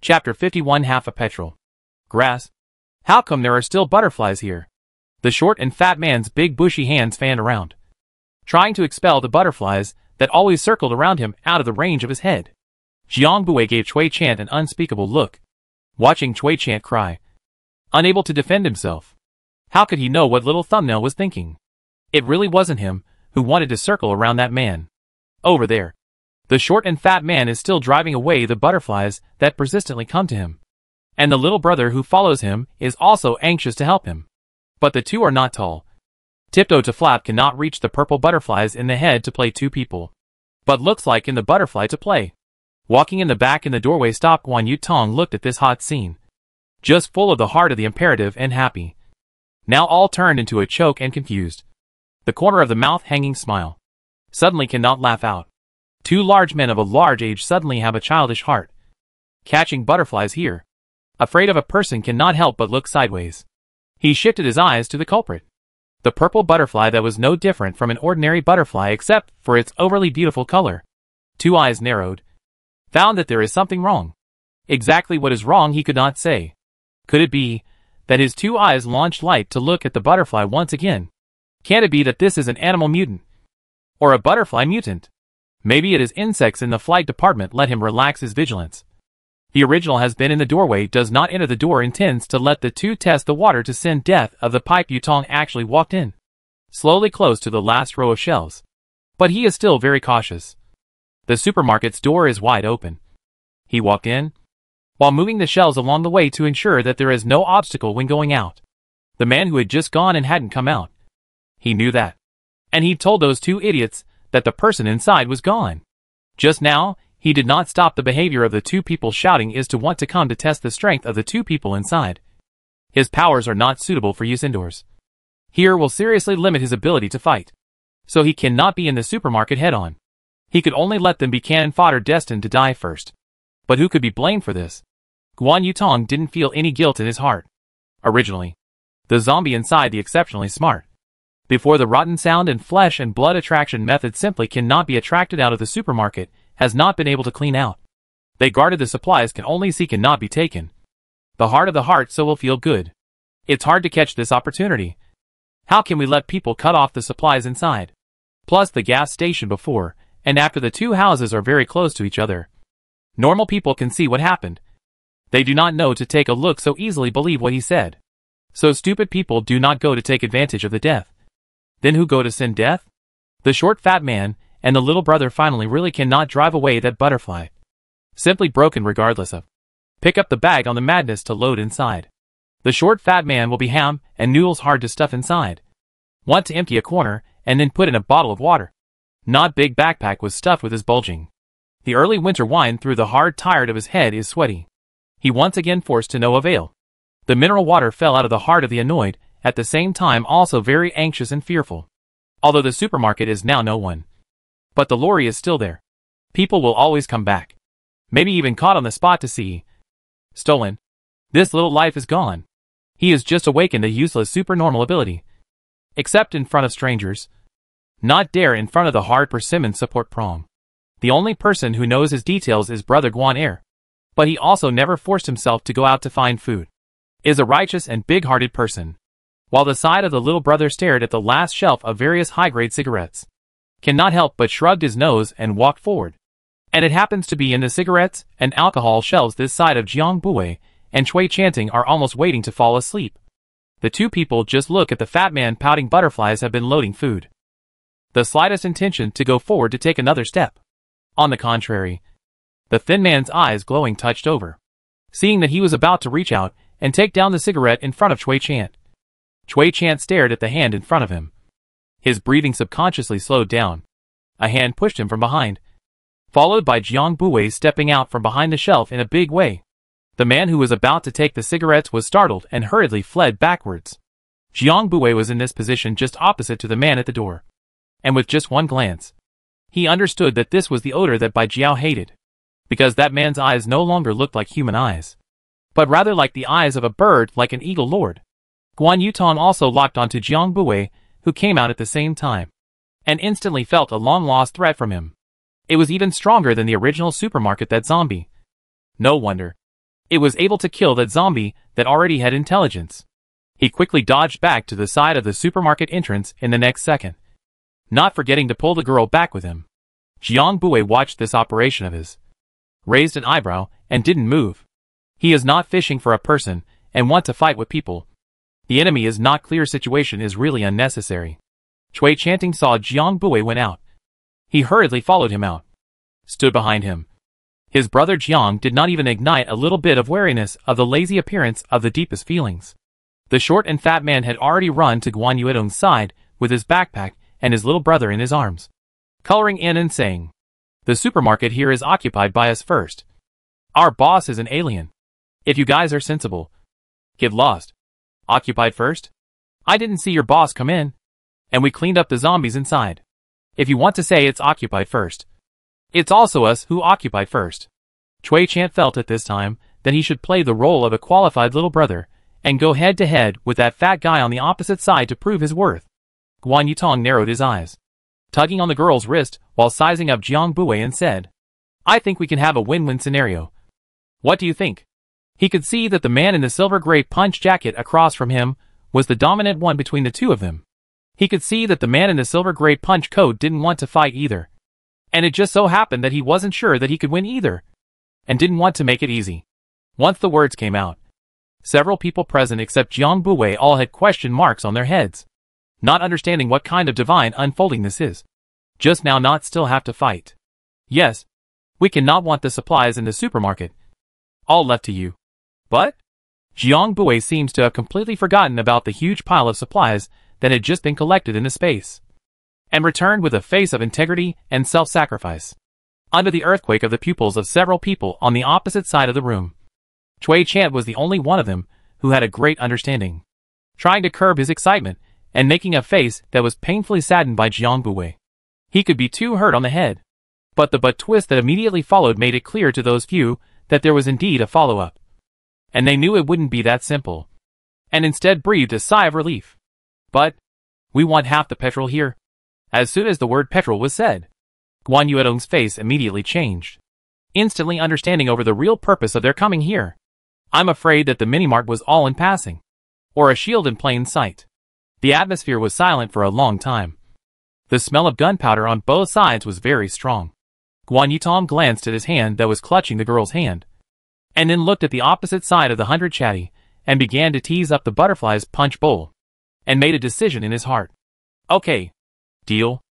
Chapter 51 Half a Petrol. Grass. How come there are still butterflies here? The short and fat man's big bushy hands fanned around, trying to expel the butterflies that always circled around him out of the range of his head. Jiang Bui gave Cui Chant an unspeakable look, watching Cui Chant cry, unable to defend himself. How could he know what little thumbnail was thinking? It really wasn't him who wanted to circle around that man. Over there, the short and fat man is still driving away the butterflies that persistently come to him. And the little brother who follows him is also anxious to help him. But the two are not tall. Tiptoe to Flap cannot reach the purple butterflies in the head to play two people, but looks like in the butterfly to play. Walking in the back in the doorway stop, Guan Yu Tong looked at this hot scene, just full of the heart of the imperative and happy. Now all turned into a choke and confused. The corner of the mouth hanging smile. Suddenly cannot laugh out. Two large men of a large age suddenly have a childish heart. Catching butterflies here. Afraid of a person cannot help but look sideways. He shifted his eyes to the culprit. The purple butterfly that was no different from an ordinary butterfly except for its overly beautiful color. Two eyes narrowed. Found that there is something wrong. Exactly what is wrong he could not say. Could it be that his two eyes launched light to look at the butterfly once again? Can it be that this is an animal mutant? Or a butterfly mutant? Maybe it is insects in the flight department. Let him relax his vigilance. The original has been in the doorway, does not enter the door, intends to let the two test the water to send death of the pipe. Yutong actually walked in, slowly close to the last row of shelves. But he is still very cautious. The supermarket's door is wide open. He walked in, while moving the shelves along the way to ensure that there is no obstacle when going out. The man who had just gone and hadn't come out. He knew that. And he'd told those two idiots that the person inside was gone. Just now, he did not stop the behavior of the two people shouting is to want to come to test the strength of the two people inside. His powers are not suitable for use indoors. Here will seriously limit his ability to fight. So he cannot be in the supermarket head-on. He could only let them be cannon fodder destined to die first. But who could be blamed for this? Guan Yu Tong didn't feel any guilt in his heart. Originally, the zombie inside the exceptionally smart. Before the rotten sound and flesh and blood attraction method simply cannot be attracted out of the supermarket, has not been able to clean out. They guarded the supplies can only see cannot be taken. The heart of the heart so will feel good. It's hard to catch this opportunity. How can we let people cut off the supplies inside? Plus the gas station before and after the two houses are very close to each other. Normal people can see what happened. They do not know to take a look so easily believe what he said. So stupid people do not go to take advantage of the death. Then who go to send death? The short fat man and the little brother finally really cannot drive away that butterfly. Simply broken regardless of. Pick up the bag on the madness to load inside. The short fat man will be ham and noodles hard to stuff inside. Want to empty a corner and then put in a bottle of water. Not big backpack was stuffed with his bulging. The early winter wine through the hard tired of his head is sweaty. He once again forced to no avail. The mineral water fell out of the heart of the annoyed, at the same time also very anxious and fearful. Although the supermarket is now no one. But the lorry is still there. People will always come back. Maybe even caught on the spot to see. Stolen. This little life is gone. He has just awakened a useless supernormal ability. Except in front of strangers. Not dare in front of the hard persimmon support prom. The only person who knows his details is brother Guan Er. But he also never forced himself to go out to find food. Is a righteous and big-hearted person. While the side of the little brother stared at the last shelf of various high-grade cigarettes. Cannot help but shrugged his nose and walked forward. And it happens to be in the cigarettes and alcohol shelves this side of Jiang Bui and Cui Chanting are almost waiting to fall asleep. The two people just look at the fat man pouting butterflies have been loading food. The slightest intention to go forward to take another step. On the contrary, the thin man's eyes glowing touched over. Seeing that he was about to reach out and take down the cigarette in front of Cui Chant. Cui Chant stared at the hand in front of him. His breathing subconsciously slowed down. A hand pushed him from behind, followed by Jiang Bui stepping out from behind the shelf in a big way. The man who was about to take the cigarettes was startled and hurriedly fled backwards. Jiang Bui was in this position just opposite to the man at the door. And with just one glance, he understood that this was the odor that Bai Jiao hated. Because that man's eyes no longer looked like human eyes, but rather like the eyes of a bird like an eagle lord. Guan Yu Tong also locked onto Jiang Bui, who came out at the same time, and instantly felt a long-lost threat from him. It was even stronger than the original supermarket that zombie. No wonder. It was able to kill that zombie that already had intelligence. He quickly dodged back to the side of the supermarket entrance in the next second, not forgetting to pull the girl back with him. Jiang Bui watched this operation of his, raised an eyebrow, and didn't move. He is not fishing for a person and want to fight with people. The enemy is not clear. Situation is really unnecessary. Chui Chanting saw Jiang Bui went out. He hurriedly followed him out, stood behind him. His brother Jiang did not even ignite a little bit of wariness of the lazy appearance of the deepest feelings. The short and fat man had already run to Guan Yuedong's side with his backpack and his little brother in his arms, coloring in and saying, "The supermarket here is occupied by us first. Our boss is an alien. If you guys are sensible, get lost. Occupied first? I didn't see your boss come in, and we cleaned up the zombies inside. If you want to say it's occupied first, it's also us who occupied first." Chui Chant felt at this time that he should play the role of a qualified little brother and go head to head with that fat guy on the opposite side to prove his worth. Guan Yutong narrowed his eyes, tugging on the girl's wrist while sizing up Jiang Bui, and said, "I think we can have a win-win scenario. What do you think?" He could see that the man in the silver gray punch jacket across from him was the dominant one between the two of them. He could see that the man in the silver gray punch coat didn't want to fight either. And it just so happened that he wasn't sure that he could win either, and didn't want to make it easy. Once the words came out, several people present except Jiang Bui all had question marks on their heads, not understanding what kind of divine unfolding this is. Just now not still have to fight. Yes, we cannot want the supplies in the supermarket. All left to you. But? Jiang Bui seems to have completely forgotten about the huge pile of supplies that had just been collected in the space, and returned with a face of integrity and self-sacrifice. Under the earthquake of the pupils of several people on the opposite side of the room, Chui Chant was the only one of them who had a great understanding, trying to curb his excitement and making a face that was painfully saddened by Jiang Bui. He could be too hurt on the head, but the butt twist that immediately followed made it clear to those few that there was indeed a follow-up. And they knew it wouldn't be that simple, and instead breathed a sigh of relief. "But we want half the petrol here." As soon as the word petrol was said, Guan Yuedong's face immediately changed, instantly understanding over the real purpose of their coming here. "I'm afraid that the minimart was all in passing, or a shield in plain sight." The atmosphere was silent for a long time. The smell of gunpowder on both sides was very strong. Guan Yutong glanced at his hand that was clutching the girl's hand, and then looked at the opposite side of the 100 chatty, and began to tease up the butterfly's punch bowl, and made a decision in his heart. Okay. Deal.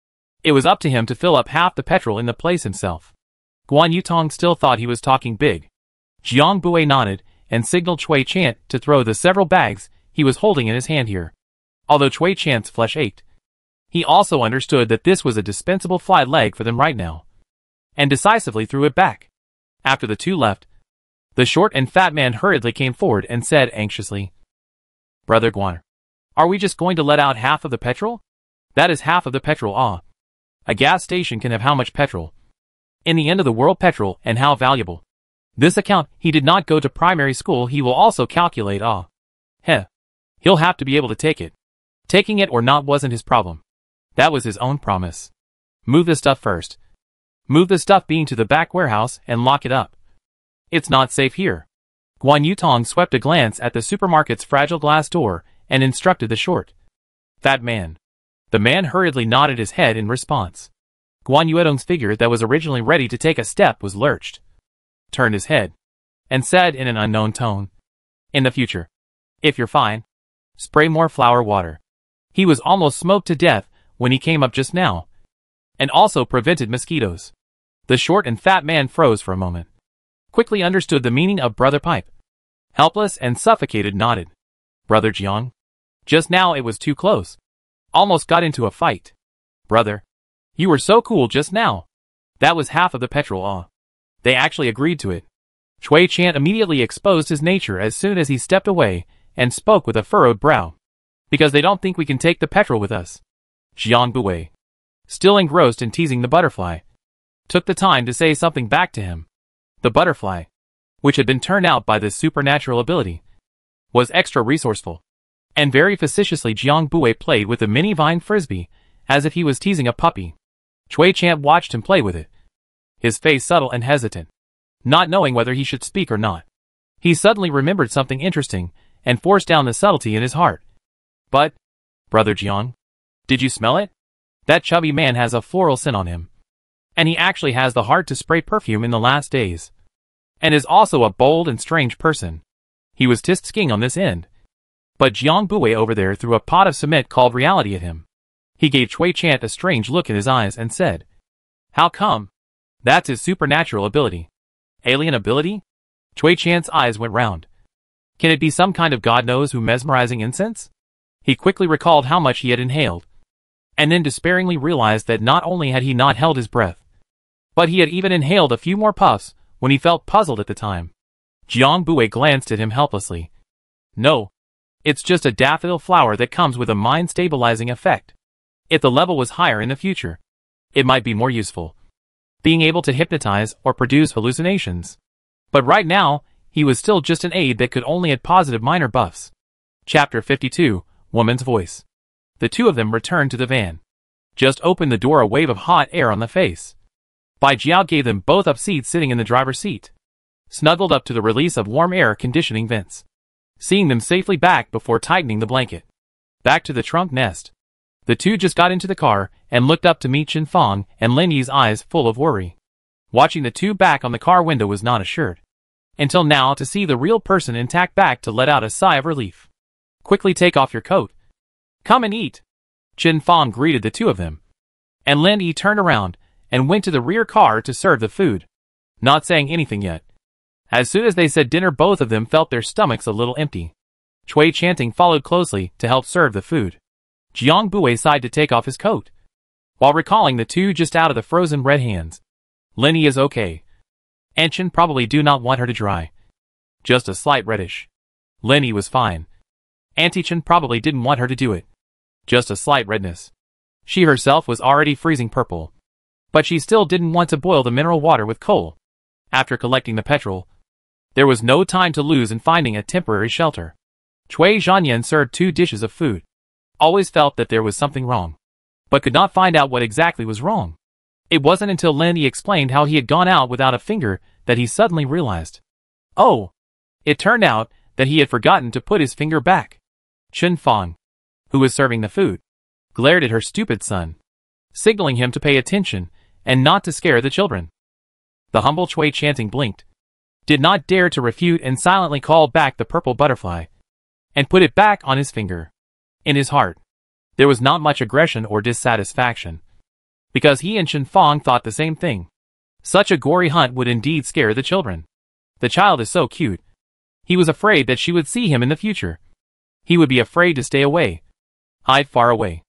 It was up to him to fill up half the petrol in the place himself. Guan Yutong still thought he was talking big. Jiang Bui nodded, and signaled Chui Chant to throw the several bags he was holding in his hand here. Although Chui Chant's flesh ached, he also understood that this was a dispensable fly leg for them right now, and decisively threw it back. After the two left, the short and fat man hurriedly came forward and said anxiously, "Brother Guan, are we just going to let out half of the petrol? That is half of the petrol. A gas station can have how much petrol? In the end of the world, petrol, and how valuable. This account, he did not go to primary school, he will also calculate. Heh. He'll have to be able to take it. Taking it or not wasn't his problem. That was his own promise. Move the stuff first. Move the stuff being to the back warehouse and lock it up. It's not safe here." Guan Yutong swept a glance at the supermarket's fragile glass door and instructed the short, fat man. The man hurriedly nodded his head in response. Guan Yuedong's figure that was originally ready to take a step was lurched, turned his head, and said in an unknown tone, "In the future, if you're fine, spray more flour water." He was almost smoked to death when he came up just now, and also prevented mosquitoes. The short and fat man froze for a moment, quickly understood the meaning of Brother Pipe. Helpless and suffocated, nodded. "Brother Jiang, just now it was too close. Almost got into a fight. Brother, you were so cool just now. That was half of the petrol. They actually agreed to it." Chui Chant immediately exposed his nature as soon as he stepped away and spoke with a furrowed brow. "Because they don't think we can take the petrol with us." Jiang Bui, still engrossed in teasing the butterfly, took the time to say something back to him. The butterfly, which had been turned out by this supernatural ability, was extra resourceful, and very facetiously Jiang Bui played with the mini vine frisbee as if he was teasing a puppy. Chui Chant watched him play with it, his face subtle and hesitant, not knowing whether he should speak or not. He suddenly remembered something interesting, and forced down the subtlety in his heart. But, Brother Jiang, did you smell it? That chubby man has a floral scent on him. And he actually has the heart to spray perfume in the last days. And is also a bold and strange person. He was just skiing on this end. But Jiang Bui over there threw a pot of cement called reality at him. He gave Cui Chant a strange look in his eyes and said, "How come? That's his supernatural ability." Alien ability? Cui Chant's eyes went round. Can it be some kind of God knows who mesmerizing incense? He quickly recalled how much he had inhaled, and then despairingly realized that not only had he not held his breath, but he had even inhaled a few more puffs when he felt puzzled at the time. Jiang Bui glanced at him helplessly. "No. It's just a daffodil flower that comes with a mind-stabilizing effect. If the level was higher in the future, it might be more useful, being able to hypnotize or produce hallucinations. But right now, he was still just an aide that could only add positive minor buffs." Chapter 52, Woman's Voice. The two of them returned to the van. Just opened the door, a wave of hot air on the face. Bai Jiao gave them both up seats, sitting in the driver's seat, snuggled up to the release of warm air conditioning vents, seeing them safely back before tightening the blanket. Back to the trunk nest. The two just got into the car and looked up to meet Chen Fang and Lin Yi's eyes full of worry. Watching the two back on the car window was not assured. Until now, to see the real person intact back to let out a sigh of relief. "Quickly take off your coat. Come and eat." Chen Fang greeted the two of them. And Lin Yi turned around and went to the rear car to serve the food, not saying anything yet. As soon as they said dinner, both of them felt their stomachs a little empty. Cui Chanting followed closely to help serve the food. Jiang Bui sighed to take off his coat, while recalling the two just out of the frozen red hands. Lin Yi is okay. And Chen probably do not want her to dry. Just a slight reddish. Lin Yi was fine. Auntie Chen probably didn't want her to do it. Just a slight redness. She herself was already freezing purple. But she still didn't want to boil the mineral water with coal. After collecting the petrol, there was no time to lose in finding a temporary shelter. Cui Zhanyan served 2 dishes of food. Always felt that there was something wrong, but could not find out what exactly was wrong. It wasn't until Lin Yi explained how he had gone out without a finger that he suddenly realized. Oh! It turned out that he had forgotten to put his finger back. Chen Fang, who was serving the food, glared at her stupid son, signaling him to pay attention and not to scare the children. The humble Cui Chanting blinked, did not dare to refute, and silently called back the purple butterfly, and put it back on his finger. In his heart, there was not much aggression or dissatisfaction, because he and Chen Fang thought the same thing. Such a gory hunt would indeed scare the children. The child is so cute. He was afraid that she would see him in the future. He would be afraid to stay away, hide far away.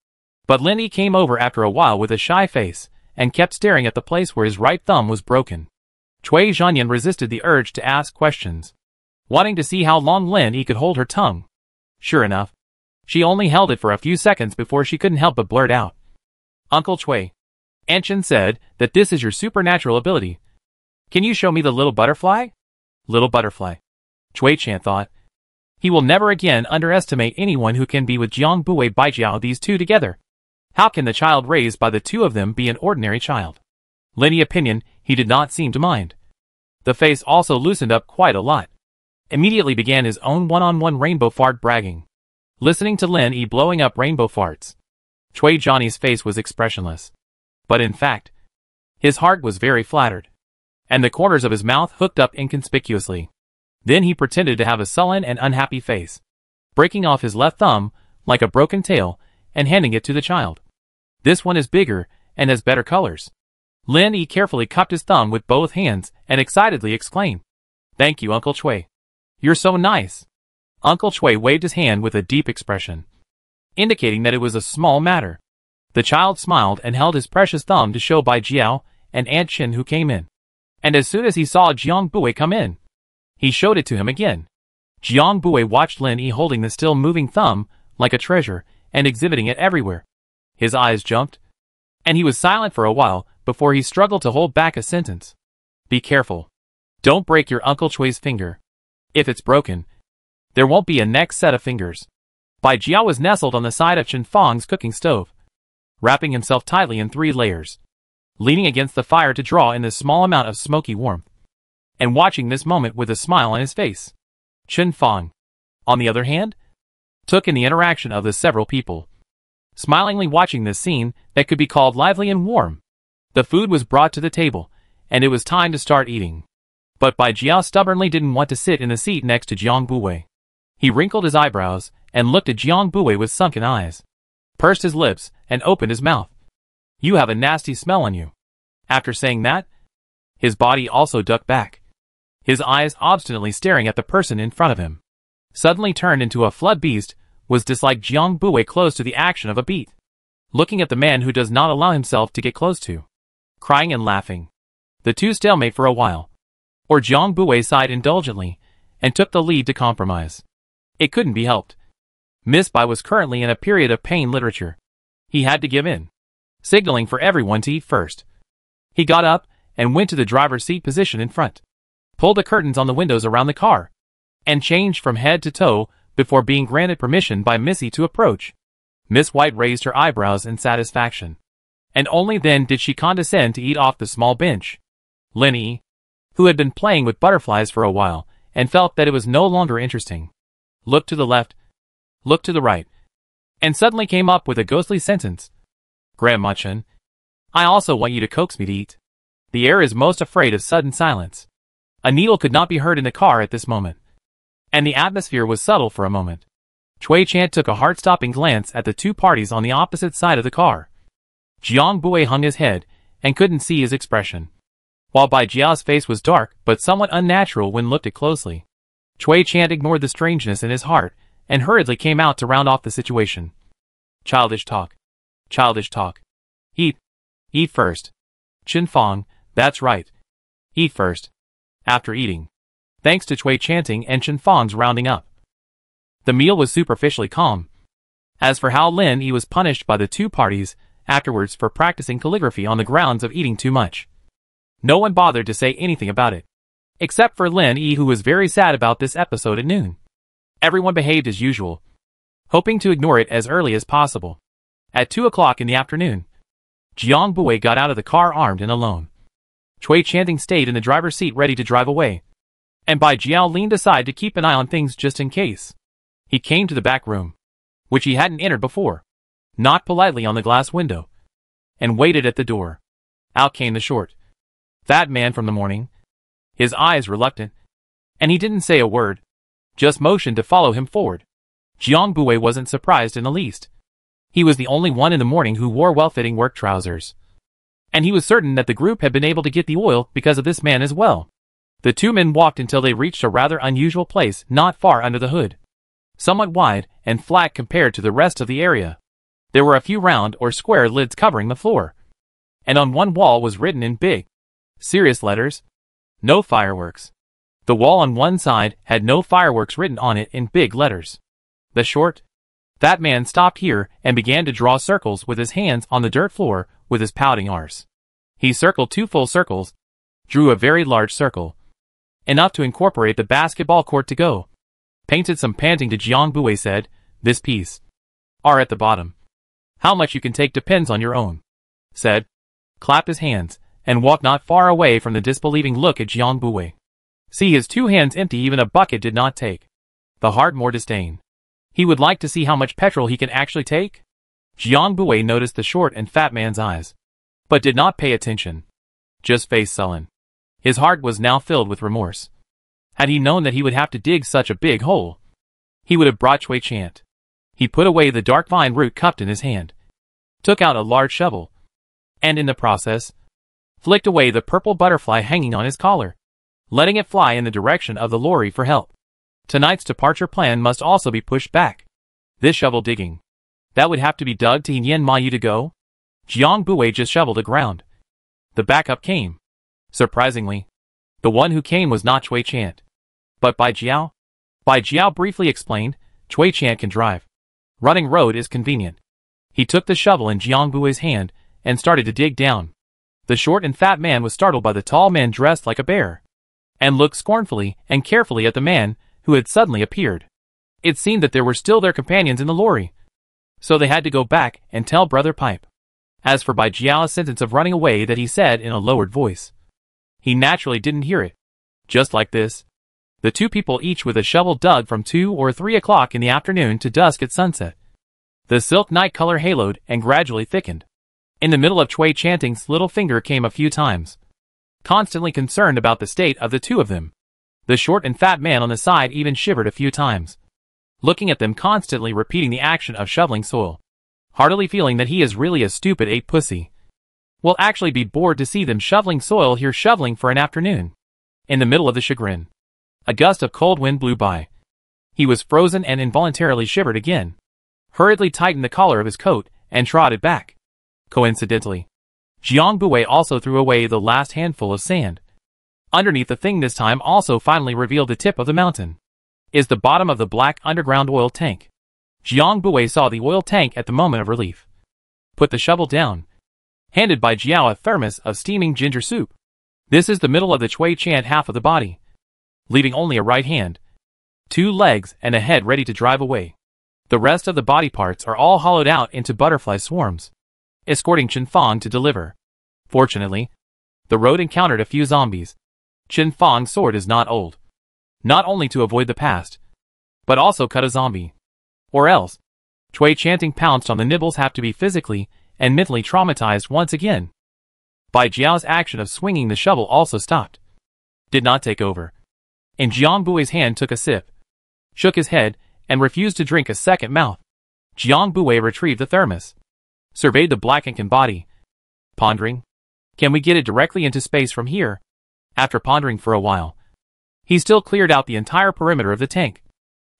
But Lin Yi came over after a while with a shy face, and kept staring at the place where his right thumb was broken. Cui Zhanyan resisted the urge to ask questions, wanting to see how long Lin Yi could hold her tongue. Sure enough, she only held it for a few seconds before she couldn't help but blurt out, "Uncle Cui, Aunt Chen said that this is your supernatural ability. Can you show me the little butterfly?" Little butterfly. Cui Chan thought. He will never again underestimate anyone who can be with Jiang Bui Baijiao, these two together. How can the child raised by the two of them be an ordinary child? Lin Yi opinion, he did not seem to mind. The face also loosened up quite a lot. Immediately began his own one-on-one rainbow fart bragging. Listening to Lin Yi blowing up rainbow farts, Cui Johnny's face was expressionless. But in fact, his heart was very flattered, and the corners of his mouth hooked up inconspicuously. Then he pretended to have a sullen and unhappy face, breaking off his left thumb, like a broken tail, and handing it to the child. "This one is bigger, and has better colors." Lin Yi carefully cupped his thumb with both hands, and excitedly exclaimed, "Thank you, Uncle Cui. You're so nice." Uncle Cui waved his hand with a deep expression, indicating that it was a small matter. The child smiled and held his precious thumb to show Bai Jiao and Aunt Chen, who came in. And as soon as he saw Jiang Bui come in, he showed it to him again. Jiang Bui watched Lin Yi holding the still moving thumb like a treasure and exhibiting it everywhere. His eyes jumped, and he was silent for a while before he struggled to hold back a sentence. "Be careful. Don't break your Uncle Cui's finger. If it's broken, there won't be a next set of fingers." Bai Jiao was nestled on the side of Chen Fang's cooking stove, wrapping himself tightly in 3 layers, leaning against the fire to draw in the small amount of smoky warmth, and watching this moment with a smile on his face. Chen Fang, on the other hand, took in the interaction of the several people, smilingly watching this scene that could be called lively and warm. The food was brought to the table, and it was time to start eating. But Bai Jiao stubbornly didn't want to sit in the seat next to Jiang Buwei. He wrinkled his eyebrows and looked at Jiang Buwei with sunken eyes, pursed his lips, and opened his mouth. "You have a nasty smell on you." After saying that, his body also ducked back, his eyes obstinately staring at the person in front of him. Suddenly turned into a flood beast, was dislike Jiang Buwei close to the action of a beat, looking at the man who does not allow himself to get close to, crying and laughing. The two stalemate for a while, or Jiang Buwei sighed indulgently and took the lead to compromise. It couldn't be helped. Miss Bai was currently in a period of pain literature. He had to give in, signaling for everyone to eat first. He got up and went to the driver's seat position in front, pulled the curtains on the windows around the car, and changed from head to toe before being granted permission by Missy to approach. Miss White raised her eyebrows in satisfaction, and only then did she condescend to eat off the small bench. Lin Yi, who had been playing with butterflies for a while and felt that it was no longer interesting, looked to the left, looked to the right, and suddenly came up with a ghostly sentence. "Grandma Chen, I also want you to coax me to eat." The air is most afraid of sudden silence. A needle could not be heard in the car at this moment, and the atmosphere was subtle for a moment. Cui Chan took a heart-stopping glance at the two parties on the opposite side of the car. Jiang Buwei hung his head and couldn't see his expression, while Bai Jiao's face was dark but somewhat unnatural when looked at closely. Cui Chan ignored the strangeness in his heart and hurriedly came out to round off the situation. "Childish talk. Childish talk. Eat. Eat first. Chen Fang, that's right. Eat first." After eating, thanks to Cui chanting and Chen Fang's rounding up, the meal was superficially calm. As for how Lin Yi was punished by the two parties afterwards for practicing calligraphy on the grounds of eating too much, no one bothered to say anything about it, except for Lin Yi, who was very sad about this episode at noon. Everyone behaved as usual, hoping to ignore it as early as possible. At 2 o'clock in the afternoon, Jiang Buwei got out of the car armed and alone. Cui chanting stayed in the driver's seat ready to drive away, and Bai Jiao leaned aside to keep an eye on things just in case. He came to the back room, which he hadn't entered before, knocked politely on the glass window, and waited at the door. Out came the short, fat man from the morning, his eyes reluctant, and he didn't say a word, just motioned to follow him forward. Jiang Buwei wasn't surprised in the least. He was the only one in the morning who wore well-fitting work trousers, and he was certain that the group had been able to get the oil because of this man as well. The two men walked until they reached a rather unusual place not far under the hood, somewhat wide and flat compared to the rest of the area. There were a few round or square lids covering the floor, and on one wall was written in big, serious letters, "No fireworks." The wall on one side had "No fireworks" written on it in big letters. The short, fat man stopped here and began to draw circles with his hands on the dirt floor with his pouting arse. He circled 2 full circles, drew a very large circle, enough to incorporate the basketball court to go, painted some panting to Jiang Buwei, said, "This piece are at the bottom. How much you can take depends on your own," said, clapped his hands, and walked not far away from the disbelieving look at Jiang Buwei. See his 2 hands empty, even a bucket did not take. The heart more disdain. He would like to see how much petrol he can actually take. Jiang Buwei noticed the short and fat man's eyes, but did not pay attention. Just face sullen. His heart was now filled with remorse. Had he known that he would have to dig such a big hole, he would have brought Cui Chant. He put away the dark vine root cupped in his hand, took out a large shovel, and in the process, flicked away the purple butterfly hanging on his collar, letting it fly in the direction of the lorry for help. Tonight's departure plan must also be pushed back. This shovel digging, that would have to be dug to Yin Ma Yu to go. Jiang Buwei just shoveled the ground. The backup came. Surprisingly, the one who came was not Cui Chant, but Bai Jiao. Bai Jiao briefly explained, "Cui Chant can drive. Running road is convenient." He took the shovel in Jiang Buwei's hand and started to dig down. The short and fat man was startled by the tall man dressed like a bear, and looked scornfully and carefully at the man who had suddenly appeared. It seemed that there were still their companions in the lorry, so they had to go back and tell Brother Pipe. As for Bai Jiao's sentence of running away that he said in a lowered voice, he naturally didn't hear it. Just like this, The two people each with a shovel dug from 2 or 3 o'clock in the afternoon to dusk at sunset. The silk night color haloed and gradually thickened. In the middle of Chui Chanting's little finger came a few times. Constantly concerned about the state of the two of them. The short and fat man on the side even shivered a few times. Looking at them constantly repeating the action of shoveling soil. Heartily feeling that he is really a stupid ape pussy. Will actually be bored to see them shoveling soil here shoveling for an afternoon. In the middle of the chagrin. A gust of cold wind blew by. He was frozen and involuntarily shivered again. Hurriedly tightened the collar of his coat and trotted back. Coincidentally, Jiang Buwei also threw away the last handful of sand. Underneath the thing this time also finally revealed the tip of the mountain. Is the bottom of the black underground oil tank. Jiang Buwei saw the oil tank at the moment of relief. Put the shovel down. Handed by Jiao a thermos of steaming ginger soup. This is the middle of the Chui Chant half of the body. Leaving only a right hand, 2 legs and a head ready to drive away. The rest of the body parts are all hollowed out into butterfly swarms, escorting Chen Fang to deliver. Fortunately, the road encountered a few zombies. Chen Fang's sword is not old. Not only to avoid the past, but also cut a zombie. Or else, Chui Chanting pounced on the nibbles have to be physically and mentally traumatized once again. By Jiao's action of swinging the shovel also stopped. Did not take over. And Jiang Buwei's hand took a sip. Shook his head and refused to drink a second mouth. Jiang Buwei retrieved the thermos. Surveyed the blackened body. Pondering. Can we get it directly into space from here? After pondering for a while, he still cleared out the entire perimeter of the tank.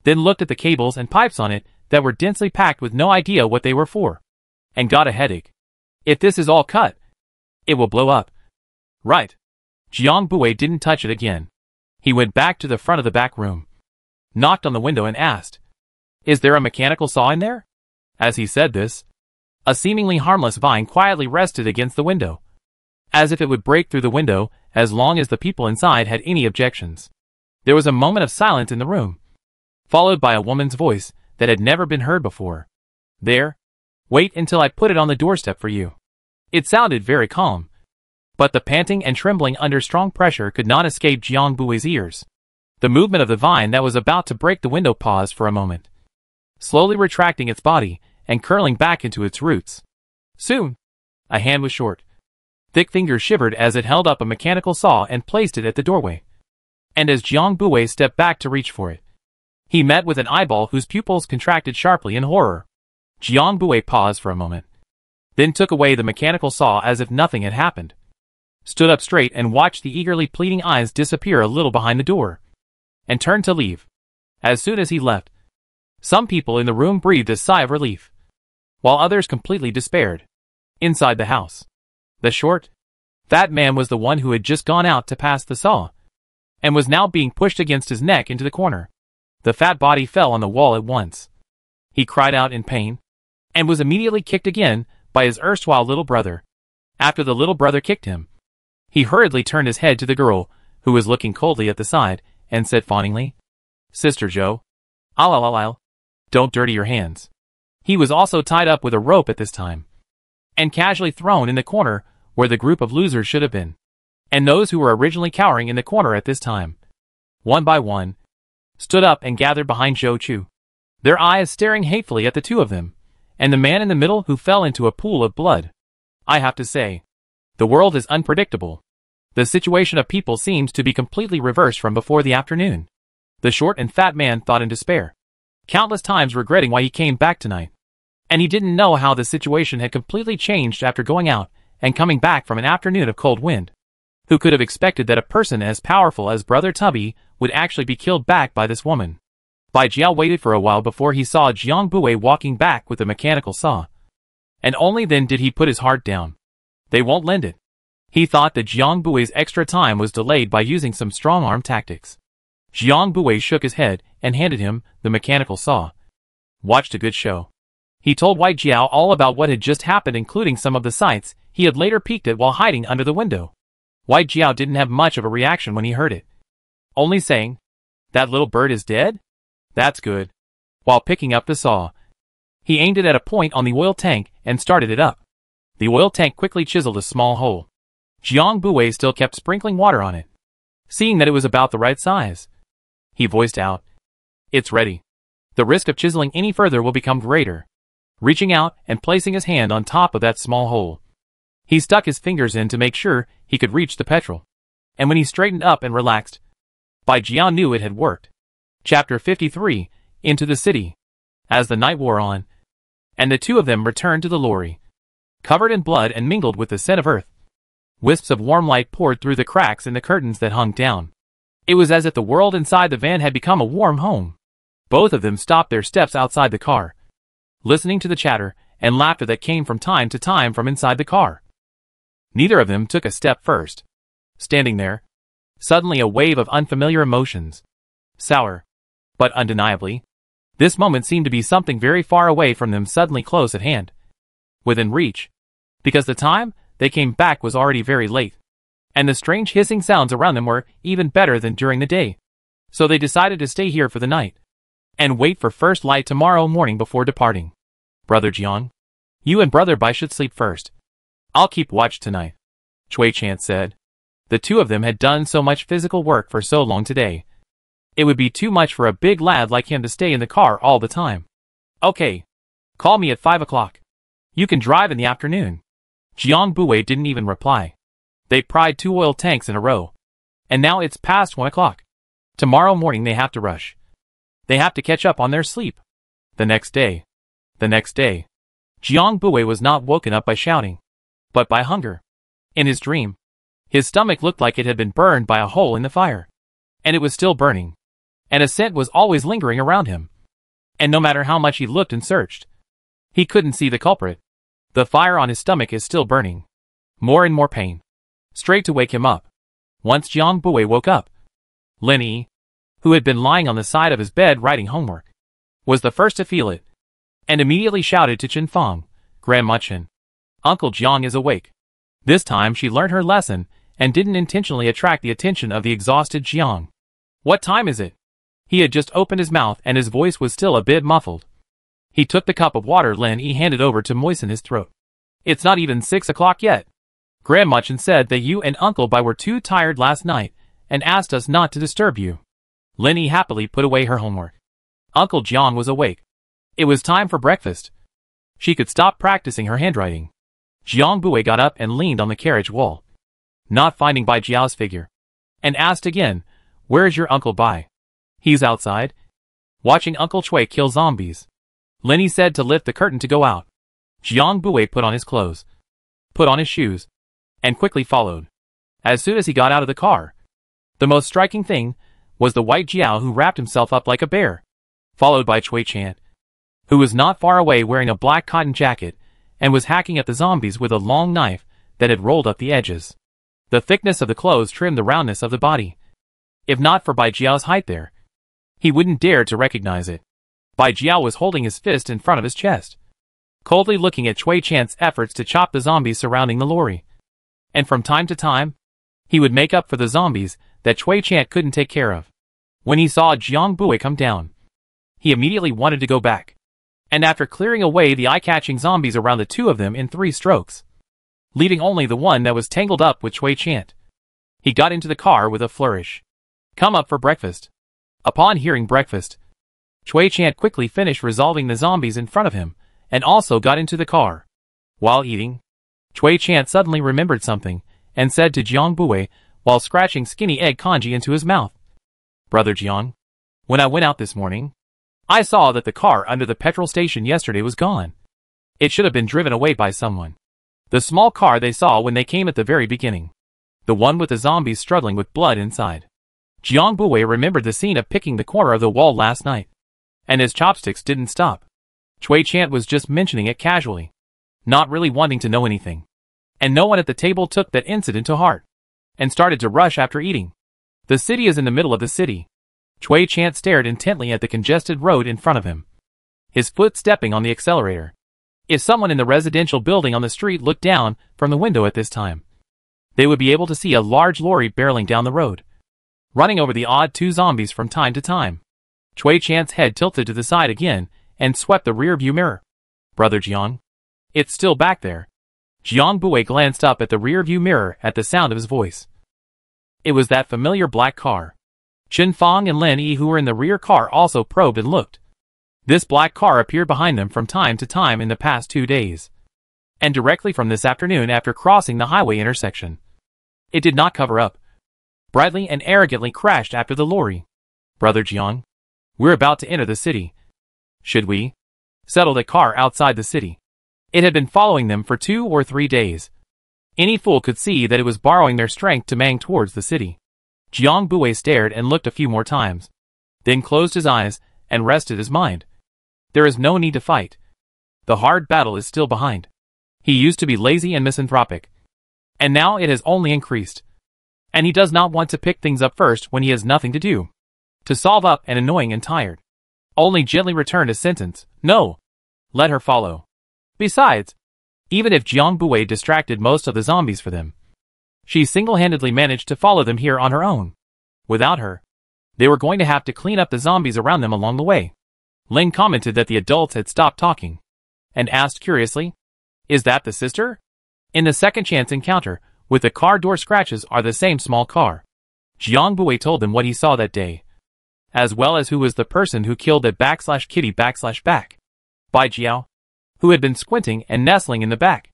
Then looked at the cables and pipes on it that were densely packed with no idea what they were for. And got a headache. If this is all cut, it will blow up. Right. Jiang Buwei didn't touch it again. He went back to the front of the back room. Knocked on the window and asked, "Is there a mechanical saw in there?" As he said this, a seemingly harmless vine quietly rested against the window, as if it would break through the window as long as the people inside had any objections. There was a moment of silence in the room, followed by a woman's voice that had never been heard before. "There. Wait until I put it on the doorstep for you." It sounded very calm, but the panting and trembling under strong pressure could not escape Jiang Buwei's ears. The movement of the vine that was about to break the window paused for a moment, slowly retracting its body and curling back into its roots. Soon, a hand was short. Thick fingers shivered as it held up a mechanical saw and placed it at the doorway. And as Jiang Buwei stepped back to reach for it, he met with an eyeball whose pupils contracted sharply in horror. Jiang Buwei paused for a moment, then took away the mechanical saw as if nothing had happened. Stood up straight and watched the eagerly pleading eyes disappear a little behind the door, and turned to leave. As soon as he left, some people in the room breathed a sigh of relief, while others completely despaired. Inside the house, the short, fat man was the one who had just gone out to pass the saw, and was now being pushed against his neck into the corner. The fat body fell on the wall at once. He cried out in pain, and was immediately kicked again by his erstwhile little brother. After the little brother kicked him, he hurriedly turned his head to the girl, who was looking coldly at the side, and said fawningly, "Sister Joe, I'll. Don't dirty your hands." He was also tied up with a rope at this time, and casually thrown in the corner where the group of losers should have been, and those who were originally cowering in the corner at this time, one by one, stood up and gathered behind Zhou Chu, their eyes staring hatefully at the two of them, and the man in the middle who fell into a pool of blood. I have to say, the world is unpredictable. The situation of people seems to be completely reversed from before the afternoon. The short and fat man thought in despair, countless times regretting why he came back tonight. And he didn't know how the situation had completely changed after going out and coming back from an afternoon of cold wind. Who could have expected that a person as powerful as Brother Tubby would actually be killed back by this woman? Bai Jiao waited for a while before he saw Jiang Buwei walking back with a mechanical saw. And only then did he put his heart down. They won't lend it. He thought that Jiang Buwei's extra time was delayed by using some strong-arm tactics. Jiang Buwei shook his head and handed him the mechanical saw. Watched a good show. He told Wai Jiao all about what had just happened, including some of the sights he had later peeked at while hiding under the window. Wai Jiao didn't have much of a reaction when he heard it, only saying, "That little bird is dead? That's good." While picking up the saw, he aimed it at a point on the oil tank and started it up. The oil tank quickly chiseled a small hole. Jiang Buwei still kept sprinkling water on it, seeing that it was about the right size. he voiced out. It's ready. The risk of chiseling any further will become greater. Reaching out and placing his hand on top of that small hole, he stuck his fingers in to make sure he could reach the petrol. And when he straightened up and relaxed, Bai Jiao knew it had worked. Chapter 53, Into the City. As the night wore on, and the two of them returned to the lorry, covered in blood and mingled with the scent of earth, wisps of warm light poured through the cracks in the curtains that hung down. It was as if the world inside the van had become a warm home. Both of them stopped their steps outside the car, listening to the chatter and laughter that came from time to time from inside the car. Neither of them took a step first. Standing there, suddenly a wave of unfamiliar emotions. Sour, but undeniably, this moment seemed to be something very far away from them, suddenly close at hand, within reach, because the time they came back was already very late, and the strange hissing sounds around them were even better than during the day. So they decided to stay here for the night, and wait for first light tomorrow morning before departing. Brother Jiang, you and Brother Bai should sleep first. I'll keep watch tonight, Cui Chan said. The two of them had done so much physical work for so long today. It would be too much for a big lad like him to stay in the car all the time. Okay. Call me at 5 o'clock. You can drive in the afternoon. Jiang Buwei didn't even reply. They pried 2 oil tanks in a row. And now it's past 1 o'clock. Tomorrow morning they have to rush. They have to catch up on their sleep. The next day. Jiang Buwei was not woken up by shouting, but by hunger. In his dream, his stomach looked like it had been burned by a hole in the fire. And it was still burning. And a scent was always lingering around him. And no matter how much he looked and searched, he couldn't see the culprit. The fire on his stomach is still burning. More and more pain. Straight to wake him up. Once Jiang Buwei woke up, Lin Yi, who had been lying on the side of his bed writing homework, was the first to feel it, and immediately shouted to Chen Feng, Grandma Chen, Uncle Jiang is awake. This time she learnt her lesson and didn't intentionally attract the attention of the exhausted Jiang. What time is it? He had just opened his mouth and his voice was still a bit muffled. He took the cup of water Lin Yi handed over to moisten his throat. It's not even 6 o'clock yet. Grandma Chen said that you and Uncle Bai were too tired last night and asked us not to disturb you. Lin Yi happily put away her homework. Uncle Jiang was awake. It was time for breakfast. She could stop practicing her handwriting. Jiang Buwei got up and leaned on the carriage wall, not finding Bai Jiao's figure, and asked again, where is your Uncle Bai? He's outside, watching Uncle Chui kill zombies. Lin Yi said to lift the curtain to go out. Jiang Buwei put on his clothes, put on his shoes, and quickly followed. As soon as he got out of the car, the most striking thing was the white Jiao who wrapped himself up like a bear, followed by Cui Chan, who was not far away wearing a black cotton jacket and was hacking at the zombies with a long knife that had rolled up the edges. The thickness of the clothes trimmed the roundness of the body. If not for Bai Jiao's height there, he wouldn't dare to recognize it. Bai Jiao was holding his fist in front of his chest, coldly looking at Cui Chan's efforts to chop the zombies surrounding the lorry. And from time to time, he would make up for the zombies that Cui Chan couldn't take care of. When he saw Jiang Buwei come down, he immediately wanted to go back. And after clearing away the eye-catching zombies around the two of them in 3 strokes, leaving only the one that was tangled up with Cui Chan, he got into the car with a flourish. Come up for breakfast. Upon hearing breakfast, Cui Chan quickly finished resolving the zombies in front of him, and also got into the car. While eating, Cui Chan suddenly remembered something, and said to Jiang Buwei, while scratching skinny egg congee into his mouth, Brother Jiang, when I went out this morning, I saw that the car under the petrol station yesterday was gone. It should have been driven away by someone. The small car they saw when they came at the very beginning. The one with the zombies struggling with blood inside. Jiang Buwei remembered the scene of picking the corner of the wall last night. And his chopsticks didn't stop. Cui Chan was just mentioning it casually, not really wanting to know anything. And no one at the table took that incident to heart, and started to rush after eating. The city is in the middle of the city. Cui Chan stared intently at the congested road in front of him, his foot stepping on the accelerator. If someone in the residential building on the street looked down from the window at this time, they would be able to see a large lorry barreling down the road, running over the odd 2 zombies from time to time. Cui Chan's head tilted to the side again and swept the rear view mirror. Brother Jiang, it's still back there. Jiang Buwei glanced up at the rear view mirror at the sound of his voice. It was that familiar black car. Chen Fong and Lin Yi, who were in the rear car, also probed and looked. This black car appeared behind them from time to time in the past 2 days. And directly from this afternoon after crossing the highway intersection. It did not cover up. Brightly and arrogantly crashed after the lorry. Brother Jiang, we're about to enter the city. Should we settle the car outside the city? It had been following them for 2 or 3 days. Any fool could see that it was borrowing their strength to mang towards the city. Jiang Bui stared and looked a few more times. Then closed his eyes and rested his mind. There is no need to fight. The hard battle is still behind. He used to be lazy and misanthropic. And now it has only increased. And he does not want to pick things up first when he has nothing to do. To solve up and annoying and tired. Only gently returned a sentence, no. Let her follow. Besides, even if Jiang Bui distracted most of the zombies for them, she single-handedly managed to follow them here on her own. Without her, they were going to have to clean up the zombies around them along the way. Ling commented that the adults had stopped talking, and asked curiously, is that the sister? In the second chance encounter, with the car door scratches are the same small car. Jiang Bui told them what he saw that day, as well as who was the person who killed the /kitty/back. Bai Jiao, who had been squinting and nestling in the back,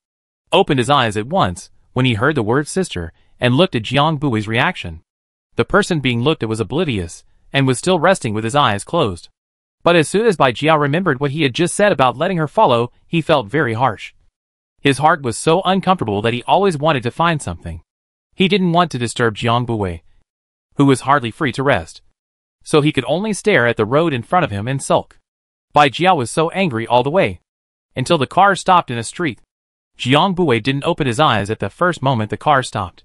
opened his eyes at once when he heard the word sister and looked at Jiang Bui's reaction. The person being looked at was oblivious and was still resting with his eyes closed. But as soon as Bai Jiao remembered what he had just said about letting her follow, he felt very harsh. His heart was so uncomfortable that he always wanted to find something. He didn't want to disturb Jiang Bui, who was hardly free to rest. So he could only stare at the road in front of him and sulk. Bai Jiao was so angry all the way, until the car stopped in a street. Jiang Bui didn't open his eyes at the first moment the car stopped,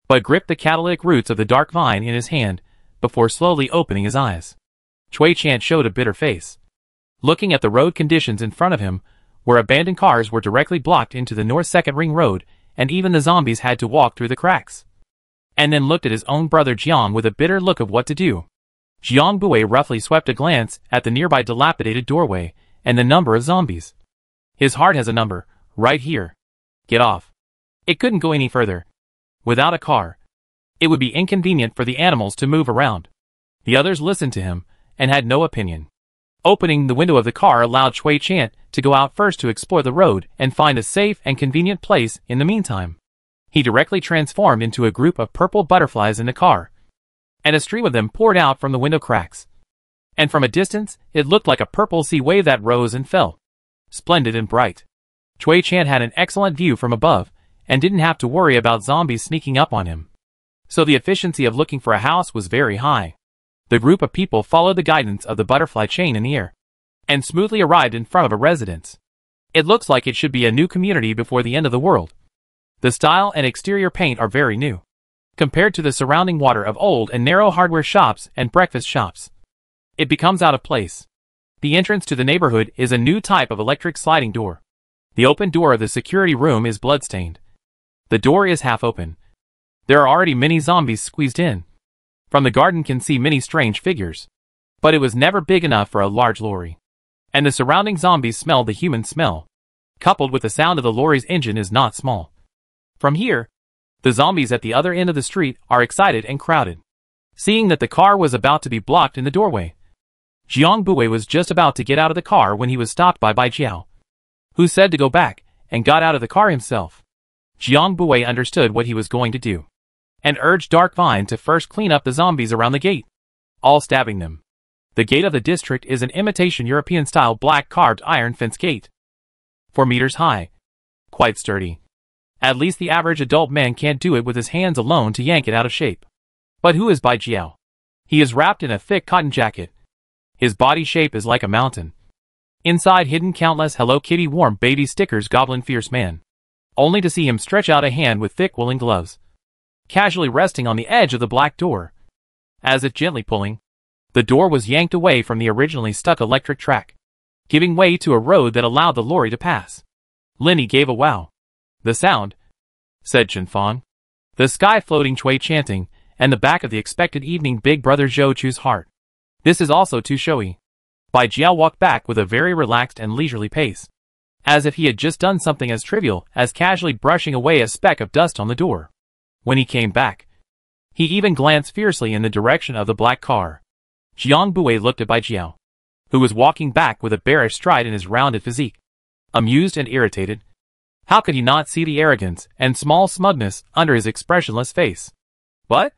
but gripped the catalytic roots of the dark vine in his hand before slowly opening his eyes. Cui Chan showed a bitter face, looking at the road conditions in front of him, where abandoned cars were directly blocked into the North Second Ring Road, and even the zombies had to walk through the cracks. And then looked at his own brother Jiang with a bitter look of what to do. Jiang Bui roughly swept a glance at the nearby dilapidated doorway and the number of zombies. His heart has a number, right here. Get off. It couldn't go any further. Without a car, it would be inconvenient for the animals to move around. The others listened to him and had no opinion. Opening the window of the car allowed Cui Chan to go out first to explore the road and find a safe and convenient place in the meantime. He directly transformed into a group of purple butterflies in the car, and a stream of them poured out from the window cracks. And from a distance, it looked like a purple sea wave that rose and fell, splendid and bright. Cui Chan had an excellent view from above, and didn't have to worry about zombies sneaking up on him. So the efficiency of looking for a house was very high. The group of people followed the guidance of the butterfly chain in the air, and smoothly arrived in front of a residence. It looks like it should be a new community before the end of the world. The style and exterior paint are very new, compared to the surrounding water of old and narrow hardware shops and breakfast shops. It becomes out of place. The entrance to the neighborhood is a new type of electric sliding door. The open door of the security room is bloodstained. The door is half open. There are already many zombies squeezed in. From the garden can see many strange figures. But it was never big enough for a large lorry. And the surrounding zombies smelled the human smell, coupled with the sound of the lorry's engine is not small. From here, the zombies at the other end of the street are excited and crowded, seeing that the car was about to be blocked in the doorway. Jiang Bui was just about to get out of the car when he was stopped by Bai Jiao, who said to go back, and got out of the car himself. Jiang Bui understood what he was going to do, and urged Dark Vine to first clean up the zombies around the gate, all stabbing them. The gate of the district is an imitation European-style black carved iron fence gate, 4 meters high, quite sturdy. At least the average adult man can't do it with his hands alone to yank it out of shape. But who is Bai Jiao? He is wrapped in a thick cotton jacket. His body shape is like a mountain. Inside hidden countless Hello Kitty warm baby stickers goblin fierce man. Only to see him stretch out a hand with thick woolen gloves, casually resting on the edge of the black door. As if gently pulling, the door was yanked away from the originally stuck electric track, giving way to a road that allowed the lorry to pass. Lenny gave a wow. The sound, said Chen Fong. The sky floating Cui chanting, and the back of the expected evening Big Brother Zhou Chu's heart. This is also too showy. Bai Jiao walked back with a very relaxed and leisurely pace, as if he had just done something as trivial as casually brushing away a speck of dust on the door. When he came back, He even glanced fiercely in the direction of the black car. Jiang Bui looked at Bai Jiao, who was walking back with a bearish stride in his rounded physique. Amused and irritated, how could he not see the arrogance and small smugness under his expressionless face? What?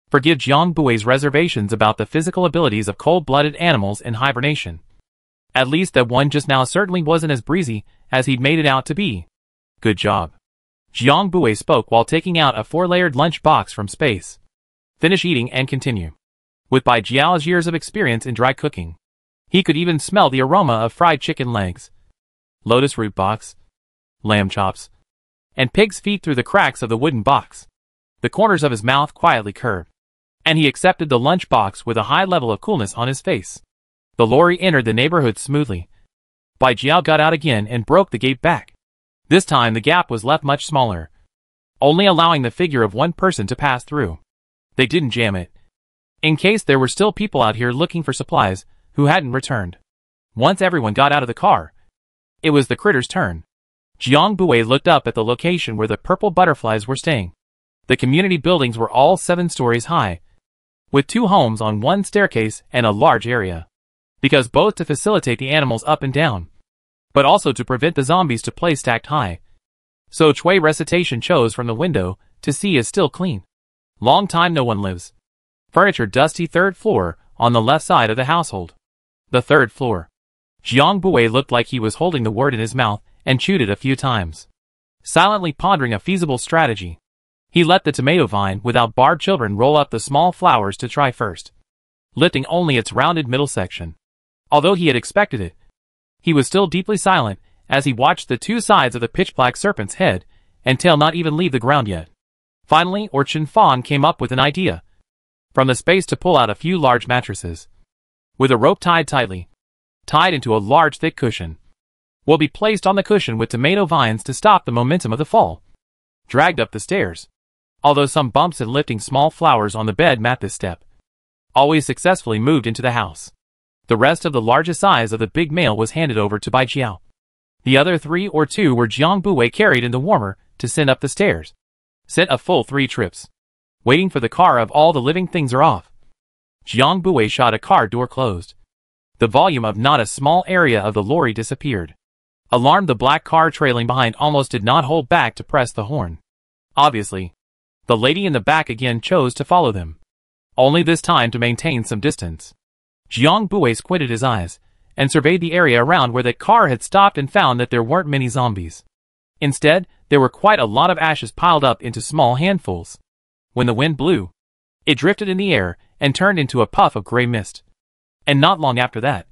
Forgive Jiang Bui's reservations about the physical abilities of cold-blooded animals in hibernation. At least that one just now certainly wasn't as breezy as he'd made it out to be. Good job. Jiang Bui spoke while taking out a 4-layered lunch box from space. Finish eating and continue. With Bai Jiao's years of experience in dry cooking, he could even smell the aroma of fried chicken legs, lotus root box, lamb chops, and pig's feet through the cracks of the wooden box. The corners of his mouth quietly curved, and he accepted the lunch box with a high level of coolness on his face. The lorry entered the neighborhood smoothly. Bai Jiao got out again and broke the gate back. This time the gap was left much smaller, only allowing the figure of one person to pass through. They didn't jam it, in case there were still people out here looking for supplies who hadn't returned. Once everyone got out of the car, it was the critter's turn. Jiang Bui looked up at the location where the purple butterflies were staying. The community buildings were all 7 stories high, with 2 homes on one staircase and a large area, because both to facilitate the animals up and down, but also to prevent the zombies to play stacked high. So Chui recitation chose from the window to see is still clean. Long time no one lives. Furniture dusty 3rd floor on the left side of the household. The 3rd floor. Jiang Bui looked like he was holding the word in his mouth and chewed it a few times, silently pondering a feasible strategy. He let the tomato vine without barred children roll up the small flowers to try first, lifting only its rounded middle section. Although he had expected it, he was still deeply silent as he watched the 2 sides of the pitch-black serpent's head and tail not even leave the ground yet. Finally, Orchin Fan came up with an idea. From the space to pull out a few large mattresses, with a rope tied tightly, tied into a large thick cushion, will be placed on the cushion with tomato vines to stop the momentum of the fall. Dragged up the stairs, although some bumps and lifting small flowers on the bed mat this step, always successfully moved into the house. The rest of the largest size of the big male was handed over to Bai Jiao. The other 3 or 2 were Jiang Bui carried in the warmer to send up the stairs. Sent a full 3 trips. Waiting for the car of all the living things are off. Jiang Bui shot a car door closed. The volume of not a small area of the lorry disappeared. Alarmed, the black car trailing behind almost did not hold back to press the horn. Obviously, the lady in the back again chose to follow them, only this time to maintain some distance. Jiang Bui squinted his eyes and surveyed the area around where that car had stopped and found that there weren't many zombies. Instead, there were quite a lot of ashes piled up into small handfuls. When the wind blew, it drifted in the air and turned into a puff of gray mist. And not long after that,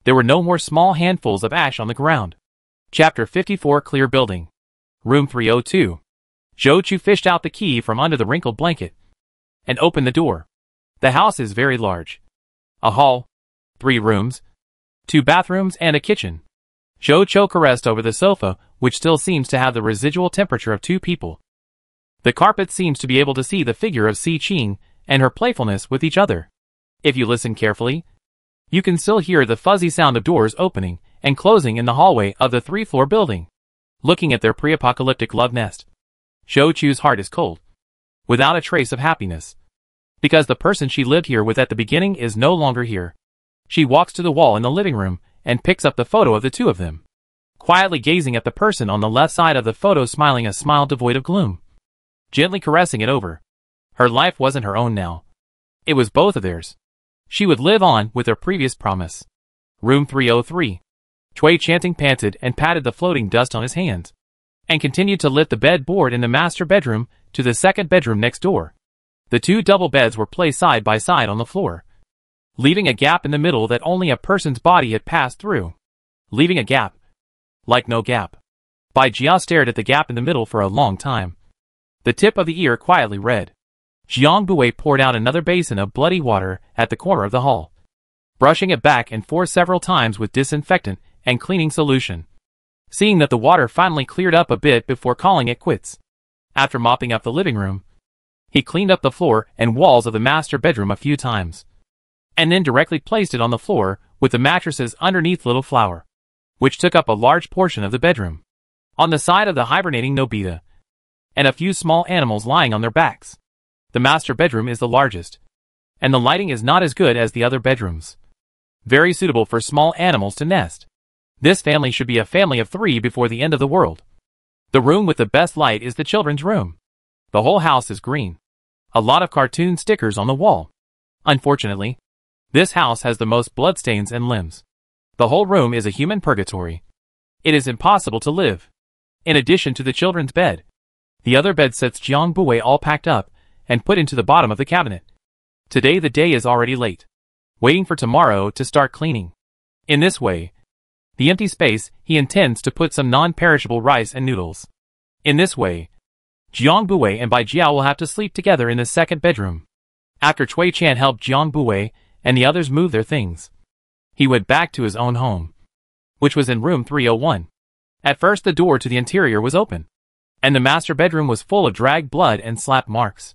there were no more small handfuls of ash on the ground. Chapter 54, Clear Building. Room 302. Zhou Chu fished out the key from under the wrinkled blanket and opened the door. The house is very large. A hall, 3 rooms, 2 bathrooms and a kitchen. Zhou Chu caressed over the sofa, which still seems to have the residual temperature of 2 people. The carpet seems to be able to see the figure of Si Qing and her playfulness with each other. If you listen carefully, you can still hear the fuzzy sound of doors opening and closing in the hallway of the 3-floor building. Looking at their pre-apocalyptic love nest, Zhou Chu's heart is cold, without a trace of happiness. Because the person she lived here with at the beginning is no longer here. She walks to the wall in the living room and picks up the photo of the 2 of them, quietly gazing at the person on the left side of the photo, smiling a smile devoid of gloom, gently caressing it over. Her life wasn't her own now. It was both of theirs. She would live on with their previous promise. Room 303. Chui chanting panted and patted the floating dust on his hands, and continued to lift the bed board in the master bedroom to the 2nd bedroom next door. The 2 double beds were placed side by side on the floor, leaving a gap in the middle that only a person's body had passed through. Leaving a gap. Like no gap. Bai Jiao stared at the gap in the middle for a long time. The tip of the ear quietly read. Jiang Bui poured out another basin of bloody water at the corner of the hall, brushing it back and forth several times with disinfectant and cleaning solution, seeing that the water finally cleared up a bit before calling it quits. After mopping up the living room, he cleaned up the floor and walls of the master bedroom a few times, and then directly placed it on the floor with the mattresses underneath Little Flower, which took up a large portion of the bedroom. On the side of the hibernating Nobita, and a few small animals lying on their backs. The master bedroom is the largest, and the lighting is not as good as the other bedrooms. Very suitable for small animals to nest. This family should be a family of 3 before the end of the world. The room with the best light is the children's room. The whole house is green. A lot of cartoon stickers on the wall. Unfortunately, this house has the most bloodstains and limbs. The whole room is a human purgatory. It is impossible to live. In addition to the children's bed, the other bed sets Jiang Buwei all packed up and put into the bottom of the cabinet. Today the day is already late, waiting for tomorrow to start cleaning. In this way, the empty space, he intends to put some non-perishable rice and noodles. In this way, Jiang Buwei and Bai Jiao will have to sleep together in the second bedroom. After Cui Chan helped Jiang Buwei and the others move their things, he went back to his own home, which was in room 301. At first the door to the interior was open, and the master bedroom was full of dragged blood and slap marks,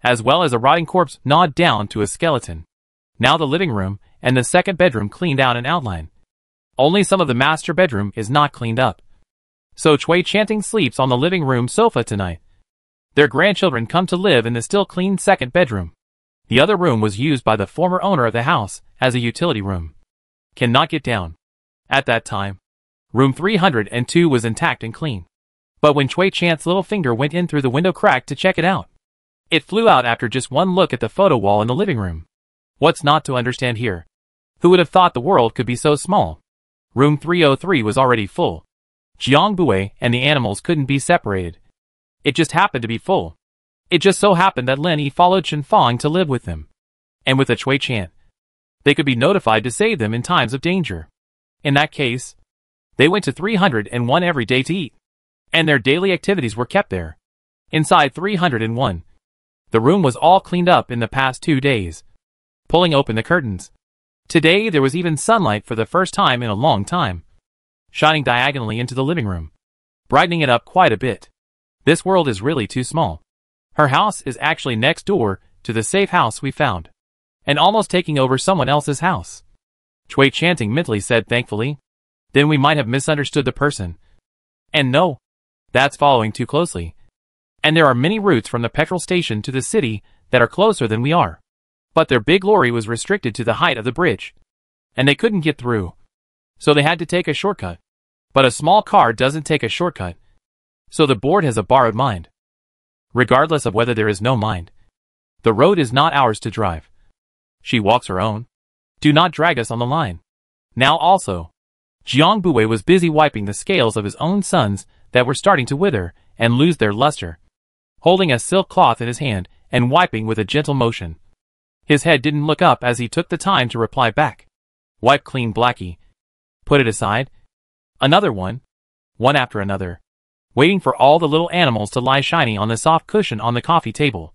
as well as a rotting corpse gnawed down to a skeleton. Now the living room and the second bedroom cleaned out an outline. Only some of the master bedroom is not cleaned up. So Cui Chanting sleeps on the living room sofa tonight. Their grandchildren come to live in the still clean second bedroom. The other room was used by the former owner of the house as a utility room. Cannot get down. At that time, room 302 was intact and clean. But when Cui Chant's little finger went in through the window crack to check it out, it flew out after just one look at the photo wall in the living room. What's not to understand here? Who would have thought the world could be so small? Room 303 was already full. Jiang Buwei and the animals couldn't be separated. It just happened to be full. It just so happened that Lin Yi followed Chen Fang to live with them. And with a Cui Chan, they could be notified to save them in times of danger. In that case, they went to 301 every day to eat, and their daily activities were kept there. Inside 301, the room was all cleaned up in the past 2 days. Pulling open the curtains, today there was even sunlight for the first time in a long time, shining diagonally into the living room, brightening it up quite a bit. This world is really too small. Her house is actually next door to the safe house we found, and almost taking over someone else's house. Cui Chanting mentally said thankfully. Then we might have misunderstood the person. And no, that's following too closely. And there are many routes from the petrol station to the city that are closer than we are. But their big lorry was restricted to the height of the bridge, and they couldn't get through. So they had to take a shortcut. But a small car doesn't take a shortcut. So the board has a borrowed mind. Regardless of whether there is no mind, the road is not ours to drive. She walks her own. Do not drag us on the line. Now also, Jiang Buwei was busy wiping the scales of his own sons that were starting to wither and lose their luster, holding a silk cloth in his hand and wiping with a gentle motion. His head didn't look up as he took the time to reply back. Wipe clean, Blackie. Put it aside. Another one after another, waiting for all the little animals to lie shiny on the soft cushion on the coffee table.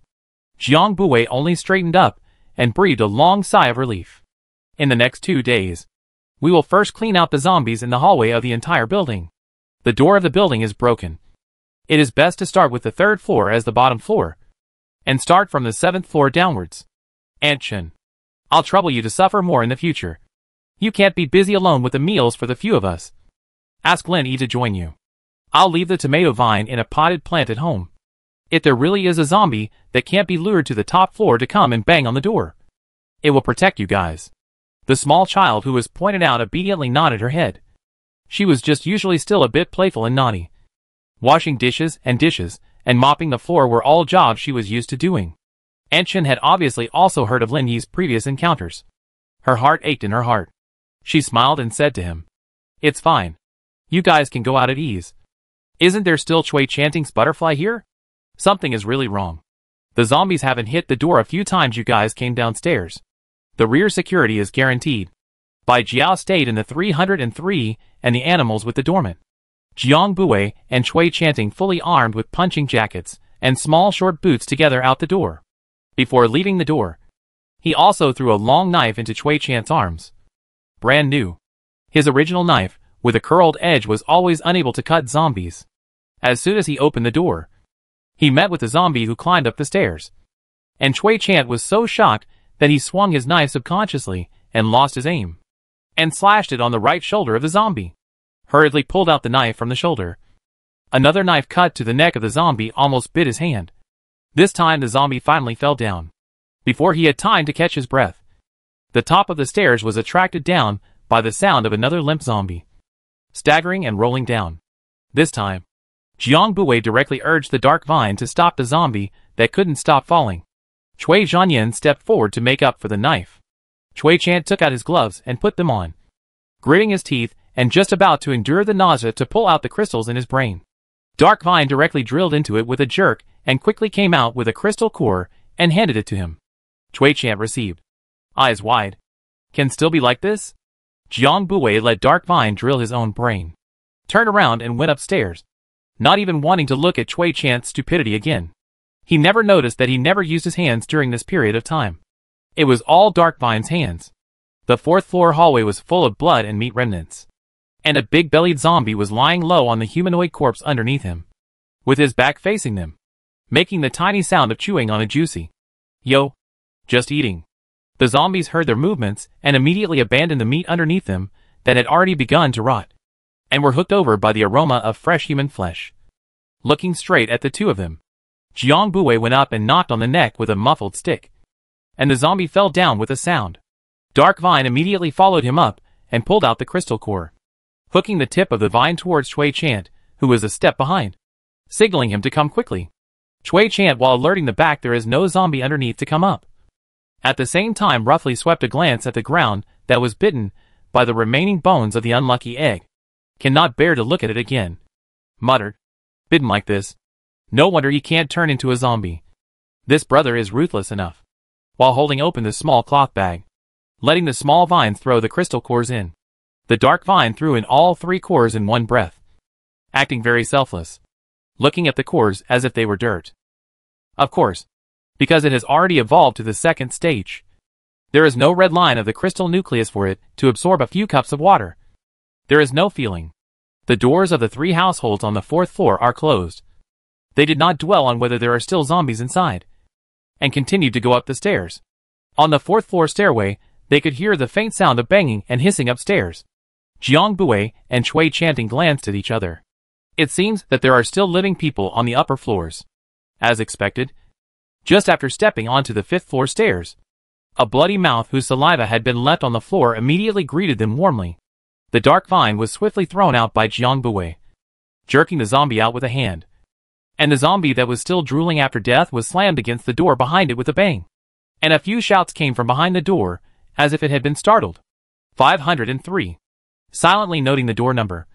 Jiang Buwei only straightened up and breathed a long sigh of relief. In the next 2 days, we will first clean out the zombies in the hallway of the entire building. The door of the building is broken. It is best to start with the 3rd floor as the bottom floor, and start from the 7th floor downwards. Aunt Chen, I'll trouble you to suffer more in the future. You can't be busy alone with the meals for the few of us. Ask Lin Yi to join you. I'll leave the tomato vine in a potted plant at home. If there really is a zombie that can't be lured to the top floor to come and bang on the door, it will protect you guys. The small child who was pointed out obediently nodded her head. She was just usually still a bit playful and naughty. Washing dishes and mopping the floor were all jobs she was used to doing. Aunt Chen had obviously also heard of Lin Yi's previous encounters. Her heart ached in her heart. She smiled and said to him, "It's fine. You guys can go out at ease. Isn't there still Cui Chanting's butterfly here? Something is really wrong. The zombies haven't hit the door a few times you guys came downstairs. The rear security is guaranteed." Bai Jiao stayed in the 303 and the animals with the doorman. Jiang Buwei and Cui Chanting fully armed with punching jackets and small short boots together out the door. Before leaving the door, he also threw a long knife into Cui Chant's arms. Brand new. His original knife, with a curled edge, was always unable to cut zombies. As soon as he opened the door, he met with a zombie who climbed up the stairs. And Cui Chant was so shocked that he swung his knife subconsciously and lost his aim, and slashed it on the right shoulder of the zombie. Hurriedly pulled out the knife from the shoulder. Another knife cut to the neck of the zombie almost bit his hand. This time the zombie finally fell down. Before he had time to catch his breath, the top of the stairs was attracted down by the sound of another limp zombie, staggering and rolling down. This time, Jiang Buwei directly urged the dark vine to stop the zombie that couldn't stop falling. Cui Zhanyan stepped forward to make up for the knife. Cui Chant took out his gloves and put them on, gritting his teeth and just about to endure the nausea to pull out the crystals in his brain. Dark Vine directly drilled into it with a jerk and quickly came out with a crystal core and handed it to him. Cui Chant received, eyes wide. Can still be like this? Jiang Buwei let Dark Vine drill his own brain, turned around and went upstairs, not even wanting to look at Cui Chant's stupidity again. He never noticed that he never used his hands during this period of time. It was all Dark Vine's hands. The fourth floor hallway was full of blood and meat remnants, and a big-bellied zombie was lying low on the humanoid corpse underneath him, with his back facing them, making the tiny sound of chewing on a juicy, "Yo, just eating." The zombies heard their movements and immediately abandoned the meat underneath them that had already begun to rot, and were hooked over by the aroma of fresh human flesh. Looking straight at the two of them, Jiang Buwei went up and knocked on the neck with a muffled stick, and the zombie fell down with a sound. Dark Vine immediately followed him up and pulled out the crystal core, hooking the tip of the vine towards Cui Chant, who was a step behind, signaling him to come quickly. Cui Chant, while alerting the back there is no zombie underneath, to come up. At the same time roughly swept a glance at the ground that was bitten by the remaining bones of the unlucky egg. Cannot bear to look at it again. Muttered, bitten like this, no wonder he can't turn into a zombie. This brother is ruthless enough. While holding open the small cloth bag, letting the small vines throw the crystal cores in, the dark vine threw in all 3 cores in one breath, acting very selfless, looking at the cores as if they were dirt. Of course, because it has already evolved to the second stage. There is no red line of the crystal nucleus for it to absorb a few cups of water. There is no feeling. The doors of the 3 households on the 4th floor are closed. They did not dwell on whether there are still zombies inside, and continued to go up the stairs. On the 4th floor stairway, they could hear the faint sound of banging and hissing upstairs. Jiang Buwei and Cui Chanting glanced at each other. It seems that there are still living people on the upper floors. As expected, just after stepping onto the 5th floor stairs, a bloody mouth whose saliva had been left on the floor immediately greeted them warmly. The dark vine was swiftly thrown out by Jiang Buwei, jerking the zombie out with a hand, and the zombie that was still drooling after death was slammed against the door behind it with a bang. And a few shouts came from behind the door, as if it had been startled. 503. Silently noting the door number,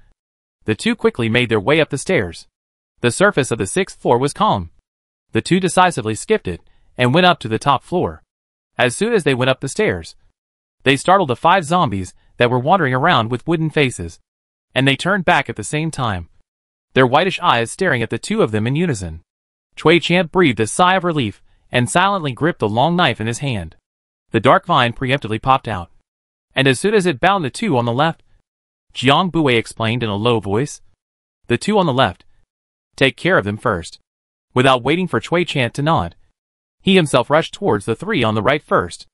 the two quickly made their way up the stairs. The surface of the 6th floor was calm. The two decisively skipped it, and went up to the top floor. As soon as they went up the stairs, they startled the 5 zombies that were wandering around with wooden faces, and they turned back at the same time, their whitish eyes staring at the two of them in unison. Cui Chant breathed a sigh of relief, and silently gripped the long knife in his hand. The dark vine preemptively popped out, and as soon as it bound the two on the left, Jiang Buwei explained in a low voice, "The two on the left. Take care of them first." Without waiting for Cui Chant to nod, he himself rushed towards the 3 on the right first.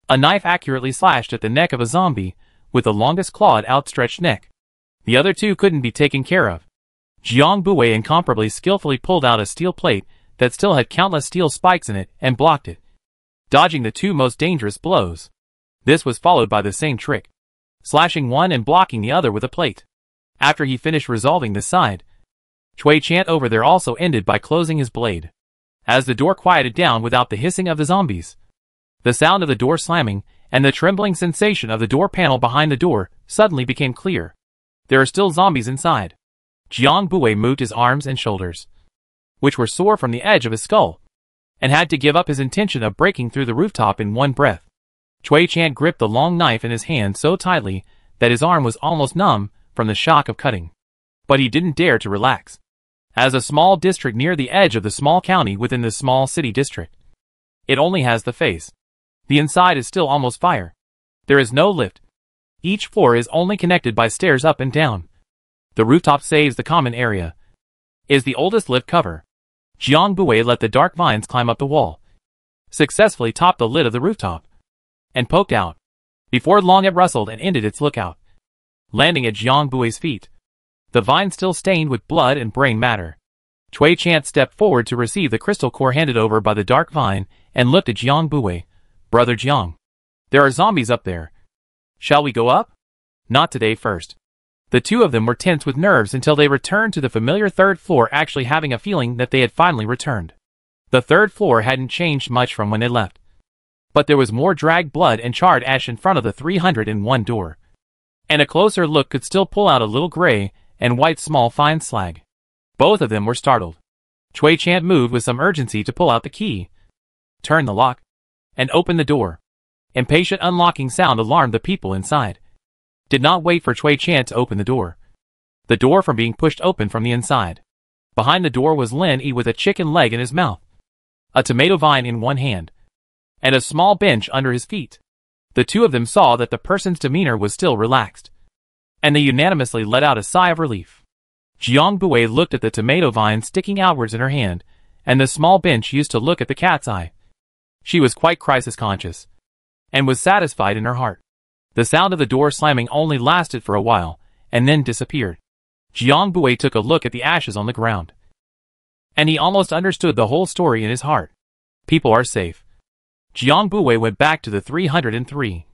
A knife accurately slashed at the neck of a zombie with the longest clawed outstretched neck. The other 2 couldn't be taken care of. Jiang Buwei incomparably skillfully pulled out a steel plate that still had countless steel spikes in it and blocked it, dodging the 2 most dangerous blows. This was followed by the same trick, slashing one and blocking the other with a plate. After he finished resolving this side, Cui Chant over there also ended by closing his blade. As the door quieted down without the hissing of the zombies, the sound of the door slamming and the trembling sensation of the door panel behind the door suddenly became clear. There are still zombies inside. Jiang Buwei moved his arms and shoulders, which were sore from the edge of his skull, and had to give up his intention of breaking through the rooftop in one breath. Cui Chant gripped the long knife in his hand so tightly that his arm was almost numb from the shock of cutting. But he didn't dare to relax. As a small district near the edge of the small county within the small city district, it only has the face. The inside is still almost fire. There is no lift. Each floor is only connected by stairs up and down. The rooftop saves the common area, is the oldest lift cover. Jiang Buwei let the dark vines climb up the wall, successfully topped the lid of the rooftop, and poked out. Before long it rustled and ended its lookout, landing at Jiang Buwei's feet, the vine still stained with blood and brain matter. Chui Chant stepped forward to receive the crystal core handed over by the dark vine and looked at Jiang Buwei. Brother Jiang, there are zombies up there. Shall we go up? Not today first. The two of them were tense with nerves until they returned to the familiar third floor, actually having a feeling that they had finally returned. The third floor hadn't changed much from when they left. But there was more dragged blood and charred ash in front of the 301 door. And a closer look could still pull out a little gray and white small fine slag. Both of them were startled. Chui Chant moved with some urgency to pull out the key, turn the lock, and open the door. Impatient unlocking sound alarmed the people inside. Did not wait for Chui Chant to open the door. The door from being pushed open from the inside. Behind the door was Lin Yi with a chicken leg in his mouth, a tomato vine in one hand, and a small bench under his feet. The two of them saw that the person's demeanor was still relaxed, and they unanimously let out a sigh of relief. Jiang Buwei looked at the tomato vine sticking outwards in her hand, and the small bench used to look at the cat's eye. She was quite crisis-conscious, and was satisfied in her heart. The sound of the door slamming only lasted for a while, and then disappeared. Jiang Buwei took a look at the ashes on the ground, and he almost understood the whole story in his heart. People are safe. Jiang Buwei went back to the 303.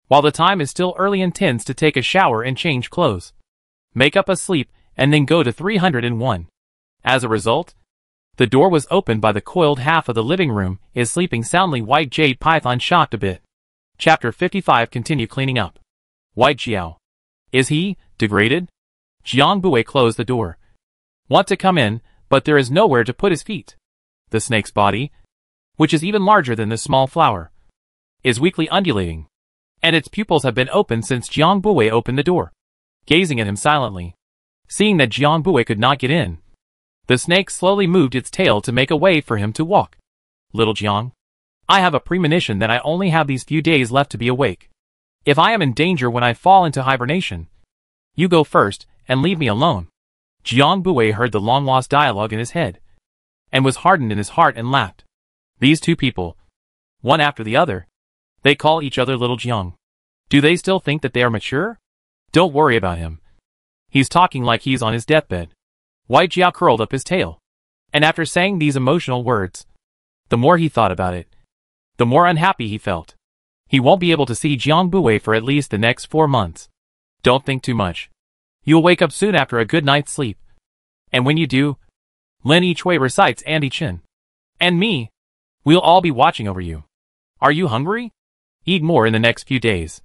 While the time is still early, intends to take a shower and change clothes, make up a sleep, and then go to 301. As a result, the door was opened by the coiled half of the living room. Is sleeping soundly. White Jade Python shocked a bit. Chapter 55. Continue cleaning up. White Jiao. Is he degraded? Jiang Buwei closed the door. Want to come in, but there is nowhere to put his feet. The snake's body, which is even larger than the small flower, is weakly undulating, and its pupils have been open since Jiang Buwei opened the door. Gazing at him silently, seeing that Jiang Buwei could not get in, the snake slowly moved its tail to make a way for him to walk. Little Jiang, I have a premonition that I only have these few days left to be awake. If I am in danger when I fall into hibernation, you go first and leave me alone. Jiang Buwei heard the long-lost dialogue in his head, and was hardened in his heart and laughed. These two people, one after the other, they call each other Little Jiang. Do they still think that they are mature? Don't worry about him. He's talking like he's on his deathbed. White Jiao curled up his tail, and after saying these emotional words, the more he thought about it, the more unhappy he felt. He won't be able to see Jiang Buwei for at least the next 4 months. Don't think too much. You'll wake up soon after a good night's sleep. And when you do, Lin Yi Chui recites Andy Chin. And me. We'll all be watching over you. Are you hungry? Eat more in the next few days.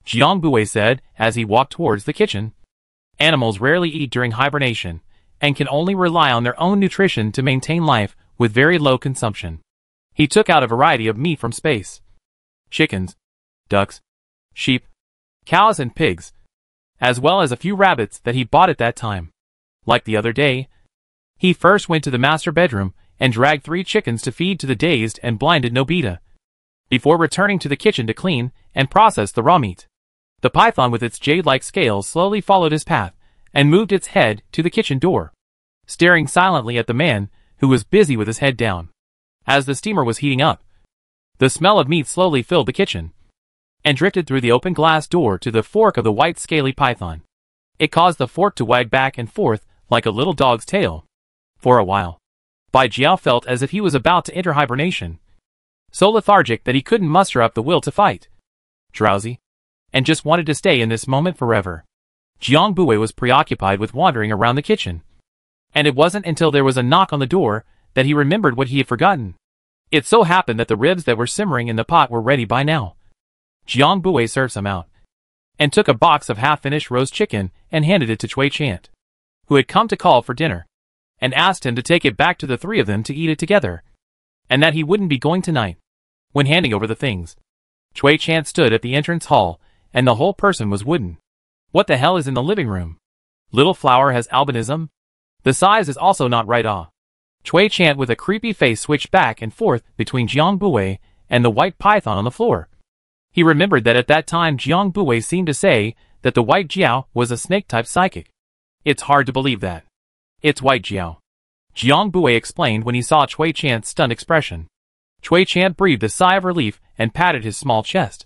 Jiang Buwei said as he walked towards the kitchen. Animals rarely eat during hibernation, and can only rely on their own nutrition to maintain life with very low consumption. He took out a variety of meat from space. Chickens, ducks, sheep, cows and pigs, as well as a few rabbits that he bought at that time. Like the other day, he first went to the master bedroom and dragged 3 chickens to feed to the dazed and blinded Nobita, before returning to the kitchen to clean and process the raw meat. The python with its jade-like scales slowly followed his path and moved its head to the kitchen door, staring silently at the man who was busy with his head down. As the steamer was heating up, the smell of meat slowly filled the kitchen and drifted through the open glass door to the fork of the white scaly python. It caused the fork to wag back and forth like a little dog's tail. For a while, Bai Jiao felt as if he was about to enter hibernation, so lethargic that he couldn't muster up the will to fight. Drowsy, and just wanted to stay in this moment forever. Jiang Buwei was preoccupied with wandering around the kitchen, and it wasn't until there was a knock on the door that he remembered what he had forgotten. It so happened that the ribs that were simmering in the pot were ready by now. Jiang Buwei served some out, and took a box of half-finished roast chicken and handed it to Chui Chant, who had come to call for dinner, and asked him to take it back to the 3 of them to eat it together, and that he wouldn't be going tonight. When handing over the things, Chui Chant stood at the entrance hall, and the whole person was wooden. What the hell is in the living room? Little Flower has albinism? The size is also not right. Chui Chant with a creepy face switched back and forth between Jiang Buwei and the white python on the floor. He remembered that at that time Jiang Buwei seemed to say that the white Jiao was a snake-type psychic. It's hard to believe that. It's white Jiao, Jiang Buwei explained when he saw Chui Chant's stunned expression. Chui Chant breathed a sigh of relief and patted his small chest.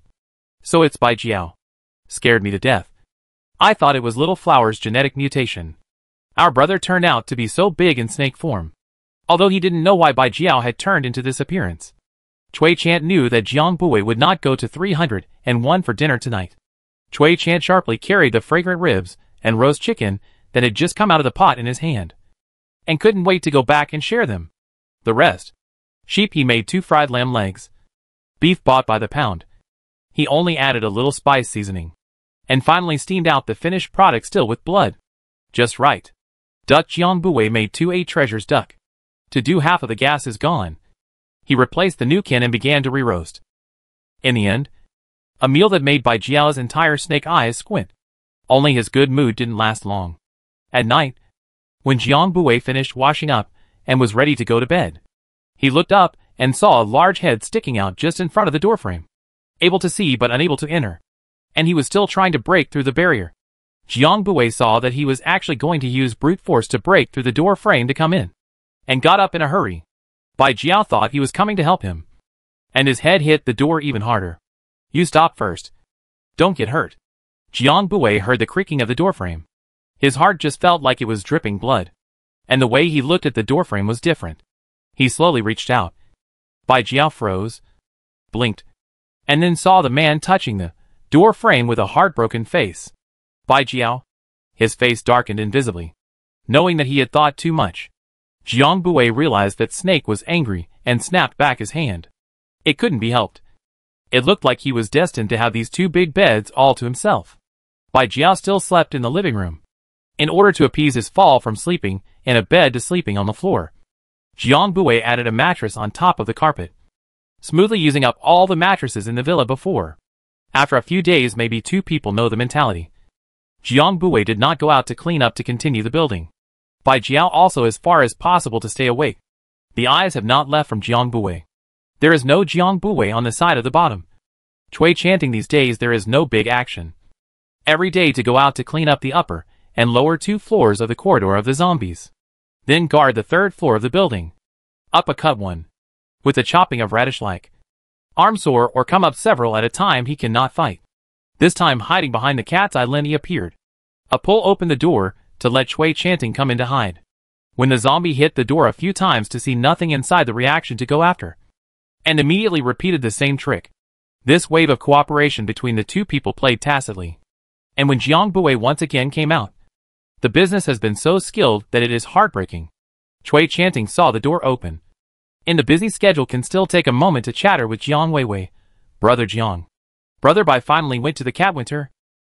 So it's Bai Jiao. Scared me to death. I thought it was Little Flower's genetic mutation. Our brother turned out to be so big in snake form. Although he didn't know why Bai Jiao had turned into this appearance. Cui Chant knew that Jiang Bui would not go to 301 for dinner tonight. Cui Chant sharply carried the fragrant ribs and roast chicken that had just come out of the pot in his hand, and couldn't wait to go back and share them. The rest. Sheep he made 2 fried lamb legs. Beef bought by the pound. He only added a little spice seasoning. And finally steamed out the finished product still with blood. Just right. Duck Jiang Bui made 2 8 treasures duck. To do half of the gas is gone. He replaced the new can and began to re-roast. In the end, a meal that made Bai Jiao's entire snake eyes squint. Only his good mood didn't last long. At night, when Jiang Bui finished washing up and was ready to go to bed, he looked up and saw a large head sticking out just in front of the doorframe. Able to see but unable to enter. And he was still trying to break through the barrier. Jiang Bui saw that he was actually going to use brute force to break through the door frame to come in, and got up in a hurry. Bai Jiao thought he was coming to help him, and his head hit the door even harder. You stop first. Don't get hurt. Jiang Bui heard the creaking of the doorframe. His heart just felt like it was dripping blood. And the way he looked at the doorframe was different. He slowly reached out. Bai Jiao froze, blinked, and then saw the man touching the door frame with a heartbroken face. Bai Jiao. His face darkened invisibly, knowing that he had thought too much. Jiang Bui realized that Snake was angry and snapped back his hand. It couldn't be helped. It looked like he was destined to have these 2 big beds all to himself. Bai Jiao still slept in the living room. In order to appease his fall from sleeping in a bed to sleeping on the floor, Jiang Bui added a mattress on top of the carpet, smoothly using up all the mattresses in the villa before. After a few days, maybe 2 people know the mentality. Jiang Bui did not go out to clean up to continue the building. Bai Jiao also as far as possible to stay awake. The eyes have not left from Jiang Bui. There is no Jiang Bui on the side of the bottom. Cui chanting these days there is no big action. Every day to go out to clean up the upper and lower 2 floors of the corridor of the zombies. Then guard the 3rd floor of the building. Up a cut one. With the chopping of radish-like. Arm sore or come up several at a time he cannot fight. This time hiding behind the cat's eye Lenny appeared. A pull opened the door to let Cui chanting come in to hide. When the zombie hit the door a few times to see nothing inside, the reaction to go after. And immediately repeated the same trick. This wave of cooperation between the 2 people played tacitly. And when Jiang Bui once again came out, the business has been so skilled that it is heartbreaking. Cui chanting saw the door open. In the busy schedule can still take a moment to chatter with Jiang Weiwei. Brother Jiang. Brother Bai finally went to the cat winter.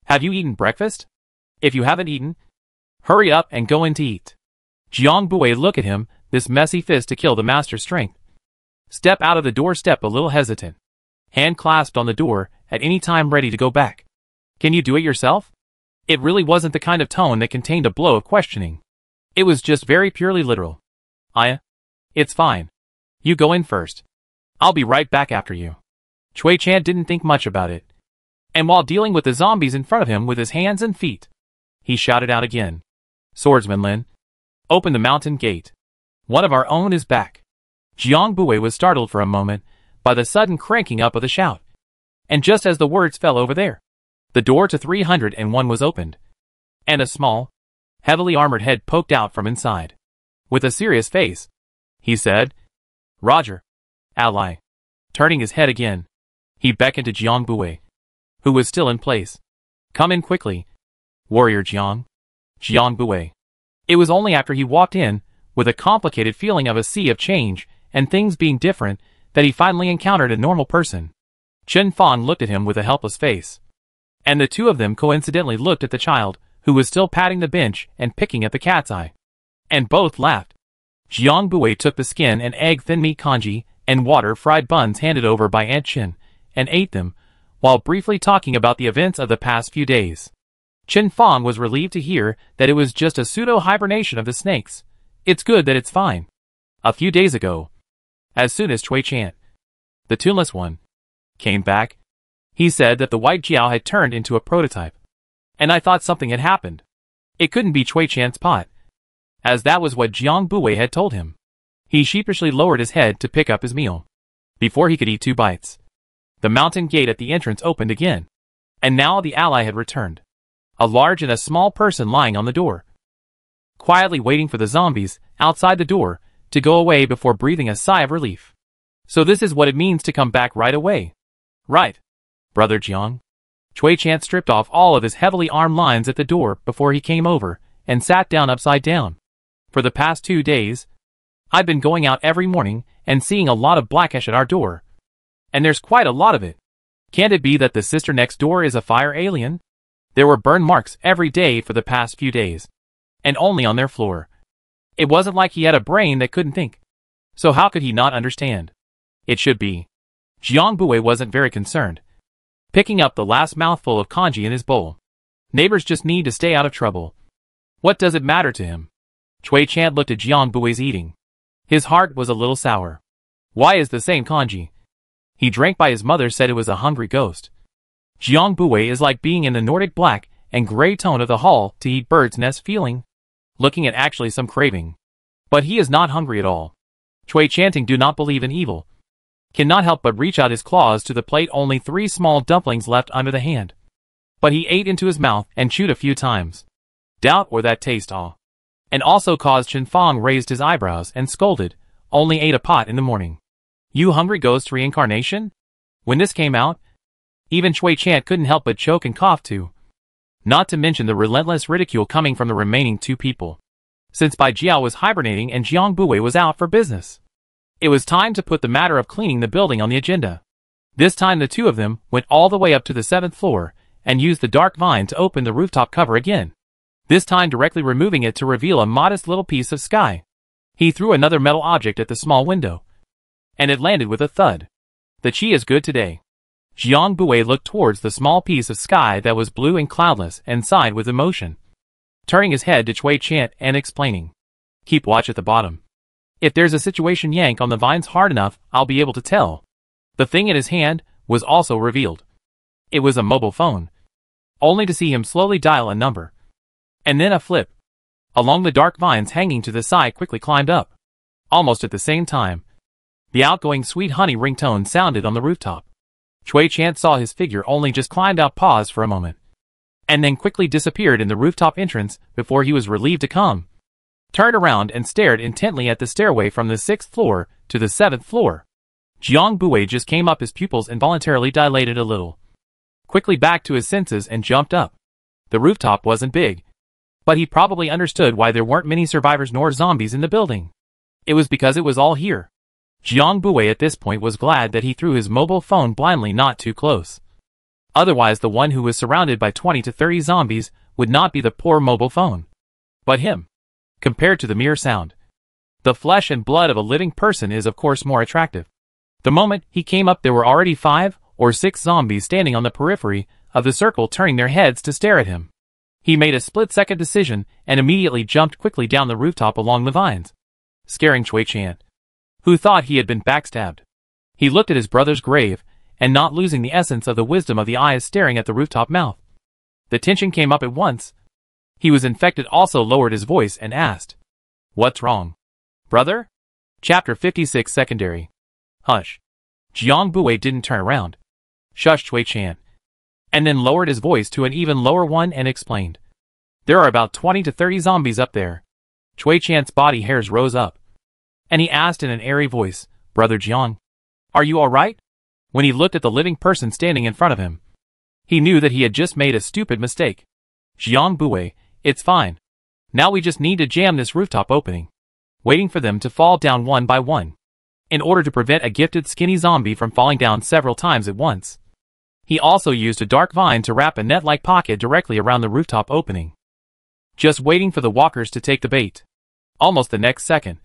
Have you eaten breakfast? If you haven't eaten, hurry up and go in to eat. Jiang Bui look at him, this messy fist to kill the master's strength. Step out of the doorstep a little hesitant. Hand clasped on the door, at any time ready to go back. Can you do it yourself? It really wasn't the kind of tone that contained a blow of questioning. It was just very purely literal. It's fine. You go in first. I'll be right back after you. Cui Chan didn't think much about it. And while dealing with the zombies in front of him with his hands and feet, he shouted out again. Swordsman Lin, open the mountain gate. One of our own is back. Jiang Bui was startled for a moment by the sudden cranking up of the shout. And just as the words fell over there, the door to 301 was opened, and a small, heavily armored head poked out from inside. With a serious face, he said, Roger, ally. Turning his head again, he beckoned to Jiang Bui, who was still in place. Come in quickly, warrior Jiang. Jiang Bui. It was only after he walked in, with a complicated feeling of a sea of change and things being different, that he finally encountered a normal person. Chen Fan looked at him with a helpless face. And the 2 of them coincidentally looked at the child, who was still patting the bench and picking at the cat's eye. And both laughed. Jiang Bui took the skin and egg thin meat congee and water fried buns handed over by Aunt Chen, and ate them, while briefly talking about the events of the past few days. Chen Fan was relieved to hear that it was just a pseudo-hibernation of the snakes. It's good that it's fine. A few days ago, as soon as Cui Chan, the tuneless one, came back, he said that the white Jiao had turned into a prototype. And I thought something had happened. It couldn't be Cui Chan's pot, as that was what Jiang Bui had told him. He sheepishly lowered his head to pick up his meal. Before he could eat 2 bites, the mountain gate at the entrance opened again. And now the ally had returned. A large and a small person lying on the door. quietly waiting for the zombies outside the door to go away before breathing a sigh of relief. So this is what it means to come back right away. Right, Brother Jiang. Cui Chan stripped off all of his heavily armed lines at the door before he came over and sat down upside down. For the past 2 days, I've been going out every morning and seeing a lot of blackish at our door. And there's quite a lot of it. Can't it be that the sister next door is a fire alien? There were burn marks every day for the past few days. And only on their floor. It wasn't like he had a brain that couldn't think. So how could he not understand? It should be. Jiang Bui wasn't very concerned, picking up the last mouthful of congee in his bowl. Neighbors just need to stay out of trouble. What does it matter to him? Cui Chan looked at Jiang Bui's eating. His heart was a little sour. Why is the same congee? He drank by his mother said it was a hungry ghost. Jiang Bui is like being in the Nordic black and gray tone of the hall to eat bird's nest feeling. Looking at actually some craving. But he is not hungry at all. Cui Chanting do not believe in evil. Cannot help but reach out his claws to the plate, only 3 small dumplings left under the hand. But he ate into his mouth and chewed a few times. Doubt or that taste all. And also caused Chen Fong raised his eyebrows and scolded, only ate a pot in the morning. You hungry ghost reincarnation? When this came out, even Cui Chan couldn't help but choke and cough too. Not to mention the relentless ridicule coming from the remaining 2 people. Since Bai Jiao was hibernating and Jiang Bui was out for business. It was time to put the matter of cleaning the building on the agenda. This time the 2 of them went all the way up to the 7th floor and used the dark vine to open the rooftop cover again. This time directly removing it to reveal a modest little piece of sky. He threw another metal object at the small window. And it landed with a thud. The chi is good today. Jiang Bui looked towards the small piece of sky that was blue and cloudless and sighed with emotion. Turning his head to Cui Chan and explaining. Keep watch at the bottom. If there's a situation yank on the vines hard enough, I'll be able to tell. The thing in his hand was also revealed. It was a mobile phone. Only to see him slowly dial a number. And then a flip. Along the dark vines hanging to the side quickly climbed up. Almost at the same time, the outgoing Sweet Honey ringtone sounded on the rooftop. Cui Chan saw his figure only just climbed out, paused for a moment, and then quickly disappeared in the rooftop entrance before he was relieved to come. Turned around and stared intently at the stairway from the 6th floor to the 7th floor. Jiang Bui just came up, his pupils involuntarily dilated a little. Quickly back to his senses and jumped up. The rooftop wasn't big, but he probably understood why there weren't many survivors nor zombies in the building. It was because it was all here. Jiang Bui at this point was glad that he threw his mobile phone blindly not too close. Otherwise the one who was surrounded by 20 to 30 zombies would not be the poor mobile phone, but him. Compared to the mere sound, the flesh and blood of a living person is of course more attractive. The moment he came up there were already 5 or 6 zombies standing on the periphery of the circle, turning their heads to stare at him. He made a split-second decision and immediately jumped quickly down the rooftop along the vines, scaring Cui Chan, who thought he had been backstabbed. He looked at his brother's grave, and not losing the essence of the wisdom of the eyes staring at the rooftop mouth. The tension came up at once. He was infected, also lowered his voice and asked, "What's wrong, brother?" Chapter 56 Secondary. Hush. Jiang Bui didn't turn around. Shushed Cui Chan. And then lowered his voice to an even lower one and explained. There are about 20 to 30 zombies up there. Cui Chan's body hairs rose up. And he asked in an airy voice, "Brother Jiang, are you alright?" When he looked at the living person standing in front of him, he knew that he had just made a stupid mistake. Jiang Bui, it's fine. Now we just need to jam this rooftop opening, waiting for them to fall down one by one, in order to prevent a gifted skinny zombie from falling down several times at once. He also used a dark vine to wrap a net-like pocket directly around the rooftop opening, just waiting for the walkers to take the bait. Almost the next second,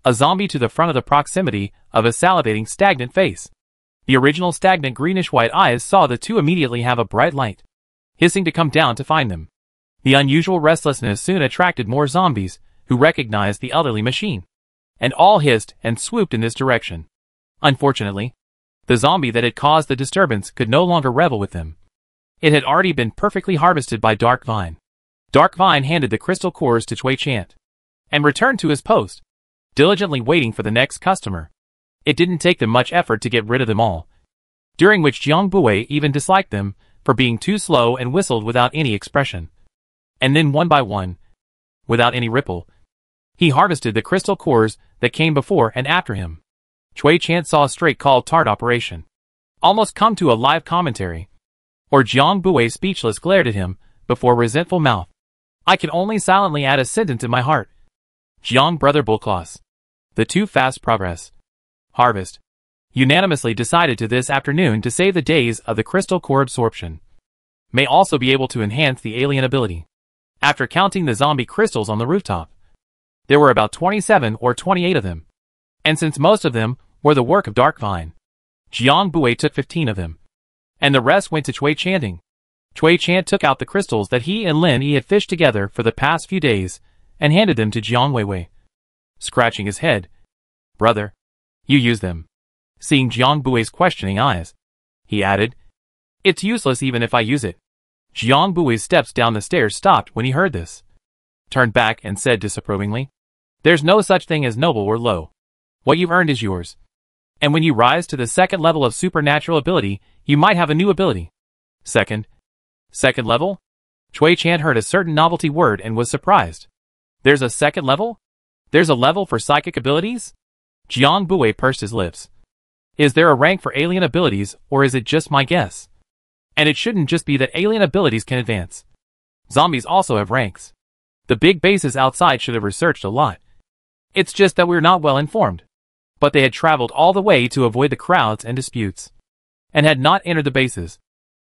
a zombie to the front of the proximity of a salivating stagnant face. The original stagnant greenish-white eyes saw the 2 immediately have a bright light, hissing to come down to find them. The unusual restlessness soon attracted more zombies, who recognized the elderly machine, and all hissed and swooped in this direction. Unfortunately, the zombie that had caused the disturbance could no longer revel with them. It had already been perfectly harvested by Dark Vine. Dark Vine handed the crystal cores to Cui Chan, and returned to his post, diligently waiting for the next customer. It didn't take them much effort to get rid of them all, during which Jiang Bui even disliked them for being too slow and whistled without any expression. And then one by one, without any ripple. He harvested the crystal cores that came before and after him. Chui Chan saw a straight called tart operation almost come to a live commentary. Or Jiang Bui speechless glared at him, before resentful mouth. I can only silently add a sentence in my heart. Jiang brother Bullclaws. The two fast progress. Harvest. Unanimously decided to this afternoon to save the days of the crystal core absorption. May also be able to enhance the alien ability. After counting the zombie crystals on the rooftop, there were about 27 or 28 of them. And since most of them were the work of Dark Vine, Jiang Bui took 15 of them. And the rest went to Chui Chanting. Chui Chan took out the crystals that he and Lin Yi had fished together for the past few days and handed them to Jiang Weiwei. Scratching his head. Brother, you use them. Seeing Jiang Bui's questioning eyes, he added, it's useless even if I use it. Jiang Bui's steps down the stairs stopped when he heard this. Turned back and said disapprovingly, there's no such thing as noble or low. What you've earned is yours. And when you rise to the second level of supernatural ability, you might have a new ability. Second level? Chui Chan heard a certain novelty word and was surprised. There's a second level? There's a level for psychic abilities? Jiang Bui pursed his lips. Is there a rank for alien abilities, or is it just my guess? And it shouldn't just be that alien abilities can advance. Zombies also have ranks. The big bases outside should have researched a lot. It's just that we're not well informed. But they had traveled all the way to avoid the crowds and disputes, and had not entered the bases.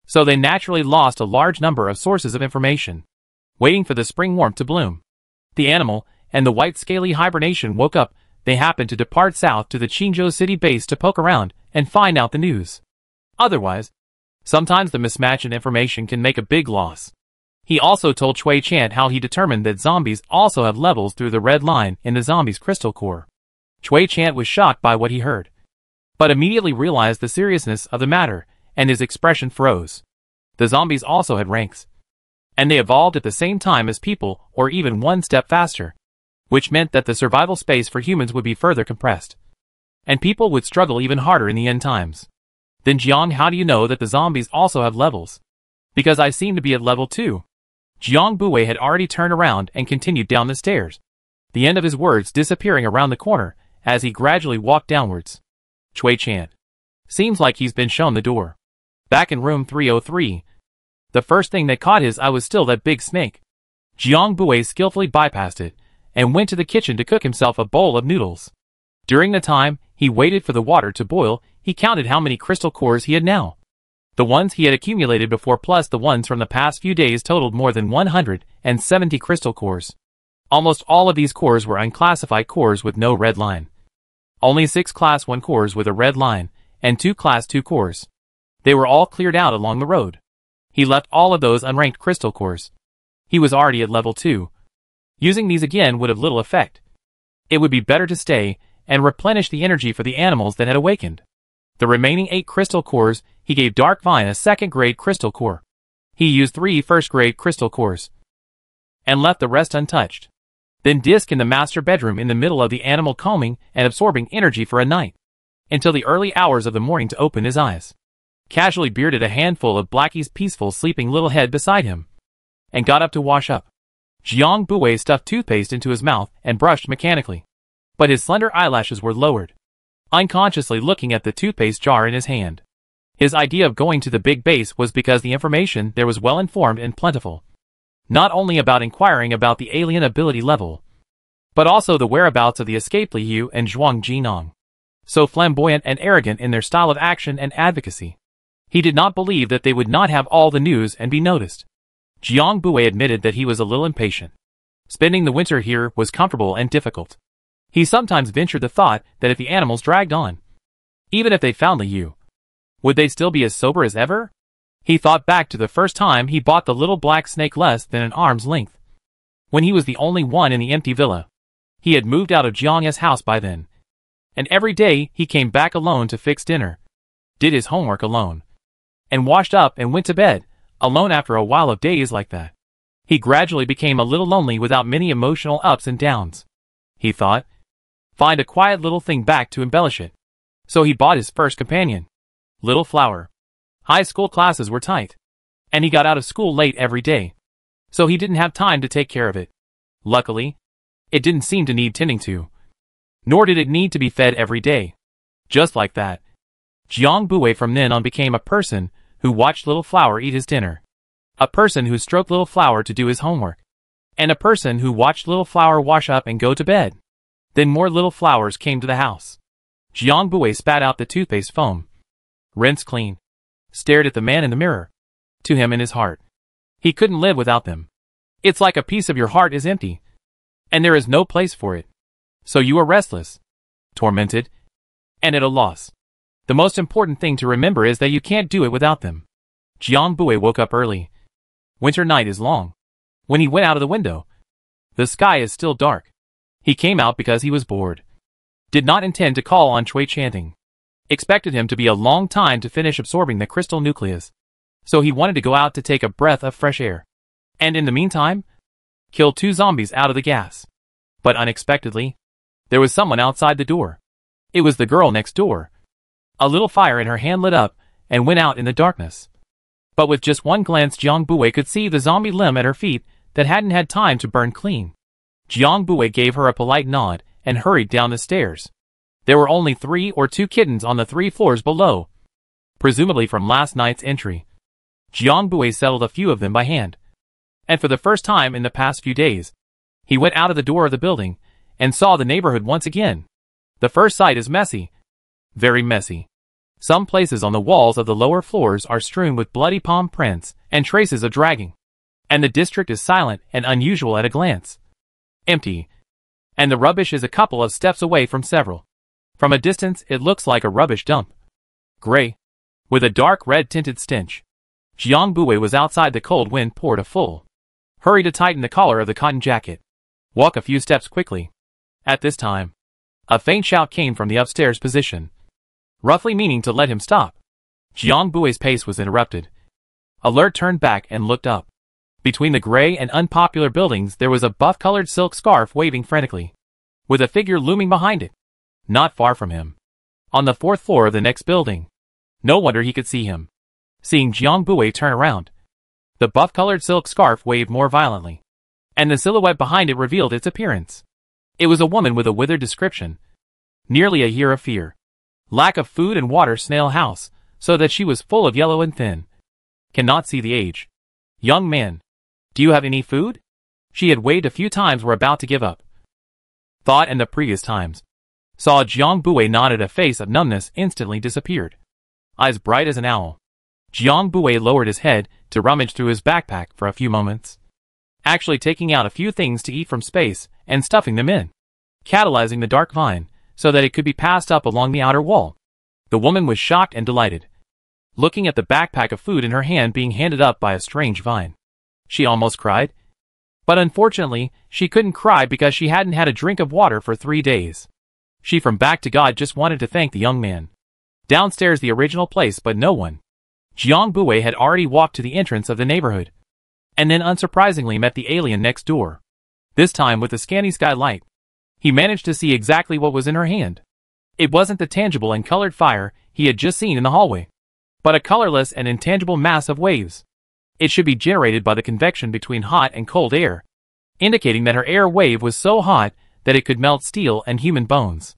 So they naturally lost a large number of sources of information, waiting for the spring warmth to bloom. The animal and the white scaly hibernation woke up. They happened to depart south to the Qingzhou city base to poke around and find out the news. Otherwise, sometimes the mismatch in information can make a big loss. He also told Chui Chan how he determined that zombies also have levels through the red line in the zombie's crystal core. Chui Chan was shocked by what he heard, but immediately realized the seriousness of the matter, and his expression froze. The zombies also had ranks, and they evolved at the same time as people or even one step faster, which meant that the survival space for humans would be further compressed, and people would struggle even harder in the end times. Then Jiang, how do you know that the zombies also have levels? Because I seem to be at level 2. Jiang Bui had already turned around and continued down the stairs, the end of his words disappearing around the corner as he gradually walked downwards. Chui Chan. Seems like he's been shown the door. Back in room 303, the first thing that caught his eye was still that big snake. Jiang Bui skillfully bypassed it and went to the kitchen to cook himself a bowl of noodles. During the time he waited for the water to boil, he counted how many crystal cores he had now. The ones he had accumulated before plus the ones from the past few days totaled more than 170 crystal cores. Almost all of these cores were unclassified cores with no red line. Only 6 Class 1 cores with a red line, and 2 Class 2 cores. They were all cleared out along the road. He left all of those unranked crystal cores. He was already at level 2. Using these again would have little effect. It would be better to stay and replenish the energy for the animals that had awakened. The remaining 8 crystal cores, he gave Dark Vine a second-grade crystal core. He used 3 first-grade crystal cores, and left the rest untouched. Then Disc in the master bedroom in the middle of the animal calming and absorbing energy for a night, until the early hours of the morning to open his eyes. Casually bearded a handful of Blackie's peaceful sleeping little head beside him, and got up to wash up. Jiang Bui stuffed toothpaste into his mouth and brushed mechanically, but his slender eyelashes were lowered, unconsciously looking at the toothpaste jar in his hand. His idea of going to the big base was because the information there was well informed and plentiful. Not only about inquiring about the alien ability level, but also the whereabouts of the escaped Liu and Zhuang Jinong, so flamboyant and arrogant in their style of action and advocacy. He did not believe that they would not have all the news and be noticed. Jiang Bui admitted that he was a little impatient. Spending the winter here was comfortable and difficult. He sometimes ventured the thought that if the animals dragged on, even if they found Liu, would they still be as sober as ever? He thought back to the first time he bought the little black snake less than an arm's length, when he was the only one in the empty villa. He had moved out of Jiang's house by then, and every day he came back alone to fix dinner, did his homework alone, and washed up and went to bed, alone. After a while of days like that, he gradually became a little lonely without many emotional ups and downs. He thought, find a quiet little thing back to embellish it. So he bought his first companion, Little Flower. High school classes were tight, and he got out of school late every day, so he didn't have time to take care of it. Luckily, it didn't seem to need tending to. Nor did it need to be fed every day. Just like that, Jiang Bui from then on became a person who watched Little Flower eat his dinner. A person who stroked Little Flower to do his homework. And a person who watched Little Flower wash up and go to bed. Then more Little Flowers came to the house. Jiang Bui spat out the toothpaste foam. Rinsed clean. Stared at the man in the mirror. To him in his heart. He couldn't live without them. It's like a piece of your heart is empty. And there is no place for it. So you are restless. Tormented. And at a loss. The most important thing to remember is that you can't do it without them. Jiang Bui woke up early. Winter night is long. When he went out of the window, the sky is still dark. He came out because he was bored. Did not intend to call on Chui chanting. Expected him to be a long time to finish absorbing the crystal nucleus. So he wanted to go out to take a breath of fresh air. And in the meantime, kill 2 zombies out of the gas. But unexpectedly, there was someone outside the door. It was the girl next door. A little fire in her hand lit up and went out in the darkness. But with just one glance, Jiang Bui could see the zombie limb at her feet that hadn't had time to burn clean. Jiang Bui gave her a polite nod and hurried down the stairs. There were only 3 or 2 kittens on the 3 floors below, presumably from last night's entry. Jiang Bui settled a few of them by hand. And for the first time in the past few days, he went out of the door of the building and saw the neighborhood once again. The first sight is messy. Very messy. Some places on the walls of the lower floors are strewn with bloody palm prints and traces of dragging. And the district is silent and unusual at a glance. Empty. And the rubbish is a couple of steps away from several. From a distance, it looks like a rubbish dump. Gray. With a dark red tinted stench. Jiang Bui was outside. The cold wind poured a full. Hurry to tighten the collar of the cotton jacket. Walk a few steps quickly. At this time, a faint shout came from the upstairs position, roughly meaning to let him stop. Jiang Bui's pace was interrupted. Alert turned back and looked up. Between the gray and unpopular buildings there was a buff-colored silk scarf waving frantically, with a figure looming behind it. Not far from him. On the 4th floor of the next building. No wonder he could see him. Seeing Jiang Bui turn around, the buff-colored silk scarf waved more violently, and the silhouette behind it revealed its appearance. It was a woman with a withered description. Nearly a year of fear. Lack of food and water, snail house, so that she was full of yellow and thin. Cannot see the age. Young man. Do you have any food? She had waved a few times, were about to give up. Thought and the previous times. Saw Jiang Bui nodded, a face of numbness instantly disappeared. Eyes bright as an owl. Jiang Bui lowered his head to rummage through his backpack for a few moments. Actually taking out a few things to eat from space and stuffing them in. Catalyzing the dark vine so that it could be passed up along the outer wall. The woman was shocked and delighted. Looking at the backpack of food in her hand being handed up by a strange vine. She almost cried. But unfortunately, she couldn't cry because she hadn't had a drink of water for 3 days. She from back to God just wanted to thank the young man. Downstairs the original place, but no one. Jiang Bui had already walked to the entrance of the neighborhood. And then unsurprisingly met the alien next door. This time with the scanty skylight. He managed to see exactly what was in her hand. It wasn't the tangible and colored fire he had just seen in the hallway, but a colorless and intangible mass of waves. It should be generated by the convection between hot and cold air, indicating that her air wave was so hot that it could melt steel and human bones.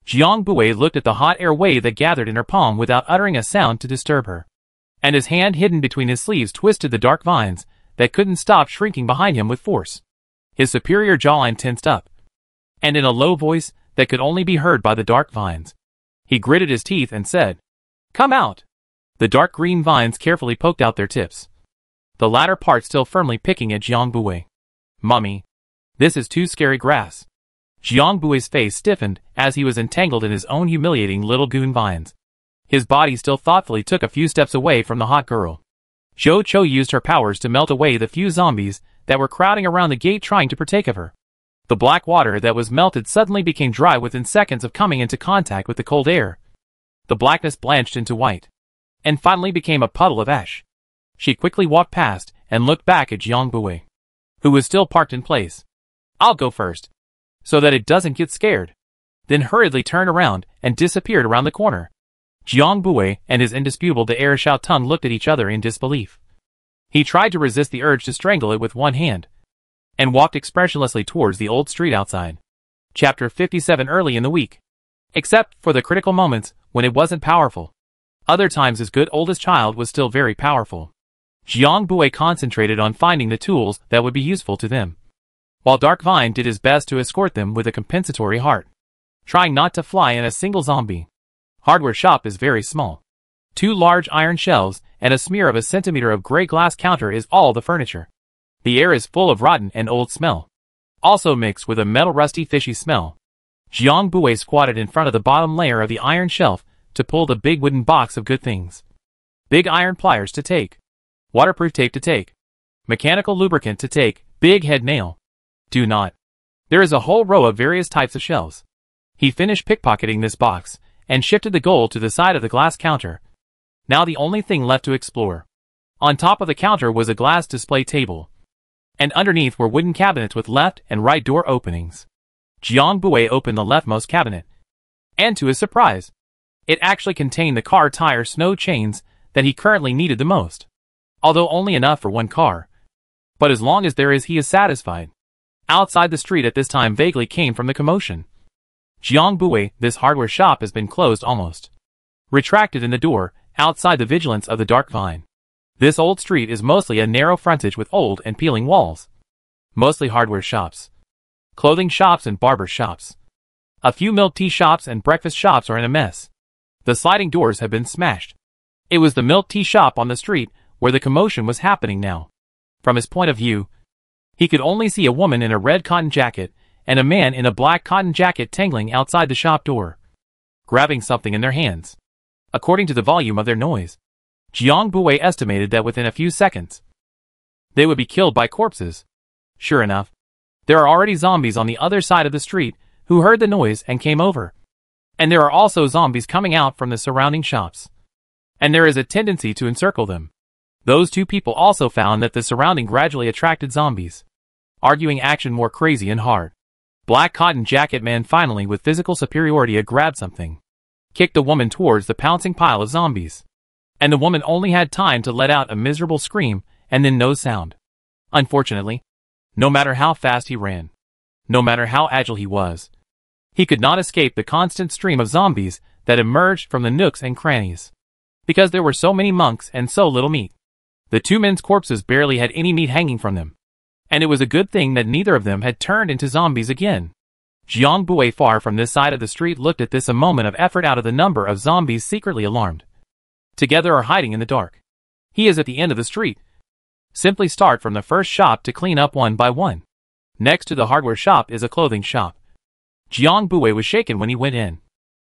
Jiang Bui looked at the hot air wave that gathered in her palm without uttering a sound to disturb her. And his hand hidden between his sleeves twisted the dark vines that couldn't stop shrinking behind him with force. His superior jawline tensed up. And in a low voice that could only be heard by the dark vines, he gritted his teeth and said, "Come out!" The dark green vines carefully poked out their tips, the latter part still firmly picking at Jiang Bui. "Mummy, this is too scary grass." Jiang Bui's face stiffened as he was entangled in his own humiliating little goon vines. His body still thoughtfully took a few steps away from the hot girl. Zhou Cho used her powers to melt away the few zombies that were crowding around the gate trying to partake of her. The black water that was melted suddenly became dry within seconds of coming into contact with the cold air. The blackness blanched into white, and finally became a puddle of ash. She quickly walked past and looked back at Jiang Bui, who was still parked in place. "I'll go first, so that it doesn't get scared." Then hurriedly turned around and disappeared around the corner. Jiang Bui and his indisputable the heir Xiao Tung looked at each other in disbelief. He tried to resist the urge to strangle it with one hand, and walked expressionlessly towards the old street outside. Chapter 57. Early in the week. Except for the critical moments when it wasn't powerful. Other times his good oldest child was still very powerful. Jiang Bui concentrated on finding the tools that would be useful to them, while Dark Vine did his best to escort them with a compensatory heart, trying not to fly in a single zombie. Hardware shop is very small. 2 large iron shelves and a smear of a centimeter of gray glass counter is all the furniture. The air is full of rotten and old smell, also mixed with a metal rusty fishy smell. Jiang Bui squatted in front of the bottom layer of the iron shelf to pull the big wooden box of good things. Big iron pliers to take. Waterproof tape to take. Mechanical lubricant to take. Big head nail. Do not. There is a whole row of various types of shells. He finished pickpocketing this box and shifted the gold to the side of the glass counter. Now the only thing left to explore. On top of the counter was a glass display table, and underneath were wooden cabinets with left and right door openings. Jiang Bui opened the leftmost cabinet, and to his surprise, it actually contained the car tire snow chains that he currently needed the most, although only enough for 1 car. But as long as there is, he is satisfied. Outside the street at this time vaguely came from the commotion. Jiang Bui, this hardware shop has been closed almost. Retracted in the door, outside the vigilance of the Dark Vine. This old street is mostly a narrow frontage with old and peeling walls. Mostly hardware shops, clothing shops and barber shops. A few milk tea shops and breakfast shops are in a mess. The sliding doors have been smashed. It was the milk tea shop on the street where the commotion was happening now. From his point of view, he could only see a woman in a red cotton jacket and a man in a black cotton jacket tangling outside the shop door, grabbing something in their hands. According to the volume of their noise, Jiang Bui estimated that within a few seconds, they would be killed by corpses. Sure enough, there are already zombies on the other side of the street who heard the noise and came over. And there are also zombies coming out from the surrounding shops. And there is a tendency to encircle them. Those 2 people also found that the surrounding gradually attracted zombies, arguing action more crazy and hard. Black cotton jacket man finally with physical superiority grabbed something, kicked the woman towards the pouncing pile of zombies. And the woman only had time to let out a miserable scream and then no sound. Unfortunately, no matter how fast he ran, no matter how agile he was, he could not escape the constant stream of zombies that emerged from the nooks and crannies. Because there were so many monks and so little meat. The 2 men's corpses barely had any meat hanging from them. And it was a good thing that neither of them had turned into zombies again. Jiang Bui far from this side of the street looked at this a moment of effort out of the number of zombies secretly alarmed, together or hiding in the dark. He is at the end of the street. Simply start from the first shop to clean up one by one. Next to the hardware shop is a clothing shop. Jiang Bui was shaken when he went in,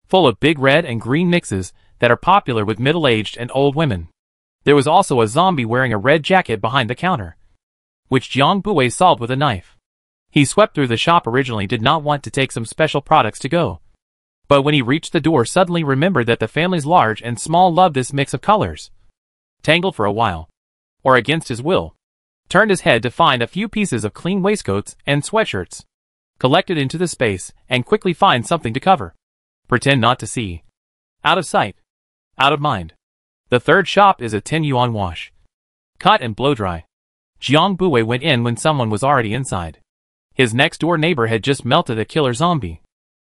full of big red and green mixes that are popular with middle-aged and old women. There was also a zombie wearing a red jacket behind the counter, which Jiang Bui solved with a knife. He swept through the shop, originally did not want to take some special products to go, but when he reached the door suddenly remembered that the families large and small loved this mix of colors. Tangled for a while, or against his will, turned his head to find a few pieces of clean waistcoats and sweatshirts, collected into the space, and quickly find something to cover. Pretend not to see. Out of sight. Out of mind. The third shop is a 10 yuan wash. Cut and blow dry. Jiang Bui went in when someone was already inside. His next-door neighbor had just melted a killer zombie,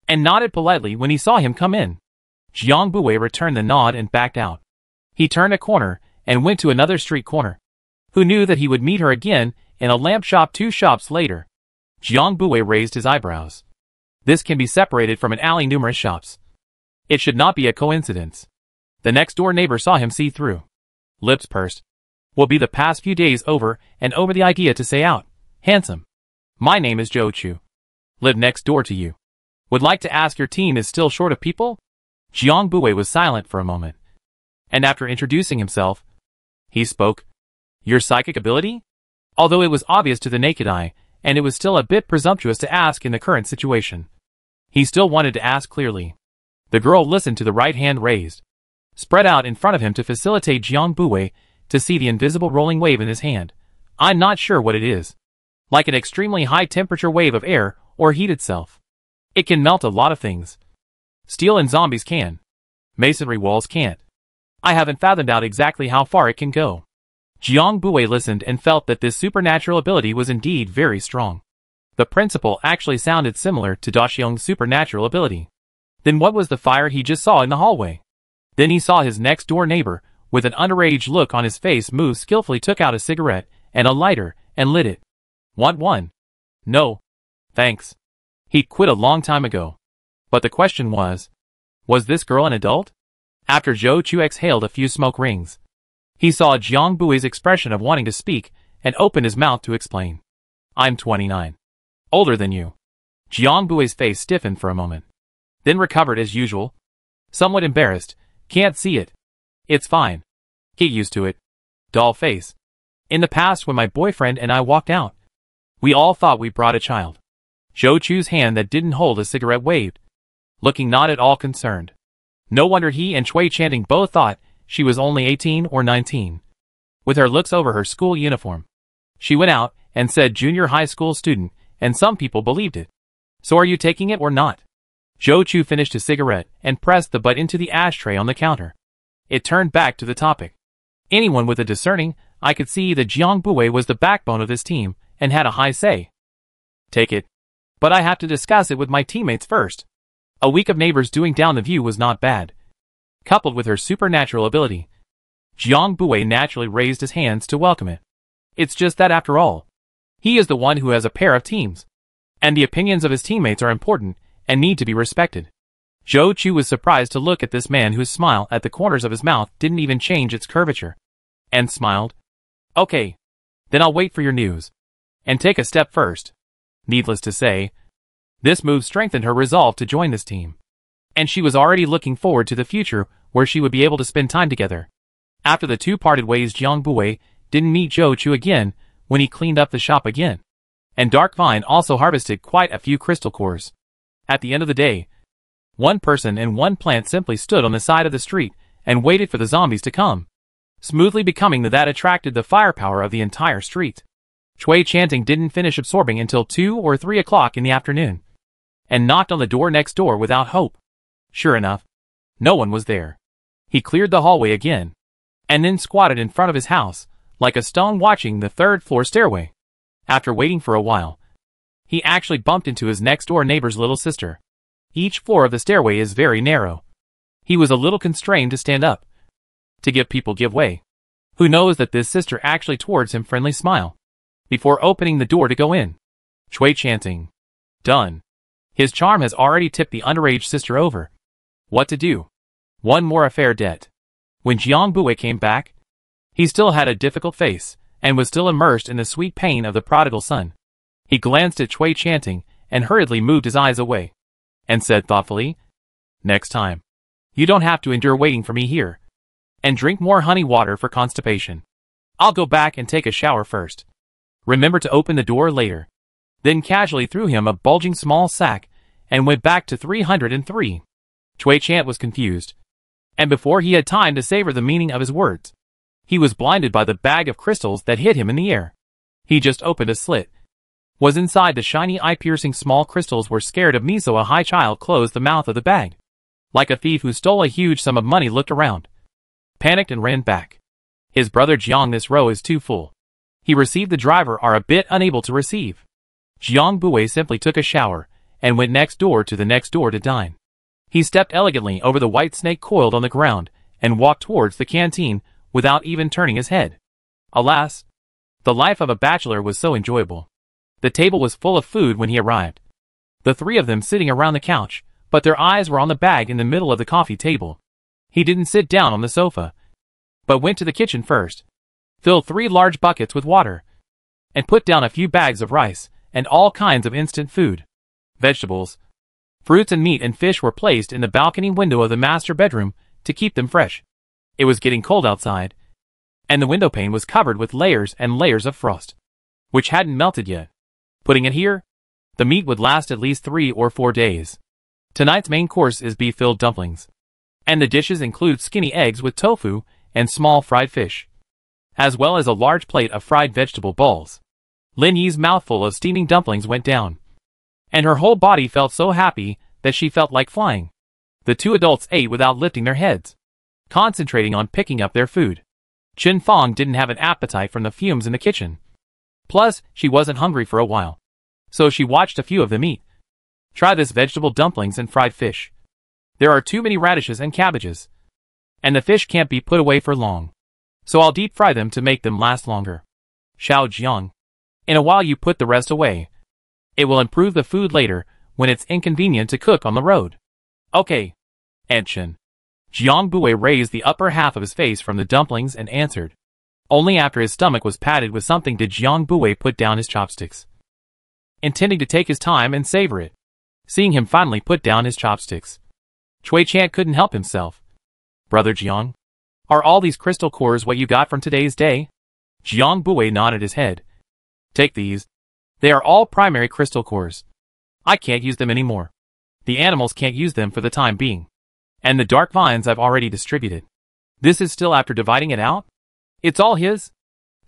and nodded politely when he saw him come in. Jiang Bui returned the nod and backed out. He turned a corner and went to another street corner. Who knew that he would meet her again in a lamp shop 2 shops later? Jiang Bui raised his eyebrows. This can be separated from an alley, numerous shops. It should not be a coincidence. The next-door neighbor saw him see through. Lips pursed. Will be the past few days over and over the idea to say out, handsome. My name is Zhou Chu. Live next door to you. Would like to ask your team is still short of people? Jiang Bui was silent for a moment, and after introducing himself, he spoke. Your psychic ability? Although it was obvious to the naked eye, and it was still a bit presumptuous to ask in the current situation, he still wanted to ask clearly. The girl listened to the right hand raised, spread out in front of him to facilitate Jiang Bui to see the invisible rolling wave in his hand. I'm not sure what it is. Like an extremely high temperature wave of air or heat itself. It can melt a lot of things. Steel and zombies can. Masonry walls can't. I haven't fathomed out exactly how far it can go. Jiang Bui listened and felt that this supernatural ability was indeed very strong. The principle actually sounded similar to Daxiong's supernatural ability. Then what was the fire he just saw in the hallway? Then he saw his next-door neighbor, with an underage look on his face, skillfully took out a cigarette and a lighter and lit it. Want one? No. Thanks. He quit a long time ago. But the question was this girl an adult? After Zhou Chu exhaled a few smoke rings, he saw Jiang Bui's expression of wanting to speak and opened his mouth to explain. I'm 29. Older than you. Jiang Bui's face stiffened for a moment, then recovered as usual. Somewhat embarrassed. Can't see it. It's fine. Get used to it. Doll face. In the past when my boyfriend and I walked out, we all thought we brought a child. Zhou Chu's hand that didn't hold a cigarette waved, looking not at all concerned. No wonder he and Cui Chanting both thought she was only 18 or 19. With her looks over her school uniform, she went out and said junior high school student, and some people believed it. So are you taking it or not? Zhou Chu finished his cigarette and pressed the butt into the ashtray on the counter. It turned back to the topic. Anyone with a discerning eye could see that Jiang Bui was the backbone of this team and had a high say. Take it. But I have to discuss it with my teammates first. A week of neighbors doing down the view was not bad. Coupled with her supernatural ability, Jiang Bui naturally raised his hands to welcome it. It's just that after all, he is the one who has a pair of teams, and the opinions of his teammates are important and need to be respected. Zhou Chu was surprised to look at this man whose smile at the corners of his mouth didn't even change its curvature, and smiled. Okay. Then I'll wait for your news. And take a step first. Needless to say, this move strengthened her resolve to join this team. And she was already looking forward to the future where she would be able to spend time together. After the two parted ways, Jiang Bui didn't meet Zhou Chu again when he cleaned up the shop again. And Dark Vine also harvested quite a few crystal cores. At the end of the day, one person and one plant simply stood on the side of the street and waited for the zombies to come, smoothly becoming that attracted the firepower of the entire street. Cui Chanting didn't finish absorbing until 2 or 3 o'clock in the afternoon, and knocked on the door next door without hope. Sure enough, no one was there. He cleared the hallway again, and then squatted in front of his house, like a stone watching the third-floor stairway. After waiting for a while, he actually bumped into his next-door neighbor's little sister. Each floor of the stairway is very narrow. He was a little constrained to stand up, to give people give way. Who knows that this sister actually towards him friendly smile, before opening the door to go in. Cui Chanting. Done. His charm has already tipped the underage sister over. What to do? One more affair debt. When Jiang Bui came back, he still had a difficult face, and was still immersed in the sweet pain of the prodigal son. He glanced at Cui Chanting, and hurriedly moved his eyes away, and said thoughtfully, Next time, you don't have to endure waiting for me here. And drink more honey water for constipation. I'll go back and take a shower first. Remember to open the door later. Then casually threw him a bulging small sack, and went back to 303. Cui Chant was confused, and before he had time to savor the meaning of his words, he was blinded by the bag of crystals that hit him in the air. He just opened a slit. Was inside the shiny eye-piercing small crystals were scared of me, so a high child closed the mouth of the bag. Like a thief who stole a huge sum of money, looked around, panicked and ran back. His brother Jiang, this row is too full. He received, the driver are a bit unable to receive. Jiang Bui simply took a shower, and went next door to the next door to dine. He stepped elegantly over the white snake coiled on the ground, and walked towards the canteen, without even turning his head. Alas, the life of a bachelor was so enjoyable. The table was full of food when he arrived. The three of them sitting around the couch, but their eyes were on the bag in the middle of the coffee table. He didn't sit down on the sofa, but went to the kitchen first, filled 3 large buckets with water, and put down a few bags of rice, and all kinds of instant food. Vegetables, fruits and meat and fish were placed in the balcony window of the master bedroom to keep them fresh. It was getting cold outside, and the window pane was covered with layers and layers of frost, which hadn't melted yet. Putting it here, the meat would last at least 3 or 4 days. Tonight's main course is beef-filled dumplings, and the dishes include skinny eggs with tofu and small fried fish, as well as a large plate of fried vegetable balls. Lin Yi's mouthful of steaming dumplings went down, and her whole body felt so happy that she felt like flying. The 2 adults ate without lifting their heads, concentrating on picking up their food. Chen Fong didn't have an appetite from the fumes in the kitchen. Plus, she wasn't hungry for a while. So she watched a few of them eat. Try this vegetable dumplings and fried fish. There are too many radishes and cabbages. And the fish can't be put away for long. So I'll deep fry them to make them last longer. Xiao Jiang. In a while you put the rest away. It will improve the food later when it's inconvenient to cook on the road. Okay. Aunt Chen. Jiang Bui raised the upper half of his face from the dumplings and answered. Only after his stomach was padded with something did Jiang Bui put down his chopsticks, intending to take his time and savor it. Seeing him finally put down his chopsticks, Cui Chant couldn't help himself. Brother Jiang, are all these crystal cores what you got from today's day? Jiang Bui nodded his head. Take these. They are all primary crystal cores. I can't use them anymore. The animals can't use them for the time being. And the dark vines I've already distributed. This is still after dividing it out? It's all his?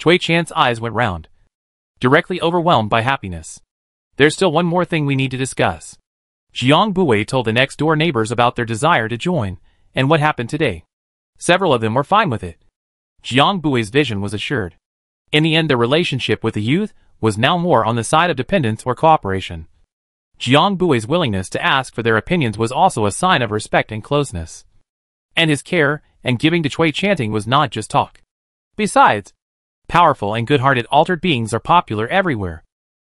Cui Chant's eyes went round, directly overwhelmed by happiness. There's still one more thing we need to discuss. Jiang Bui told the next-door neighbors about their desire to join, and what happened today. Several of them were fine with it. Jiang Bui's vision was assured. In the end, their relationship with the youth was now more on the side of dependence or cooperation. Jiang Bui's willingness to ask for their opinions was also a sign of respect and closeness. And his care and giving to Cui Chanting was not just talk. Besides, powerful and good-hearted altered beings are popular everywhere.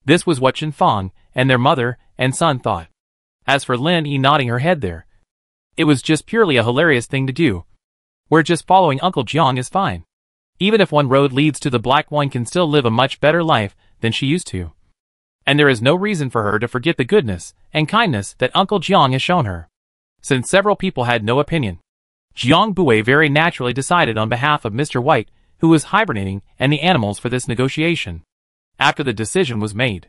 This was what Chen Fong and their mother and son thought. As for Lin Yi nodding her head there, it was just purely a hilarious thing to do. Where just following Uncle Jiang is fine. Even if one road leads to the black, one can still live a much better life than she used to. And there is no reason for her to forget the goodness and kindness that Uncle Jiang has shown her. Since several people had no opinion, Jiang Bui very naturally decided on behalf of Mr. White, who was hibernating, and the animals for this negotiation. After the decision was made,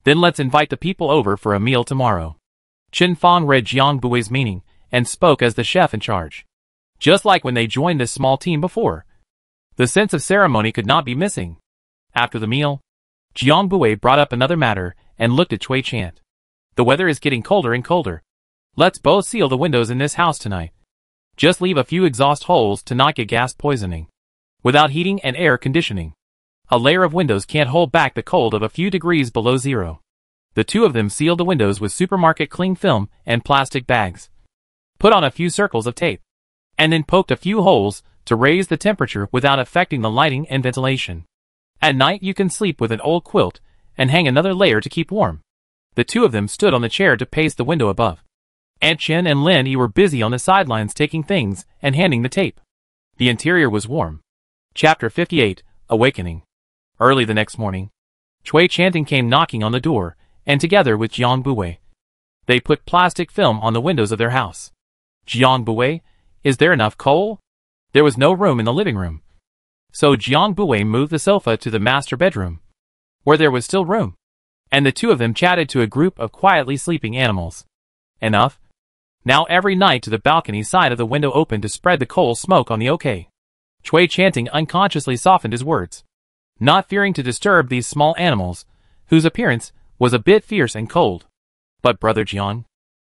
then let's invite the people over for a meal tomorrow. Chen Fong read Jiang Bui's meaning and spoke as the chef in charge. Just like when they joined this small team before. The sense of ceremony could not be missing. After the meal, Jiang Bui brought up another matter and looked at Cui Chant. The weather is getting colder and colder. Let's both seal the windows in this house tonight. Just leave a few exhaust holes to not get gas poisoning. Without heating and air conditioning, a layer of windows can't hold back the cold of a few degrees below zero. The two of them sealed the windows with supermarket cling film and plastic bags. Put on a few circles of tape, and then poked a few holes to raise the temperature without affecting the lighting and ventilation. At night you can sleep with an old quilt and hang another layer to keep warm. The two of them stood on the chair to pace the window above. Aunt Chen and Lin Yi were busy on the sidelines taking things and handing the tape. The interior was warm. Chapter 58, Awakening. Early the next morning, Cui Chanting came knocking on the door, and together with Jiang Bui, they put plastic film on the windows of their house. Jiang Bui, is there enough coal? There was no room in the living room. So Jiang Bui moved the sofa to the master bedroom, where there was still room, and the two of them chatted to a group of quietly sleeping animals. Enough. Now every night to the balcony side of the window open to spread the coal smoke on the okay. Cui Chanting unconsciously softened his words, not fearing to disturb these small animals, whose appearance was a bit fierce and cold. But Brother Jiang,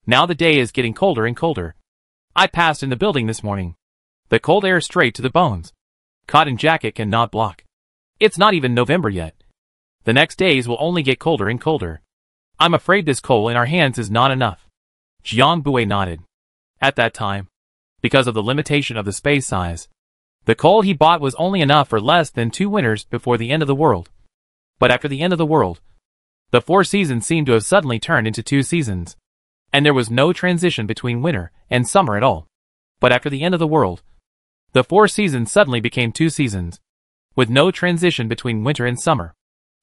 now the day is getting colder and colder. I passed in the building this morning. The cold air straight to the bones. Cotton jacket cannot block. It's not even November yet. The next days will only get colder and colder. I'm afraid this coal in our hands is not enough. Jiang Bui nodded. At that time, because of the limitation of the space size, the coal he bought was only enough for less than 2 winters before the end of the world. But after the end of the world, the 4 seasons seemed to have suddenly turned into 2 seasons. And there was no transition between winter and summer at all. But after the end of the world, the 4 seasons suddenly became 2 seasons, with no transition between winter and summer.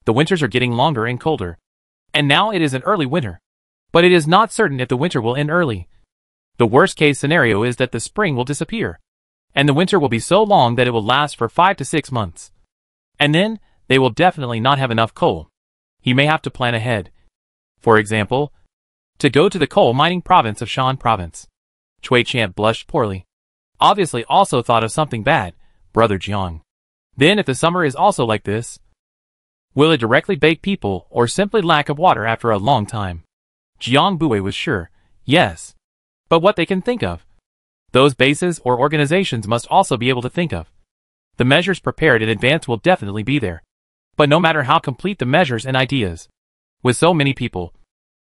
The winters are getting longer and colder. And now it is an early winter. But it is not certain if the winter will end early. The worst case scenario is that the spring will disappear, and the winter will be so long that it will last for 5 to 6 months. And then, they will definitely not have enough coal. He may have to plan ahead. For example, to go to the coal mining province of Shan Province. Cui Chant blushed poorly. Obviously also thought of something bad, Brother Jiang. Then if the summer is also like this, will it directly bake people or simply lack of water after a long time? Jiang Bui was sure, yes. But what they can think of? Those bases or organizations must also be able to think of. The measures prepared in advance will definitely be there. But no matter how complete the measures and ideas, with so many people,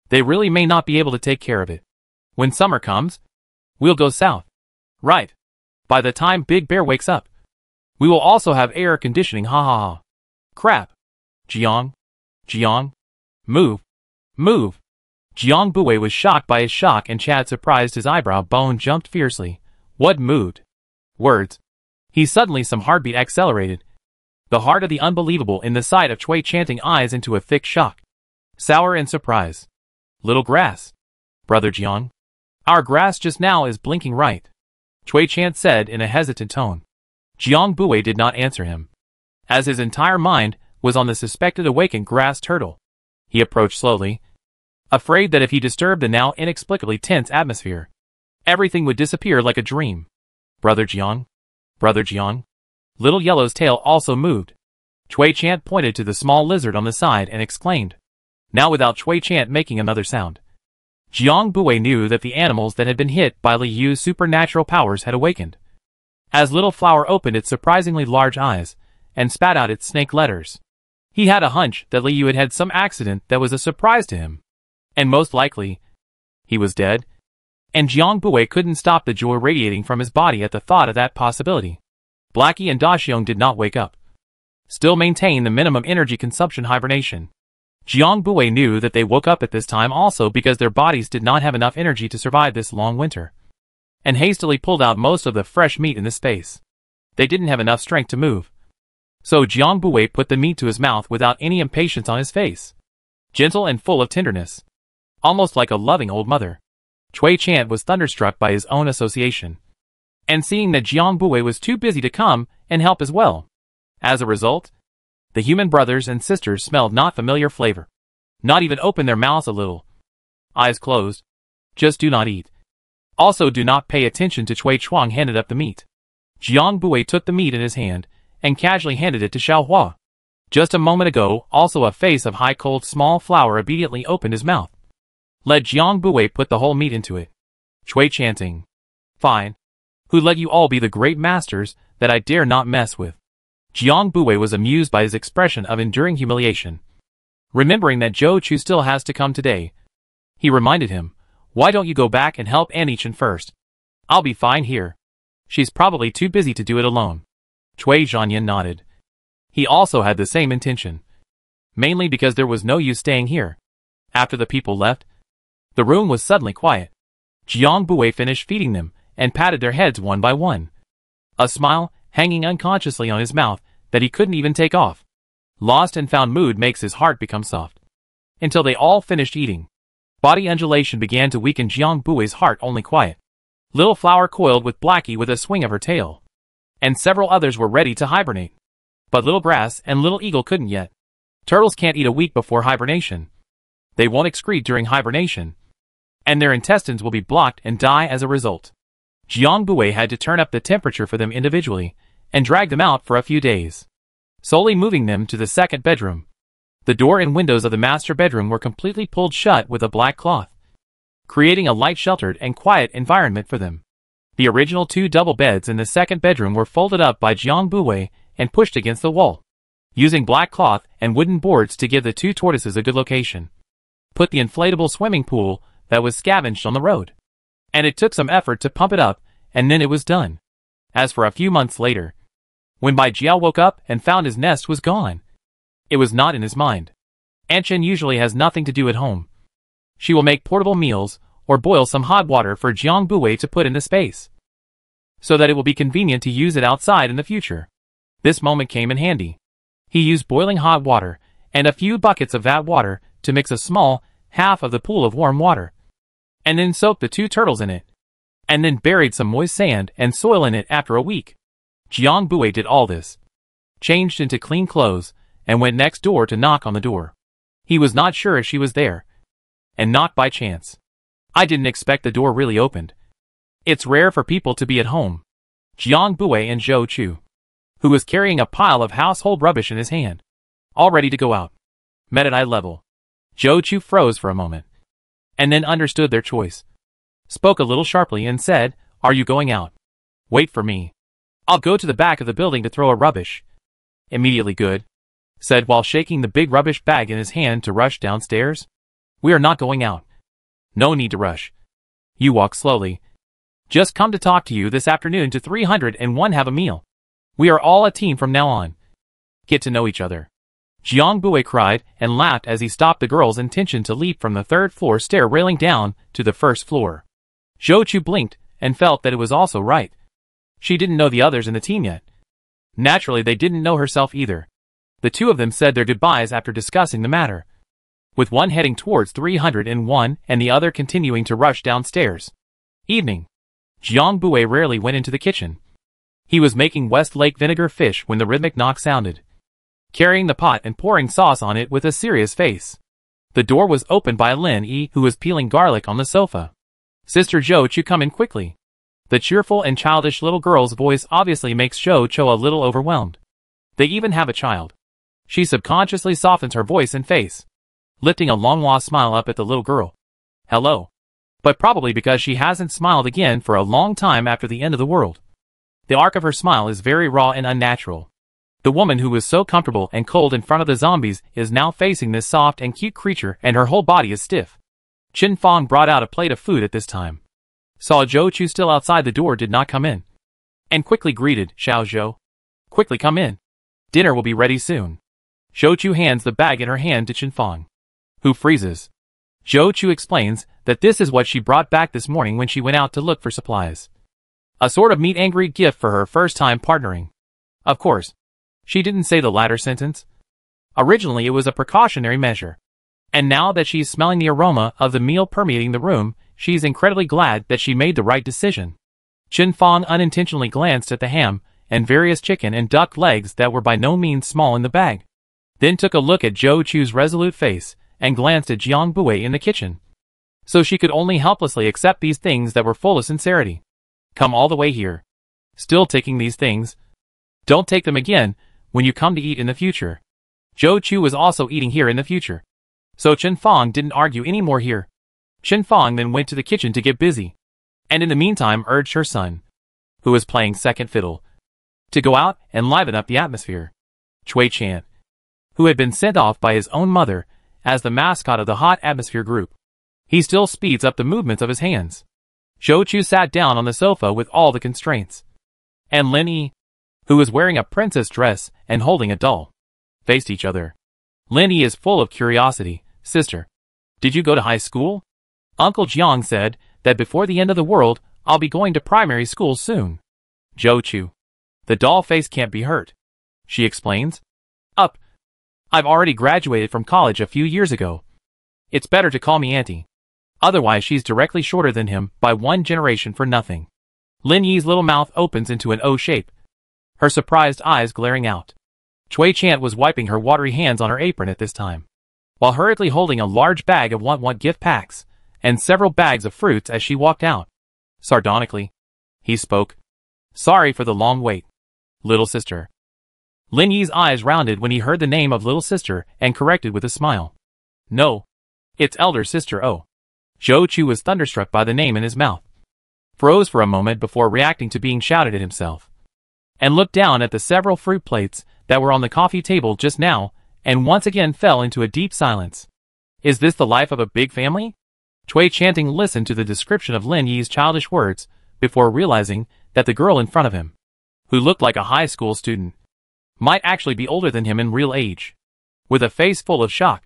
they really may not be able to take care of it. When summer comes, we'll go south. Right. By the time Big Bear wakes up, we will also have air conditioning, ha ha ha. Crap. Jiang. Jiang. Move. Move. Jiang Buwei was shocked by his shock, and Chad, surprised, his eyebrow bone jumped fiercely. What moved? Words. He suddenly, some heartbeat accelerated. The heart of the unbelievable in the sight of Chui chanting eyes into a thick shock. Sour and surprise. Little grass. Brother Jiang. Our grass just now is blinking right. Chui Chant said in a hesitant tone. Jiang Buwei did not answer him, as his entire mind was on the suspected awakened grass turtle. He approached slowly, afraid that if he disturbed the now inexplicably tense atmosphere, everything would disappear like a dream. Brother Jiang? Brother Jiang? Little Yellow's tail also moved. Chui Chant pointed to the small lizard on the side and exclaimed, now without Chui Chant making another sound. Jiang Buwei knew that the animals that had been hit by Li Yu's supernatural powers had awakened. As Little Flower opened its surprisingly large eyes and spat out its snake letters, he had a hunch that Li Yu had had some accident that was a surprise to him. And most likely, he was dead. And Jiang Buwei couldn't stop the joy radiating from his body at the thought of that possibility. Blackie and Daxiong did not wake up. Still maintain the minimum energy consumption hibernation. Jiang Buwei knew that they woke up at this time also because their bodies did not have enough energy to survive this long winter, and hastily pulled out most of the fresh meat in the space. They didn't have enough strength to move. So Jiang Buwei put the meat to his mouth without any impatience on his face. Gentle and full of tenderness. Almost like a loving old mother. Chui Chant was thunderstruck by his own association, and seeing that Jiang Buwei was too busy to come and help as well. As a result, the human brothers and sisters smelled not familiar flavor. Not even open their mouths a little. Eyes closed. Just do not eat. Also do not pay attention to Chui Chuang handed up the meat. Jiang Buwei took the meat in his hand and casually handed it to Xiao Hua. Just a moment ago, also a face of high cold small flower obediently opened his mouth. Let Jiang Buwei put the whole meat into it. Chui chanting. Fine. Who let you all be the great masters that I dare not mess with? Jiang Buwei was amused by his expression of enduring humiliation. Remembering that Zhou Chu still has to come today, he reminded him, why don't you go back and help Annie Chen first? I'll be fine here. She's probably too busy to do it alone. Cui Zhanyan nodded. He also had the same intention. Mainly because there was no use staying here. After the people left, the room was suddenly quiet. Jiang Buwei finished feeding them and patted their heads one by one. A smile hanging unconsciously on his mouth that he couldn't even take off. Lost and found mood makes his heart become soft. Until they all finished eating. Body undulation began to weaken Jiang Buwei's heart only quiet. Little Flower coiled with Blackie with a swing of her tail. And several others were ready to hibernate. But Little Grass and Little Eagle couldn't yet. Turtles can't eat a week before hibernation. They won't excrete during hibernation. And their intestines will be blocked and die as a result. Jiang Buwei had to turn up the temperature for them individually and drag them out for a few days, solely moving them to the second bedroom. The door and windows of the master bedroom were completely pulled shut with a black cloth, creating a light, sheltered, and quiet environment for them. The original 2 double beds in the second bedroom were folded up by Jiang Buwei and pushed against the wall, using black cloth and wooden boards to give the 2 tortoises a good location. Put the inflatable swimming pool that was scavenged on the road, and it took some effort to pump it up, and then it was done. As for a few months later, when Bai Jiao woke up and found his nest was gone, it was not in his mind. Anchen usually has nothing to do at home. She will make portable meals or boil some hot water for Jiang Buwei to put in the space, so that it will be convenient to use it outside in the future. This moment came in handy. He used boiling hot water and a few buckets of that water to mix a small half of the pool of warm water, and then soaked the 2 turtles in it, and then buried some moist sand and soil in it after a week. Jiang Buwei did all this, changed into clean clothes, and went next door to knock on the door. He was not sure if she was there, and knocked by chance. I didn't expect the door really opened. It's rare for people to be at home. Jiang Buwei and Zhou Chu, who was carrying a pile of household rubbish in his hand, all ready to go out, met at eye level. Zhou Chu froze for a moment, and then understood their choice. Spoke a little sharply and said, "Are you going out? Wait for me." I'll go to the back of the building to throw a rubbish. Immediately good, said while shaking the big rubbish bag in his hand to rush downstairs. We are not going out. No need to rush. You walk slowly. Just come to talk to you this afternoon to 301 have a meal. We are all a team from now on. Get to know each other. Jiang Bui cried and laughed as he stopped the girl's intention to leap from the third-floor stair railing down to the first floor. Zhou Chu blinked and felt that it was also right. She didn't know the others in the team yet. Naturally, they didn't know herself either. The two of them said their goodbyes after discussing the matter, with one heading towards 301 and the other continuing to rush downstairs. Evening. Jiang Bui rarely went into the kitchen. He was making Westlake vinegar fish when the rhythmic knock sounded, carrying the pot and pouring sauce on it with a serious face. The door was opened by Lin Yi, who was peeling garlic on the sofa. Sister Zhou Chu, come in quickly. The cheerful and childish little girl's voice obviously makes Zhou Chu a little overwhelmed. They even have a child. She subconsciously softens her voice and face, lifting a long-lost smile up at the little girl. Hello. But probably because she hasn't smiled again for a long time after the end of the world. The arc of her smile is very raw and unnatural. The woman who was so comfortable and cold in front of the zombies is now facing this soft and cute creature, and her whole body is stiff. Qin Fang brought out a plate of food at this time. Saw Zhou Chu still outside the door, did not come in, and quickly greeted Xiao Zhou. Quickly come in. Dinner will be ready soon. Zhou Chu hands the bag in her hand to Qin Fang, who freezes. Zhou Chu explains that this is what she brought back this morning when she went out to look for supplies. A sort of meet-and-greet gift for her first time partnering. Of course, she didn't say the latter sentence. Originally it was a precautionary measure. And now that she's smelling the aroma of the meal permeating the room, she's incredibly glad that she made the right decision. Qin Fang unintentionally glanced at the ham and various chicken and duck legs that were by no means small in the bag, then took a look at Zhou Chu's resolute face and glanced at Jiang Bui in the kitchen. So she could only helplessly accept these things that were full of sincerity. Come all the way here. Still taking these things? Don't take them again when you come to eat in the future. Zhou Chu was also eating here in the future, so Qin Fang didn't argue any more here. Qin Fang then went to the kitchen to get busy, and in the meantime urged her son, who was playing second fiddle, to go out and liven up the atmosphere. Cui Chan, who had been sent off by his own mother as the mascot of the hot atmosphere group, he still speeds up the movements of his hands. Zhou Chu sat down on the sofa with all the constraints, and Lin Yi, who was wearing a princess dress and holding a doll, faced each other. Lin Yi is full of curiosity. Sister, did you go to high school? Uncle Jiang said that before the end of the world, I'll be going to primary school soon. Zhou Chu, the doll face can't be hurt, she explains. Up. I've already graduated from college a few years ago. It's better to call me auntie. Otherwise she's directly shorter than him by 1 generation for nothing. Lin Yi's little mouth opens into an O shape, her surprised eyes glaring out. Cui Chan was wiping her watery hands on her apron at this time, while hurriedly holding a large bag of want gift packs and several bags of fruits as she walked out. Sardonically, he spoke. Sorry for the long wait, little sister. Lin Yi's eyes rounded when he heard the name of little sister and corrected with a smile. No, it's elder sister O. Zhou Chu was thunderstruck by the name in his mouth, froze for a moment before reacting to being shouted at himself, and looked down at the several fruit plates that were on the coffee table just now, and once again fell into a deep silence. Is this the life of a big family? Cui Chanting listened to the description of Lin Yi's childish words before realizing that the girl in front of him, who looked like a high school student, might actually be older than him in real age. With a face full of shock,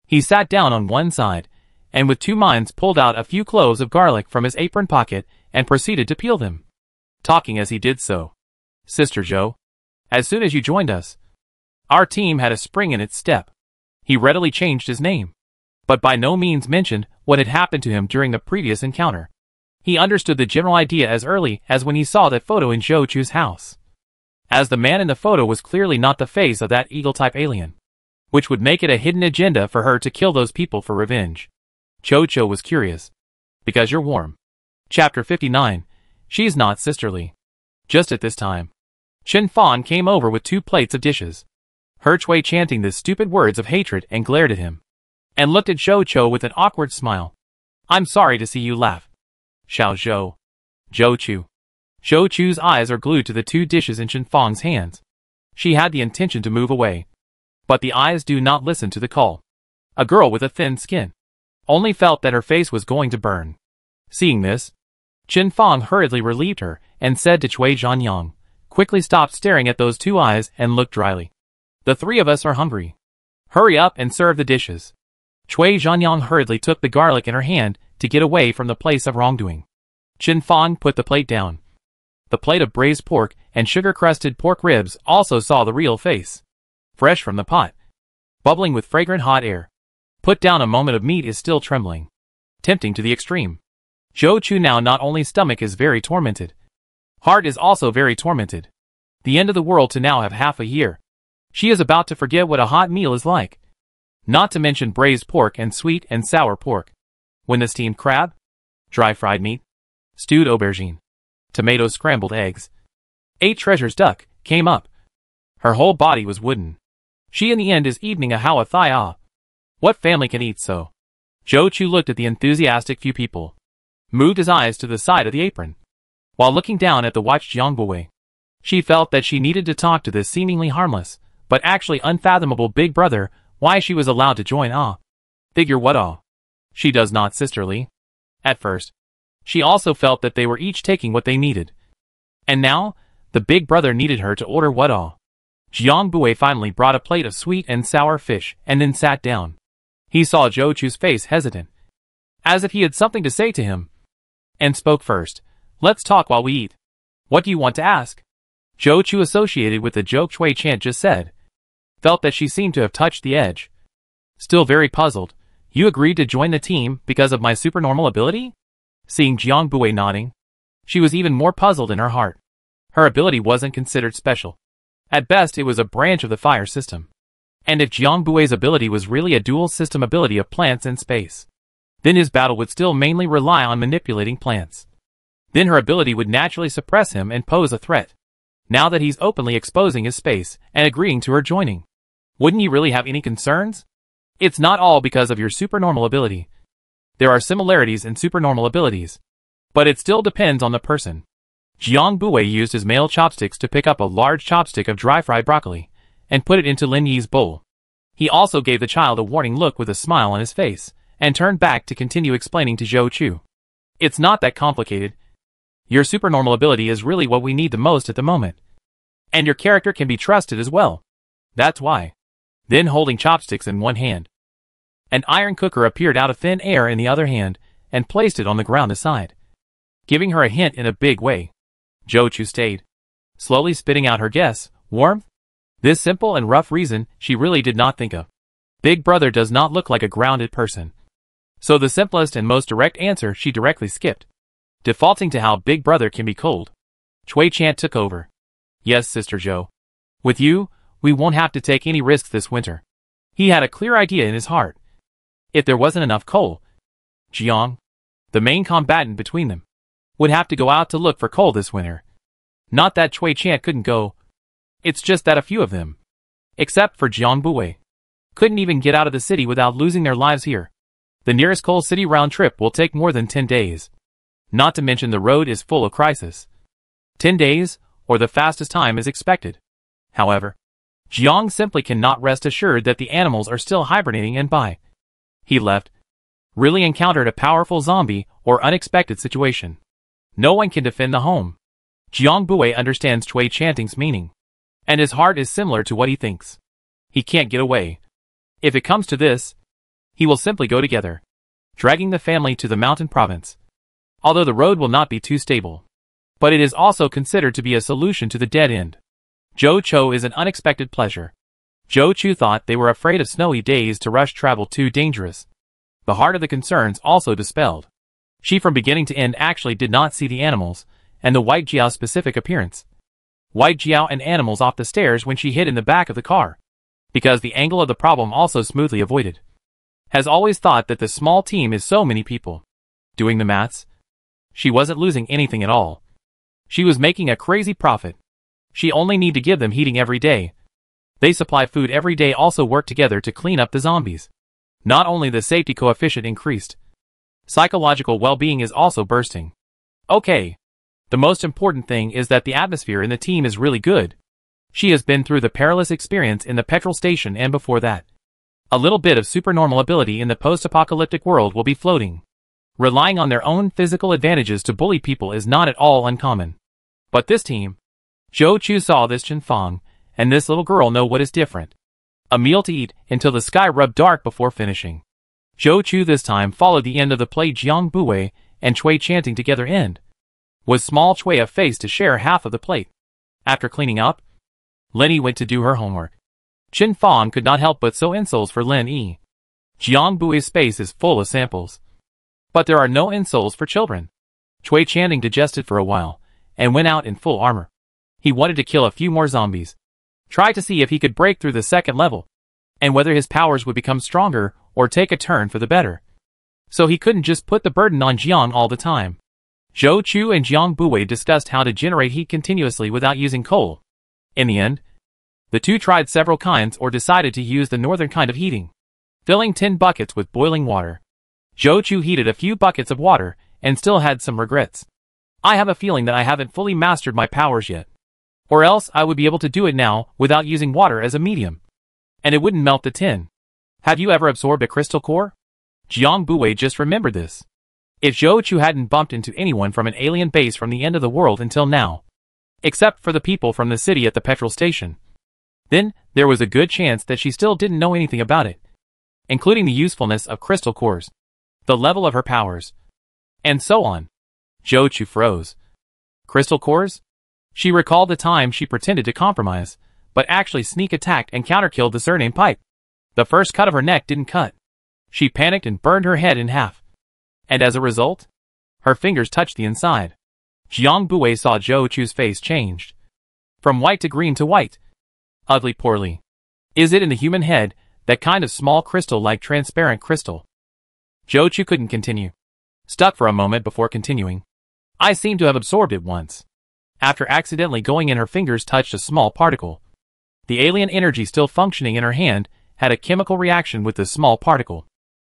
he sat down on one side, and with 2 minds pulled out a few cloves of garlic from his apron pocket and proceeded to peel them, talking as he did so. Sister Zhou, as soon as you joined us, our team had a spring in its step. He readily changed his name, but by no means mentioned what had happened to him during the previous encounter. He understood the general idea as early as when he saw that photo in Zhou Chu's house, as the man in the photo was clearly not the face of that eagle-type alien, which would make it a hidden agenda for her to kill those people for revenge. Cho Cho was curious. Because you're warm. Chapter 59. She's not sisterly. Just at this time, Qin Fang came over with 2 plates of dishes, her Cui chanting the stupid words of hatred, and glared at him, and looked at Zhou Cho with an awkward smile. I'm sorry to see you laugh. Xiao Zhou. Zhou Chu. Zhou Chu's eyes are glued to the 2 dishes in Chen Fang's hands. She had the intention to move away. But the eyes do not listen to the call. A girl with a thin skin. Only felt that her face was going to burn. Seeing this, Chen Fang hurriedly relieved her and said to Cui Zhanyang, quickly stopped staring at those 2 eyes and looked dryly. The 3 of us are hungry. Hurry up and serve the dishes. Cui Zhanyang hurriedly took the garlic in her hand to get away from the place of wrongdoing. Chen Fang put the plate down. The plate of braised pork and sugar-crusted pork ribs also saw the real face. Fresh from the pot. Bubbling with fragrant hot air. Put down a moment of meat is still trembling. Tempting to the extreme. Zhou Chu now not only stomach is very tormented. Heart is also very tormented. The end of the world to now have half a year. She is about to forget what a hot meal is like. Not to mention braised pork and sweet and sour pork. When the steamed crab, dry fried meat, stewed aubergine, tomato scrambled eggs, 8 treasures duck, came up. Her whole body was wooden. She in the end is evening a how a thigh ah. What family can eat so? Zhou Chu looked at the enthusiastic few people. Moved his eyes to the side of the apron. While looking down at the watched Jiang Buwei, she felt that she needed to talk to this seemingly harmless, but actually unfathomable big brother, why she was allowed to join Figure what She does not sisterly. At first, she also felt that they were each taking what they needed. And now, the big brother needed her to order what Jiang Buwei finally brought a plate of sweet and sour fish and then sat down. He saw Zhou Chu's face hesitant, as if he had something to say to him, and spoke first. Let's talk while we eat. What do you want to ask? Zhou Chu, associated with the joke Cui Chant just said, felt that she seemed to have touched the edge. Still very puzzled, you agreed to join the team because of my supernormal ability? Seeing Jiang Buwei nodding, she was even more puzzled in her heart. Her ability wasn't considered special. At best it was a branch of the fire system. And if Jiang Buwei's ability was really a dual system ability of plants and space, then his battle would still mainly rely on manipulating plants. Then her ability would naturally suppress him and pose a threat. Now that he's openly exposing his space and agreeing to her joining, wouldn't you really have any concerns? It's not all because of your supernormal ability. There are similarities in supernormal abilities, but it still depends on the person. Jiang Buwei used his male chopsticks to pick up a large chopstick of dry-fried broccoli and put it into Lin Yi's bowl. He also gave the child a warning look with a smile on his face and turned back to continue explaining to Zhou Chu. It's not that complicated. Your supernormal ability is really what we need the most at the moment. And your character can be trusted as well. That's why. Then holding chopsticks in one hand, an iron cooker appeared out of thin air in the other hand and placed it on the ground aside, giving her a hint in a big way. Zhou Chu stayed, slowly spitting out her guess. Warmth? This simple and rough reason she really did not think of. Big brother does not look like a grounded person. So the simplest and most direct answer she directly skipped, defaulting to how big brother can be cold. Cui Chant took over. Yes, Sister Zhou. With you, we won't have to take any risks this winter. He had a clear idea in his heart. If there wasn't enough coal, Jiang, the main combatant between them, would have to go out to look for coal this winter. Not that Cui Chant couldn't go. It's just that a few of them, except for Jiang Buwei, couldn't even get out of the city without losing their lives here. The nearest coal city round trip will take more than 10 days. Not to mention the road is full of crisis. 10 days, or the fastest time is expected. However, Jiang simply cannot rest assured that the animals are still hibernating and by he left, really encountered a powerful zombie or unexpected situation. No one can defend the home. Jiang Buwei understands Cui Chanting's meaning, and his heart is similar to what he thinks. He can't get away. If it comes to this, he will simply go together, dragging the family to the mountain province. Although the road will not be too stable, but it is also considered to be a solution to the dead end. Zhou Chu is an unexpected pleasure. Zhou Chu thought they were afraid of snowy days to rush travel too dangerous. The heart of the concerns also dispelled. She from beginning to end actually did not see the animals, and the White Jiao's specific appearance. White Jiao and animals off the stairs when she hid in the back of the car, because the angle of the problem also smoothly avoided. Has always thought that the small team is so many people. Doing the maths, she wasn't losing anything at all. She was making a crazy profit. She only need to give them heating every day. They supply food every day, also work together to clean up the zombies. Not only the safety coefficient increased, psychological well-being is also bursting. Okay. The most important thing is that the atmosphere in the team is really good. She has been through the perilous experience in the petrol station and before that. A little bit of supernormal ability in the post-apocalyptic world will be floating. Relying on their own physical advantages to bully people is not at all uncommon. But this team, Zhou Chu saw this Chen Fang and this little girl know what is different. A meal to eat until the sky rubbed dark before finishing. Zhou Chu this time followed the end of the plate. Jiang Buwei and Cui chanting together end. Was small Cui a face to share half of the plate. After cleaning up, Lin Yi went to do her homework. Chen Fang could not help but sow insoles for Lin Yi. Jiang Bui's space is full of samples. But there are no insoles for children. Cui chanting digested for a while, and went out in full armor. He wanted to kill a few more zombies. Try to see if he could break through the second level, and whether his powers would become stronger or take a turn for the better. So he couldn't just put the burden on Jiang all the time. Zhou Chu and Jiang Buwei discussed how to generate heat continuously without using coal. In the end, the two tried several kinds or decided to use the northern kind of heating, filling 10 buckets with boiling water. Zhou Chu heated a few buckets of water and still had some regrets. I have a feeling that I haven't fully mastered my powers yet. Or else I would be able to do it now without using water as a medium. And it wouldn't melt the tin. Have you ever absorbed a crystal core? Jiang Buwei just remembered this. If Zhou Chu hadn't bumped into anyone from an alien base from the end of the world until now, except for the people from the city at the petrol station, then there was a good chance that she still didn't know anything about it, including the usefulness of crystal cores, the level of her powers, and so on. Zhou Chu froze. Crystal cores? She recalled the time she pretended to compromise, but actually sneak attacked and counterkilled the surname Pipe. The first cut of her neck didn't cut. She panicked and burned her head in half. And as a result, her fingers touched the inside. Jiang Buwei saw Zhou Chu's face changed. From white to green to white. Ugly poorly. Is it in the human head, that kind of small crystal-like transparent crystal? Zhou Chu couldn't continue. Stuck for a moment before continuing. I seem to have absorbed it once. After accidentally going in, her fingers touched a small particle. The alien energy still functioning in her hand had a chemical reaction with the small particle.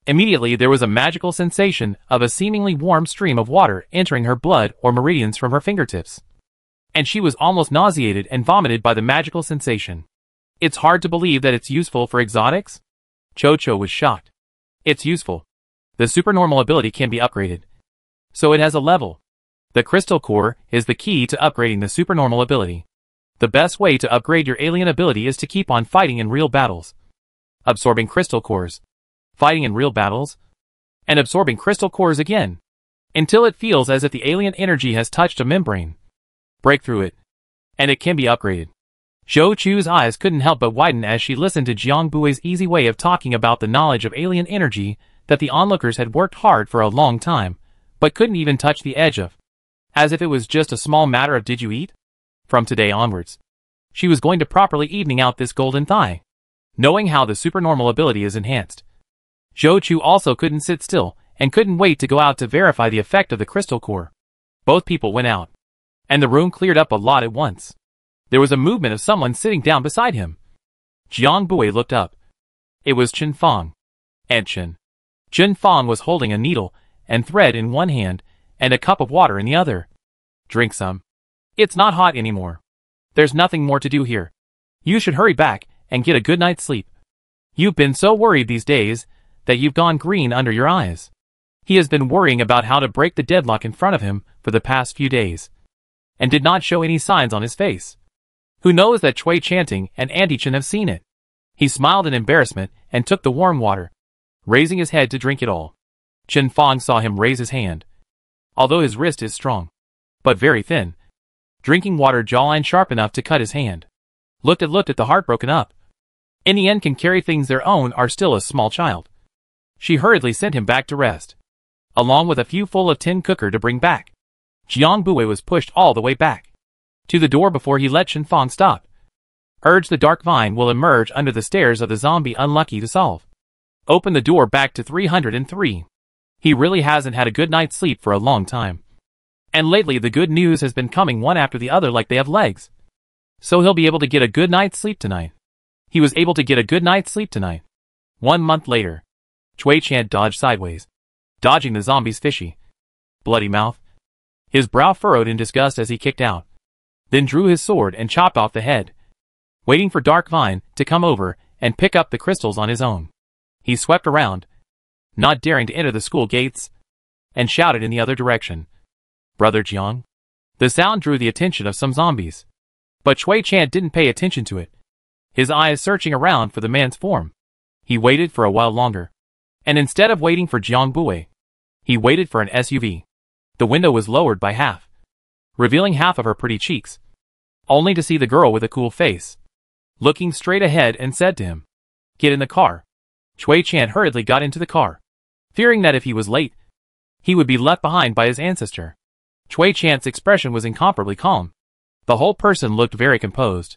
Immediately there was a magical sensation of a seemingly warm stream of water entering her blood or meridians from her fingertips. And she was almost nauseated and vomited by the magical sensation. It's hard to believe that it's useful for exotics? Cho was shocked. It's useful. The supernormal ability can be upgraded. So it has a level. The crystal core is the key to upgrading the supernormal ability. The best way to upgrade your alien ability is to keep on fighting in real battles. Absorbing crystal cores. Fighting in real battles. And absorbing crystal cores again. Until it feels as if the alien energy has touched a membrane. Break through it. And it can be upgraded. Zhou Chu's eyes couldn't help but widen as she listened to Jiang Bui's easy way of talking about the knowledge of alien energy that the onlookers had worked hard for a long time, but couldn't even touch the edge of. As if it was just a small matter of did you eat? From today onwards, she was going to properly evening out this golden thigh, knowing how the supernormal ability is enhanced. Zhou Chu also couldn't sit still, and couldn't wait to go out to verify the effect of the crystal core. Both people went out, and the room cleared up a lot at once. There was a movement of someone sitting down beside him. Jiang Buwei looked up. It was Chen Fang. And Chen Fang was holding a needle and thread in one hand, and a cup of water in the other. Drink some. It's not hot anymore. There's nothing more to do here. You should hurry back and get a good night's sleep. You've been so worried these days that you've gone green under your eyes. He has been worrying about how to break the deadlock in front of him for the past few days, and did not show any signs on his face. Who knows that Cui chanting and Andy Chen have seen it? He smiled in embarrassment and took the warm water, raising his head to drink it all. Chen Fang saw him raise his hand. Although his wrist is strong, but very thin, drinking water jawline sharp enough to cut his hand. Looked at the heart broken up. In the end can carry things their own are still a small child. She hurriedly sent him back to rest, along with a few full of tin cooker to bring back. Jiang Buwei was pushed all the way back to the door before he let Chen Fang stop. Urge the dark vine will emerge under the stairs of the zombie unlucky to solve. Open the door back to 303. He really hasn't had a good night's sleep for a long time. And lately the good news has been coming one after the other like they have legs. So he'll be able to get a good night's sleep tonight. He was able to get a good night's sleep tonight. 1 month later, Cui Chan dodged sideways, dodging the zombie's fishy, bloody mouth. His brow furrowed in disgust as he kicked out, then drew his sword and chopped off the head. Waiting for Dark Vine to come over and pick up the crystals on his own, he swept around, not daring to enter the school gates, and shouted in the other direction, "Brother Jiang." The sound drew the attention of some zombies, but Chui Chan didn't pay attention to it. His eyes searching around for the man's form. He waited for a while longer, and instead of waiting for Jiang Bue, he waited for an SUV. The window was lowered by half, revealing half of her pretty cheeks, only to see the girl with a cool face, looking straight ahead, and said to him, "Get in the car." Chui Chan hurriedly got into the car, fearing that if he was late, he would be left behind by his ancestor. Chui Chan's expression was incomparably calm. The whole person looked very composed,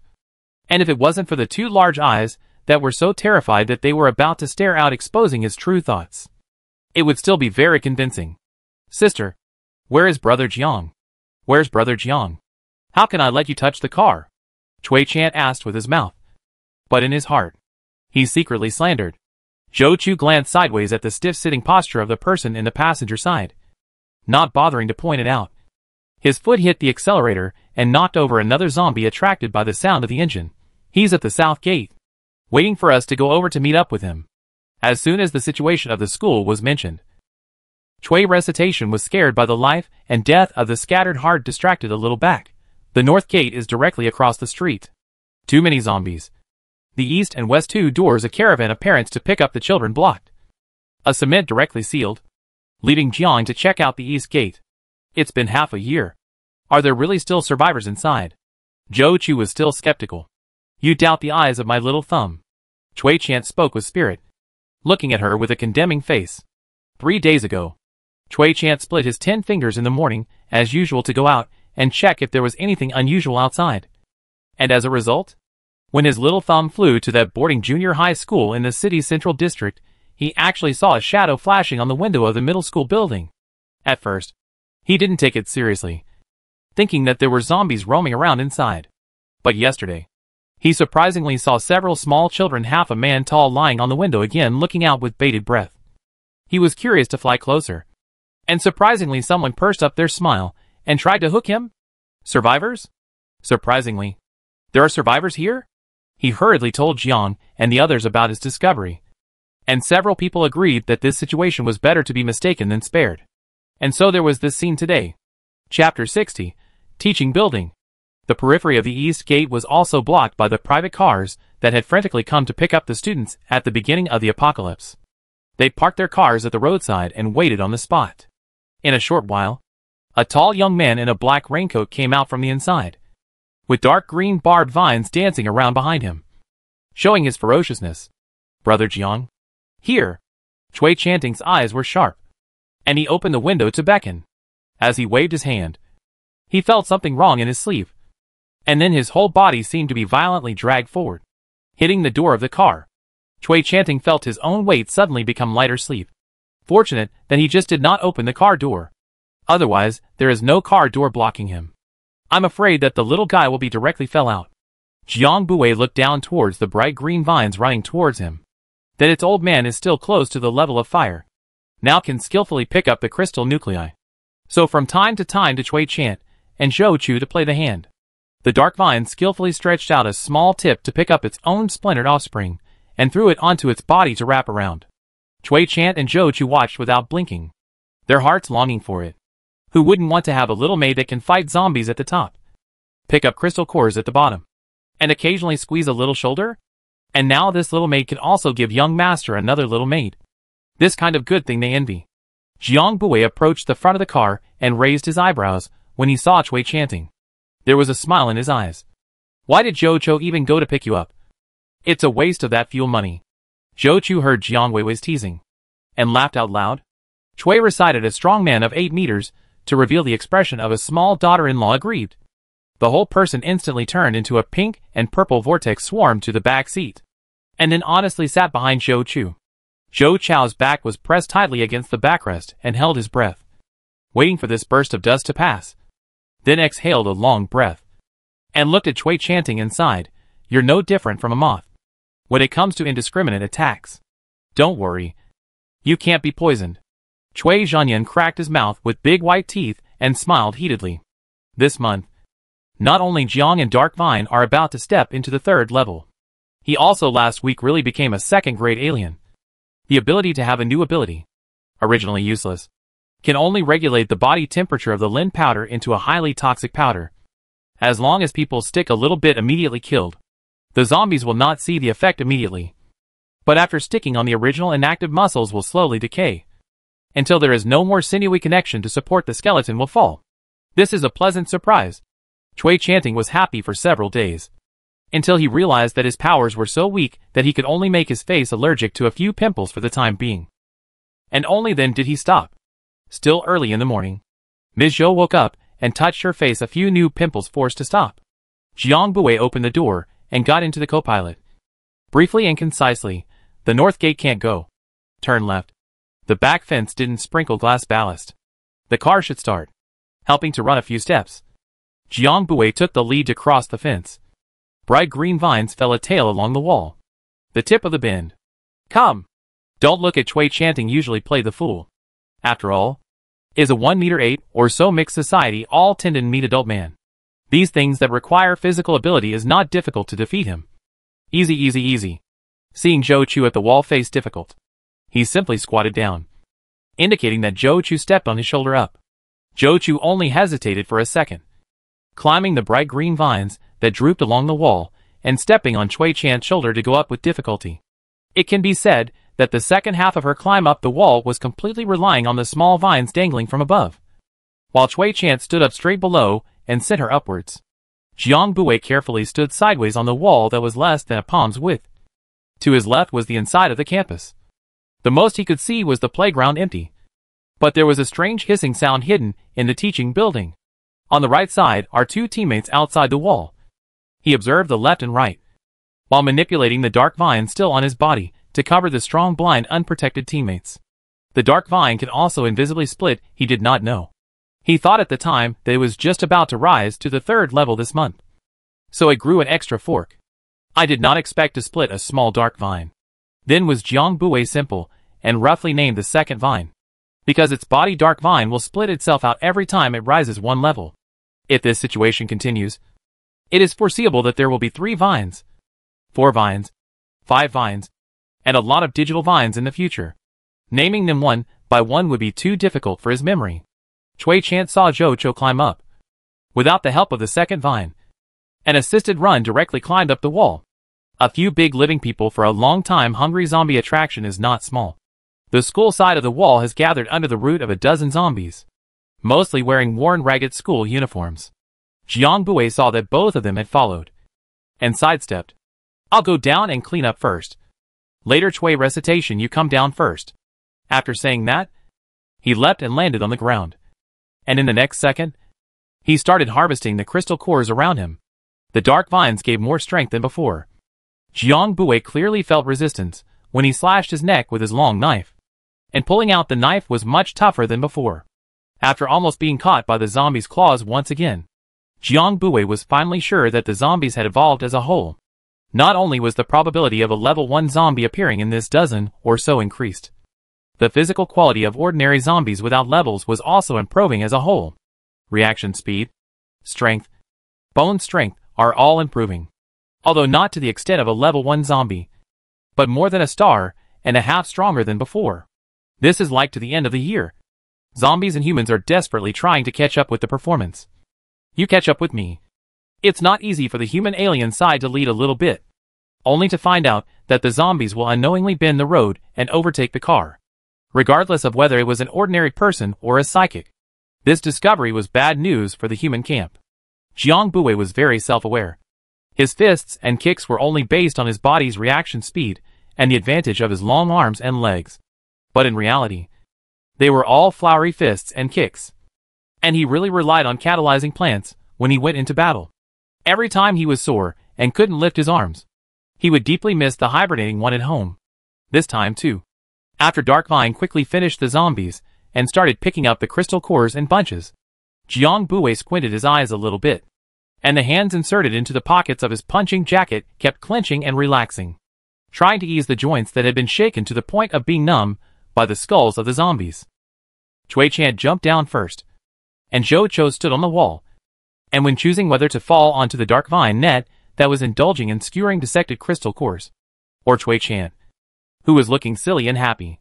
and if it wasn't for the two large eyes that were so terrified that they were about to stare out, exposing his true thoughts, it would still be very convincing. "Sister, where is Brother Jiang? Where's Brother Jiang? How can I let you touch the car?" Chui Chan asked with his mouth, but in his heart, he secretly slandered. Zhou Chu glanced sideways at the stiff sitting posture of the person in the passenger side, not bothering to point it out. His foot hit the accelerator and knocked over another zombie attracted by the sound of the engine. "He's at the south gate, waiting for us to go over to meet up with him." As soon as the situation of the school was mentioned, Chui Recitation was scared by the life and death of the scattered heart, distracted a little back. The north gate is directly across the street. Too many zombies. The east and west two doors, a caravan of parents to pick up the children, blocked. A cement directly sealed, leading Jiang to check out the east gate. It's been half a year. Are there really still survivors inside? Zhou Chu was still skeptical. "You doubt the eyes of my little thumb." Chui Chan spoke with spirit, looking at her with a condemning face. 3 days ago, Chui Chan split his 10 fingers in the morning, as usual, to go out and check if there was anything unusual outside. And as a result, when his little thumb flew to that boarding junior high school in the city's central district, he actually saw a shadow flashing on the window of the middle school building. At first, he didn't take it seriously, thinking that there were zombies roaming around inside. But yesterday, he surprisingly saw several small children, half a man tall, lying on the window again, looking out with bated breath. He was curious to fly closer, and surprisingly someone pursed up their smile and tried to hook him. "Survivors? Surprisingly, there are survivors here?" He hurriedly told Jiang and the others about his discovery, and several people agreed that this situation was better to be mistaken than spared. And so there was this scene today. Chapter 60, Teaching Building. The periphery of the east gate was also blocked by the private cars that had frantically come to pick up the students at the beginning of the apocalypse. They parked their cars at the roadside and waited on the spot. In a short while, a tall young man in a black raincoat came out from the inside, with dark green barbed vines dancing around behind him, showing his ferociousness. "Brother Jiang?" "Here." Chui Chanting's eyes were sharp, and he opened the window to beckon. As he waved his hand, he felt something wrong in his sleeve, and then his whole body seemed to be violently dragged forward, hitting the door of the car. Chui Chanting felt his own weight suddenly become lighter sleep. Fortunate that he just did not open the car door. Otherwise, there is no car door blocking him. "I'm afraid that the little guy will be directly fell out." Jiang Bue looked down towards the bright green vines running towards him. That its old man is still close to the level of fire, now can skillfully pick up the crystal nuclei. So from time to time to Chui Chan and Zhou Chu to play the hand. The dark vine skillfully stretched out a small tip to pick up its own splintered offspring, and threw it onto its body to wrap around. Chui Chan and Zhou Chu watched without blinking, their hearts longing for it. Who wouldn't want to have a little maid that can fight zombies at the top, pick up crystal cores at the bottom, and occasionally squeeze a little shoulder? And now this little maid can also give young master another little maid. This kind of good thing they envy. Jiang Bue approached the front of the car and raised his eyebrows when he saw Chui Chanting. There was a smile in his eyes. "Why did Zhou Chu even go to pick you up? It's a waste of that fuel money." Zhou Chu heard Jiang Weiwei's teasing, and laughed out loud. Chui recited a strong man of 8 meters, to reveal the expression of a small daughter-in-law aggrieved. The whole person instantly turned into a pink and purple vortex, swarmed to the back seat, and then honestly sat behind Zhou Chu. Zhou Chu's back was pressed tightly against the backrest and held his breath, waiting for this burst of dust to pass. Then exhaled a long breath, and looked at Chui Chanting and sighed. "You're no different from a moth when it comes to indiscriminate attacks. Don't worry, you can't be poisoned." Chui Zhanyan cracked his mouth with big white teeth and smiled heatedly. This month, not only Jiang and Dark Vine are about to step into the third level, he also last week really became a second-grade alien. The ability to have a new ability, originally useless, can only regulate the body temperature of the Lin powder into a highly toxic powder. As long as people stick a little bit immediately killed, the zombies will not see the effect immediately. But after sticking on the original inactive muscles will slowly decay, until there is no more sinewy connection to support the skeleton will fall. This is a pleasant surprise. Chui Chanting was happy for several days, until he realized that his powers were so weak that he could only make his face allergic to a few pimples for the time being. And only then did he stop. Still early in the morning, Ms. Zhou woke up and touched her face. A few new pimples forced to stop. Jiang Bui opened the door and got into the co-pilot. Briefly and concisely, the north gate can't go. Turn left. The back fence didn't sprinkle glass ballast. The car should start. Helping to run a few steps, Jiang Bui took the lead to cross the fence. Bright green vines fell a tail along the wall. The tip of the bend. Come! Don't look at Chui Chanting usually play the fool. After all, is a 1'8" or so mixed society all tendon meet adult man. These things that require physical ability is not difficult to defeat him. Easy easy easy. Seeing Zhou Chu at the wall face difficult, he simply squatted down, indicating that Zhou Chu stepped on his shoulder up. Zhou Chu only hesitated for a second, climbing the bright green vines that drooped along the wall and stepping on Chui Chan's shoulder to go up with difficulty. It can be said that the second half of her climb up the wall was completely relying on the small vines dangling from above, while Chui Chan stood up straight below and sent her upwards. Jiang Bui carefully stood sideways on the wall that was less than a palm's width. To his left was the inside of the campus. The most he could see was the playground empty, but there was a strange hissing sound hidden in the teaching building. On the right side are two teammates outside the wall. He observed the left and right, while manipulating the dark vine still on his body to cover the strong blind unprotected teammates. The dark vine can also invisibly split. He did not know. He thought at the time that it was just about to rise to the third level this month, so it grew an extra fork. I did not expect to split a small dark vine. Then was Jiang Bui simple and roughly named the second vine, because its body dark vine will split itself out every time it rises one level. If this situation continues, it is foreseeable that there will be 3 vines, 4 vines, 5 vines, and a lot of digital vines in the future. Naming them one by one would be too difficult for his memory. Chui Chan saw Zhou Chu climb up. Without the help of the second vine, an assisted run directly climbed up the wall. A few big living people for a long time hungry zombie attraction is not small. The school side of the wall has gathered under the root of a dozen zombies, mostly wearing worn ragged school uniforms. Jiang Bui saw that both of them had followed, and sidestepped. I'll go down and clean up first. Later Chui recitation you come down first. After saying that, he leapt and landed on the ground. And in the next second, he started harvesting the crystal cores around him. The dark vines gave more strength than before. Jiang Bui clearly felt resistance when he slashed his neck with his long knife, and pulling out the knife was much tougher than before. After almost being caught by the zombies' claws once again, Jiang Bui was finally sure that the zombies had evolved as a whole. Not only was the probability of a level 1 zombie appearing in this dozen or so increased, the physical quality of ordinary zombies without levels was also improving as a whole. Reaction speed, strength, bone strength are all improving, although not to the extent of a level 1 zombie, but more than a star and a half stronger than before. This is like to the end of the year. Zombies and humans are desperately trying to catch up with the performance. You catch up with me. It's not easy for the human alien side to lead a little bit, only to find out that the zombies will unknowingly bend the road and overtake the car, regardless of whether it was an ordinary person or a psychic. This discovery was bad news for the human camp. Jiang Bui was very self-aware. His fists and kicks were only based on his body's reaction speed and the advantage of his long arms and legs. But in reality, they were all flowery fists and kicks. And he really relied on catalyzing plants when he went into battle. Every time he was sore and couldn't lift his arms, he would deeply miss the hibernating one at home. This time too, after Darkvine quickly finished the zombies and started picking up the crystal cores in bunches, Jiang Bui squinted his eyes a little bit, and the hands inserted into the pockets of his punching jacket kept clenching and relaxing, trying to ease the joints that had been shaken to the point of being numb by the skulls of the zombies. Chui Chan jumped down first, and Zhou Chu stood on the wall. And when choosing whether to fall onto the dark vine net that was indulging in skewering dissected crystal cores, or Cui Chan, who was looking silly and happy,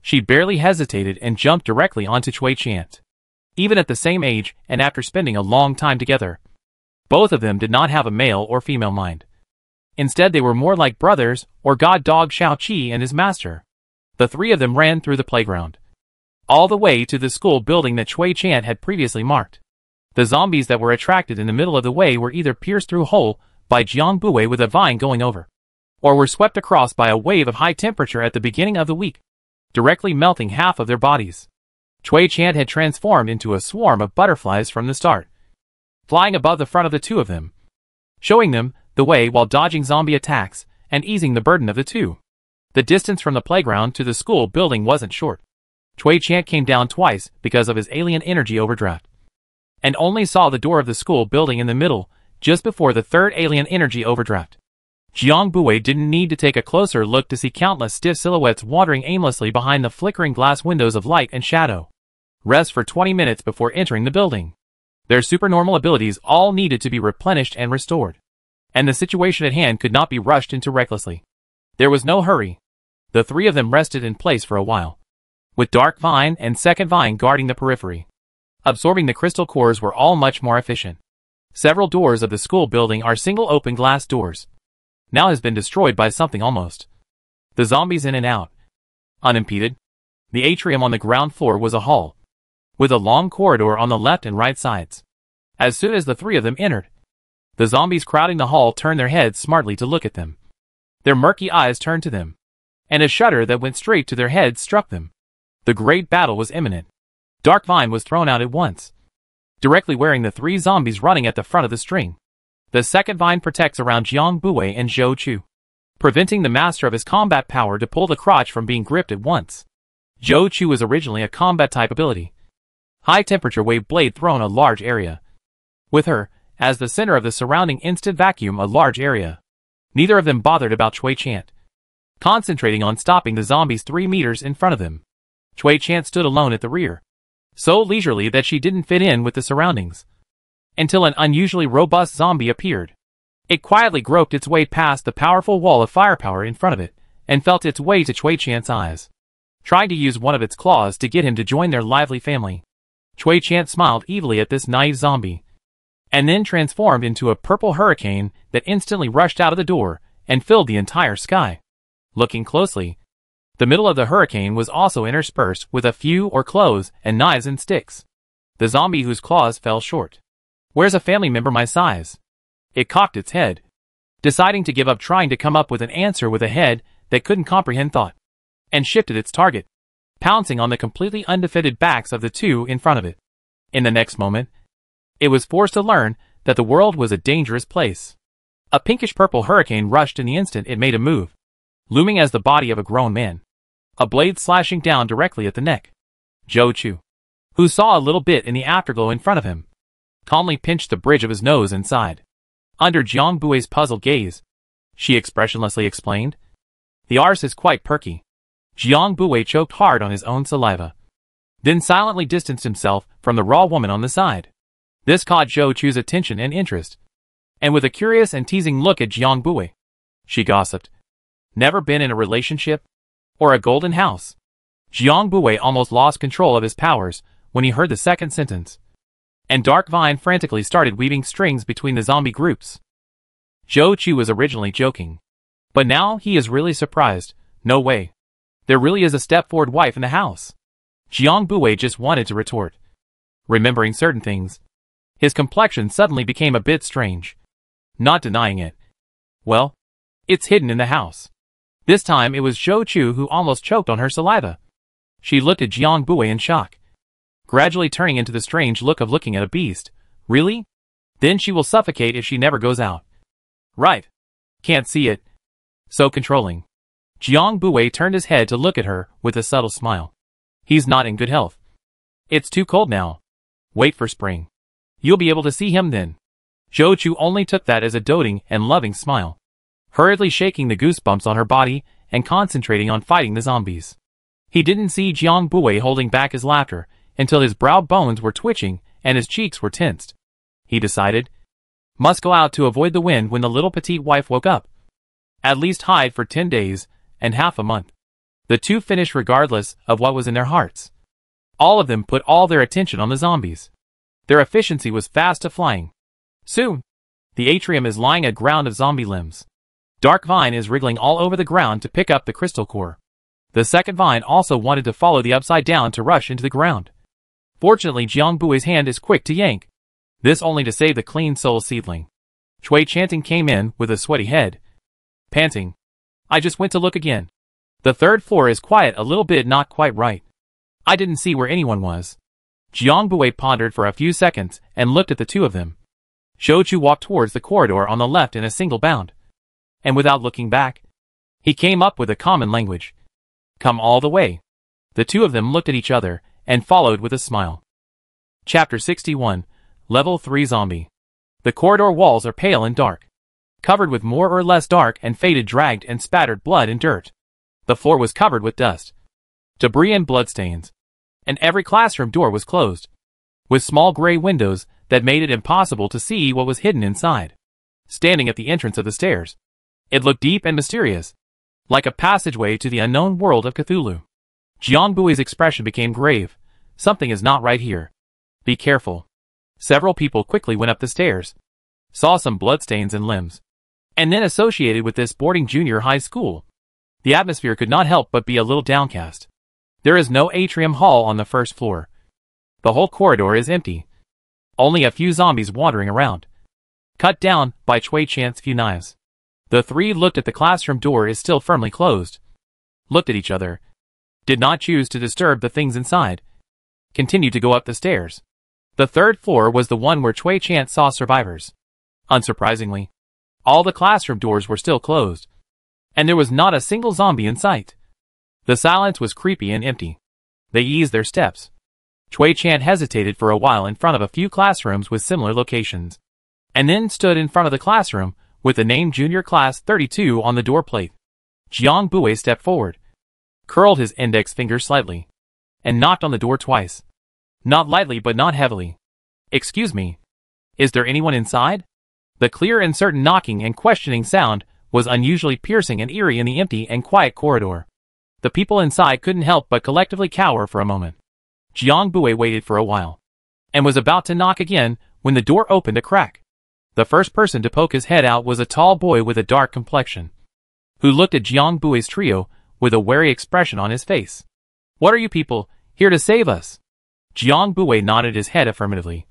she barely hesitated and jumped directly onto Cui Chan. Even at the same age and after spending a long time together, both of them did not have a male or female mind. Instead, they were more like brothers or god dog Shao Qi and his master. The three of them ran through the playground, all the way to the school building that Cui Chan had previously marked. The zombies that were attracted in the middle of the way were either pierced through whole by Jiang Bui with a vine going over, or were swept across by a wave of high temperature at the beginning of the week, directly melting half of their bodies. Cui Chan had transformed into a swarm of butterflies from the start, flying above the front of the two of them, showing them the way while dodging zombie attacks and easing the burden of the two. The distance from the playground to the school building wasn't short. Cui Chan came down twice because of his alien energy overdraft, and only saw the door of the school building in the middle just before the third alien energy overdraft. Jiang Bui didn't need to take a closer look to see countless stiff silhouettes wandering aimlessly behind the flickering glass windows of light and shadow. Rest for 20 minutes before entering the building. Their supernormal abilities all needed to be replenished and restored, and the situation at hand could not be rushed into recklessly. There was no hurry. The three of them rested in place for a while, with Dark Vine and Second Vine guarding the periphery. Absorbing the crystal cores were all much more efficient. Several doors of the school building are single open glass doors. Now has been destroyed by something almost. The zombies in and out, unimpeded. The atrium on the ground floor was a hall, with a long corridor on the left and right sides. As soon as the three of them entered, the zombies crowding the hall turned their heads smartly to look at them. Their murky eyes turned to them, and a shudder that went straight to their heads struck them. The great battle was imminent. Dark Vine was thrown out at once, directly wearing the three zombies running at the front of the string. The second vine protects around Jiang Bui and Zhou Chu, preventing the master of his combat power to pull the crotch from being gripped at once. Zhou Chu was originally a combat type ability. High temperature wave blade thrown a large area, with her as the center of the surrounding instant vacuum a large area. Neither of them bothered about Cui Chan, concentrating on stopping the zombies 3 meters in front of them. Cui Chan stood alone at the rear, so leisurely that she didn't fit in with the surroundings, until an unusually robust zombie appeared. It quietly groped its way past the powerful wall of firepower in front of it, and felt its way to Cui Chan's eyes, trying to use one of its claws to get him to join their lively family. Cui Chan smiled evilly at this naive zombie, and then transformed into a purple hurricane that instantly rushed out of the door and filled the entire sky. Looking closely, the middle of the hurricane was also interspersed with a few clothes and knives and sticks. The zombie whose claws fell short. Where's a family member my size? It cocked its head, deciding to give up trying to come up with an answer with a head that couldn't comprehend thought, and shifted its target, pouncing on the completely undefended backs of the two in front of it. In the next moment, it was forced to learn that the world was a dangerous place. A pinkish-purple hurricane rushed in the instant it made a move, looming as the body of a grown man, a blade slashing down directly at the neck. Zhou Chu, who saw a little bit in the afterglow in front of him, calmly pinched the bridge of his nose and sighed. Under Jiang Bui's puzzled gaze, she expressionlessly explained, "The arse is quite perky." Jiang Bui choked hard on his own saliva, then silently distanced himself from the raw woman on the side. This caught Zhou Chu's attention and interest, and with a curious and teasing look at Jiang Bui, she gossiped, "Never been in a relationship? Or a golden house?" Jiang Bui almost lost control of his powers when he heard the second sentence, and Dark Vine frantically started weaving strings between the zombie groups. Zhou Chu was originally joking, but now he is really surprised. No way. There really is a step-forward wife in the house. Jiang Bui just wanted to retort, remembering certain things. His complexion suddenly became a bit strange, not denying it. Well, it's hidden in the house. This time it was Zhou Chu who almost choked on her saliva. She looked at Jiang Bui in shock, gradually turning into the strange look of looking at a beast. Really? Then she will suffocate if she never goes out. Right. Can't see it. So controlling. Jiang Bui turned his head to look at her with a subtle smile. He's not in good health. It's too cold now. Wait for spring. You'll be able to see him then. Zhou Chu only took that as a doting and loving smile, hurriedly shaking the goosebumps on her body and concentrating on fighting the zombies. He didn't see Jiang Bui holding back his laughter until his brow bones were twitching and his cheeks were tensed. He decided, must go out to avoid the wind when the little petite wife woke up. At least hide for 10 days, and half a month. The two finished regardless of what was in their hearts. All of them put all their attention on the zombies. Their efficiency was fast to flying. Soon, the atrium is lying a ground of zombie limbs. Dark Vine is wriggling all over the ground to pick up the crystal core. The second Vine also wanted to follow the upside down to rush into the ground. Fortunately, Jiang Bui's hand is quick to yank. This only to save the clean soul seedling. Chui Chanting came in with a sweaty head. Panting. I just went to look again. The third floor is quiet, a little bit not quite right. I didn't see where anyone was. Jiang Bui pondered for a few seconds and looked at the two of them. Zhou Chu walked towards the corridor on the left in a single bound. And without looking back, he came up with a common language. Come all the way. The two of them looked at each other and followed with a smile. Chapter 61, Level 3 Zombie. The corridor walls are pale and dark, covered with more or less dark and faded dragged and spattered blood and dirt. The floor was covered with dust, debris and bloodstains, and every classroom door was closed, with small gray windows that made it impossible to see what was hidden inside. Standing at the entrance of the stairs, it looked deep and mysterious, like a passageway to the unknown world of Cthulhu. Jiang Bui's expression became grave. Something is not right here. Be careful. Several people quickly went up the stairs, saw some bloodstains and limbs, and then associated with this boarding junior high school. The atmosphere could not help but be a little downcast. There is no atrium hall on the first floor. The whole corridor is empty. Only a few zombies wandering around, cut down by Chui Chan's few knives. The three looked at the classroom door is still firmly closed, looked at each other, did not choose to disturb the things inside, continued to go up the stairs. The third floor was the one where Chui Chan saw survivors. Unsurprisingly, all the classroom doors were still closed, and there was not a single zombie in sight. The silence was creepy and empty. They eased their steps. Chui Chan hesitated for a while in front of a few classrooms with similar locations, and then stood in front of the classroom with the name Junior Class 32 on the door plate. Jiang Bui stepped forward, curled his index finger slightly, and knocked on the door twice. Not lightly but not heavily. Excuse me. Is there anyone inside? The clear and certain knocking and questioning sound was unusually piercing and eerie in the empty and quiet corridor. The people inside couldn't help but collectively cower for a moment. Jiang Bui waited for a while, and was about to knock again when the door opened a crack. The first person to poke his head out was a tall boy with a dark complexion, who looked at Jiang Bui's trio with a wary expression on his face. What are you people, here to save us? Jiang Bui nodded his head affirmatively,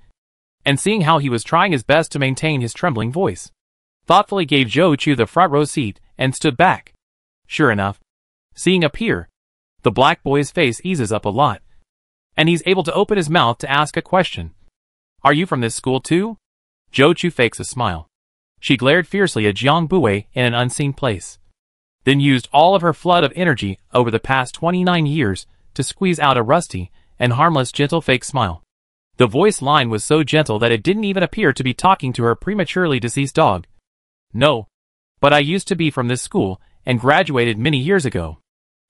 and seeing how he was trying his best to maintain his trembling voice, thoughtfully gave Zhou Chu the front row seat and stood back. Sure enough, seeing a peer, the black boy's face eases up a lot, and he's able to open his mouth to ask a question. Are you from this school too? Zhou Chu fakes a smile. She glared fiercely at Jiang Bui in an unseen place, then used all of her flood of energy over the past 29 years to squeeze out a rusty and harmless gentle fake smile. The voice line was so gentle that it didn't even appear to be talking to her prematurely deceased dog. No, but I used to be from this school and graduated many years ago.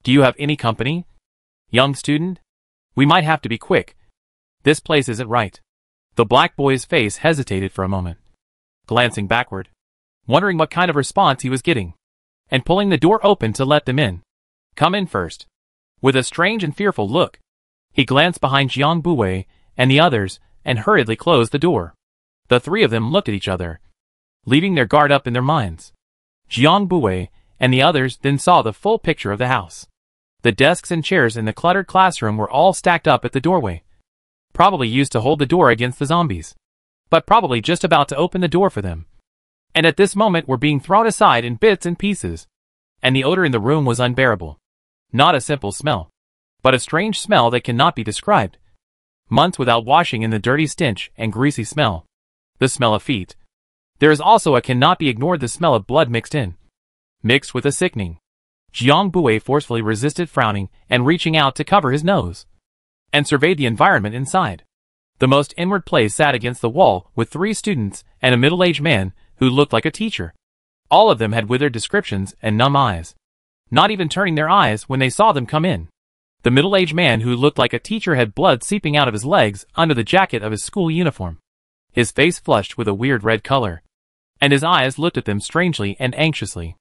Do you have any company? Young student? We might have to be quick. This place isn't right. The black boy's face hesitated for a moment, glancing backward, wondering what kind of response he was getting, and pulling the door open to let them in. Come in first. With a strange and fearful look, he glanced behind Jiang Bui and the others and hurriedly closed the door. The three of them looked at each other, leaving their guard up in their minds. Jiang Bui and the others then saw the full picture of the house. The desks and chairs in the cluttered classroom were all stacked up at the doorway, probably used to hold the door against the zombies, but probably just about to open the door for them. And at this moment were being thrown aside in bits and pieces, and the odor in the room was unbearable. Not a simple smell, but a strange smell that cannot be described. Months without washing in the dirty stench and greasy smell. The smell of feet. There is also a cannot be ignored the smell of blood mixed with a sickening. Jiang Bui forcefully resisted frowning and reaching out to cover his nose, and surveyed the environment inside. The most inward place sat against the wall with 3 students and a middle-aged man who looked like a teacher. All of them had withered descriptions and numb eyes, not even turning their eyes when they saw them come in. The middle-aged man who looked like a teacher had blood seeping out of his legs under the jacket of his school uniform. His face flushed with a weird red color, and his eyes looked at them strangely and anxiously.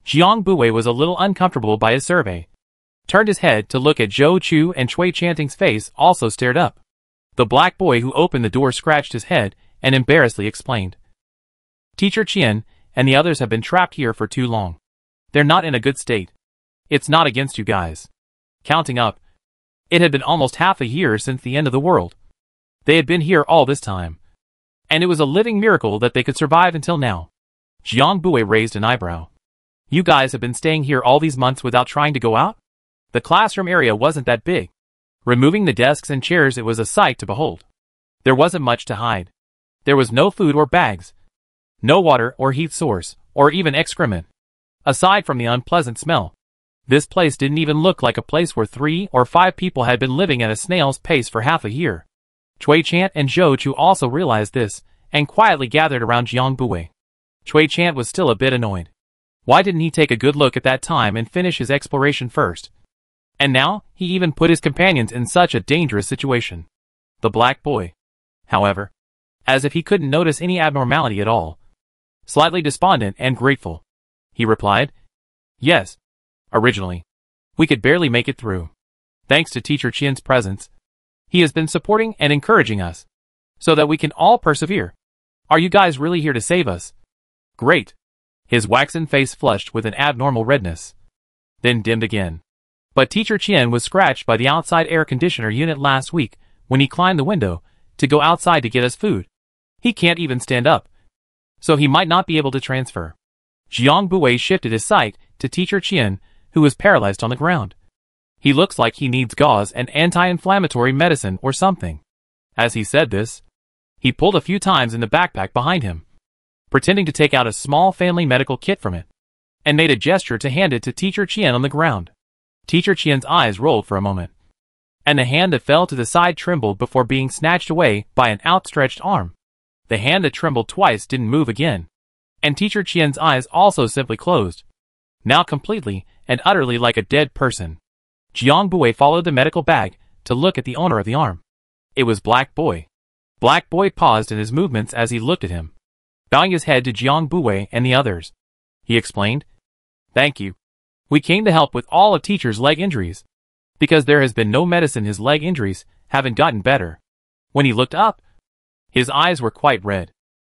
Jiang Buwei was a little uncomfortable by his survey, turned his head to look at Zhou Chu, and Cui Chanting's face also stared up. The black boy who opened the door scratched his head and embarrassedly explained, "Teacher Qian and the others have been trapped here for too long. They're not in a good state. It's not against you guys." Counting up, it had been almost half a year since the end of the world. They had been here all this time, and it was a living miracle that they could survive until now. Jiang Buwei raised an eyebrow. "You guys have been staying here all these months without trying to go out?" The classroom area wasn't that big. Removing the desks and chairs, it was a sight to behold. There wasn't much to hide. There was no food or bags, no water or heat source, or even excrement. Aside from the unpleasant smell, this place didn't even look like a place where 3 or 5 people had been living at a snail's pace for half a year. Cui Chant and Zhou Chu also realized this, and quietly gathered around Jiang Buwei. Cui Chant was still a bit annoyed. Why didn't he take a good look at that time and finish his exploration first? And now, he even put his companions in such a dangerous situation. The black boy, however, as if he couldn't notice any abnormality at all, slightly despondent and grateful, he replied, "Yes. Originally, we could barely make it through. Thanks to Teacher Qian's presence, he has been supporting and encouraging us, so that we can all persevere. Are you guys really here to save us?" "Great." His waxen face flushed with an abnormal redness, then dimmed again. But Teacher Qian was scratched by the outside air conditioner unit last week when he climbed the window to go outside to get us food. He can't even stand up, so he might not be able to transfer. Jiang Buwei shifted his sight to Teacher Qian, who was paralyzed on the ground. "He looks like he needs gauze and anti-inflammatory medicine or something." As he said this, he pulled a few times in the backpack behind him, pretending to take out a small family medical kit from it, and made a gesture to hand it to Teacher Qian on the ground. Teacher Qian's eyes rolled for a moment, and the hand that fell to the side trembled before being snatched away by an outstretched arm. The hand that trembled twice didn't move again, and Teacher Qian's eyes also simply closed, now completely and utterly like a dead person. Jiang Buwei followed the medical bag to look at the owner of the arm. It was Black Boy. Black Boy paused in his movements as he looked at him, bowing his head to Jiang Buwei and the others. He explained, "Thank you. We came to help with all of Teacher's leg injuries. Because there has been no medicine, his leg injuries haven't gotten better." When he looked up, his eyes were quite red.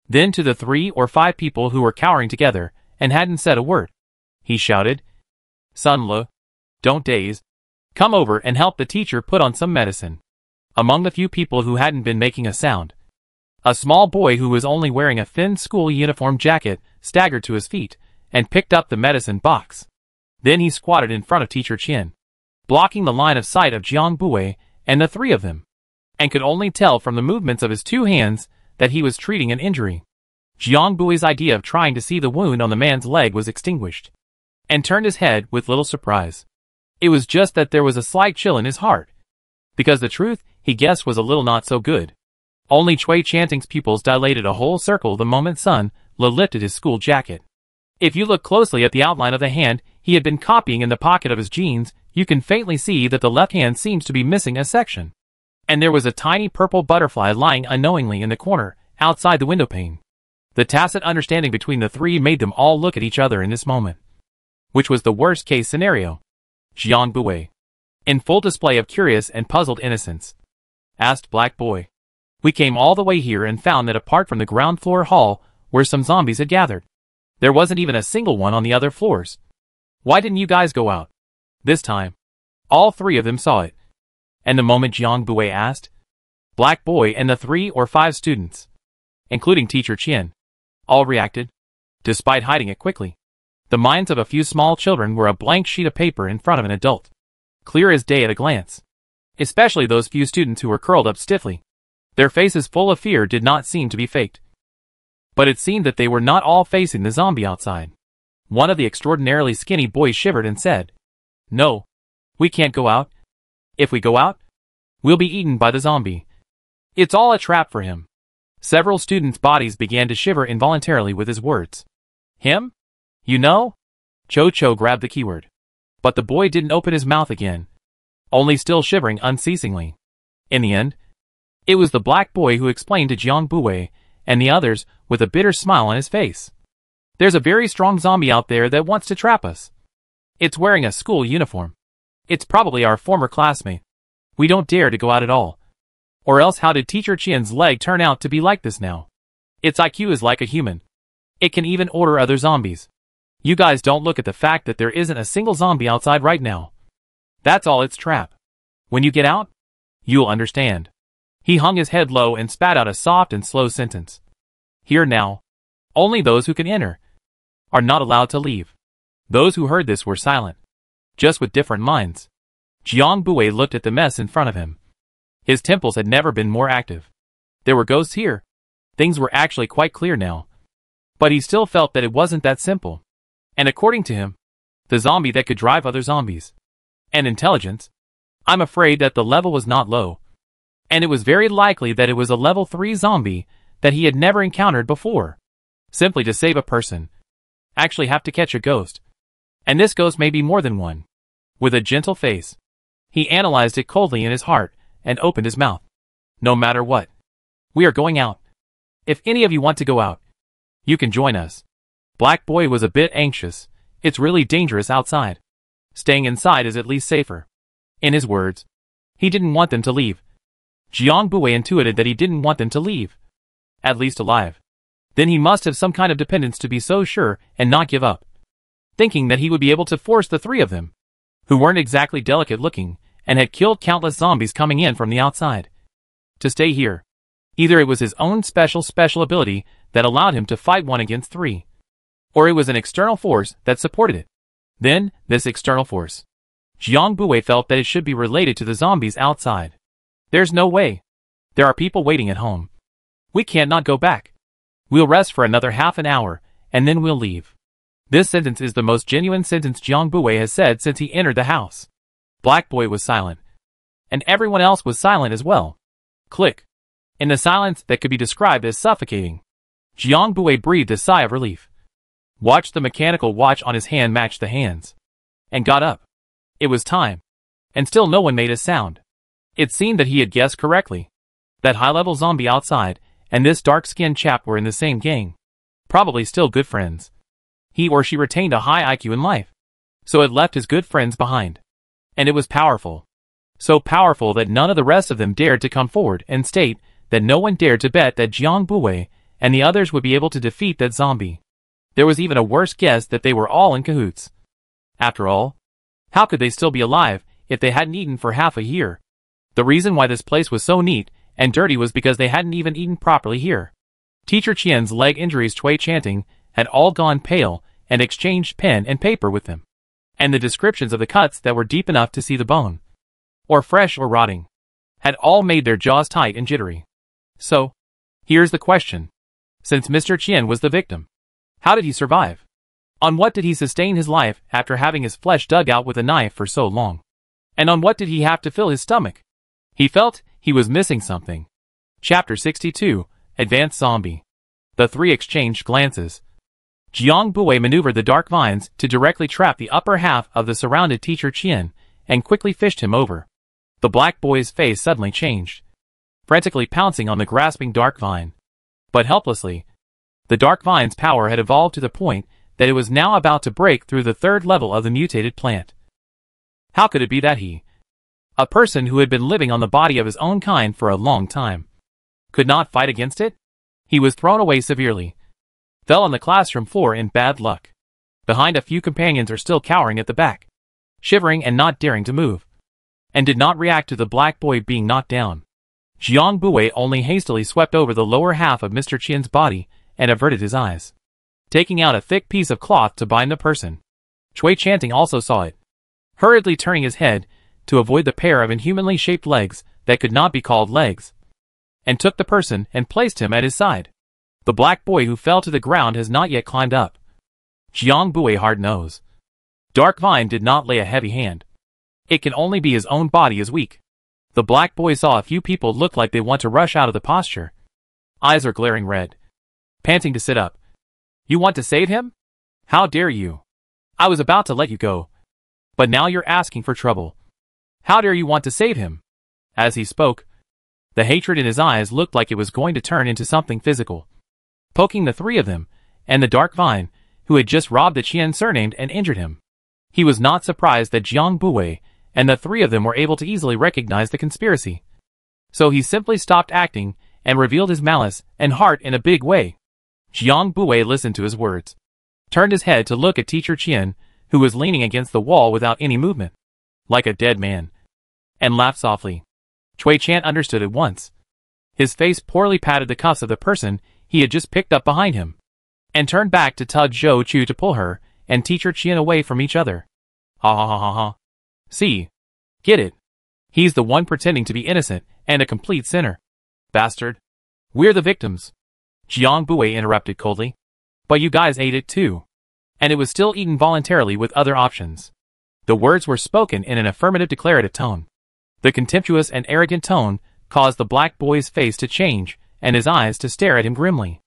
Then to the 3 or 5 people who were cowering together and hadn't said a word, he shouted, "Sun Le, don't daze. Come over and help the teacher put on some medicine." Among the few people who hadn't been making a sound, a small boy who was only wearing a thin school uniform jacket staggered to his feet and picked up the medicine box. Then he squatted in front of Teacher Qian, blocking the line of sight of Jiang Buwei and the 3 of them, and could only tell from the movements of his 2 hands that he was treating an injury. Jiang Buwei's idea of trying to see the wound on the man's leg was extinguished, and turned his head with little surprise. It was just that there was a slight chill in his heart, because the truth, he guessed, was a little not so good. Only Cui Chanting's pupils dilated a whole circle the moment Sun Le lifted his school jacket. If you look closely at the outline of the hand he had been copying in the pocket of his jeans, you can faintly see that the left hand seems to be missing a section. And there was a tiny purple butterfly lying unknowingly in the corner, outside the windowpane. The tacit understanding between the 3 made them all look at each other in this moment. Which was the worst-case scenario? Jiang Buwei, in full display of curious and puzzled innocence, asked Black Boy. "We came all the way here and found that apart from the ground floor hall where some zombies had gathered, there wasn't even a single one on the other floors. Why didn't you guys go out?" This time, all 3 of them saw it. And the moment Jiang Buwei asked, Black Boy and the 3 or 5 students, including Teacher Qian, all reacted, despite hiding it quickly. The minds of a few small children were a blank sheet of paper in front of an adult, clear as day at a glance. Especially those few students who were curled up stiffly. Their faces full of fear did not seem to be faked. But it seemed that they were not all facing the zombie outside. One of the extraordinarily skinny boys shivered and said, "No, we can't go out. If we go out, we'll be eaten by the zombie. It's all a trap for him." Several students' bodies began to shiver involuntarily with his words. "Him? You know?" Cho grabbed the keyword. But the boy didn't open his mouth again. only still shivering unceasingly. In the end, it was the black boy who explained to Jiang Buwei and the others with a bitter smile on his face. There's a very strong zombie out there that wants to trap us. It's wearing a school uniform. It's probably our former classmate. We don't dare to go out at all. Or else how did Teacher Qian's leg turn out to be like this now? Its IQ is like a human. It can even order other zombies. You guys don't look at the fact that there isn't a single zombie outside right now. That's all its trap. When you get out, you'll understand. He hung his head low and spat out a soft and slow sentence. Here now, only those who can enter are not allowed to leave. Those who heard this were silent, just with different minds. Jiang Buwei looked at the mess in front of him. His temples had never been more active. There were ghosts here. Things were actually quite clear now. But he still felt that it wasn't that simple. And according to him, the zombie that could drive other zombies and intelligence, I'm afraid that the level was not low. And it was very likely that it was a level 3 zombie that he had never encountered before. Simply to save a person, actually have to catch a ghost. And this ghost may be more than one. With a gentle face, he analyzed it coldly in his heart and opened his mouth. No matter what, we are going out. If any of you want to go out, you can join us. Black Boy was a bit anxious. It's really dangerous outside. Staying inside is at least safer. In his words, he didn't want them to leave. Jiang Buwei intuited that he didn't want them to leave. At least alive. Then he must have some kind of dependence to be so sure and not give up. Thinking that he would be able to force the three of them, who weren't exactly delicate looking, and had killed countless zombies coming in from the outside, to stay here. Either it was his own special ability that allowed him to fight 1 against 3, or it was an external force that supported it. Then, this external force, Jiang Buwei felt that it should be related to the zombies outside. There's no way. There are people waiting at home. We can't not go back. We'll rest for another half an hour, and then we'll leave. This sentence is the most genuine sentence Jiang Buwei has said since he entered the house. Black Boy was silent. And everyone else was silent as well. Click. In the silence that could be described as suffocating, Jiang Buwei breathed a sigh of relief. Watched the mechanical watch on his hand match the hands. And got up. It was time. And still no one made a sound. It seemed that he had guessed correctly. That high-level zombie outside and this dark-skinned chap were in the same gang. Probably still good friends. He or she retained a high IQ in life, so had left his good friends behind. And it was powerful. So powerful that none of the rest of them dared to come forward and state that no one dared to bet that Jiang Buwei and the others would be able to defeat that zombie. There was even a worse guess that they were all in cahoots. After all, how could they still be alive if they hadn't eaten for half a year? The reason why this place was so neat and dirty was because they hadn't even eaten properly here. Teacher Qian's leg injuries, Cui chanting, had all gone pale and exchanged pen and paper with them. And the descriptions of the cuts that were deep enough to see the bone, or fresh or rotting, had all made their jaws tight and jittery. So, here's the question. Since Mr. Qian was the victim, how did he survive? On what did he sustain his life after having his flesh dug out with a knife for so long? And on what did he have to fill his stomach? He felt he was missing something. Chapter 62, Advanced Zombie. The three exchanged glances. Jiang Buwei maneuvered the dark vines to directly trap the upper half of the surrounded Teacher Qian, and quickly fished him over. The black boy's face suddenly changed, frantically pouncing on the grasping dark vine. But helplessly, the dark vine's power had evolved to the point that it was now about to break through the third level of the mutated plant. How could it be that he, a person who had been living on the body of his own kind for a long time, could not fight against it? He was thrown away severely, fell on the classroom floor in bad luck. Behind, a few companions are still cowering at the back, shivering and not daring to move, and did not react to the black boy being knocked down. Jiang Buwei only hastily swept over the lower half of Mr. Qian's body and averted his eyes, taking out a thick piece of cloth to bind the person. Cui chanting also saw it, hurriedly turning his head to avoid the pair of inhumanly shaped legs that could not be called legs, and took the person and placed him at his side. The black boy who fell to the ground has not yet climbed up. Jiang Buwei hard knows. Dark Vine did not lay a heavy hand. It can only be his own body is weak. The black boy saw a few people look like they want to rush out of the posture. Eyes are glaring red. Panting to sit up. You want to save him? How dare you? I was about to let you go. But now you're asking for trouble. How dare you want to save him? As he spoke, the hatred in his eyes looked like it was going to turn into something physical. Poking the three of them, and the dark vine, who had just robbed the Qian surnamed and injured him. He was not surprised that Jiang Buwei and the three of them were able to easily recognize the conspiracy. So he simply stopped acting and revealed his malice and heart in a big way. Jiang Buwei listened to his words, turned his head to look at Teacher Qian, who was leaning against the wall without any movement, like a dead man, and laughed softly. Cui Chan understood at once. His face poorly patted the cuffs of the person he had just picked up behind him, and turned back to tug Zhou Chu to pull her and Teacher Qian away from each other. Ha ha ha ha ha. See? Get it? He's the one pretending to be innocent and a complete sinner. Bastard. We're the victims. Jiang Buwei interrupted coldly. But you guys ate it too. And it was still eaten voluntarily with other options. The words were spoken in an affirmative declarative tone. The contemptuous and arrogant tone caused the black boy's face to change and his eyes to stare at him grimly,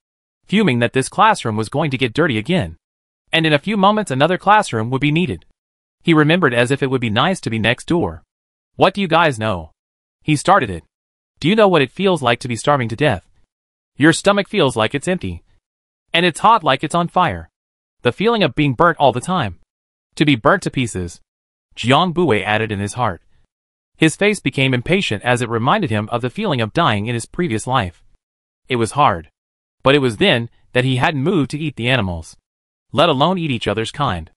fuming that this classroom was going to get dirty again. And in a few moments another classroom would be needed. He remembered as if it would be nice to be next door. What do you guys know? He started it. Do you know what it feels like to be starving to death? Your stomach feels like it's empty. And it's hot like it's on fire. The feeling of being burnt all the time. To be burnt to pieces. Jiang Buwei added in his heart. His face became impatient as it reminded him of the feeling of dying in his previous life. It was hard. But it was then that he hadn't moved to eat the animals, let alone eat each other's kind.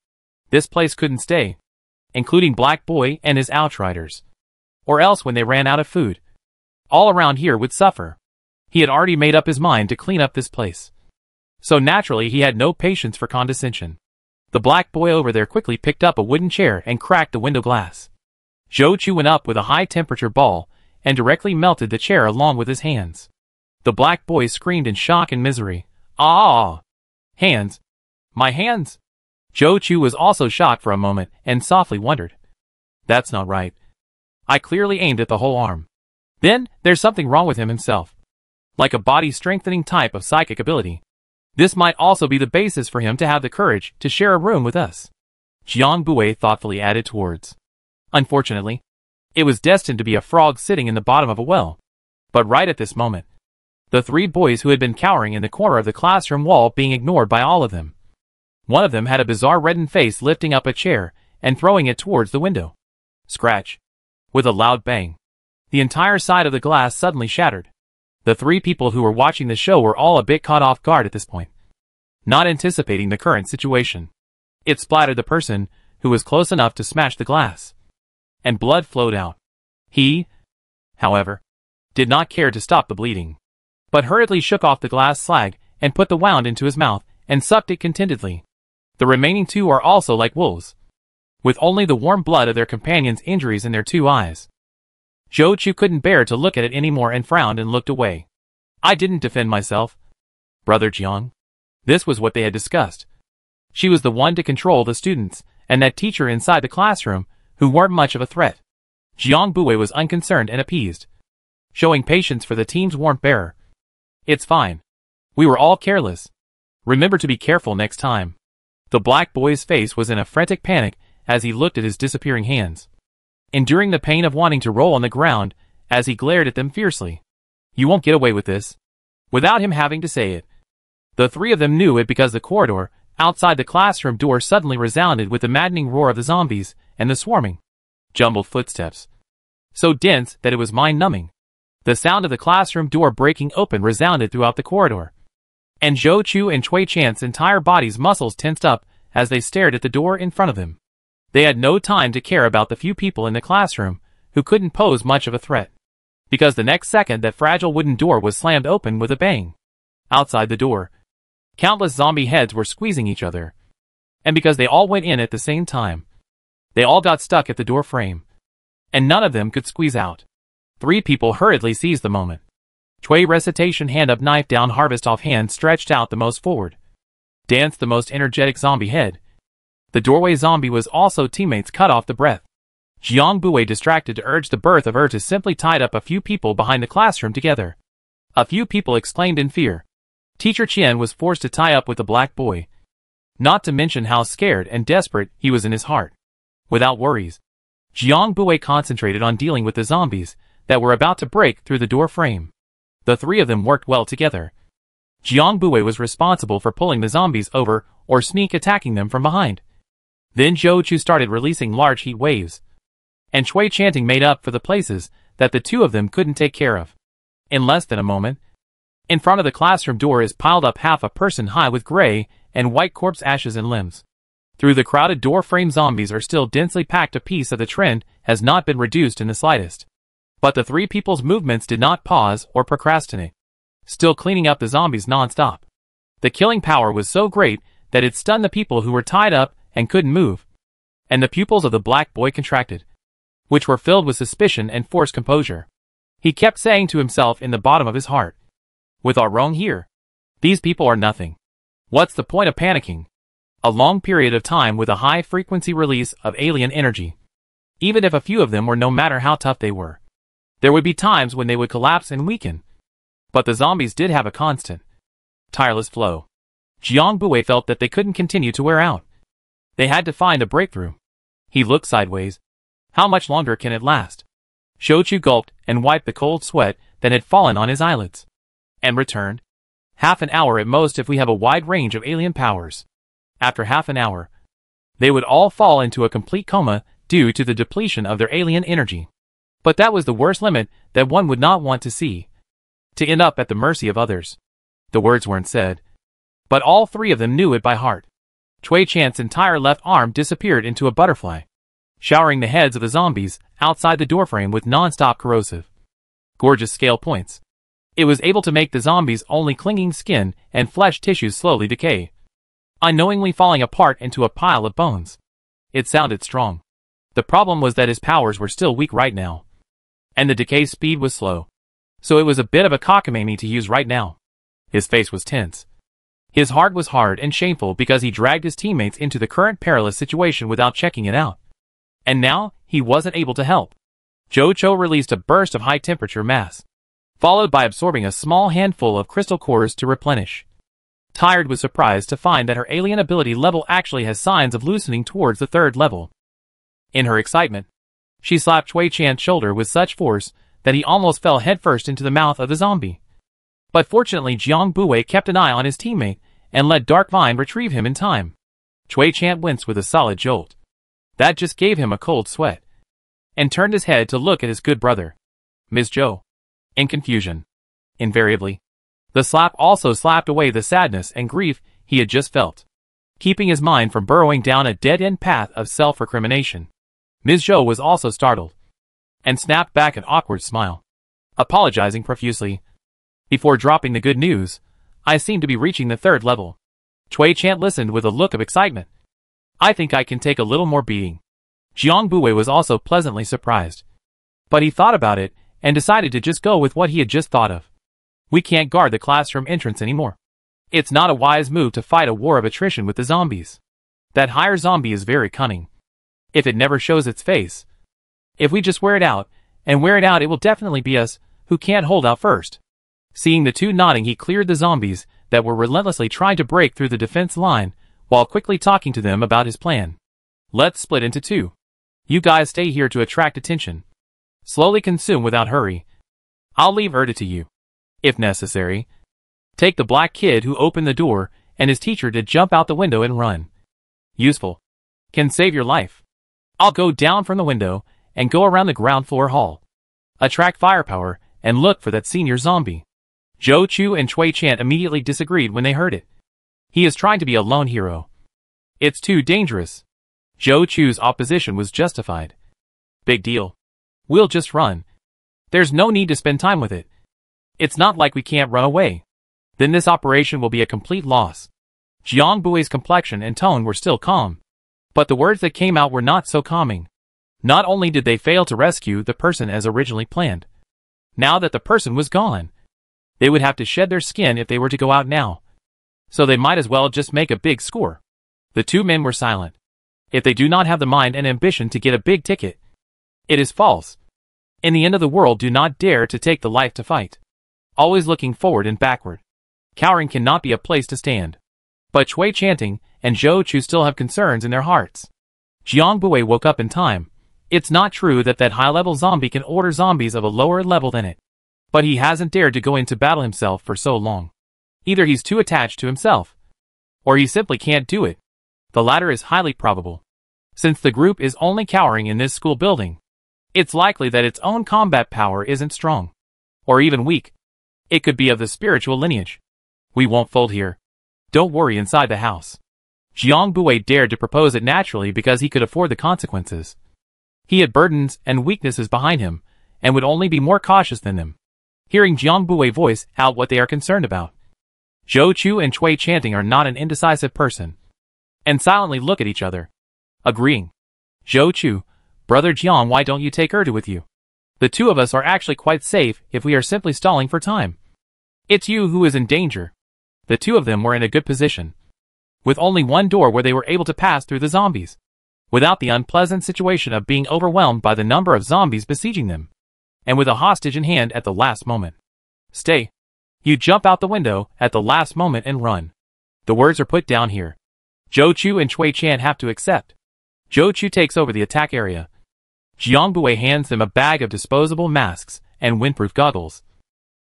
This place couldn't stay, including Black Boy and his outriders. Or else when they ran out of food, all around here would suffer. He had already made up his mind to clean up this place. So naturally he had no patience for condescension. The black boy over there quickly picked up a wooden chair and cracked the window glass. Zhou Chu went up with a high-temperature ball and directly melted the chair along with his hands. The black boy screamed in shock and misery. Ah! Hands! My hands! Zhou Chu was also shocked for a moment and softly wondered. That's not right. I clearly aimed at the whole arm. Then, there's something wrong with him himself. Like a body-strengthening type of psychic ability. This might also be the basis for him to have the courage to share a room with us. Jiang Buwei thoughtfully added towards. Unfortunately, it was destined to be a frog sitting in the bottom of a well. But right at this moment, the three boys who had been cowering in the corner of the classroom wall being ignored by all of them. One of them had a bizarre reddened face lifting up a chair and throwing it towards the window. Scratch. With a loud bang. The entire side of the glass suddenly shattered. The three people who were watching the show were all a bit caught off guard at this point, not anticipating the current situation. It splattered the person who was close enough to smash the glass, and blood flowed out. He, however, did not care to stop the bleeding, but hurriedly shook off the glass slag and put the wound into his mouth and sucked it contentedly. The remaining two are also like wolves, with only the warm blood of their companions' injuries in their two eyes. Zhou Chu couldn't bear to look at it anymore and frowned and looked away. I didn't defend myself, Brother Jiang. This was what they had discussed. She was the one to control the students, and that teacher inside the classroom, who weren't much of a threat. Jiang Buwei was unconcerned and appeased, showing patience for the team's warmth bearer. It's fine. We were all careless. Remember to be careful next time. The black boy's face was in a frantic panic as he looked at his disappearing hands, enduring the pain of wanting to roll on the ground as he glared at them fiercely. You won't get away with this. Without him having to say it. The three of them knew it because the corridor outside the classroom door suddenly resounded with the maddening roar of the zombies and the swarming, jumbled footsteps, so dense that it was mind-numbing. The sound of the classroom door breaking open resounded throughout the corridor, and Zhou Chu and Cui Chan's entire body's muscles tensed up as they stared at the door in front of them. They had no time to care about the few people in the classroom who couldn't pose much of a threat, because the next second that fragile wooden door was slammed open with a bang. Outside the door, countless zombie heads were squeezing each other, and because they all went in at the same time, they all got stuck at the door frame, and none of them could squeeze out. Three people hurriedly seized the moment. Cui recitation hand up knife down harvest off hand stretched out the most forward. Danced the most energetic zombie head. The doorway zombie was also teammates cut off the breath. Jiang Buwei distracted to urge the birth of to simply tied up a few people behind the classroom together. A few people exclaimed in fear. Teacher Qian was forced to tie up with the black boy. Not to mention how scared and desperate he was in his heart. Without worries, Jiang Bui concentrated on dealing with the zombies that were about to break through the door frame. The three of them worked well together. Jiang Bui was responsible for pulling the zombies over or sneak attacking them from behind. Then Zhou Chu started releasing large heat waves, and Cui chanting made up for the places that the two of them couldn't take care of. In less than a moment, in front of the classroom door is piled up half a person high with gray and white corpse ashes and limbs. Through the crowded door frame, zombies are still densely packed. A piece of the trend has not been reduced in the slightest. But the three people's movements did not pause or procrastinate, still cleaning up the zombies non-stop. The killing power was so great that it stunned the people who were tied up and couldn't move. And the pupils of the black boy contracted, which were filled with suspicion and forced composure. He kept saying to himself in the bottom of his heart, "With our wrong here, these people are nothing. What's the point of panicking?" A long period of time with a high-frequency release of alien energy. Even if a few of them were, no matter how tough they were, there would be times when they would collapse and weaken. But the zombies did have a constant, tireless flow. Jiang Bui felt that they couldn't continue to wear out. They had to find a breakthrough. He looked sideways. How much longer can it last? Zhou Chu gulped and wiped the cold sweat that had fallen on his eyelids, and returned. Half an hour at most if we have a wide range of alien powers. After half an hour, they would all fall into a complete coma due to the depletion of their alien energy. But that was the worst limit that one would not want to see. To end up at the mercy of others. The words weren't said, but all three of them knew it by heart. Cui Chan's entire left arm disappeared into a butterfly, showering the heads of the zombies outside the doorframe with non-stop corrosive, gorgeous scale points. It was able to make the zombies' only clinging skin and flesh tissues slowly decay, unknowingly falling apart into a pile of bones. It sounded strong. The problem was that his powers were still weak right now, and the decay speed was slow. So it was a bit of a cockamamie to use right now. His face was tense. His heart was hard and shameful because he dragged his teammates into the current perilous situation without checking it out. And now, he wasn't able to help. Zhou Chu released a burst of high-temperature mass, followed by absorbing a small handful of crystal cores to replenish. Tired was surprised to find that her alien ability level actually has signs of loosening towards the third level. In her excitement, she slapped Cui Chan's shoulder with such force that he almost fell headfirst into the mouth of the zombie. But fortunately, Jiang Bui kept an eye on his teammate and let Dark Vine retrieve him in time. Cui Chan winced with a solid jolt. That just gave him a cold sweat, and turned his head to look at his good brother, Ms. Zhou, in confusion. Invariably, the slap also slapped away the sadness and grief he had just felt, keeping his mind from burrowing down a dead-end path of self-recrimination. Ms. Zhou was also startled, and snapped back an awkward smile, apologizing profusely. Before dropping the good news, I seem to be reaching the third level. Cui Chan listened with a look of excitement. I think I can take a little more beating. Jiang Bui was also pleasantly surprised, but he thought about it and decided to just go with what he had just thought of. We can't guard the classroom entrance anymore. It's not a wise move to fight a war of attrition with the zombies. That higher zombie is very cunning. If it never shows its face, if we just wear it out, it will definitely be us who can't hold out first. Seeing the two nodding, he cleared the zombies that were relentlessly trying to break through the defense line, while quickly talking to them about his plan. Let's split into two. You guys stay here to attract attention. Slowly consume without hurry. I'll leave Erda to you. If necessary, take the black kid who opened the door and his teacher to jump out the window and run. Useful. Can save your life. I'll go down from the window and go around the ground floor hall. Attract firepower and look for that senior zombie. Zhou Chu and Cui Chan immediately disagreed when they heard it. He is trying to be a lone hero. It's too dangerous. Zhou Chu's opposition was justified. Big deal. We'll just run. There's no need to spend time with it. It's not like we can't run away. Then this operation will be a complete loss. Jiang Bui's complexion and tone were still calm, but the words that came out were not so calming. Not only did they fail to rescue the person as originally planned, now that the person was gone, they would have to shed their skin if they were to go out now. So they might as well just make a big score. The two men were silent. If they do not have the mind and ambition to get a big ticket, it is false. In the end of the world, do not dare to take the life to fight. Always looking forward and backward. Cowering cannot be a place to stand. But Cui Chanting and Zhou Chu still have concerns in their hearts. Jiang Bui woke up in time, It's not true that that high-level zombie can order zombies of a lower level than it. But he hasn't dared to go into battle himself for so long. Either he's too attached to himself, or he simply can't do it. The latter is highly probable. Since the group is only cowering in this school building, it's likely that its own combat power isn't strong, or even weak. It could be of the spiritual lineage. We won't fold here. Don't worry inside the house. Jiang Bui dared to propose it naturally because he could afford the consequences. He had burdens and weaknesses behind him, and would only be more cautious than them. Hearing Jiang Bui voice out what they are concerned about, Zhou Chu and Cui Chanting are not an indecisive person, and silently look at each other, agreeing. Zhou Chu, brother Jiang, why don't you take Erdu with you? The two of us are actually quite safe if we are simply stalling for time. It's you who is in danger. The two of them were in a good position, with only one door where they were able to pass through the zombies, without the unpleasant situation of being overwhelmed by the number of zombies besieging them, and with a hostage in hand at the last moment. Stay. You jump out the window at the last moment and run. The words are put down here. Zhou Chu and Cui Chan have to accept. Zhou Chu takes over the attack area. Jiang Bui hands them a bag of disposable masks and windproof goggles,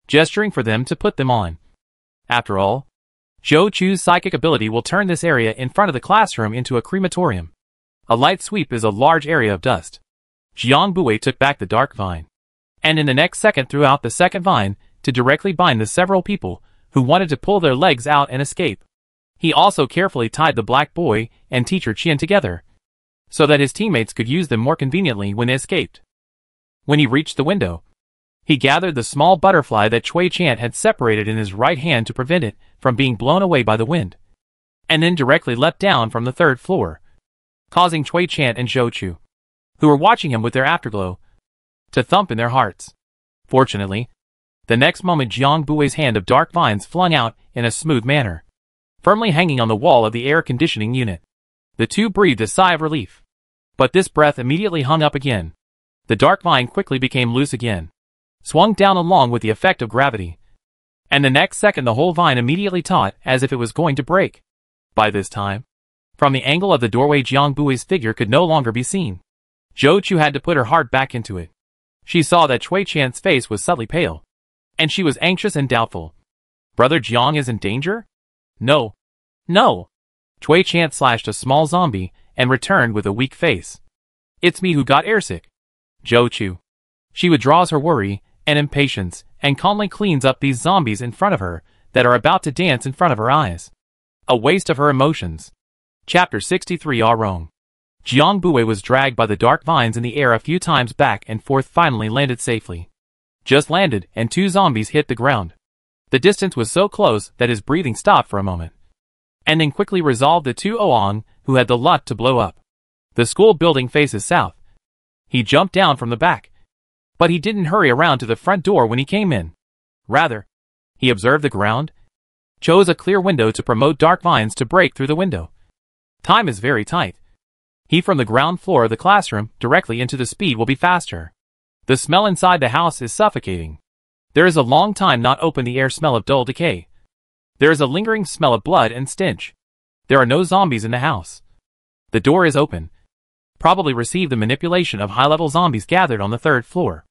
gesturing for them to put them on. After all, Zhou Chu's psychic ability will turn this area in front of the classroom into a crematorium. A light sweep is a large area of dust. Jiang Bui took back the dark vine, and in the next second threw out the second vine to directly bind the several people who wanted to pull their legs out and escape. He also carefully tied the black boy and teacher Qian together, so that his teammates could use them more conveniently when they escaped. When he reached the window, he gathered the small butterfly that Cui Chant had separated in his right hand to prevent it from being blown away by the wind, and then directly leapt down from the third floor, causing Cui Chant and Zhou Chu, who were watching him with their afterglow, to thump in their hearts. Fortunately, the next moment Jiang Bui's hand of dark vines flung out in a smooth manner, firmly hanging on the wall of the air conditioning unit. The two breathed a sigh of relief. But this breath immediately hung up again. The dark vine quickly became loose again, swung down along with the effect of gravity, and the next second the whole vine immediately taut as if it was going to break. By this time, from the angle of the doorway Jiang Bui's figure could no longer be seen. Zhou Chu had to put her heart back into it. She saw that Cui Chant's face was subtly pale, and she was anxious and doubtful. Brother Jiang is in danger? No. No. Cui Chant slashed a small zombie and returned with a weak face. It's me who got airsick. Zhou Chu. She withdraws her worry and impatience and calmly cleans up these zombies in front of her that are about to dance in front of her eyes. A waste of her emotions. Chapter 63 Are Wrong. Jiang Bui was dragged by the dark vines in the air a few times back and forth, finally landed safely. Just landed and two zombies hit the ground. The distance was so close that his breathing stopped for a moment, and then quickly resolved the two Oong who had the luck to blow up. The school building faces south. He jumped down from the back, but he didn't hurry around to the front door when he came in. Rather, he observed the ground, chose a clear window to promote dark vines to break through the window. Time is very tight. He from the ground floor of the classroom directly into the speed will be faster. The smell inside the house is suffocating. There is a long time not open the air smell of dull decay. There is a lingering smell of blood and stench. There are no zombies in the house. The door is open. Probably received the manipulation of high-level zombies gathered on the third floor.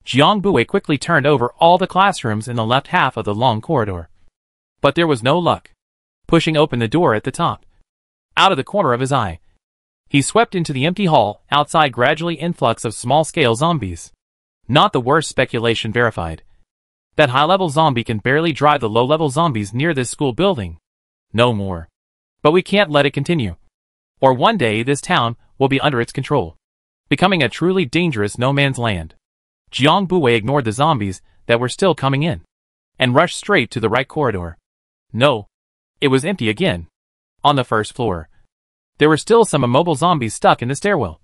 Jiang Bui quickly turned over all the classrooms in the left half of the long corridor. But there was no luck. Pushing open the door at the top, out of the corner of his eye, he swept into the empty hall. Outside, gradually influx of small-scale zombies. Not the worst speculation verified. That high-level zombie can barely drive the low-level zombies near this school building. No more. But we can't let it continue, or one day this town will be under its control, becoming a truly dangerous no-man's land. Jiang Bui ignored the zombies that were still coming in, and rushed straight to the right corridor. No. It was empty again. On the first floor, there were still some immobile zombies stuck in the stairwell.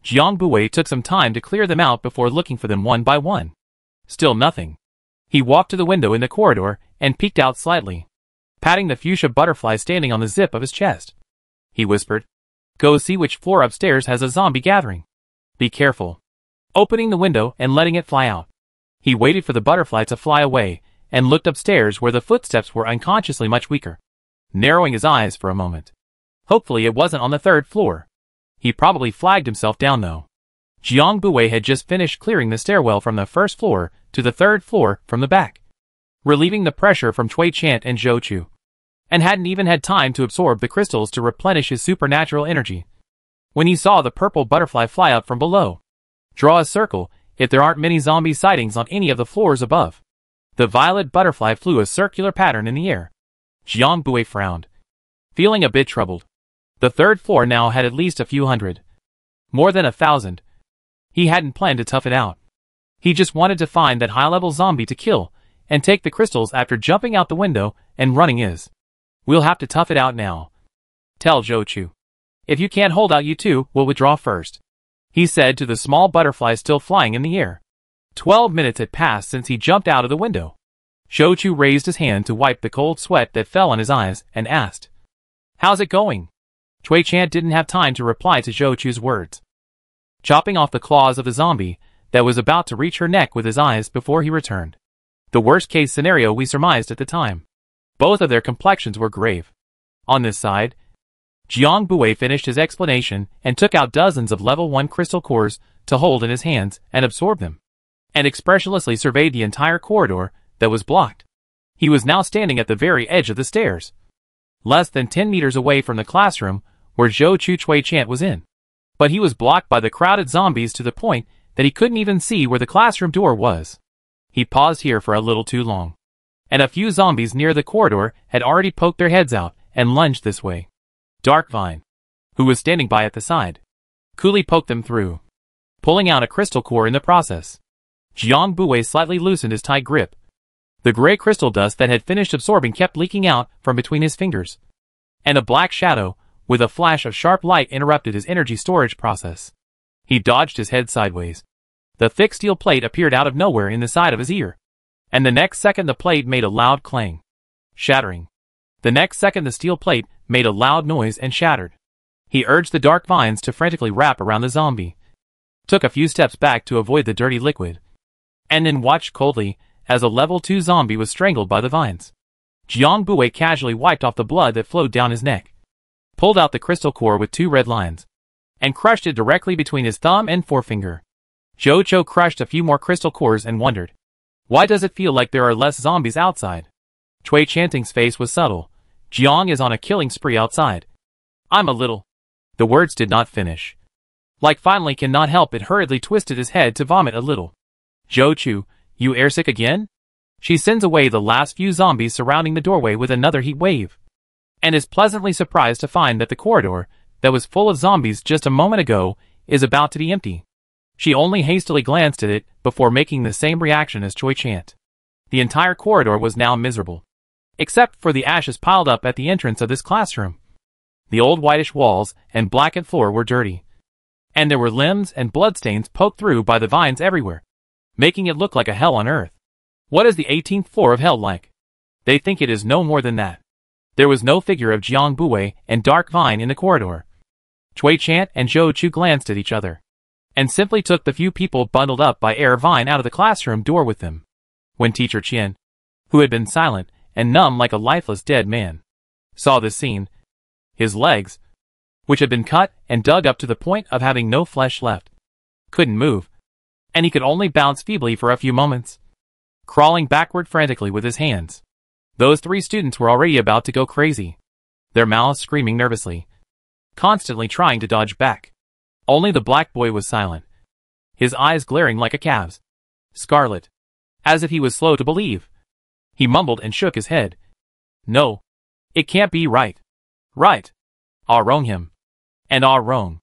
Jiang Bui took some time to clear them out before looking for them one by one. Still nothing. He walked to the window in the corridor and peeked out slightly, patting the fuchsia butterfly standing on the zip of his chest. He whispered, "Go see which floor upstairs has a zombie gathering. Be careful." Opening the window and letting it fly out, he waited for the butterfly to fly away and looked upstairs where the footsteps were unconsciously much weaker, narrowing his eyes for a moment. Hopefully it wasn't on the third floor. He probably flagged himself down though. Jiang Buwei had just finished clearing the stairwell from the first floor to the third floor from the back, relieving the pressure from Cui Chant and Zhou Chu, and hadn't even had time to absorb the crystals to replenish his supernatural energy, when he saw the purple butterfly fly up from below. Draw a circle if there aren't many zombie sightings on any of the floors above. The violet butterfly flew a circular pattern in the air. Jiang Buwei frowned, feeling a bit troubled. The third floor now had at least a few hundred. More than 1,000. He hadn't planned to tough it out. He just wanted to find that high-level zombie to kill, and take the crystals after jumping out the window and running his. We'll have to tough it out now. Tell Zhou Chu. If you can't hold out, you two will withdraw first, he said to the small butterfly still flying in the air. 12 minutes had passed since he jumped out of the window. Zhou Chu raised his hand to wipe the cold sweat that fell on his eyes and asked, "How's it going?" Cui Chant didn't have time to reply to Zhou Chu's words, chopping off the claws of the zombie that was about to reach her neck with his eyes before he returned. The worst-case scenario we surmised at the time. Both of their complexions were grave. On this side, Jiang Buwei finished his explanation and took out dozens of level 1 crystal cores to hold in his hands and absorb them, and expressionlessly surveyed the entire corridor that was blocked. He was now standing at the very edge of the stairs, less than 10 meters away from the classroom where Zhou Chu Cui Chant was in. But he was blocked by the crowded zombies to the point that he couldn't even see where the classroom door was. He paused here for a little too long, and a few zombies near the corridor had already poked their heads out and lunged this way. Dark Vine, who was standing by at the side, coolly poked them through, pulling out a crystal core in the process. Jiang Buwei slightly loosened his tight grip. The gray crystal dust that had finished absorbing kept leaking out from between his fingers, and a black shadow with a flash of sharp light interrupted his energy storage process. He dodged his head sideways. The thick steel plate appeared out of nowhere in the side of his ear, and the next second the plate made a loud clang, shattering. The next second the steel plate made a loud noise and shattered. He urged the dark vines to frantically wrap around the zombie, took a few steps back to avoid the dirty liquid, and then watched coldly as a level 2 zombie was strangled by the vines. Jiang Buwei casually wiped off the blood that flowed down his neck, pulled out the crystal core with 2 red lines, and crushed it directly between his thumb and forefinger. Zhou Chu crushed a few more crystal cores and wondered, why does it feel like there are less zombies outside? Cui Chanting's face was subtle. Jiang is on a killing spree outside. I'm a little. The words did not finish. Like finally cannot help it hurriedly twisted his head to vomit a little. Zhou Chu, you airsick again? She sends away the last few zombies surrounding the doorway with another heat wave, and is pleasantly surprised to find that the corridor, that was full of zombies just a moment ago, is about to be empty. She only hastily glanced at it before making the same reaction as Cui Chant. The entire corridor was now miserable, except for the ashes piled up at the entrance of this classroom. The old whitish walls and blackened floor were dirty, and there were limbs and bloodstains poked through by the vines everywhere, making it look like a hell on earth. What is the 18th floor of hell like? They think it is no more than that. There was no figure of Jiang Buwei and Dark Vine in the corridor. Cui Chant and Zhou Chu glanced at each other, and simply took the few people bundled up by Air Vine out of the classroom door with them. When Teacher Qian, who had been silent and numb like a lifeless dead man, saw this scene, his legs, which had been cut and dug up to the point of having no flesh left, couldn't move, and he could only bounce feebly for a few moments, crawling backward frantically with his hands. Those 3 students were already about to go crazy, their mouths screaming nervously, constantly trying to dodge back. Only the black boy was silent, his eyes glaring like a calf's, scarlet, as if he was slow to believe. He mumbled and shook his head. No, it can't be right. Right. Ah wrong him. And ah wrong.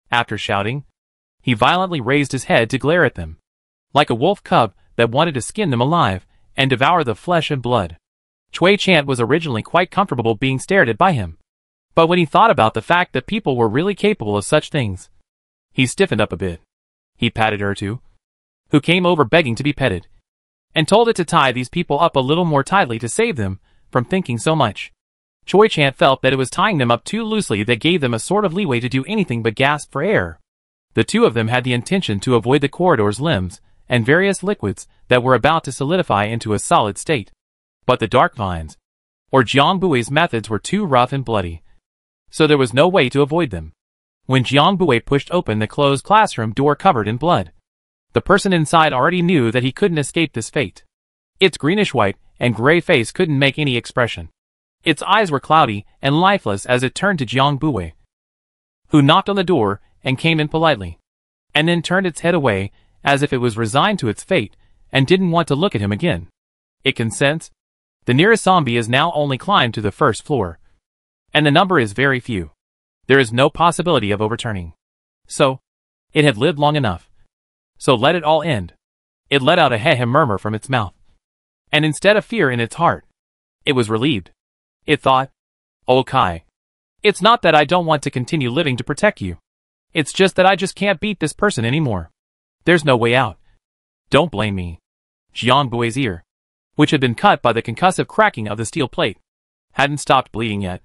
After shouting, he violently raised his head to glare at them, like a wolf cub that wanted to skin them alive and devour the flesh and blood. Cui Chant was originally quite comfortable being stared at by him, but when he thought about the fact that people were really capable of such things, he stiffened up a bit. He patted Ertu, who came over begging to be petted, and told it to tie these people up a little more tightly to save them from thinking so much. Cui Chant felt that it was tying them up too loosely that gave them a sort of leeway to do anything but gasp for air. The 2 of them had the intention to avoid the corridor's limbs and various liquids that were about to solidify into a solid state. But the Dark Vines, or Jiang Buwei's methods were too rough and bloody, so there was no way to avoid them. when Jiang Bui pushed open the closed classroom door covered in blood. The person inside already knew that he couldn't escape this fate. Its greenish-white and gray face couldn't make any expression. Its eyes were cloudy and lifeless as it turned to Jiang Bui, who knocked on the door and came in politely, and then turned its head away as if it was resigned to its fate and didn't want to look at him again. It consents. The nearest zombie has now only climbed to the first floor, and the number is very few. There is no possibility of overturning. So, it had lived long enough. So let it all end. It let out a he-hem murmur from its mouth. And instead of fear in its heart, it was relieved. It thought, "Oh Kai. It's not that I don't want to continue living to protect you. It's just that I just can't beat this person anymore. There's no way out. Don't blame me." Jiang Bui's ear, which had been cut by the concussive cracking of the steel plate, hadn't stopped bleeding yet,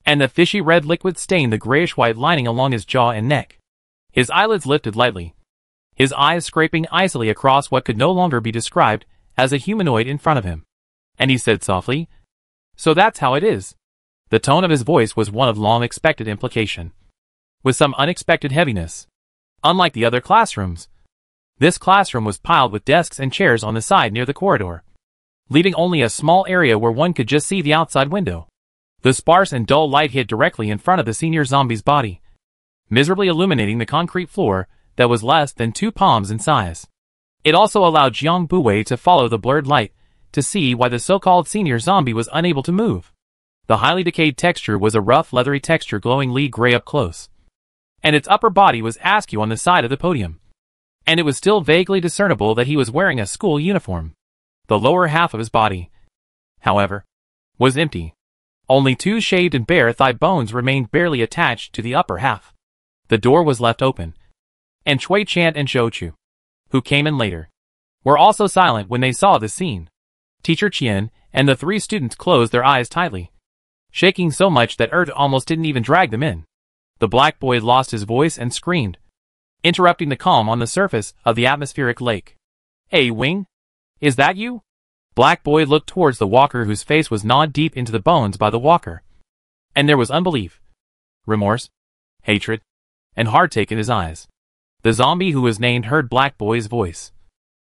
and the fishy red liquid stained the grayish-white lining along his jaw and neck. His eyelids lifted lightly, his eyes scraping icily across what could no longer be described as a humanoid in front of him. And he said softly, "So that's how it is." The tone of his voice was one of long-expected implication, with some unexpected heaviness. Unlike the other classrooms, this classroom was piled with desks and chairs on the side near the corridor, leaving only a small area where one could just see the outside window. The sparse and dull light hit directly in front of the senior zombie's body, miserably illuminating the concrete floor that was less than 2 palms in size. It also allowed Jiang Bui to follow the blurred light to see why the so-called senior zombie was unable to move. The highly decayed texture was a rough, leathery texture glowing lead gray up close, and its upper body was askew on the side of the podium, and it was still vaguely discernible that he was wearing a school uniform. The lower half of his body, however, was empty. Only 2 shaved and bare thigh bones remained barely attached to the upper half. The door was left open, and Cui Chant and Zhou Chu, who came in later, were also silent when they saw the scene. Teacher Qian and the 3 students closed their eyes tightly, shaking so much that almost didn't even drag them in. The black boy lost his voice and screamed, interrupting the calm on the surface of the atmospheric lake. "Hey, Wing? Is that you?" Black boy looked towards the walker whose face was gnawed deep into the bones by the walker, and there was unbelief, remorse, hatred, and heartache in his eyes. The zombie who was named heard Black Boy's voice.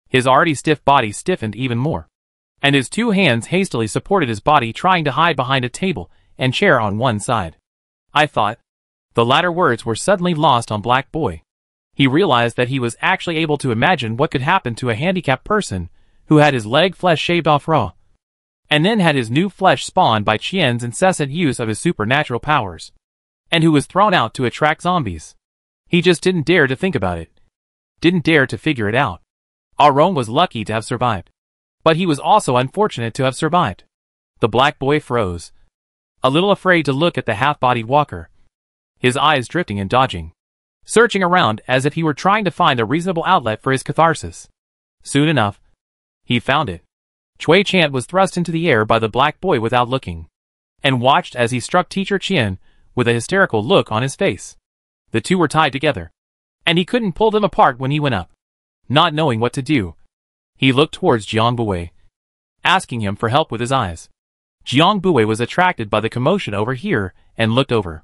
His already stiff body stiffened even more, and his 2 hands hastily supported his body, trying to hide behind a table and chair on one side. "I thought." The latter words were suddenly lost on Black Boy. He realized that he was actually able to imagine what could happen to a handicapped person who had his leg flesh shaved off raw, and then had his new flesh spawned by Qian's incessant use of his supernatural powers, and who was thrown out to attract zombies. He just didn't dare to think about it. Didn't dare to figure it out. Aaron was lucky to have survived, but he was also unfortunate to have survived. The black boy froze, a little afraid to look at the half-bodied walker, his eyes drifting and dodging, searching around as if he were trying to find a reasonable outlet for his catharsis. Soon enough, he found it. Cui Chant was thrust into the air by the black boy without looking, and watched as he struck Teacher Qian with a hysterical look on his face. The 2 were tied together, and he couldn't pull them apart when he went up. Not knowing what to do, he looked towards Jiang Bui, asking him for help with his eyes. Jiang Bui was attracted by the commotion over here and looked over.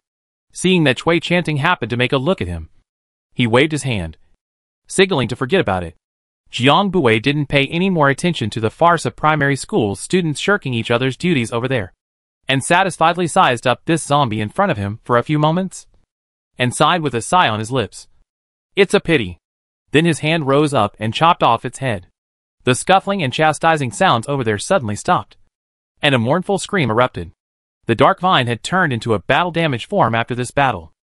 Seeing that Cui Chanting happened to make a look at him, he waved his hand, signaling to forget about it. Jiang Bui didn't pay any more attention to the farce of primary school students shirking each other's duties over there, and satisfiedly sized up this zombie in front of him for a few moments, and sighed with a sigh on his lips. "It's a pity." Then his hand rose up and chopped off its head. The scuffling and chastising sounds over there suddenly stopped, and a mournful scream erupted. The dark vine had turned into a battle-damaged form after this battle.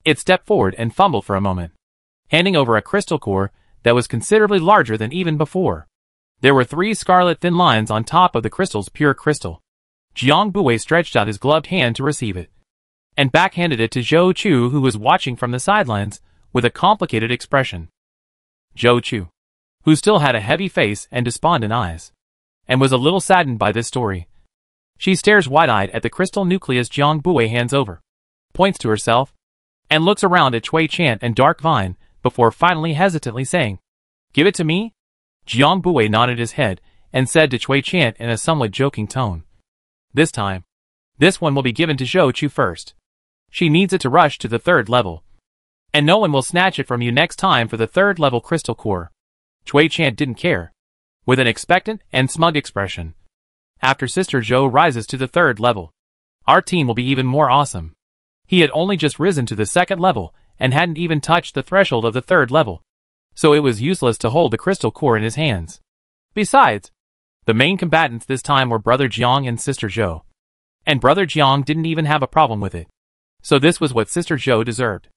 It stepped forward and fumbled for a moment, handing over a crystal core that was considerably larger than even before. There were 3 scarlet thin lines on top of the crystal's pure crystal. Jiang Bui stretched out his gloved hand to receive it, and backhanded it to Zhou Chu, who was watching from the sidelines with a complicated expression. Zhou Chu, who still had a heavy face and despondent eyes, and was a little saddened by this story. She stares wide-eyed at the crystal nucleus Jiang Bui hands over, points to herself, and looks around at Cui Chant and Dark Vine before finally hesitantly saying, "Give it to me?" Jiang Bui nodded his head and said to Cui Chant in a somewhat joking tone, "This time, this one will be given to Zhou Chu first. She needs it to rush to the 3rd level." And no one will snatch it from you next time for the third-level crystal core. Chui Chant didn't care. With an expectant and smug expression. After Sister Joe rises to the third level, our team will be even more awesome. He had only just risen to the second level, and hadn't even touched the threshold of the third level. So it was useless to hold the crystal core in his hands. Besides, the main combatants this time were Brother Jiang and Sister Joe. And Brother Jiang didn't even have a problem with it. So this was what Sister Joe deserved.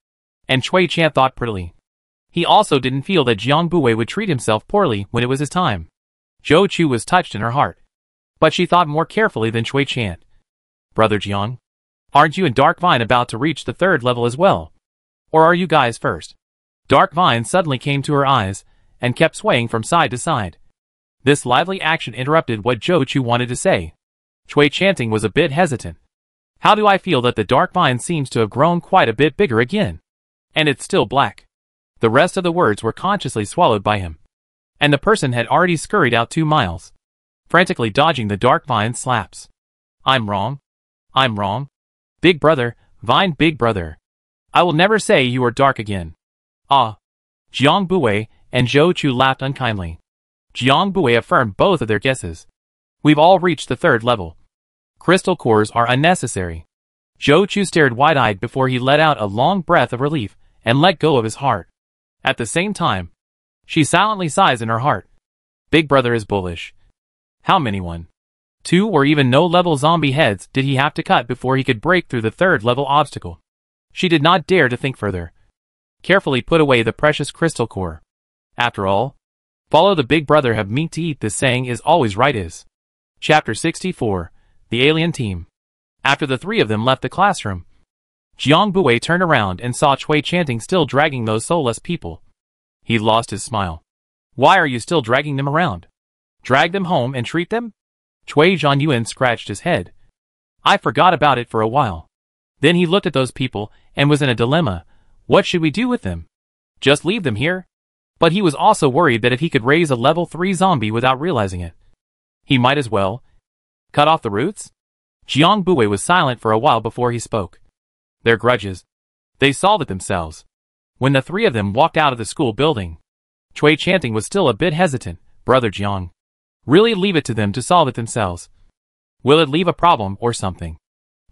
And Chui Chant thought prettily. He also didn't feel that Jiang Buwei would treat himself poorly when it was his time. Zhou Chu was touched in her heart. But she thought more carefully than Chui Chant. Brother Jiang, aren't you and Dark Vine about to reach the third level as well? Or are you guys first? Dark Vine suddenly came to her eyes, and kept swaying from side to side. This lively action interrupted what Zhou Chu wanted to say. Chui Chanting was a bit hesitant. How do I feel that the Dark Vine seems to have grown quite a bit bigger again? And it's still black. The rest of the words were consciously swallowed by him. And the person had already scurried out 2 miles. Frantically dodging the Dark Vine's slaps. I'm wrong. I'm wrong. Big brother, Vine big brother. I will never say you are dark again. Ah. Jiang Buwei and Zhou Chu laughed unkindly. Jiang Buwei affirmed both of their guesses. We've all reached the third level. Crystal cores are unnecessary. Zhou Chu stared wide-eyed before he let out a long breath of relief and let go of his heart. At the same time, she silently sighs in her heart. Big brother is bullish. How many 1, 2 or even no level zombie heads did he have to cut before he could break through the third level obstacle? She did not dare to think further. Carefully put away the precious crystal core. After all, follow the big brother have meat to eat, this saying is always right is. Chapter 64, The Alien Team. After the 3 of them left the classroom, Jiang Buwei turned around and saw Chui Chanting still dragging those soulless people. He lost his smile. Why are you still dragging them around? Drag them home and treat them? Chui Zhanyuan scratched his head. I forgot about it for a while. Then he looked at those people and was in a dilemma. What should we do with them? Just leave them here? But he was also worried that if he could raise a level 3 zombie without realizing it, he might as well cut off the roots? Jiang Buwei was silent for a while before he spoke. Their grudges. They solved it themselves. When the 3 of them walked out of the school building, Chui Chanting was still a bit hesitant. Brother Jiang, really leave it to them to solve it themselves? Will it leave a problem or something?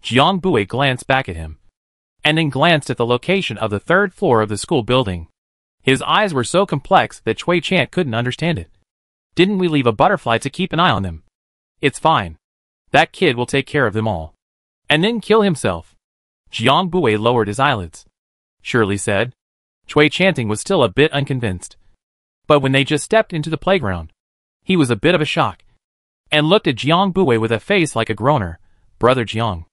Jiang Buwei glanced back at him, and then glanced at the location of the 3rd floor of the school building. His eyes were so complex that Chui Chant couldn't understand it. Didn't we leave a butterfly to keep an eye on them? It's fine. That kid will take care of them all. And then kill himself. Jiang Buwei lowered his eyelids. Surely said. Chui Chanting was still a bit unconvinced. But when they just stepped into the playground, he was a bit of a shock, and looked at Jiang Buwei with a face like a groaner. Brother Jiang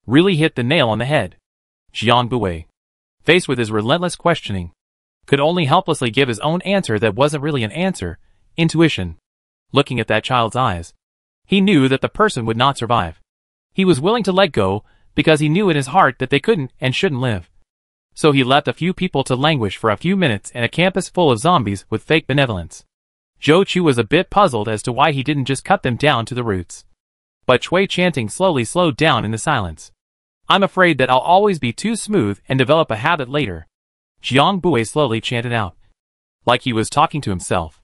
really hit the nail on the head. Jiang Buwei, faced with his relentless questioning, could only helplessly give his own answer that wasn't really an answer. Intuition. Looking at that child's eyes, he knew that the person would not survive. He was willing to let go, because he knew in his heart that they couldn't and shouldn't live. So he left a few people to languish for a few minutes in a campus full of zombies with fake benevolence. Zhou Chu was a bit puzzled as to why he didn't just cut them down to the roots. But Chui Chanting slowly slowed down in the silence. I'm afraid that I'll always be too smooth and develop a habit later. Jiang Buwei slowly chanted out, like he was talking to himself.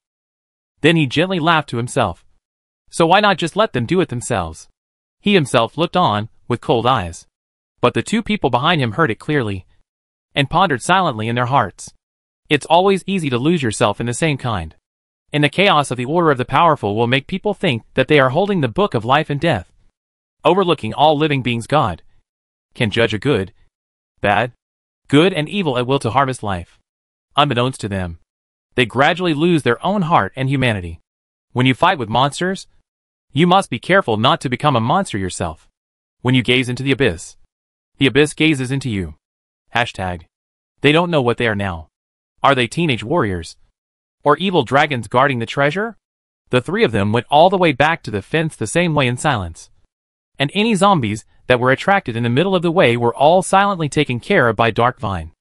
Then he gently laughed to himself. So why not just let them do it themselves? He himself looked on, with cold eyes. But the 2 people behind him heard it clearly, and pondered silently in their hearts. It's always easy to lose yourself in the same kind. In the chaos of the order of the powerful will make people think that they are holding the book of life and death. Overlooking all living beings, God can judge a good, bad, good and evil at will to harvest life. Unbeknownst to them, they gradually lose their own heart and humanity. When you fight with monsters, you must be careful not to become a monster yourself. When you gaze into the abyss gazes into you. Hashtag. They don't know what they are now. Are they teenage warriors? Or evil dragons guarding the treasure? The 3 of them went all the way back to the fence the same way in silence. And any zombies that were attracted in the middle of the way were all silently taken care of by Dark Vine.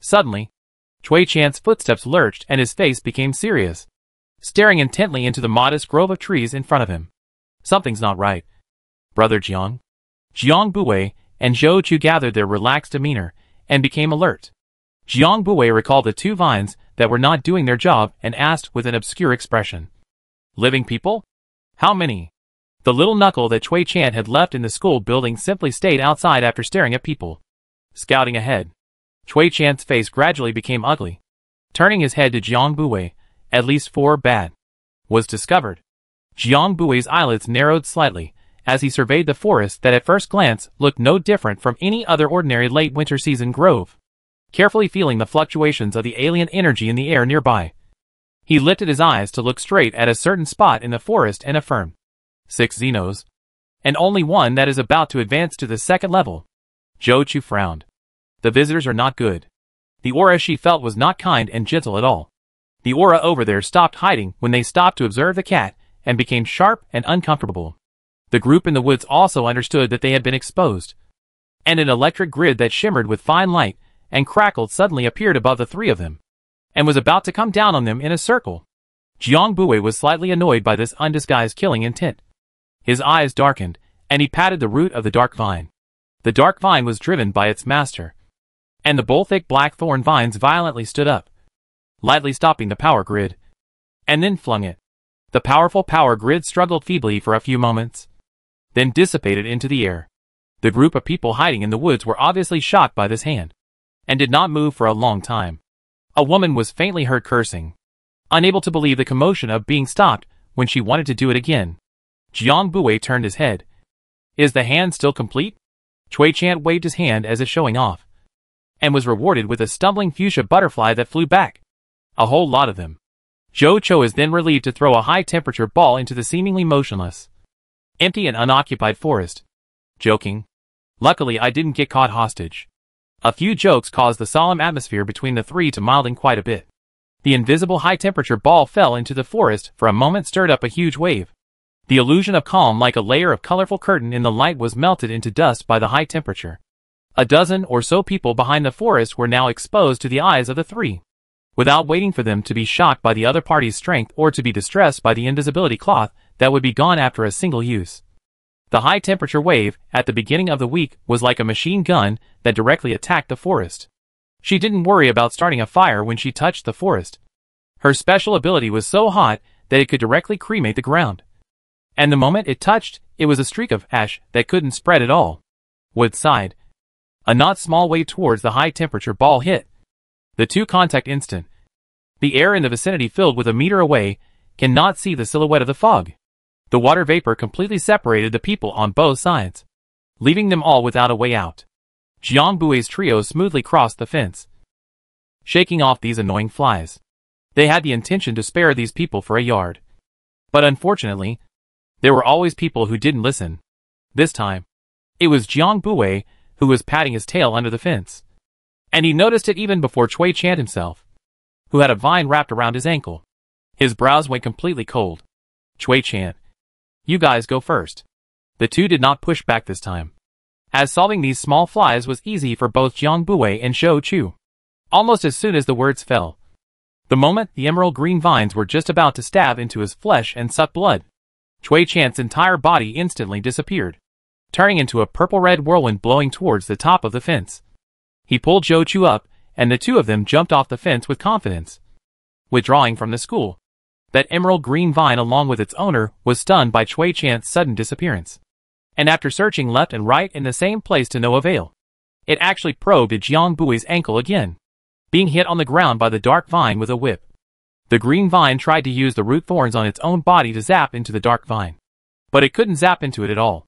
Suddenly, Chui Chant's footsteps lurched and his face became serious, staring intently into the modest grove of trees in front of him. Something's not right. Brother Jiang, Jiang Buwei, and Zhou Chu gathered their relaxed demeanor and became alert. Jiang Buwei recalled the 2 vines that were not doing their job and asked with an obscure expression. Living people? How many? The little knuckle that Cui Chan had left in the school building simply stayed outside after staring at people. Scouting ahead. Cui Chan's face gradually became ugly. Turning his head to Jiang Buwei, at least 4 bad was discovered. Jiang Buwei's eyelids narrowed slightly as he surveyed the forest that at first glance looked no different from any other ordinary late winter season grove. Carefully feeling the fluctuations of the alien energy in the air nearby, he lifted his eyes to look straight at a certain spot in the forest and affirmed, 6 Xenos, and only one that is about to advance to the 2nd level. Zhou Chu frowned. The visitors are not good. The aura she felt was not kind and gentle at all. The aura over there stopped hiding when they stopped to observe the cat and became sharp and uncomfortable. The group in the woods also understood that they had been exposed. And an electric grid that shimmered with fine light and crackled suddenly appeared above the 3 of them, and was about to come down on them in a circle. Jiang Buwei was slightly annoyed by this undisguised killing intent. His eyes darkened, and he patted the root of the dark vine. The dark vine was driven by its master, and the bull-thick black thorn vines violently stood up, lightly stopping the power grid, and then flung it. The powerful power grid struggled feebly for a few moments, then dissipated into the air. The group of people hiding in the woods were obviously shocked by this hand, and did not move for a long time. A woman was faintly heard cursing, unable to believe the commotion of being stopped when she wanted to do it again. Jiang Buwei turned his head. Is the hand still complete? Cui Chan waved his hand as if showing off, and was rewarded with a stumbling fuchsia butterfly that flew back. A whole lot of them. Zhou Cho is then relieved to throw a high-temperature ball into the seemingly motionless, empty and unoccupied forest. Joking. Luckily I didn't get caught hostage. A few jokes caused the solemn atmosphere between the 3 to milden quite a bit. The invisible high-temperature ball fell into the forest for a moment, stirred up a huge wave. The illusion of calm like a layer of colorful curtain in the light was melted into dust by the high temperature. A dozen or so people behind the forest were now exposed to the eyes of the 3. Without waiting for them to be shocked by the other party's strength or to be distressed by the invisibility cloth that would be gone after a single use. The high-temperature wave, at the beginning of the week, was like a machine gun that directly attacked the forest. She didn't worry about starting a fire when she touched the forest. Her special ability was so hot that it could directly cremate the ground. And the moment it touched, it was a streak of ash that couldn't spread at all. Wood sighed. A not small wave towards the high-temperature ball hit. The 2 contact instant. The air in the vicinity filled with a meter away cannot see the silhouette of the fog. The water vapor completely separated the people on both sides, leaving them all without a way out. Jiang Buwei's trio smoothly crossed the fence, shaking off these annoying flies. They had the intention to spare these people for a yard. But unfortunately, there were always people who didn't listen. This time, it was Jiang Buwei who was patting his tail under the fence. And he noticed it even before Cui Chan himself, who had a vine wrapped around his ankle. His brows went completely cold. Cui Chan, you guys go first. The 2 did not push back this time, as solving these small flies was easy for both Jiang Buwei and Zhou Chu. Almost as soon as the words fell, the moment the emerald green vines were just about to stab into his flesh and suck blood, Cui Chan's entire body instantly disappeared, turning into a purple-red whirlwind blowing towards the top of the fence. He pulled Zhou Chu up, and the 2 of them jumped off the fence with confidence. Withdrawing from the school, that emerald green vine along with its owner was stunned by Cui Chan's sudden disappearance. And after searching left and right in the same place to no avail, it actually probed at Jiang Buwei's ankle again, being hit on the ground by the dark vine with a whip. The green vine tried to use the root thorns on its own body to zap into the dark vine, but it couldn't zap into it at all,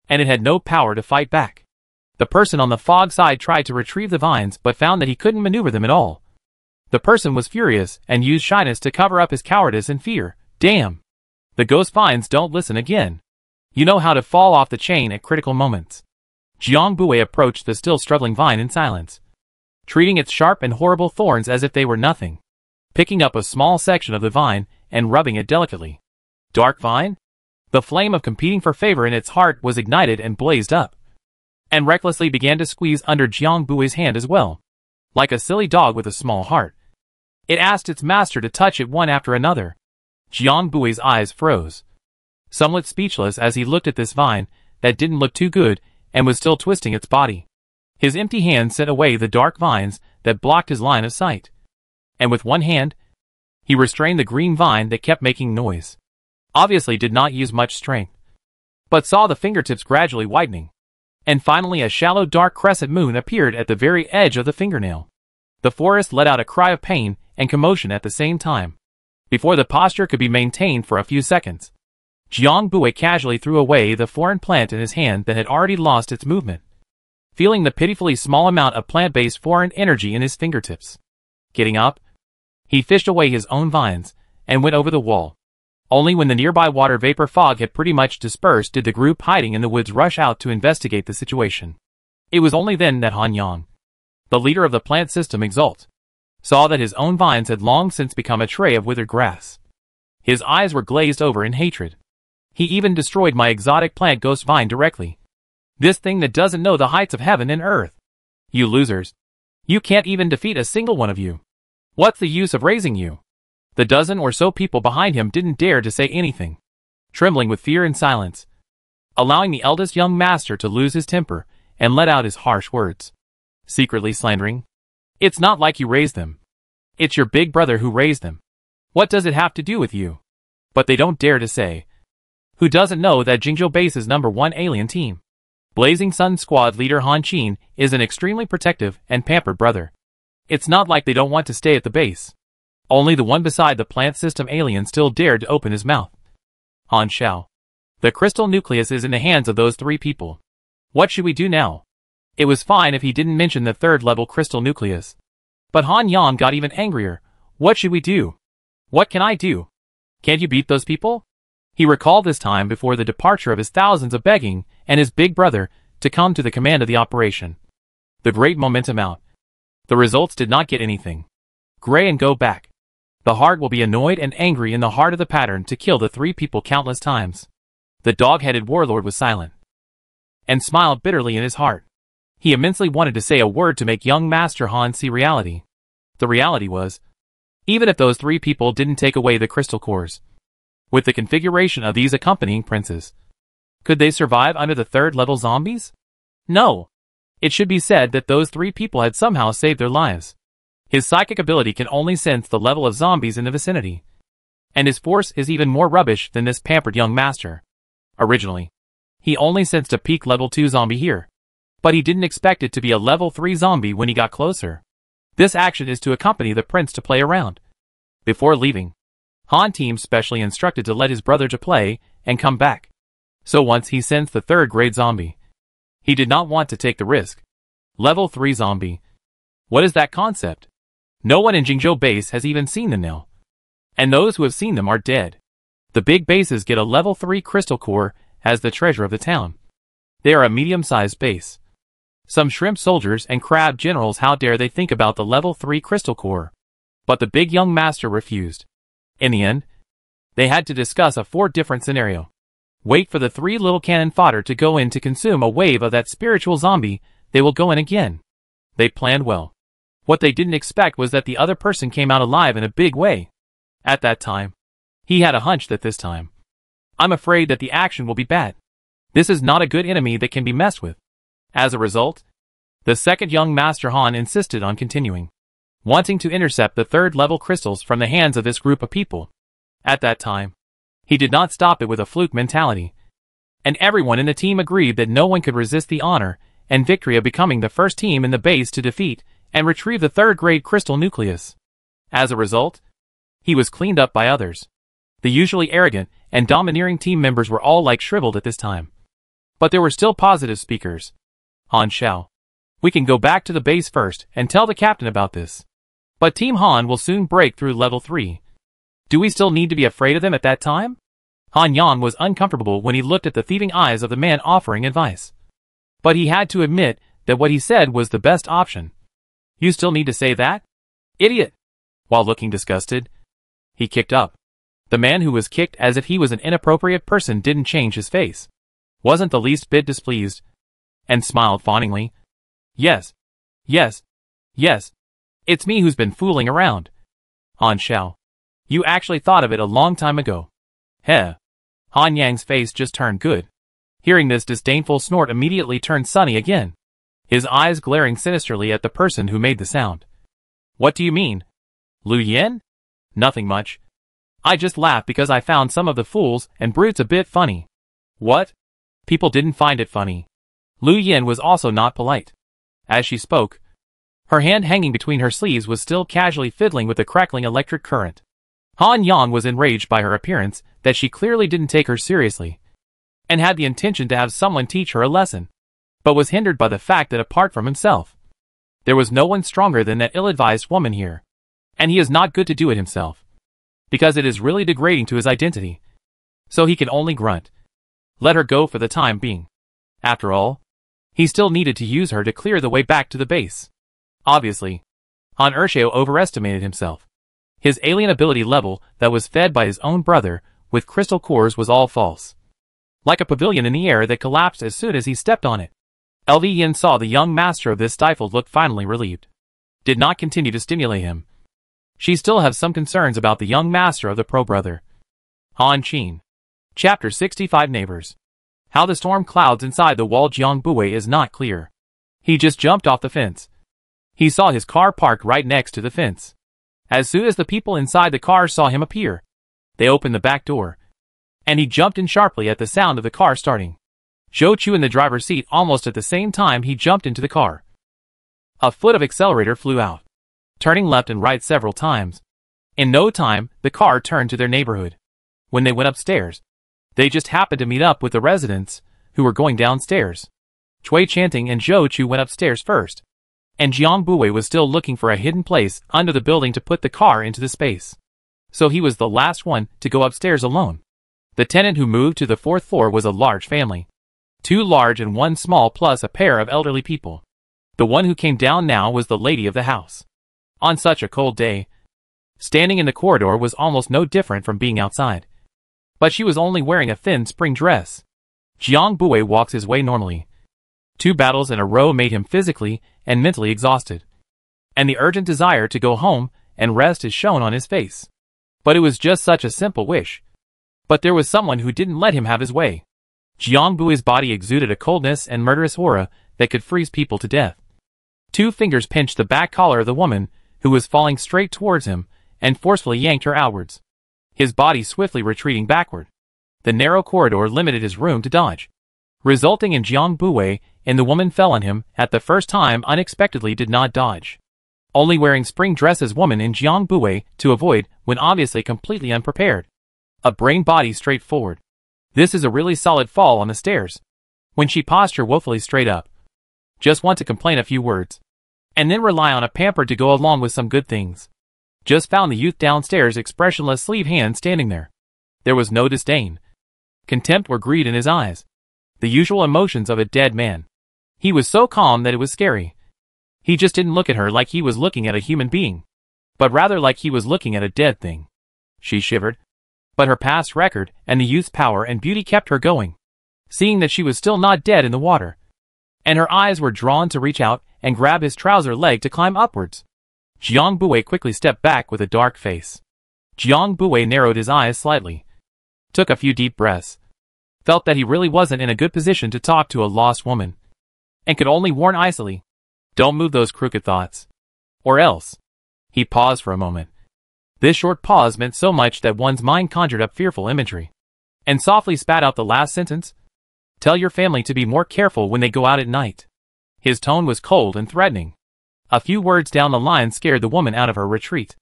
and it had no power to fight back. The person on the fog side tried to retrieve the vines but found that he couldn't maneuver them at all. The person was furious and used shyness to cover up his cowardice and fear. Damn! The ghost vines don't listen again. You know how to fall off the chain at critical moments. Jiang Buwei approached the still struggling vine in silence, treating its sharp and horrible thorns as if they were nothing, picking up a small section of the vine and rubbing it delicately. Dark vine? The flame of competing for favor in its heart was ignited and blazed up, and recklessly began to squeeze under Jiang Buwei's hand as well. Like a silly dog with a small heart, it asked its master to touch it one after another. Jiang Buwei's eyes froze, somewhat speechless as he looked at this vine that didn't look too good and was still twisting its body. His empty hand sent away the dark vines that blocked his line of sight. And with one hand, he restrained the green vine that kept making noise. Obviously did not use much strength, but saw the fingertips gradually widening. And finally a shallow dark crescent moon appeared at the very edge of the fingernail. The forest let out a cry of pain and commotion at the same time. Before the posture could be maintained for a few seconds, Jiang Bui casually threw away the foreign plant in his hand that had already lost its movement, feeling the pitifully small amount of plant-based foreign energy in his fingertips. Getting up, he fished away his own vines and went over the wall. Only when the nearby water vapor fog had pretty much dispersed did the group hiding in the woods rush out to investigate the situation. It was only then that Han Yang, the leader of the plant system Exalt, saw that his own vines had long since become a tray of withered grass. His eyes were glazed over in hatred. He even destroyed my exotic plant ghost vine directly. This thing that doesn't know the heights of heaven and earth. You losers. You can't even defeat a single one of you. What's the use of raising you? The dozen or so people behind him didn't dare to say anything, trembling with fear and silence, allowing the eldest young master to lose his temper and let out his harsh words, secretly slandering. It's not like you raised them. It's your big brother who raised them. What does it have to do with you? But they don't dare to say. Who doesn't know that Jingzhou Base's #1 alien team, Blazing Sun Squad leader Han Qin, is an extremely protective and pampered brother. It's not like they don't want to stay at the base. Only the one beside the plant system alien still dared to open his mouth. Han Xiao. The crystal nucleus is in the hands of those three people. What should we do now? It was fine if he didn't mention the third-level crystal nucleus. But Han Yang got even angrier. What should we do? What can I do? Can't you beat those people? He recalled this time before the departure of his thousands of begging and his big brother to come to the command of the operation. The great momentum out. The results did not get anything. Gray and go back. The heart will be annoyed and angry in the heart of the pattern to kill the three people countless times. The dog-headed warlord was silent and smiled bitterly in his heart. He immensely wanted to say a word to make young Master Han see reality. The reality was, even if those three people didn't take away the crystal cores, with the configuration of these accompanying princes, could they survive under the third-level zombies? No. It should be said that those three people had somehow saved their lives. His psychic ability can only sense the level of zombies in the vicinity. And his force is even more rubbish than this pampered young master. Originally, he only sensed a peak level 2 zombie here. But he didn't expect it to be a level 3 zombie when he got closer. This action is to accompany the prince to play around. Before leaving, Han team specially instructed to let his brother to play and come back. So once he sensed the third-grade zombie, he did not want to take the risk. Level 3 zombie. What is that concept? No one in Jingzhou Base has even seen them now. And those who have seen them are dead. The big bases get a level 3 crystal core as the treasure of the town. They are a medium-sized base. Some shrimp soldiers and crab generals, how dare they think about the level 3 crystal core. But the big young master refused. In the end, they had to discuss a 4-different scenario. Wait for the 3 little cannon fodder to go in to consume a wave of that spiritual zombie, they will go in again. They planned well. What they didn't expect was that the other person came out alive in a big way. At that time, he had a hunch that this time, I'm afraid that the action will be bad. This is not a good enemy that can be messed with. As a result, the second young Master Han insisted on continuing, wanting to intercept the third-level crystals from the hands of this group of people. At that time, he did not stop it with a fluke mentality. And everyone in the team agreed that no one could resist the honor and victory of becoming the first team in the base to defeat and retrieve the third-grade crystal nucleus. As a result, he was cleaned up by others. The usually arrogant and domineering team members were all like shriveled at this time. But there were still positive speakers. Han Xiao. We can go back to the base first and tell the captain about this. But Team Han will soon break through level 3. Do we still need to be afraid of them at that time? Han Yang was uncomfortable when he looked at the thieving eyes of the man offering advice. But he had to admit that what he said was the best option. You still need to say that? Idiot! While looking disgusted, he kicked up. The man who was kicked as if he was an inappropriate person didn't change his face, wasn't the least bit displeased, and smiled fawningly. Yes. Yes. Yes. It's me who's been fooling around. Han Xiao. You actually thought of it a long time ago. Heh. Han Yang's face just turned good. Hearing this disdainful snort immediately turned sunny again, his eyes glaring sinisterly at the person who made the sound. What do you mean? Lu Yin? Nothing much. I just laughed because I found some of the fools and brutes a bit funny. What? People didn't find it funny. Lu Yin was also not polite. As she spoke, her hand hanging between her sleeves was still casually fiddling with the crackling electric current. Han Yang was enraged by her appearance that she clearly didn't take her seriously, and had the intention to have someone teach her a lesson, but was hindered by the fact that apart from himself, there was no one stronger than that ill-advised woman here, and he is not good to do it himself, because it is really degrading to his identity, so he can only grunt. Let her go for the time being. After all, he still needed to use her to clear the way back to the base. Obviously, Han Ershio overestimated himself. His alien ability level that was fed by his own brother with crystal cores was all false. Like a pavilion in the air that collapsed as soon as he stepped on it. LV Yin saw the young master of this stifled look finally relieved. Did not continue to stimulate him. She still has some concerns about the young master of the pro-brother. Han Qin. Chapter 65 Neighbors. How the storm clouds inside the wall Jiang Bui is not clear. He just jumped off the fence. He saw his car parked right next to the fence. As soon as the people inside the car saw him appear, they opened the back door, and he jumped in sharply at the sound of the car starting. Zhou Chu in the driver's seat almost at the same time he jumped into the car. A foot of accelerator flew out, turning left and right several times. In no time, the car turned to their neighborhood. When they went upstairs, they just happened to meet up with the residents, who were going downstairs. Cui Chanting and Zhou Chu went upstairs first, and Jiang Bui was still looking for a hidden place under the building to put the car into the space. So he was the last one to go upstairs alone. The tenant who moved to the 4th floor was a large family. 2 large and 1 small plus a pair of elderly people. The one who came down now was the lady of the house. On such a cold day, standing in the corridor was almost no different from being outside. But she was only wearing a thin spring dress. Jiang Bui walks his way normally. 2 battles in a row made him physically and mentally exhausted. And the urgent desire to go home and rest is shown on his face. But it was just such a simple wish. But there was someone who didn't let him have his way. Jiang Bui's body exuded a coldness and murderous aura that could freeze people to death. 2 fingers pinched the back collar of the woman, who was falling straight towards him, and forcefully yanked her outwards. His body swiftly retreating backward. The narrow corridor limited his room to dodge, resulting in Jiang Bui, and the woman fell on him at the first time unexpectedly did not dodge. Only wearing spring dresses woman in Jiang Bui to avoid when obviously completely unprepared. A brain body straight forward. This is a really solid fall on the stairs. When she posture woefully straight up. Just want to complain a few words. And then rely on a pamper to go along with some good things. Just found the youth downstairs expressionless sleeve hand standing there. There was no disdain, contempt or greed in his eyes. The usual emotions of a dead man. He was so calm that it was scary. He just didn't look at her like he was looking at a human being, but rather like he was looking at a dead thing. She shivered. But her past record and the youth's power and beauty kept her going, seeing that she was still not dead in the water. And her eyes were drawn to reach out and grab his trouser leg to climb upwards. Jiang Bui quickly stepped back with a dark face. Jiang Bui narrowed his eyes slightly, took a few deep breaths, felt that he really wasn't in a good position to talk to a lost woman, and could only warn icily, "Don't move those crooked thoughts. Or else." He paused for a moment. This short pause meant so much that one's mind conjured up fearful imagery, and softly spat out the last sentence. "Tell your family to be more careful when they go out at night." His tone was cold and threatening. A few words down the line scared the woman out of her retreat.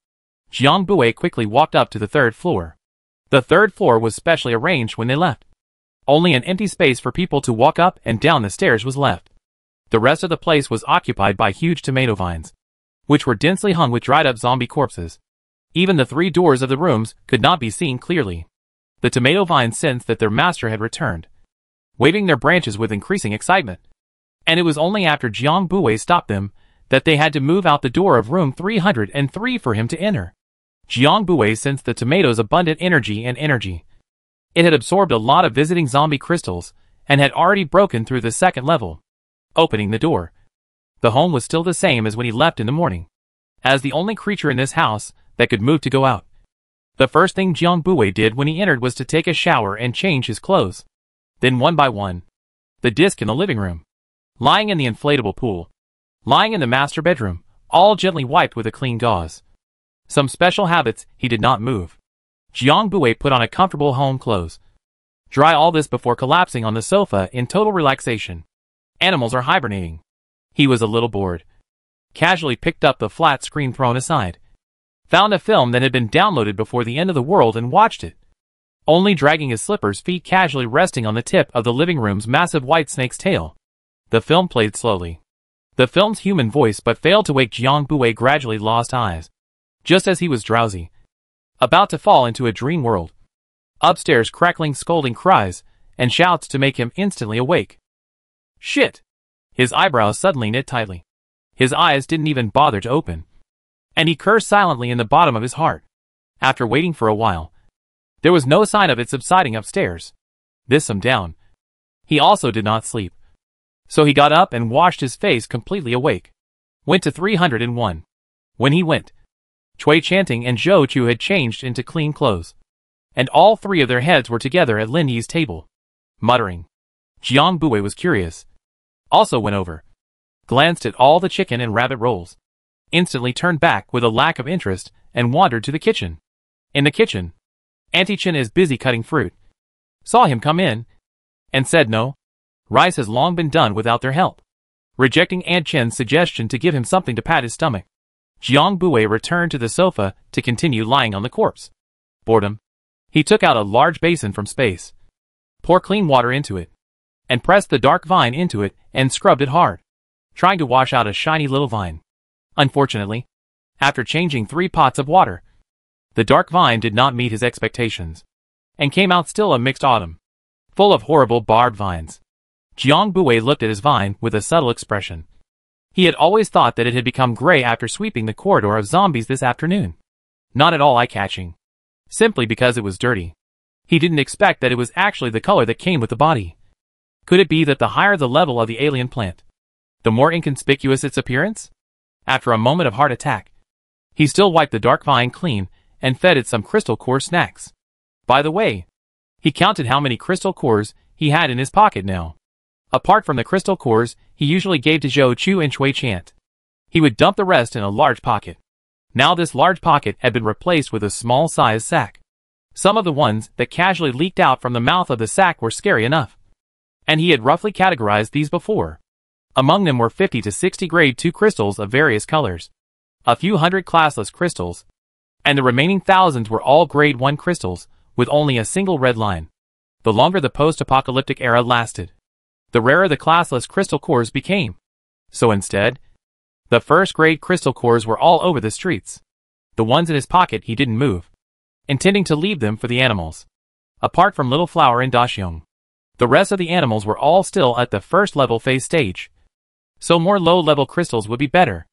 Jiang Bui quickly walked up to the 3rd floor. The 3rd floor was specially arranged when they left. Only an empty space for people to walk up and down the stairs was left. The rest of the place was occupied by huge tomato vines, which were densely hung with dried-up zombie corpses. Even the 3 doors of the rooms could not be seen clearly. The tomato vines sensed that their master had returned, waving their branches with increasing excitement. And it was only after Jiang Bui stopped them that they had to move out the door of room 303 for him to enter. Jiang Bui sensed the tomato's abundant energy. It had absorbed a lot of visiting zombie crystals, and had already broken through the 2nd level. Opening the door. The home was still the same as when he left in the morning. As the only creature in this house that could move to go out, the first thing Jiang Bui did when he entered was to take a shower and change his clothes. Then one by one. The disc in the living room. Lying in the inflatable pool. Lying in the master bedroom, all gently wiped with a clean gauze. Some special habits, he did not move. Jiang Bui put on a comfortable home clothes. Dry all this before collapsing on the sofa in total relaxation. Animals are hibernating. He was a little bored. Casually picked up the flat screen thrown aside. Found a film that had been downloaded before the end of the world and watched it. Only dragging his slippers, feet casually resting on the tip of the living room's massive white snake's tail. The film played slowly. The film's human voice but failed to wake Jiang Bui gradually lost eyes. Just as he was drowsy. About to fall into a dream world. Upstairs crackling scolding cries and shouts to make him instantly awake. Shit! His eyebrows suddenly knit tightly. His eyes didn't even bother to open. And he cursed silently in the bottom of his heart. After waiting for a while, there was no sign of it subsiding upstairs. This him down. He also did not sleep. So he got up and washed his face completely awake. Went to 301. When he went, Chui Chanting and Zhou Chu had changed into clean clothes. And all three of their heads were together at Lin Yi's table. Muttering. Jiang Bui was curious. Also went over. Glanced at all the chicken and rabbit rolls. Instantly turned back with a lack of interest and wandered to the kitchen. In the kitchen, Auntie Chen is busy cutting fruit. Saw him come in and said no. Rice has long been done without their help. Rejecting Aunt Chen's suggestion to give him something to pat his stomach, Jiang Bui returned to the sofa to continue lying on the corpse. Boredom. He took out a large basin from space. Pour clean water into it. And pressed the dark vine into it and scrubbed it hard. Trying to wash out a shiny little vine. Unfortunately, after changing 3 pots of water, the dark vine did not meet his expectations. And came out still a mixed autumn. Full of horrible barbed vines. Jiang Bui looked at his vine with a subtle expression. He had always thought that it had become gray after sweeping the corridor of zombies this afternoon. Not at all eye-catching. Simply because it was dirty. He didn't expect that it was actually the color that came with the body. Could it be that the higher the level of the alien plant, the more inconspicuous its appearance? After a moment of heart attack, he still wiped the dark vine clean and fed it some crystal core snacks. By the way, he counted how many crystal cores he had in his pocket now. Apart from the crystal cores, he usually gave to Zhou Chu and Chui Chant. He would dump the rest in a large pocket. Now this large pocket had been replaced with a small-sized sack. Some of the ones that casually leaked out from the mouth of the sack were scary enough. And he had roughly categorized these before. Among them were 50 to 60 grade 2 crystals of various colors. A few hundred classless crystals. And the remaining thousands were all grade 1 crystals, with only a single red line. The longer the post-apocalyptic era lasted, the rarer the classless crystal cores became. So instead, the first-grade crystal cores were all over the streets. The ones in his pocket he didn't move, intending to leave them for the animals. Apart from Little Flower and Daxiong, the rest of the animals were all still at the first-level phase stage. So more low-level crystals would be better.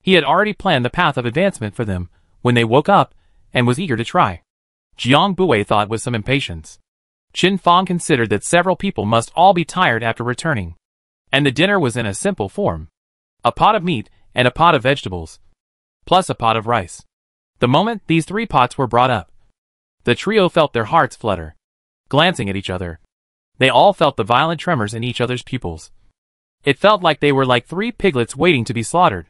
He had already planned the path of advancement for them when they woke up and was eager to try. Jiang Bui thought with some impatience. Qin Fang considered that several people must all be tired after returning. And the dinner was in a simple form. A pot of meat and a pot of vegetables. Plus a pot of rice. The moment these 3 pots were brought up, the trio felt their hearts flutter. Glancing at each other, they all felt the violent tremors in each other's pupils. It felt like they were like 3 piglets waiting to be slaughtered.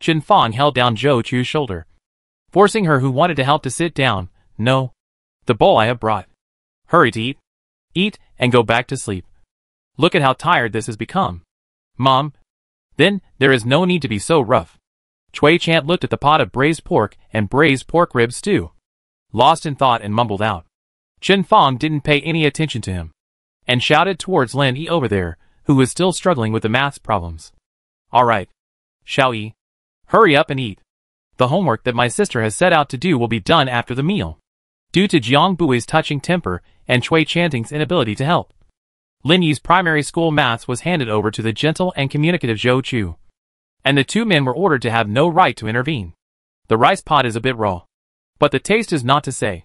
Qin Fang held down Zhou Chu's shoulder, forcing her who wanted to help to sit down. No. The bowl I have brought. Hurry to eat. Eat, and go back to sleep. Look at how tired this has become. Mom. Then, there is no need to be so rough. Chui Chant looked at the pot of braised pork and braised pork rib stew. Lost in thought and mumbled out. Qin Fang didn't pay any attention to him. And shouted towards Lin Yi over there, who was still struggling with the maths problems. Alright. Xiao Yi. Hurry up and eat. The homework that my sister has set out to do will be done after the meal. Due to Jiang Bui's touching temper and Chui Chanting's inability to help, Lin Yi's primary school maths was handed over to the gentle and communicative Zhou Chu. And the 2 men were ordered to have no right to intervene. The rice pot is a bit raw, but the taste is not to say.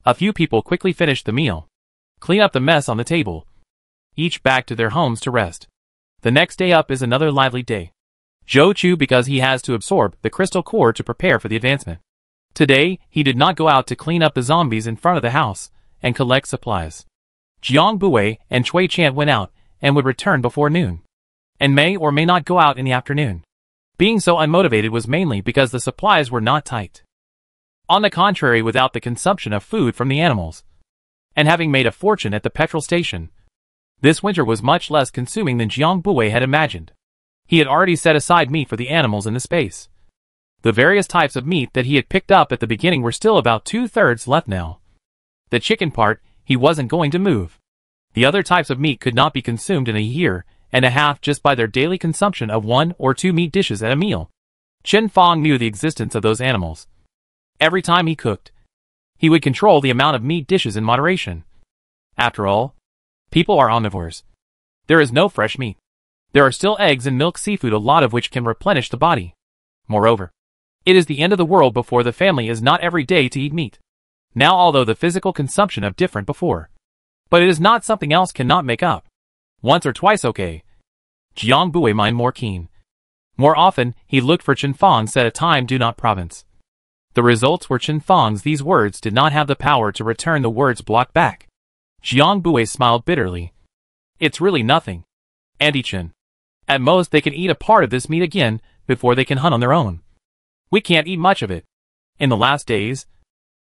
A few people quickly finished the meal, clean up the mess on the table, each back to their homes to rest. The next day up is another lively day. Zhou Chu because he has to absorb the crystal core to prepare for the advancement. Today, he did not go out to clean up the zombies in front of the house and collect supplies. Jiang Bui and Chui Chant went out and would return before noon, and may or may not go out in the afternoon. Being so unmotivated was mainly because the supplies were not tight. On the contrary, without the consumption of food from the animals, and having made a fortune at the petrol station, this winter was much less consuming than Jiang Bui had imagined. He had already set aside meat for the animals in the space. The various types of meat that he had picked up at the beginning were still about 2/3 left now. The chicken part, he wasn't going to move. The other types of meat could not be consumed in a year and a half just by their daily consumption of 1 or 2 meat dishes at a meal. Chen Fong knew the existence of those animals. Every time he cooked, he would control the amount of meat dishes in moderation. After all, people are omnivores. There is no fresh meat. There are still eggs and milk, seafood, a lot of which can replenish the body. Moreover, it is the end of the world before the family is not every day to eat meat. Now, although the physical consumption of different before, but it is not something else cannot make up. Once or twice okay. Jiang Bui mind more keen. More often, he looked for Chen Fong's at a time do not province. The results were Chen Fong's. These words did not have the power to return the words blocked back. Jiang Bui smiled bitterly. It's really nothing. Auntie Chen. At most they can eat a part of this meat again before they can hunt on their own. We can't eat much of it. In the last days,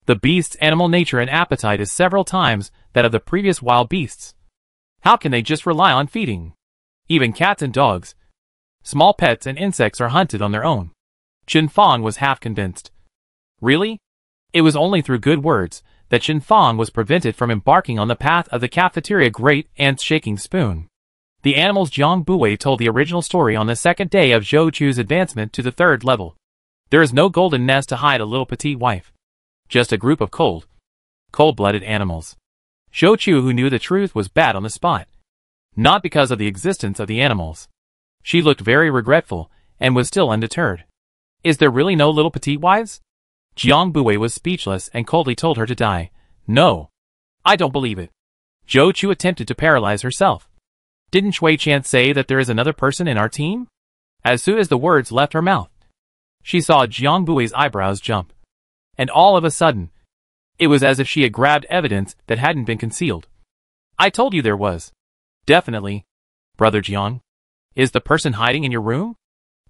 the beast's animal nature and appetite is several times that of the previous wild beasts. How can they just rely on feeding? Even cats and dogs, small pets and insects are hunted on their own. Chen Fong was half convinced. Really? It was only through good words that Chen Fong was prevented from embarking on the path of the cafeteria great aunt's shaking spoon. The animals. Jiang Bui told the original story on the second day of Zhou Chu's advancement to the 3rd level. There is no golden nest to hide a little petite wife. Just a group of cold-blooded animals. Zhou Chu, who knew the truth, was bad on the spot. Not because of the existence of the animals. She looked very regretful and was still undeterred. Is there really no little petite wives? Jiang Bui was speechless and coldly told her to die. No. I don't believe it. Zhou Chu attempted to paralyze herself. Didn't Shui Chan say that there is another person in our team? As soon as the words left her mouth, she saw Jiang Bui's eyebrows jump. And all of a sudden, it was as if she had grabbed evidence that hadn't been concealed. I told you there was. Definitely. Brother Jiang. Is the person hiding in your room?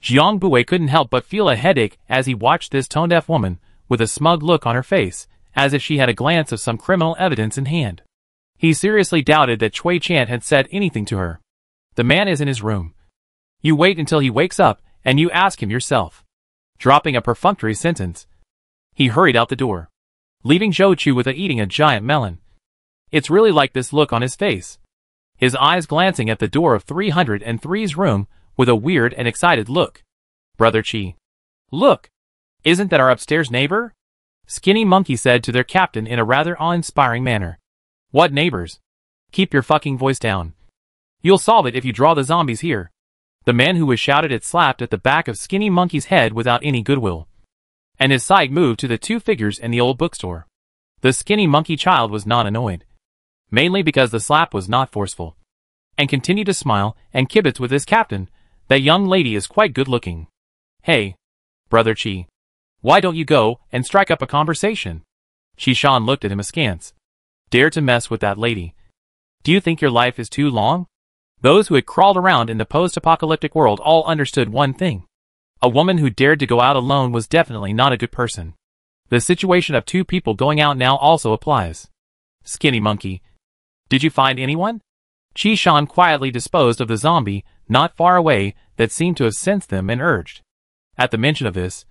Jiang Bui couldn't help but feel a headache as he watched this tone-deaf woman, with a smug look on her face, as if she had a glance of some criminal evidence in hand. He seriously doubted that Shui Chan had said anything to her. The man is in his room. You wait until he wakes up, and you ask him yourself. Dropping a perfunctory sentence, he hurried out the door, leaving Zhou Chu eating a giant melon. It's really like this look on his face. His eyes glancing at the door of 303's room with a weird and excited look. Brother Chi. Look! Isn't that our upstairs neighbor? Skinny Monkey said to their captain in a rather awe-inspiring manner. What neighbors? Keep your fucking voice down. You'll solve it if you draw the zombies here. The man who was shouted at slapped at the back of Skinny Monkey's head without any goodwill. And his sight moved to the 2 figures in the old bookstore. The Skinny Monkey child was not annoyed. Mainly because the slap was not forceful. And continued to smile and kibitz with his captain. That young lady is quite good looking. Hey, Brother Chi. Why don't you go and strike up a conversation? Chi-shan looked at him askance. Dare to mess with that lady. Do you think your life is too long? Those who had crawled around in the post-apocalyptic world all understood one thing. A woman who dared to go out alone was definitely not a good person. The situation of 2 people going out now also applies. Skinny Monkey. Did you find anyone? Chi-shan quietly disposed of the zombie not far away that seemed to have sensed them and urged. At the mention of this,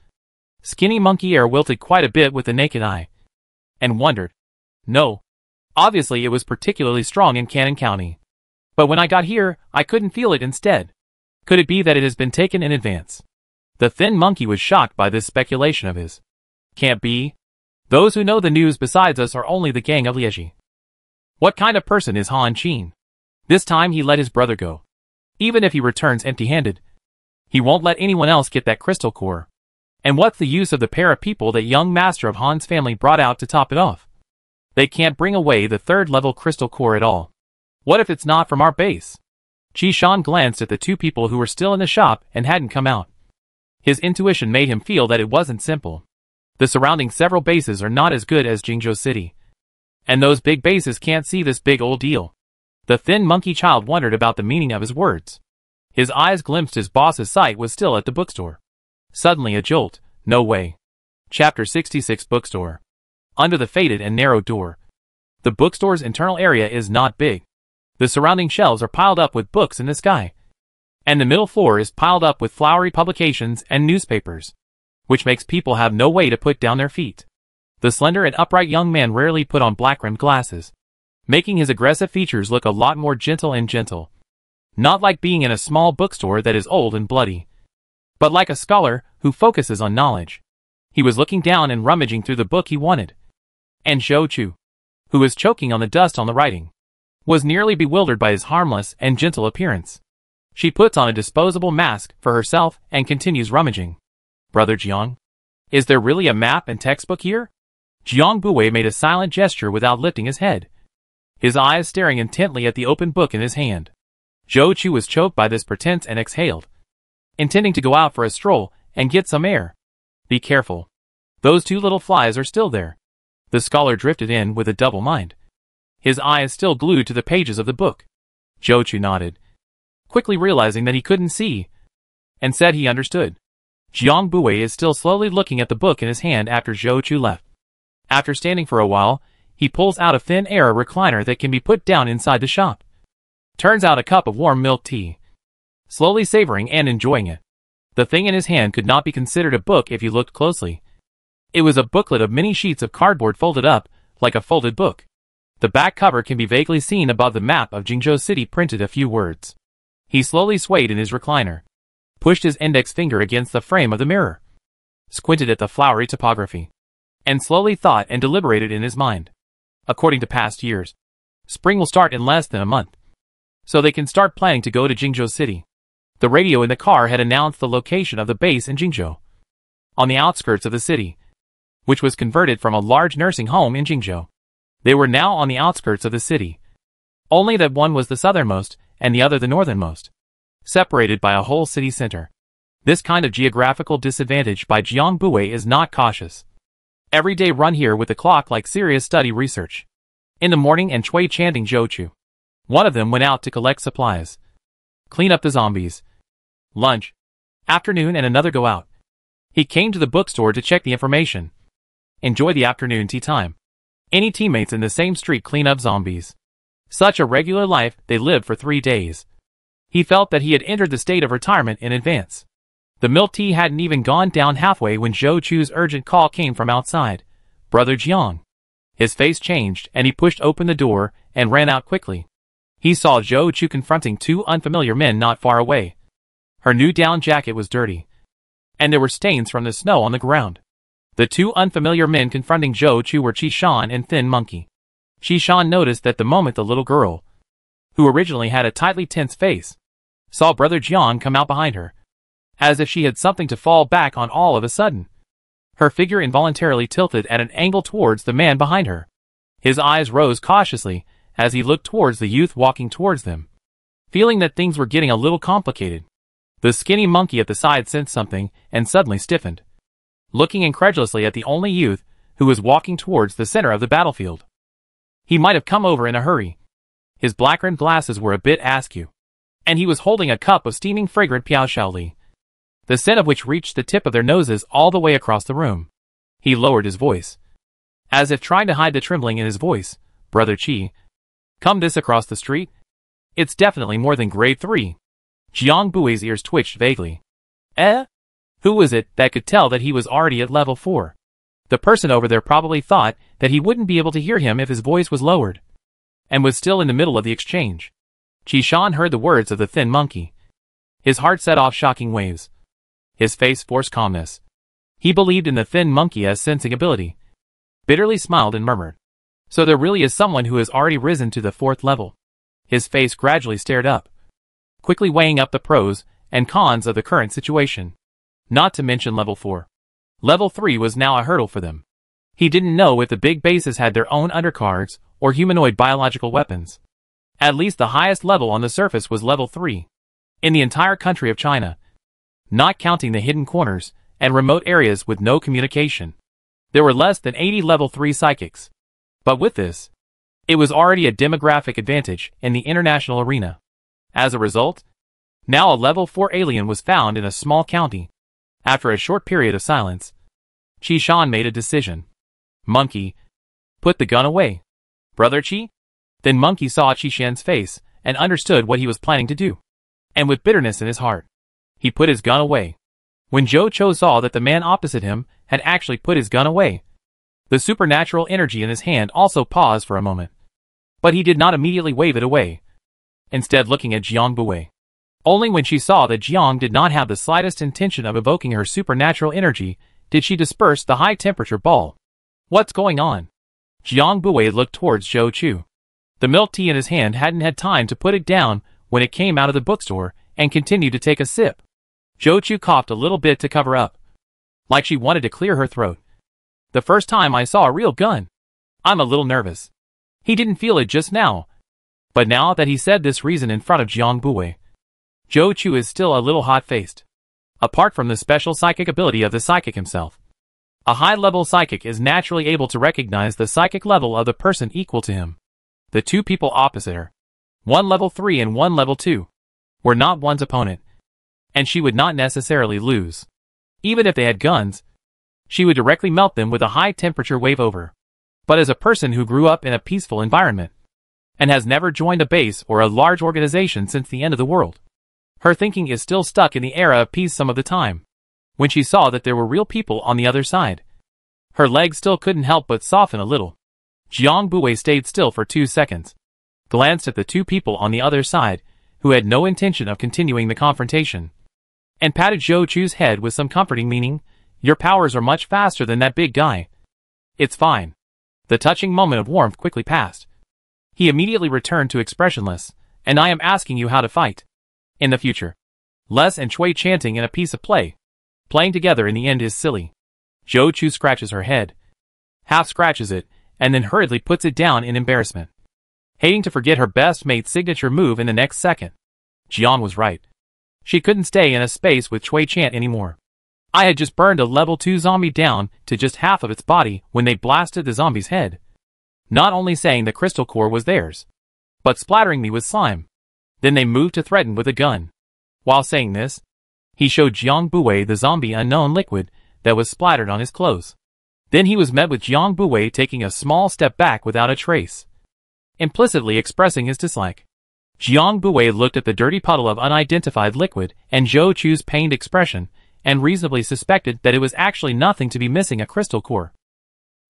Skinny Monkey air wilted quite a bit with the naked eye. And wondered. No. Obviously it was particularly strong in Cannon County. But when I got here, I couldn't feel it instead. Could it be that it has been taken in advance? The thin monkey was shocked by this speculation of his. Can't be. Those who know the news besides us are only the gang of Lieji. What kind of person is Han Qin? This time he let his brother go. Even if he returns empty-handed, he won't let anyone else get that crystal core. And what's the use of the pair of people that young master of Han's family brought out to top it off? They can't bring away the 3rd-level crystal core at all. What if it's not from our base? Chi-shan glanced at the 2 people who were still in the shop and hadn't come out. His intuition made him feel that it wasn't simple. The surrounding several bases are not as good as Jingzhou City. And those big bases can't see this big old deal. The thin monkey child wondered about the meaning of his words. His eyes glimpsed his boss's sight was still at the bookstore. Suddenly a jolt. No way. Chapter 66 Bookstore. Under the faded and narrow door. The bookstore's internal area is not big. The surrounding shelves are piled up with books in the sky. And the middle floor is piled up with flowery publications and newspapers, which makes people have no way to put down their feet. The slender and upright young man rarely put on black-rimmed glasses, making his aggressive features look a lot more gentle. Not like being in a small bookstore that is old and bloody, but like a scholar who focuses on knowledge. He was looking down and rummaging through the book he wanted. And Zhou Chu, who was choking on the dust on the writing, was nearly bewildered by his harmless and gentle appearance. She puts on a disposable mask for herself and continues rummaging. Brother Jiang? Is there really a map and textbook here? Jiang Buwei made a silent gesture without lifting his head, his eyes staring intently at the open book in his hand. Zhou Chu was choked by this pretense and exhaled, intending to go out for a stroll and get some air. Be careful. Those two little flies are still there. The scholar drifted in with a double mind, his eyes still glued to the pages of the book. Zhou Chu nodded, quickly realizing that he couldn't see, and said he understood. Jiang Buwei is still slowly looking at the book in his hand after Zhou Chu left. After standing for a while, he pulls out a thin air recliner that can be put down inside the shop. Turns out a cup of warm milk tea. Slowly savoring and enjoying it. The thing in his hand could not be considered a book if you looked closely. It was a booklet of many sheets of cardboard folded up, like a folded book. The back cover can be vaguely seen above the map of Jingzhou City printed a few words. He slowly swayed in his recliner, pushed his index finger against the frame of the mirror, squinted at the flowery topography, and slowly thought and deliberated in his mind. According to past years, spring will start in less than a month, so they can start planning to go to Jingzhou City. The radio in the car had announced the location of the base in Jingzhou, on the outskirts of the city, which was converted from a large nursing home in Jingzhou. They were now on the outskirts of the city, only that one was the southernmost and the other the northernmost, separated by a whole city center. This kind of geographical disadvantage by Jiang Buwei is not cautious. Every day run here with the clock like serious study research. In the morning and Chui chanting Zhou Chu. One of them went out to collect supplies, clean up the zombies. Lunch, afternoon, and another go out. He came to the bookstore to check the information. Enjoy the afternoon tea time. Any teammates in the same street clean up zombies. Such a regular life they lived for 3 days. He felt that he had entered the state of retirement in advance. The milk tea hadn't even gone down halfway when Zhou Chu's urgent call came from outside. Brother Jiang. His face changed and he pushed open the door and ran out quickly. He saw Zhou Chu confronting two unfamiliar men not far away. Her new down jacket was dirty, and there were stains from the snow on the ground. The two unfamiliar men confronting Zhou Chu were Qishan and Thin Monkey. Qishan noticed that the moment the little girl, who originally had a tightly tense face, saw Brother Jiang come out behind her, as if she had something to fall back on all of a sudden. Her figure involuntarily tilted at an angle towards the man behind her. His eyes rose cautiously as he looked towards the youth walking towards them, feeling that things were getting a little complicated. The skinny monkey at the side sensed something and suddenly stiffened, looking incredulously at the only youth who was walking towards the center of the battlefield. He might have come over in a hurry. His black-rimmed glasses were a bit askew, and he was holding a cup of steaming fragrant piaoshaoli, the scent of which reached the tip of their noses all the way across the room. He lowered his voice, as if trying to hide the trembling in his voice. Brother Qi, come this across the street? It's definitely more than grade 3. Jiang Bui's ears twitched vaguely. Who was it that could tell that he was already at level 4? The person over there probably thought that he wouldn't be able to hear him if his voice was lowered, and was still in the middle of the exchange. Qishan heard the words of the Thin Monkey. His heart set off shocking waves. His face forced calmness. He believed in the Thin Monkey as sensing ability, bitterly smiled and murmured. So there really is someone who has already risen to the 4th level. His face gradually stared up, quickly weighing up the pros and cons of the current situation. Not to mention level 4. Level 3 was now a hurdle for them. He didn't know if the big bases had their own undercards or humanoid biological weapons. At least the highest level on the surface was level 3. In the entire country of China, not counting the hidden corners and remote areas with no communication, there were less than 80 level 3 psychics. But with this, it was already a demographic advantage in the international arena. As a result, Now a level 4 alien was found in a small county. After a short period of silence, Qi-shan made a decision. Monkey, put the gun away. Brother Qi? Then Monkey saw Qi-shan's face and understood what he was planning to do. And with bitterness in his heart, he put his gun away. When Zhou Cho saw that the man opposite him had actually put his gun away, the supernatural energy in his hand also paused for a moment. But he did not immediately wave it away, instead looking at Jiang Buwei. Only when she saw that Jiang did not have the slightest intention of evoking her supernatural energy did she disperse the high-temperature ball. What's going on? Jiang Buwei looked towards Zhou Chu. The milk tea in his hand hadn't had time to put it down when it came out of the bookstore and continued to take a sip. Zhou Chu coughed a little bit to cover up, like she wanted to clear her throat. The first time I saw a real gun. I'm a little nervous. He didn't feel it just now. But now that he said this reason in front of Jiang Buwei, Zhou Chu is still a little hot-faced. Apart from the special psychic ability of the psychic himself, a high-level psychic is naturally able to recognize the psychic level of the person equal to him. The two people opposite her, one level 3 and one level 2, were not one's opponent, and she would not necessarily lose. Even if they had guns, she would directly melt them with a high-temperature wave over. But as a person who grew up in a peaceful environment, and has never joined a base or a large organization since the end of the world, her thinking is still stuck in the era of peace some of the time. When she saw that there were real people on the other side, her legs still couldn't help but soften a little. Jiang Buwei stayed still for 2 seconds, glanced at the two people on the other side, who had no intention of continuing the confrontation, and patted Zhou Chu's head with some comforting meaning. Your powers are much faster than that big guy. It's fine. The touching moment of warmth quickly passed. He immediately returned to expressionless, and I am asking you how to fight. In the future. Les and Chui chanting in a piece of play. Playing together in the end is silly. Zhou Chu scratches her head, half scratches it, and then hurriedly puts it down in embarrassment, hating to forget her best mate's signature move in the next second. Jiang was right. She couldn't stay in a space with Chui chant anymore. I had just burned a level 2 zombie down to just half of its body when they blasted the zombie's head. Not only saying the crystal core was theirs, but splattering me with slime. Then they moved to threaten with a gun. While saying this, he showed Jiang Buwei the zombie unknown liquid that was splattered on his clothes. Then he was met with Jiang Buwei taking a small step back without a trace, implicitly expressing his dislike. Jiang Buwei looked at the dirty puddle of unidentified liquid and Zhou Chu's pained expression, and reasonably suspected that it was actually nothing to be missing a crystal core.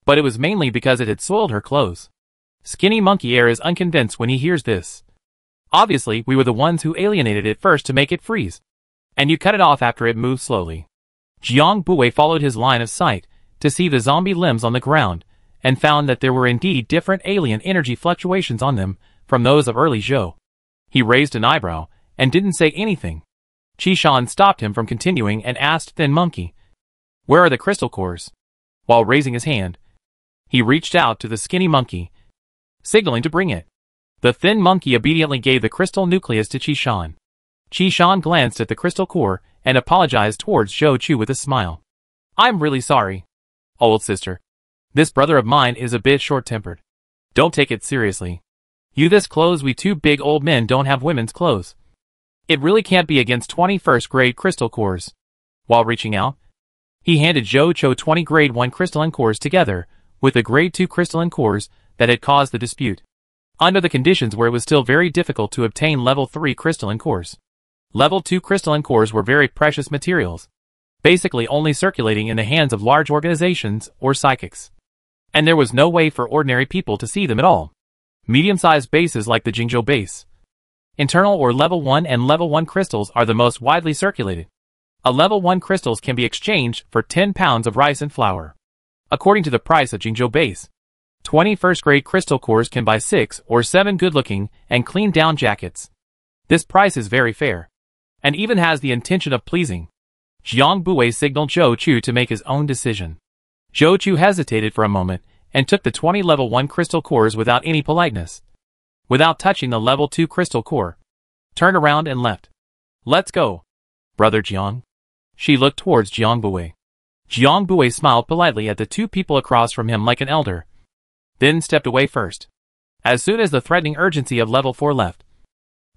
But it was mainly because it had soiled her clothes. Skinny Monkey Air is unconvinced when he hears this. Obviously, we were the ones who alienated it first to make it freeze. And you cut it off after it moved slowly. Jiang Buwei followed his line of sight to see the zombie limbs on the ground, and found that there were indeed different alien energy fluctuations on them from those of early Zhou. He raised an eyebrow, and didn't say anything. Qi-shan stopped him from continuing and asked Thin Monkey, "Where are the crystal cores?" While raising his hand, he reached out to the skinny monkey, signaling to bring it. The thin monkey obediently gave the crystal nucleus to Qi-shan. Qi-shan glanced at the crystal core and apologized towards Zhou Chu with a smile. "I'm really sorry, old sister. This brother of mine is a bit short-tempered. Don't take it seriously. You this clothes we two big old men don't have women's clothes. It really can't be against 21st grade crystal cores." While reaching out, he handed Zhou Chu 20 grade 1 crystalline cores together with the grade 2 crystalline cores that had caused the dispute, under the conditions where it was still very difficult to obtain level 3 crystalline cores. Level 2 crystalline cores were very precious materials, basically only circulating in the hands of large organizations or psychics. And there was no way for ordinary people to see them at all. Medium-sized bases like the Jingzhou base, internal or level 1 and level 1 crystals are the most widely circulated. A level 1 crystals can be exchanged for 10 pounds of rice and flour. According to the price of Jingzhou base, 21st grade crystal cores can buy 6 or 7 good-looking and clean down jackets. This price is very fair, and even has the intention of pleasing. Jiang Buwei signaled Zhou Chu to make his own decision. Zhou Chu hesitated for a moment and took the 20 level 1 crystal cores without any politeness. Without touching the level 2 crystal core, turned around and left. "Let's go, brother Jiang." She looked towards Jiang Buwei. Jiang Buwei smiled politely at the two people across from him like an elder, then stepped away first. As soon as the threatening urgency of level 4 left,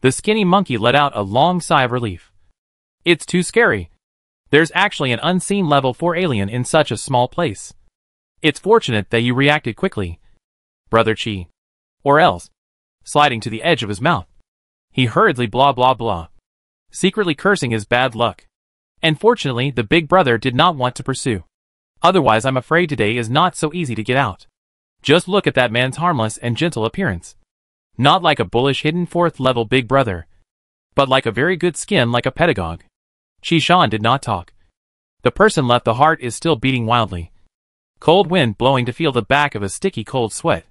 The skinny monkey let out a long sigh of relief. It's too scary. There's actually an unseen level 4 alien in such a small place. It's fortunate that you reacted quickly, Brother Chi. Or else, sliding to the edge of his mouth, he hurriedly blah blah blah, secretly cursing his bad luck. And fortunately, the big brother did not want to pursue. Otherwise, I'm afraid today is not so easy to get out. Just look at that man's harmless and gentle appearance. Not like a bullish hidden 4th level big brother, but like a very good skin like a pedagogue. Chi Shan did not talk. The person left, the heart is still beating wildly. Cold wind blowing to feel the back of a sticky cold sweat.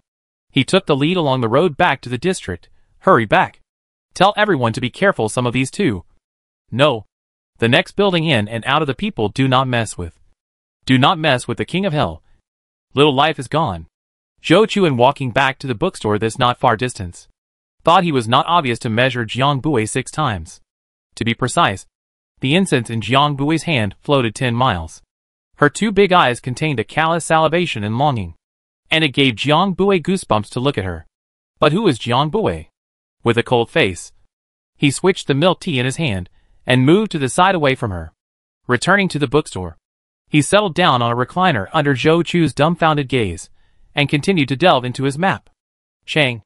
He took the lead along the road back to the district. Hurry back. Tell everyone to be careful, some of these too. No. The next building in and out of the people do not mess with. Do not mess with the king of hell. Little life is gone. Zhou Chuan, walking back to the bookstore this not far distance, thought he was not obvious to measure Jiang Bui 6 times. To be precise, the incense in Jiang Bui's hand floated 10 miles. Her 2 big eyes contained a callous salivation and longing, and it gave Jiang Bui goosebumps to look at her. But who is Jiang Bui? With a cold face, he switched the milk tea in his hand and moved to the side away from her. Returning to the bookstore, he settled down on a recliner under Zhou Chu's dumbfounded gaze and continued to delve into his map. Chang,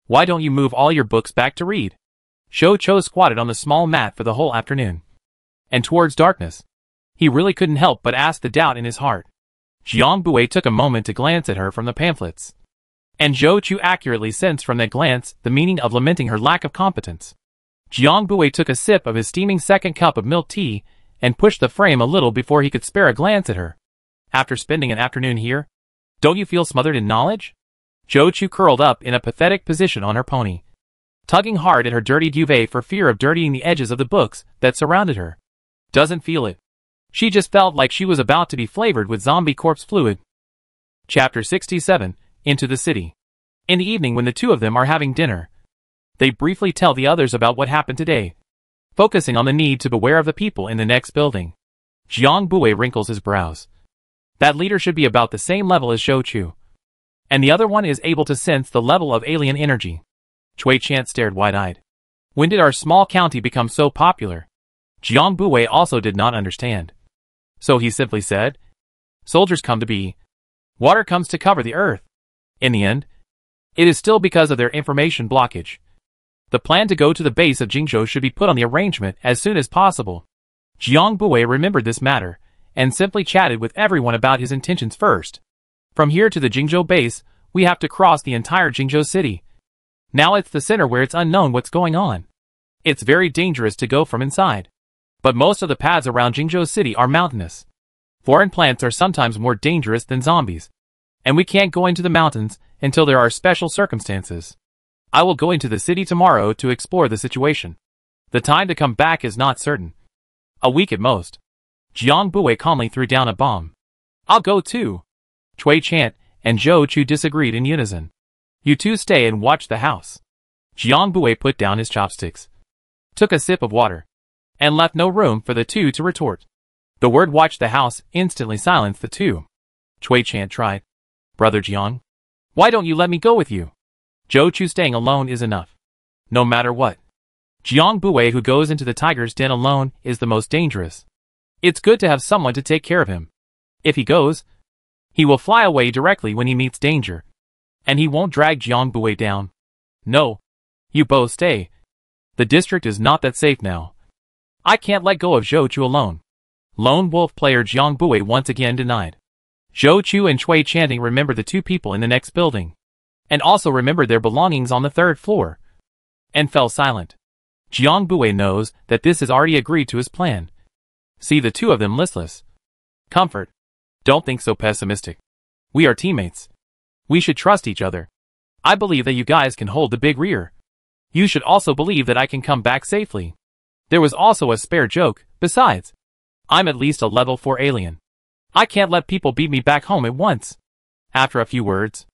why don't you move all your books back to read? Zhou Chu squatted on the small mat for the whole afternoon. And towards darkness, he really couldn't help but ask the doubt in his heart. Jiang Bui took a moment to glance at her from the pamphlets. And Zhou Chu accurately sensed from that glance the meaning of lamenting her lack of competence. Jiang Bui took a sip of his steaming 2nd cup of milk tea and pushed the frame a little before he could spare a glance at her. After spending an afternoon here, don't you feel smothered in knowledge? Zhou Chu curled up in a pathetic position on her pony, tugging hard at her dirty duvet for fear of dirtying the edges of the books that surrounded her. Doesn't feel it. She just felt like she was about to be flavored with zombie corpse fluid. Chapter 67, Into the City. In the evening, when the 2 of them are having dinner, they briefly tell the others about what happened today, focusing on the need to beware of the people in the next building. Jiang Bui wrinkles his brows. That leader should be about the same level as Zhou Chu. And the other one is able to sense the level of alien energy. Cui Chant stared wide-eyed. When did our small county become so popular? Jiang Bui also did not understand. So he simply said, soldiers come to be. Water comes to cover the earth. In the end, it is still because of their information blockage. The plan to go to the base of Jingzhou should be put on the arrangement as soon as possible. Jiang Bui remembered this matter, and simply chatted with everyone about his intentions first. From here to the Jingzhou base, we have to cross the entire Jingzhou city. Now it's the center where it's unknown what's going on. It's very dangerous to go from inside. But most of the paths around Jingzhou city are mountainous. Foreign plants are sometimes more dangerous than zombies. And we can't go into the mountains until there are special circumstances. I will go into the city tomorrow to explore the situation. The time to come back is not certain. A week at most. Jiang Bui calmly threw down a bomb. I'll go too. Cui Chant and Zhou Chu disagreed in unison. You 2 stay and watch the house. Jiang Bui put down his chopsticks, took a sip of water, and left no room for the 2 to retort. The word watch the house instantly silenced the 2. Cui Chant tried. Brother Jiang, why don't you let me go with you? Zhou Chu staying alone is enough. No matter what. Jiang Bui who goes into the tiger's den alone is the most dangerous. It's good to have someone to take care of him. If he goes, he will fly away directly when he meets danger. And he won't drag Jiang Bui down. No. You both stay. The district is not that safe now. I can't let go of Zhou Chu alone. Lone wolf player Jiang Bui once again denied. Zhou Chu and Cui Chanting remembered the 2 people in the next building, and also remembered their belongings on the 3rd floor, and fell silent. Jiang Bui knows that this has already agreed to his plan. See the 2 of them listless. Comfort. Don't think so pessimistic. We are teammates. We should trust each other. I believe that you guys can hold the big rear. You should also believe that I can come back safely. There was also a spare joke. Besides, I'm at least a level 4 alien. I can't let people beat me back home at once. After a few words,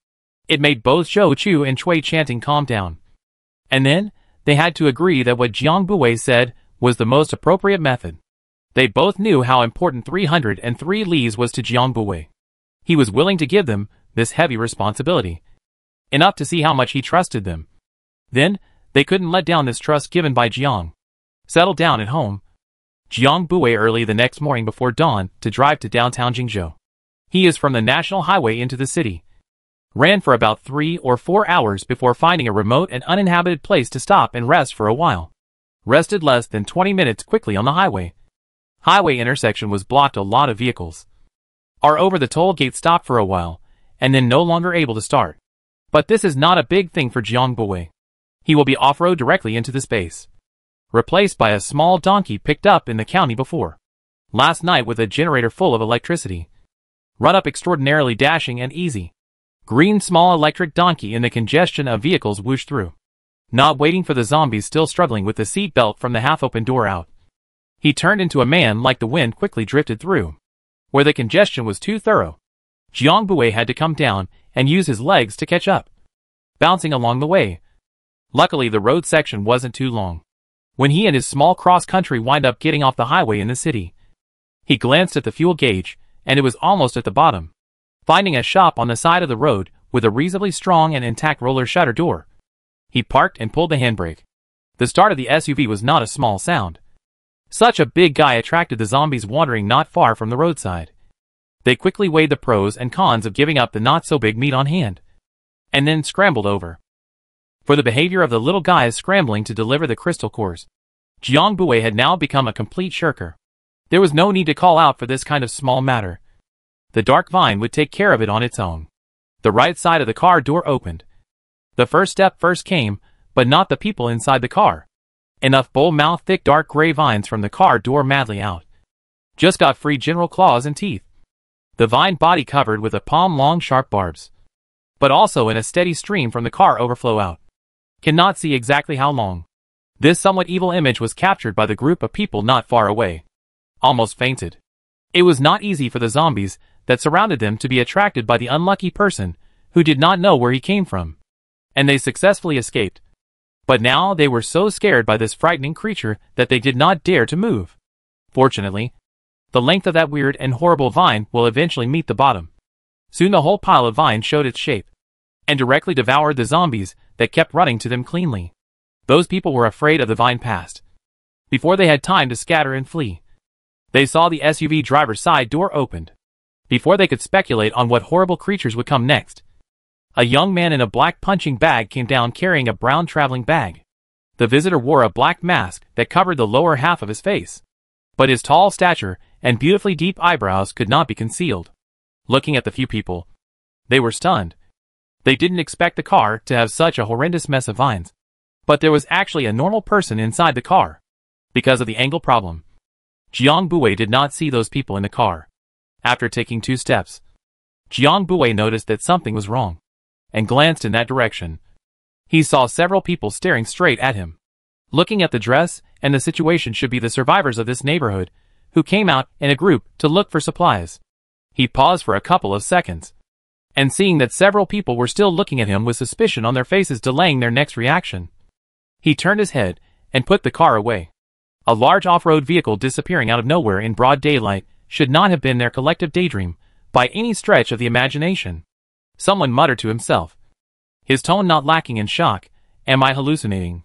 it made both Zhou Chu and Cui Chanting calm down. And then, they had to agree that what Jiang Bui said was the most appropriate method. They both knew how important 303 Lis was to Jiang Bui. He was willing to give them this heavy responsibility. Enough to see how much he trusted them. Then, They couldn't let down this trust given by Jiang. Settled down at home, Jiang Bui early the next morning before dawn to drive to downtown Jingzhou. He is from the national highway into the city. Ran for about 3 or 4 hours before finding a remote and uninhabited place to stop and rest for a while. Rested less than 20 minutes quickly on the highway. Highway intersection was blocked, a lot of vehicles are over the toll gate, stopped for a while, and then no longer able to start. But this is not a big thing for Jiang Bui. He will be off-road directly into the space. Replaced by a small donkey picked up in the county before last night with a generator full of electricity. Run up extraordinarily dashing and easy. Green small electric donkey in the congestion of vehicles whooshed through. Not waiting for the zombies still struggling with the seat belt from the half-open door out. He turned into a man like the wind quickly drifted through. Where the congestion was too thorough, Jiang Bui had to come down and use his legs to catch up, bouncing along the way. Luckily the road section wasn't too long. When he and his small cross-country wind up getting off the highway in the city, he glanced at the fuel gauge, and it was almost at the bottom. Finding a shop on the side of the road with a reasonably strong and intact roller shutter door, he parked and pulled the handbrake. The start of the SUV was not a small sound. Such a big guy attracted the zombies wandering not far from the roadside. They quickly weighed the pros and cons of giving up the not-so-big meat on hand, and then scrambled over. For the behavior of the little guys scrambling to deliver the crystal cores, Jiang Bui had now become a complete shirker. There was no need to call out for this kind of small matter. The dark vine would take care of it on its own. The right side of the car door opened. The first step first came, but not the people inside the car. Enough bull-mouthed thick dark gray vines from the car door madly out. Just got free general claws and teeth. The vine body covered with a palm-long sharp barbs. But also in a steady stream from the car overflow out. Cannot see exactly how long. This somewhat evil image was captured by the group of people not far away. Almost fainted. It was not easy for the zombies that surrounded them to be attracted by the unlucky person who did not know where he came from. And they successfully escaped. But now they were so scared by this frightening creature that they did not dare to move. Fortunately, the length of that weird and horrible vine will eventually meet the bottom. Soon the whole pile of vine showed its shape, and directly devoured the zombies that kept running to them cleanly. Those people were afraid of the vine past. Before they had time to scatter and flee, they saw the SUV driver's side door opened. Before they could speculate on what horrible creatures would come next, a young man in a black punching bag came down carrying a brown traveling bag. The visitor wore a black mask that covered the lower half of his face, but his tall stature and beautifully deep eyebrows could not be concealed. Looking at the few people, they were stunned. They didn't expect the car to have such a horrendous mess of vines. But there was actually a normal person inside the car. Because of the angle problem, Jiang Bui did not see those people in the car. After taking 2 steps, Jiang Bui noticed that something was wrong, and glanced in that direction. He saw several people staring straight at him. Looking at the dress and the situation should be the survivors of this neighborhood, who came out in a group to look for supplies. He paused for a couple of seconds, and seeing that several people were still looking at him with suspicion on their faces delaying their next reaction, he turned his head and put the car away. A large off-road vehicle disappearing out of nowhere in broad daylight should not have been their collective daydream, by any stretch of the imagination. Someone muttered to himself, his tone not lacking in shock, "Am I hallucinating?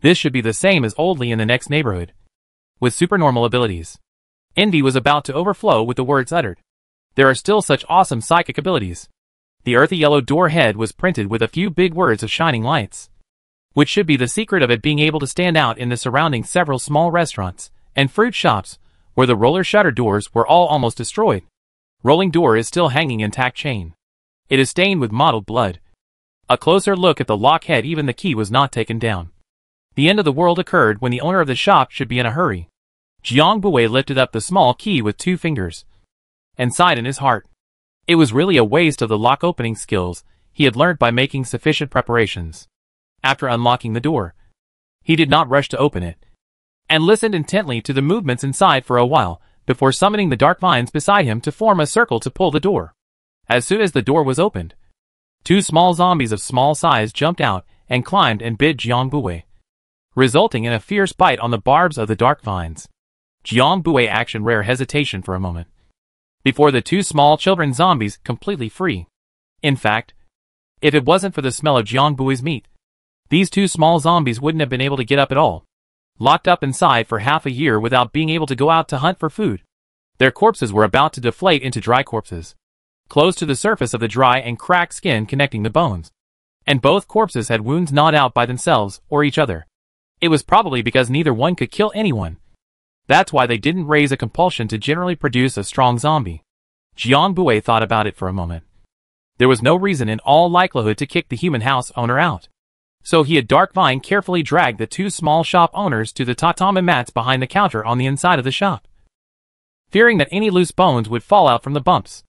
This should be the same as Old Lee in the next neighborhood, with supernormal abilities." Envy was about to overflow with the words uttered. There are still such awesome psychic abilities. The earthy yellow door head was printed with a few big words of shining lights, which should be the secret of it being able to stand out in the surrounding several small restaurants and fruit shops, where the roller shutter doors were all almost destroyed. Rolling door is still hanging intact chain. It is stained with mottled blood. A closer look at the lock head, even the key was not taken down. The end of the world occurred when the owner of the shop should be in a hurry. Jiang Bui lifted up the small key with 2 fingers, and sighed in his heart. It was really a waste of the lock opening skills he had learned by making sufficient preparations. After unlocking the door, he did not rush to open it, and listened intently to the movements inside for a while, before summoning the dark vines beside him to form a circle to pull the door. As soon as the door was opened, 2 small zombies of small size jumped out and climbed and bit Jiang Bui, resulting in a fierce bite on the barbs of the dark vines. Jiang Bui action rare hesitation for a moment, before the 2 small children zombies completely free. In fact, if it wasn't for the smell of Jiang Bui's meat, These two small zombies wouldn't have been able to get up at all. Locked up inside for half a year without being able to go out to hunt for food. Their corpses were about to deflate into dry corpses, close to the surface of the dry and cracked skin connecting the bones. And both corpses had wounds gnawed out by themselves or each other. It was probably because neither one could kill anyone. That's why they didn't raise a compulsion to generally produce a strong zombie. Jiang Bui thought about it for a moment. There was no reason in all likelihood to kick the human house owner out. So he had Dark Vine carefully dragged the two small shop owners to the tatami mats behind the counter on the inside of the shop, fearing that any loose bones would fall out from the bumps.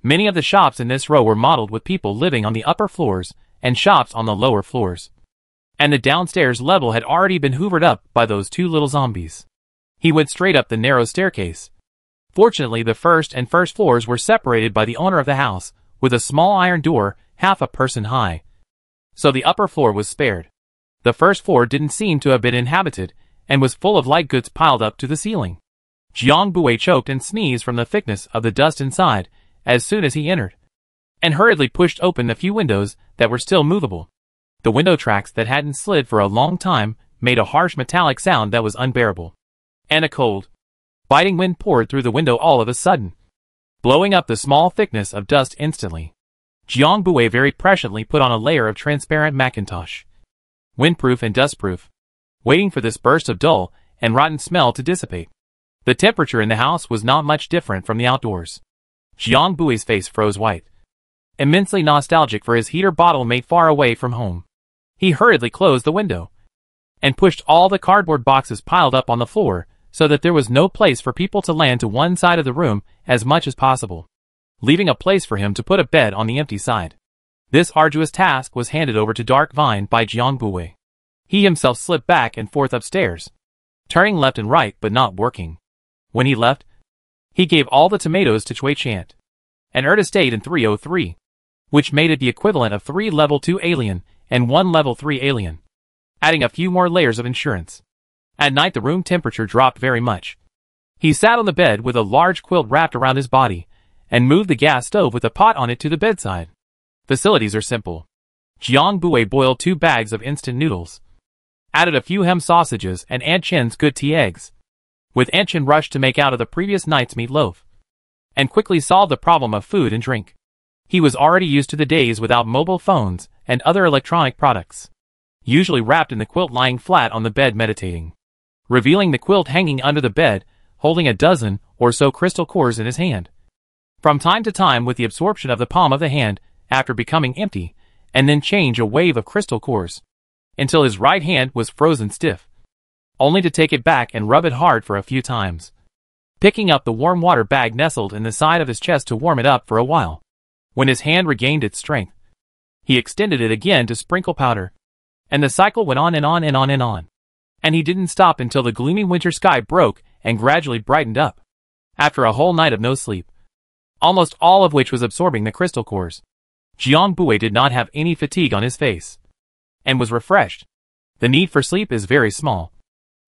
Many of the shops in this row were modeled with people living on the upper floors and shops on the lower floors. And the downstairs level had already been hoovered up by those two little zombies. He went straight up the narrow staircase. Fortunately, the first floors were separated by the owner of the house, with a small iron door half a person high. So the upper floor was spared. The first floor didn't seem to have been inhabited, and was full of light goods piled up to the ceiling. Jiang Bui choked and sneezed from the thickness of the dust inside, as soon as he entered, and hurriedly pushed open the few windows that were still movable. The window tracks that hadn't slid for a long time made a harsh metallic sound that was unbearable. And a cold, biting wind poured through the window all of a sudden, blowing up the small thickness of dust instantly. Jiang Bui very presciently put on a layer of transparent mackintosh, windproof and dustproof, waiting for this burst of dull and rotten smell to dissipate. The temperature in the house was not much different from the outdoors. Jiang Bui's face froze white, immensely nostalgic for his heater bottle made far away from home. He hurriedly closed the window and pushed all the cardboard boxes piled up on the floor so that there was no place for people to land to one side of the room as much as possible, leaving a place for him to put a bed on the empty side. This arduous task was handed over to Dark Vine by Jiang Bui. He himself slipped back and forth upstairs, turning left and right but not working. When he left, he gave all the tomatoes to Chui Chant, and Ernest stayed in 303, which made it the equivalent of 3 level 2 alien and 1 level 3 alien, adding a few more layers of insurance. At night the room temperature dropped very much. He sat on the bed with a large quilt wrapped around his body, and moved the gas stove with a pot on it to the bedside. Facilities are simple. Jiang Bui boiled 2 bags of instant noodles, added a few ham sausages and Aunt Chen's good tea eggs, with Aunt Chen rushed to make out of the previous night's meatloaf, and quickly solved the problem of food and drink. He was already used to the days without mobile phones and other electronic products, usually wrapped in the quilt lying flat on the bed meditating, revealing the quilt hanging under the bed, holding a dozen or so crystal cores in his hand. From time to time with the absorption of the palm of the hand after becoming empty, and then change a wave of crystal cores, until his right hand was frozen stiff, only to take it back and rub it hard for a few times, picking up the warm water bag nestled in the side of his chest to warm it up for a while. When his hand regained its strength, he extended it again to sprinkle powder, and the cycle went on and on and on and on. And he didn't stop until the gloomy winter sky broke and gradually brightened up. After a whole night of no sleep, almost all of which was absorbing the crystal cores, Jiang Bui did not have any fatigue on his face, and was refreshed. The need for sleep is very small.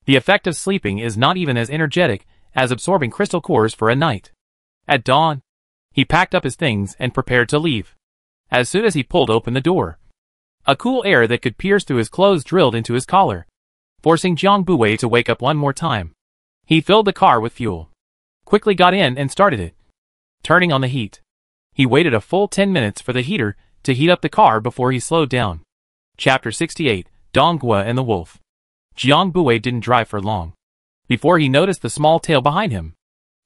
The effect of sleeping is not even as energetic as absorbing crystal cores for a night. At dawn, he packed up his things and prepared to leave. As soon as he pulled open the door, a cool air that could pierce through his clothes drilled into his collar, forcing Jiang Bui to wake up one more time. He filled the car with fuel, quickly got in and started it, turning on the heat. He waited a full 10 minutes for the heater to heat up the car before he slowed down. Chapter 68, Donghua and the Wolf. Jiang Bui didn't drive for long before he noticed the small tail behind him.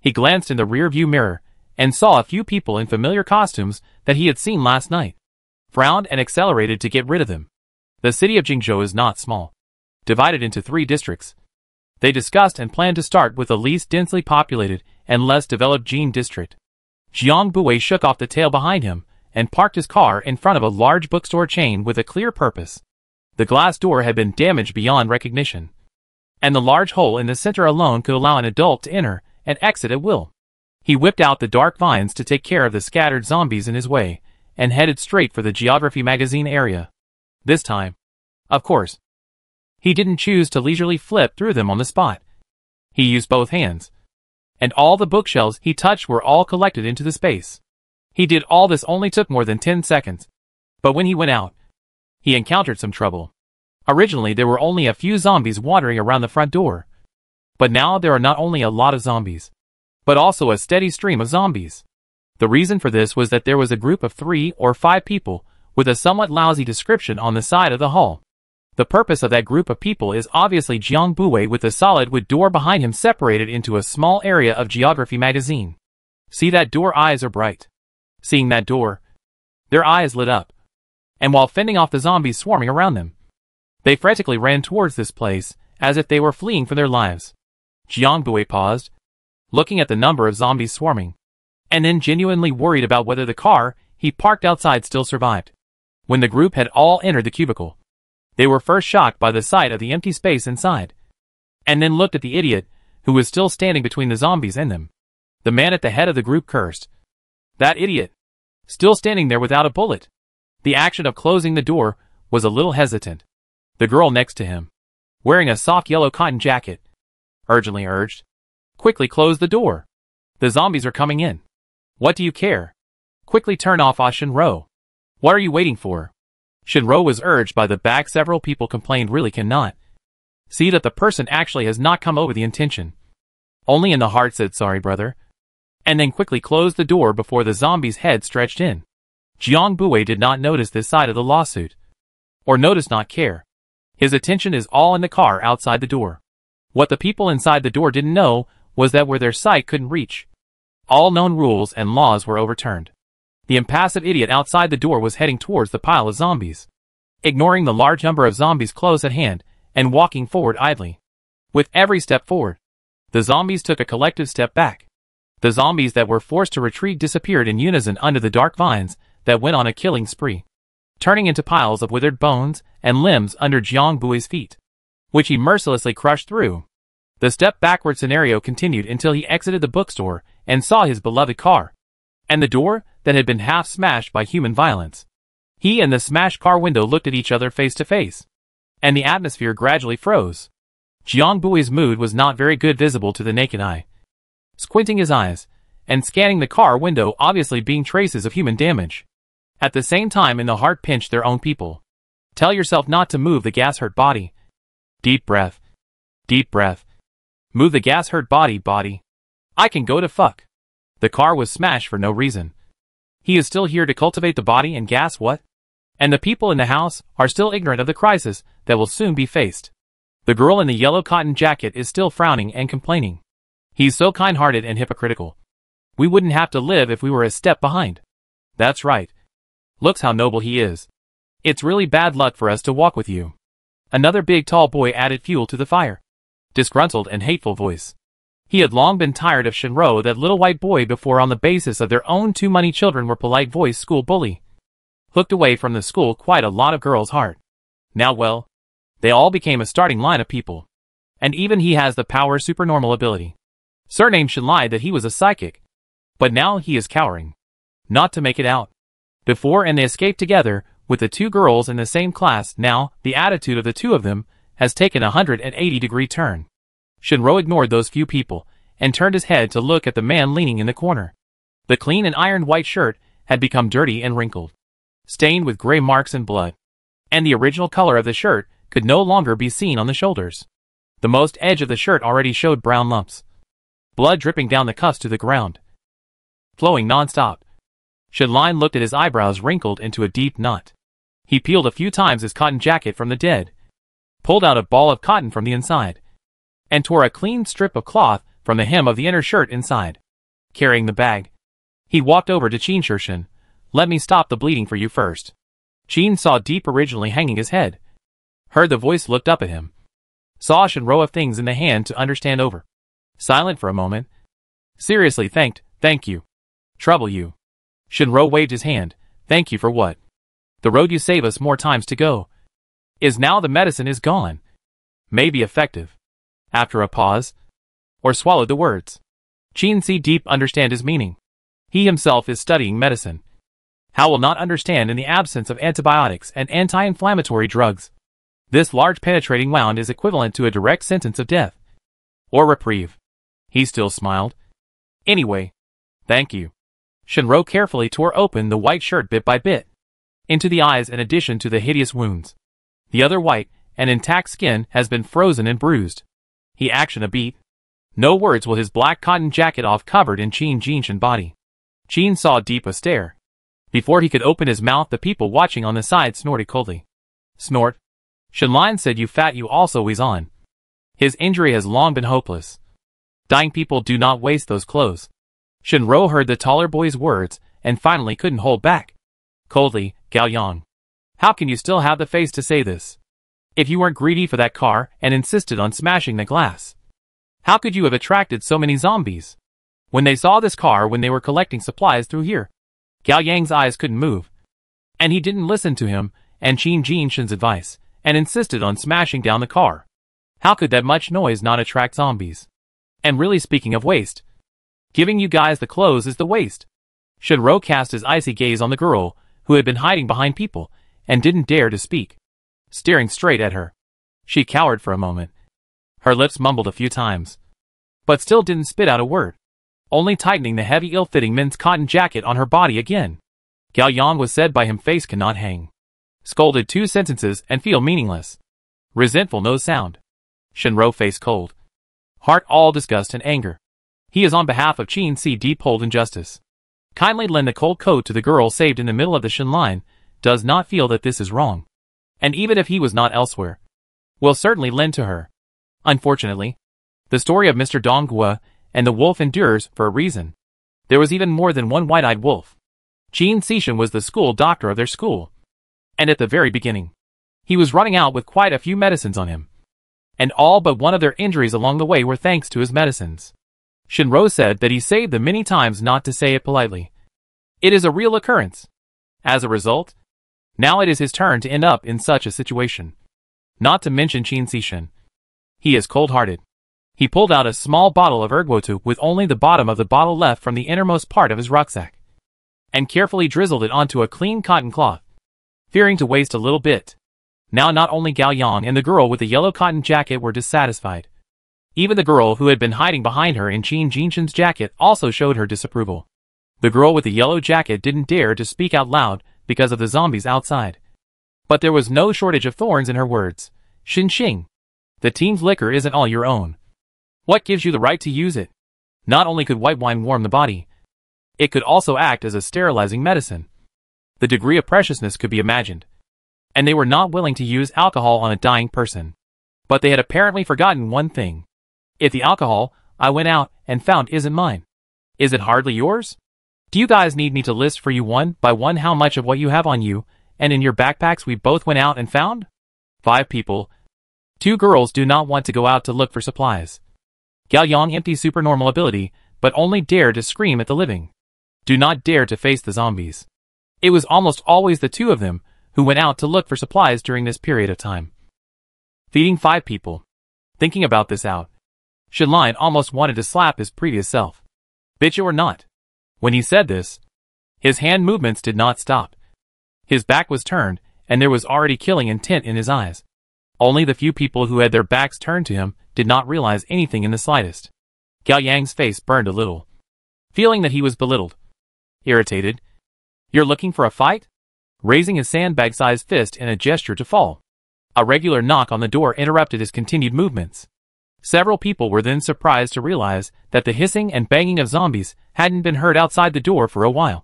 He glanced in the rear-view mirror and saw a few people in familiar costumes that he had seen last night, frowned and accelerated to get rid of them. The city of Jingzhou is not small, divided into 3 districts. They discussed and planned to start with the least densely populated and less developed Jin district. Jiang Bui shook off the tail behind him and parked his car in front of a large bookstore chain with a clear purpose. The glass door had been damaged beyond recognition, and the large hole in the center alone could allow an adult to enter and exit at will. He whipped out the dark vines to take care of the scattered zombies in his way, and headed straight for the geography magazine area. This time, of course, he didn't choose to leisurely flip through them on the spot. He used both hands, and all the bookshelves he touched were all collected into the space. He did all this only took more than 10 seconds. But when he went out, he encountered some trouble. Originally there were only a few zombies wandering around the front door. But now there are not only a lot of zombies, but also a steady stream of zombies. The reason for this was that there was a group of 3 or 5 people with a somewhat lousy description on the side of the hall. The purpose of that group of people is obviously Jiang Buwei with the solid wood door behind him separated into a small area of geography magazine. See that door? Eyes are bright. Seeing that door, their eyes lit up. And while fending off the zombies swarming around them, they frantically ran towards this place, as if they were fleeing for their lives. Jiang Buwei paused, looking at the number of zombies swarming, and then genuinely worried about whether the car he parked outside still survived. When the group had all entered the cubicle, they were first shocked by the sight of the empty space inside, and then looked at the idiot who was still standing between the zombies and them. The man at the head of the group cursed. That idiot! Still standing there without a bullet. The action of closing the door was a little hesitant. The girl next to him, wearing a soft yellow cotton jacket, urgently urged, "Quickly close the door. The zombies are coming in. What do you care? Quickly turn off Shinro. What are you waiting for?" Shinro was urged by the back. Several people complained really cannot see that the person actually has not come over the intention. Only in the heart said sorry brother. And then quickly closed the door before the zombie's head stretched in. Jiang Buwei did not notice this side of the lawsuit. Or notice not care. His attention is all in the car outside the door. What the people inside the door didn't know was that where their sight couldn't reach, all known rules and laws were overturned. The impassive idiot outside the door was heading towards the pile of zombies, ignoring the large number of zombies close at hand and walking forward idly. With every step forward, the zombies took a collective step back. The zombies that were forced to retreat disappeared in unison under the dark vines that went on a killing spree, turning into piles of withered bones and limbs under Jiang Buwei's feet, which he mercilessly crushed through. The step backward scenario continued until he exited the bookstore and saw his beloved car, and the door that had been half smashed by human violence. He and the smashed car window looked at each other face to face, and the atmosphere gradually froze. Jiang Buwei's mood was not very good, visible to the naked eye. Squinting his eyes, and scanning the car window, obviously being traces of human damage. At the same time in the heart pinched their own people. Tell yourself not to move the gas-hurt body. Deep breath. Deep breath. Move the gas-hurt body. I can go to fuck. The car was smashed for no reason. He is still here to cultivate the body and gas what? And the people in the house are still ignorant of the crisis that will soon be faced. The girl in the yellow cotton jacket is still frowning and complaining. He's so kind-hearted and hypocritical. We wouldn't have to live if we were a step behind. That's right. Looks how noble he is. It's really bad luck for us to walk with you. Another big tall boy added fuel to the fire. Disgruntled and hateful voice. He had long been tired of Shinro, that little white boy before on the basis of their own too many children were polite voice school bully. Hooked away from the school quite a lot of girls' heart. Now well, they all became a starting line of people. And even he has the power supernormal ability. Surname Shin lied that he was a psychic. But now he is cowering. Not to make it out. Before and they escaped together, with the 2 girls in the same class. Now, the attitude of the 2 of them has taken a 180-degree turn. Shinro ignored those few people, and turned his head to look at the man leaning in the corner. The clean and ironed white shirt had become dirty and wrinkled, stained with gray marks and blood. And the original color of the shirt could no longer be seen on the shoulders. The most edge of the shirt already showed brown lumps. Blood dripping down the cuffs to the ground, flowing non-stop. Shinlin looked at his eyebrows wrinkled into a deep knot. He peeled a few times his cotton jacket from the dead, pulled out a ball of cotton from the inside, and tore a clean strip of cloth from the hem of the inner shirt inside. Carrying the bag, he walked over to Qin Shirshin. Let me stop the bleeding for you first. Qin saw Deep originally hanging his head, heard the voice, looked up at him, saw a Shinro of things in the hand to understand over. Silent for a moment. Seriously, thank you. Trouble you. Shinro waved his hand. Thank you for what? The road you save us more times to go. Is now the medicine is gone. May be effective. After a pause. Or swallowed the words. Qin see Deep understand his meaning. He himself is studying medicine. How will not understand in the absence of antibiotics and anti-inflammatory drugs? This large penetrating wound is equivalent to a direct sentence of death. Or reprieve. He still smiled. Anyway. Thank you. Shinro carefully tore open the white shirt bit by bit. Into the eyes in addition to the hideous wounds. The other white and intact skin has been frozen and bruised. He action a beat. No words will his black cotton jacket off covered in Qin Jinshan body. Qin saw deep a stare. Before he could open his mouth, the people watching on the side snorted coldly. Snort. Shenlin said, you fat, you also wheeze on. His injury has long been hopeless. Dying people do not waste those clothes. Shenro heard the taller boy's words and finally couldn't hold back. Coldly, Gao Yang. How can you still have the face to say this? If you weren't greedy for that car and insisted on smashing the glass, how could you have attracted so many zombies? When they saw this car when they were collecting supplies through here, Gao Yang's eyes couldn't move. And he didn't listen to him and Qin Jinshan's advice and insisted on smashing down the car. How could that much noise not attract zombies? And really, speaking of waste, giving you guys the clothes is the waste. Shenro cast his icy gaze on the girl who had been hiding behind people and didn't dare to speak, staring straight at her. She cowered for a moment. Her lips mumbled a few times, but still didn't spit out a word, only tightening the heavy ill-fitting men's cotton jacket on her body again. Gao Yang was said by him, face cannot hang. Scolded 2 sentences and feel meaningless. Resentful, no sound. Shenro face cold. Heart all disgust and anger. He is on behalf of Qin Si deep hold injustice. Kindly lend the cold coat to the girl saved in the middle of the Shen line, does not feel that this is wrong. And even if he was not elsewhere, will certainly lend to her. Unfortunately, the story of Mr. Donghua and the wolf endures for a reason. There was even more than one white-eyed wolf. Qin Sishan was the school doctor of their school. And at the very beginning, he was running out with quite a few medicines on him. And all but one of their injuries along the way were thanks to his medicines. Shenro said that he saved them many times, not to say it politely. It is a real occurrence. As a result, now it is his turn to end up in such a situation. Not to mention Qin Sishan. He is cold-hearted. He pulled out a small bottle of ergotu with only the bottom of the bottle left from the innermost part of his rucksack, and carefully drizzled it onto a clean cotton cloth, fearing to waste a little bit. Now not only Gao Yang and the girl with the yellow cotton jacket were dissatisfied. Even the girl who had been hiding behind her in Qin Jinshan's jacket also showed her disapproval. The girl with the yellow jacket didn't dare to speak out loud because of the zombies outside. But there was no shortage of thorns in her words. Xing, the team's liquor isn't all your own. What gives you the right to use it? Not only could white wine warm the body, it could also act as a sterilizing medicine. The degree of preciousness could be imagined. And they were not willing to use alcohol on a dying person. But they had apparently forgotten one thing. If the alcohol I went out and found isn't mine, is it hardly yours? Do you guys need me to list for you one by one how much of what you have on you and in your backpacks we both went out and found? 5 people. 2 girls do not want to go out to look for supplies. Gao Yang empty supernormal ability, but only dare to scream at the living. Do not dare to face the zombies. It was almost always the 2 of them who went out to look for supplies during this period of time. Feeding 5 people. Thinking about this out, Shenlin almost wanted to slap his previous self. Bitch or not. When he said this, his hand movements did not stop. His back was turned, and there was already killing intent in his eyes. Only the few people who had their backs turned to him did not realize anything in the slightest. Gao Yang's face burned a little, feeling that he was belittled. Irritated. You're looking for a fight? Raising his sandbag-sized fist in a gesture to fall. A regular knock on the door interrupted his continued movements. Several people were then surprised to realize that the hissing and banging of zombies hadn't been heard outside the door for a while,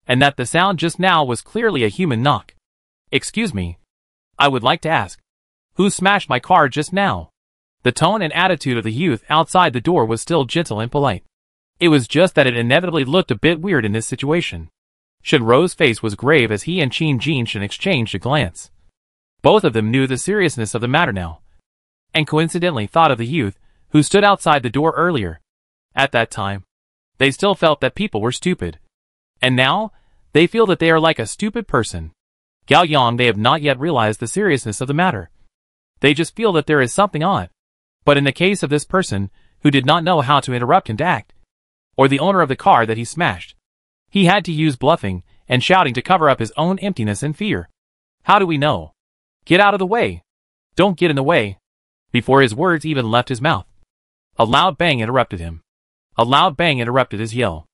and that the sound just now was clearly a human knock. Excuse me. I would like to ask, who smashed my car just now? The tone and attitude of the youth outside the door was still gentle and polite. It was just that it inevitably looked a bit weird in this situation. Shenro's face was grave as he and Qin Jinshan exchanged a glance. Both of them knew the seriousness of the matter now, and coincidentally thought of the youth who stood outside the door earlier. At that time, they still felt that people were stupid. And now, they feel that they are like a stupid person. Gao Yang, they have not yet realized the seriousness of the matter. They just feel that there is something odd. But in the case of this person, who did not know how to interrupt him to act, or the owner of the car that he smashed, he had to use bluffing and shouting to cover up his own emptiness and fear. How do we know? Get out of the way. Don't get in the way. Before his words even left his mouth, a loud bang interrupted him. A loud bang interrupted his yell.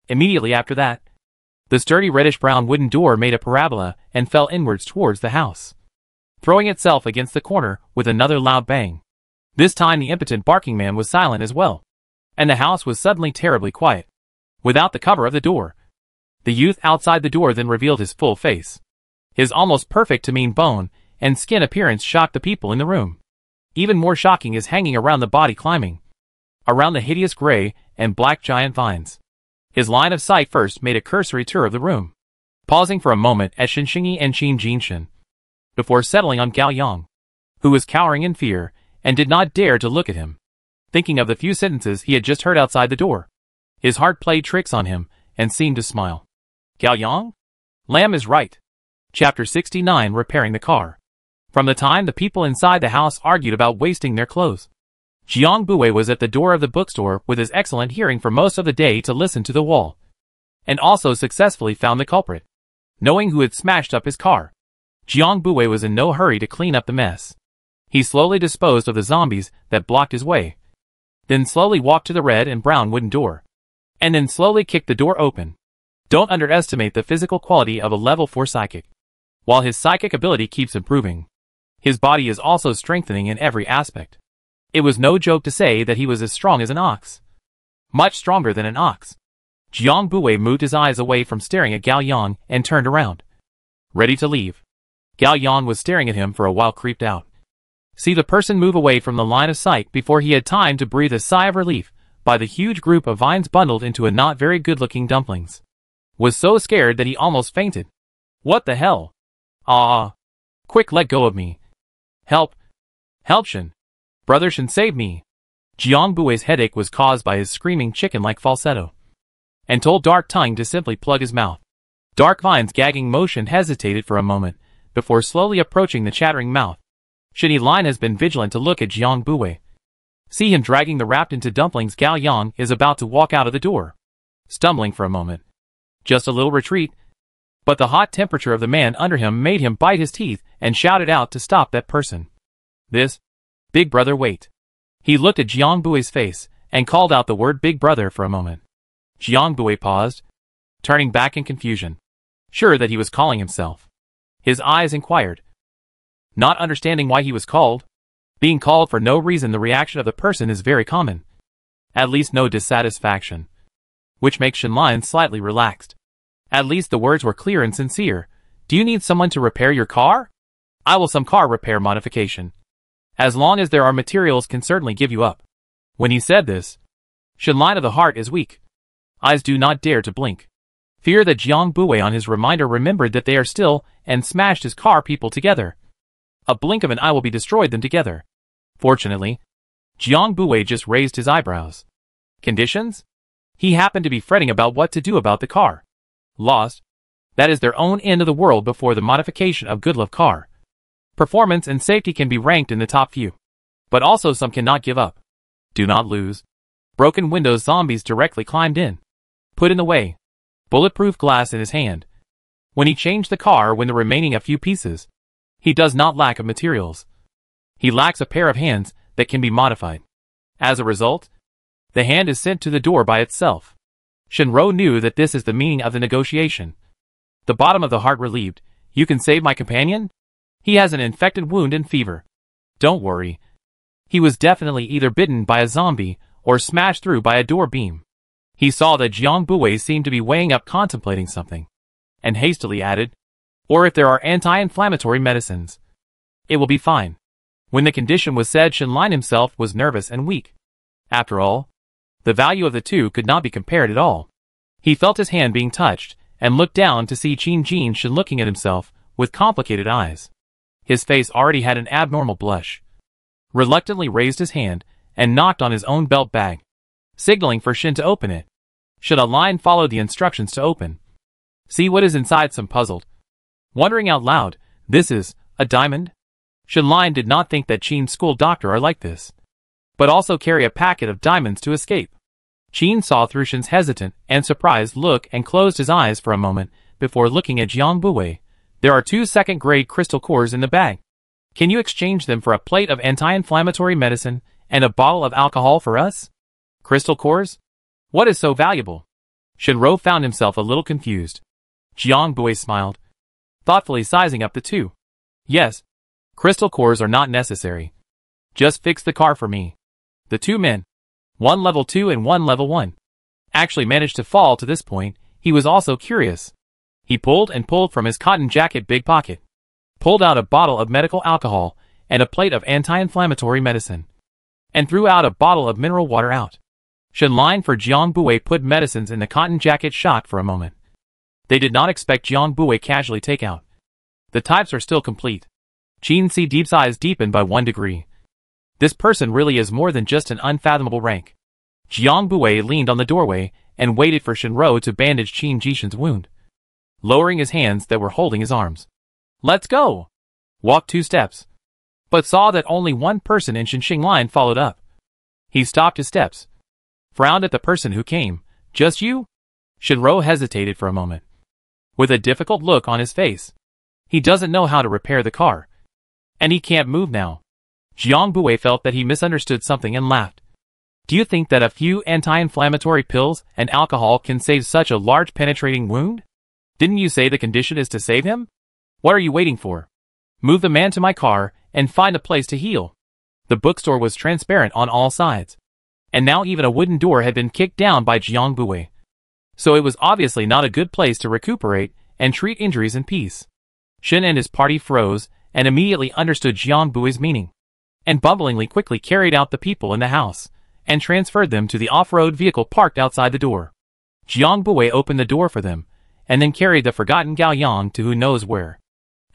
Immediately after that, the sturdy reddish-brown wooden door made a parabola and fell inwards towards the house. throwing itself against the corner with another loud bang. This time the impotent barking man was silent as well, and the house was suddenly terribly quiet. Without the cover of the door, the youth outside the door then revealed his full face. His almost perfect to mean bone and skin appearance shocked the people in the room. Even more shocking is hanging around the body climbing around the hideous gray and black giant vines. His line of sight first made a cursory tour of the room, pausing for a moment at Shinxingyi and Qin Jinshin, before settling on Gao Yang, who was cowering in fear and did not dare to look at him. Thinking of the few sentences he had just heard outside the door, his heart played tricks on him and seemed to smile. Gao Yang? Lam is right. Chapter 69, Repairing the Car. From the time the people inside the house argued about wasting their clothes, Jiang Bui was at the door of the bookstore with his excellent hearing for most of the day to listen to the wall, and also successfully found the culprit. Knowing who had smashed up his car, Jiang Bui was in no hurry to clean up the mess. He slowly disposed of the zombies that blocked his way, then slowly walked to the red and brown wooden door, and then slowly kicked the door open. Don't underestimate the physical quality of a level 4 psychic. While his psychic ability keeps improving, his body is also strengthening in every aspect. It was no joke to say that he was as strong as an ox. Much stronger than an ox. Jiang Bui moved his eyes away from staring at Gao Yang and turned around, ready to leave. Gao Yang was staring at him for a while, creeped out. See the person move away from the line of sight before he had time to breathe a sigh of relief by the huge group of vines bundled into a not very good-looking dumplings. Was so scared that he almost fainted. What the hell? Ah! Quick, let go of me. Help! Help, Shin! Brother Shin, save me! Jiang Bui's headache was caused by his screaming chicken-like falsetto, and told Dark Tongue to simply plug his mouth. Dark Vine's gagging motion hesitated for a moment, before slowly approaching the chattering mouth. Shinny Line has been vigilant to look at Jiang Bui. See him dragging the wrapped into dumplings. Gao Yang is about to walk out of the door, stumbling for a moment. Just a little retreat, but the hot temperature of the man under him made him bite his teeth and shouted out to stop that person. This? Big brother, wait. He looked at Jiang Bui's face and called out the word big brother for a moment. Jiang Bui paused, turning back in confusion, sure that he was calling himself. His eyes inquired, not understanding why he was called. Being called for no reason, the reaction of the person is very common. At least no dissatisfaction, which makes Shinlin slightly relaxed. At least the words were clear and sincere. Do you need someone to repair your car? I will some car repair modification. As long as there are materials, can certainly give you up. When he said this, Shinlin of the heart is weak. Eyes do not dare to blink. Fear that Jiang Bui on his reminder remembered that they are still and smashed his car people together. A blink of an eye will be destroyed them together. Fortunately, Jiang Bui just raised his eyebrows. Conditions? He happened to be fretting about what to do about the car. Lost. That is their own end of the world before the modification of Goodlove car. Performance and safety can be ranked in the top few. But also some cannot give up. Do not lose. Broken windows, zombies directly climbed in. Put in the way. Bulletproof glass in his hand. When he changed the car when the remaining a few pieces. He does not lack of materials. He lacks a pair of hands that can be modified. As a result, the hand is sent to the door by itself. Shinro knew that this is the meaning of the negotiation. The bottom of the heart relieved. You can save my companion? He has an infected wound and fever. Don't worry. He was definitely either bitten by a zombie or smashed through by a door beam. He saw that Jiang Bui seemed to be weighing up, contemplating something, and hastily added, or if there are anti-inflammatory medicines. It will be fine. When the condition was said, Shinlin himself was nervous and weak. After all, the value of the two could not be compared at all. He felt his hand being touched, and looked down to see Qin Jinshin looking at himself with complicated eyes. His face already had an abnormal blush. Reluctantly raised his hand, and knocked on his own belt bag, signaling for Shin to open it. Shinlin followed the instructions to open. See what is inside. Some puzzled, wondering out loud, this is a diamond? Shinlin did not think that Qin's school doctor are like this, but also carry a packet of diamonds to escape. Qin saw through Shin's hesitant and surprised look and closed his eyes for a moment before looking at Jiang Bui. There are 2 second-grade crystal cores in the bag. Can you exchange them for a plate of anti-inflammatory medicine and a bottle of alcohol for us? Crystal cores? What is so valuable? Shinro found himself a little confused. Jiang Bui smiled, thoughtfully sizing up the two. Yes. Crystal cores are not necessary. Just fix the car for me. The two men, one level 2 and one level 1, actually managed to fall to this point. He was also curious. He pulled and pulled from his cotton jacket big pocket, pulled out a bottle of medical alcohol and a plate of anti-inflammatory medicine, and threw out a bottle of mineral water out. Shenlin for Jiang Bui put medicines in the cotton jacket shocked for a moment. They did not expect Jiang Bui casually take out. The types are still complete. Qin Si Deep's eyes deepened by 1 degree. This person really is more than just an unfathomable rank. Jiang Bui leaned on the doorway and waited for Shenro to bandage Qin Jishin's wound, lowering his hands that were holding his arms. Let's go! Walked 2 steps, but saw that only one person in Shenlin followed up. He stopped his steps, frowned at the person who came. Just you? Shenro hesitated for a moment, with a difficult look on his face. He doesn't know how to repair the car, and he can't move now. Jiang Bui felt that he misunderstood something and laughed. Do you think that a few anti-inflammatory pills and alcohol can save such a large penetrating wound? Didn't you say the condition is to save him? What are you waiting for? Move the man to my car and find a place to heal. The bookstore was transparent on all sides, and now even a wooden door had been kicked down by Jiang Bui. So it was obviously not a good place to recuperate and treat injuries in peace. Shen and his party froze and immediately understood Jiang Bui's meaning, and bumblingly quickly carried out the people in the house and transferred them to the off-road vehicle parked outside the door. Jiang Bui opened the door for them, and then carried the forgotten Gao Yang to who knows where.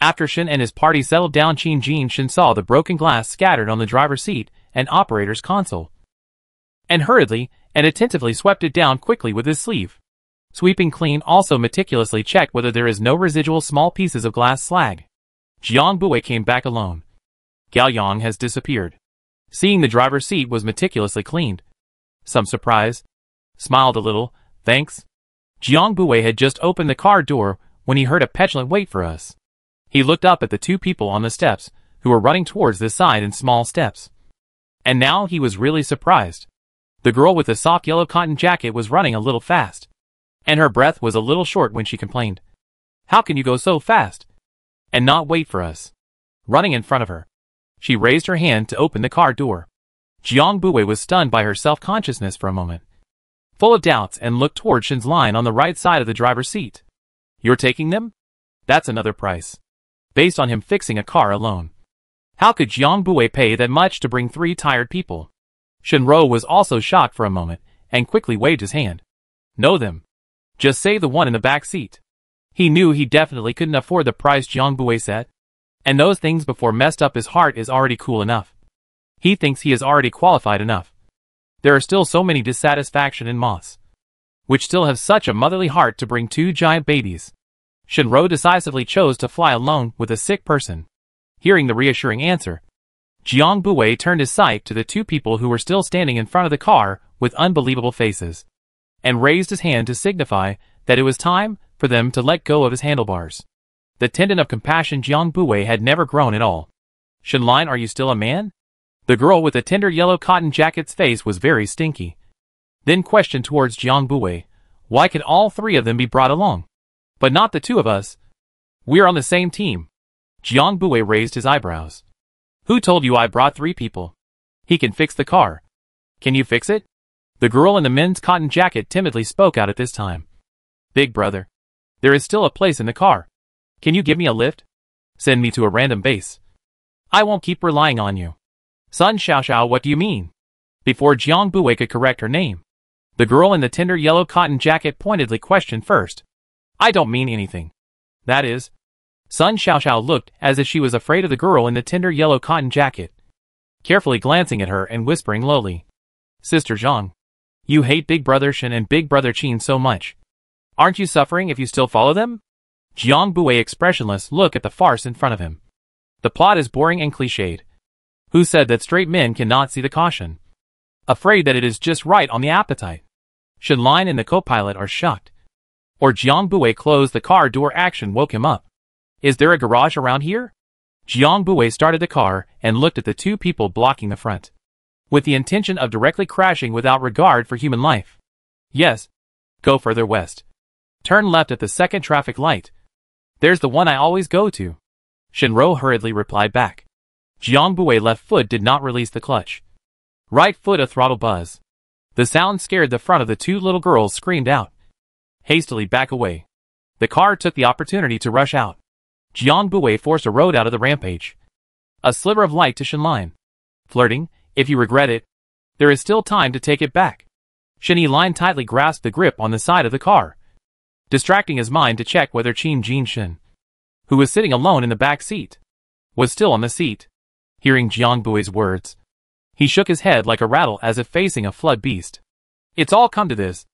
After Shen and his party settled down, Qin Jishin saw the broken glass scattered on the driver's seat and operator's console, and hurriedly and attentively swept it down quickly with his sleeve. Sweeping clean, also meticulously checked whether there is no residual small pieces of glass slag. Jiang Bui came back alone. Gao Yang has disappeared. Seeing the driver's seat was meticulously cleaned. Some surprise. Smiled a little. Thanks. Jiang Bui had just opened the car door when he heard a petulant "Wait for us." He looked up at the 2 people on the steps who were running towards this side in small steps. And now he was really surprised. The girl with the soft yellow cotton jacket was running a little fast, and her breath was a little short when she complained. How can you go so fast and not wait for us? Running in front of her, she raised her hand to open the car door. Jiang Bui was stunned by her self-consciousness for a moment, full of doubts, and looked toward Shen's line on the right side of the driver's seat. You're taking them? That's another price, based on him fixing a car alone. How could Jiang Bui pay that much to bring 3 tired people? Shenro was also shocked for a moment, and quickly waved his hand. Know them. Just save the one in the back seat. He knew he definitely couldn't afford the price Jiang Bui said, and those things before messed up. His heart is already cool enough. He thinks he is already qualified enough. There are still so many dissatisfaction in moths, which still have such a motherly heart to bring 2 giant babies. Shenro decisively chose to fly alone with a sick person. Hearing the reassuring answer, Jiang Bui turned his sight to the 2 people who were still standing in front of the car with unbelievable faces, and raised his hand to signify that it was time for them to let go of his handlebars. The tendon of compassion Jiang Bui had never grown at all. Shenlin, are you still a man? The girl with the tender yellow cotton jacket's face was very stinky. Then questioned towards Jiang Bui, why could all 3 of them be brought along, but not the 2 of us? We're on the same team. Jiang Bui raised his eyebrows. Who told you I brought 3 people? He can fix the car. Can you fix it? The girl in the men's cotton jacket timidly spoke out at this time. Big brother, there is still a place in the car. Can you give me a lift? Send me to a random base. I won't keep relying on you. Sun Xiaoxiao, what do you mean? Before Jiang Bui could correct her name, the girl in the tender yellow cotton jacket pointedly questioned first. I don't mean anything. That is. Sun Xiaoxiao looked as if she was afraid of the girl in the tender yellow cotton jacket, carefully glancing at her and whispering lowly. Sister Zhang, you hate Big Brother Shen and Big Brother Qin so much. Aren't you suffering if you still follow them? Jiang Bui expressionless looked at the farce in front of him. The plot is boring and cliched. Who said that straight men cannot see the caution? Afraid that it is just right on the appetite. Shenlin and the co-pilot are shocked. Or Jiang Bui closed the car door. Action woke him up. Is there a garage around here? Jiang Bui started the car and looked at the 2 people blocking the front, with the intention of directly crashing without regard for human life. Yes. Go further west. Turn left at the 2nd traffic light. There's the one I always go to. Shenro hurriedly replied back. Jiang Bui's left foot did not release the clutch. Right foot a throttle buzz. The sound scared the front of the two little girls screamed out. Hastily back away. The car took the opportunity to rush out. Jiang Bui forced a road out of the rampage. A sliver of light to Shenline. Flirting, if you regret it, there is still time to take it back. Shenline tightly grasped the grip on the side of the car, distracting his mind to check whether Qin Jinshin, who was sitting alone in the back seat, was still on the seat. Hearing Jiang Bui's words, he shook his head like a rattle as if facing a flood beast. It's all come to this.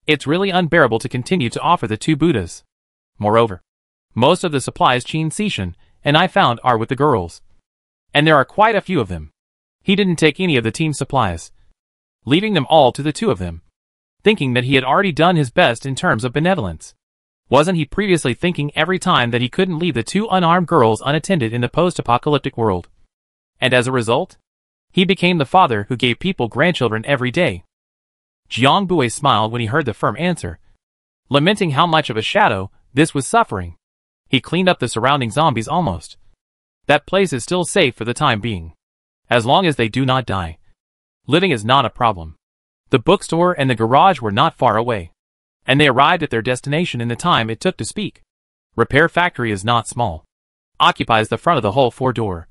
It's really unbearable to continue to offer the two Buddhas. Moreover, most of the supplies Qin Zishan and I found are with the girls. And there are quite a few of them. He didn't take any of the team supplies, leaving them all to the two of them, thinking that he had already done his best in terms of benevolence. Wasn't he previously thinking every time that he couldn't leave the two unarmed girls unattended in the post-apocalyptic world? And as a result, he became the father who gave people grandchildren every day. Jiang Bui smiled when he heard the firm answer, lamenting how much of a shadow this was suffering. He cleaned up the surrounding zombies almost. That place is still safe for the time being. As long as they do not die. Living is not a problem. The bookstore and the garage were not far away, and they arrived at their destination in the time it took to speak. Repair factory is not small. Occupies the front of the whole 4-door.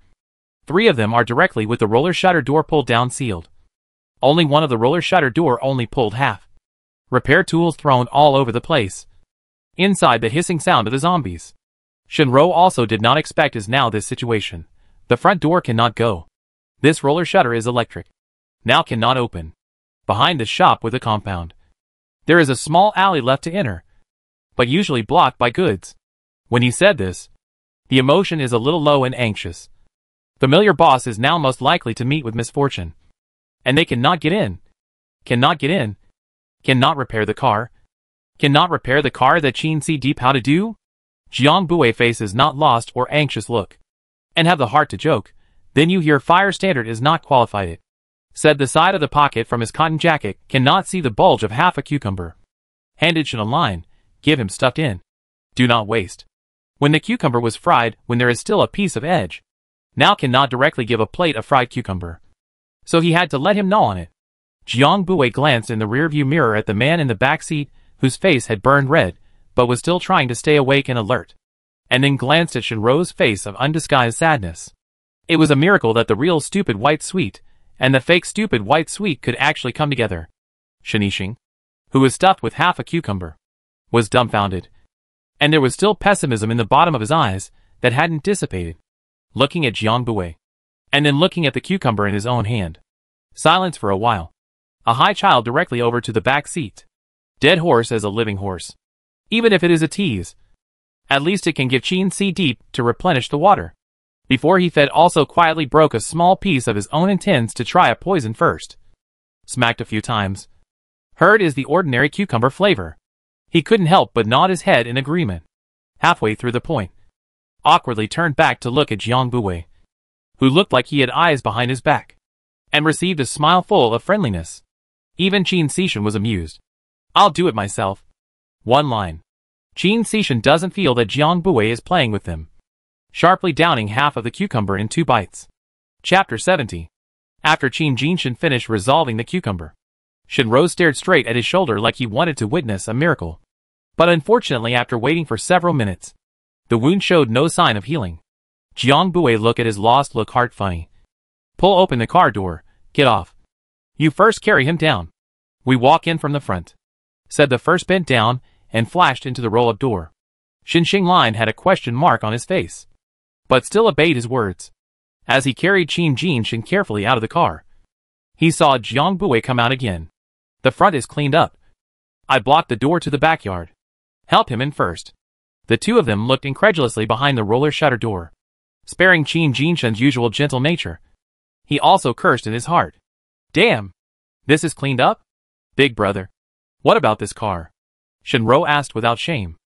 3 of them are directly with the roller shutter door pulled down sealed. Only one of the roller shutter door only pulled half. Repair tools thrown all over the place. Inside the hissing sound of the zombies. Shinro also did not expect as now this situation. The front door cannot go. This roller shutter is electric. Now cannot open. Behind the shop with a compound, there is a small alley left to enter, but usually blocked by goods. When he said this, the emotion is a little low and anxious. Familiar boss is now most likely to meet with misfortune. And they cannot get in. Cannot get in. Cannot repair the car. Cannot repair the car that Qin see deep how to do? Jiang Bui faces not lost or anxious look. And have the heart to joke. Then you hear fire standard is not qualified it. Said the side of the pocket from his cotton jacket cannot see the bulge of half a cucumber. Handed Shen a line, give him stuffed in. Do not waste. When the cucumber was fried, when there is still a piece of edge. Now cannot directly give a plate of fried cucumber. So he had to let him gnaw on it. Jiang Bui glanced in the rearview mirror at the man in the back seat, whose face had burned red, but was still trying to stay awake and alert. And then glanced at Shinro's face of undisguised sadness. It was a miracle that the real stupid white sweet and the fake stupid white sweet could actually come together. Shenishing, who was stuffed with half a cucumber, was dumbfounded. And there was still pessimism in the bottom of his eyes that hadn't dissipated. Looking at Jiang Bui, and then looking at the cucumber in his own hand. Silence for a while. A high child directly over to the back seat. Dead horse as a living horse. Even if it is a tease. At least it can give Qin C deep to replenish the water. Before he fed also quietly broke a small piece of his own intends to try a poison first. Smacked a few times. Heard is the ordinary cucumber flavor. He couldn't help but nod his head in agreement. Halfway through the point. Awkwardly turned back to look at Jiang Bui, who looked like he had eyes behind his back, and received a smile full of friendliness. Even Qin Zishan was amused. I'll do it myself. One line. Qin Zishan doesn't feel that Jiang Bui is playing with them. Sharply downing half of the cucumber in 2 bites. Chapter 70. After Qin Jinshin finished resolving the cucumber, Shinro stared straight at his shoulder like he wanted to witness a miracle. But unfortunately after waiting for several minutes, the wound showed no sign of healing. Jiang Bui looked at his lost look heart funny. Pull open the car door, get off. You first carry him down. We walk in from the front. Said the first bent down and flashed into the roll-up door. Shenline had a question mark on his face, but still obeyed his words. As he carried Qin Jinshin carefully out of the car, he saw Jiang Bui come out again. The front is cleaned up. I blocked the door to the backyard. Help him in first. The two of them looked incredulously behind the roller shutter door, sparing Qin Jinshin's usual gentle nature. He also cursed in his heart. Damn! This is cleaned up? Big brother. What about this car? Shinro asked without shame.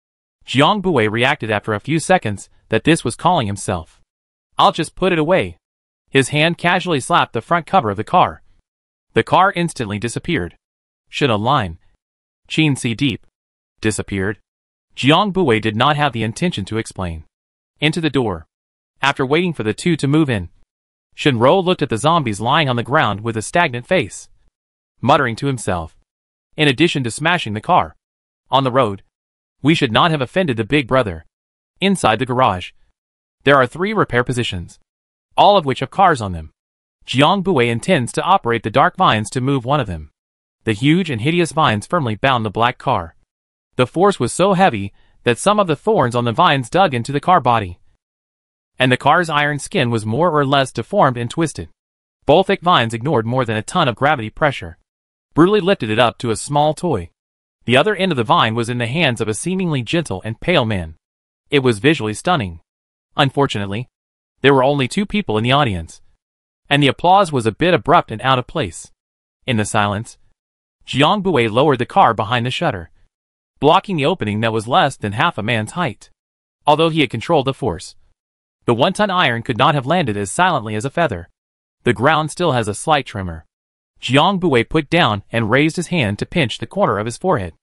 Jiang Bui reacted after a few seconds that this was calling himself. I'll just put it away. His hand casually slapped the front cover of the car. The car instantly disappeared. Shin a line. Qin C deep. Disappeared. Jiang Bui did not have the intention to explain. Into the door. After waiting for the two to move in, Shinro looked at the zombies lying on the ground with a stagnant face, muttering to himself. In addition to smashing the car on the road, we should not have offended the big brother. Inside the garage, there are 3 repair positions, all of which have cars on them. Jiang Bui intends to operate the dark vines to move one of them. The huge and hideous vines firmly bound the black car. The force was so heavy that some of the thorns on the vines dug into the car body, and the car's iron skin was more or less deformed and twisted. Both thick vines ignored more than a ton of gravity pressure, brutally lifted it up to a small toy. The other end of the vine was in the hands of a seemingly gentle and pale man. It was visually stunning. Unfortunately, there were only 2 people in the audience, and the applause was a bit abrupt and out of place. In the silence, Jiang Bui lowered the car behind the shutter, blocking the opening that was less than half a man's height. Although he had controlled the force, the 1-ton iron could not have landed as silently as a feather. The ground still has a slight tremor. Jiang Bui put down and raised his hand to pinch the corner of his forehead,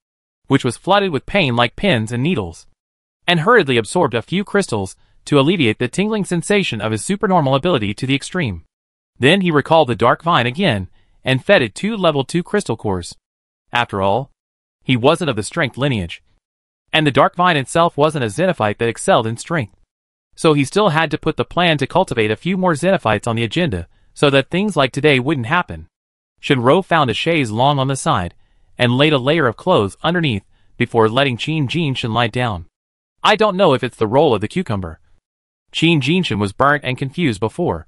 which was flooded with pain like pins and needles, and hurriedly absorbed a few crystals to alleviate the tingling sensation of his supernormal ability to the extreme. Then he recalled the dark vine again and fed it 2 level 2 crystal cores. After all, he wasn't of the strength lineage, and the dark vine itself wasn't a xenophyte that excelled in strength. So he still had to put the plan to cultivate a few more xenophytes on the agenda so that things like today wouldn't happen. Shinro found a chaise longue on the side and laid a layer of clothes underneath before letting Qin Jinshin lie down. I don't know if it's the role of the cucumber. Qin Jinshin was burnt and confused before,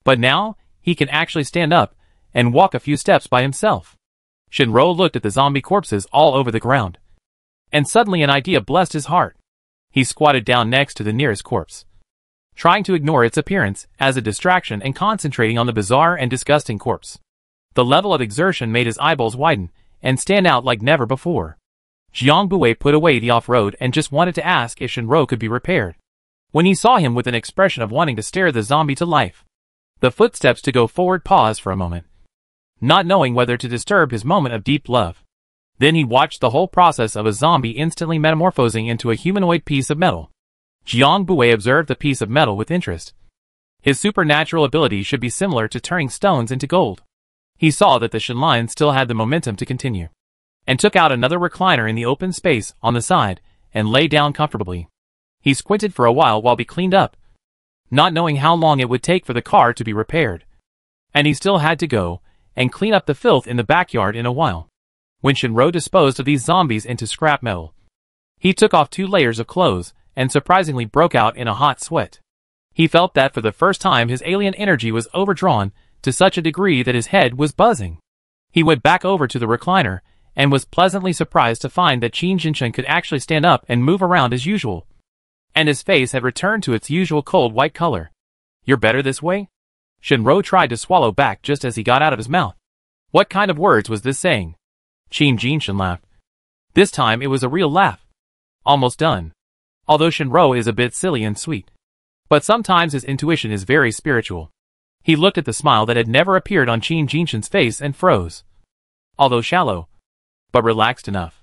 but now he can actually stand up and walk a few steps by himself. Shinro looked at the zombie corpses all over the ground, and suddenly an idea blessed his heart. He squatted down next to the nearest corpse, trying to ignore its appearance as a distraction and concentrating on the bizarre and disgusting corpse. The level of exertion made his eyeballs widen and stand out like never before. Jiang Bui put away the off-road and just wanted to ask if Shinro could be repaired, when he saw him with an expression of wanting to stare the zombie to life. The footsteps to go forward paused for a moment, not knowing whether to disturb his moment of deep love. Then he watched the whole process of a zombie instantly metamorphosing into a humanoid piece of metal. Jiang Bui observed the piece of metal with interest. His supernatural ability should be similar to turning stones into gold. He saw that the Shinline still had the momentum to continue, and took out another recliner in the open space on the side and lay down comfortably. He squinted for a while he cleaned up, not knowing how long it would take for the car to be repaired. And he still had to go and clean up the filth in the backyard in a while. When Shinro disposed of these zombies into scrap metal, he took off 2 layers of clothes and surprisingly broke out in a hot sweat. He felt that for the first time his alien energy was overdrawn to such a degree that his head was buzzing. He went back over to the recliner and was pleasantly surprised to find that Qin Jinshin could actually stand up and move around as usual, and his face had returned to its usual cold white color. "You're better this way?" Shinro tried to swallow back just as he got out of his mouth. What kind of words was this saying? Qin Jinshin laughed. This time it was a real laugh. Almost done. Although Shinro is a bit silly and sweet, but sometimes his intuition is very spiritual. He looked at the smile that had never appeared on Qin Jinshin's face and froze. Although shallow, but relaxed enough,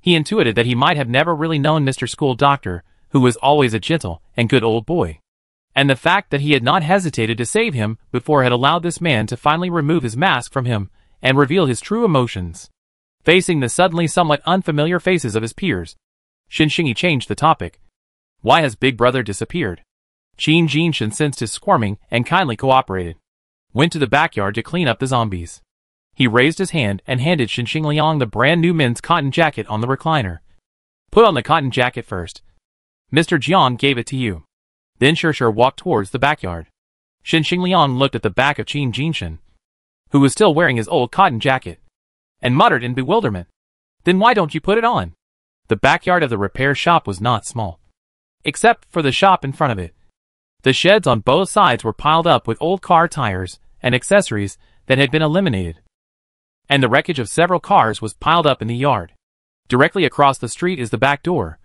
he intuited that he might have never really known Mr. School Doctor, who was always a gentle and good old boy. And the fact that he had not hesitated to save him before had allowed this man to finally remove his mask from him and reveal his true emotions. Facing the suddenly somewhat unfamiliar faces of his peers, Shinshigi changed the topic. Why has Big Brother disappeared? Qin Jinshin sensed his squirming and kindly cooperated. Went to the backyard to clean up the zombies. He raised his hand and handed Shinshing Liang the brand new men's cotton jacket on the recliner. Put on the cotton jacket first. Mr. Jiang gave it to you. Then Sure walked towards the backyard. Shinshing Liang looked at the back of Qin Jinshin, who was still wearing his old cotton jacket, and muttered in bewilderment. Then why don't you put it on? The backyard of the repair shop was not small, except for the shop in front of it. The sheds on both sides were piled up with old car tires and accessories that had been eliminated, and the wreckage of several cars was piled up in the yard. Directly across the street is the back door.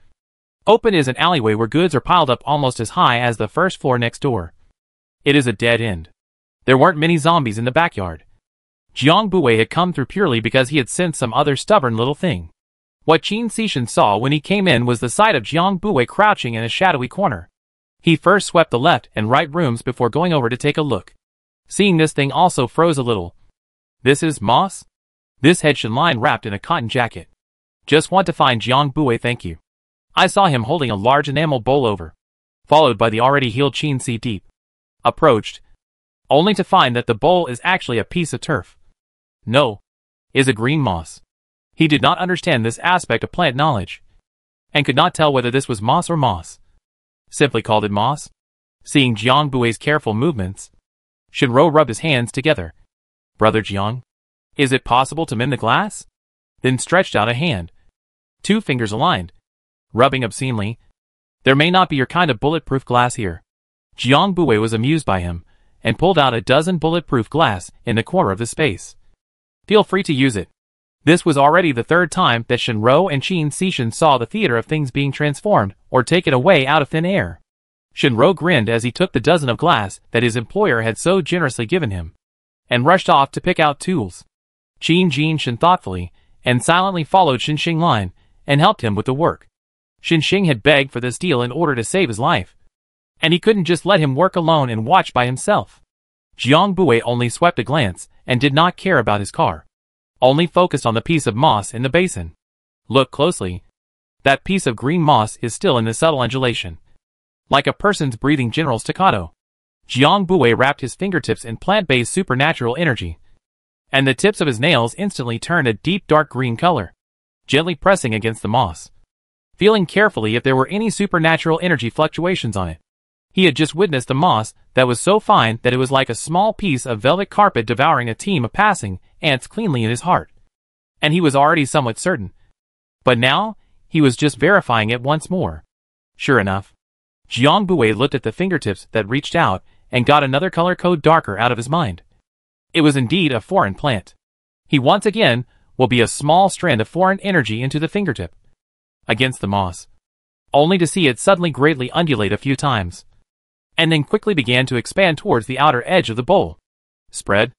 Open is an alleyway where goods are piled up almost as high as the first floor next door. It is a dead end. There weren't many zombies in the backyard. Jiang Bui had come through purely because he had sensed some other stubborn little thing. What Qin Xishan saw when he came in was the sight of Jiang Bui crouching in a shadowy corner. He first swept the left and right rooms before going over to take a look. Seeing this thing also froze a little. This is moss? This head Shenline wrapped in a cotton jacket. Just want to find Jiang Bue, thank you. I saw him holding a large enamel bowl over, followed by the already healed Qin Si Deep. Approached, only to find that the bowl is actually a piece of turf. No, is a green moss. He did not understand this aspect of plant knowledge, and could not tell whether this was moss or moss. Simply called it moss. Seeing Jiang Bue's careful movements, Shinro rubbed his hands together. Brother Jiang, is it possible to mend the glass? Then stretched out a hand. 2 fingers aligned, rubbing obscenely. There may not be your kind of bulletproof glass here. Jiang Bue was amused by him, and pulled out a dozen bulletproof glass in the corner of the space. Feel free to use it. This was already the 3rd time that Shinro and Qin Sishin saw the theater of things being transformed or taken away out of thin air. Shinro grinned as he took the dozen of glass that his employer had so generously given him, and rushed off to pick out tools. Qin Jinshin thoughtfully and silently followed Shinxing line and helped him with the work. Shinxing had begged for this deal in order to save his life, and he couldn't just let him work alone and watch by himself. Jiang Bue only swept a glance and did not care about his car, only focused on the piece of moss in the basin. Look closely. That piece of green moss is still in the subtle undulation, like a person's breathing general staccato. Jiang Bue wrapped his fingertips in plant-based supernatural energy, and the tips of his nails instantly turned a deep dark green color, gently pressing against the moss, feeling carefully if there were any supernatural energy fluctuations on it. He had just witnessed the moss that was so fine that it was like a small piece of velvet carpet devouring a team of passing ants cleanly in his heart. And he was already somewhat certain. But now, he was just verifying it once more. Sure enough, Jiang Bue looked at the fingertips that reached out and got another color code darker out of his mind. It was indeed a foreign plant. He once again will be a small strand of foreign energy into the fingertip, against the moss, only to see it suddenly greatly undulate a few times, and then quickly began to expand towards the outer edge of the bowl. Spread,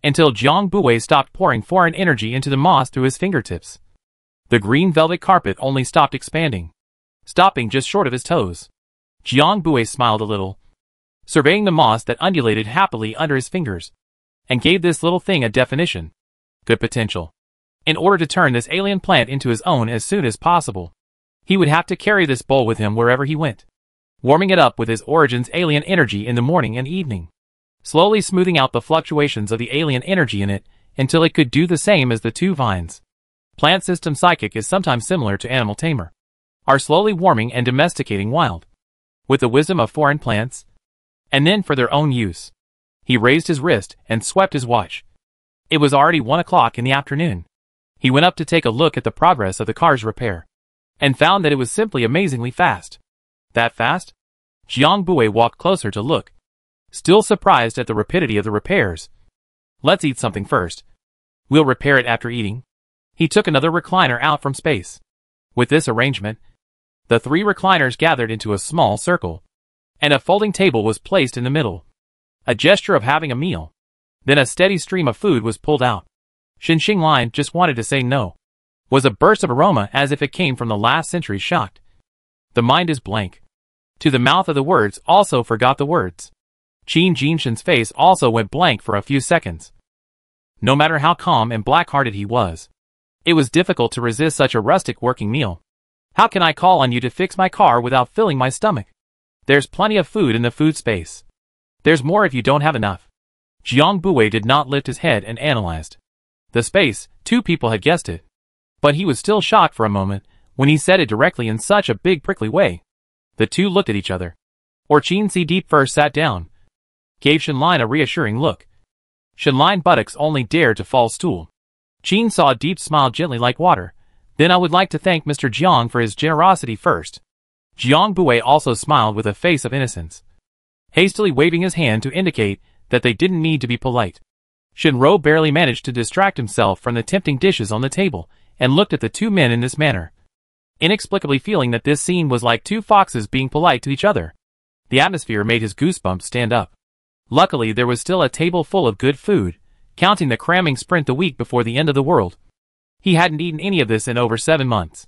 until Jiang Bue stopped pouring foreign energy into the moss through his fingertips. The green velvet carpet only stopped expanding, stopping just short of his toes. Jiang Bue smiled a little, surveying the moss that undulated happily under his fingers, and gave this little thing a definition. Good potential. In order to turn this alien plant into his own as soon as possible, he would have to carry this bowl with him wherever he went, warming it up with his origin's alien energy in the morning and evening, slowly smoothing out the fluctuations of the alien energy in it until it could do the same as the 2 vines. Plant system psychic is sometimes similar to animal tamer, are slowly warming and domesticating wild, with the wisdom of foreign plants, and then for their own use. He raised his wrist and swept his watch. It was already 1 o'clock in the afternoon. He went up to take a look at the progress of the car's repair, and found that it was simply amazingly fast. That fast? Jiang Bue walked closer to look, still surprised at the rapidity of the repairs. Let's eat something first. We'll repair it after eating. He took another recliner out from space. With this arrangement, the 3 recliners gathered into a small circle, and a folding table was placed in the middle. A gesture of having a meal. Then a steady stream of food was pulled out. Shinxing Line just wanted to say no. Was a burst of aroma as if it came from the last century shocked. The mind is blank. To the mouth of the words also forgot the words. Qin Jinshin's face also went blank for a few seconds. No matter how calm and black-hearted he was, it was difficult to resist such a rustic working meal. How can I call on you to fix my car without filling my stomach? There's plenty of food in the food space. There's more if you don't have enough. Jiang Bue did not lift his head and analyzed the space. 2 people had guessed it. But he was still shocked for a moment when he said it directly in such a big prickly way. The 2 looked at each other. Qin Si Deep first sat down, gave Shenline a reassuring look. Shenline buttocks only dared to fall stool. Qin saw Deep smile gently like water. Then I would like to thank Mr. Jiang for his generosity first. Jiang Bue also smiled with a face of innocence, hastily waving his hand to indicate that they didn't need to be polite. Shinro barely managed to distract himself from the tempting dishes on the table, and looked at the 2 men in this manner, inexplicably feeling that this scene was like 2 foxes being polite to each other. The atmosphere made his goosebumps stand up. Luckily there was still a table full of good food, counting the cramming sprint the week before the end of the world. He hadn't eaten any of this in over 7 months.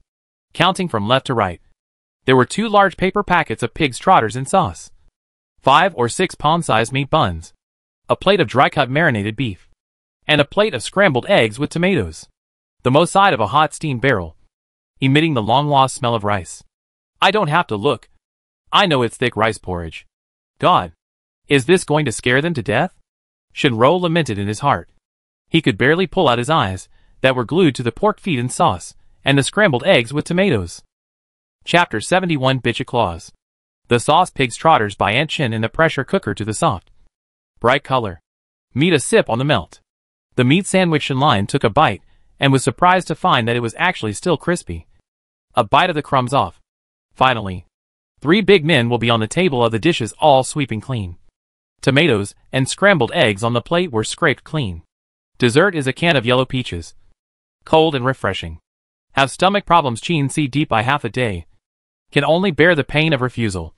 Counting from left to right, there were 2 large paper packets of pig's trotters in sauce, 5 or 6 palm-sized meat buns, a plate of dry-cut marinated beef, and a plate of scrambled eggs with tomatoes. The most side of a hot steam barrel, emitting the long-lost smell of rice. I don't have to look. I know it's thick rice porridge. God, is this going to scare them to death? Shinro lamented in his heart. He could barely pull out his eyes, that were glued to the pork feet and sauce, and the scrambled eggs with tomatoes. Chapter 71 Bitchy Claws. The Sauce Pig's Trotters by Aunt Chin in the pressure cooker to the soft, bright color. Meat a sip on the melt. The meat sandwich Shinline took a bite, and was surprised to find that it was actually still crispy. A bite of the crumbs off. Finally. 3 big men will be on the table of the dishes all sweeping clean. Tomatoes and scrambled eggs on the plate were scraped clean. Dessert is a can of yellow peaches. Cold and refreshing. Have stomach problems Chin see deep by half a day. Can only bear the pain of refusal.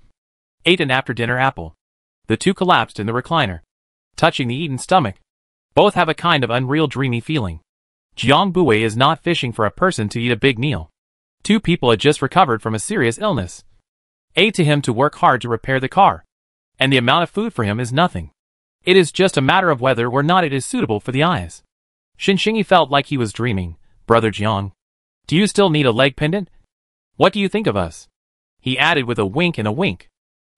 Ate an after-dinner apple. The two collapsed in the recliner, touching the eaten stomach. Both have a kind of unreal dreamy feeling. Jiang Bui is not fishing for a person to eat a big meal. 2 people had just recovered from a serious illness. Aid to him to work hard to repair the car. And the amount of food for him is nothing. It is just a matter of whether or not it is suitable for the eyes. Xinxinyi felt like he was dreaming. Brother Jiang, do you still need a leg pendant? What do you think of us? He added with a wink and a wink.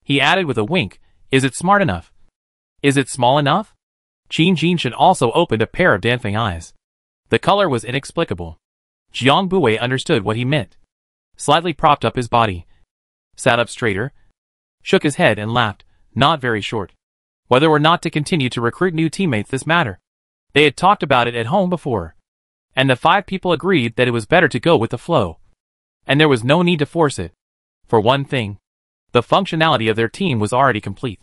He added with a wink, is it smart enough? Is it small enough? Qin Jinshan also opened a pair of dancing eyes. The color was inexplicable. Jiang Bui understood what he meant. Slightly propped up his body. Sat up straighter. Shook his head and laughed, not very short. Whether or not to continue to recruit new teammates this matter. They had talked about it at home before. And the 5 people agreed that it was better to go with the flow. And there was no need to force it. For one thing, the functionality of their team was already complete.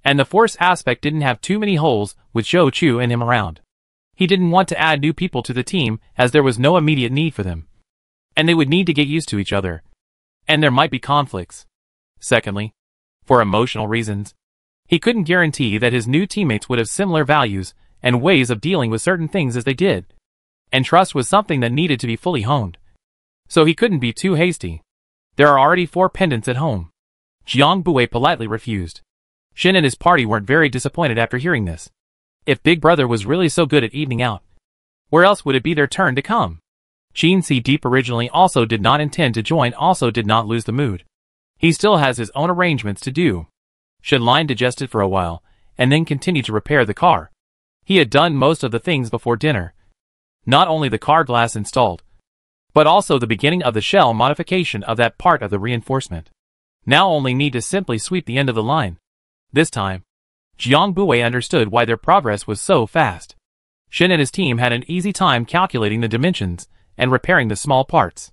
And the force aspect didn't have too many holes with Zhou Chu and him around. He didn't want to add new people to the team as there was no immediate need for them. And they would need to get used to each other. And there might be conflicts. Secondly, for emotional reasons, he couldn't guarantee that his new teammates would have similar values and ways of dealing with certain things as they did. And trust was something that needed to be fully honed. So he couldn't be too hasty. There are already 4 pendants at home. Jiang Bui politely refused. Shin and his party weren't very disappointed after hearing this. If Big Brother was really so good at evening out, where else would it be their turn to come? Qin Si Deep originally also did not intend to join, also did not lose the mood. He still has his own arrangements to do. Shinline digested for a while, and then continued to repair the car. He had done most of the things before dinner. Not only the car glass installed, but also the beginning of the shell modification of that part of the reinforcement. Now only need to simply sweep the end of the line. This time, Jiang Bui understood why their progress was so fast. Shin and his team had an easy time calculating the dimensions and repairing the small parts,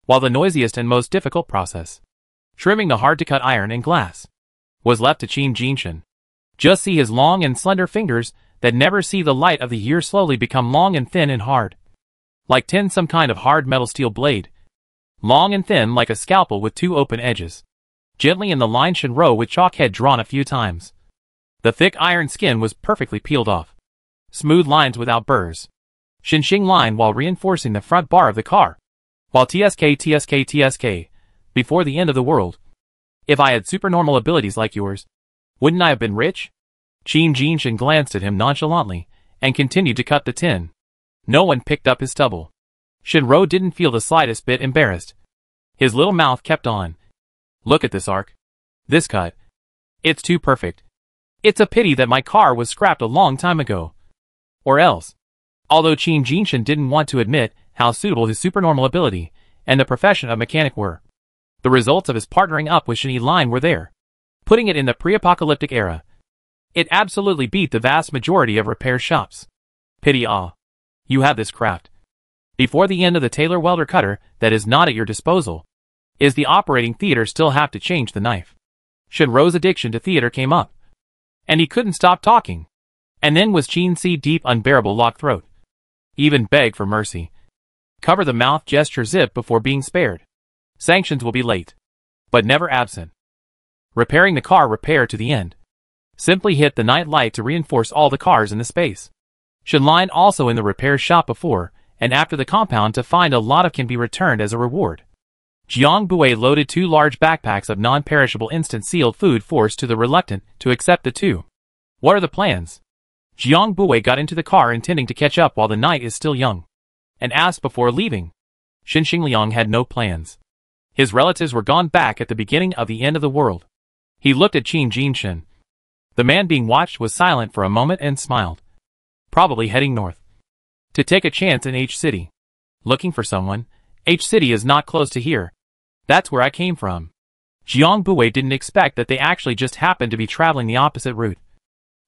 while the noisiest and most difficult process, trimming the hard-to-cut iron and glass, was left to Qin Jinshan. Just see his long and slender fingers that never see the light of the year slowly become long and thin and hard. Like tin, some kind of hard metal steel blade. Long and thin like a scalpel with 2 open edges. Gently in the line Shinro with chalk had drawn a few times. The thick iron skin was perfectly peeled off. Smooth lines without burrs. Xinxing line while reinforcing the front bar of the car. While TSK, before the end of the world. If I had supernormal abilities like yours, wouldn't I have been rich? Qin Jinshan glanced at him nonchalantly, and continued to cut the tin. No one picked up his stubble. Shinro didn't feel the slightest bit embarrassed. His little mouth kept on. Look at this arc. This cut. It's too perfect. It's a pity that my car was scrapped a long time ago. Or else. Although Qin Jinshan didn't want to admit how suitable his supernormal ability and the profession of mechanic were, the results of his partnering up with Shinyi Line were there. Putting it in the pre-apocalyptic era, it absolutely beat the vast majority of repair shops. Pity you have this craft. Before the end of the tailor welder cutter that is not at your disposal, is the operating theater still have to change the knife. Shinro's addiction to theater came up, and he couldn't stop talking. And then was Qin Si Deep unbearable locked throat. Even beg for mercy. Cover the mouth gesture zip before being spared. Sanctions will be late, but never absent. Repairing the car repair to the end. Simply hit the night light to reinforce all the cars in the space. Shinline also in the repair shop before and after the compound to find a lot of can be returned as a reward. Jiang Bui loaded 2 large backpacks of non-perishable instant sealed food forced to the reluctant to accept the 2. What are the plans? Jiang Bui got into the car intending to catch up while the night is still young, and asked before leaving. Xin Xingliang had no plans. His relatives were gone back at the beginning of the end of the world. He looked at Qin Jinshin. The man being watched was silent for a moment and smiled. Probably heading north. To take a chance in H City. Looking for someone. H City is not close to here. That's where I came from. Jiang Bui didn't expect that they actually just happened to be traveling the opposite route,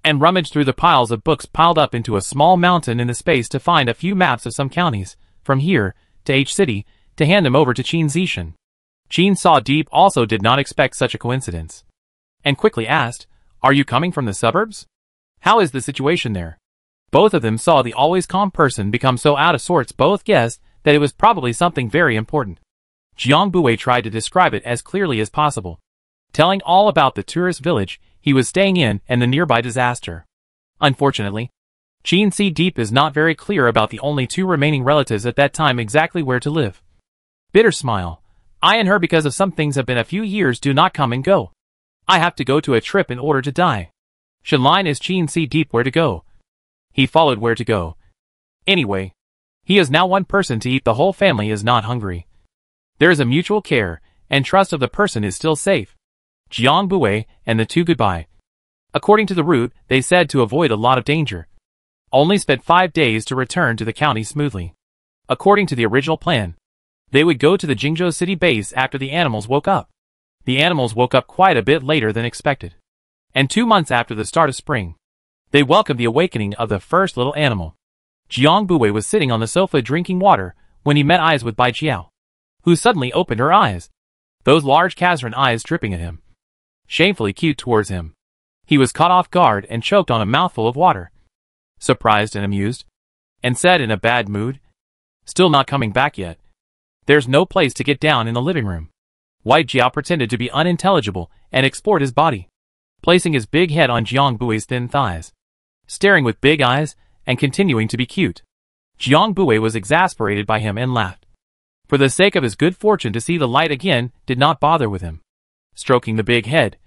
and rummaged through the piles of books piled up into a small mountain in the space to find a few maps of some counties, from here, to H City, to hand them over to Qin Zishan. Qin Saw Deep also did not expect such a coincidence, and quickly asked, "Are you coming from the suburbs? How is the situation there?" Both of them saw the always calm person become so out of sorts. Both guessed that it was probably something very important. Jiang Bui tried to describe it as clearly as possible, telling all about the tourist village he was staying in and the nearby disaster. Unfortunately, Qin Si Deep is not very clear about the only two remaining relatives at that time exactly where to live. Bitter smile. I and her, because of some things, have been a few years, do not come and go. I have to go to a trip in order to die. Shenline is Qin Si Deep where to go. He followed where to go. Anyway, he is now one person to eat. The whole family is not hungry. There is a mutual care and trust of the person is still safe. Jiang Bui and the two goodbye. According to the route, they said to avoid a lot of danger. Only spent 5 days to return to the county smoothly. According to the original plan, they would go to the Jingzhou city base after the animals woke up. The animals woke up quite a bit later than expected. And 2 months after the start of spring, they welcomed the awakening of the first little animal. Jiang Bui was sitting on the sofa drinking water when he met eyes with Bai Jiao, who suddenly opened her eyes. Those large Kazran eyes dripping at him. Shamefully cute towards him. He was caught off guard and choked on a mouthful of water. Surprised and amused. And said in a bad mood, "Still not coming back yet? There's no place to get down in the living room." White Jiao pretended to be unintelligible and explored his body, placing his big head on Jiang Bui's thin thighs, staring with big eyes and continuing to be cute. Jiang Bui was exasperated by him and laughed. For the sake of his good fortune to see the light again did not bother with him. Stroking the big head.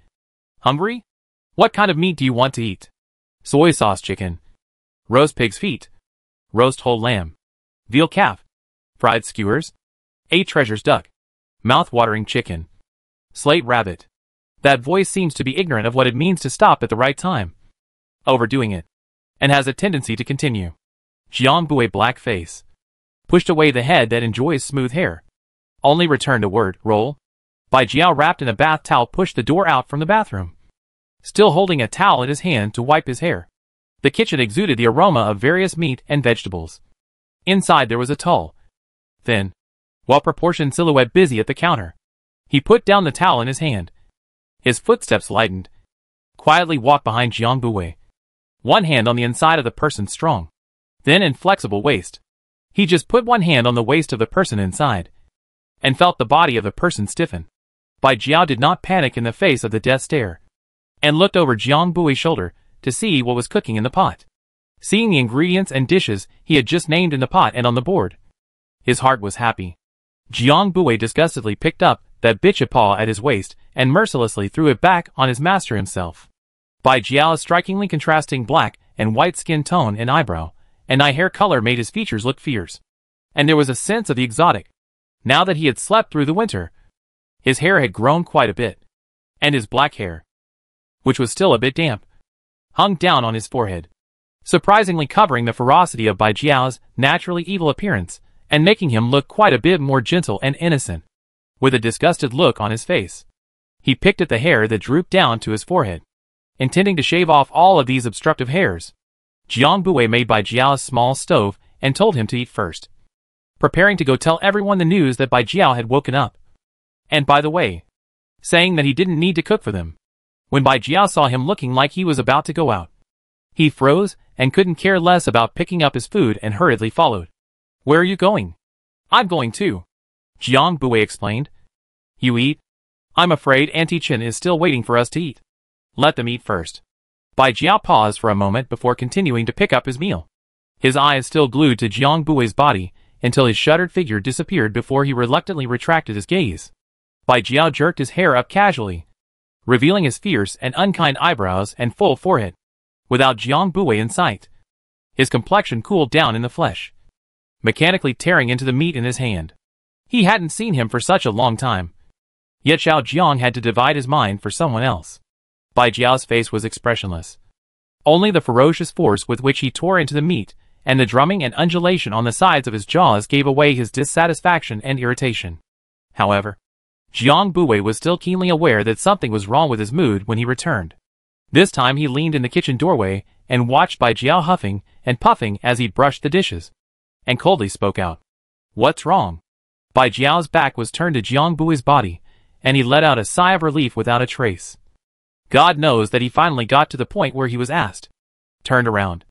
"Hungry? What kind of meat do you want to eat? Soy sauce chicken, roast pig's feet, roast whole lamb, veal calf, fried skewers, 8 treasures duck, mouth-watering chicken, slate rabbit." That voice seems to be ignorant of what it means to stop at the right time, overdoing it, and has a tendency to continue. Jiang Bui black face. Pushed away the head that enjoys smooth hair. Only returned a word, roll. Bai Jiao, wrapped in a bath towel, pushed the door out from the bathroom, still holding a towel in his hand to wipe his hair. The kitchen exuded the aroma of various meat and vegetables. Inside there was a tall, thin, well-proportioned silhouette busy at the counter. He put down the towel in his hand. His footsteps lightened. Quietly walked behind Jiang Bui. One hand on the inside of the person's strong, thin and flexible waist. He just put one hand on the waist of the person inside, and felt the body of the person stiffen. Bai Jiao did not panic in the face of the death stare, and looked over Jiang Bui's shoulder to see what was cooking in the pot. Seeing the ingredients and dishes he had just named in the pot and on the board, his heart was happy. Jiang Bui disgustedly picked up that bitch paw at his waist and mercilessly threw it back on his master himself. Bai Jiao's strikingly contrasting black and white skin tone and eyebrow and eye hair color made his features look fierce, and there was a sense of the exotic. Now that he had slept through the winter, his hair had grown quite a bit, and his black hair, which was still a bit damp, hung down on his forehead, surprisingly covering the ferocity of Bai Jiao's naturally evil appearance and making him look quite a bit more gentle and innocent. With a disgusted look on his face, he picked at the hair that drooped down to his forehead, intending to shave off all of these obstructive hairs. Jiang Bui made Bai Jiao's small stove and told him to eat first, preparing to go tell everyone the news that Bai Jiao had woken up. And by the way, saying that he didn't need to cook for them. When Bai Jiao saw him looking like he was about to go out, he froze and couldn't care less about picking up his food and hurriedly followed. "Where are you going?" "I'm going too," Jiang Bui explained. "You eat? I'm afraid Auntie Chen is still waiting for us to eat. Let them eat first." Bai Jiao paused for a moment before continuing to pick up his meal, his eyes still glued to Jiang Bui's body until his shuttered figure disappeared before he reluctantly retracted his gaze. Bai Jiao jerked his hair up casually, revealing his fierce and unkind eyebrows and full forehead. without Jiang Buwei in sight. His complexion cooled down in the flesh, mechanically tearing into the meat in his hand. He hadn't seen him for such a long time. Yet Xiao Jiang had to divide his mind for someone else. Bai Jiao's face was expressionless. Only the ferocious force with which he tore into the meat, and the drumming and undulation on the sides of his jaws gave away his dissatisfaction and irritation. However, Jiang Buwei was still keenly aware that something was wrong with his mood when he returned. This time he leaned in the kitchen doorway and watched Bai Jiao huffing and puffing as he brushed the dishes, and coldly spoke out, "What's wrong?" Bai Jiao's back was turned to Jiang Buwei's body, and he let out a sigh of relief without a trace. God knows that he finally got to the point where he was asked. Turned around,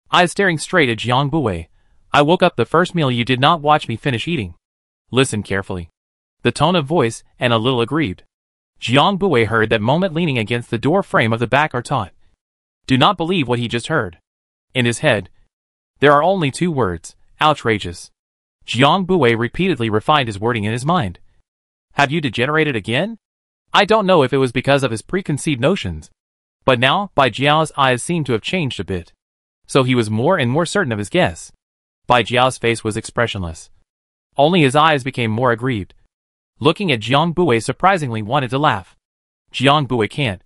eyes staring straight at Jiang Buwei. "I woke up the first meal you did not watch me finish eating." Listen carefully. The tone of voice, and a little aggrieved. Jiang Buwei heard that moment leaning against the door frame of the back are taut. Do not believe what he just heard. In his head, there are only two words, outrageous. Jiang Buwei repeatedly refined his wording in his mind. Have you degenerated again? I don't know if it was because of his preconceived notions, but now Bai Jiao's eyes seemed to have changed a bit. So he was more and more certain of his guess. Bai Jiao's face was expressionless. Only his eyes became more aggrieved. Looking at Jiang Buwei surprisingly wanted to laugh. Jiang Buwei can't.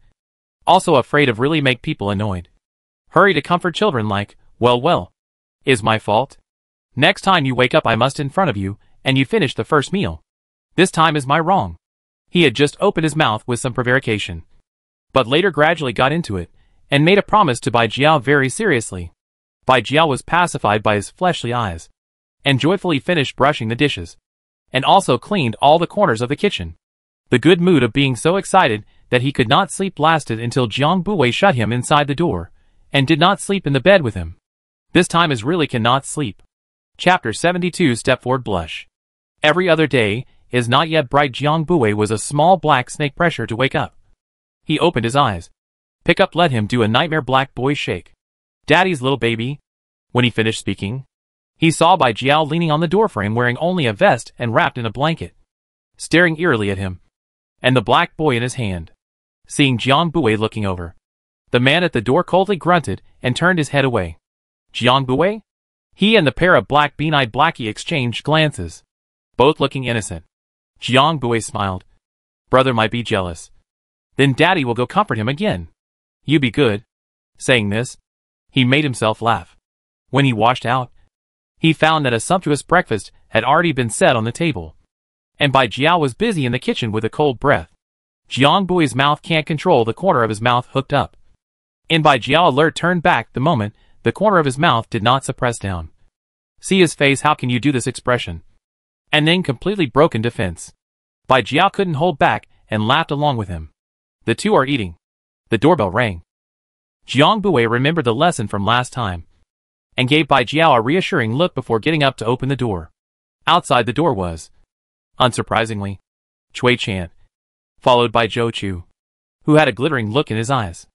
Also afraid of really make people annoyed. Hurry to comfort children like, well, is my fault? Next time you wake up I must in front of you, and you finish the first meal. This time is my wrong. He had just opened his mouth with some prevarication, but later gradually got into it, and made a promise to Bai Jiao very seriously. Bai Jiao was pacified by his fleshly eyes, and joyfully finished brushing the dishes, and also cleaned all the corners of the kitchen. The good mood of being so excited that he could not sleep lasted until Jiang Buwei shut him inside the door, and did not sleep in the bed with him. This time is really cannot sleep. Chapter 72 Step Forward Blush. Every other day, is not yet bright Jiang Buwei was a small black snake pressure to wake up. He opened his eyes. Pick up let him do a nightmare black boy shake. Daddy's little baby. When he finished speaking, he saw Bai Jiao leaning on the doorframe wearing only a vest and wrapped in a blanket, staring eerily at him, and the black boy in his hand. Seeing Jiang Buwei looking over, the man at the door coldly grunted and turned his head away. Jiang Buwei? He and the pair of black bean-eyed Blackie exchanged glances, both looking innocent. Jiang Buwei smiled. Brother might be jealous. Then daddy will go comfort him again. You be good. Saying this, he made himself laugh. When he washed out, he found that a sumptuous breakfast had already been set on the table, and Bai Jiao was busy in the kitchen with a cold breath. Jiang Buwei's mouth can't control the corner of his mouth hooked up. And Bai Jiao alert turned back the moment the corner of his mouth did not suppress down. See his face, how can you do this expression? And then completely broke in defense. Bai Jiao couldn't hold back and laughed along with him. The two are eating. The doorbell rang. Jiang Buwei remembered the lesson from last time, and gave Bai Jiao a reassuring look before getting up to open the door. Outside the door was, unsurprisingly, Cui Chan, followed by Zhou Chu, who had a glittering look in his eyes.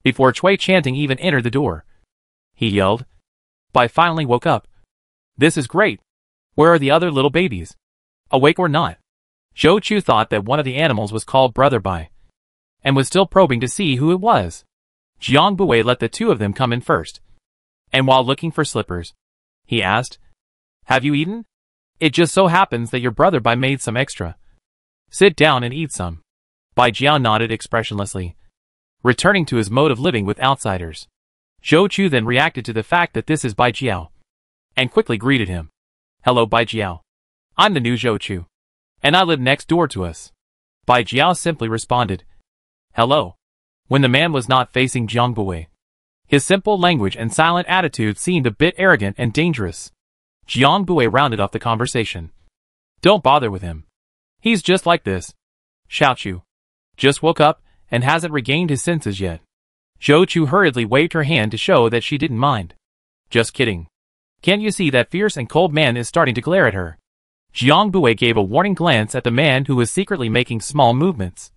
Before Cui Chanting even entered the door, he yelled, Bai finally woke up. This is great. Where are the other little babies? Awake or not? Zhou Chu thought that one of the animals was called Brother Bai, and was still probing to see who it was. Jiang Buwei let the two of them come in first, and while looking for slippers, he asked, Have you eaten? It just so happens that your brother Bai made some extra. Sit down and eat some. Bai Jiao nodded expressionlessly, returning to his mode of living with outsiders. Zhou Chu then reacted to the fact that this is Bai Jiao, and quickly greeted him. Hello Bai Jiao. I'm the new Zhou Chu, and I live next door to us. Bai Jiao simply responded, Hello, when the man was not facing Jiang Buwei. His simple language and silent attitude seemed a bit arrogant and dangerous. Jiang Buwei rounded off the conversation. Don't bother with him. He's just like this. Xiao Chu just woke up and hasn't regained his senses yet. Zhou Chu hurriedly waved her hand to show that she didn't mind. Just kidding. Can't you see that fierce and cold man is starting to glare at her? Jiang Buwei gave a warning glance at the man who was secretly making small movements,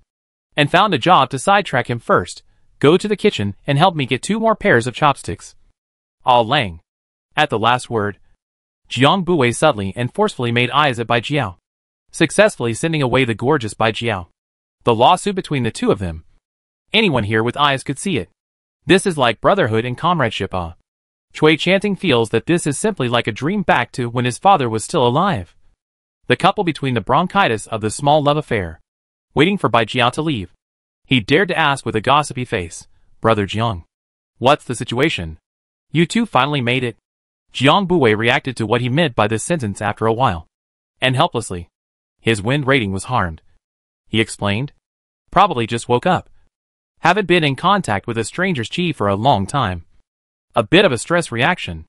and found a job to sidetrack him first. Go to the kitchen and help me get 2 more pairs of chopsticks. All Lang. At the last word, Jiang Buwei subtly and forcefully made eyes at Bai Jiao, successfully sending away the gorgeous Bai Jiao. The lawsuit between the two of them. Anyone here with eyes could see it. This is like brotherhood and comradeship. Chui Chanting feels that this is simply like a dream back to when his father was still alive. The couple between the bronchitis of the small love affair. Waiting for Bai Jiao to leave, he dared to ask with a gossipy face, "Brother Jiang, what's the situation? You two finally made it?" Jiang Buwei reacted to what he meant by this sentence after a while. And helplessly. His wind rating was harmed. He explained. Probably just woke up. Haven't been in contact with a stranger's chi for a long time. A bit of a stress reaction.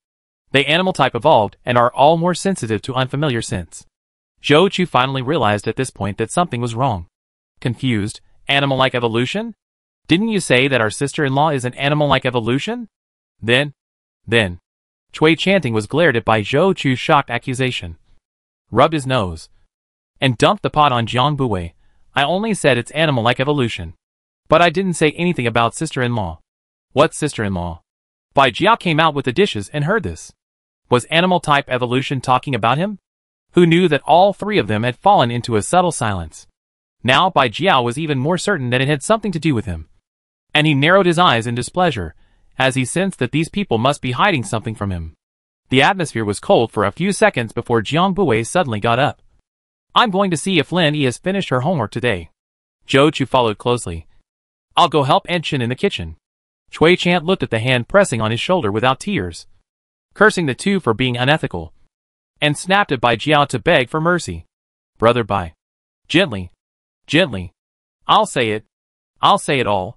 They animal type evolved and are all more sensitive to unfamiliar scents. Zhou Chu finally realized at this point that something was wrong. Confused, animal-like evolution? Didn't you say that our sister-in-law is an animal-like evolution? Then, Chui Chanting was glared at by Zhou Chu's shocked accusation. Rubbed his nose. And dumped the pot on Jiang Buwei. I only said it's animal-like evolution. But I didn't say anything about sister-in-law. What sister-in-law? Bai Jiao came out with the dishes and heard this. Was animal-type evolution talking about him? Who knew that all three of them had fallen into a subtle silence? Now Bai Jiao was even more certain that it had something to do with him. And he narrowed his eyes in displeasure, as he sensed that these people must be hiding something from him. The atmosphere was cold for a few seconds before Jiang Buwei suddenly got up. I'm going to see if Lin Yi has finished her homework today. Zhou Chu followed closely. I'll go help Aunt Chen in the kitchen. Chui Chant looked at the hand pressing on his shoulder without tears, cursing the two for being unethical, and snapped at Bai Jiao to beg for mercy. Brother Bai. Gently. I'll say it all.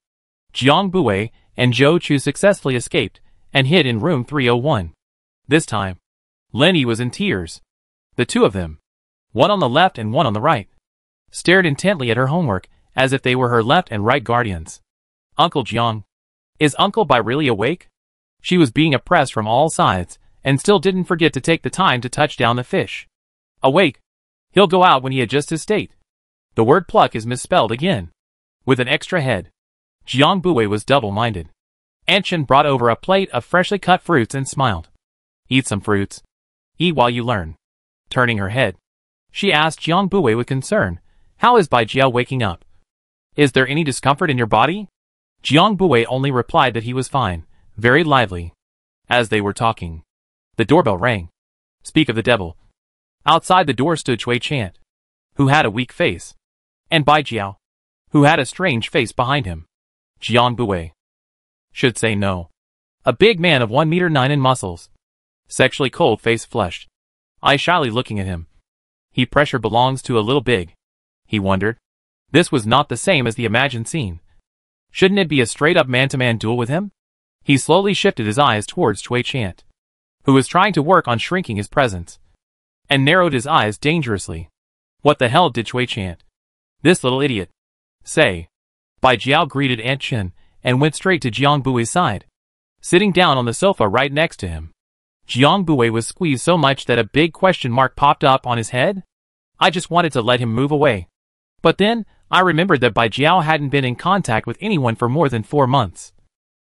Jiang Buwei and Zhou Chu successfully escaped and hid in room 301. This time, Lin Yi was in tears. The two of them, one on the left and one on the right, stared intently at her homework as if they were her left and right guardians. Uncle Jiang. Is Uncle Bai really awake? She was being oppressed from all sides, and still didn't forget to take the time to touch down the fish. Awake. He'll go out when he adjusts his state. The word pluck is misspelled again. With an extra head. Jiang Buwei was double-minded. Aunt Chen brought over a plate of freshly cut fruits and smiled. Eat some fruits. Eat while you learn. Turning her head, she asked Jiang Buwei with concern, How is Bai Jiao waking up? Is there any discomfort in your body? Jiang Buwei only replied that he was fine, very lively. As they were talking, the doorbell rang. Speak of the devil. Outside the door stood Chui Chant, who had a weak face, and Bai Jiao, who had a strange face behind him. Jiang Buwei should say no. A big man of 1 meter 9 in muscles. Sexually cold face flushed. Eye shyly looking at him. He pressure belongs to a little big. He wondered. This was not the same as the imagined scene. Shouldn't it be a straight-up man-to-man duel with him? He slowly shifted his eyes towards Chui Chant, who was trying to work on shrinking his presence, and narrowed his eyes dangerously. What the hell did Chui Chant, this little idiot, say? Bai Jiao greeted Aunt Chen and went straight to Jiang Buwei's side, sitting down on the sofa right next to him. Jiang Buwei was squeezed so much that a big question mark popped up on his head. I just wanted to let him move away. But then, I remembered that Bai Jiao hadn't been in contact with anyone for more than 4 months.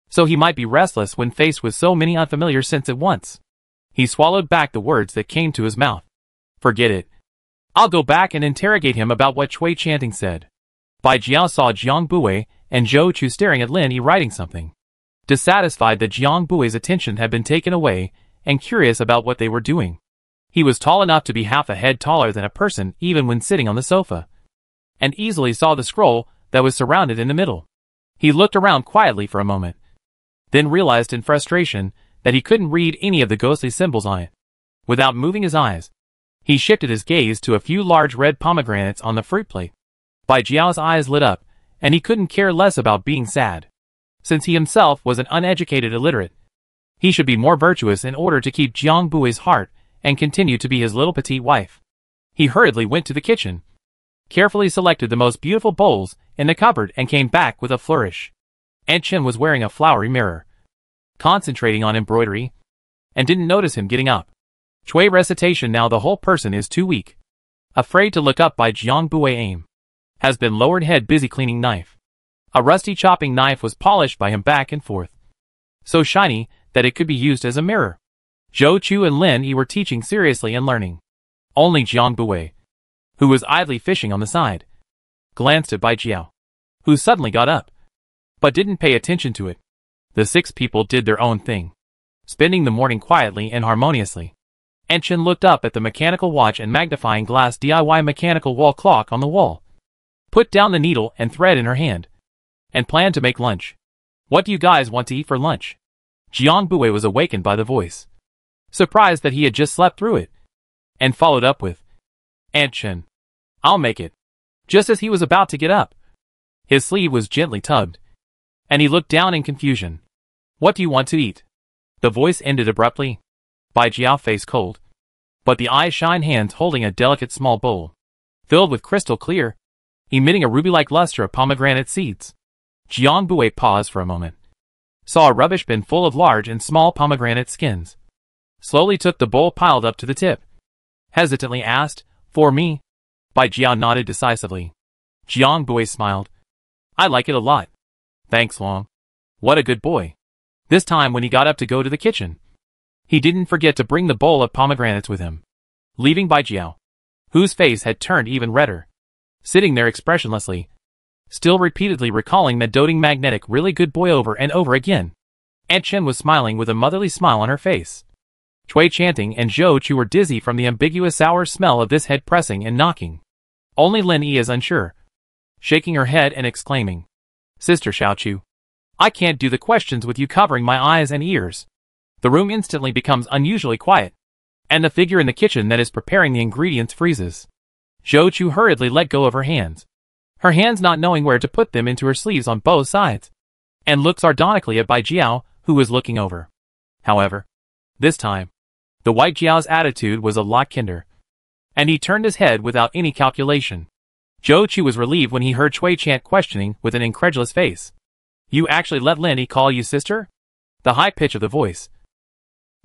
So he might be restless when faced with so many unfamiliar scents at once. He swallowed back the words that came to his mouth. Forget it. I'll go back and interrogate him about what Chui Chanting said. Bai Jiao saw Jiang Buwei and Zhou Chu staring at Lin Yi writing something. Dissatisfied that Jiang Buwei's attention had been taken away, and curious about what they were doing. He was tall enough to be half a head taller than a person even when sitting on the sofa, and easily saw the scroll that was surrounded in the middle. He looked around quietly for a moment, then realized in frustration that he couldn't read any of the ghostly symbols on it. Without moving his eyes, he shifted his gaze to a few large red pomegranates on the fruit plate. Bai Jiao's eyes lit up, and he couldn't care less about being sad. Since he himself was an uneducated illiterate, he should be more virtuous in order to keep Jiang Buwei's heart and continue to be his little petite wife. He hurriedly went to the kitchen, carefully selected the most beautiful bowls in the cupboard and came back with a flourish. Aunt Chen was wearing a flowery mirror, concentrating on embroidery, and didn't notice him getting up. Chui recitation now the whole person is too weak. Afraid to look up by Jiang Buwei aim. Has been lowered head busy cleaning knife. A rusty chopping knife was polished by him back and forth. So shiny that it could be used as a mirror. Zhou Chu and Lin Yi were teaching seriously and learning. Only Jiang Buwei, who was idly fishing on the side, glanced at Bai Jiao, who suddenly got up, but didn't pay attention to it. The 6 people did their own thing, spending the morning quietly and harmoniously. Aunt Chen looked up at the mechanical watch and magnifying glass DIY mechanical wall clock on the wall, put down the needle and thread in her hand, and planned to make lunch. What do you guys want to eat for lunch? Jiang Bui was awakened by the voice, surprised that he had just slept through it, and followed up with, Aunt Chen, I'll make it. Just as he was about to get up, his sleeve was gently tugged, and he looked down in confusion. What do you want to eat? The voice ended abruptly. Bai Jiao faced cold, but the eyes shined, hands holding a delicate small bowl, filled with crystal clear, emitting a ruby-like luster of pomegranate seeds. Jiang Bui paused for a moment, saw a rubbish bin full of large and small pomegranate skins, slowly took the bowl piled up to the tip, hesitantly asked, For me? Bai Jiao nodded decisively. Jiang Bui smiled. I like it a lot. Thanks, Long. What a good boy. This time when he got up to go to the kitchen, he didn't forget to bring the bowl of pomegranates with him, leaving Bai Jiao, whose face had turned even redder, sitting there expressionlessly, still repeatedly recalling that doting magnetic really good boy over and over again. Aunt Chen was smiling with a motherly smile on her face. Cui chanting and Zhou Chu were dizzy from the ambiguous sour smell of this head pressing and knocking. Only Lin Yi is unsure, shaking her head and exclaiming, Sister Xiaochu, I can't do the questions with you covering my eyes and ears. The room instantly becomes unusually quiet, and the figure in the kitchen that is preparing the ingredients freezes. Zhou Chu hurriedly let go of her hands not knowing where to put them, into her sleeves on both sides, and looked sardonically at Bai Jiao, who was looking over. However, this time, the White Jiao's attitude was a lot kinder, and he turned his head without any calculation. Zhou Chu was relieved when he heard Cui chant questioning with an incredulous face. You actually let Lin Yi call you sister? The high pitch of the voice,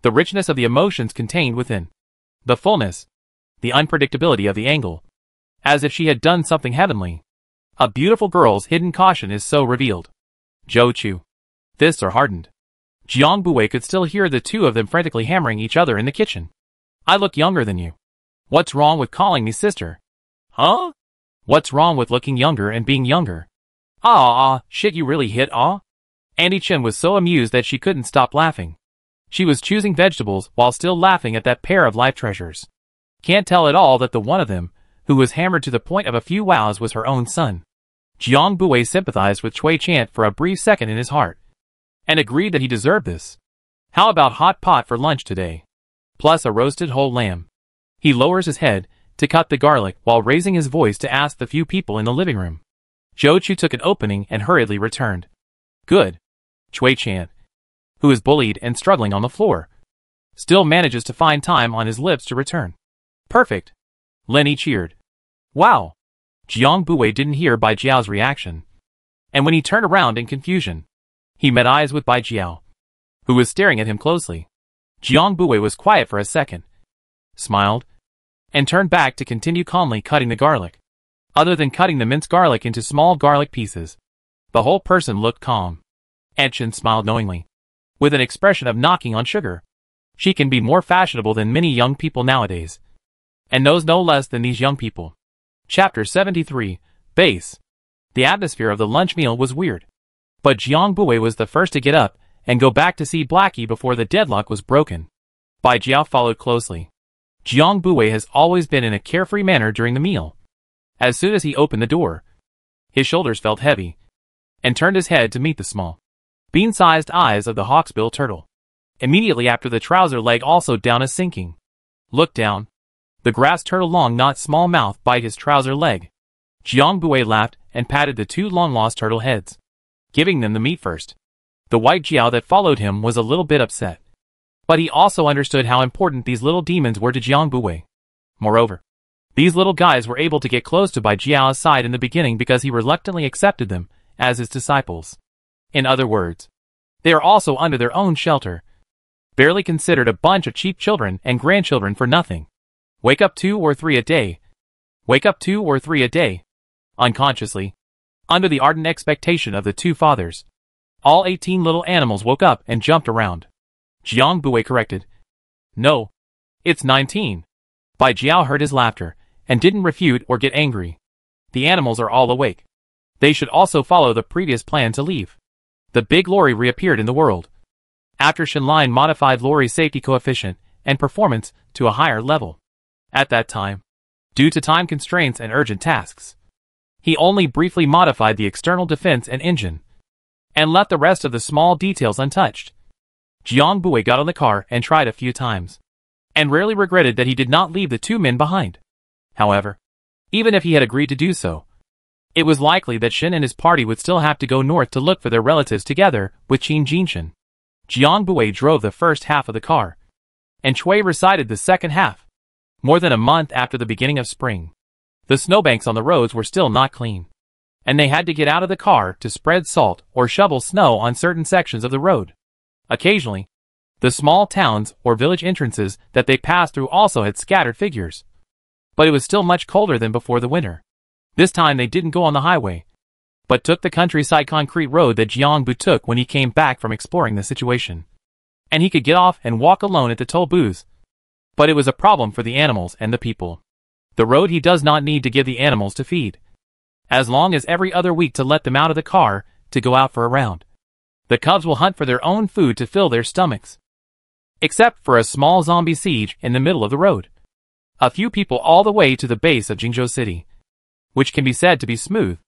the richness of the emotions contained within, the fullness, the unpredictability of the angle, as if she had done something heavenly. A beautiful girl's hidden caution is so revealed. Zhou Chu. Fists are hardened. Jiang Bui could still hear the two of them frantically hammering each other in the kitchen. I look younger than you. What's wrong with calling me sister? Huh? What's wrong with looking younger and being younger? Shit, you really hit Auntie Chen was so amused that she couldn't stop laughing. She was choosing vegetables while still laughing at that pair of life treasures. Can't tell at all that the one of them, who was hammered to the point of a few wows, was her own son. Jiang Bui sympathized with Cui Chant for a brief second in his heart, and agreed that he deserved this. How about hot pot for lunch today? Plus a roasted whole lamb. He lowers his head to cut the garlic while raising his voice to ask the few people in the living room. Zhou Chu took an opening and hurriedly returned. Good. Cui Chant, who is bullied and struggling on the floor, still manages to find time on his lips to return. Perfect. Lin Yi cheered. Wow. Jiang Bui didn't hear Bai Jiao's reaction, and when he turned around in confusion, he met eyes with Bai Jiao, who was staring at him closely. Jiang Bui was quiet for a second, smiled, and turned back to continue calmly cutting the garlic. Other than cutting the minced garlic into small garlic pieces, the whole person looked calm. Aunt Chen smiled knowingly, with an expression of knocking on sugar. She can be more fashionable than many young people nowadays, and knows no less than these young people. Chapter 73, Base. The atmosphere of the lunch meal was weird, but Jiang Bui was the first to get up and go back to see Blackie before the deadlock was broken. Bai Jiao followed closely. Jiang Bui has always been in a carefree manner during the meal. As soon as he opened the door, his shoulders felt heavy, and turned his head to meet the small, bean-sized eyes of the hawksbill turtle. Immediately after, the trouser leg also down a sinking. Look down. The grass turtle long not small mouth bite his trouser leg. Jiang Bui laughed and patted the two long-lost turtle heads, giving them the meat first. The White Jiao that followed him was a little bit upset, but he also understood how important these little demons were to Jiang Bui. Moreover, these little guys were able to get close to Bai Jiao's side in the beginning because he reluctantly accepted them as his disciples. In other words, they are also under their own shelter, barely considered a bunch of cheap children and grandchildren for nothing. Wake up 2 or 3 a day. Wake up 2 or 3 a day. Unconsciously, under the ardent expectation of the two fathers, all 18 little animals woke up and jumped around. Jiang Bui corrected. No, it's 19. Bai Jiao heard his laughter and didn't refute or get angry. The animals are all awake. They should also follow the previous plan to leave. the big lorry reappeared in the world. After Shenline modified lorry's safety coefficient and performance to a higher level. At that time, due to time constraints and urgent tasks, he only briefly modified the external defense and engine, and left the rest of the small details untouched. Jiang Bui got on the car and tried a few times, and rarely regretted that he did not leave the two men behind. However, even if he had agreed to do so, it was likely that Shen and his party would still have to go north to look for their relatives together with Qin Jinshan. Jiang Bui drove the first half of the car, and Cui recited the second half. More than a month after the beginning of spring, the snowbanks on the roads were still not clean, and they had to get out of the car to spread salt or shovel snow on certain sections of the road. Occasionally, the small towns or village entrances that they passed through also had scattered figures. But it was still much colder than before the winter. This time they didn't go on the highway, but took the countryside concrete road that Jiang Bu took when he came back from exploring the situation. And he could get off and walk alone at the toll booths. But it was a problem for the animals and the people. The road he does not need to give the animals to feed, as long as every other week to let them out of the car to go out for a round. The cubs will hunt for their own food to fill their stomachs. Except for a small zombie siege in the middle of the road. A few people all the way to the base of Jingzhou City, which can be said to be smooth.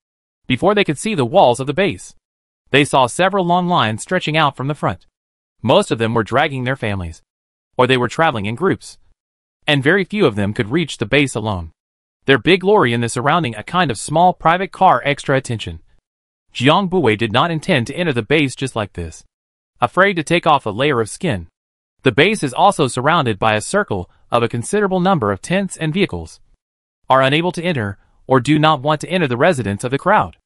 Before they could see the walls of the base, they saw several long lines stretching out from the front. Most of them were dragging their families, or they were traveling in groups, and very few of them could reach the base alone. Their big lorry and the surrounding a kind of small private car extra attention. Jiang Bui did not intend to enter the base just like this, afraid to take off a layer of skin. The base is also surrounded by a circle of a considerable number of tents and vehicles, are unable to enter or do not want to enter the residence of the crowd.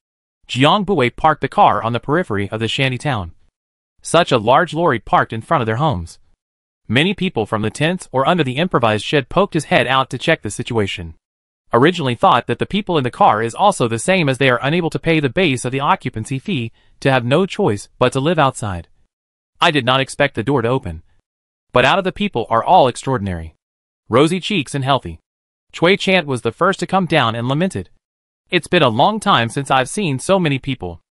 Jiang Bui parked the car on the periphery of the shanty town. Such a large lorry parked in front of their homes. Many people from the tents or under the improvised shed poked his head out to check the situation. Originally thought that the people in the car is also the same, as they are unable to pay the base of the occupancy fee to have no choice but to live outside. I did not expect the door to open. But out of the people are all extraordinary. Rosy cheeks and healthy. Cui Chant was the first to come down and lamented. It's been a long time since I've seen so many people.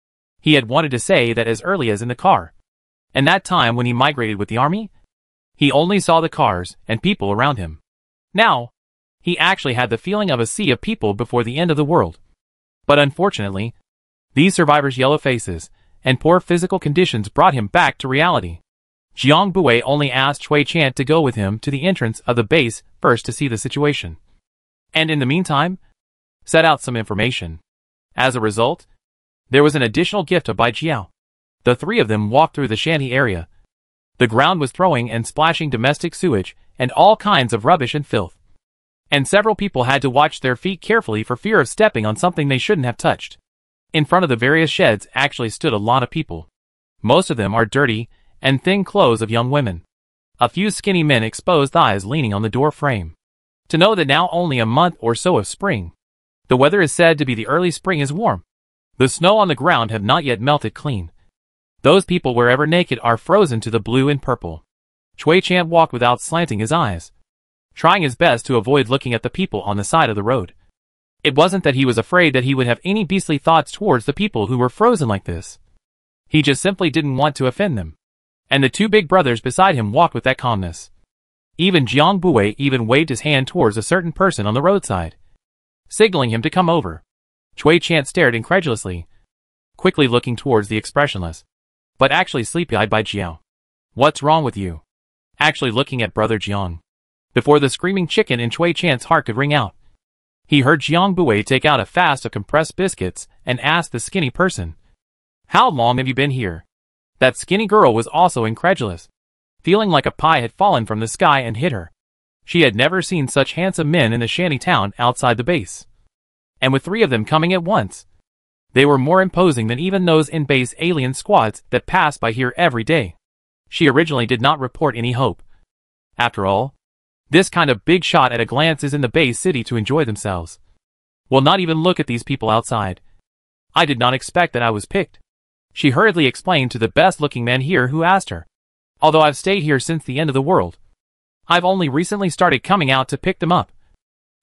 He had wanted to say that as early as in the car. And that time when he migrated with the army, he only saw the cars and people around him. Now, he actually had the feeling of a sea of people before the end of the world. But unfortunately, these survivors' yellow faces and poor physical conditions brought him back to reality. Jiang Bui only asked Cui Chant to go with him to the entrance of the base first to see the situation, and in the meantime, set out some information. As a result, there was an additional gift of Bai Jiao. The three of them walked through the shanty area. The ground was throwing and splashing domestic sewage and all kinds of rubbish and filth. And several people had to watch their feet carefully for fear of stepping on something they shouldn't have touched. In front of the various sheds actually stood a lot of people. Most of them are dirty and thin clothes of young women. A few skinny men exposed thighs leaning on the door frame. To know that now only a month or so of spring. The weather is said to be the early spring is warm. The snow on the ground have not yet melted clean. Those people wherever naked are frozen to the blue and purple. Cui Chant walked without slanting his eyes, trying his best to avoid looking at the people on the side of the road. It wasn't that he was afraid that he would have any beastly thoughts towards the people who were frozen like this. He just simply didn't want to offend them. And the two big brothers beside him walked with that calmness. Even Jiang Bui even waved his hand towards a certain person on the roadside, signaling him to come over. Cui Chant stared incredulously, quickly looking towards the expressionless, but actually sleepy-eyed Bai Jiao. What's wrong with you? Actually looking at brother Jiang. Before the screaming chicken in Cui Chant's heart could ring out, he heard Jiang Bui take out a fast of compressed biscuits and ask the skinny person, "How long have you been here?" That skinny girl was also incredulous, feeling like a pie had fallen from the sky and hit her. She had never seen such handsome men in the shanty town outside the base. And with three of them coming at once, they were more imposing than even those in-base alien squads that passed by here every day. She originally did not report any hope. After all, this kind of big shot at a glance is in the base city to enjoy themselves. Will not even look at these people outside. I did not expect that I was picked. She hurriedly explained to the best-looking man here who asked her. Although I've stayed here since the end of the world, I've only recently started coming out to pick them up.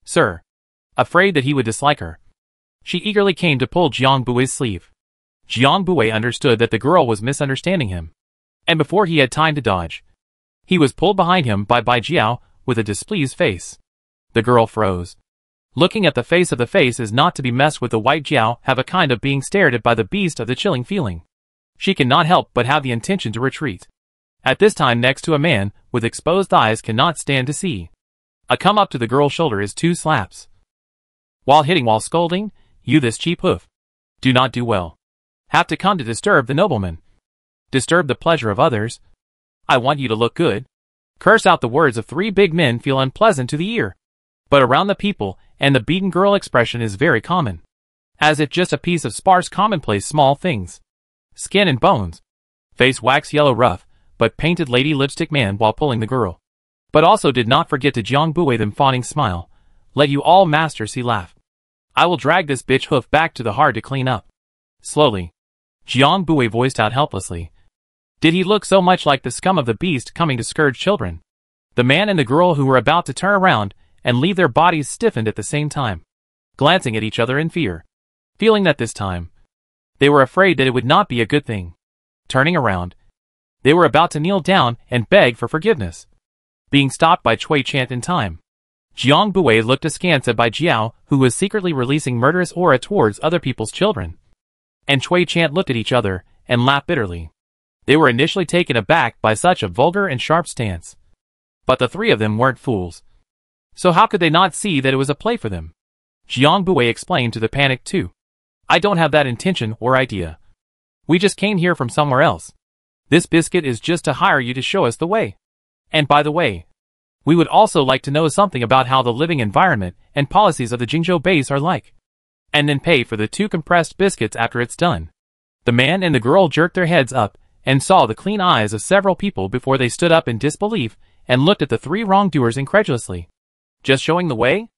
Sir. Afraid that he would dislike her, she eagerly came to pull Jiang Bui's sleeve. Jiang Bui understood that the girl was misunderstanding him. And before he had time to dodge, he was pulled behind him by Bai Jiao with a displeased face. The girl froze. Looking at the face is not to be messed with. The white Jiao have a kind of being stared at by the beast of the chilling feeling. She cannot help but have the intention to retreat. At this time next to a man with exposed eyes cannot stand to see. A come up to the girl's shoulder is 2 slaps. While scolding, you this cheap hoof. Do not do well. Have to come to disturb the nobleman. Disturb the pleasure of others. I want you to look good. Curse out the words of 3 big men feel unpleasant to the ear. But around the people, and the beaten girl expression is very common. As if just a piece of sparse commonplace small things. Skin and bones. Face wax yellow rough, but painted lady lipstick man while pulling the girl. But also did not forget to Jiang Bui them fawning smile. Let you all master see laugh. I will drag this bitch hoof back to the hard to clean up. Slowly. Jiang Bui voiced out helplessly. Did he look so much like the scum of the beast coming to scourge children? The man and the girl who were about to turn around and leave their bodies stiffened at the same time, glancing at each other in fear, feeling that this time they were afraid that it would not be a good thing. Turning around, they were about to kneel down and beg for forgiveness, being stopped by Cui Chant in time. Jiang Bui looked askance at Bai Jiao, who was secretly releasing murderous aura towards other people's children, and Cui Chant looked at each other and laughed bitterly. They were initially taken aback by such a vulgar and sharp stance, but the 3 of them weren't fools. So how could they not see that it was a play for them? Jiang Bui explained to the panicked 2. I don't have that intention or idea. We just came here from somewhere else. This biscuit is just to hire you to show us the way. And by the way, we would also like to know something about how the living environment and policies of the Jingzhou base are like. And then pay for the 2 compressed biscuits after it's done. The man and the girl jerked their heads up and saw the clean eyes of several people before they stood up in disbelief and looked at the 3 wrongdoers incredulously. Just showing the way?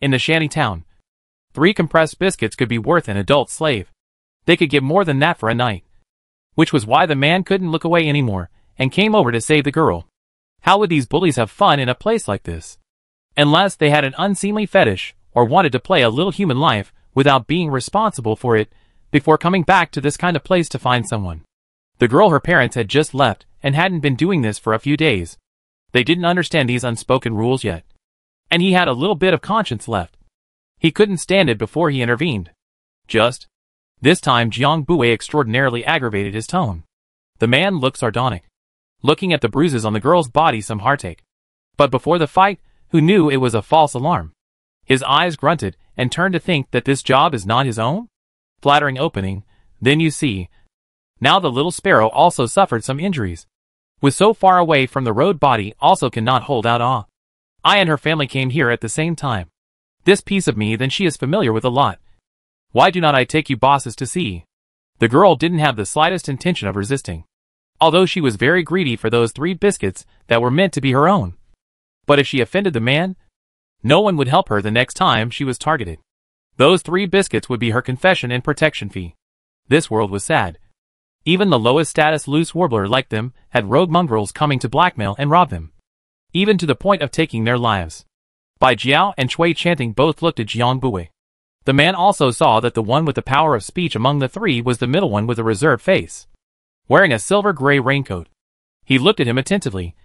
In the shanty town, 3 compressed biscuits could be worth an adult slave. They could get more than that for a night. Which was why the man couldn't look away anymore, and came over to save the girl. How would these bullies have fun in a place like this? Unless they had an unseemly fetish, or wanted to play a little human life, without being responsible for it, before coming back to this kind of place to find someone. The girl her parents had just left, and hadn't been doing this for a few days. They didn't understand these unspoken rules yet. And he had a little bit of conscience left. He couldn't stand it before he intervened. Just. This time Jiang Bui extraordinarily aggravated his tone. The man looked sardonic, looking at the bruises on the girl's body, some heartache. But before the fight, who knew it was a false alarm? His eyes grunted and turned to think that this job is not his own? Flattering opening, then you see. Now the little sparrow also suffered some injuries. Was so far away from the road, body also cannot hold out awe. I and her family came here at the same time. This piece of me then she is familiar with a lot. Why do not I take you bosses to see? The girl didn't have the slightest intention of resisting, although she was very greedy for those 3 biscuits that were meant to be her own. But if she offended the man, no one would help her the next time she was targeted. Those 3 biscuits would be her confession and protection fee. This world was sad. Even the lowest status loose warbler like them had rogue mongrels coming to blackmail and rob them, even to the point of taking their lives. Bai Jiao and Cui Chanting both looked at Jiang Bui. The man also saw that the one with the power of speech among the 3 was the middle one with a reserved face, wearing a silver-gray raincoat. He looked at him attentively,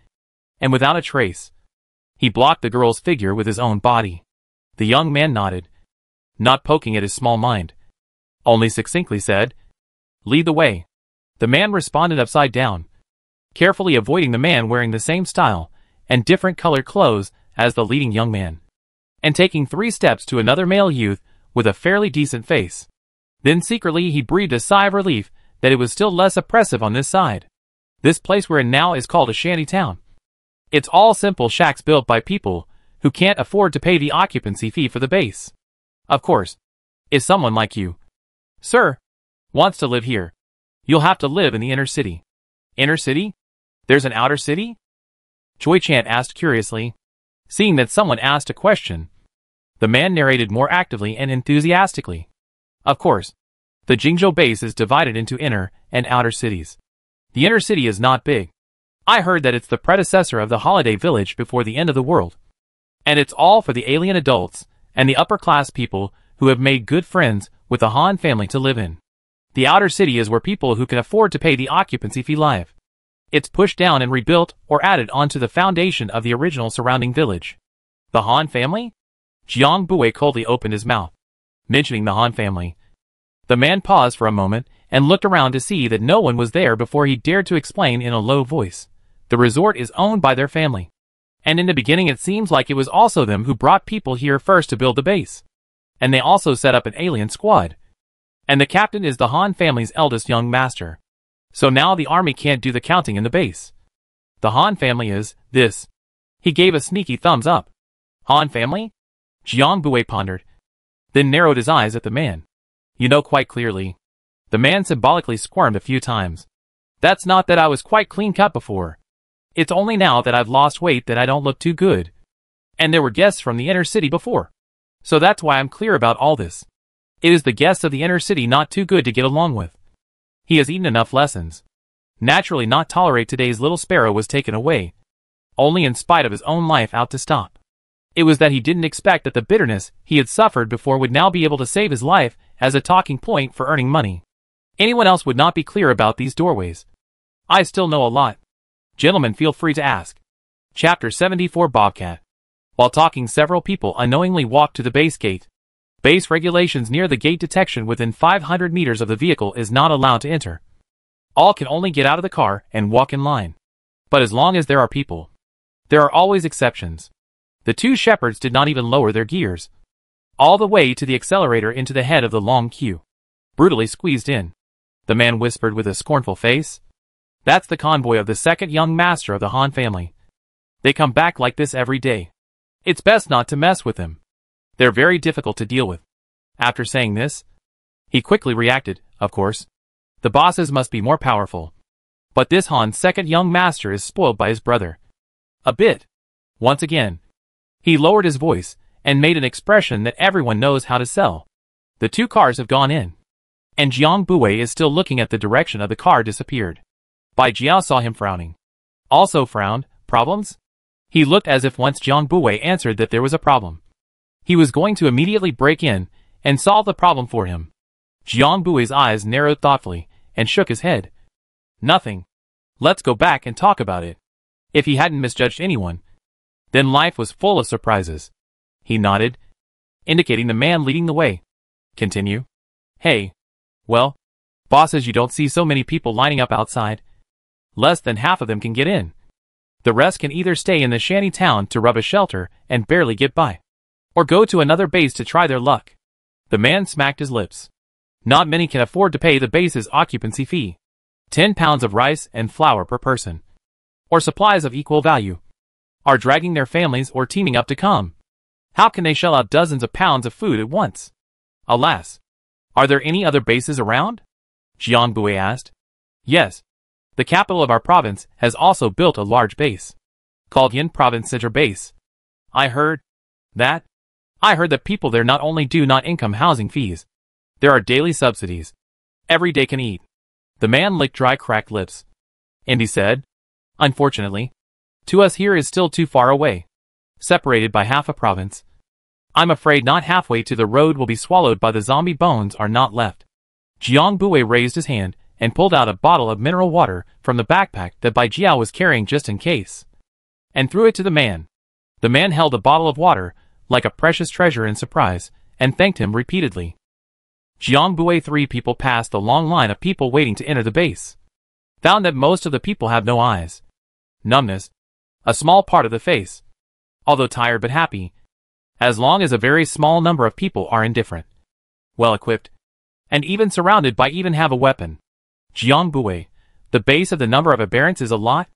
and without a trace, he blocked the girl's figure with his own body. The young man nodded, not poking at his small mind, only succinctly said, "Lead the way." The man responded upside down, carefully avoiding the man wearing the same style and different colored clothes as the leading young man, and taking 3 steps to another male youth with a fairly decent face. Then secretly he breathed a sigh of relief that it was still less oppressive on this side. This place we're in now is called a shanty town. It's all simple shacks built by people who can't afford to pay the occupancy fee for the base. Of course, if someone like you, sir, wants to live here, you'll have to live in the inner city. Inner city? There's an outer city? Cui Chant asked curiously. Seeing that someone asked a question, the man narrated more actively and enthusiastically. Of course, the Jingzhou base is divided into inner and outer cities. The inner city is not big. I heard that it's the predecessor of the holiday village before the end of the world. And it's all for the alien adults and the upper class people who have made good friends with the Han family to live in. The outer city is where people who can afford to pay the occupancy fee live. It's pushed down and rebuilt or added onto the foundation of the original surrounding village. The Han family? Jiang Bui coldly opened his mouth, mentioning the Han family. The man paused for a moment and looked around to see that no one was there before he dared to explain in a low voice. The resort is owned by their family. And in the beginning it seems like it was also them who brought people here first to build the base. And they also set up an alien squad. And the captain is the Han family's eldest young master. So now the army can't do the counting in the base. The Han family is this. He gave a sneaky thumbs up. Han family? Jiang Bui pondered, then narrowed his eyes at the man. You know quite clearly. The man symbolically squirmed a few times. That's not that I was quite clean cut before. It's only now that I've lost weight that I don't look too good. And there were guests from the inner city before. So that's why I'm clear about all this. It is the guests of the inner city not too good to get along with. He has eaten enough lessons. Naturally not tolerate today's little sparrow was taken away. Only in spite of his own life out to stop. It was that he didn't expect that the bitterness he had suffered before would now be able to save his life as a talking point for earning money. Anyone else would not be clear about these doorways. I still know a lot. Gentlemen, feel free to ask. Chapter 74 Bobcat. While talking, several people unknowingly walked to the base gate. Base regulations near the gate detection within 500 meters of the vehicle is not allowed to enter. All can only get out of the car and walk in line. But as long as there are people, there are always exceptions. The two shepherds did not even lower their gears. All the way to the accelerator into the head of the long queue. Brutally squeezed in. The man whispered with a scornful face. That's the convoy of the second young master of the Han family. They come back like this every day. It's best not to mess with them. They're very difficult to deal with. After saying this, he quickly reacted, of course. The bosses must be more powerful. But this Han's second young master is spoiled by his brother. A bit. Once again. He lowered his voice and made an expression that everyone knows how to sell. The two cars have gone in. And Jiang Bui is still looking at the direction of the car disappeared. Bai Jiao saw him frowning. Also frowned. Problems? He looked as if once Jiang Bui answered that there was a problem, he was going to immediately break in and solve the problem for him. Jiang Bui's eyes narrowed thoughtfully and shook his head. Nothing. Let's go back and talk about it. If he hadn't misjudged anyone, then life was full of surprises. He nodded, indicating the man leading the way. Continue. Hey. Well, bosses, you don't see so many people lining up outside. Less than half of them can get in. The rest can either stay in the shanty town to rub a shelter and barely get by, or go to another base to try their luck. The man smacked his lips. Not many can afford to pay the base's occupancy fee. 10 pounds of rice and flour per person, or supplies of equal value, are dragging their families or teaming up to come. How can they shell out dozens of pounds of food at once? Alas. Are there any other bases around? Jiang Bui asked. Yes. The capital of our province has also built a large base, called Yin Province Center Base. I heard that people there not only do not income housing fees, there are daily subsidies. Every day can eat. The man licked dry cracked lips. And he said, unfortunately, to us here is still too far away, separated by half a province. I'm afraid not halfway to the road will be swallowed by the zombie bones are not left. Jiang Bui raised his hand and pulled out a bottle of mineral water from the backpack that Bai Jiao was carrying just in case, and threw it to the man. The man held a bottle of water like a precious treasure in surprise, and thanked him repeatedly. Jiang Bui. 3 people passed the long line of people waiting to enter the base. Found that most of the people have no eyes. Numbness. A small part of the face. Although tired but happy. As long as a very small number of people are indifferent. Well equipped. And even surrounded by even have a weapon. Jiang Bui. The base of the number of aberrants is a lot?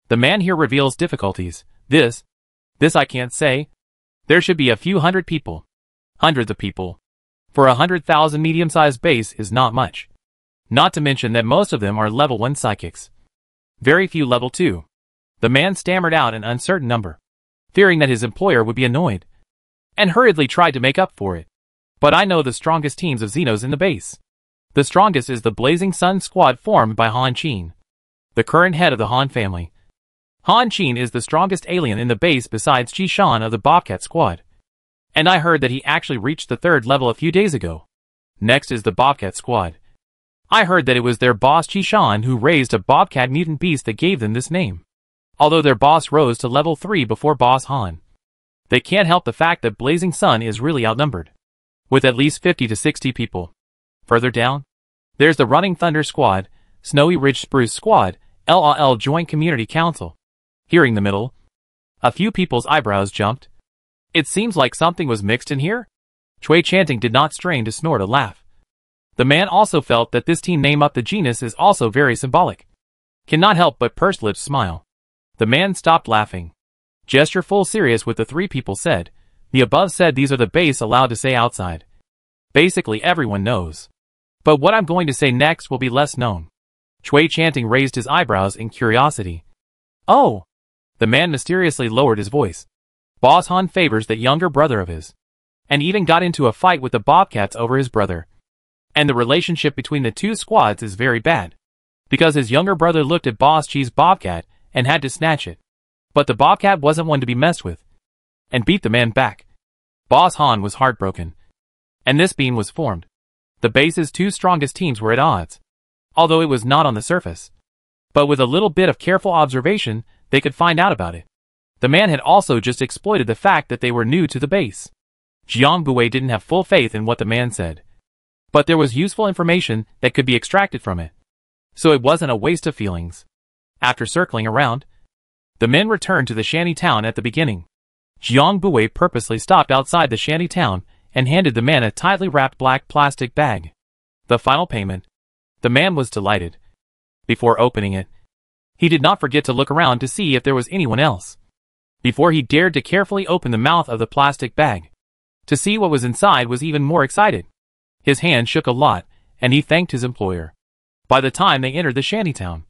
The man here reveals difficulties. This I can't say. There should be a few hundred people. Hundreds of people. For 100,000 medium-sized base is not much. Not to mention that most of them are level 1 psychics. Very few level 2. The man stammered out an uncertain number, fearing that his employer would be annoyed, and hurriedly tried to make up for it. But I know the strongest teams of Xenos in the base. The strongest is the Blazing Sun squad formed by Han Qin, the current head of the Han family. Han Qin is the strongest alien in the base besides Ji Shan of the Bobcat squad. And I heard that he actually reached the 3rd level a few days ago. Next is the Bobcat squad. I heard that it was their boss Chishan who raised a bobcat mutant beast that gave them this name. Although their boss rose to level 3 before Boss Han. They can't help the fact that Blazing Sun is really outnumbered, with at least 50 to 60 people. Further down, there's the Running Thunder Squad, Snowy Ridge Spruce Squad, LOL Joint Community Council. Hearing the middle, a few people's eyebrows jumped. It seems like something was mixed in here? Chui Chanting did not strain to snort a laugh. The man also felt that this team name up the genus is also very symbolic. Cannot help but pursed lips smile. The man stopped laughing. Gesture full serious with the three people said, the above said these are the base allowed to say outside. Basically everyone knows. But what I'm going to say next will be less known. Chui Chanting raised his eyebrows in curiosity. Oh! The man mysteriously lowered his voice. Boss Han favors that younger brother of his. And even got into a fight with the Bobcats over his brother. And the relationship between the two squads is very bad. Because his younger brother looked at Boss Chi's Bobcat and had to snatch it. But the Bobcat wasn't one to be messed with. And beat the man back. Boss Han was heartbroken. And this beam was formed. The base's two strongest teams were at odds. Although it was not on the surface. But with a little bit of careful observation, they could find out about it. The man had also just exploited the fact that they were new to the base. Jiang Buwei didn't have full faith in what the man said. But there was useful information that could be extracted from it. So it wasn't a waste of feelings. After circling around, the men returned to the shanty town at the beginning. Jiang Buwei purposely stopped outside the shanty town and handed the man a tightly wrapped black plastic bag. The final payment. The man was delighted. Before opening it, he did not forget to look around to see if there was anyone else. Before he dared to carefully open the mouth of the plastic bag. To see what was inside was even more excited. His hand shook a lot, and he thanked his employer. By the time they entered the shantytown,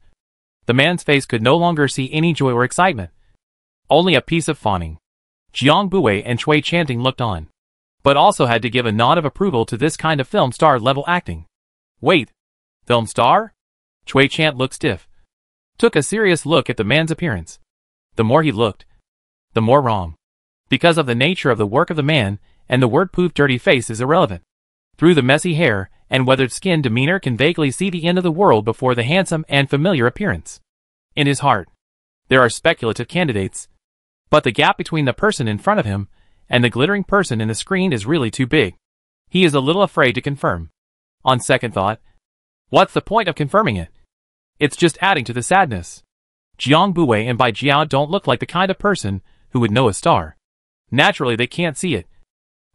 the man's face could no longer see any joy or excitement. Only a piece of fawning. Jiang Buwei and Chui Chanting looked on, but also had to give a nod of approval to this kind of film star level acting. Wait, film star? Chui Chant looked stiff. Took a serious look at the man's appearance. The more he looked, the more wrong. Because of the nature of the work of the man, and the word poof dirty face is irrelevant. Through the messy hair and weathered skin, demeanor can vaguely see the end of the world before the handsome and familiar appearance. In his heart, there are speculative candidates. But the gap between the person in front of him and the glittering person in the screen is really too big. He is a little afraid to confirm. On second thought, what's the point of confirming it? It's just adding to the sadness. Jiang Buwei and Bai Jiao don't look like the kind of person who would know a star. Naturally they can't see it.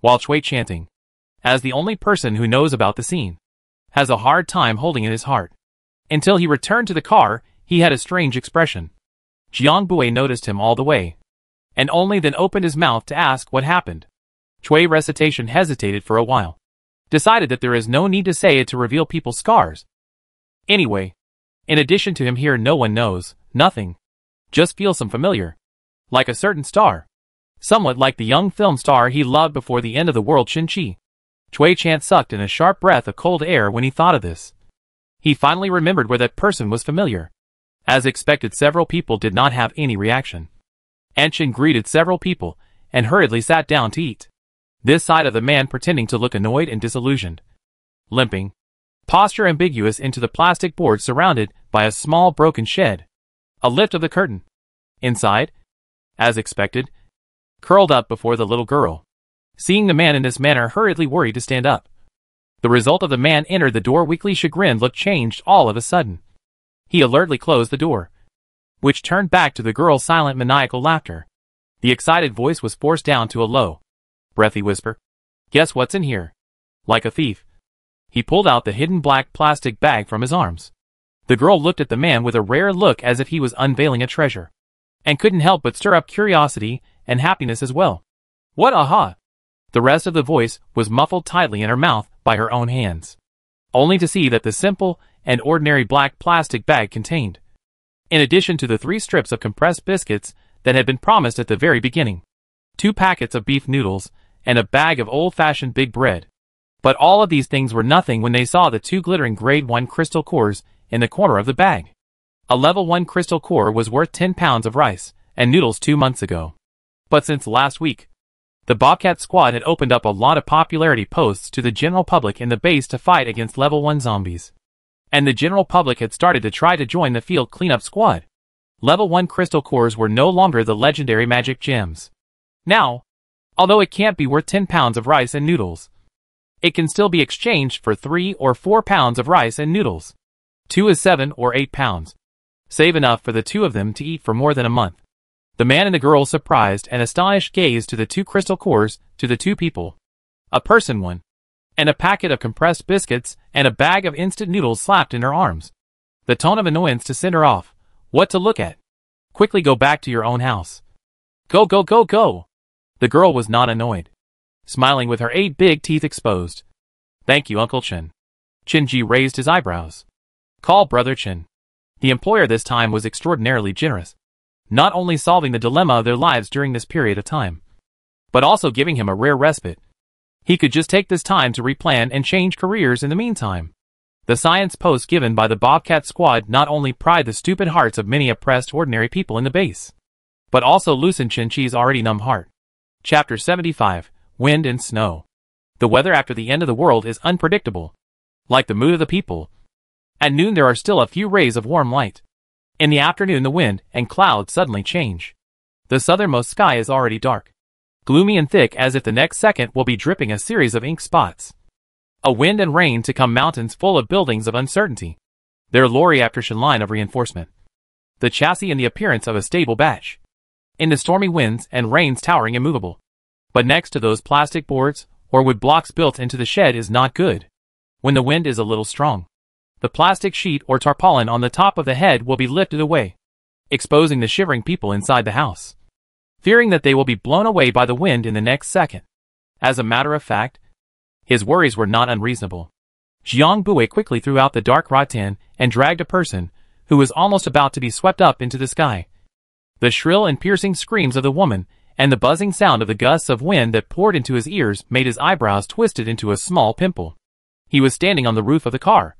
While Chui Chanting, as the only person who knows about the scene, has a hard time holding in his heart. Until he returned to the car, he had a strange expression. Jiang Buwei noticed him all the way, and only then opened his mouth to ask what happened. Chui Recitation hesitated for a while. Decided that there is no need to say it to reveal people's scars. Anyway, in addition to him here no one knows, nothing. Just feel some familiar. Like a certain star. Somewhat like the young film star he loved before the end of the world, Shin Chi. Chui Chant sucked in a sharp breath of cold air when he thought of this. He finally remembered where that person was familiar. As expected, several people did not have any reaction. Anshin greeted several people and hurriedly sat down to eat. This side of the man pretending to look annoyed and disillusioned. Limping. Posture ambiguous into the plastic board surrounded by a small broken shed. A lift of the curtain. Inside, as expected, curled up before the little girl. Seeing the man in this manner, hurriedly worried to stand up. The result of the man entered the door, weakly chagrined look changed all of a sudden. He alertly closed the door, which turned back to the girl's silent maniacal laughter. The excited voice was forced down to a low, breathy whisper. Guess what's in here? Like a thief, he pulled out the hidden black plastic bag from his arms. The girl looked at the man with a rare look as if he was unveiling a treasure, and couldn't help but stir up curiosity and happiness as well. What aha! The rest of the voice was muffled tightly in her mouth by her own hands, only to see that the simple and ordinary black plastic bag contained, in addition to the 3 strips of compressed biscuits that had been promised at the very beginning, 2 packets of beef noodles, and a bag of old-fashioned big bread. But all of these things were nothing when they saw the 2 glittering grade 1 crystal cores in the corner of the bag. A level 1 crystal core was worth 10 pounds of rice and noodles 2 months ago. But since last week, the Bobcat squad had opened up a lot of popularity posts to the general public in the base to fight against level 1 zombies. and the general public had started to try to join the field cleanup squad. Level 1 crystal cores were no longer the legendary magic gems. Now, although it can't be worth 10 pounds of rice and noodles, it can still be exchanged for 3 or 4 pounds of rice and noodles. 2 is 7 or 8 pounds. Save enough for the two of them to eat for more than a month. The man and the girl's surprised and astonished gaze to the 2 crystal cores, to the 2 people. A person one. And a packet of compressed biscuits and a bag of instant noodles slapped in her arms. The tone of annoyance to send her off. What to look at? Quickly go back to your own house. Go, go, go, go! The girl was not annoyed. Smiling with her 8 big teeth exposed. Thank you, Uncle Chen. Chin-ji raised his eyebrows. Call Brother Chen. The employer this time was extraordinarily generous. Not only solving the dilemma of their lives during this period of time, but also giving him a rare respite. He could just take this time to replan and change careers in the meantime. The science post given by the Bobcat Squad not only pried the stupid hearts of many oppressed ordinary people in the base, but also loosened Chin-chi's already numb heart. Chapter 75, Wind and Snow. The weather after the end of the world is unpredictable. Like the mood of the people. At noon there are still a few rays of warm light. In the afternoon the wind and clouds suddenly change. The southernmost sky is already dark. Gloomy and thick as if the next second will be dripping a series of ink spots. A wind and rain to come mountains full of buildings of uncertainty. Their lorry after line of reinforcement. The chassis in the appearance of a stable batch. In the stormy winds and rains towering immovable. But next to those plastic boards or wood blocks built into the shed is not good. When the wind is a little strong, the plastic sheet or tarpaulin on the top of the head will be lifted away, exposing the shivering people inside the house, fearing that they will be blown away by the wind in the next second. As a matter of fact, his worries were not unreasonable. Jiang Bui quickly threw out the dark rattan and dragged a person, who was almost about to be swept up into the sky. The shrill and piercing screams of the woman, and the buzzing sound of the gusts of wind that poured into his ears made his eyebrows twisted into a small pimple. He was standing on the roof of the car,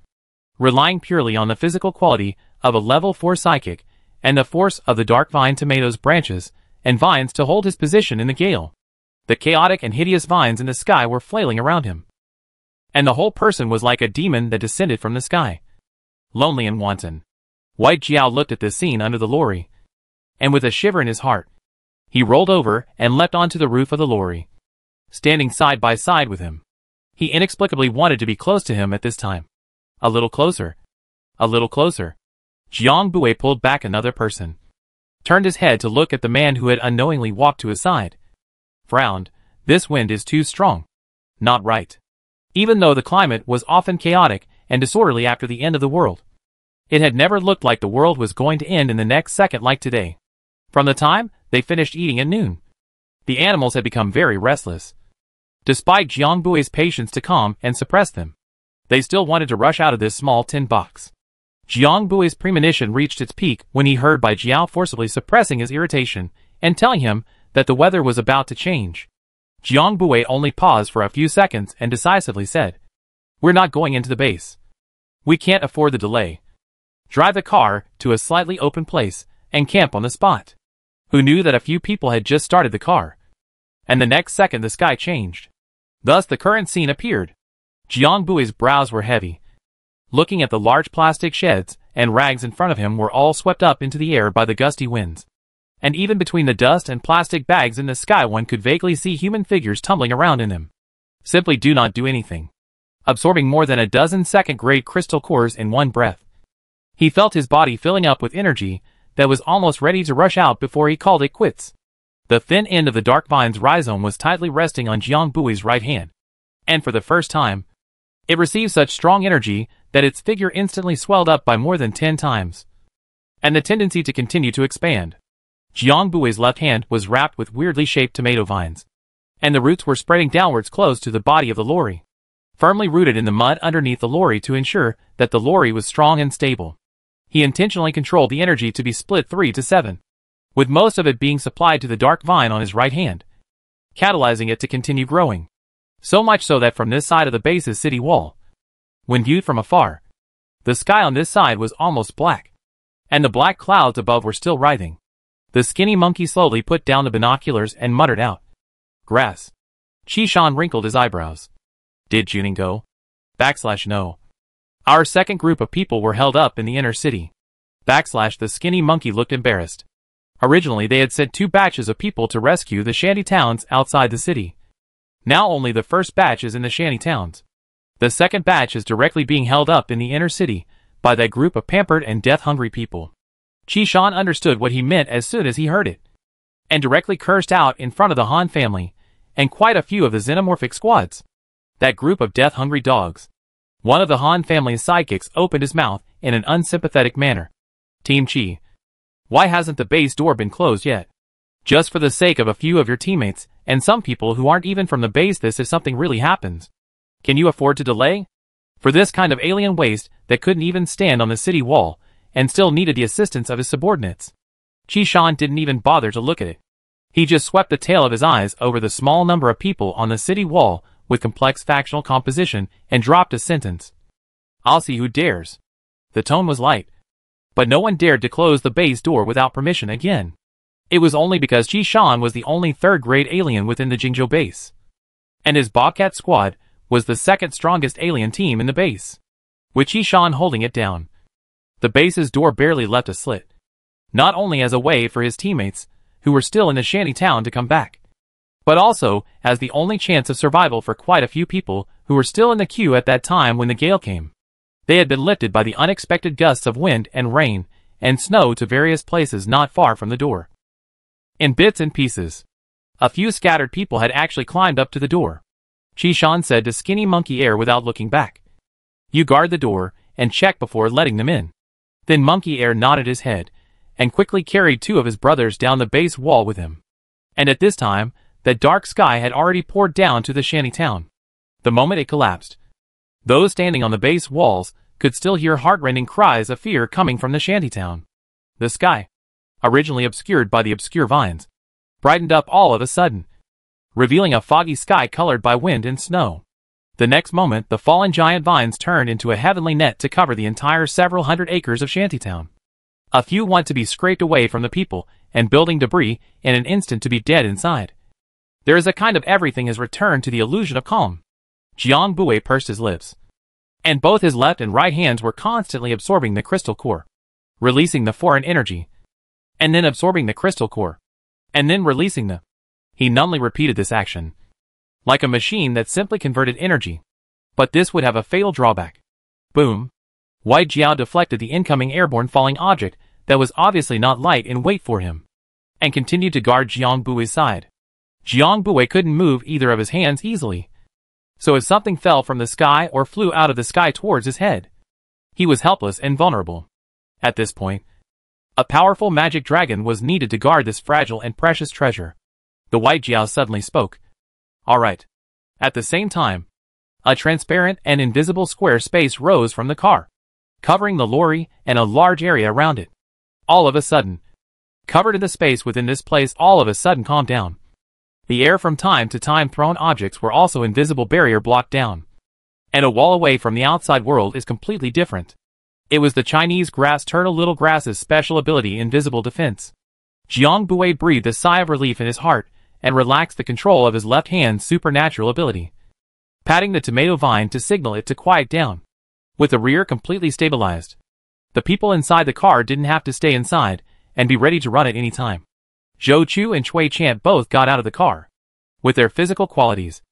relying purely on the physical quality of a level 4 psychic, and the force of the dark vine tomatoes branches and vines to hold his position in the gale. The chaotic and hideous vines in the sky were flailing around him. And the whole person was like a demon that descended from the sky. Lonely and wanton. White Jiao looked at this scene under the lorry, and with a shiver in his heart, he rolled over and leapt onto the roof of the lorry, standing side by side with him. He inexplicably wanted to be close to him at this time. A little closer. A little closer. Jiang Bui pulled back another person, turned his head to look at the man who had unknowingly walked to his side. Frowned. This wind is too strong. Not right. Even though the climate was often chaotic and disorderly after the end of the world, it had never looked like the world was going to end in the next second like today. From the time they finished eating at noon, the animals had become very restless. Despite Jiang Bui's patience to calm and suppress them, they still wanted to rush out of this small tin box. Jiang Bui's premonition reached its peak when he heard Bai Jiao forcibly suppressing his irritation and telling him that the weather was about to change. Jiang Bui only paused for a few seconds and decisively said, "We're not going into the base. We can't afford the delay. Drive the car to a slightly open place and camp on the spot." Who knew that a few people had just started the car, and the next second the sky changed. Thus the current scene appeared. Jiang Bui's brows were heavy, looking at the large plastic sheds and rags in front of him were all swept up into the air by the gusty winds. And even between the dust and plastic bags in the sky one could vaguely see human figures tumbling around in them. Simply do not do anything, absorbing more than a dozen second-grade crystal cores in one breath. He felt his body filling up with energy that was almost ready to rush out before he called it quits. The thin end of the dark vine's rhizome was tightly resting on Jiang Bui's right hand, and for the first time, it received such strong energy that its figure instantly swelled up by more than 10 times, and the tendency to continue to expand. Jiang Bui's left hand was wrapped with weirdly shaped tomato vines, and the roots were spreading downwards close to the body of the lorry, firmly rooted in the mud underneath the lorry to ensure that the lorry was strong and stable. He intentionally controlled the energy to be split 3 to 7, with most of it being supplied to the dark vine on his right hand, catalyzing it to continue growing. So much so that from this side of the base's city wall, when viewed from afar, the sky on this side was almost black, and the black clouds above were still writhing. The skinny monkey slowly put down the binoculars and muttered out, "Grass." Qishan wrinkled his eyebrows. Did Juning go? /no. Our second group of people were held up in the inner city. The skinny monkey looked embarrassed. Originally they had sent 2 batches of people to rescue the shanty towns outside the city. Now only the first batch is in the shanty towns. The second batch is directly being held up in the inner city by that group of pampered and death-hungry people. Qishan understood what he meant as soon as he heard it, and directly cursed out in front of the Han family and quite a few of the xenomorphic squads. That group of death-hungry dogs. One of the Han family's sidekicks opened his mouth in an unsympathetic manner. Team Qi, why hasn't the base door been closed yet? Just for the sake of a few of your teammates and some people who aren't even from the base, this if something really happens. Can you afford to delay? For this kind of alien waste that couldn't even stand on the city wall and still needed the assistance of his subordinates. Qishan didn't even bother to look at it. He just swept the tail of his eyes over the small number of people on the city wall with complex factional composition and dropped a sentence. I'll see who dares. The tone was light, but no one dared to close the base door without permission again. It was only because Qishan was the only third-grade alien within the Jingzhou base, and his Bobcat squad was the second strongest alien team in the base, with Qishan holding it down. The base's door barely left a slit, not only as a way for his teammates, who were still in the shanty town, to come back, but also as the only chance of survival for quite a few people who were still in the queue at that time when the gale came. They had been lifted by the unexpected gusts of wind and rain and snow to various places not far from the door. In bits and pieces. A few scattered people had actually climbed up to the door. Qishan said to Skinny Monkey Air without looking back. You guard the door and check before letting them in. Then Monkey Air nodded his head and quickly carried 2 of his brothers down the base wall with him. And at this time, the dark sky had already poured down to the shanty town. The moment it collapsed, those standing on the base walls could still hear heart-rending cries of fear coming from the shanty town. The sky, originally obscured by the obscure vines, brightened up all of a sudden, revealing a foggy sky colored by wind and snow. The next moment, the fallen giant vines turned into a heavenly net to cover the entire several hundred acres of Shantytown. A few want to be scraped away from the people and building debris in an instant to be dead inside. There is a kind of everything has returned to the illusion of calm. Jiang Bui pursed his lips, and both his left and right hands were constantly absorbing the crystal core, releasing the foreign energy, and then absorbing the crystal core, and then releasing the. He numbly repeated this action, like a machine that simply converted energy. But this would have a fatal drawback. Boom! White Jiao deflected the incoming airborne falling object that was obviously not light in weight for him, and continued to guard Jiang Bui's side. Jiang Bui couldn't move either of his hands easily, so if something fell from the sky or flew out of the sky towards his head, he was helpless and vulnerable. At this point, a powerful magic dragon was needed to guard this fragile and precious treasure. The White Jiao suddenly spoke. All right. At the same time, a transparent and invisible square space rose from the car, covering the lorry and a large area around it. All of a sudden, covered in the space within this place all of a sudden calmed down. The air from time to time thrown objects were also invisible barrier blocked down. And a wall away from the outside world is completely different. It was the Chinese grass turtle Little Grass's special ability, Invisible Defense. Jiang Bui breathed a sigh of relief in his heart and relaxed the control of his left hand's supernatural ability, patting the tomato vine to signal it to quiet down. With the rear completely stabilized, the people inside the car didn't have to stay inside and be ready to run at any time. Zhou Chu and Chui Chant both got out of the car. With their physical qualities,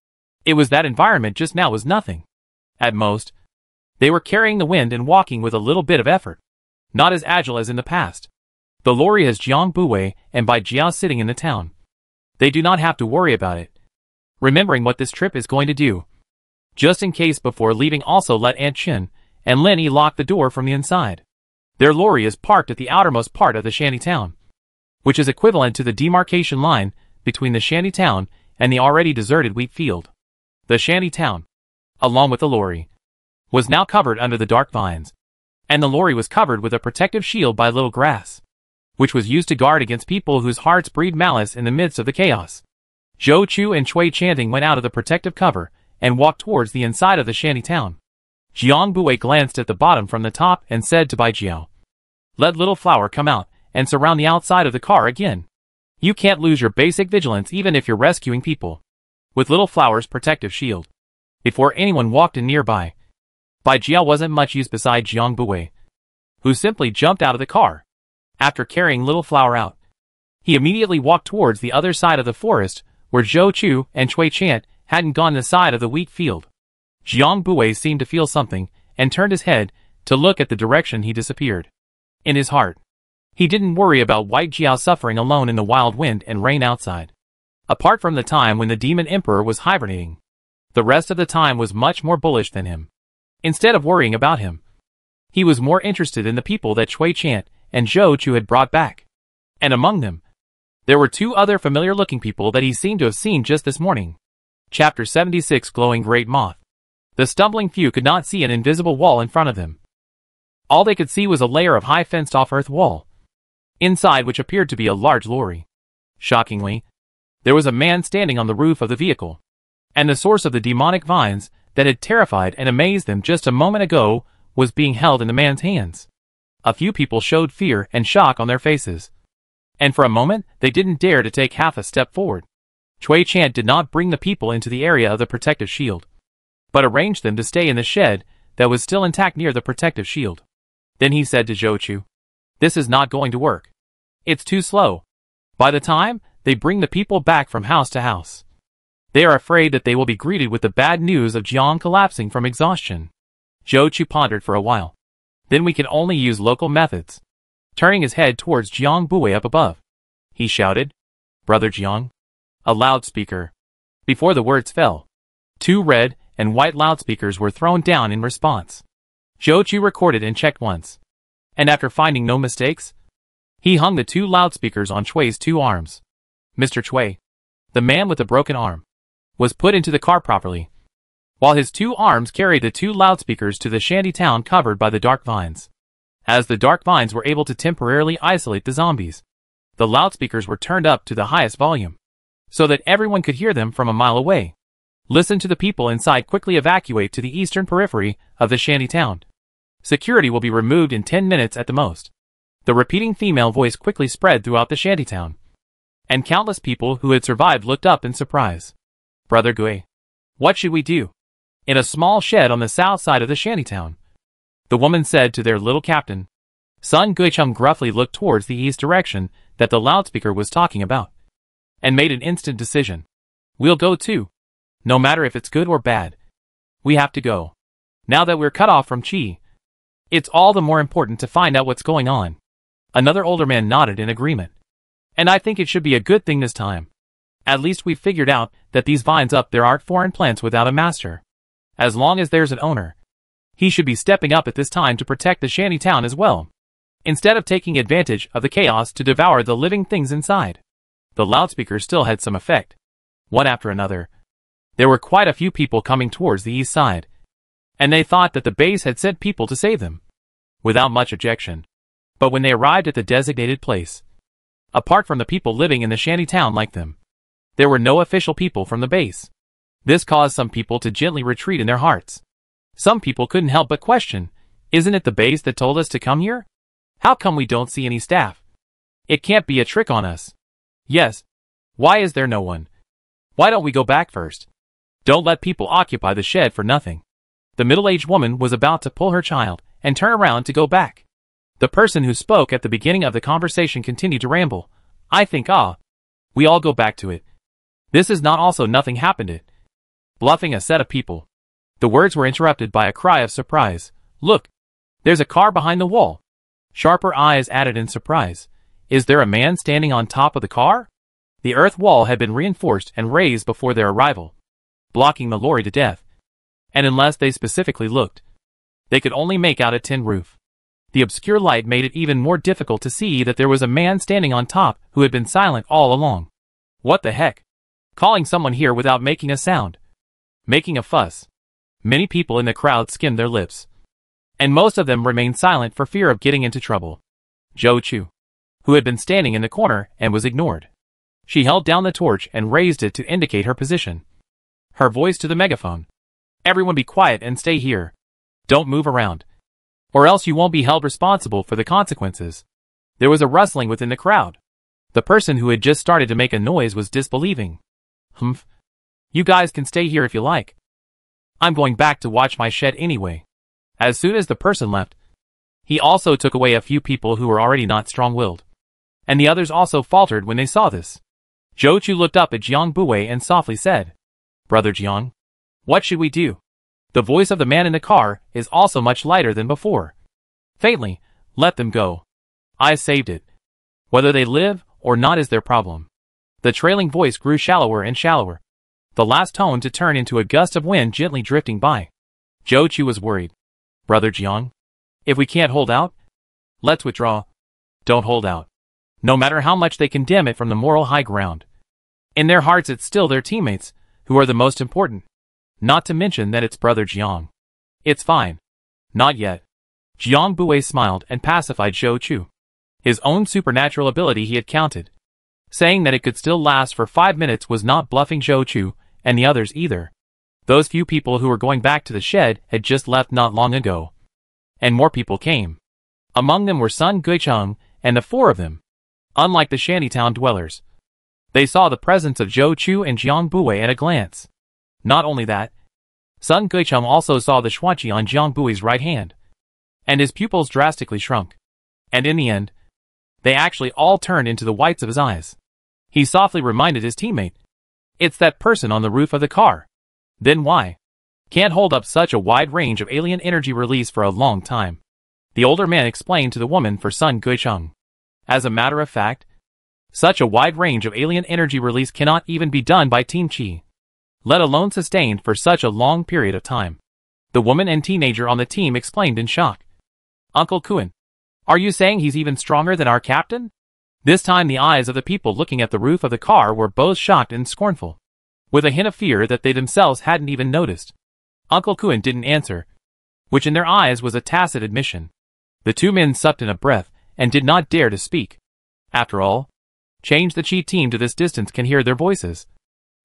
it was that environment just now was nothing. At most, they were carrying the wind and walking with a little bit of effort. Not as agile as in the past. The lorry has Jiang Bui and Bai Jiao sitting in the town. They do not have to worry about it. Remembering what this trip is going to do, just in case before leaving, also let Aunt Chin and Lenny lock the door from the inside. Their lorry is parked at the outermost part of the shanty town, which is equivalent to the demarcation line between the shanty town and the already deserted wheat field. The shanty town, along with the lorry, was now covered under the dark vines, and the lorry was covered with a protective shield by Little Grass, which was used to guard against people whose hearts breed malice in the midst of the chaos. Zhou Chu and Chui Chanting went out of the protective cover and walked towards the inside of the shanty town. Jiang Bui glanced at the bottom from the top and said to Bai Jiao, "Let Little Flower come out and surround the outside of the car again. You can't lose your basic vigilance even if you're rescuing people." With Little Flower's protective shield, before anyone walked in nearby, Bai Jia wasn't much use beside Jiang Buwei, who simply jumped out of the car. After carrying Little Flower out, he immediately walked towards the other side of the forest, where Zhou Chu and Cui Chant hadn't gone the side of the wheat field. Jiang Buwei seemed to feel something, and turned his head to look at the direction he disappeared. In his heart, he didn't worry about White Jiao suffering alone in the wild wind and rain outside. Apart from the time when the Demon Emperor was hibernating, the rest of the time was much more bullish than him. Instead of worrying about him, he was more interested in the people that Cui Chant and Zhou Chu had brought back. And among them, there were two other familiar-looking people that he seemed to have seen just this morning. Chapter 76 Glowing Great Moth. The stumbling few could not see an invisible wall in front of them. All they could see was a layer of high fenced-off earth wall, inside which appeared to be a large lorry. Shockingly, there was a man standing on the roof of the vehicle, and the source of the demonic vines that had terrified and amazed them just a moment ago was being held in the man's hands. A few people showed fear and shock on their faces, and for a moment they didn't dare to take half a step forward. Cui Chant did not bring the people into the area of the protective shield, but arranged them to stay in the shed that was still intact near the protective shield. Then he said to Zhou Chu, "This is not going to work. It's too slow. By the time they bring the people back from house to house, they are afraid that they will be greeted with the bad news of Jiang collapsing from exhaustion." Zhou Chu pondered for a while. "Then we can only use local methods." Turning his head towards Jiang Buwei up above, he shouted, "Brother Jiang." A loudspeaker. Before the words fell, 2 red and white loudspeakers were thrown down in response. Zhou Chu recorded and checked once, and after finding no mistakes, he hung the 2 loudspeakers on Chui's 2 arms. Mr. Chui, the man with the broken arm, was put into the car properly, while his 2 arms carried the 2 loudspeakers to the shanty town covered by the dark vines. As the dark vines were able to temporarily isolate the zombies, the loudspeakers were turned up to the highest volume, so that everyone could hear them from a mile away. Listen to the people inside quickly evacuate to the eastern periphery of the shanty town. Security will be removed in 10 minutes at the most. The repeating female voice quickly spread throughout the shantytown, and countless people who had survived looked up in surprise. "Brother Gui, what should we do?" In a small shed on the south side of the shantytown, the woman said to their little captain. Sun Guicheng gruffly looked towards the east direction that the loudspeaker was talking about, and made an instant decision. "We'll go too. No matter if it's good or bad. We have to go. Now that we're cut off from Qi, it's all the more important to find out what's going on." Another older man nodded in agreement. "And I think it should be a good thing this time. At least we've figured out that these vines up there aren't foreign plants without a master. As long as there's an owner, he should be stepping up at this time to protect the shanty town as well, instead of taking advantage of the chaos to devour the living things inside." The loudspeaker still had some effect. One after another, there were quite a few people coming towards the east side, and they thought that the base had sent people to save them, without much objection. But when they arrived at the designated place, apart from the people living in the shanty town like them, there were no official people from the base. This caused some people to gently retreat in their hearts. Some people couldn't help but question, "Isn't it the base that told us to come here? How come we don't see any staff? It can't be a trick on us." "Yes. Why is there no one? Why don't we go back first? Don't let people occupy the shed for nothing." The middle-aged woman was about to pull her child and turn around to go back. The person who spoke at the beginning of the conversation continued to ramble. "I think we all go back to it. This is not also nothing happened it." Bluffing a set of people. The words were interrupted by a cry of surprise. "Look! There's a car behind the wall." Sharper eyes added in surprise. "Is there a man standing on top of the car?" The earth wall had been reinforced and raised before their arrival, blocking the lorry to death, and unless they specifically looked, they could only make out a tin roof. The obscure light made it even more difficult to see that there was a man standing on top who had been silent all along. What the heck? Calling someone here without making a sound. Making a fuss. Many people in the crowd skimmed their lips, and most of them remained silent for fear of getting into trouble. Zhou Chu, who had been standing in the corner and was ignored. She held down the torch and raised it to indicate her position. Her voice to the megaphone. "Everyone be quiet and stay here. Don't move around, or else you won't be held responsible for the consequences." There was a rustling within the crowd. The person who had just started to make a noise was disbelieving. "Humph. You guys can stay here if you like. I'm going back to watch my shed anyway." As soon as the person left, he also took away a few people who were already not strong-willed. And the others also faltered when they saw this. Zhou Chu looked up at Jiang Buwei and softly said, "Brother Jiang, what should we do?" The voice of the man in the car is also much lighter than before. Faintly, "Let them go. I saved it. Whether they live or not is their problem." The trailing voice grew shallower and shallower, the last tone to turn into a gust of wind gently drifting by. Zhou Chu was worried. "Brother Jiang, if we can't hold out, let's withdraw." "Don't hold out. No matter how much they condemn it from the moral high ground. In their hearts it's still their teammates who are the most important. Not to mention that it's Brother Jiang. It's fine. Not yet." Jiang Buwei smiled and pacified Zhou Chu. His own supernatural ability he had counted. Saying that it could still last for 5 minutes was not bluffing Zhou Chu, and the others either. Those few people who were going back to the shed had just left not long ago. And more people came. Among them were Sun Guicheng and the 4 of them. Unlike the shantytown dwellers, they saw the presence of Zhou Chu and Jiang Buwei at a glance. Not only that, Sun Guicheng also saw the Xuanqi on Jiang Buwei's right hand, and his pupils drastically shrunk. And in the end, they actually all turned into the whites of his eyes. He softly reminded his teammate, "It's that person on the roof of the car." Then why? Can't hold up such a wide range of alien energy release for a long time. The older man explained to the woman for Sun Guicheng. As a matter of fact, such a wide range of alien energy release cannot even be done by Team Qi, let alone sustained for such a long period of time. The woman and teenager on the team explained in shock. "Uncle Kuan, are you saying he's even stronger than our captain?" This time the eyes of the people looking at the roof of the car were both shocked and scornful, with a hint of fear that they themselves hadn't even noticed. Uncle Kuan didn't answer, which in their eyes was a tacit admission. The 2 men sucked in a breath and did not dare to speak. After all, change the Qi team to this distance can hear their voices.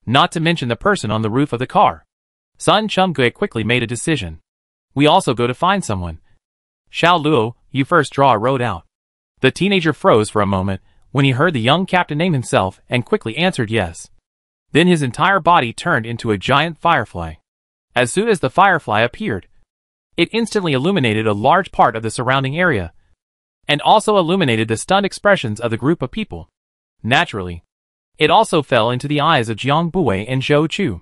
Not to mention the person on the roof of the car. Sun Chumgui quickly made a decision. "We also go to find someone. Xiao Luo, you first draw a road out." The teenager froze for a moment when he heard the young captain name himself and quickly answered yes. Then his entire body turned into a giant firefly. As soon as the firefly appeared, it instantly illuminated a large part of the surrounding area, and also illuminated the stunned expressions of the group of people. Naturally, it also fell into the eyes of Jiang Buwei and Zhou Chu.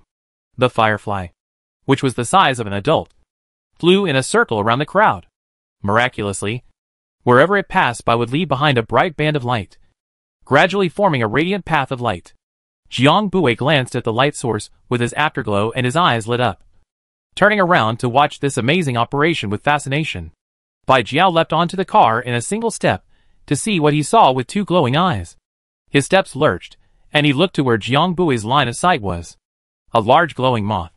The firefly, which was the size of an adult, flew in a circle around the crowd. Miraculously, wherever it passed by would leave behind a bright band of light, gradually forming a radiant path of light. Jiang Buwei glanced at the light source with his afterglow and his eyes lit up, turning around to watch this amazing operation with fascination. Bai Jiao leapt onto the car in a single step to see what he saw with 2 glowing eyes. His steps lurched, and he looked to where Jiang Buwei's line of sight was. A large glowing moth.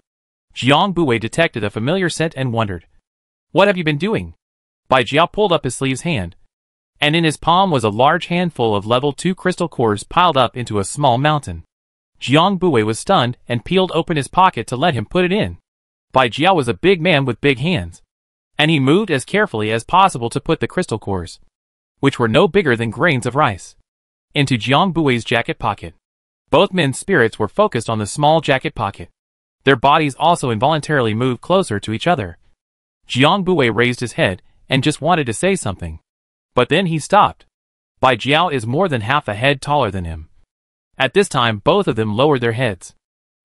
Jiang Buwei detected a familiar scent and wondered, "What have you been doing?" Bai Jiao pulled up his sleeve's hand, and in his palm was a large handful of level 2 crystal cores piled up into a small mountain. Jiang Buwei was stunned and peeled open his pocket to let him put it in. Bai Jiao was a big man with big hands, and he moved as carefully as possible to put the crystal cores, which were no bigger than grains of rice, into Jiang Buwei's jacket pocket. Both men's spirits were focused on the small jacket pocket. Their bodies also involuntarily moved closer to each other. Jiang Buwei raised his head and just wanted to say something, but then he stopped. Bai Jiao is more than half a head taller than him. At this time both of them lowered their heads.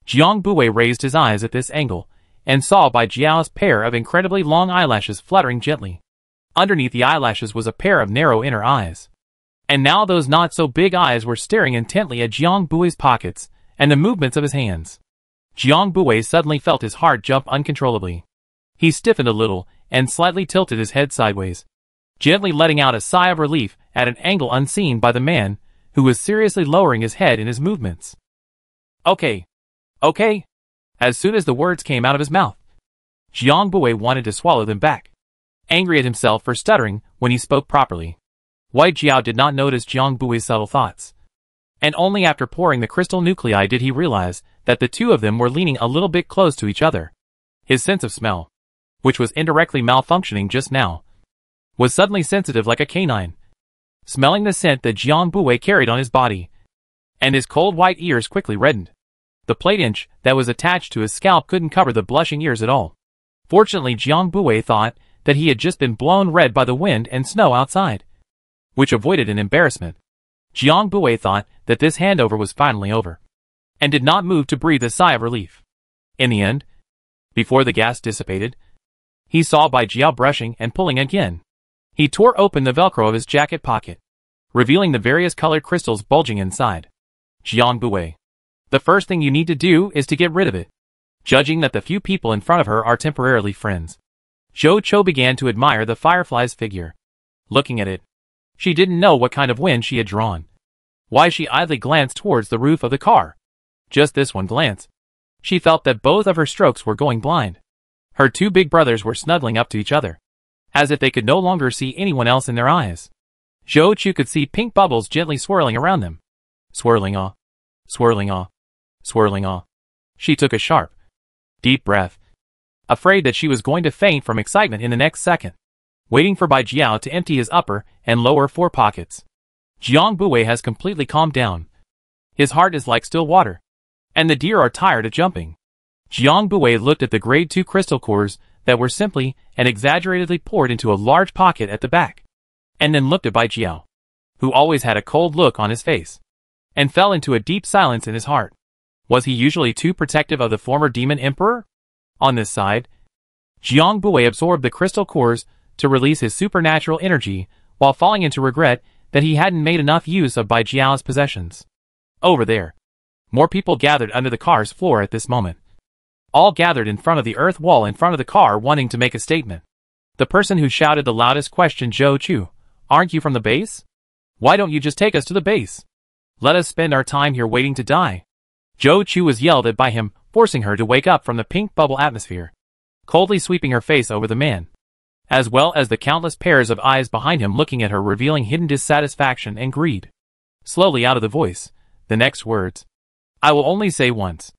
Jiang Buwei raised his eyes at this angle, and saw Bai Jiao's pair of incredibly long eyelashes fluttering gently. Underneath the eyelashes was a pair of narrow inner eyes. And now those not-so-big eyes were staring intently at Jiang Buwei's pockets and the movements of his hands. Jiang Buwei suddenly felt his heart jump uncontrollably. He stiffened a little and slightly tilted his head sideways, gently letting out a sigh of relief at an angle unseen by the man, who was seriously lowering his head in his movements. "Okay. Okay." As soon as the words came out of his mouth, Jiang Buwei wanted to swallow them back, angry at himself for stuttering when he spoke properly. White Jiao did not notice Jiang Buwei's subtle thoughts, and only after pouring the crystal nuclei did he realize that the 2 of them were leaning a little bit close to each other. His sense of smell, which was indirectly malfunctioning just now, was suddenly sensitive like a canine, smelling the scent that Jiang Buwei carried on his body, and his cold white ears quickly reddened. The plate inch that was attached to his scalp couldn't cover the blushing ears at all. Fortunately, Jiang Buwei thought that he had just been blown red by the wind and snow outside, which avoided an embarrassment. Jiang Bui thought that this handover was finally over, and did not move to breathe a sigh of relief. In the end, before the gas dissipated, he saw Bai Jiao brushing and pulling again. He tore open the velcro of his jacket pocket, revealing the various colored crystals bulging inside. Jiang Bui, the first thing you need to do is to get rid of it. Judging that the few people in front of her are temporarily friends, Zhou Chou began to admire the firefly's figure. Looking at it, she didn't know what kind of wind she had drawn. Why she idly glanced towards the roof of the car. Just this one glance. She felt that both of her strokes were going blind. Her two big brothers were snuggling up to each other, as if they could no longer see anyone else in their eyes. Zhou Chu could see pink bubbles gently swirling around them. Swirling ah. Swirling ah. Swirling ah. She took a sharp, deep breath, afraid that she was going to faint from excitement in the next second, waiting for Bai Jiao to empty his upper and lower 4 pockets. Jiang Bui has completely calmed down. His heart is like still water, and the deer are tired of jumping. Jiang Bui looked at the grade 2 crystal cores that were simply and exaggeratedly poured into a large pocket at the back, and then looked at Bai Jiao, who always had a cold look on his face, and fell into a deep silence in his heart. Was he usually too protective of the former demon emperor? On this side, Jiang Bui absorbed the crystal cores to release his supernatural energy while falling into regret that he hadn't made enough use of Bai Jiao's possessions. Over there, more people gathered under the car's floor at this moment. All gathered in front of the earth wall in front of the car wanting to make a statement. The person who shouted the loudest questioned Zhou Chu, "Aren't you from the base? Why don't you just take us to the base? Let us spend our time here waiting to die." Zhou Chu was yelled at by him, forcing her to wake up from the pink bubble atmosphere, coldly sweeping her face over the man, as well as the countless pairs of eyes behind him looking at her, revealing hidden dissatisfaction and greed. Slowly out of the voice, the next words, "I will only say once.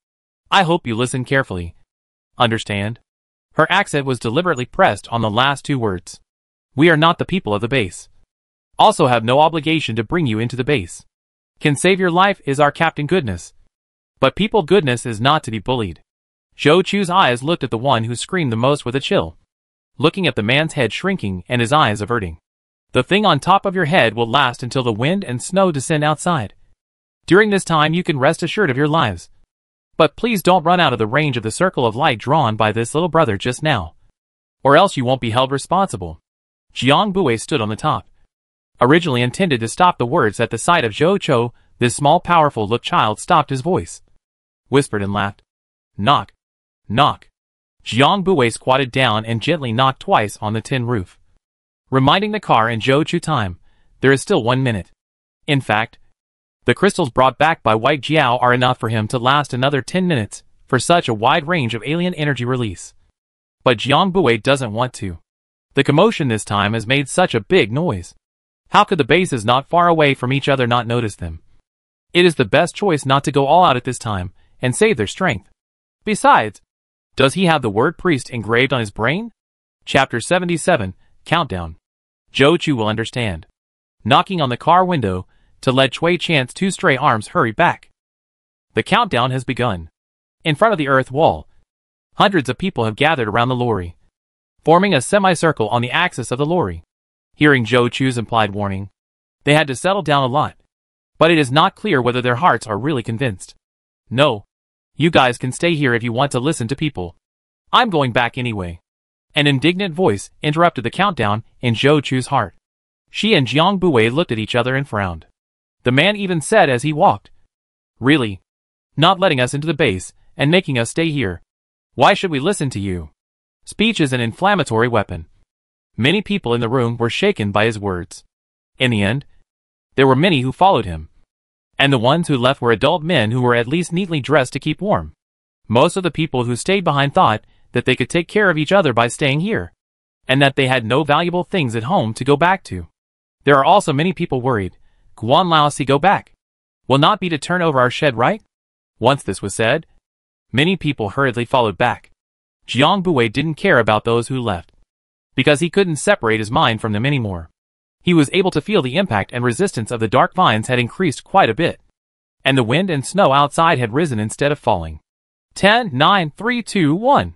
I hope you listen carefully. Understand?" Her accent was deliberately pressed on the last 2 words. "We are not the people of the base. Also have no obligation to bring you into the base. Can save your life is our Captain Goodness. But people goodness is not to be bullied." Zhou Chu's eyes looked at the one who screamed the most with a chill, looking at the man's head shrinking and his eyes averting. "The thing on top of your head will last until the wind and snow descend outside. During this time you can rest assured of your lives. But please don't run out of the range of the circle of light drawn by this little brother just now, or else you won't be held responsible." Jiang Bui stood on the top, originally intended to stop the words at the sight of Zhou Chou. This small powerful look child stopped his voice, whispered and laughed. "Knock. Knock." Jiang Bui squatted down and gently knocked twice on the tin roof, reminding the car and Zhou Chu time. There is still 1 minute. In fact, the crystals brought back by White Jiao are enough for him to last another 10 minutes for such a wide range of alien energy release. But Jiang Bui doesn't want to. The commotion this time has made such a big noise. How could the bases not far away from each other not notice them? It is the best choice not to go all out at this time and save their strength. Besides, does he have the word priest engraved on his brain? Chapter 77, Countdown. Zhou Chu will understand. Knocking on the car window to let Cui Chan's 2 stray arms hurry back. The countdown has begun. In front of the earth wall, hundreds of people have gathered around the lorry, forming a semicircle on the axis of the lorry. Hearing Zhou Chu's implied warning, they had to settle down a lot. But it is not clear whether their hearts are really convinced. "No. You guys can stay here if you want to listen to people. I'm going back anyway." An indignant voice interrupted the countdown in Zhou Chu's heart. She and Jiang Bui looked at each other and frowned. The man even said as he walked, "Really? Not letting us into the base and making us stay here. Why should we listen to you?" Speech is an inflammatory weapon. Many people in the room were shaken by his words. In the end, there were many who followed him, and the ones who left were adult men who were at least neatly dressed to keep warm. Most of the people who stayed behind thought that they could take care of each other by staying here, and that they had no valuable things at home to go back to. There are also many people worried. "Guan Lao Si go back. Will not be to turn over our shed, right?" Once this was said, many people hurriedly followed back. Jiang Bui didn't care about those who left, because he couldn't separate his mind from them anymore. He was able to feel the impact and resistance of the dark vines had increased quite a bit, and the wind and snow outside had risen instead of falling. 10, 9, 3, 2, 1.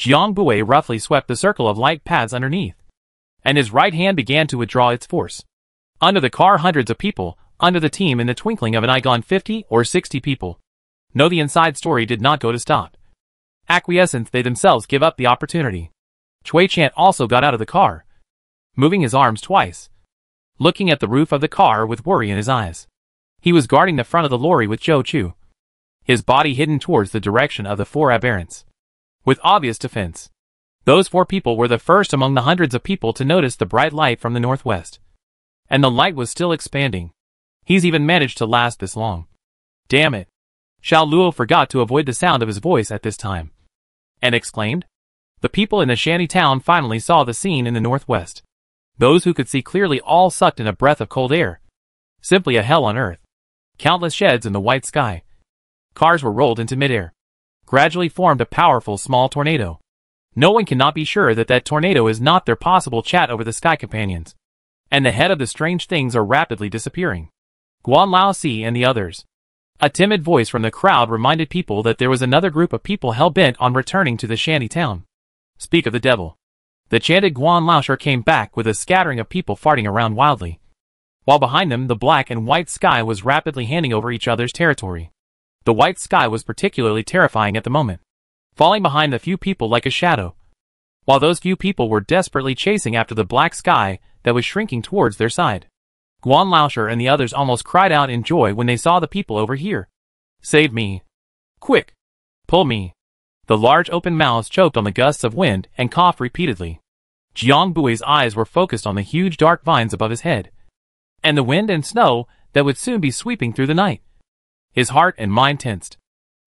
Jiang Bui roughly swept the circle of light paths underneath, and his right hand began to withdraw its force. Under the car, hundreds of people, under the team in the twinkling of an eye, gone 50 or 60 people. No, the inside story did not go to stop. Acquiescence, they themselves give up the opportunity. Chui Chant also got out of the car, moving his arms twice, looking at the roof of the car with worry in his eyes. He was guarding the front of the lorry with Zhou Chu, his body hidden towards the direction of the four aberrants, with obvious defense. Those four people were the first among the hundreds of people to notice the bright light from the northwest. And the light was still expanding. He's even managed to last this long. Damn it. Xiao Luo forgot to avoid the sound of his voice at this time, and exclaimed. The people in the shanty town finally saw the scene in the northwest. Those who could see clearly all sucked in a breath of cold air. Simply a hell on earth. Countless sheds in the white sky. Cars were rolled into midair. Gradually formed a powerful small tornado. No one cannot be sure that that tornado is not their possible chat over the sky companions. And the head of the strange things are rapidly disappearing. Guan Lao Si and the others. A timid voice from the crowd reminded people that there was another group of people hell-bent on returning to the shanty town. Speak of the devil. The chanted Guan Laoshi came back with a scattering of people farting around wildly, while behind them the black and white sky was rapidly handing over each other's territory. The white sky was particularly terrifying at the moment, falling behind the few people like a shadow, while those few people were desperately chasing after the black sky that was shrinking towards their side. Guan Laoshi and the others almost cried out in joy when they saw the people over here. Save me. Quick. Pull me. The large open mouths choked on the gusts of wind and coughed repeatedly. Jiang Bui's eyes were focused on the huge dark vines above his head, and the wind and snow that would soon be sweeping through the night. His heart and mind tensed.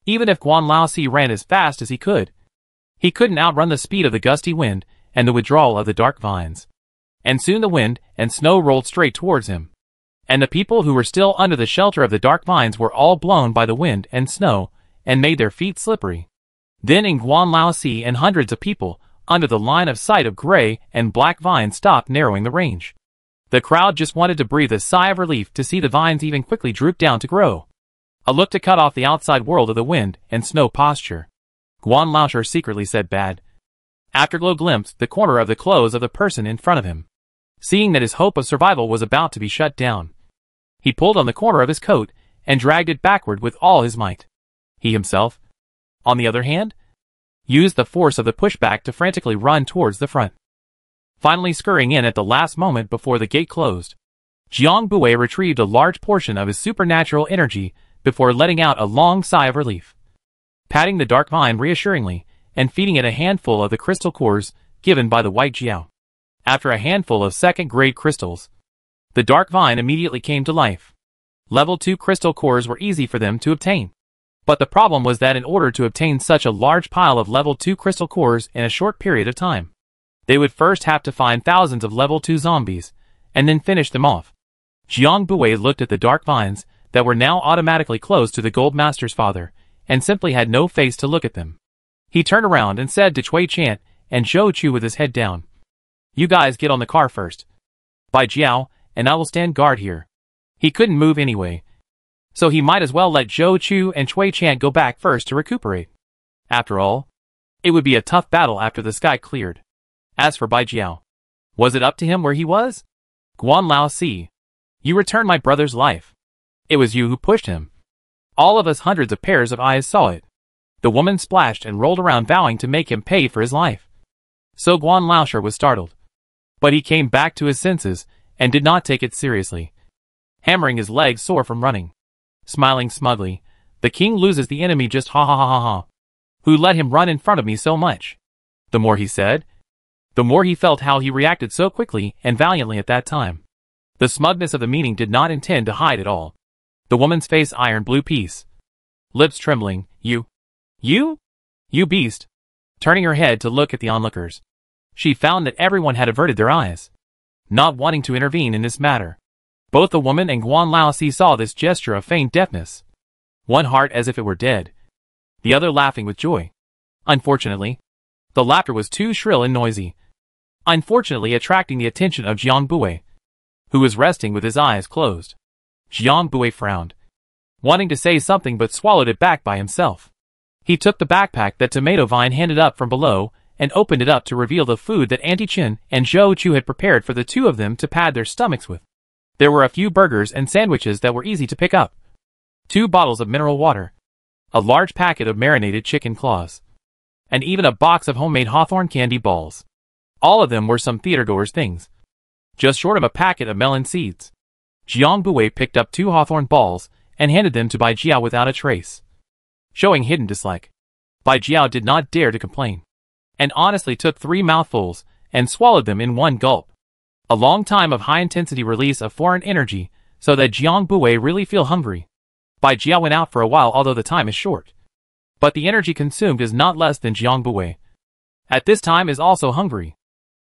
Even if Guan Laoshi ran as fast as he couldn't outrun the speed of the gusty wind and the withdrawal of the dark vines. And soon the wind and snow rolled straight towards him, and the people who were still under the shelter of the dark vines were all blown by the wind and snow and made their feet slippery. Then in Guan Laoshi and hundreds of people, under the line of sight of gray and black vines, stopped narrowing the range. The crowd just wanted to breathe a sigh of relief to see the vines even quickly droop down to grow. A look to cut off the outside world of the wind and snow posture. Guan Laoshi secretly said bad. Afterglow glimpsed the corner of the clothes of the person in front of him. Seeing that his hope of survival was about to be shut down, he pulled on the corner of his coat and dragged it backward with all his might. He himself, on the other hand, used the force of the pushback to frantically run towards the front, finally scurrying in at the last moment before the gate closed. Jiang Bui retrieved a large portion of his supernatural energy before letting out a long sigh of relief, patting the dark vine reassuringly and feeding it a handful of the crystal cores given by the white Jiao. After a handful of second-grade crystals, the dark vine immediately came to life. Level 2 crystal cores were easy for them to obtain. But the problem was that in order to obtain such a large pile of level 2 crystal cores in a short period of time, they would first have to find thousands of level 2 zombies, and then finish them off. Jiang Bui looked at the dark vines that were now automatically close to the Gold Master's father, and simply had no face to look at them. He turned around and said to Chui Chant and Zhou Chu with his head down, "You guys get on the car first. By Jiao, and I will stand guard here." He couldn't move anyway, so he might as well let Zhou Chu and Chui Chant go back first to recuperate. After all, it would be a tough battle after the sky cleared. As for Bai Jiao, was it up to him where he was? Guan Laoshi, you returned my brother's life. It was you who pushed him. All of us, hundreds of pairs of eyes, saw it. The woman splashed and rolled around, vowing to make him pay for his life. So Guan Laoshi was startled, but he came back to his senses and did not take it seriously, hammering his legs sore from running. Smiling smugly, the king loses the enemy, just ha ha ha ha ha. Who let him run in front of me so much? The more he said, the more he felt how he reacted so quickly and valiantly at that time. The smugness of the meaning did not intend to hide at all. The woman's face iron blue piece, lips trembling. You beast. Turning her head to look at the onlookers, she found that everyone had averted their eyes, not wanting to intervene in this matter. Both the woman and Guan Laoshi saw this gesture of feigned deafness, one heart as if it were dead, the other laughing with joy. Unfortunately, the laughter was too shrill and noisy, unfortunately attracting the attention of Jiang Bui, who was resting with his eyes closed. Jiang Bui frowned, wanting to say something but swallowed it back by himself. He took the backpack that Tomato Vine handed up from below and opened it up to reveal the food that Auntie Chin and Zhou Chu had prepared for the two of them to pad their stomachs with. There were a few burgers and sandwiches that were easy to pick up, 2 bottles of mineral water, a large packet of marinated chicken claws, and even a box of homemade hawthorn candy balls. All of them were some theatergoers' things. Just short of a packet of melon seeds. Jiang Bui picked up 2 hawthorn balls and handed them to Bai Jiao without a trace, showing hidden dislike. Bai Jiao did not dare to complain, and honestly took 3 mouthfuls and swallowed them in one gulp. A long time of high-intensity release of foreign energy so that Jiang Bui really feel hungry. Bai Jiao went out for a while, although the time is short. But the energy consumed is not less than Jiang Bui. At this time is also hungry.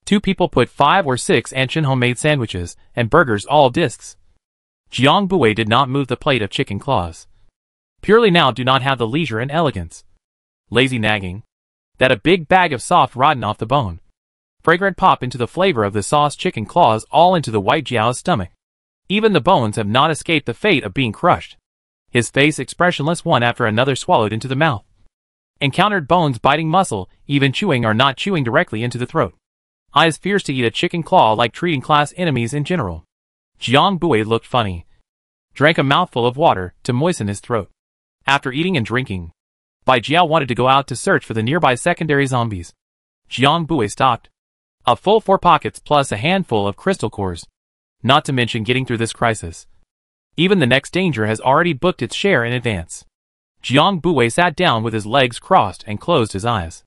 2 people put 5 or 6 ancient homemade sandwiches and burgers, all discs. Jiang Bui did not move the plate of chicken claws. Purely now do not have the leisure and elegance. Lazy nagging. That a big bag of soft rotten off the bone. Fragrant pop into the flavor of the sauce chicken claws all into the white Jiao's stomach. Even the bones have not escaped the fate of being crushed. His face expressionless, one after another swallowed into the mouth. Encountered bones biting muscle, even chewing or not chewing directly into the throat. Eyes fierce to eat a chicken claw like treating class enemies in general. Jiang Bui looked funny. Drank a mouthful of water to moisten his throat. After eating and drinking, Bai Jiao wanted to go out to search for the nearby secondary zombies. Jiang Bui stopped. A full 4 pockets plus a handful of crystal cores. Not to mention getting through this crisis. Even the next danger has already booked its share in advance. Jiang Bui sat down with his legs crossed and closed his eyes.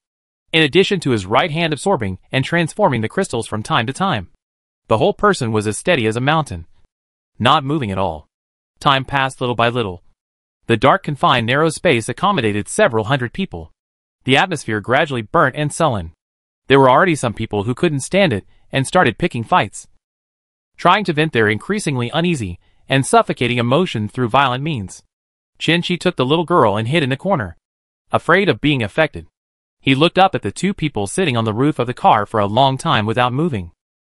In addition to his right hand absorbing and transforming the crystals from time to time, the whole person was as steady as a mountain. Not moving at all. Time passed little by little. The dark, confined, narrow space accommodated several hundred people. The atmosphere gradually burnt and sullen. There were already some people who couldn't stand it and started picking fights, trying to vent their increasingly uneasy and suffocating emotions through violent means. Chen Qi took the little girl and hid in a corner, afraid of being affected. He looked up at the 2 people sitting on the roof of the car for a long time without moving,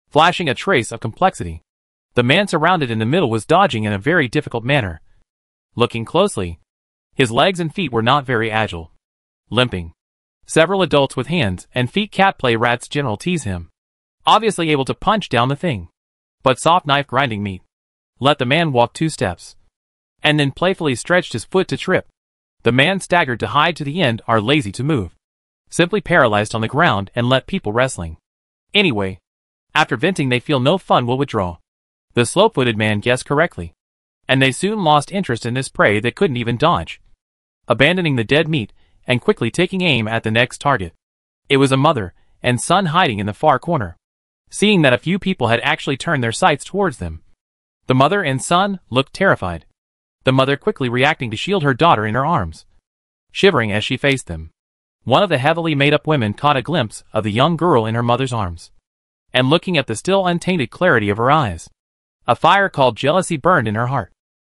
flashing a trace of complexity. The man surrounded in the middle was dodging in a very difficult manner. Looking closely, his legs and feet were not very agile, limping. Several adults with hands and feet cat play rats general tease him, obviously able to punch down the thing. But soft knife grinding meat. Let the man walk 2 steps, and then playfully stretched his foot to trip. The man staggered to hide to the end, are lazy to move. Simply paralyzed on the ground and let people wrestling. Anyway, after venting they feel no fun will withdraw. The slow-footed man guessed correctly. And they soon lost interest in this prey that couldn't even dodge. Abandoning the dead meat and quickly taking aim at the next target. It was a mother and son hiding in the far corner. Seeing that a few people had actually turned their sights towards them, the mother and son looked terrified. The mother quickly reacting to shield her daughter in her arms, shivering as she faced them. One of the heavily made-up women caught a glimpse of the young girl in her mother's arms, and looking at the still untainted clarity of her eyes, a fire called jealousy burned in her heart.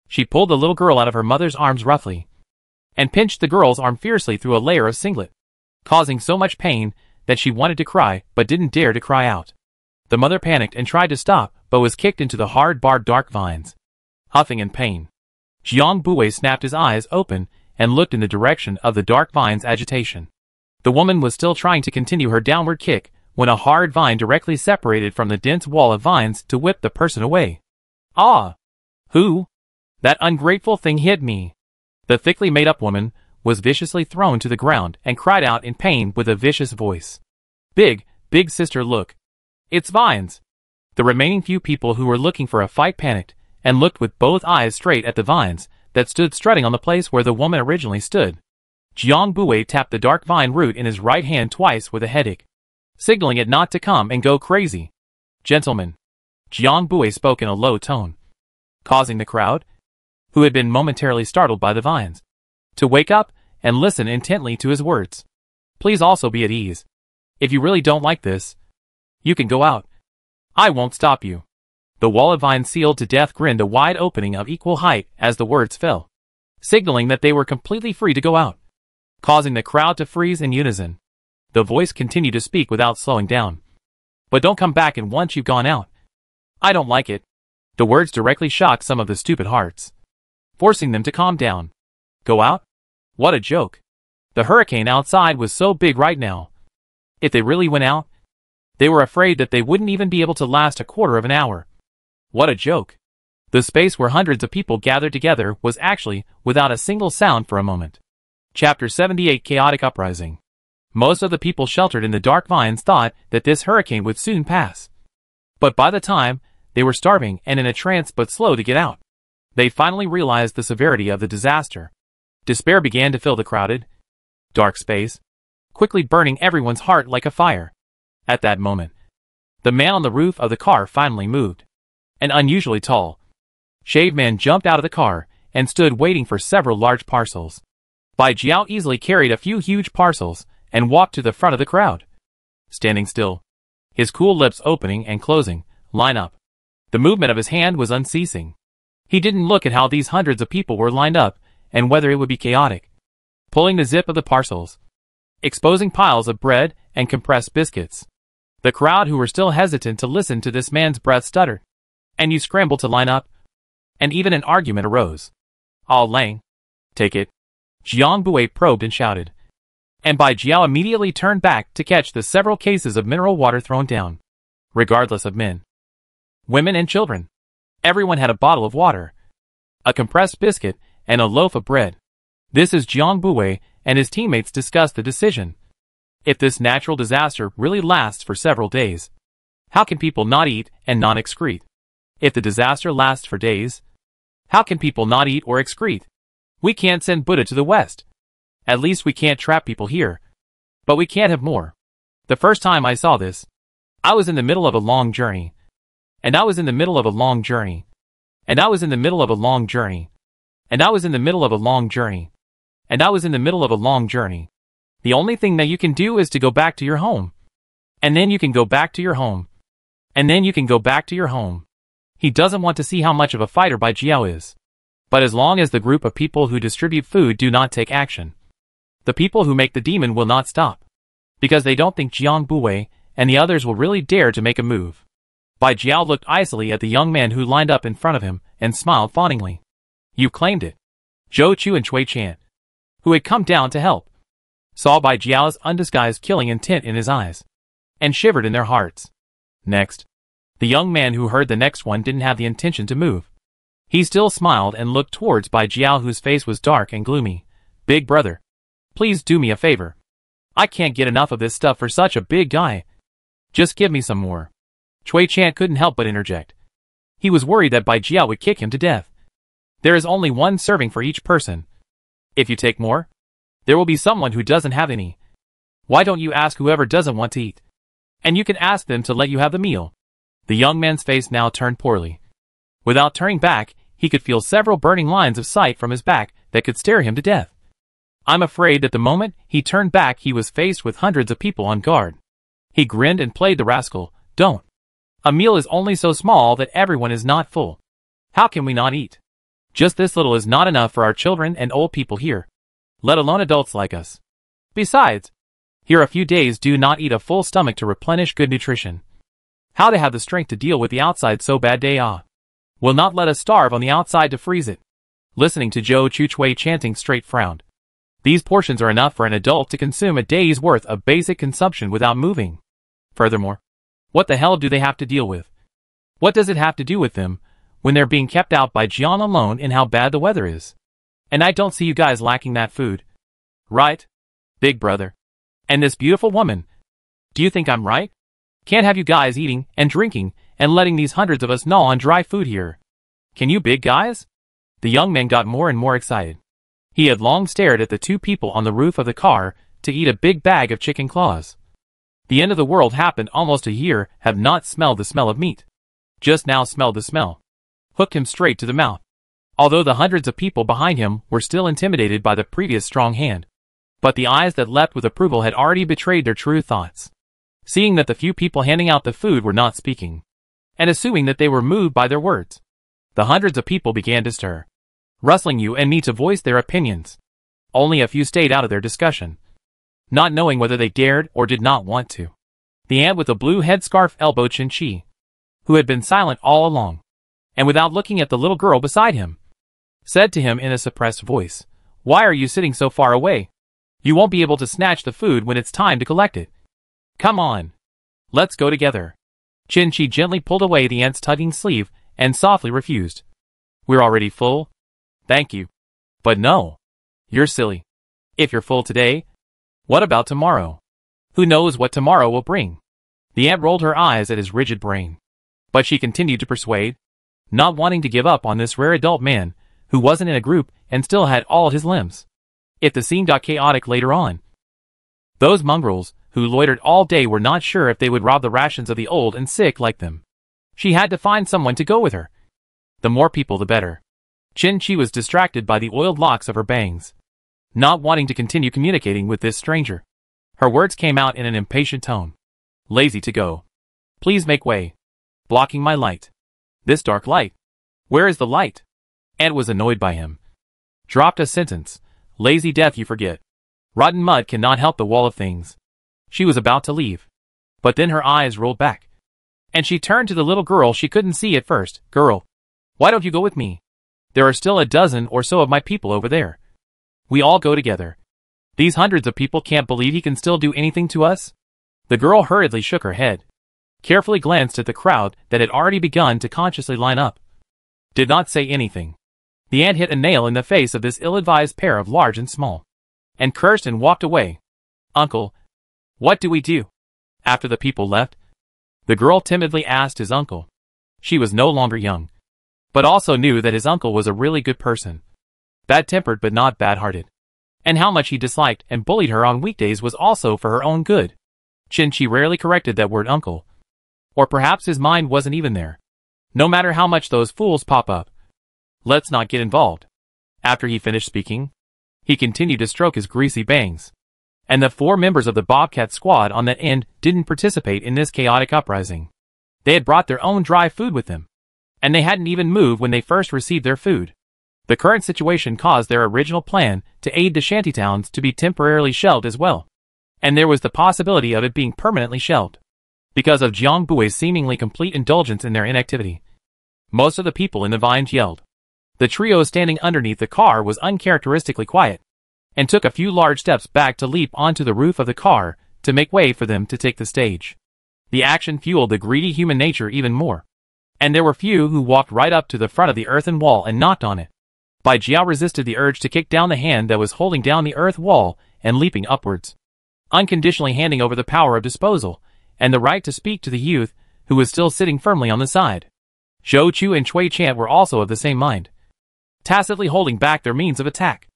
She pulled the little girl out of her mother's arms roughly, and pinched the girl's arm fiercely through a layer of singlet, causing so much pain that she wanted to cry but didn't dare to cry out. The mother panicked and tried to stop, but was kicked into the hard barred dark vines. Huffing in pain, Jiang Bui snapped his eyes open and looked in the direction of the dark vine's agitation. The woman was still trying to continue her downward kick when a hard vine directly separated from the dense wall of vines to whip the person away. Ah! Who? That ungrateful thing hit me. The thickly made-up woman was viciously thrown to the ground and cried out in pain with a vicious voice. Big sister, look. It's vines. The remaining few people who were looking for a fight panicked and looked with both eyes straight at the vines that stood strutting on the place where the woman originally stood. Jiang Bui tapped the dark vine root in his right hand twice with a headache, signaling it not to come and go crazy. Gentlemen, Jiang Bui spoke in a low tone, causing the crowd, who had been momentarily startled by the vines, to wake up and listen intently to his words. Please also be at ease. If you really don't like this, you can go out. I won't stop you. The wall of vines sealed to death grinned a wide opening of equal height as the words fell, signaling that they were completely free to go out, causing the crowd to freeze in unison. The voice continued to speak without slowing down. But don't come back and once you've gone out. I don't like it. The words directly shocked some of the stupid hearts, forcing them to calm down. Go out? What a joke. The hurricane outside was so big right now. If they really went out, they were afraid that they wouldn't even be able to last a quarter of an hour. What a joke. The space where hundreds of people gathered together was actually without a single sound for a moment. Chapter 78 Chaotic Uprising. Most of the people sheltered in the dark vines thought that this hurricane would soon pass. But by the time, they were starving and in a trance but slow to get out. They finally realized the severity of the disaster. Despair began to fill the crowded, dark space, quickly burning everyone's heart like a fire. At that moment, the man on the roof of the car finally moved. An unusually tall, shaved man jumped out of the car and stood waiting for several large parcels. Bai Jiao easily carried a few huge parcels and walked to the front of the crowd. Standing still, his cool lips opening and closing, line up. The movement of his hand was unceasing. He didn't look at how these hundreds of people were lined up and whether it would be chaotic. Pulling the zip of the parcels, exposing piles of bread and compressed biscuits. The crowd who were still hesitant to listen to this man's breath stuttered. And you scrambled to line up. And even an argument arose. "All Lang. Take it." Jiang Bui probed and shouted. And Bai Jiao immediately turned back to catch the several cases of mineral water thrown down. Regardless of men, women and children, everyone had a bottle of water, a compressed biscuit, and a loaf of bread. This is Jiang Bui and his teammates discussed the decision. If this natural disaster really lasts for several days, how can people not eat and not excrete? If the disaster lasts for days, how can people not eat or excrete? We can't send Buddha to the West. At least we can't trap people here. But we can't have more. The first time I saw this, I was in the middle of a long journey. And I was in the middle of a long journey. And I was in the middle of a long journey. And I was in the middle of a long journey. And I was in the middle of a long journey. The only thing that you can do is to go back to your home. And then you can go back to your home. And then you can go back to your home. He doesn't want to see how much of a fighter Bai Jiao is. But as long as the group of people who distribute food do not take action, the people who make the demon will not stop. Because they don't think Jiang Bui and the others will really dare to make a move. Bai Jiao looked icily at the young man who lined up in front of him and smiled fawningly. You claimed it. Zhou Chu and Cui Chan, who had come down to help, saw Bai Jiao's undisguised killing intent in his eyes, and shivered in their hearts. Next, the young man who heard the next one didn't have the intention to move. He still smiled and looked towards Bai Jiao whose face was dark and gloomy. Big brother, please do me a favor. I can't get enough of this stuff for such a big guy. Just give me some more. Cui Chan couldn't help but interject. He was worried that Bai Jiao would kick him to death. There is only one serving for each person. If you take more, there will be someone who doesn't have any. Why don't you ask whoever doesn't want to eat? And you can ask them to let you have the meal. The young man's face now turned poorly. Without turning back, he could feel several burning lines of sight from his back that could stare him to death. I'm afraid that the moment he turned back he was faced with hundreds of people on guard. He grinned and played the rascal. Don't. A meal is only so small that everyone is not full. How can we not eat? Just this little is not enough for our children and old people here, let alone adults like us. Besides, here a few days do not eat a full stomach to replenish good nutrition. How to have the strength to deal with the outside so bad day will not let us starve on the outside to freeze it. Listening to Zhou Chu Cui chanting straight frowned. These portions are enough for an adult to consume a day's worth of basic consumption without moving. Furthermore, what the hell do they have to deal with? What does it have to do with them when they're being kept out by Jian alone in how bad the weather is? And I don't see you guys lacking that food. Right? Big brother. And this beautiful woman. Do you think I'm right? Can't have you guys eating and drinking and letting these hundreds of us gnaw on dry food here. Can you big guys? The young man got more and more excited. He had long stared at the two people on the roof of the car to eat a big bag of chicken claws. The end of the world happened almost a year, have not smelled the smell of meat. Just now smelled the smell. Hooked him straight to the mouth. Although the hundreds of people behind him were still intimidated by the previous strong hand. But the eyes that leapt with approval had already betrayed their true thoughts. Seeing that the few people handing out the food were not speaking, and assuming that they were moved by their words, the hundreds of people began to stir, rustling you and me to voice their opinions. Only a few stayed out of their discussion, not knowing whether they dared or did not want to. The ant with the blue headscarf elbowed Chen Qi, who had been silent all along, and without looking at the little girl beside him, said to him in a suppressed voice, "Why are you sitting so far away? You won't be able to snatch the food when it's time to collect it." Come on. Let's go together. Chin-Chi gently pulled away the ant's tugging sleeve and softly refused. We're already full. Thank you. But no. You're silly. If you're full today, what about tomorrow? Who knows what tomorrow will bring? The ant rolled her eyes at his rigid brain. But she continued to persuade, not wanting to give up on this rare adult man who wasn't in a group and still had all his limbs. If the scene got chaotic later on, those mongrels who loitered all day were not sure if they would rob the rations of the old and sick like them. She had to find someone to go with her. The more people the better. Chin-Chi was distracted by the oiled locks of her bangs, not wanting to continue communicating with this stranger. Her words came out in an impatient tone. Lazy to go. Please make way. Blocking my light. This dark light. Where is the light? Ant was annoyed by him. Dropped a sentence. Lazy death you forget. Rotten mud cannot help the wall of things. She was about to leave. But then her eyes rolled back. And she turned to the little girl she couldn't see at first. Girl, why don't you go with me? There are still a dozen or so of my people over there. We all go together. These hundreds of people can't believe he can still do anything to us? The girl hurriedly shook her head. Carefully glanced at the crowd that had already begun to consciously line up. Did not say anything. The ant hit a nail in the face of this ill-advised pair of large and small. And cursed and walked away. Uncle, what do we do? After the people left, the girl timidly asked his uncle. She was no longer young, but also knew that his uncle was a really good person. Bad-tempered but not bad-hearted. And how much he disliked and bullied her on weekdays was also for her own good. Chin-Chi rarely corrected that word uncle. Or perhaps his mind wasn't even there. No matter how much those fools pop up. Let's not get involved. After he finished speaking, he continued to stroke his greasy bangs. And the 4 members of the Bobcat squad on that end didn't participate in this chaotic uprising. They had brought their own dry food with them. And they hadn't even moved when they first received their food. The current situation caused their original plan to aid the shantytowns to be temporarily shelved as well. And there was the possibility of it being permanently shelved. Because of Jiang Bui's seemingly complete indulgence in their inactivity. Most of the people in the vines yelled. The trio standing underneath the car was uncharacteristically quiet, and took a few large steps back to leap onto the roof of the car to make way for them to take the stage. The action fueled the greedy human nature even more. And there were few who walked right up to the front of the earthen wall and knocked on it. Bai Jiao resisted the urge to kick down the hand that was holding down the earth wall and leaping upwards, unconditionally handing over the power of disposal and the right to speak to the youth who was still sitting firmly on the side. Zhou Chu and Cui Chant were also of the same mind, tacitly holding back their means of attack.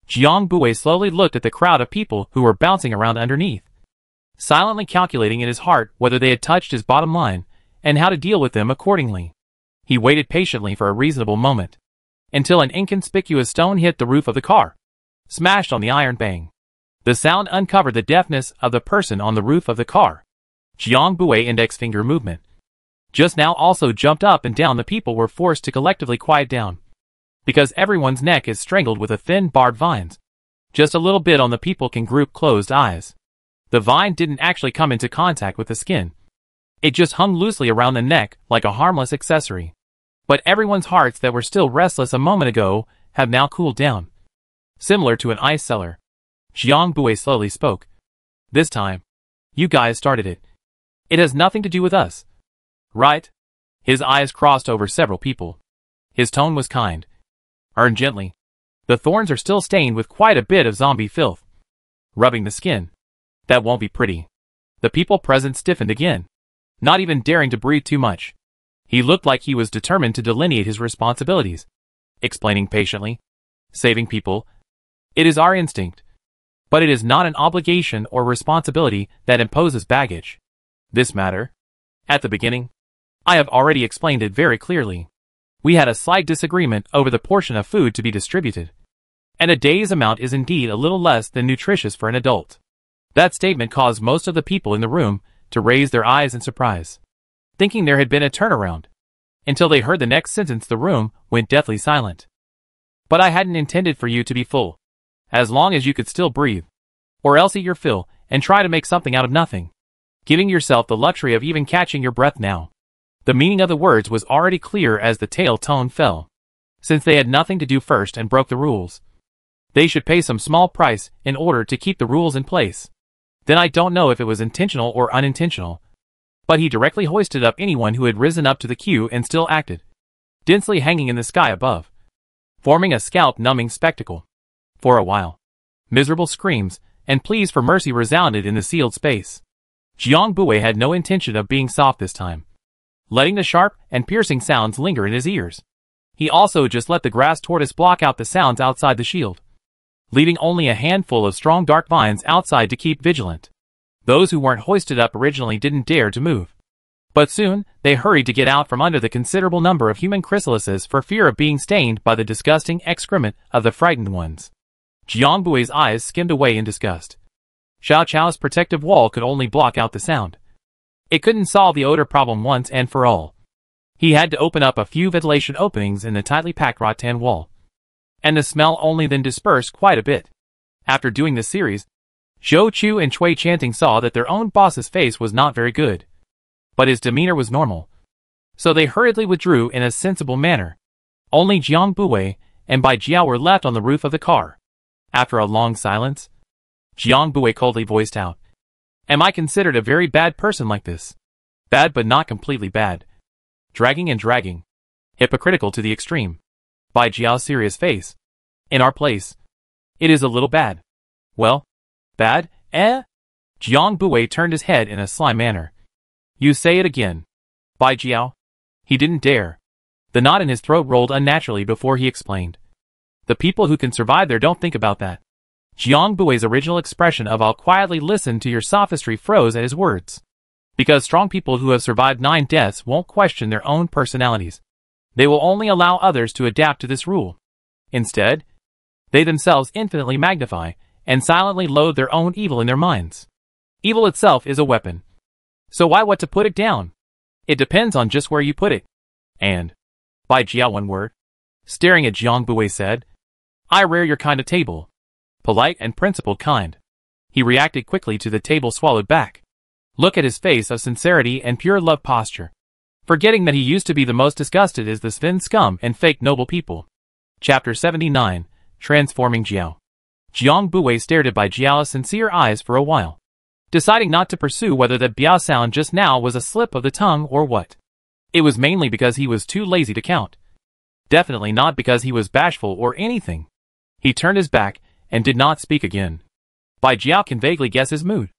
Jiang Bui slowly looked at the crowd of people who were bouncing around underneath, silently calculating in his heart whether they had touched his bottom line and how to deal with them accordingly. He waited patiently for a reasonable moment, until an inconspicuous stone hit the roof of the car, smashed on the iron bang. The sound uncovered the deafness of the person on the roof of the car. Jiang Bui index finger movement. Just now also jumped up and down. The people were forced to collectively quiet down, because everyone's neck is strangled with a thin barbed vines. Just a little bit on the people can group closed eyes. The vine didn't actually come into contact with the skin. It just hung loosely around the neck like a harmless accessory. But everyone's hearts that were still restless a moment ago have now cooled down. Similar to an ice cellar. Jiang Bui slowly spoke. This time, you guys started it. It has nothing to do with us. Right? His eyes crossed over several people. His tone was kind. Earn gently. The thorns are still stained with quite a bit of zombie filth. Rubbing the skin. That won't be pretty. The people present stiffened again, not even daring to breathe too much. He looked like he was determined to delineate his responsibilities. Explaining patiently. Saving people. It is our instinct. But it is not an obligation or responsibility that imposes baggage. This matter, at the beginning, I have already explained it very clearly. We had a slight disagreement over the portion of food to be distributed. And a day's amount is indeed a little less than nutritious for an adult. That statement caused most of the people in the room to raise their eyes in surprise, thinking there had been a turnaround. Until they heard the next sentence, the room went deathly silent. But I hadn't intended for you to be full, as long as you could still breathe. Or else eat your fill and try to make something out of nothing, giving yourself the luxury of even catching your breath now. The meaning of the words was already clear as the tail tone fell. Since they had nothing to do first and broke the rules, they should pay some small price in order to keep the rules in place. Then I don't know if it was intentional or unintentional, but he directly hoisted up anyone who had risen up to the queue and still acted, densely hanging in the sky above, forming a scalp-numbing spectacle. For a while, miserable screams and pleas for mercy resounded in the sealed space. Jiang Bui had no intention of being soft this time, letting the sharp and piercing sounds linger in his ears. He also just let the grass tortoise block out the sounds outside the shield, leaving only a handful of strong dark vines outside to keep vigilant. Those who weren't hoisted up originally didn't dare to move, but soon they hurried to get out from under the considerable number of human chrysalises for fear of being stained by the disgusting excrement of the frightened ones. Jiang Bui's eyes skimmed away in disgust. Xiao Chao's protective wall could only block out the sound. It couldn't solve the odor problem once and for all. He had to open up a few ventilation openings in the tightly packed rattan wall, and the smell only then dispersed quite a bit. After doing this series, Zhou Chu and Cui Chanting saw that their own boss's face was not very good, but his demeanor was normal, so they hurriedly withdrew in a sensible manner. Only Jiang Bui and Bai Jiao were left on the roof of the car. After a long silence, Jiang Bui coldly voiced out, "Am I considered a very bad person like this? Bad but not completely bad. Dragging and dragging. Hypocritical to the extreme." Bai Jiao's serious face. "In our place, it is a little bad." "Well, bad, eh?" Jiang Bui turned his head in a sly manner. "You say it again." Bai Jiao. He didn't dare. The knot in his throat rolled unnaturally before he explained. "The people who can survive there don't think about that." Jiang Bui's original expression of "I'll quietly listen to your sophistry" froze at his words. Because strong people who have survived 9 deaths won't question their own personalities. They will only allow others to adapt to this rule. Instead, they themselves infinitely magnify and silently loathe their own evil in their minds. Evil itself is a weapon. So why what to put it down? It depends on just where you put it. And, Bai Jiao, one word, staring at Jiang Bui, said, "I rare your kind of table. Polite and principled kind." He reacted quickly to the table swallowed back. Look at his face of sincerity and pure love posture, forgetting that he used to be the most disgusted as the Sven scum and fake noble people. Chapter 79, Transforming Jiao. Jiang Bui stared at Bai Jiao's sincere eyes for a while, deciding not to pursue whether that biao sound just now was a slip of the tongue or what. It was mainly because he was too lazy to count. Definitely not because he was bashful or anything. He turned his back and did not speak again. Bai Jiao can vaguely guess his mood.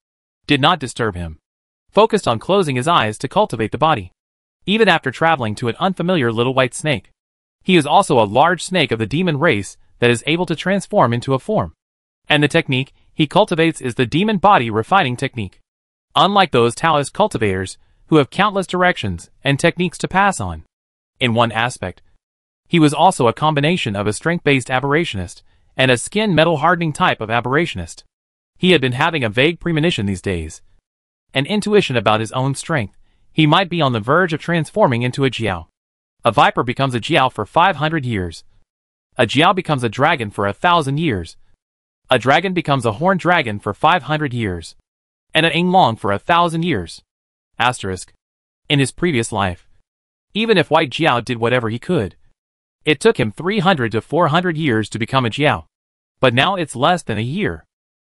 Did not disturb him. Focused on closing his eyes to cultivate the body. Even after traveling to an unfamiliar little white snake, he is also a large snake of the demon race that is able to transform into a form. And the technique he cultivates is the demon body refining technique. Unlike those Taoist cultivators who have countless directions and techniques to pass on. In one aspect, he was also a combination of a strength-based aberrationist and a skin metal hardening type of aberrationist. He had been having a vague premonition these days, an intuition about his own strength. He might be on the verge of transforming into a jiao. A viper becomes a jiao for 500 years. A jiao becomes a dragon for 1,000 years. A dragon becomes a horned dragon for 500 years. And an Yinglong for 1,000 years. Asterisk. In his previous life, even if White Jiao did whatever he could, it took him 300 to 400 years to become a jiao. But now it's less than a year.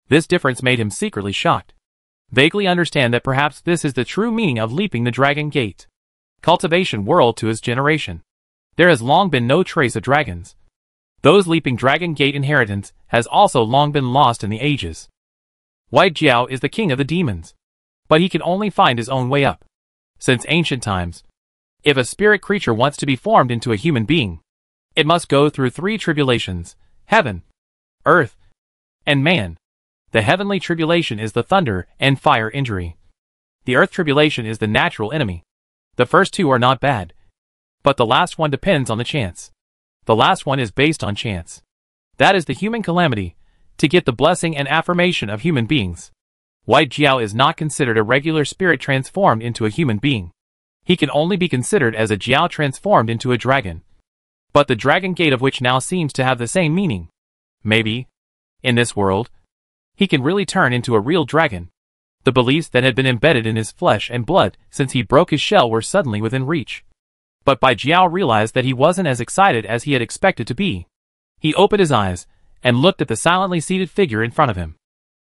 This difference made him secretly shocked. Vaguely understand that perhaps this is the true meaning of leaping the dragon gate. Cultivation world to his generation. There has long been no trace of dragons. Those leaping dragon gate inheritance has also long been lost in the ages. White Jiao is the king of the demons. But he can only find his own way up. Since ancient times, if a spirit creature wants to be formed into a human being, it must go through 3 tribulations: heaven, earth, and man. The heavenly tribulation is the thunder and fire injury. The earth tribulation is the natural enemy. The first 2 are not bad, but the last one depends on the chance. The last one is based on chance. That is the human calamity, to get the blessing and affirmation of human beings. White Jiao is not considered a regular spirit transformed into a human being. He can only be considered as a jiao transformed into a dragon. But the dragon gate of which now seems to have the same meaning. Maybe, in this world, he can really turn into a real dragon. The beliefs that had been embedded in his flesh and blood since he broke his shell were suddenly within reach. But Bai Jiao realized that he wasn't as excited as he had expected to be. He opened his eyes and looked at the silently seated figure in front of him,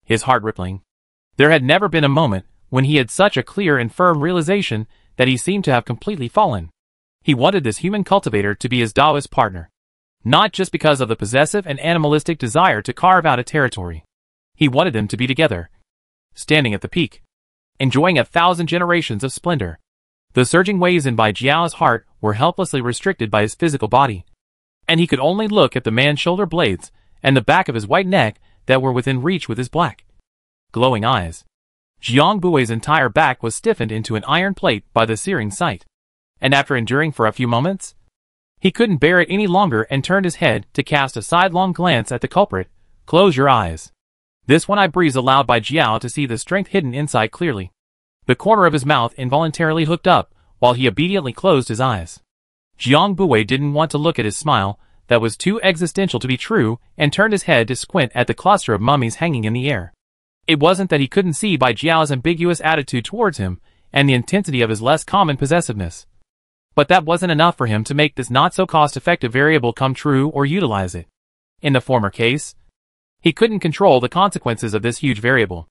his heart rippling. There had never been a moment when he had such a clear and firm realization that he seemed to have completely fallen. He wanted this human cultivator to be his Taoist partner. Not just because of the possessive and animalistic desire to carve out a territory. He wanted them to be together, standing at the peak, enjoying 1,000 generations of splendor. The surging waves in Bai Jiao's heart were helplessly restricted by his physical body, and he could only look at the man's shoulder blades and the back of his white neck that were within reach with his black, glowing eyes. Jiang Bui's entire back was stiffened into an iron plate by the searing sight, and after enduring for a few moments, he couldn't bear it any longer and turned his head to cast a sidelong glance at the culprit. "Close your eyes." This one I breathed aloud Bai Jiao to see the strength hidden inside clearly. The corner of his mouth involuntarily hooked up, while he obediently closed his eyes. Jiang Bui didn't want to look at his smile, that was too existential to be true, and turned his head to squint at the cluster of mummies hanging in the air. It wasn't that he couldn't see Bai Jiao's ambiguous attitude towards him, and the intensity of his less common possessiveness. But that wasn't enough for him to make this not-so-cost-effective variable come true or utilize it. In the former case, he couldn't control the consequences of this huge variable.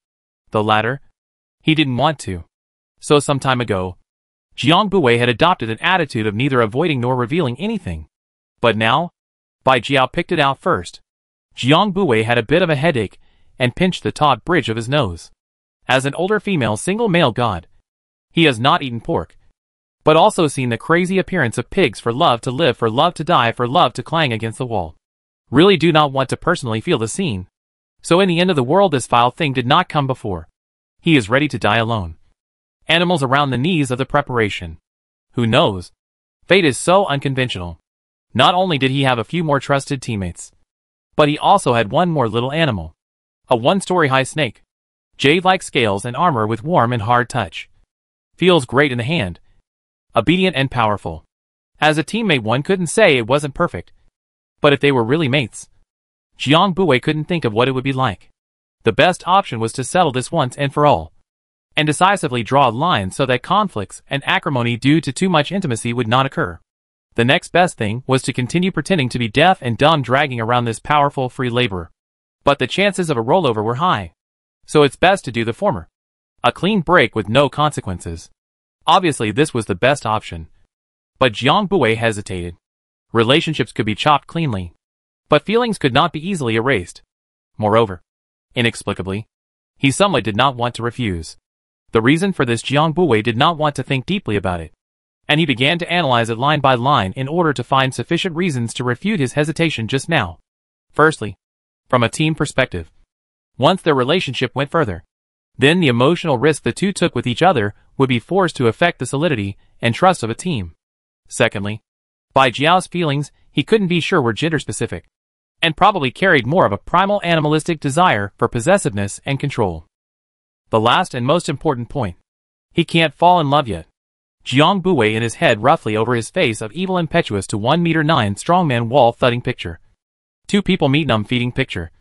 The latter, he didn't want to. So some time ago, Jiang Bui had adopted an attitude of neither avoiding nor revealing anything. But now, Bai Jiao picked it out first. Jiang Bui had a bit of a headache and pinched the taut bridge of his nose. As an older female single male god, he has not eaten pork, but also seen the crazy appearance of pigs for love to live, for love to die, for love to clang against the wall. Really do not want to personally feel the scene. So in the end of the world this vile thing did not come before. He is ready to die alone. Animals around the knees of the preparation. Who knows? Fate is so unconventional. Not only did he have a few more trusted teammates, but he also had one more little animal. A one-story-high snake. Jade-like scales and armor with warm and hard touch. Feels great in the hand. Obedient and powerful. As a teammate one couldn't say it wasn't perfect. But if they were really mates, Jiang Bui couldn't think of what it would be like. The best option was to settle this once and for all, and decisively draw a line so that conflicts and acrimony due to too much intimacy would not occur. The next best thing was to continue pretending to be deaf and dumb, dragging around this powerful free laborer. But the chances of a rollover were high. So it's best to do the former. A clean break with no consequences. Obviously this was the best option. But Jiang Bui hesitated. Relationships could be chopped cleanly, but feelings could not be easily erased. Moreover, inexplicably, he somewhat did not want to refuse. The reason for this, Jiang Bui did not want to think deeply about it, and he began to analyze it line by line in order to find sufficient reasons to refute his hesitation just now. Firstly, from a team perspective. Once their relationship went further, then the emotional risk the two took with each other would be forced to affect the solidity and trust of a team. Secondly, Bai Jiao's feelings, he couldn't be sure, were gender-specific, and probably carried more of a primal animalistic desire for possessiveness and control. The last and most important point. He can't fall in love yet. Jiang Bui in his head roughly over his face of evil impetuous to 1m9 strongman wall thudding picture. Two people meet feeding picture.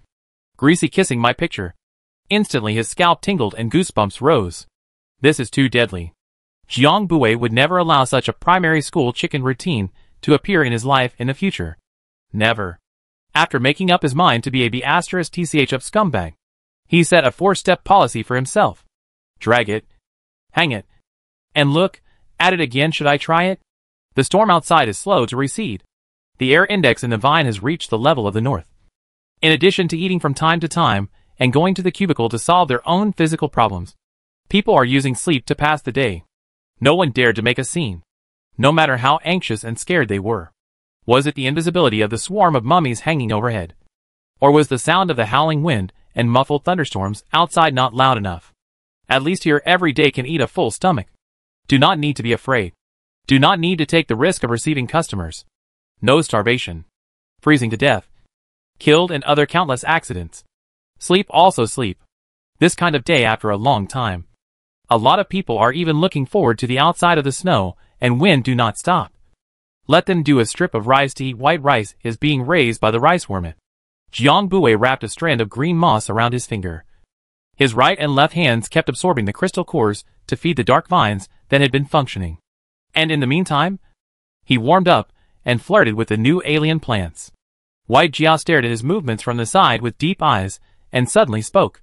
Greasy kissing my picture. Instantly his scalp tingled and goosebumps rose. This is too deadly. Jiang Bui would never allow such a primary school chicken routine to appear in his life in the future. Never. After making up his mind to be a B***TCH of scumbag, he set a 4-step policy for himself. Drag it. Hang it. And look at it again. Should I try it? The storm outside is slow to recede. The air index in the vine has reached the level of the north. In addition to eating from time to time and going to the cubicle to solve their own physical problems, people are using sleep to pass the day. No one dared to make a scene, no matter how anxious and scared they were. Was it the invisibility of the swarm of mummies hanging overhead? Or was the sound of the howling wind and muffled thunderstorms outside not loud enough? At least here every day can eat a full stomach. Do not need to be afraid. Do not need to take the risk of receiving customers. No starvation. Freezing to death. Killed and other countless accidents. Sleep, also sleep. This kind of day after a long time. A lot of people are even looking forward to the outside of the snow and wind do not stop. Let them do. A strip of rice to eat. White rice is being raised by the rice worm. Jiang Bui wrapped a strand of green moss around his finger. His right and left hands kept absorbing the crystal cores to feed the dark vines that had been functioning. And in the meantime, he warmed up and flirted with the new alien plants. White Jiao stared at his movements from the side with deep eyes and suddenly spoke.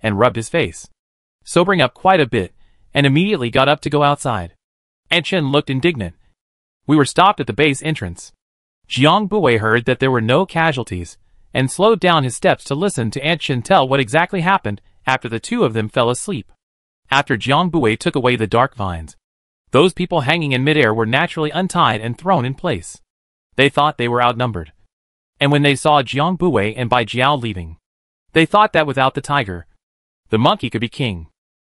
and rubbed his face, sobering up quite a bit, and immediately got up to go outside. Chen looked indignant. We were stopped at the base entrance. Jiang Buwei heard that there were no casualties, and slowed down his steps to listen to Chen tell what exactly happened after the two of them fell asleep. After Jiang Buwei took away the dark vines, those people hanging in midair were naturally untied and thrown in place. They thought they were outnumbered. And when they saw Jiang Buwei and Bai Jiao leaving, they thought that without the tiger, the monkey could be king.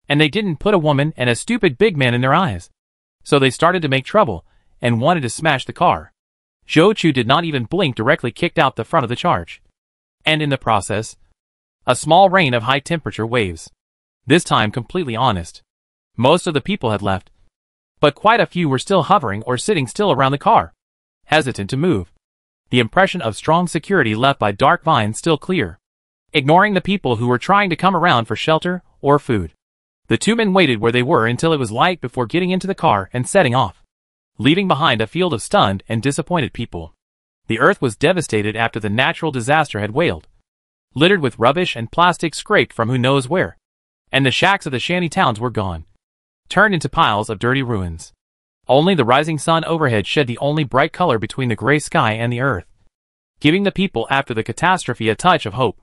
And they didn't put a woman and a stupid big man in their eyes. So they started to make trouble, and wanted to smash the car. Zhou Chu did not even blink, directly kicked out the front of the charge. And in the process, a small rain of high-temperature waves. This time completely honest. Most of the people had left, but quite a few were still hovering or sitting still around the car, hesitant to move. The impression of strong security left by dark vines still clear, ignoring the people who were trying to come around for shelter or food. The two men waited where they were until it was light before getting into the car and setting off, leaving behind a field of stunned and disappointed people. The earth was devastated after the natural disaster had wailed, littered with rubbish and plastic scraped from who knows where, and the shacks of the shanty towns were gone, turned into piles of dirty ruins. Only the rising sun overhead shed the only bright color between the gray sky and the earth, giving the people after the catastrophe a touch of hope.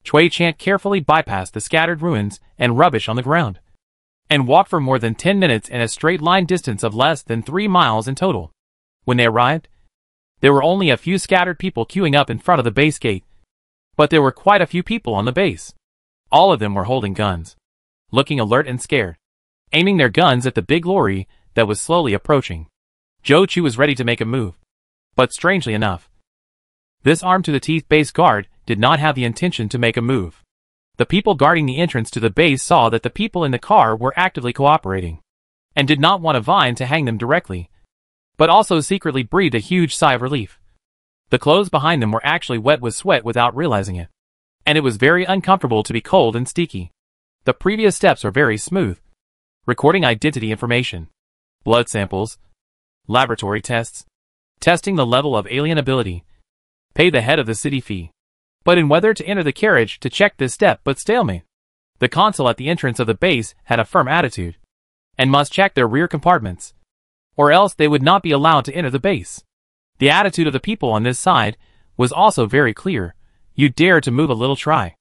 Chui Chant carefully bypassed the scattered ruins and rubbish on the ground, and walked for more than 10 minutes in a straight line distance of less than 3 miles in total. When they arrived, there were only a few scattered people queuing up in front of the base gate, but there were quite a few people on the base. All of them were holding guns, looking alert and scared, aiming their guns at the big lorry that was slowly approaching. Zhou Chu was ready to make a move, but strangely enough, this armed-to-the-teeth base guard did not have the intention to make a move. The people guarding the entrance to the base saw that the people in the car were actively cooperating, and did not want a vine to hang them directly, but also secretly breathed a huge sigh of relief. The clothes behind them were actually wet with sweat without realizing it, and it was very uncomfortable to be cold and sticky. The previous steps were very smooth, recording identity information, blood samples, laboratory tests, testing the level of alien ability, pay the head of the city fee. But in whether to enter the carriage to check this step but stalemate. The consul at the entrance of the base had a firm attitude, and must check their rear compartments, or else they would not be allowed to enter the base. The attitude of the people on this side was also very clear. You dare to move a little, try.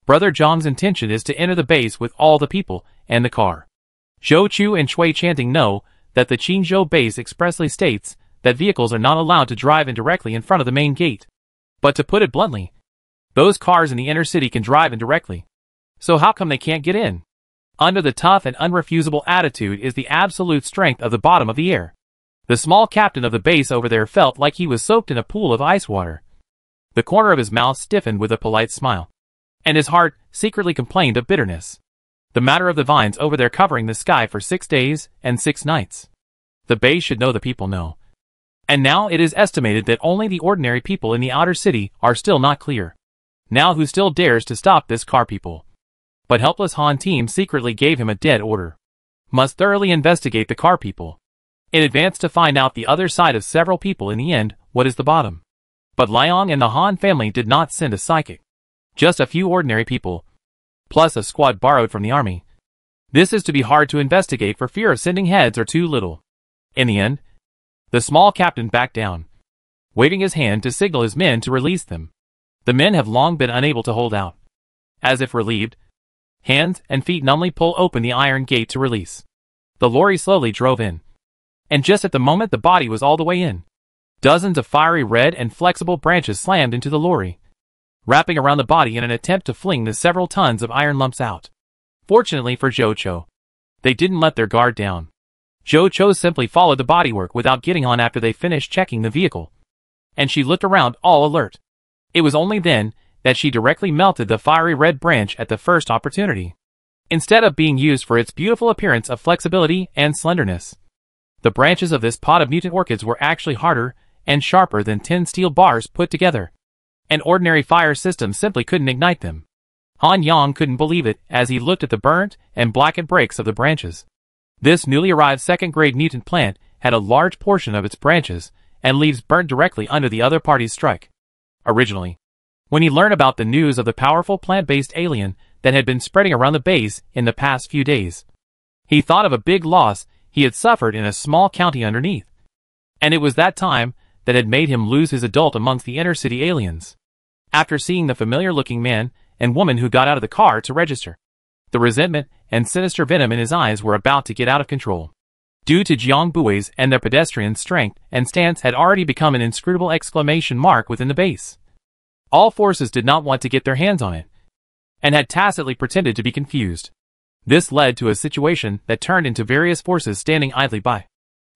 Brother Zhang's intention is to enter the base with all the people and the car. Zhou Chu and Chui Chanting know that the Qingzhou base expressly states that vehicles are not allowed to drive in directly in front of the main gate. But to put it bluntly, those cars in the inner city can drive in directly. So how come they can't get in? Under the tough and unrefusable attitude is the absolute strength of the bottom of the air. The small captain of the base over there felt like he was soaked in a pool of ice water. The corner of his mouth stiffened with a polite smile, and his heart secretly complained of bitterness. The matter of the vines over there covering the sky for 6 days and 6 nights. The base should know, the people know. And now it is estimated that only the ordinary people in the outer city are still not clear. Now who still dares to stop this car people? But helpless Han team secretly gave him a dead order. Must thoroughly investigate the car people in advance to find out the other side of several people. In the end, what is the bottom? But Liang and the Han family did not send a psychic. Just a few ordinary people, plus a squad borrowed from the army. This is to be hard to investigate for fear of sending heads or too little. In the end, the small captain backed down, waving his hand to signal his men to release them. The men have long been unable to hold out. As if relieved, hands and feet numbly pull open the iron gate to release. The lorry slowly drove in, and just at the moment the body was all the way in, dozens of fiery red and flexible branches slammed into the lorry, wrapping around the body in an attempt to fling the several tons of iron lumps out. Fortunately for Zhou Chu, they didn't let their guard down. Zhou Chu simply followed the bodywork without getting on after they finished checking the vehicle, and she looked around all alert. It was only then that she directly melted the fiery red branch at the first opportunity, instead of being used for its beautiful appearance of flexibility and slenderness. The branches of this pot of mutant orchids were actually harder and sharper than 10 steel bars put together. An ordinary fire system simply couldn't ignite them. Han Yang couldn't believe it as he looked at the burnt and blackened breaks of the branches. This newly arrived second-grade mutant plant had a large portion of its branches and leaves burnt directly under the other party's strike. Originally, when he learned about the news of the powerful plant-based alien that had been spreading around the base in the past few days. He thought of a big loss he had suffered in a small county underneath. And it was that time that had made him lose his adult amongst the inner-city aliens. After seeing the familiar-looking man and woman who got out of the car to register, the resentment and sinister venom in his eyes were about to get out of control. Due to Jiang Bui's and their pedestrian strength and stance had already become an inscrutable exclamation mark within the base. All forces did not want to get their hands on it, and had tacitly pretended to be confused. This led to a situation that turned into various forces standing idly by,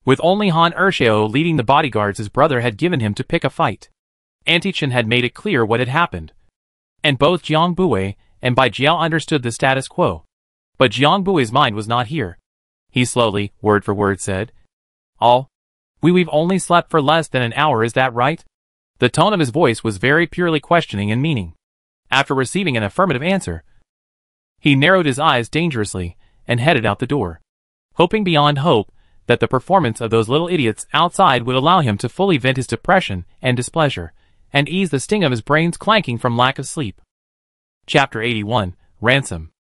with only Han Ershao leading the bodyguards his brother had given him to pick a fight. Auntie Chen had made it clear what had happened, and both Jiang Bui and Bai Jiao understood the status quo. But Jiang Bui's mind was not here. He slowly, word for word, said, We've only slept for less than an hour, is that right? The tone of his voice was very purely questioning in meaning. After receiving an affirmative answer, he narrowed his eyes dangerously and headed out the door, hoping beyond hope that the performance of those little idiots outside would allow him to fully vent his depression and displeasure, and ease the sting of his brains clanking from lack of sleep. Chapter 81, Ransom.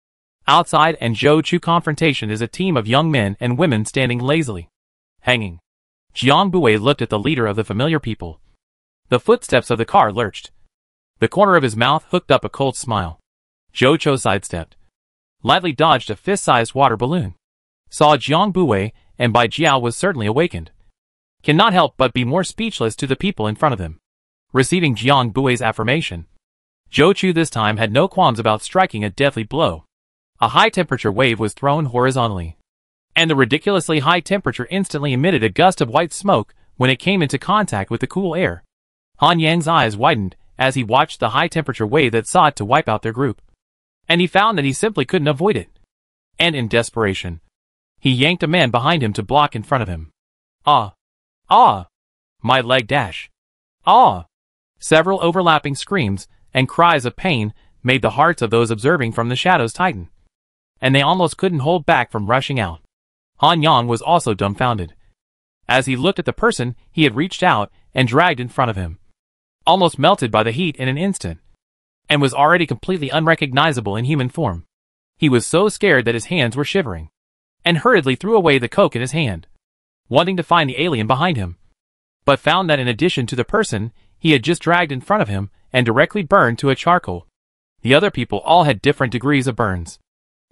Outside and Zhou Chu confrontation is a team of young men and women standing lazily, hanging. Jiang Bui looked at the leader of the familiar people. The footsteps of the car lurched. The corner of his mouth hooked up a cold smile. Zhou Chu sidestepped, lightly dodged a fist-sized water balloon. Saw Jiang Bui, and Bai Jiao was certainly awakened. Cannot help but be more speechless to the people in front of him. Receiving Jiang Bui's affirmation, Zhou Chu this time had no qualms about striking a deadly blow. A high-temperature wave was thrown horizontally, and the ridiculously high temperature instantly emitted a gust of white smoke when it came into contact with the cool air. Han Yang's eyes widened as he watched the high-temperature wave that sought to wipe out their group, and he found that he simply couldn't avoid it. And in desperation, he yanked a man behind him to block in front of him. Ah! Ah! My leg dash! Ah! Several overlapping screams and cries of pain made the hearts of those observing from the shadows tighten, and they almost couldn't hold back from rushing out. Han Yang was also dumbfounded, as he looked at the person he had reached out and dragged in front of him, almost melted by the heat in an instant, and was already completely unrecognizable in human form. He was so scared that his hands were shivering, and hurriedly threw away the coke in his hand, wanting to find the alien behind him, but found that in addition to the person he had just dragged in front of him and directly burned to a charcoal, the other people all had different degrees of burns.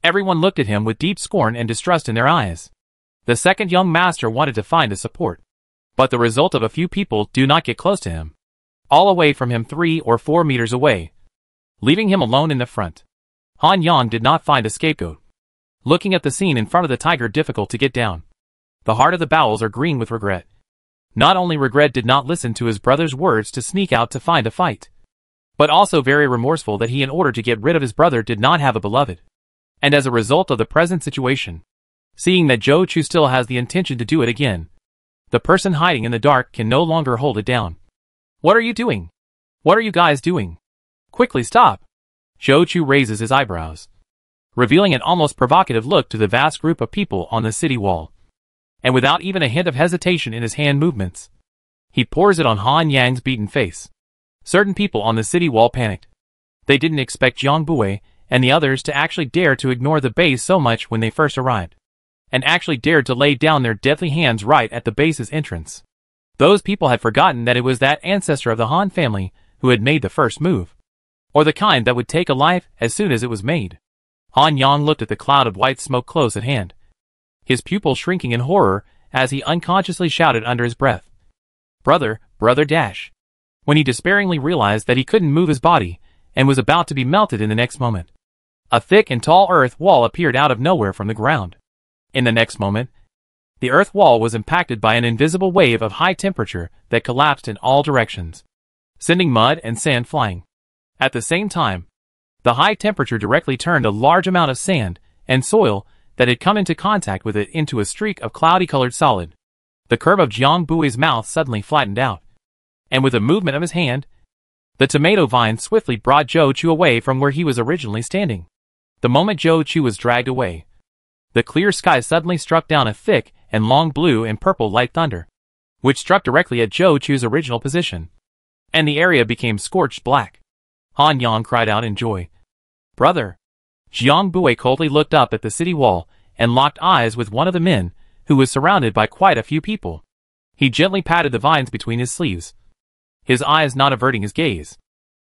Everyone looked at him with deep scorn and distrust in their eyes. The second young master wanted to find a support, but the result of a few people do not get close to him, all away from him 3 or 4 meters away, leaving him alone in the front. Han Yang did not find a scapegoat. Looking at the scene in front of the tiger difficult to get down. The heart of the bowels are green with regret. Not only regret did not listen to his brother's words to sneak out to find a fight, but also very remorseful that he in order to get rid of his brother did not have a beloved. And as a result of the present situation, seeing that Zhou Chu still has the intention to do it again, the person hiding in the dark can no longer hold it down. What are you doing? What are you guys doing? Quickly stop! Zhou Chu raises his eyebrows, revealing an almost provocative look to the vast group of people on the city wall. And without even a hint of hesitation in his hand movements, he pours it on Han Yang's beaten face. Certain people on the city wall panicked. They didn't expect Jiang Bui and the others to actually dare to ignore the base so much when they first arrived, and actually dared to lay down their deadly hands right at the base's entrance. Those people had forgotten that it was that ancestor of the Han family who had made the first move, or the kind that would take a life as soon as it was made. Han Yang looked at the cloud of white smoke close at hand, his pupils shrinking in horror as he unconsciously shouted under his breath, "Brother, brother dash," when he despairingly realized that he couldn't move his body and was about to be melted in the next moment. A thick and tall earth wall appeared out of nowhere from the ground. In the next moment, the earth wall was impacted by an invisible wave of high temperature that collapsed in all directions, sending mud and sand flying. At the same time, the high temperature directly turned a large amount of sand and soil that had come into contact with it into a streak of cloudy-colored solid. The curve of Jiang Bui's mouth suddenly flattened out, and with a movement of his hand, the tomato vine swiftly brought Zhou Chu away from where he was originally standing. The moment Zhou Chu was dragged away, the clear sky suddenly struck down a thick and long blue and purple light thunder, which struck directly at Zhou Chu's original position, and the area became scorched black. Han Yang cried out in joy. "Brother! Jiang Bui coldly looked up at the city wall and locked eyes with one of the men, who was surrounded by quite a few people. He gently patted the vines between his sleeves, his eyes not averting his gaze.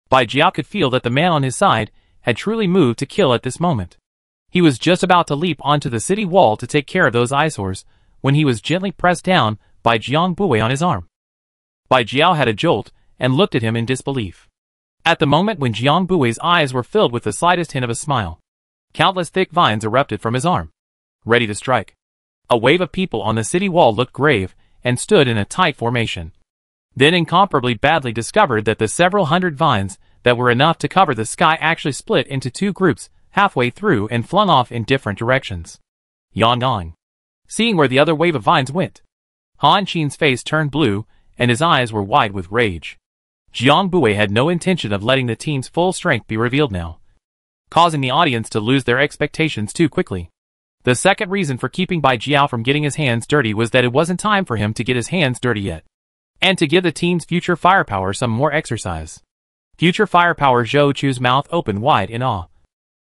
Bai Jiao could feel that the man on his side had truly moved to kill at this moment. He was just about to leap onto the city wall to take care of those eyesores when he was gently pressed down by Jiang Bui on his arm. Bai Jiao had a jolt and looked at him in disbelief. At the moment when Jiang Bui's eyes were filled with the slightest hint of a smile, countless thick vines erupted from his arm, ready to strike. A wave of people on the city wall looked grave and stood in a tight formation. Then incomparably badly discovered that the several hundred vines that were enough to cover the sky actually split into two groups halfway through and flung off in different directions. Yang. Seeing where the other wave of vines went, Han Qin's face turned blue and his eyes were wide with rage. Jiang Bui had no intention of letting the team's full strength be revealed now, causing the audience to lose their expectations too quickly. The second reason for keeping Bai Jiao from getting his hands dirty was that it wasn't time for him to get his hands dirty yet, and to give the team's future firepower some more exercise. Future firepower. Zhou Chu's mouth opened wide in awe.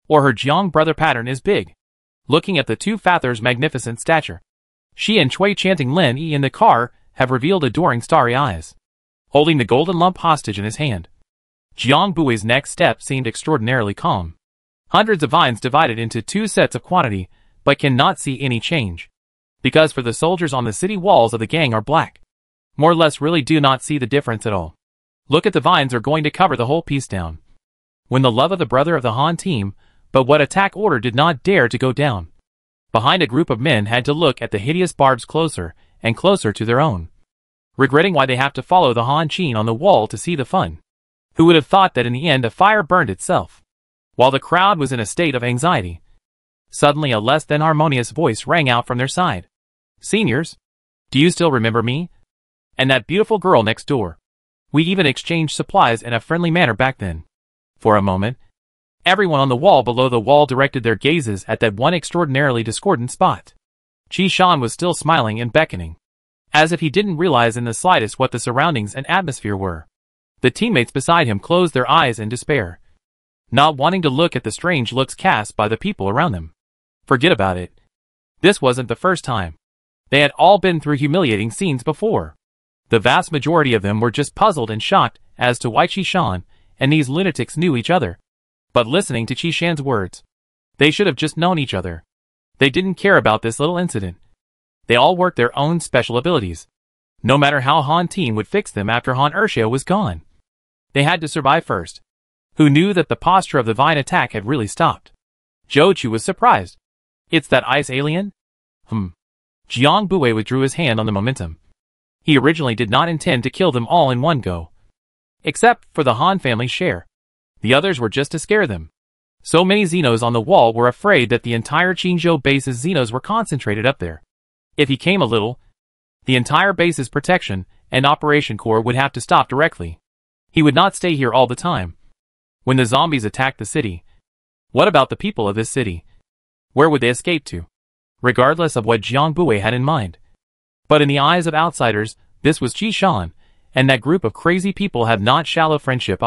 Or her Jiang brother pattern is big. Looking at the two fathers' magnificent stature, she and Cui chanting Lin Yi in the car have revealed adoring starry eyes, holding the golden lump hostage in his hand. Jiang Bui's next step seemed extraordinarily calm. Hundreds of vines divided into two sets of quantity, but cannot see any change, because for the soldiers on the city walls of the gang are black. More or less really do not see the difference at all. Look at the vines are going to cover the whole piece down. When the love of the brother of the Han team, but what attack order did not dare to go down. Behind a group of men had to look at the hideous barbs closer and closer to their own, regretting why they have to follow the Han Qin on the wall to see the fun. Who would have thought that in the end a fire burned itself? While the crowd was in a state of anxiety, suddenly a less than harmonious voice rang out from their side. Seniors, do you still remember me? And that beautiful girl next door? We even exchanged supplies in a friendly manner back then. For a moment, everyone on the wall below the wall directed their gazes at that one extraordinarily discordant spot. Qi Shan was still smiling and beckoning, as if he didn't realize in the slightest what the surroundings and atmosphere were. The teammates beside him closed their eyes in despair, not wanting to look at the strange looks cast by the people around them. Forget about it. This wasn't the first time. They had all been through humiliating scenes before. The vast majority of them were just puzzled and shocked as to why Qi Shan and these lunatics knew each other. But listening to Qi Shan's words, they should have just known each other. They didn't care about this little incident. They all worked their own special abilities, no matter how Han team would fix them after Han Ershio was gone. They had to survive first. Who knew that the posture of the vine attack had really stopped? Zhou Chu was surprised. It's that ice alien? Jiang Bui withdrew his hand on the momentum. He originally did not intend to kill them all in one go, except for the Han family's share. The others were just to scare them. So many Xenos on the wall were afraid that the entire Qingzhou base's Xenos were concentrated up there. If he came a little, the entire base's protection and operation core would have to stop directly. He would not stay here all the time. When the zombies attacked the city, what about the people of this city? Where would they escape to? Regardless of what Jiang Bui had in mind. But in the eyes of outsiders, this was Qi Shan, and that group of crazy people have not shallow friendship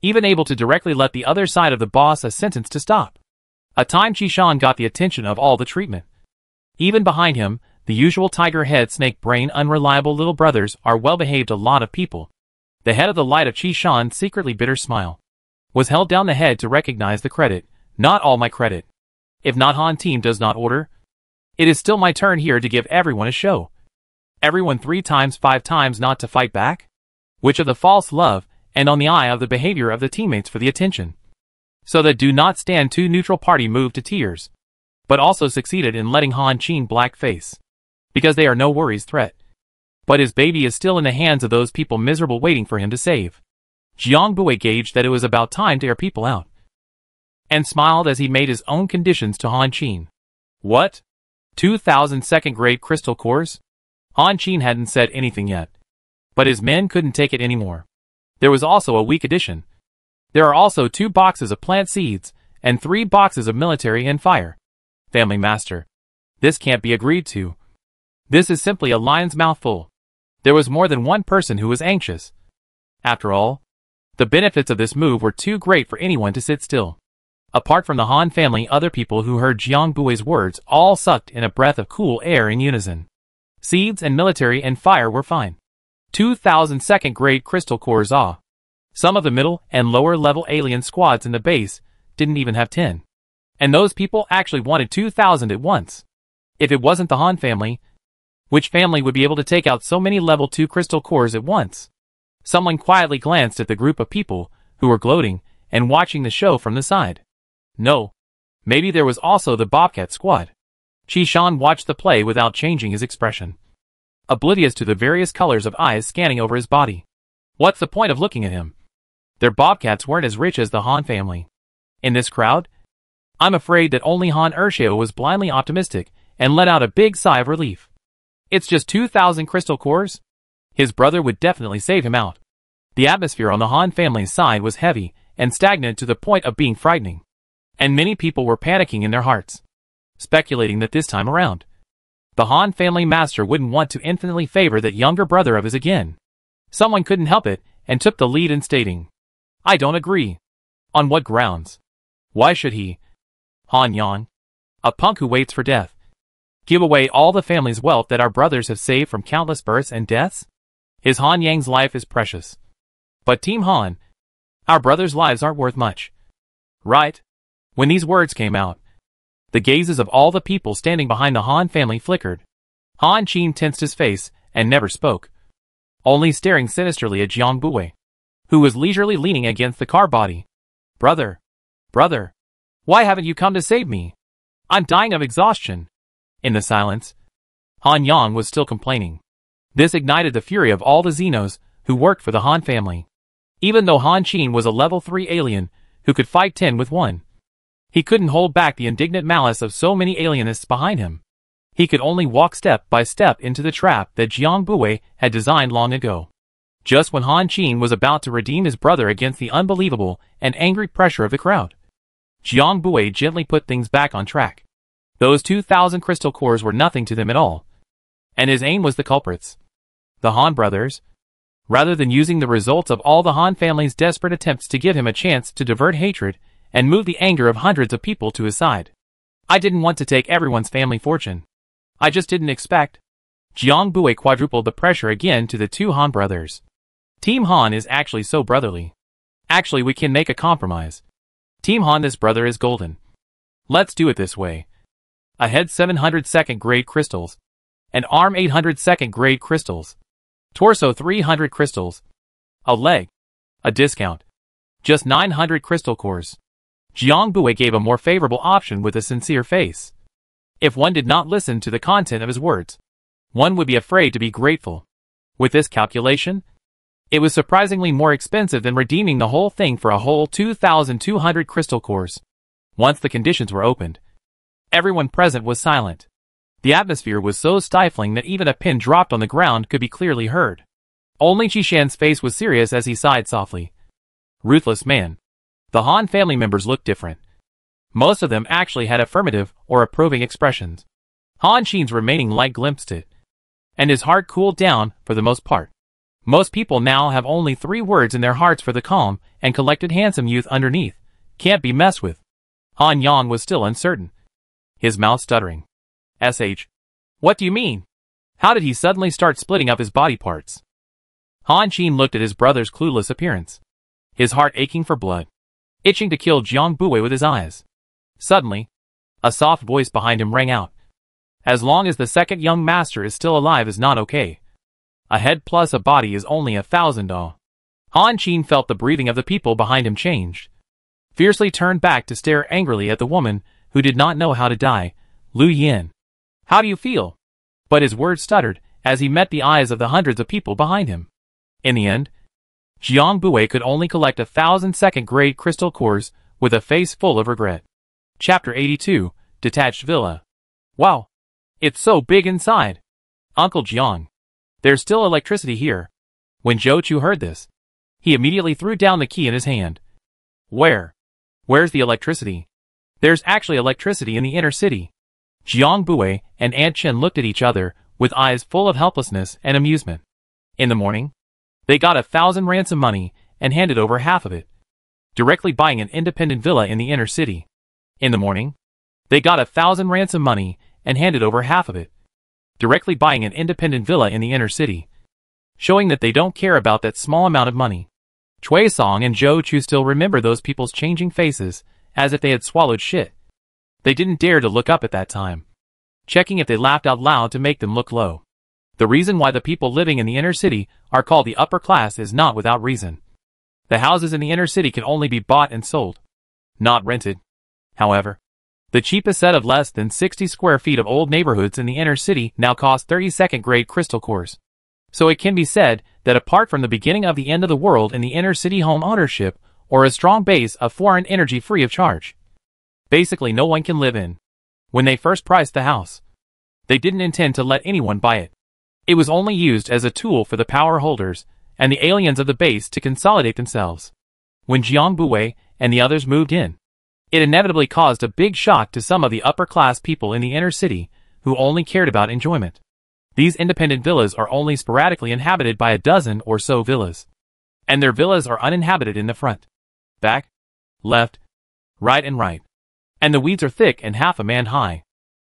even able to directly let the other side of the boss a sentence to stop. A time Qi Shan got the attention of all the treatment. Even behind him, the usual tiger head snake brain unreliable little brothers are well behaved a lot of people. The head of the light of Qi Shan's secretly bitter smile was held down the head to recognize the credit. Not all my credit. If not Han team does not order, it is still my turn here to give everyone a show. Everyone 3 times 5 times not to fight back? Which of the false love and on the eye of the behavior of the teammates for the attention? So that do not stand two neutral party moved to tears, but also succeeded in letting Han Qin black face, because they are no worries threat. But his baby is still in the hands of those people miserable waiting for him to save. Jiang Bui gauged that it was about time to air people out, and smiled as he made his own conditions to Han Qin. What? 2,000 second-grade crystal cores? Han Qin hadn't said anything yet, but his men couldn't take it anymore. There was also a weak addition. There are also 2 boxes of plant seeds, and 3 boxes of military and fire. Family Master, this can't be agreed to. This is simply a lion's mouthful. There was more than one person who was anxious. After all, the benefits of this move were too great for anyone to sit still. Apart from the Han family, other people who heard Jiang Bui's words all sucked in a breath of cool air in unison. Seeds and military and fire were fine. 2,000 second-grade crystal cores ah. Some of the middle and lower-level alien squads in the base didn't even have 10. And those people actually wanted 2,000 at once. If it wasn't the Han family, which family would be able to take out so many level 2 crystal cores at once? Someone quietly glanced at the group of people who were gloating and watching the show from the side. No. Maybe there was also the Bobcat squad. Qishan watched the play without changing his expression, oblivious to the various colors of eyes scanning over his body. What's the point of looking at him? Their Bobcats weren't as rich as the Han family. In this crowd, I'm afraid that only Han Ershio was blindly optimistic and let out a big sigh of relief. It's just 2,000 crystal cores? His brother would definitely save him out. The atmosphere on the Han family's side was heavy and stagnant to the point of being frightening. And many people were panicking in their hearts, speculating that this time around, the Han family master wouldn't want to infinitely favor that younger brother of his again. Someone couldn't help it and took the lead in stating, I don't agree. On what grounds? Why should he, Han Yang, a punk who waits for death, give away all the family's wealth that our brothers have saved from countless births and deaths? His Han Yang's life is precious. But Team Han, our brothers' lives aren't worth much. Right? When these words came out, the gazes of all the people standing behind the Han family flickered. Han Qin tensed his face and never spoke, only staring sinisterly at Jiang Bui, who was leisurely leaning against the car body. Brother, why haven't you come to save me? I'm dying of exhaustion. In the silence, Han Yang was still complaining. This ignited the fury of all the Xenos who worked for the Han family. Even though Han Qin was a level 3 alien who could fight 10 with 1, he couldn't hold back the indignant malice of so many alienists behind him. He could only walk step by step into the trap that Jiang Bui had designed long ago. Just when Han Qin was about to redeem his brother against the unbelievable and angry pressure of the crowd, Jiang Bui gently put things back on track. Those 2,000 crystal cores were nothing to them at all. And his aim was the culprits, the Han brothers. Rather than using the results of all the Han family's desperate attempts to give him a chance to divert hatred and move the anger of hundreds of people to his side. I didn't want to take everyone's family fortune. I just didn't expect. Jiang Bui quadrupled the pressure again to the 2 Han brothers. Team Han is actually so brotherly. Actually, we can make a compromise. Team Han, this brother is golden. Let's do it this way. A head 700 second grade crystals. An arm 800 second grade crystals. Torso 300 crystals. A leg. A discount. Just 900 crystal cores. Jiang Bui gave a more favorable option with a sincere face. If one did not listen to the content of his words, one would be afraid to be grateful. With this calculation, it was surprisingly more expensive than redeeming the whole thing for a whole 2,200 crystal cores. Once the conditions were opened, everyone present was silent. The atmosphere was so stifling that even a pin dropped on the ground could be clearly heard. Only Qishan's face was serious as he sighed softly. Ruthless man. The Han family members looked different. Most of them actually had affirmative or approving expressions. Han Qin's remaining light glimpsed it, and his heart cooled down for the most part. Most people now have only 3 words in their hearts for the calm and collected handsome youth underneath. Can't be messed with. Han Yang was still uncertain, his mouth stuttering. What do you mean? How did he suddenly start splitting up his body parts? Han Qin looked at his brother's clueless appearance, his heart aching for blood, itching to kill Jiang Bui with his eyes. Suddenly, a soft voice behind him rang out. As long as the second young master is still alive is not okay. A head plus a body is only 1,000 Ah. Han Qin felt the breathing of the people behind him changed. Fiercely turned back to stare angrily at the woman who did not know how to die, Lu Yin. How do you feel? But his words stuttered as he met the eyes of the hundreds of people behind him. In the end, Jiang Bui could only collect 1,000 second-grade crystal cores with a face full of regret. Chapter 82, Detached Villa. Wow! It's so big inside! Uncle Jiang. There's still electricity here. When Zhou Chu heard this, he immediately threw down the key in his hand. Where's the electricity? There's actually electricity in the inner city. Jiang Bui and Aunt Chen looked at each other with eyes full of helplessness and amusement. In the morning, they got 1,000 ransom money and handed over half of it. directly buying an independent villa in the inner city. In the morning, they got 1,000 ransom money and handed over half of it. Directly buying an independent villa in the inner city, showing that they don't care about that small amount of money. Chui Song and Zhou Chu still remember those people's changing faces, as if they had swallowed shit. They didn't dare to look up at that time, checking if they laughed out loud to make them look low. The reason why the people living in the inner city are called the upper class is not without reason. The houses in the inner city can only be bought and sold, not rented. However, the cheapest set of less than 60 square feet of old neighborhoods in the inner city now cost 32nd grade crystal cores. So it can be said that apart from the beginning of the end of the world in the inner city home ownership, or a strong base of foreign energy free of charge, basically no one can live in. When they first priced the house, they didn't intend to let anyone buy it. It was only used as a tool for the power holders and the aliens of the base to consolidate themselves. When Jiang Buwei and the others moved in, it inevitably caused a big shock to some of the upper-class people in the inner city who only cared about enjoyment. These independent villas are only sporadically inhabited by a dozen or so villas, and their villas are uninhabited in the front, back, left, right, and the weeds are thick and half a man high.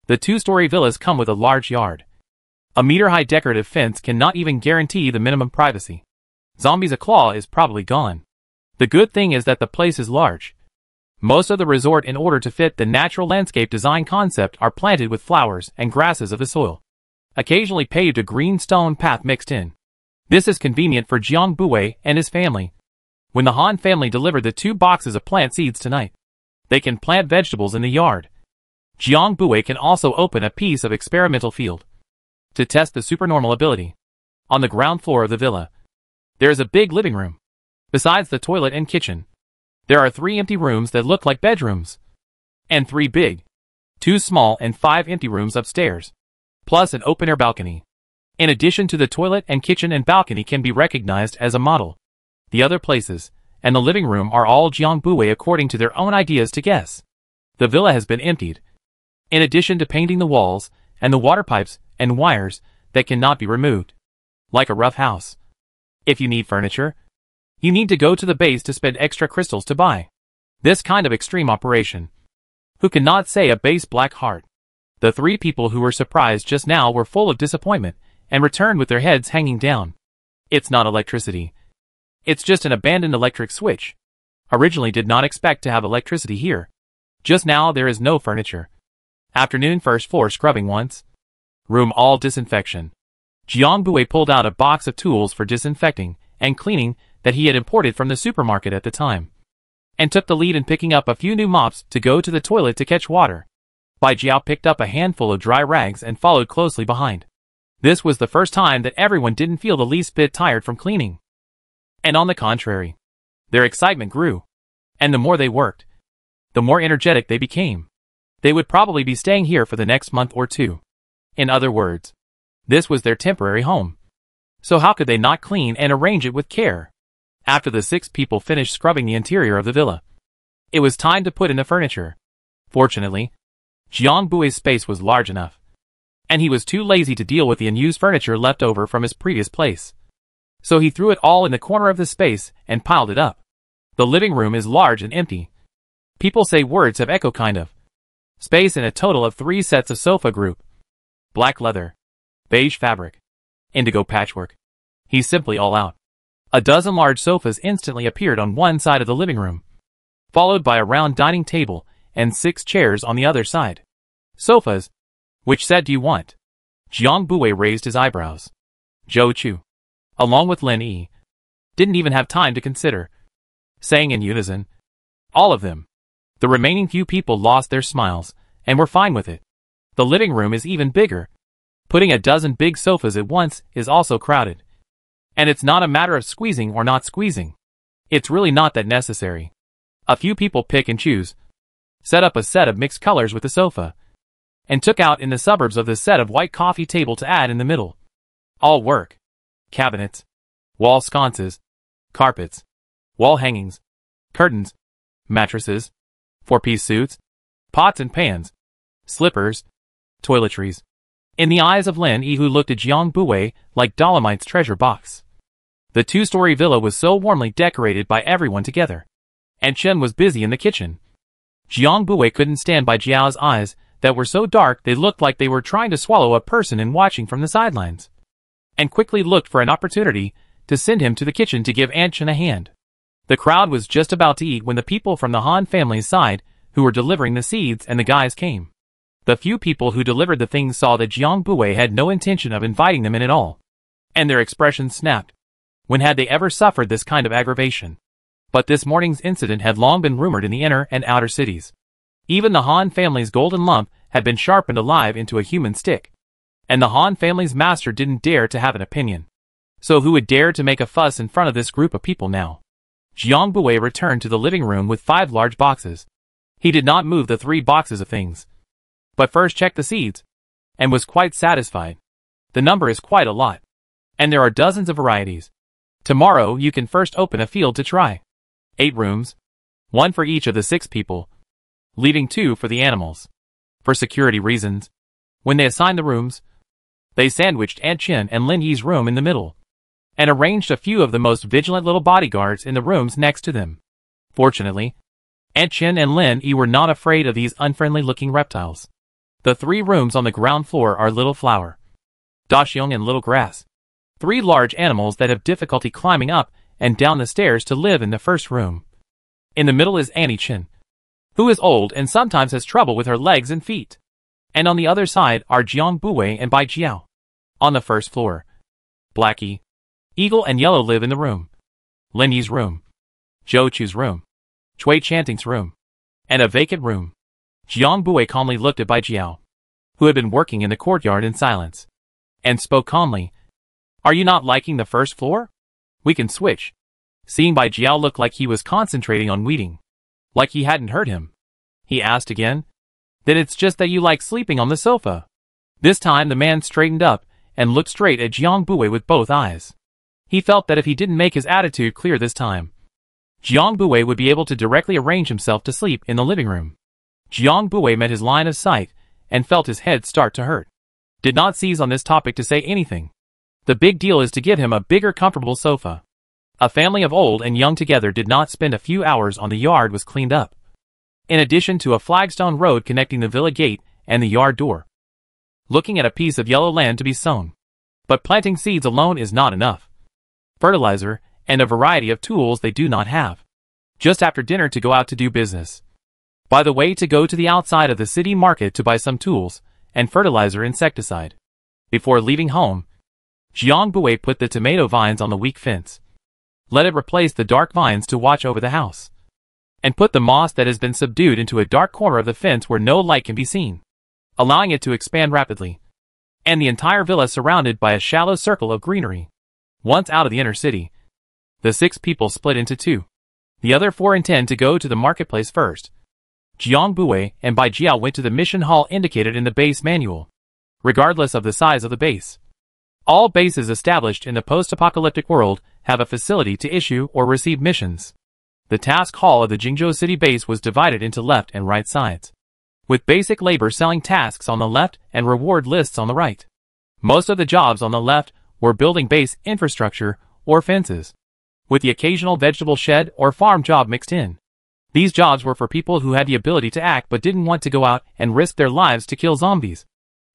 The two-story villas come with a large yard. A meter-high decorative fence cannot even guarantee the minimum privacy. Zombies' claw is probably gone. The good thing is that the place is large. Most of the resort, in order to fit the natural landscape design concept, are planted with flowers and grasses of the soil, occasionally paved a green stone path mixed in. This is convenient for Jiang Buwei and his family. When the Han family delivered the 2 boxes of plant seeds tonight, they can plant vegetables in the yard. Jiang Buwei can also open a piece of experimental field to test the supernormal ability. On the ground floor of the villa, there is a big living room. Besides the toilet and kitchen, there are 3 empty rooms that look like bedrooms, and 3 big, 2 small and 5 empty rooms upstairs, plus an open-air balcony. In addition to the toilet and kitchen and balcony can be recognized as a model. The other places, and the living room are all Jiang Buwei according to their own ideas to guess. The villa has been emptied, in addition to painting the walls and the water pipes and wires that cannot be removed. Like a rough house. If you need furniture, you need to go to the base to spend extra crystals to buy this kind of extreme operation. Who cannot say a base black heart? The 3 people who were surprised just now were full of disappointment and returned with their heads hanging down. It's not electricity. It's just an abandoned electric switch. Originally did not expect to have electricity here. Just now there is no furniture. Afternoon first floor scrubbing once. Room all disinfection. Jiang Buwei pulled out a box of tools for disinfecting and cleaning that he had imported from the supermarket at the time, and took the lead in picking up a few new mops to go to the toilet to catch water. Bai Jiao picked up a handful of dry rags and followed closely behind. This was the first time that everyone didn't feel the least bit tired from cleaning. And on the contrary, their excitement grew. And the more they worked, the more energetic they became. They would probably be staying here for the next month or 2. In other words, this was their temporary home. So how could they not clean and arrange it with care? After the 6 people finished scrubbing the interior of the villa, it was time to put in the furniture. Fortunately, Jiang Buwei's space was large enough, and he was too lazy to deal with the unused furniture left over from his previous place. So he threw it all in the corner of the space and piled it up. The living room is large and empty. People say words have echo kind of. Space in a total of 3 sets of sofa group. Black leather, beige fabric, indigo patchwork. He's simply all out. A dozen large sofas instantly appeared on one side of the living room, followed by a round dining table and 6 chairs on the other side. Sofas? Which set do you want? Jiang Buwei raised his eyebrows. Zhou Chu, along with Lin Yi, didn't even have time to consider, saying in unison, all of them. The remaining few people lost their smiles and were fine with it. The living room is even bigger. Putting a dozen big sofas at once is also crowded. And it's not a matter of squeezing or not squeezing. It's really not that necessary. A few people pick and choose, set up a set of mixed colors with the sofa, and took out in the suburbs of the set of white coffee table to add in the middle. All work. Cabinets, wall sconces, carpets, wall hangings, curtains, mattresses, 4-piece suits, pots and pans, slippers, toiletries. In the eyes of Lin Yi, who looked at Jiang Buwei like Dolomite's treasure box, the 2-story villa was so warmly decorated by everyone together. and Chen was busy in the kitchen. Jiang Bui couldn't stand by Jiao's eyes that were so dark they looked like they were trying to swallow a person and watching from the sidelines, and quickly looked for an opportunity to send him to the kitchen to give Aunt Chen a hand. The crowd was just about to eat when the people from the Han family's side, who were delivering the seeds and the guys came. The few people who delivered the things saw that Jiang Bui had no intention of inviting them in at all, and their expressions snapped. When had they ever suffered this kind of aggravation? But this morning's incident had long been rumored in the inner and outer cities. Even the Han family's golden lump had been sharpened alive into a human stick, and the Han family's master didn't dare to have an opinion. So who would dare to make a fuss in front of this group of people now? Jiang Bui returned to the living room with 5 large boxes. He did not move the 3 boxes of things, but first checked the seeds, and was quite satisfied. The number is quite a lot, and there are dozens of varieties. Tomorrow you can first open a field to try. 8 rooms, 1 for each of the 6 people, leaving 2 for the animals. For security reasons, when they assigned the rooms, they sandwiched Aunt Chen and Lin Yi's room in the middle, and arranged a few of the most vigilant little bodyguards in the rooms next to them. Fortunately, Aunt Chen and Lin Yi were not afraid of these unfriendly-looking reptiles. The 3 rooms on the ground floor are Little Flower, Daxiong and Little Grass, 3 large animals that have difficulty climbing up and down the stairs to live in the first room. In the middle is Annie Chen, who is old and sometimes has trouble with her legs and feet. And on the other side are Jiang Bui and Bai Jiao. On the first floor, Blackie, Eagle and Yellow live in the room. Lin Yi's room, Zhou Chu's room, Chui Chanting's room, and a vacant room. Jiang Bui calmly looked at Bai Jiao, who had been working in the courtyard in silence, and spoke calmly. Are you not liking the first floor? We can switch. Seeing Bai Jiao look like he was concentrating on weeding, like he hadn't heard him, he asked again. Then it's just that you like sleeping on the sofa. This time the man straightened up and looked straight at Jiang Bui with both eyes. He felt that if he didn't make his attitude clear this time, Jiang Bui would be able to directly arrange himself to sleep in the living room. Jiang Bui met his line of sight and felt his head start to hurt. Did not seize on this topic to say anything. The big deal is to give him a bigger comfortable sofa. A family of old and young together did not spend a few hours on the yard was cleaned up, in addition to a flagstone road connecting the villa gate and the yard door. Looking at a piece of yellow land to be sown. But planting seeds alone is not enough. Fertilizer and a variety of tools they do not have. Just after dinner to go out to do business. By the way, to go to the outside of the city market to buy some tools and fertilizer insecticide. Before leaving home, Jiang Bui put the tomato vines on the weak fence. Let it replace the dark vines to watch over the house. And put the moss that has been subdued into a dark corner of the fence where no light can be seen, allowing it to expand rapidly. And the entire villa surrounded by a shallow circle of greenery. Once out of the inner city, the 6 people split into 2. The other 4 intend to go to the marketplace first. Jiang Bui and Bai Jiao went to the mission hall indicated in the base manual. Regardless of the size of the base, all bases established in the post-apocalyptic world have a facility to issue or receive missions. The task hall of the Jingzhou city base was divided into left and right sides, with basic labor selling tasks on the left and reward lists on the right. Most of the jobs on the left were building base infrastructure or fences, with the occasional vegetable shed or farm job mixed in. These jobs were for people who had the ability to act but didn't want to go out and risk their lives to kill zombies.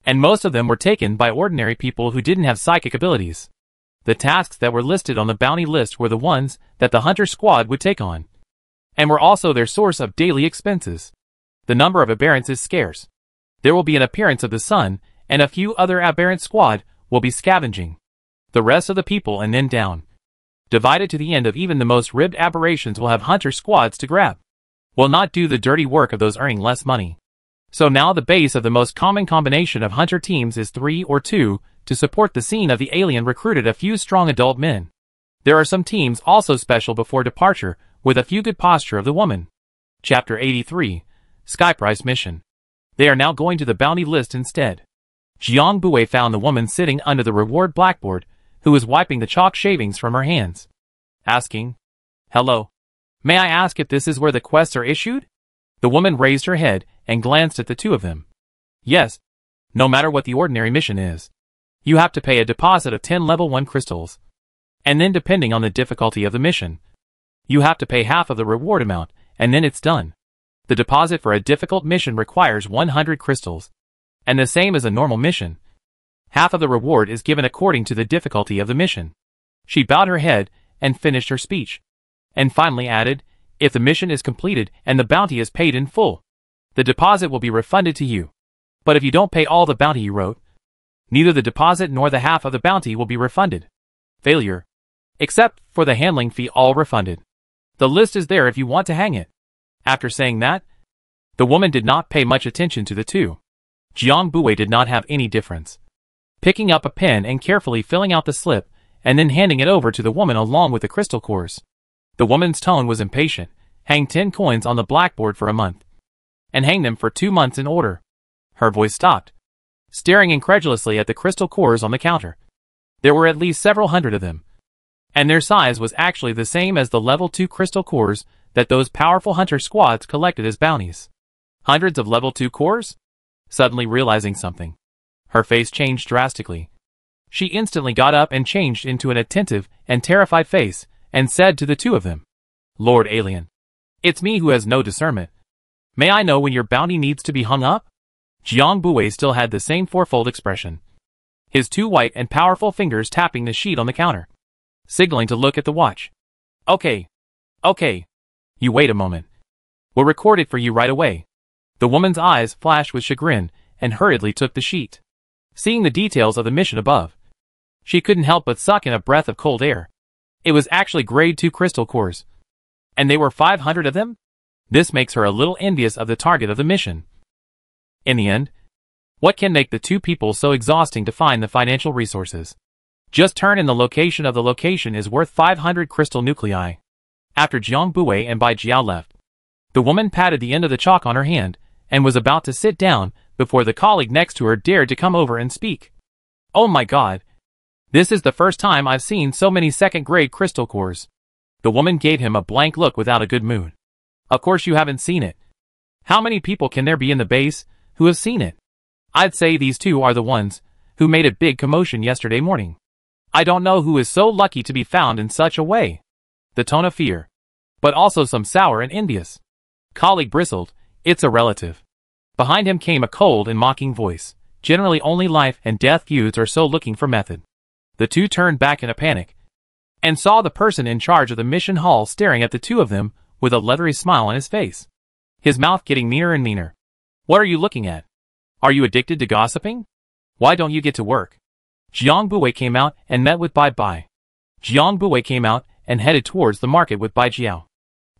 And most of them were taken by ordinary people who didn't have psychic abilities. The tasks that were listed on the bounty list were the ones that the hunter squad would take on, and were also their source of daily expenses. The number of aberrants is scarce. There will be an appearance of the sun, and a few other aberrant squad will be scavenging the rest of the people and then down. Divided to the end of even the most ribbed aberrations will have hunter squads to grab. Will not do the dirty work of those earning less money. So now the base of the most common combination of hunter teams is 3 or 2, to support the scene of the alien recruited a few strong adult men. There are some teams also special before departure, with a few good posture of the woman. Chapter 83, Sky Price Mission. They are now going to the bounty list instead. Jiang Bui found the woman sitting under the reward blackboard, who was wiping the chalk shavings from her hands, asking, "Hello. May I ask if this is where the quests are issued?" The woman raised her head and glanced at the 2 of them. "Yes. No matter what the ordinary mission is, you have to pay a deposit of 10 level 1 crystals. And then depending on the difficulty of the mission, You have to pay half of the reward amount, and then it's done. The deposit for a difficult mission requires 100 crystals. And the same as a normal mission. Half of the reward is given according to the difficulty of the mission. She bowed her head and finished her speech. And finally added, if the mission is completed and the bounty is paid in full, the deposit will be refunded to you. But if you don't pay all the bounty you wrote, neither the deposit nor the half of the bounty will be refunded. Failure. Except for the handling fee, all refunded. The list is there if you want to hang it. After saying that, the woman did not pay much attention to the two. Jiang Buwei did not have any difference. Picking up a pen and carefully filling out the slip, and then handing it over to the woman along with the crystal cores. The woman's tone was impatient. Hang 10 coins on the blackboard for a month. And hang them for 2 months in order. Her voice stopped, staring incredulously at the crystal cores on the counter. There were at least several hundred of them. And their size was actually the same as the level 2 crystal cores that those powerful hunter squads collected as bounties. Hundreds of level 2 cores? Suddenly realizing something, her face changed drastically. She instantly got up and changed into an attentive and terrified face, and said to the two of them, Lord Alien, it's me who has no discernment. May I know when your bounty needs to be hung up? Jiang Buwei still had the same fourfold expression. His 2 white and powerful fingers tapping the sheet on the counter, signaling to look at the watch. Okay. You wait a moment. We'll record it for you right away. The woman's eyes flashed with chagrin and hurriedly took the sheet. Seeing the details of the mission above, she couldn't help but suck in a breath of cold air. It was actually grade 2 crystal cores. And they were 500 of them? This makes her a little envious of the target of the mission. In the end, what can make the two people so exhausting to find the financial resources? Just turn in the location of the location is worth 500 crystal nuclei. After Jiang Buwei and Bai Jiao left, the woman patted the end of the chalk on her hand and was about to sit down before the colleague next to her dared to come over and speak. Oh my god. This is the first time I've seen so many second-grade crystal cores. The woman gave him a blank look without a good mood. Of course you haven't seen it. How many people can there be in the base who have seen it? I'd say these two are the ones who made a big commotion yesterday morning. I don't know who is so lucky to be found in such a way. The tone of fear, but also some sour and envious. Colleague bristled. It's a relative. Behind him came a cold and mocking voice. Generally only life and death feuds are so looking for method. The two turned back in a panic and saw the person in charge of the mission hall staring at the two of them with a leathery smile on his face, his mouth getting meaner and meaner. What are you looking at? Are you addicted to gossiping? Why don't you get to work? Jiang Buwei came out and met with Bai Bai. Jiang Buwei came out and headed towards the market with Bai Jiao.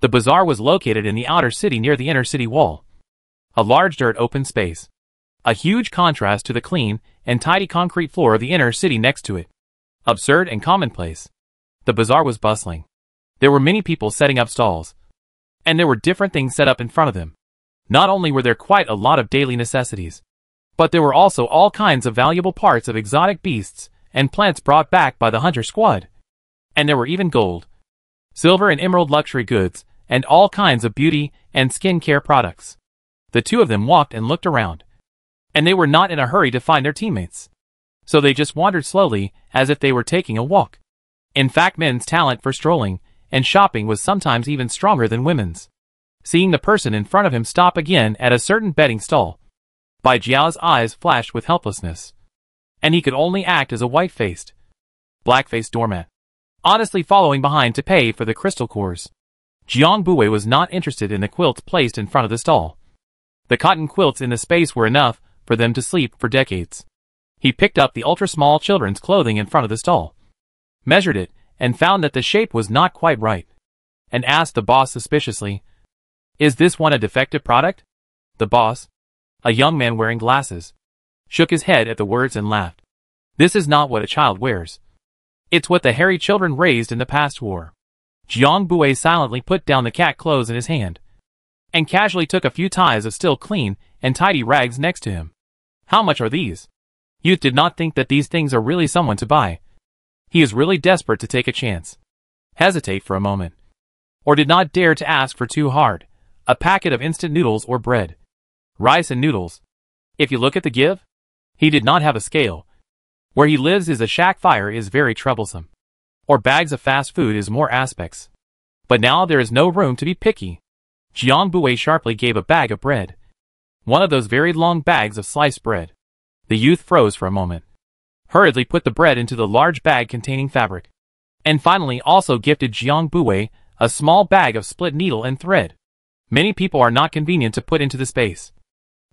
The bazaar was located in the outer city near the inner city wall. A large dirt open space. A huge contrast to the clean and tidy concrete floor of the inner city next to it. Absurd and commonplace. The bazaar was bustling. There were many people setting up stalls. And there were different things set up in front of them. Not only were there quite a lot of daily necessities, but there were also all kinds of valuable parts of exotic beasts and plants brought back by the hunter squad. And there were even gold, silver and emerald luxury goods, and all kinds of beauty and skincare products. The two of them walked and looked around. And they were not in a hurry to find their teammates. So they just wandered slowly, as if they were taking a walk. In fact, men's talent for strolling and shopping was sometimes even stronger than women's. Seeing the person in front of him stop again at a certain betting stall, Bai Jiao's eyes flashed with helplessness. And he could only act as a white-faced, black-faced doormat, honestly following behind to pay for the crystal cores. Jiang Buwei was not interested in the quilts placed in front of the stall. The cotton quilts in the space were enough for them to sleep for decades. He picked up the ultra-small children's clothing in front of the stall, measured it, and found that the shape was not quite right, and asked the boss suspiciously, "Is this one a defective product?" The boss, a young man wearing glasses, shook his head at the words and laughed. "This is not what a child wears. It's what the hairy children raised in the past wore." Jiang Buwei silently put down the cat clothes in his hand, and casually took a few ties of still clean and tidy rags next to him. "How much are these?" Youth did not think that these things are really someone to buy. He is really desperate to take a chance. Hesitate for a moment. Or did not dare to ask for too hard. A packet of instant noodles or bread. Rice and noodles. If you look at the give, he did not have a scale. Where he lives is a shack fire is very troublesome. Or bags of fast food is more aspects. But now there is no room to be picky. Jiang Bui sharply gave a bag of bread. One of those very long bags of sliced bread. The youth froze for a moment. Hurriedly put the bread into the large bag containing fabric. And finally also gifted Jiang Bui a small bag of split needle and thread. Many people are not convenient to put into the space.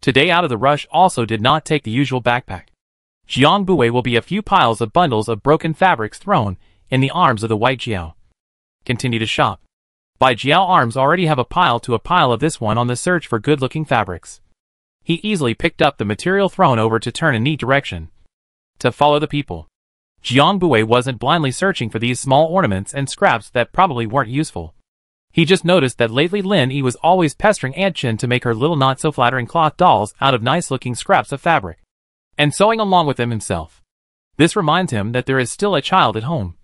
Today out of the rush also did not take the usual backpack. Jiang Bui will be a few piles of bundles of broken fabrics thrown in the arms of the white Jiao. Continue to shop. Bai Jiao arms already have a pile of this one on the search for good-looking fabrics. He easily picked up the material thrown over to turn in neat direction. To follow the people. Jiang Bui wasn't blindly searching for these small ornaments and scraps that probably weren't useful. He just noticed that lately Lin Yi was always pestering Aunt Chen to make her little not-so-flattering cloth dolls out of nice-looking scraps of fabric, and sewing along with them himself. This reminds him that there is still a child at home,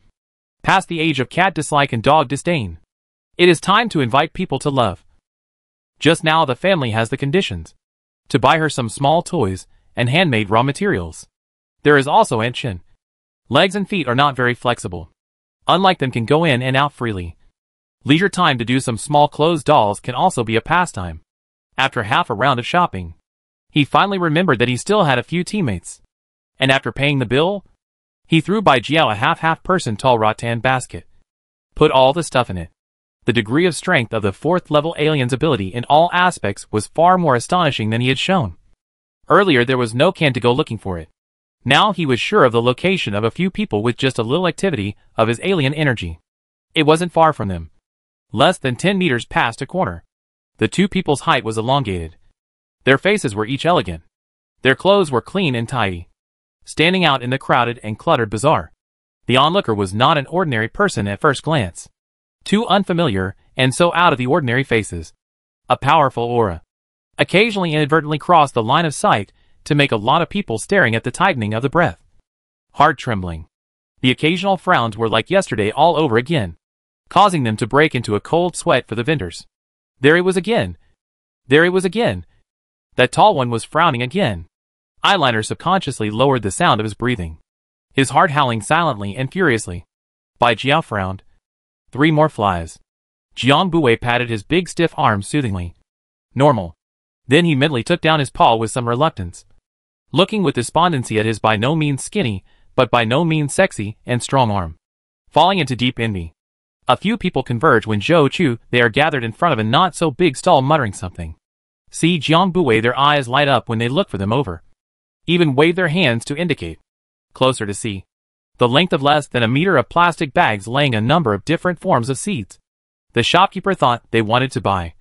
past the age of cat dislike and dog disdain. It is time to invite people to love. Just now the family has the conditions to buy her some small toys and handmade raw materials. There is also Aunt Chen. Legs and feet are not very flexible. Unlike them can go in and out freely. Leisure time to do some small clothes dolls can also be a pastime. After half a round of shopping, he finally remembered that he still had a few teammates. And after paying the bill, he threw Bai Jiao a half person tall rattan basket. Put all the stuff in it. The degree of strength of the 4th level alien's ability in all aspects was far more astonishing than he had shown. Earlier there was no can to go looking for it. Now he was sure of the location of a few people with just a little activity of his alien energy. It wasn't far from them. Less than 10 meters past a corner. The two people's height was elongated. Their faces were each elegant. Their clothes were clean and tidy, standing out in the crowded and cluttered bazaar. The onlooker was not an ordinary person at first glance. Two unfamiliar and so out of the ordinary faces. A powerful aura. Occasionally inadvertently crossed the line of sight to make a lot of people staring at the tightening of the breath. Heart trembling. The occasional frowns were like yesterday all over again, causing them to break into a cold sweat for the vendors. There he was again. There he was again. That tall one was frowning again. Eyeliner subconsciously lowered the sound of his breathing. His heart howling silently and furiously. Bai Jiao frowned. 3 more flies. Jiang Bui patted his big stiff arms soothingly. Normal. Then he mentally took down his paw with some reluctance, looking with despondency at his by no means skinny, but by no means sexy and strong arm. Falling into deep envy. A few people converge when Zhou Chu they are gathered in front of a not-so-big stall muttering something. See Jiang Bui their eyes light up when they look for them over. Even wave their hands to indicate. Closer to see. The length of less than a meter of plastic bags laying a number of different forms of seeds. The shopkeeper thought they wanted to buy.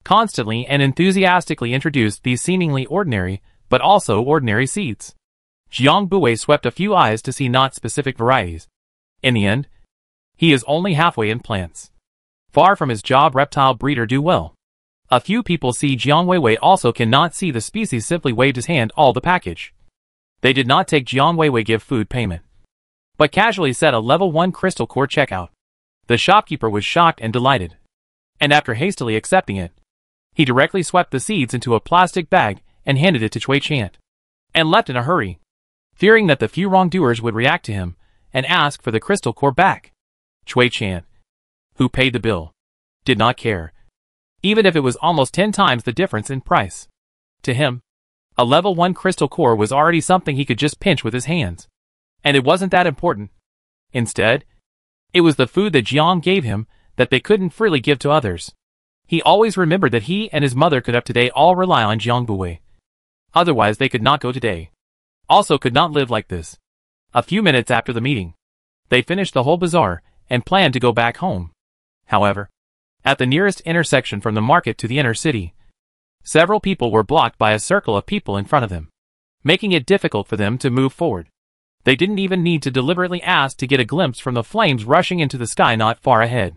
Constantly and enthusiastically introduced these seemingly ordinary, but also ordinary seeds. Jiang Bui swept a few eyes to see not specific varieties. In the end, he is only halfway in plants. Far from his job reptile breeder do well. A few people see Jiang Weiwei also cannot see the species simply waved his hand all the package. They did not take Jiang Weiwei give food payment, but casually set a level 1 crystal core checkout. The shopkeeper was shocked and delighted. And after hastily accepting it, he directly swept the seeds into a plastic bag and handed it to Cui Chant, and left in a hurry, fearing that the few wrongdoers would react to him and ask for the crystal core back. Cui Chant, who paid the bill, did not care, even if it was almost 10 times the difference in price. To him, a level 1 crystal core was already something he could just pinch with his hands, and it wasn't that important. Instead, it was the food that Jiang gave him that they couldn't freely give to others. He always remembered that he and his mother could up today all rely on Jiang Bui. Otherwise they could not go today. Also could not live like this. A few minutes after the meeting, they finished the whole bazaar and planned to go back home. However, at the nearest intersection from the market to the inner city, several people were blocked by a circle of people in front of them, making it difficult for them to move forward. They didn't even need to deliberately ask to get a glimpse from the flames rushing into the sky not far ahead.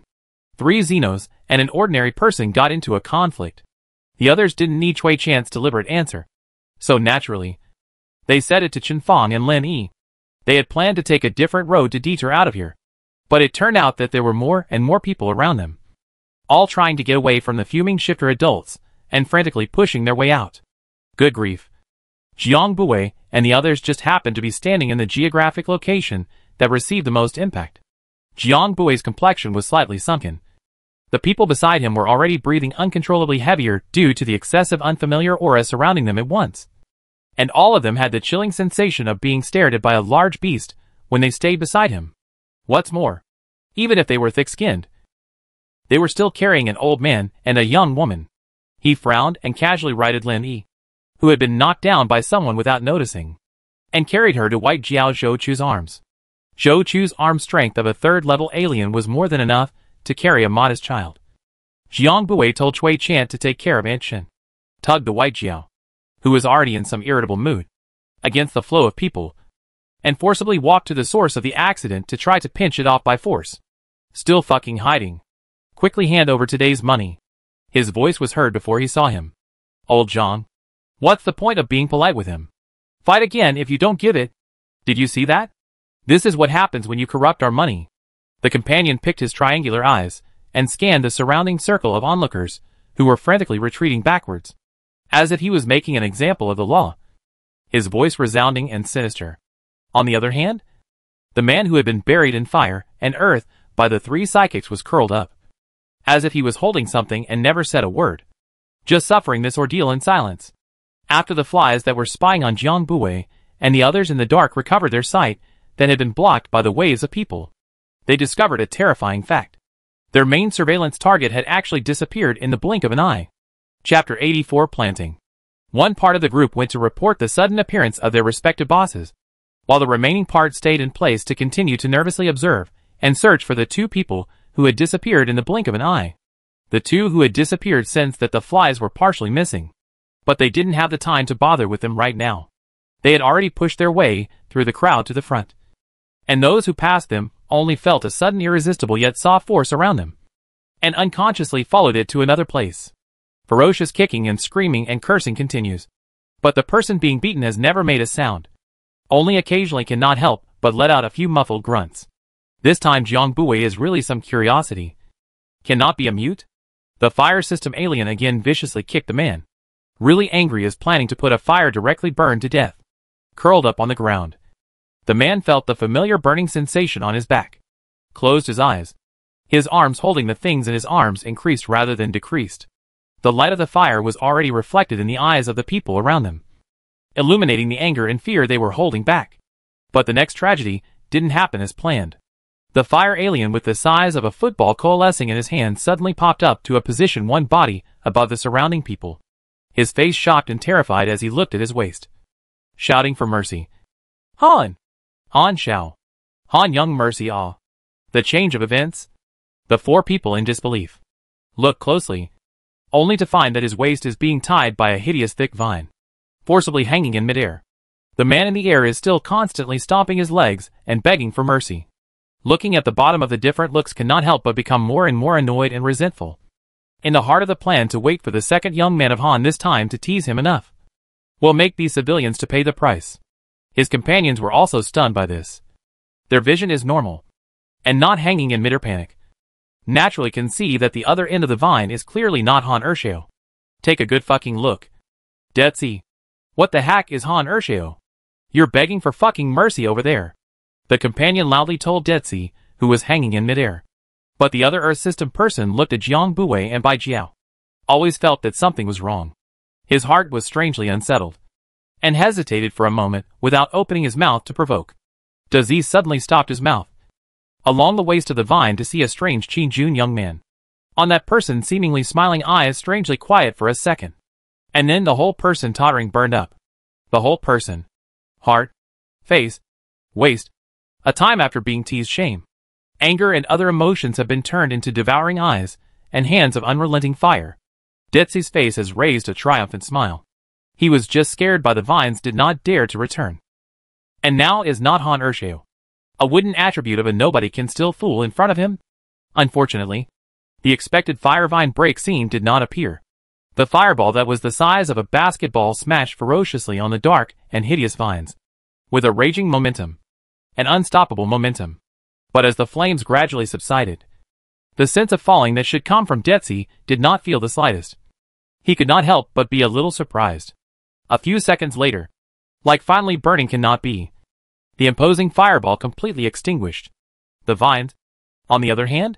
3 Xenos and an ordinary person got into a conflict. The others didn't need Cui Chant's deliberate answer. So naturally, they said it to Chen Fang and Lin Yi. They had planned to take a different road to detour out of here. But it turned out that there were more and more people around them, all trying to get away from the fuming shifter adults and frantically pushing their way out. Good grief. Jiang Bui and the others just happened to be standing in the geographic location that received the most impact. Jiang Bui's complexion was slightly sunken. The people beside him were already breathing uncontrollably heavier due to the excessive unfamiliar aura surrounding them at once. And all of them had the chilling sensation of being stared at by a large beast when they stayed beside him. What's more, even if they were thick-skinned, they were still carrying an old man and a young woman. He frowned and casually righted Lin Yi, who had been knocked down by someone without noticing, and carried her to White Jiao Zhou-Chu's arms. Zhou-Chu's arm strength of a third-level alien was more than enough to carry a modest child. Jiang Bui told Cui Chant to take care of Aunt Shen, tugged the White Jiao, who was already in some irritable mood, against the flow of people, and forcibly walked to the source of the accident to try to pinch it off by force. Still fucking hiding. Quickly hand over today's money. His voice was heard before he saw him. Old Zhang. What's the point of being polite with him? Fight again if you don't give it. Did you see that? This is what happens when you corrupt our money. The companion picked his triangular eyes and scanned the surrounding circle of onlookers who were frantically retreating backwards, as if he was making an example of the law, his voice resounding and sinister. On the other hand, the man who had been buried in fire and earth by the three psychics was curled up, as if he was holding something and never said a word, just suffering this ordeal in silence. After the flies that were spying on Jiang Bui and the others in the dark recovered their sight that had been blocked by the waves of people, they discovered a terrifying fact. Their main surveillance target had actually disappeared in the blink of an eye. Chapter 84 Planting. One part of the group went to report the sudden appearance of their respective bosses, while the remaining part stayed in place to continue to nervously observe and search for the two people who had disappeared in the blink of an eye. The two who had disappeared sensed that the flies were partially missing, but they didn't have the time to bother with them right now. They had already pushed their way through the crowd to the front, and those who passed them only felt a sudden irresistible yet soft force around them, and unconsciously followed it to another place. Ferocious kicking and screaming and cursing continues, but the person being beaten has never made a sound. Only occasionally cannot help but let out a few muffled grunts. This time Jiang Bui is really some curiosity. Cannot be a mute? The fire system alien again viciously kicked the man, really angry, is planning to put a fire directly burned to death. Curled up on the ground, the man felt the familiar burning sensation on his back. Closed his eyes. His arms holding the things in his arms increased rather than decreased. The light of the fire was already reflected in the eyes of the people around them, illuminating the anger and fear they were holding back. But the next tragedy didn't happen as planned. The fire alien with the size of a football coalescing in his hand suddenly popped up to a position one body above the surrounding people, his face shocked and terrified as he looked at his waist, shouting for mercy. Han! Han Xiao! Han Young Mercy Ah! The change of events? The four people in disbelief look closely, only to find that his waist is being tied by a hideous thick vine, forcibly hanging in midair. The man in the air is still constantly stomping his legs and begging for mercy. Looking at the bottom of the different looks cannot help but become more and more annoyed and resentful. In the heart of the plan to wait for the second young man of Han this time to tease him enough will make these civilians to pay the price. His companions were also stunned by this. Their vision is normal, and not hanging in midair panic. Naturally can see that the other end of the vine is clearly not Han Ershio. Take a good fucking look. Detsi. What the heck is Han Ershio? You're begging for fucking mercy over there. The companion loudly told Detsi, who was hanging in midair. But the other Earth System person looked at Jiang Bui and Bai Jiao. Always felt that something was wrong. His heart was strangely unsettled, and hesitated for a moment without opening his mouth to provoke. Dazi suddenly stopped his mouth along the waist of the vine to see a strange Qin Jun young man. On that person seemingly smiling eyes strangely quiet for a second, and then the whole person tottering burned up. The whole person. Heart, face, waist. A time after being teased, shame, anger and other emotions have been turned into devouring eyes and hands of unrelenting fire. Detzi's face has raised a triumphant smile. He was just scared by the vines, did not dare to return. And now is not Han Ershio. A wooden attribute of a nobody can still fool in front of him? Unfortunately, the expected fire vine break scene did not appear. The fireball that was the size of a basketball smashed ferociously on the dark and hideous vines, with a raging momentum, an unstoppable momentum. But as the flames gradually subsided, the sense of falling that should come from Detzi did not feel the slightest. He could not help but be a little surprised. A few seconds later, like finally burning cannot be, the imposing fireball completely extinguished. The vines, on the other hand,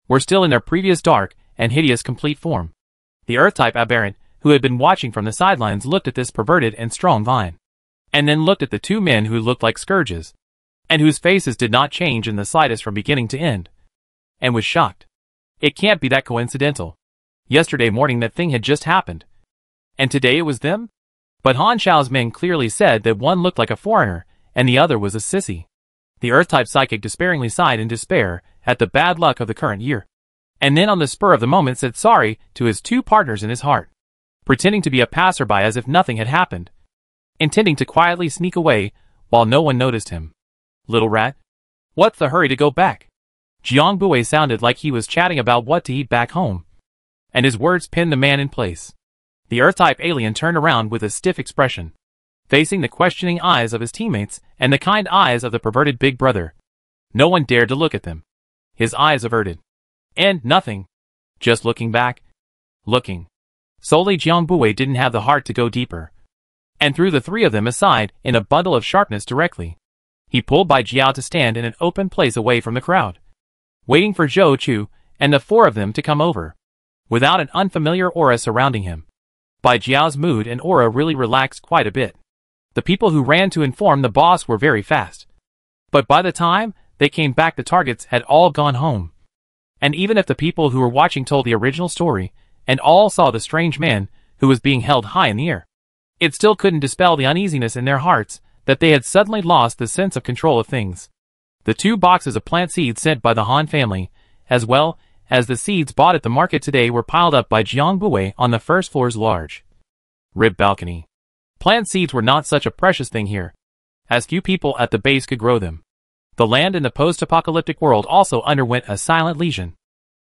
were still in their previous dark and hideous complete form. The Earth-type aberrant, who had been watching from the sidelines, looked at this perverted and strong vine, and then looked at the two men who looked like scourges, and whose faces did not change in the slightest from beginning to end, and was shocked. It can't be that coincidental. Yesterday morning that thing had just happened, and today it was them? But Han Shao's men clearly said that one looked like a foreigner, and the other was a sissy. The Earth-type psychic despairingly sighed in despair at the bad luck of the current year, and then on the spur of the moment said sorry to his two partners in his heart, pretending to be a passerby as if nothing had happened, intending to quietly sneak away while no one noticed him. Little rat, what's the hurry to go back? Jiang Bui sounded like he was chatting about what to eat back home, and his words pinned the man in place. The Earth-type alien turned around with a stiff expression, facing the questioning eyes of his teammates and the kind eyes of the perverted big brother. No one dared to look at them. His eyes averted. And nothing. Just looking back. Looking. Solely Jiang Bui didn't have the heart to go deeper, and threw the three of them aside in a bundle of sharpness directly. He pulled Bai Jiao to stand in an open place away from the crowd, waiting for Zhou Chu and the four of them to come over, without an unfamiliar aura surrounding him. Bai Jiao's mood and aura really relaxed quite a bit. The people who ran to inform the boss were very fast, but by the time they came back the targets had all gone home. And even if the people who were watching told the original story, and all saw the strange man who was being held high in the air, it still couldn't dispel the uneasiness in their hearts that they had suddenly lost the sense of control of things. The 2 boxes of plant seeds sent by the Han family, as well as the seeds bought at the market today, were piled up by Jiang Bui on the first floor's large rib balcony. Plant seeds were not such a precious thing here, as few people at the base could grow them. The land in the post-apocalyptic world also underwent a silent lesion,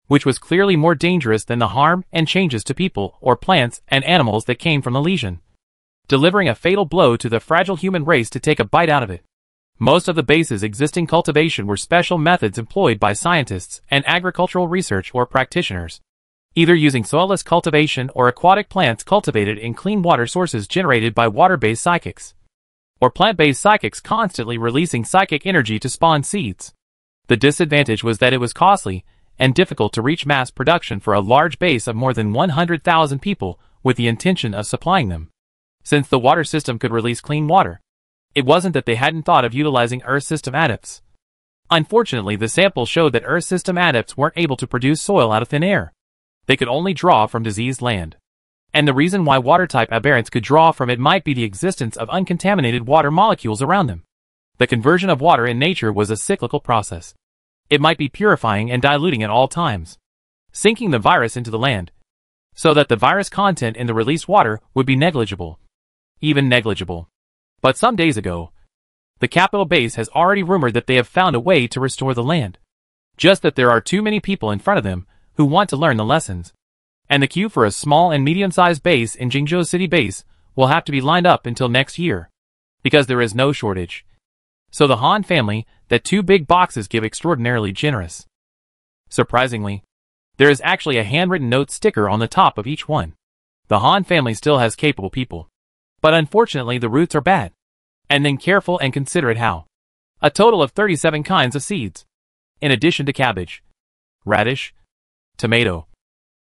which was clearly more dangerous than the harm and changes to people or plants and animals that came from the lesion, delivering a fatal blow to the fragile human race to take a bite out of it. Most of the base's existing cultivation were special methods employed by scientists and agricultural research or practitioners, either using soilless cultivation or aquatic plants cultivated in clean water sources generated by water-based psychics, or plant-based psychics constantly releasing psychic energy to spawn seeds. The disadvantage was that it was costly and difficult to reach mass production for a large base of more than 100,000 people with the intention of supplying them. Since the water system could release clean water, it wasn't that they hadn't thought of utilizing Earth system adepts. Unfortunately, the sample showed that Earth system adepts weren't able to produce soil out of thin air. They could only draw from diseased land. And the reason why water-type aberrants could draw from it might be the existence of uncontaminated water molecules around them. The conversion of water in nature was a cyclical process. It might be purifying and diluting at all times, sinking the virus into the land, so that the virus content in the released water would be negligible. Even negligible. But some days ago, the capital base has already rumored that they have found a way to restore the land. Just that there are too many people in front of them who want to learn the lessons. And the queue for a small and medium-sized base in Jingzhou City base will have to be lined up until next year, because there is no shortage. So the Han family, that 2 big boxes give extraordinarily generous. Surprisingly, there is actually a handwritten note sticker on the top of each one. The Han family still has capable people, but unfortunately the roots are bad. And then careful and considerate how. A total of 37 kinds of seeds, in addition to cabbage, radish, tomato,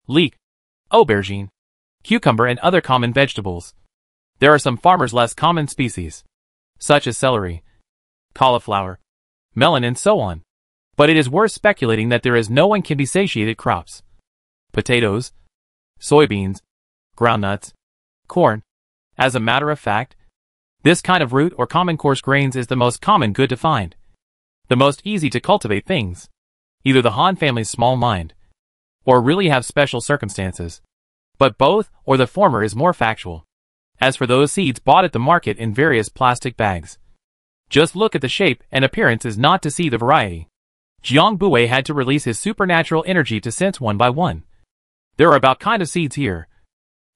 leek, aubergine, cucumber and other common vegetables. There are some farmers' less common species, such as celery, cauliflower, melon and so on. But it is worth speculating that there is no one can be satiated crops. Potatoes, soybeans, groundnuts, corn. As a matter of fact, this kind of root or common coarse grains is the most common good to find. The most easy to cultivate things. Either the Han family's small mind, or really have special circumstances. But both, or the former, is more factual. As for those seeds bought at the market in various plastic bags, just look at the shape and appearance is not to see the variety. Jiang Bui had to release his supernatural energy to sense one by one. There are about kind of seeds here,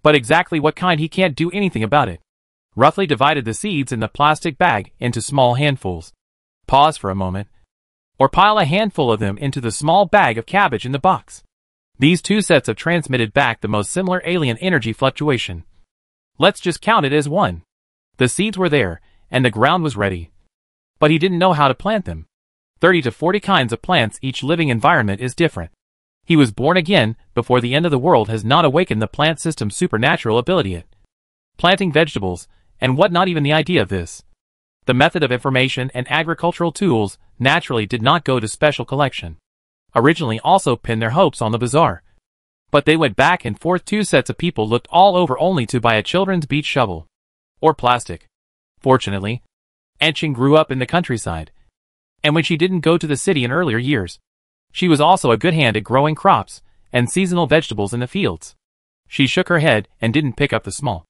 but exactly what kind he can't do anything about it. Roughly divided the seeds in the plastic bag into small handfuls. Pause for a moment, or pile a handful of them into the small bag of cabbage in the box. These 2 sets have transmitted back the most similar alien energy fluctuation. Let's just count it as 1. The seeds were there, and the ground was ready. But he didn't know how to plant them. 30 to 40 kinds of plants, each living environment is different. He was born again before the end of the world has not awakened the plant system's supernatural ability at planting vegetables, and what not even the idea of this. The method of information and agricultural tools naturally did not go to special collection. Originally also pinned their hopes on the bazaar. But they went back and forth. Two sets of people looked all over only to buy a children's beach shovel. Or plastic. Fortunately, Anqing grew up in the countryside. And when she didn't go to the city in earlier years, she was also a good hand at growing crops and seasonal vegetables in the fields. She shook her head and didn't pick up the small,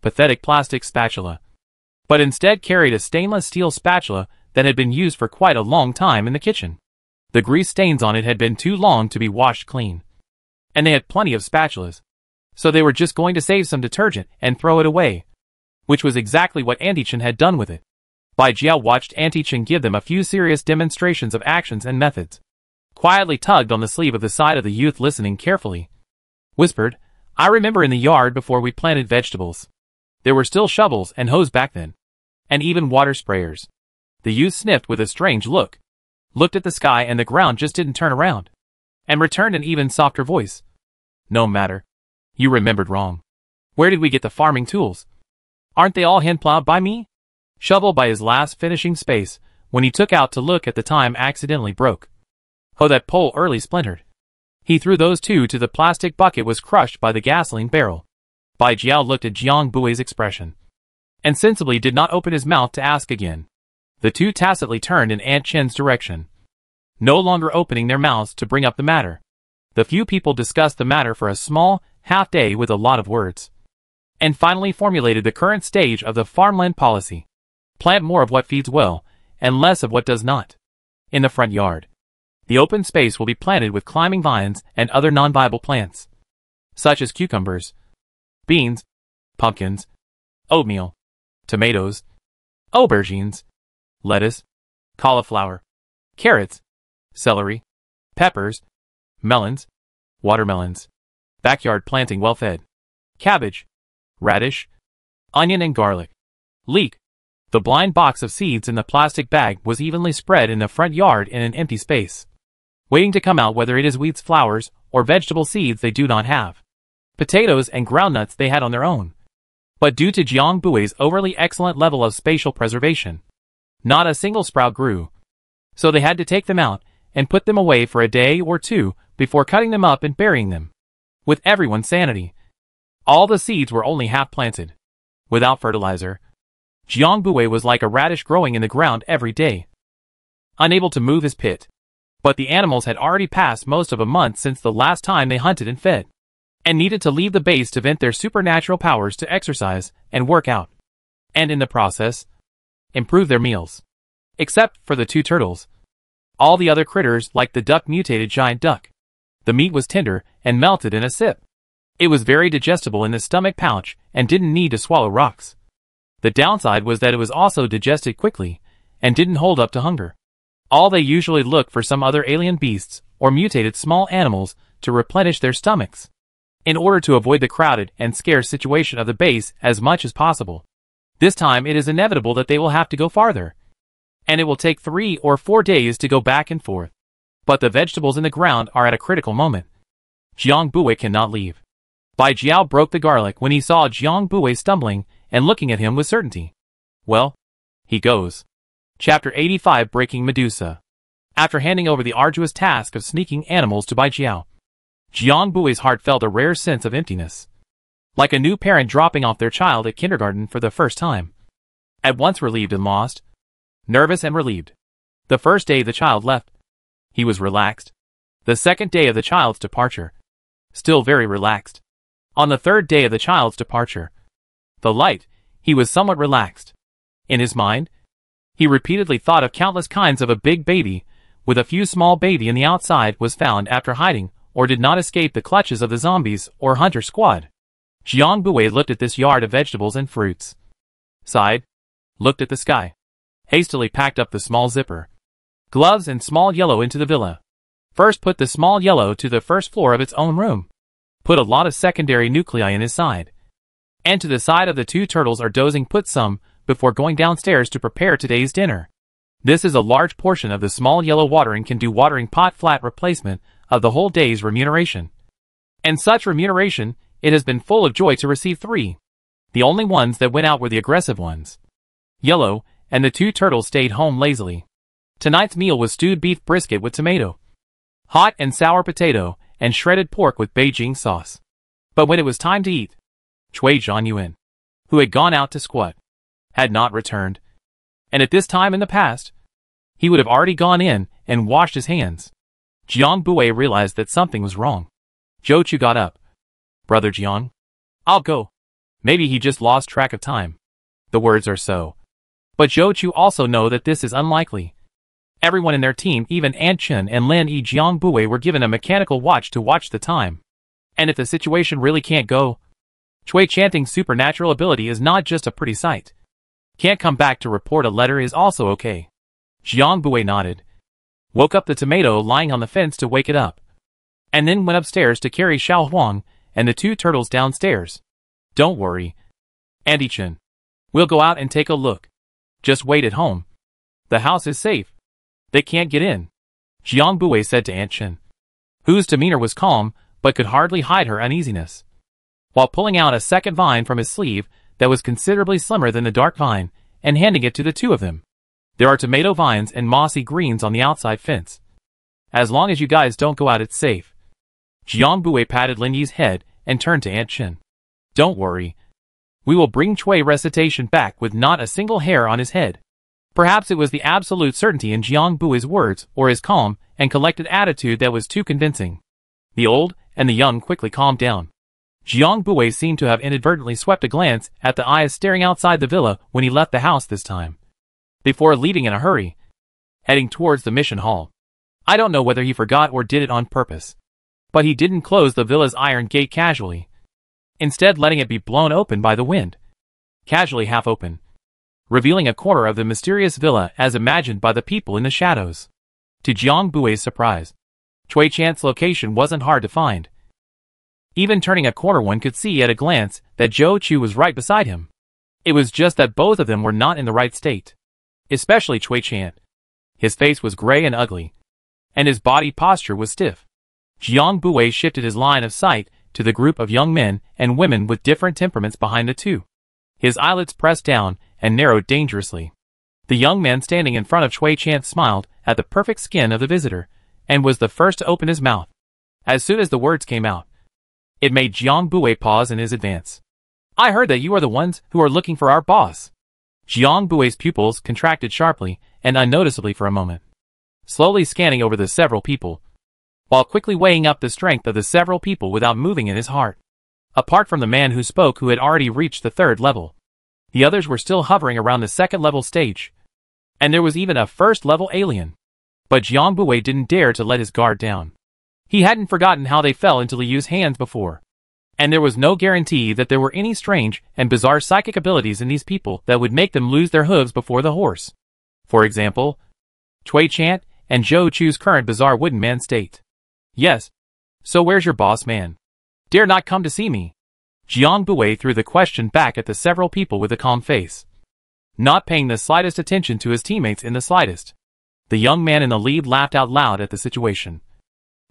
pathetic plastic spatula, but instead carried a stainless steel spatula that had been used for quite a long time in the kitchen. The grease stains on it had been too long to be washed clean. And they had plenty of spatulas, so they were just going to save some detergent and throw it away, which was exactly what Auntie Chen had done with it. Bai Jiao watched Auntie Chen give them a few serious demonstrations of actions and methods. Quietly tugged on the sleeve of the side of the youth, listening carefully. Whispered, "I remember in the yard before we planted vegetables. There were still shovels and hoes back then. And even water sprayers." The youth sniffed with a strange look, looked at the sky and the ground, just didn't turn around, and returned an even softer voice. "No matter. You remembered wrong. Where did we get the farming tools? Aren't they all hand-plowed by me?" Shovel by his last finishing space, when he took out to look at the time, accidentally broke. Oh, that pole early splintered. He threw those two to the plastic bucket, was crushed by the gasoline barrel. Bai Jiao looked at Jiang Bui's expression, and sensibly did not open his mouth to ask again. The two tacitly turned in Aunt Chen's direction, no longer opening their mouths to bring up the matter. The few people discussed the matter for a small half day with a lot of words, and finally formulated the current stage of the farmland policy. Plant more of what feeds well, and less of what does not. In the front yard, the open space will be planted with climbing vines and other non-viable plants, such as cucumbers, beans, pumpkins, oatmeal, tomatoes, aubergines, lettuce, cauliflower, carrots, celery, peppers, melons, watermelons, backyard planting well-fed, cabbage, radish, onion and garlic, leek. The blind box of seeds in the plastic bag was evenly spread in the front yard in an empty space, waiting to come out, whether it is wheats, flowers, or vegetable seeds they do not have. Potatoes and groundnuts they had on their own. But due to Jiang Bui's overly excellent level of spatial preservation, not a single sprout grew. So they had to take them out and put them away for a day or two before cutting them up and burying them. With everyone's sanity, all the seeds were only half planted. Without fertilizer, Jiang Bui was like a radish growing in the ground every day, unable to move his pit. But the animals had already passed most of a month since the last time they hunted and fed, and needed to leave the base to vent their supernatural powers to exercise and work out, and in the process, improve their meals. Except for the two turtles. All the other critters, like the duck, mutated giant duck. The meat was tender and melted in a sip. It was very digestible in the stomach pouch and didn't need to swallow rocks. The downside was that it was also digested quickly and didn't hold up to hunger. All they usually look for some other alien beasts or mutated small animals to replenish their stomachs, in order to avoid the crowded and scarce situation of the base as much as possible. This time it is inevitable that they will have to go farther, and it will take 3 or 4 days to go back and forth. But the vegetables in the ground are at a critical moment. Jiang Bui cannot leave. Bai Jiao broke the garlic when he saw Jiang Bui stumbling and looking at him with certainty. Well, he goes. Chapter 85, Breaking Medusa. After handing over the arduous task of sneaking animals to Bai Jiao, Jiang Bui's heart felt a rare sense of emptiness, like a new parent dropping off their child at kindergarten for the first time. At once relieved and lost, nervous and relieved. The first day the child left, he was relaxed. The second day of the child's departure, still very relaxed. On the third day of the child's departure, the light, he was somewhat relaxed. In his mind, he repeatedly thought of countless kinds of a big baby, with a few small baby in the outside was found after hiding, or did not escape the clutches of the zombies or hunter squad. Jiang Bui looked at this yard of vegetables and fruits, sighed, looked at the sky, hastily packed up the small zipper, gloves and small yellow into the villa. First put the small yellow to the first floor of its own room. Put a lot of secondary nuclei in his side. And to the side of the two turtles are dozing, put some before going downstairs to prepare today's dinner. This is a large portion of the small yellow watering can do watering pot flat replacement of the whole day's remuneration. And such remuneration, it has been full of joy to receive 3. The only ones that went out were the aggressive ones. Yellow and the 2 turtles stayed home lazily. Tonight's meal was stewed beef brisket with tomato, hot and sour potato, and shredded pork with Beijing sauce. But when it was time to eat, Cui Zhanyuan, who had gone out to squat, had not returned. And at this time in the past, he would have already gone in and washed his hands. Jiang Bui realized that something was wrong. Zhou Chu got up. Brother Jiang, I'll go. Maybe he just lost track of time. The words are so. But Zhou Chu also know that this is unlikely. Everyone in their team, even Aunt Chen and Lin Yi Jiang Bui, were given a mechanical watch to watch the time. And if the situation really can't go, Cui Chanting's supernatural ability is not just a pretty sight. Can't come back to report a letter is also okay. Jiang Bui nodded, woke up the tomato lying on the fence to wake it up, and then went upstairs to carry Xiao Huang and the 2 turtles downstairs. Don't worry, Auntie Chen. We'll go out and take a look. Just wait at home. The house is safe. They can't get in, Jiang Bui said to Aunt Chen, whose demeanor was calm but could hardly hide her uneasiness. While pulling out a second vine from his sleeve that was considerably slimmer than the dark vine and handing it to the 2 of them. There are tomato vines and mossy greens on the outside fence. As long as you guys don't go out, it's safe. Jiang Bui patted Lin Yi's head and turned to Aunt Chen. Don't worry. We will bring Cui recitation back with not a single hair on his head. Perhaps it was the absolute certainty in Jiang Bui's words or his calm and collected attitude that was too convincing. The old and the young quickly calmed down. Jiang Bui seemed to have inadvertently swept a glance at the eyes staring outside the villa when he left the house this time, before leaving in a hurry, heading towards the mission hall. I don't know whether he forgot or did it on purpose, but he didn't close the villa's iron gate casually, instead letting it be blown open by the wind, casually half open, revealing a corner of the mysterious villa as imagined by the people in the shadows. To Jiang Bui's surprise, Cui Chant's location wasn't hard to find. Even turning a corner, one could see at a glance that Zhou Chu was right beside him. It was just that both of them were not in the right state. Especially Cui Chant. His face was gray and ugly, and his body posture was stiff. Jiang Bui shifted his line of sight to the group of young men and women with different temperaments behind the 2. His eyelids pressed down and narrowed dangerously. The young man standing in front of Cui Chant smiled at the perfect skin of the visitor, and was the first to open his mouth. As soon as the words came out, it made Jiang Bui pause in his advance. I heard that you are the ones who are looking for our boss. Jiang Bui's pupils contracted sharply and unnoticeably for a moment, slowly scanning over the several people, while quickly weighing up the strength of the several people without moving in his heart. Apart from the man who spoke, who had already reached the 3rd level, the others were still hovering around the 2nd level stage, and there was even a 1st level alien. But Jiang Bui didn't dare to let his guard down. He hadn't forgotten how they fell until he used hands before, and there was no guarantee that there were any strange and bizarre psychic abilities in these people that would make them lose their hooves before the horse. For example, Cui Chant and Zhou Chu's current bizarre wooden man state. Yes. So where's your boss man? Dare not come to see me? Jiang Bui threw the question back at the several people with a calm face, not paying the slightest attention to his teammates in the slightest. The young man in the lead laughed out loud at the situation.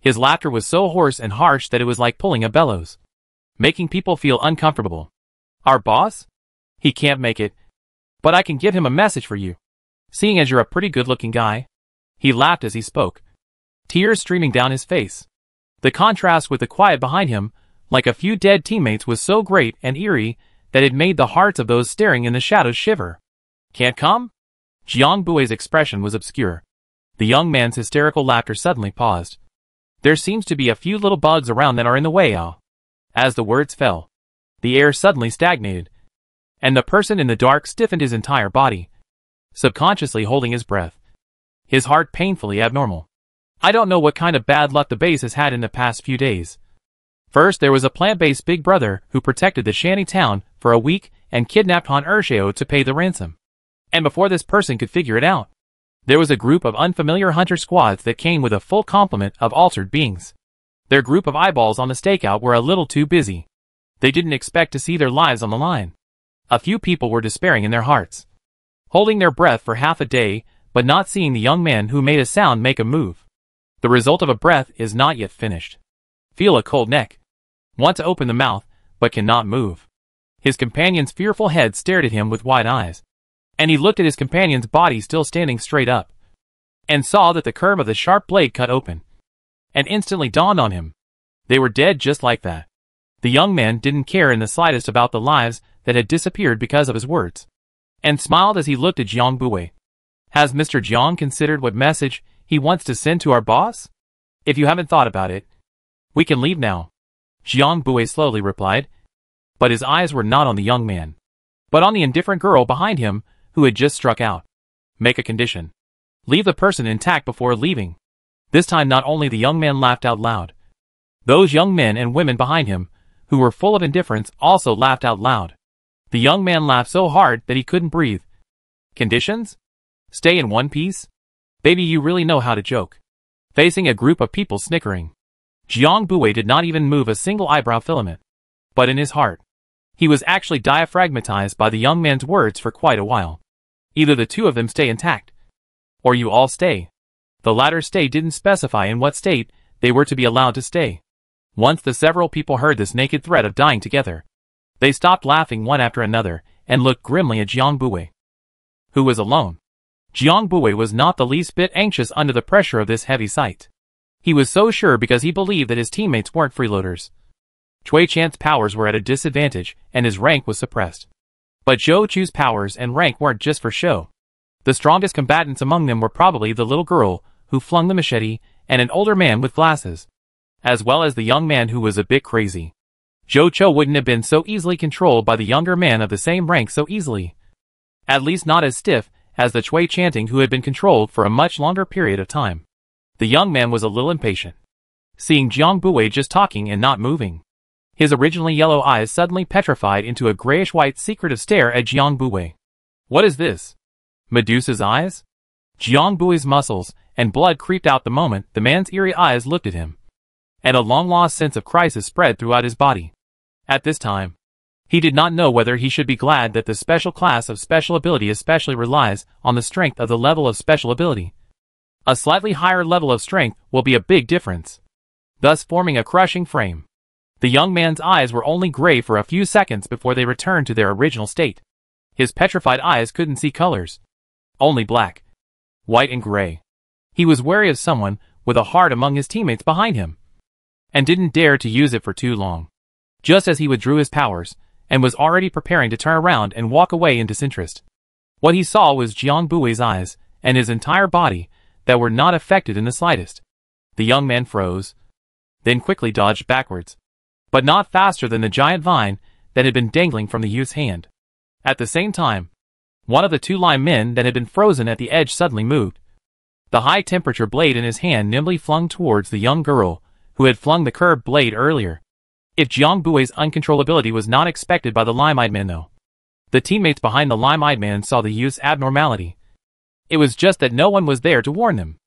His laughter was so hoarse and harsh that it was like pulling a bellows, making people feel uncomfortable. Our boss? He can't make it, but I can give him a message for you, seeing as you're a pretty good-looking guy. He laughed as he spoke, tears streaming down his face. The contrast with the quiet behind him, like a few dead teammates, was so great and eerie that it made the hearts of those staring in the shadows shiver. Can't come? Jiang Bui's expression was obscure. The young man's hysterical laughter suddenly paused. There seems to be a few little bugs around that are in the way. As the words fell, the air suddenly stagnated, and the person in the dark stiffened his entire body, subconsciously holding his breath, his heart painfully abnormal. I don't know what kind of bad luck the base has had in the past few days. First, there was a plant-based big brother who protected the shanty town for a week and kidnapped Han Ershao to pay the ransom. And before this person could figure it out, there was a group of unfamiliar hunter squads that came with a full complement of altered beings. Their group of eyeballs on the stakeout were a little too busy. They didn't expect to see their lives on the line. A few people were despairing in their hearts, holding their breath for half a day, but not seeing the young man who made a sound make a move. The result of a breath is not yet finished. Feel a cold neck. Want to open the mouth, but cannot move. His companion's fearful head stared at him with wide eyes. And he looked at his companion's body still standing straight up. And saw that the curve of the sharp blade cut open. And instantly dawned on him. They were dead just like that. The young man didn't care in the slightest about the lives that had disappeared because of his words. And smiled as he looked at Jiang Bui. Has Mr. Jiang considered what message he wants to send to our boss? If you haven't thought about it, we can leave now. Jiang Bui slowly replied. But his eyes were not on the young man, but on the indifferent girl behind him who had just struck out. Make a condition. Leave the person intact before leaving. This time not only the young man laughed out loud. Those young men and women behind him, who were full of indifference, also laughed out loud. The young man laughed so hard that he couldn't breathe. Conditions? Stay in one piece? Baby, you really know how to joke. Facing a group of people snickering, Jiang Bui did not even move a single eyebrow filament. But in his heart, he was actually diaphragmatized by the young man's words for quite a while. Either the two of them stay intact, or you all stay. The latter stay didn't specify in what state they were to be allowed to stay. Once the several people heard this naked threat of dying together, they stopped laughing one after another and looked grimly at Jiang Bui, who was alone. Jiang Bui was not the least bit anxious under the pressure of this heavy sight. He was so sure because he believed that his teammates weren't freeloaders. Cui Chan's powers were at a disadvantage and his rank was suppressed. But Zhou Chu's powers and rank weren't just for show. The strongest combatants among them were probably the little girl who flung the machete and an older man with glasses, as well as the young man who was a bit crazy. Zhou Chu wouldn't have been so easily controlled by the younger man of the same rank so easily. At least not as stiff as the Cui Chanting who had been controlled for a much longer period of time. The young man was a little impatient, seeing Jiang Bui just talking and not moving. His originally yellow eyes suddenly petrified into a grayish-white secretive stare at Jiang Bui. What is this? Medusa's eyes? Jiang Bui's muscles and blood creeped out the moment the man's eerie eyes looked at him. And a long-lost sense of crisis spread throughout his body. At this time, he did not know whether he should be glad that the special class of special ability especially relies on the strength of the level of special ability. A slightly higher level of strength will be a big difference, thus forming a crushing frame. The young man's eyes were only gray for a few seconds before they returned to their original state. His petrified eyes couldn't see colors. Only black, white and gray. He was wary of someone with a heart among his teammates behind him, and didn't dare to use it for too long. Just as he withdrew his powers, and was already preparing to turn around and walk away in disinterest, what he saw was Jiang Bui's eyes, and his entire body, that were not affected in the slightest. The young man froze, then quickly dodged backwards, but not faster than the giant vine that had been dangling from the youth's hand. At the same time, one of the two lime men that had been frozen at the edge suddenly moved. The high-temperature blade in his hand nimbly flung towards the young girl, who had flung the curved blade earlier. If Jiang Bui's uncontrollability was not expected by the lime-eyed man though, the teammates behind the lime-eyed man saw the youth's abnormality. It was just that no one was there to warn them.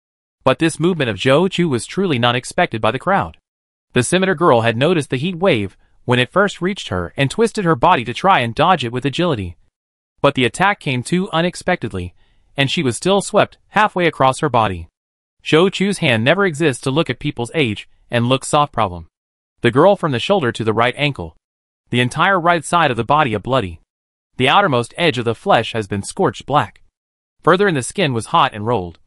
But this movement of Zhou Chu was truly not expected by the crowd. The scimitar girl had noticed the heat wave when it first reached her and twisted her body to try and dodge it with agility. But the attack came too unexpectedly, and she was still swept halfway across her body. Zhou Chu's hand never exists to look at people's age and look soft problem. The girl from the shoulder to the right ankle. The entire right side of the body a bloody. The outermost edge of the flesh has been scorched black. Further in the skin was hot and rolled.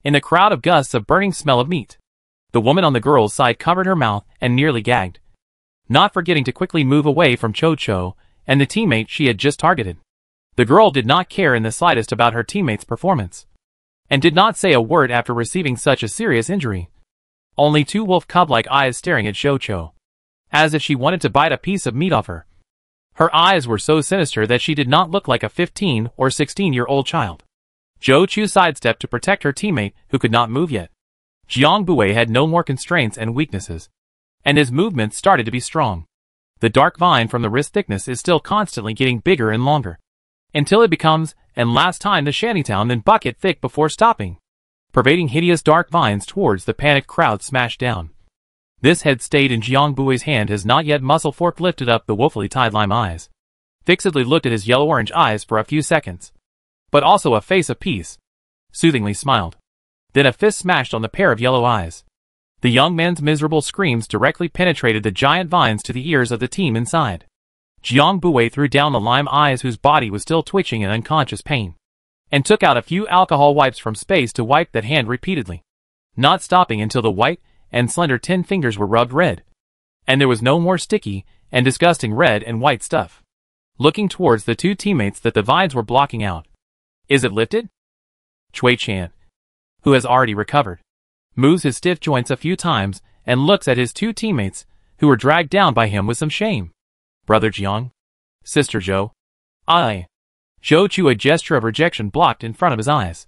In the crowd of gusts of burning smell of meat. The woman on the girl's side covered her mouth and nearly gagged, not forgetting to quickly move away from Cho Cho and the teammate she had just targeted. The girl did not care in the slightest about her teammate's performance, and did not say a word after receiving such a serious injury. Only two wolf cub-like eyes staring at Cho Cho, as if she wanted to bite a piece of meat off her. Her eyes were so sinister that she did not look like a 15 or 16-year-old child. Zhou Chu sidestepped to protect her teammate who could not move yet. Jiang Bui had no more constraints and weaknesses, and his movements started to be strong. The dark vine from the wrist thickness is still constantly getting bigger and longer, until it becomes, and last time the shantytown then bucket thick before stopping, pervading hideous dark vines towards the panicked crowd smashed down. This head stayed in Jiang Bui's hand as not yet muscle fork lifted up the woefully tied lime eyes, fixedly looked at his yellow-orange eyes for a few seconds, but also a face of peace, soothingly smiled. Then a fist smashed on the pair of yellow eyes. The young man's miserable screams directly penetrated the giant vines to the ears of the team inside. Jiang Buwei threw down the lime eyes whose body was still twitching in unconscious pain, and took out a few alcohol wipes from space to wipe that hand repeatedly, not stopping until the white and slender 10 fingers were rubbed red, and there was no more sticky and disgusting red and white stuff. Looking towards the two teammates that the vines were blocking out. Is it lifted? Chui Chan, who has already recovered, moves his stiff joints a few times and looks at his two teammates, who were dragged down by him with some shame. Brother Jiang? Sister Zhou? I. Zhou Chu, a gesture of rejection blocked in front of his eyes,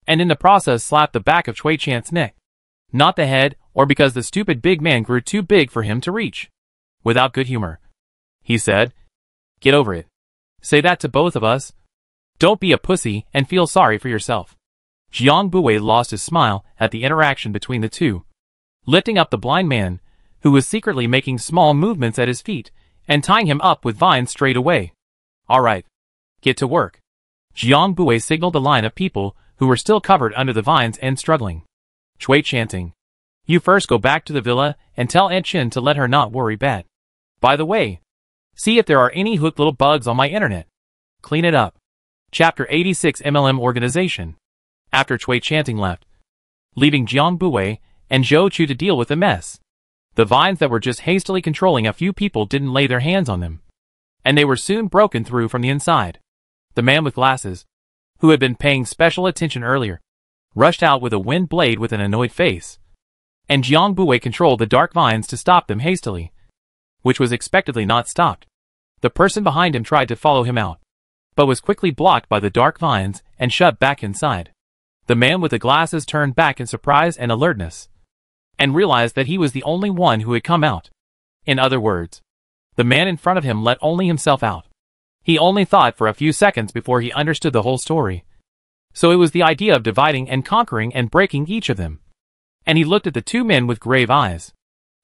and in the process slapped the back of Chui Chan's neck. Not the head, or because the stupid big man grew too big for him to reach. Without good humor, he said, "Get over it. Say that to both of us. Don't be a pussy and feel sorry for yourself." Jiang Buwei lost his smile at the interaction between the two, lifting up the blind man, who was secretly making small movements at his feet, and tying him up with vines straight away. All right. Get to work. Jiang Buwei signaled the line of people who were still covered under the vines and struggling. Chui chanting. You first go back to the villa and tell Aunt Chin to let her not worry bad. By the way, see if there are any hooked little bugs on my internet. Clean it up. Chapter 86 MLM Organization. After Chui chanting left, leaving Jiang Buwei and Zhou Chu to deal with the mess. The vines that were just hastily controlling a few people didn't lay their hands on them, and they were soon broken through from the inside. The man with glasses, who had been paying special attention earlier, rushed out with a wind blade with an annoyed face, and Jiang Buwei controlled the dark vines to stop them hastily, which was expectedly not stopped. The person behind him tried to follow him out, but was quickly blocked by the dark vines and shoved back inside. The man with the glasses turned back in surprise and alertness, and realized that he was the only one who had come out. In other words, the man in front of him let only himself out. He only thought for a few seconds before he understood the whole story. So it was the idea of dividing and conquering and breaking each of them. And he looked at the two men with grave eyes.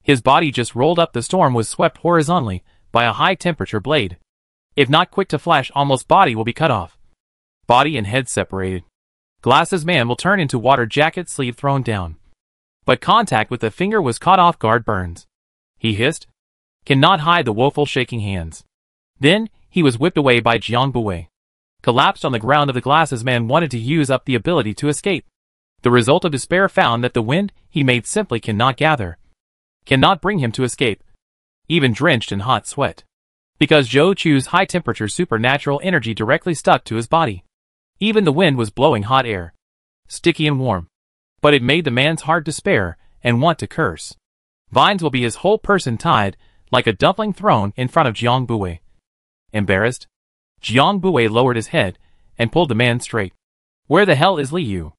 His body just rolled up. The storm was swept horizontally by a high-temperature blade. If not quick to flash, almost body will be cut off. Body and head separated. Glasses man will turn into water, jacket sleeve thrown down. But contact with the finger was caught off guard, burns. He hissed. Cannot hide the woeful shaking hands. Then, he was whipped away by Jiang Buwei. Collapsed on the ground of the glasses man wanted to use up the ability to escape. The result of despair found that the wind he made simply cannot gather. Cannot bring him to escape. Even drenched in hot sweat. Because Zhou Chu's high-temperature supernatural energy directly stuck to his body. Even the wind was blowing hot air. Sticky and warm. But it made the man's heart despair and want to curse. Vines will be his whole person tied, like a dumpling thrown in front of Jiang Buwei. Embarrassed, Jiang Buwei lowered his head and pulled the man straight. Where the hell is Li Yu?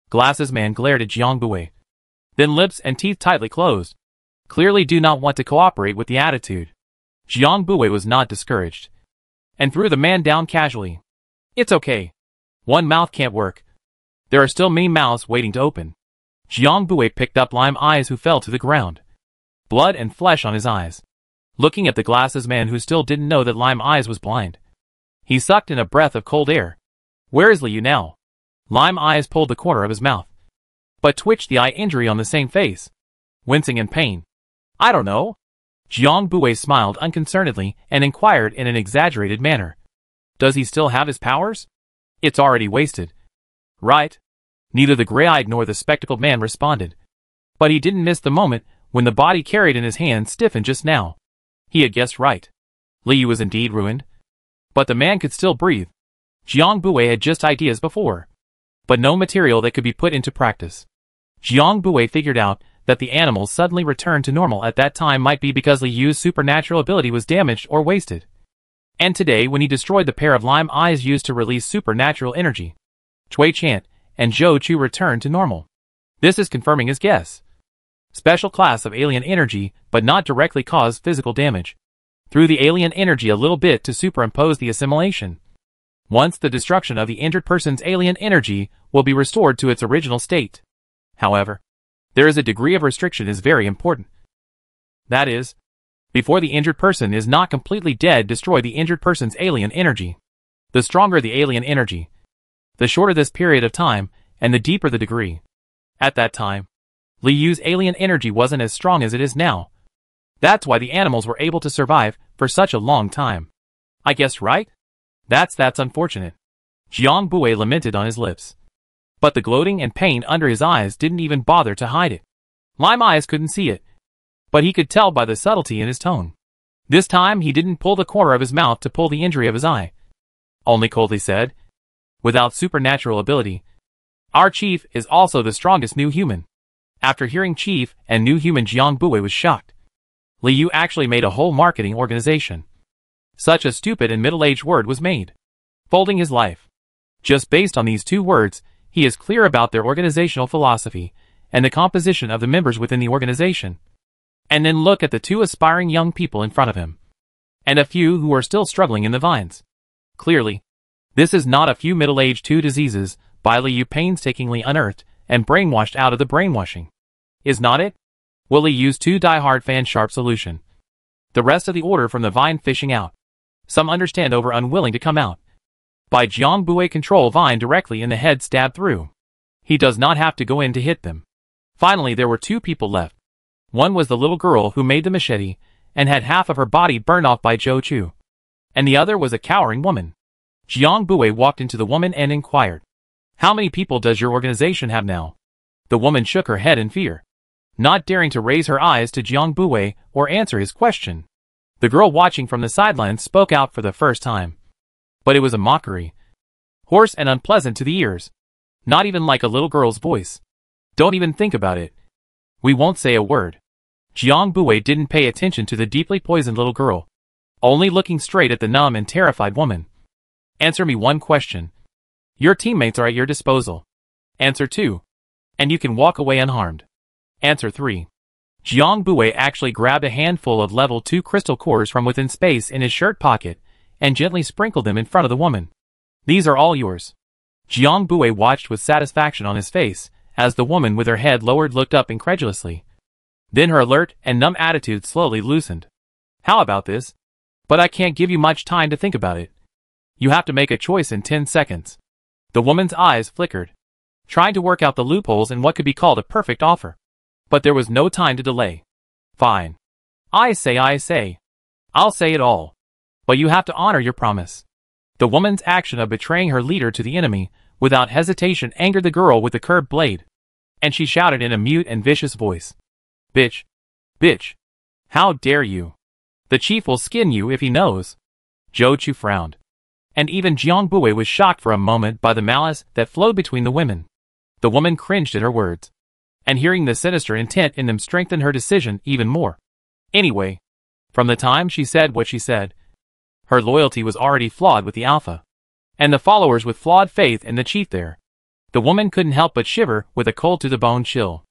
Glasses man glared at Jiang Buwei. Then lips and teeth tightly closed. Clearly do not want to cooperate with the attitude. Jiang Buwei was not discouraged, and threw the man down casually. It's okay. One mouth can't work. There are still many mouths waiting to open. Jiang Buwei picked up Lime Eyes, who fell to the ground. Blood and flesh on his eyes. Looking at the glasses man, who still didn't know that Lime Eyes was blind. He sucked in a breath of cold air. Where is Li Yu now? Lime Eyes pulled the corner of his mouth, but twitched the eye injury on the same face, wincing in pain. I don't know. Jiang Buwei smiled unconcernedly and inquired in an exaggerated manner. Does he still have his powers? It's already wasted. Right? Neither the gray-eyed nor the spectacled man responded. But he didn't miss the moment when the body carried in his hand stiffened just now. He had guessed right. Li Yu was indeed ruined. But the man could still breathe. Jiang Buwei had just ideas before, but no material that could be put into practice. Jiang Buwei figured out that the animals suddenly returned to normal at that time might be because Li Yu's supernatural ability was damaged or wasted. And today, when he destroyed the pair of Lime Eyes used to release supernatural energy, Chui Chant and Zhou Chu returned to normal. This is confirming his guess. Special class of alien energy, but not directly cause physical damage. Through the alien energy a little bit to superimpose the assimilation. Once the destruction of the injured person's alien energy will be restored to its original state. However, there is a degree of restriction is very important. That is, before the injured person is not completely dead, destroy the injured person's alien energy. The stronger the alien energy, the shorter this period of time, and the deeper the degree. At that time, Li Yu's alien energy wasn't as strong as it is now. That's why the animals were able to survive for such a long time. I guessed right? That's unfortunate. Jiang Bui lamented on his lips. But the gloating and pain under his eyes didn't even bother to hide it. Lime Eyes couldn't see it, but he could tell by the subtlety in his tone. This time he didn't pull the corner of his mouth to pull the injury of his eye. Only coldly said, without supernatural ability, "Our chief is also the strongest new human." After hearing chief and new human, Jiang Bui was shocked. Li Yu actually made a whole marketing organization. Such a stupid and middle-aged word was made. Folding his life. Just based on these two words, he is clear about their organizational philosophy and the composition of the members within the organization. And then look at the two aspiring young people in front of him. And a few who are still struggling in the vines. Clearly, this is not a few middle-aged two diseases by Li Yu painstakingly unearthed and brainwashed out of the brainwashing. Is not it? Will he use two die-hard fans sharp solution? The rest of the order from the vine fishing out. Some understand over unwilling to come out. By Jiang Bui control vine directly in the head stabbed through. He does not have to go in to hit them. Finally there were two people left. One was the little girl who made the machete and had half of her body burned off by Zhou Chu. And the other was a cowering woman. Jiang Bui walked into the woman and inquired, "How many people does your organization have now?" The woman shook her head in fear, not daring to raise her eyes to Jiang Bui or answer his question. The girl watching from the sidelines spoke out for the first time. But it was a mockery. Hoarse and unpleasant to the ears. Not even like a little girl's voice. Don't even think about it. We won't say a word. Jiang Bui didn't pay attention to the deeply poisoned little girl, only looking straight at the numb and terrified woman. Answer me one question. Your teammates are at your disposal. Answer 2. And you can walk away unharmed. Answer 3. Jiang Bui actually grabbed a handful of level 2 crystal cores from within space in his shirt pocket and gently sprinkled them in front of the woman. These are all yours. Jiang Bui watched with satisfaction on his face as the woman with her head lowered looked up incredulously. Then her alert and numb attitude slowly loosened. How about this? But I can't give you much time to think about it. You have to make a choice in 10 seconds. The woman's eyes flickered, trying to work out the loopholes in what could be called a perfect offer. But there was no time to delay. Fine. I say. I'll say it all. But you have to honor your promise. The woman's action of betraying her leader to the enemy without hesitation angered the girl with the curved blade. And she shouted in a mute and vicious voice. Bitch. Bitch. How dare you? The chief will skin you if he knows. Zhou Chu frowned. And even Jiang Bui was shocked for a moment by the malice that flowed between the women. The woman cringed at her words. And hearing the sinister intent in them strengthened her decision even more. Anyway, from the time she said what she said, her loyalty was already flawed with the Alpha. And the followers with flawed faith in the chief there. The woman couldn't help but shiver with a cold-to-the-bone chill.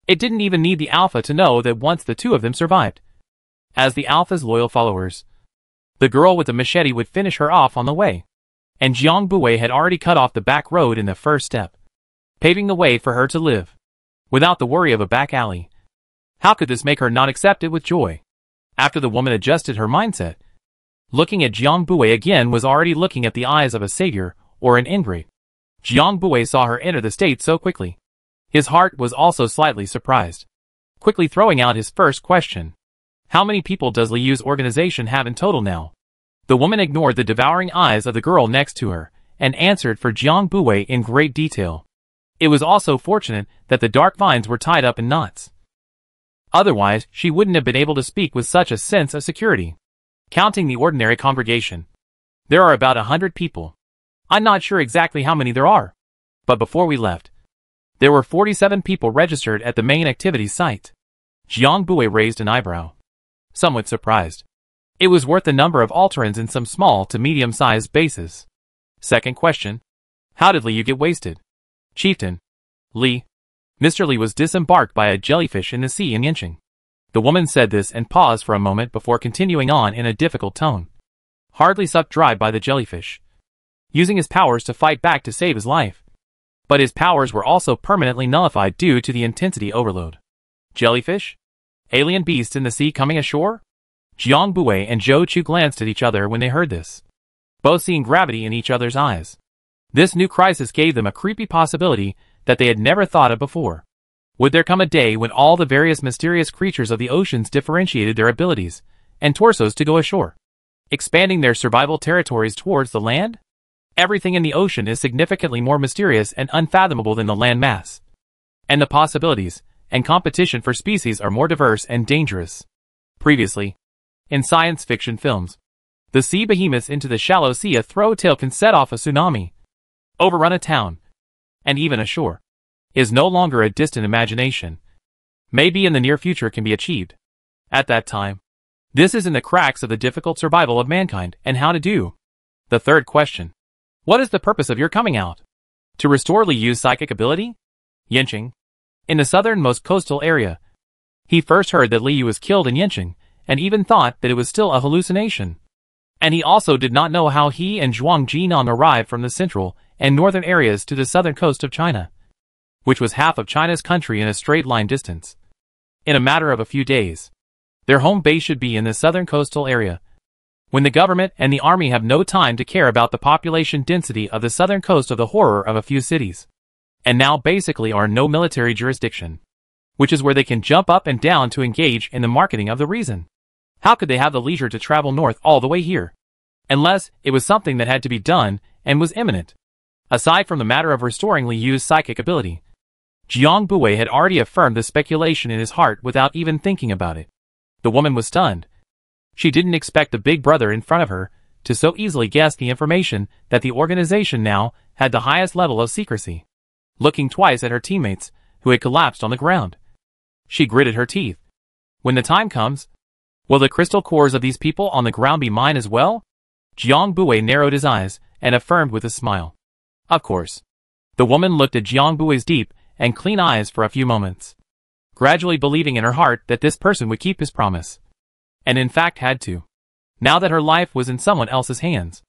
It didn't even need the Alpha to know that once the two of them survived, as the Alpha's loyal followers, the girl with the machete would finish her off on the way. And Jiang Bui had already cut off the back road in the first step, paving the way for her to live, without the worry of a back alley. How could this make her not accept it with joy? After the woman adjusted her mindset, looking at Jiang Bui again was already looking at the eyes of a savior or an ingrate. Jiang Bui saw her enter the state so quickly. His heart was also slightly surprised. Quickly throwing out his first question. How many people does Li Yu's organization have in total now? The woman ignored the devouring eyes of the girl next to her and answered for Jiang Bui in great detail. It was also fortunate that the dark vines were tied up in knots. Otherwise, she wouldn't have been able to speak with such a sense of security. Counting the ordinary congregation, there are about 100 people. I'm not sure exactly how many there are. But before we left, there were 47 people registered at the main activities site. Jiang Bui raised an eyebrow, somewhat surprised. It was worth the number of Alterans in some small to medium-sized bases. Second question. How did Li Yu get wasted? Chieftain. Li. Mr. Li was disembarked by a jellyfish in the sea in Yincheng. The woman said this and paused for a moment before continuing on in a difficult tone. Hardly sucked dry by the jellyfish, using his powers to fight back to save his life. But his powers were also permanently nullified due to the intensity overload. Jellyfish? Alien beasts in the sea coming ashore? Jiang Bui and Zhou Chu glanced at each other when they heard this, both seeing gravity in each other's eyes. This new crisis gave them a creepy possibility that they had never thought of before. Would there come a day when all the various mysterious creatures of the oceans differentiated their abilities and torsos to go ashore, expanding their survival territories towards the land? Everything in the ocean is significantly more mysterious and unfathomable than the land mass, and the possibilities and competition for species are more diverse and dangerous. Previously, in science fiction films, the sea behemoths into the shallow sea a throw-tail can set off a tsunami, overrun a town, and even a shore, is no longer a distant imagination. Maybe in the near future can be achieved. At that time, this is in the cracks of the difficult survival of mankind and how to do. The third question. What is the purpose of your coming out? To restore Li Yu's psychic ability? Yanqing, in the southernmost coastal area. He first heard that Li Yu was killed in Yanqing, and even thought that it was still a hallucination. And he also did not know how he and Zhuang Jinan arrived from the central and northern areas to the southern coast of China, which was half of China's country in a straight line distance. In a matter of a few days, their home base should be in the southern coastal area, when the government and the army have no time to care about the population density of the southern coast of the horror of a few cities, and now basically are no military jurisdiction, which is where they can jump up and down to engage in the marketing of the reason. How could they have the leisure to travel north all the way here? Unless it was something that had to be done and was imminent. Aside from the matter of restoring Li Yu's psychic ability, Jiang Buwei had already affirmed the speculation in his heart without even thinking about it. The woman was stunned. She didn't expect the big brother in front of her to so easily guess the information that the organization now had the highest level of secrecy. Looking twice at her teammates, who had collapsed on the ground, she gritted her teeth. When the time comes, will the crystal cores of these people on the ground be mine as well? Jiang Buwei narrowed his eyes and affirmed with a smile. Of course. The woman looked at Jiang Buwei's deep and clean eyes for a few moments, gradually believing in her heart that this person would keep his promise. And in fact had to. Now that her life was in someone else's hands,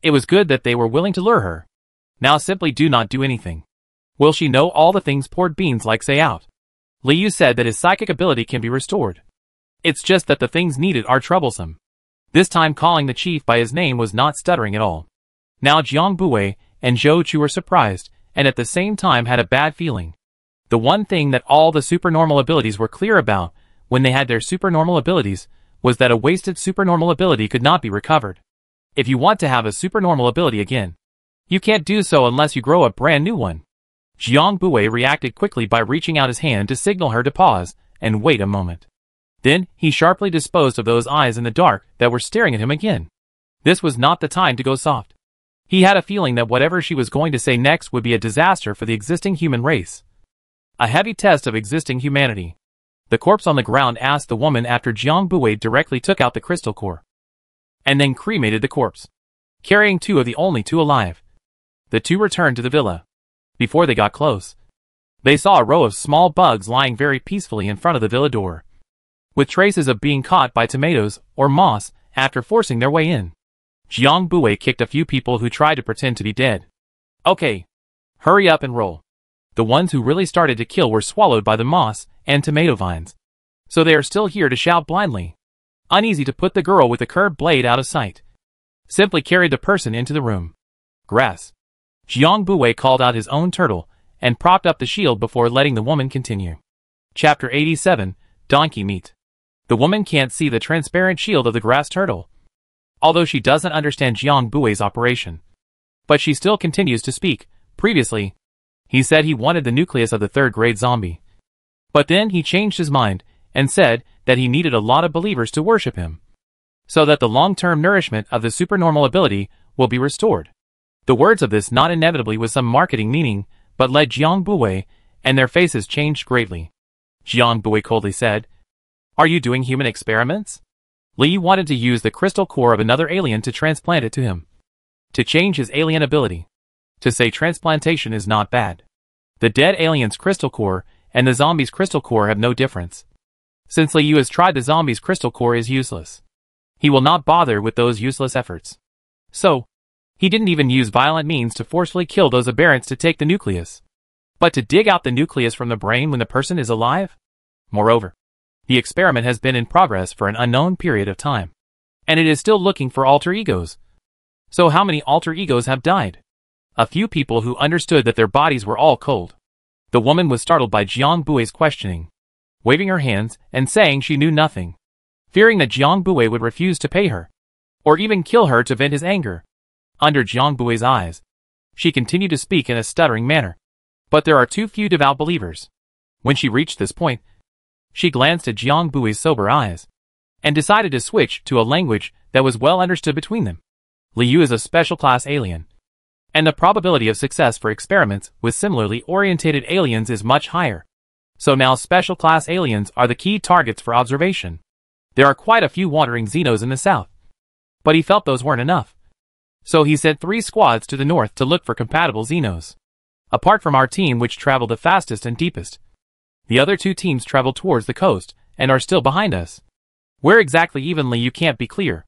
it was good that they were willing to lure her. Now simply do not do anything. Will she know all the things poured beans like say out? Li Yu said that his psychic ability can be restored. It's just that the things needed are troublesome. This time calling the chief by his name was not stuttering at all. Now Jiang Buwei and Zhou Chu were surprised, and at the same time had a bad feeling. The one thing that all the supernormal abilities were clear about when they had their supernormal abilities was that a wasted supernormal ability could not be recovered. If you want to have a supernormal ability again, you can't do so unless you grow a brand new one. Jiang Buwei reacted quickly by reaching out his hand to signal her to pause and wait a moment. Then he sharply disposed of those eyes in the dark that were staring at him again. This was not the time to go soft. He had a feeling that whatever she was going to say next would be a disaster for the existing human race. A heavy test of existing humanity. The corpse on the ground asked the woman after Jiang Buwei directly took out the crystal core, and then cremated the corpse, carrying two of the only two alive. The two returned to the villa. Before they got close, they saw a row of small bugs lying very peacefully in front of the villa door, with traces of being caught by tomatoes or moss after forcing their way in. Jiang Buwei kicked a few people who tried to pretend to be dead. Okay, hurry up and roll. The ones who really started to kill were swallowed by the moss and tomato vines, so they are still here to shout blindly. Uneasy to put the girl with the curved blade out of sight, simply carried the person into the room. Grass. Jiang Buwei called out his own turtle and propped up the shield before letting the woman continue. Chapter 87, Donkey Meat. The woman can't see the transparent shield of the grass turtle, although she doesn't understand Jiang Buwei's operation. But she still continues to speak. Previously, he said he wanted the nucleus of the third-grade zombie. But then he changed his mind and said that he needed a lot of believers to worship him, so that the long-term nourishment of the supernormal ability will be restored. The words of this not inevitably with some marketing meaning, but led Jiang Buwei, and their faces changed greatly. Jiang Buwei coldly said, "Are you doing human experiments?" Li wanted to use the crystal core of another alien to transplant it to him, to change his alien ability. To say transplantation is not bad. The dead alien's crystal core and the zombie's crystal core have no difference. Since Li Yu has tried, the zombie's crystal core is useless. He will not bother with those useless efforts. So, he didn't even use violent means to forcefully kill those aberrants to take the nucleus, but to dig out the nucleus from the brain when the person is alive? Moreover, the experiment has been in progress for an unknown period of time, and it is still looking for alter egos. So how many alter egos have died? A few people who understood that their bodies were all cold. The woman was startled by Jiang Bui's questioning, waving her hands and saying she knew nothing, fearing that Jiang Bui would refuse to pay her, or even kill her to vent his anger. Under Jiang Bui's eyes, she continued to speak in a stuttering manner. But there are too few devout believers. When she reached this point, she glanced at Jiang Bui's sober eyes, and decided to switch to a language that was well understood between them. Liu is a special class alien, and the probability of success for experiments with similarly orientated aliens is much higher. So now special class aliens are the key targets for observation. There are quite a few wandering Xenos in the south, but he felt those weren't enough. So he sent 3 squads to the north to look for compatible Xenos. Apart from our team, which traveled the fastest and deepest, the other 2 teams traveled towards the coast and are still behind us. Where exactly evenly you can't be clear,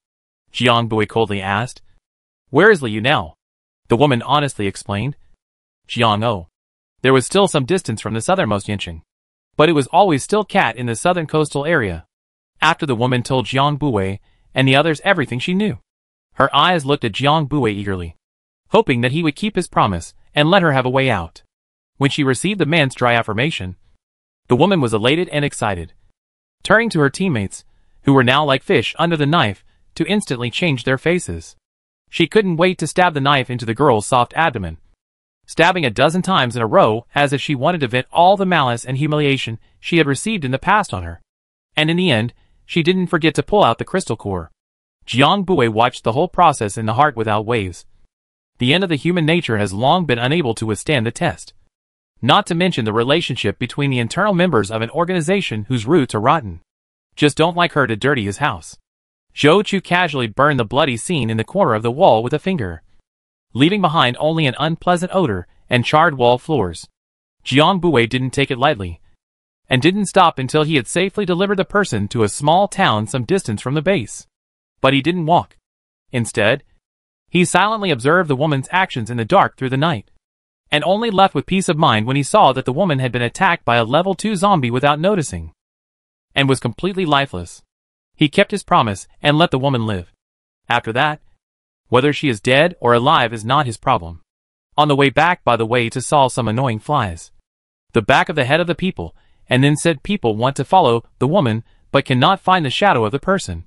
Jiang Bui coldly asked. Where is Liu now? The woman honestly explained. Jiang O. There was still some distance from the southernmost Yincheng, but it was always still cat in the southern coastal area. After the woman told Jiang Bui and the others everything she knew, her eyes looked at Jiang Bui eagerly, hoping that he would keep his promise and let her have a way out. When she received the man's dry affirmation, the woman was elated and excited, turning to her teammates, who were now like fish under the knife, to instantly change their faces. She couldn't wait to stab the knife into the girl's soft abdomen, stabbing a dozen times in a row as if she wanted to vent all the malice and humiliation she had received in the past on her. And in the end, she didn't forget to pull out the crystal core. Jiang Bui watched the whole process in the heart without waves. The end of the human nature has long been unable to withstand the test. Not to mention the relationship between the internal members of an organization whose roots are rotten. Just don't like her to dirty his house. Zhou Chu casually burned the bloody scene in the corner of the wall with a finger, leaving behind only an unpleasant odor and charred wall floors. Jiang Bui didn't take it lightly, and didn't stop until he had safely delivered the person to a small town some distance from the base. But he didn't walk. Instead, he silently observed the woman's actions in the dark through the night, and only left with peace of mind when he saw that the woman had been attacked by a level 2 zombie without noticing, and was completely lifeless. He kept his promise and let the woman live. After that, whether she is dead or alive is not his problem. On the way back, by the way, to saw some annoying flies. The back of the head of the people, and then said people want to follow the woman but cannot find the shadow of the person.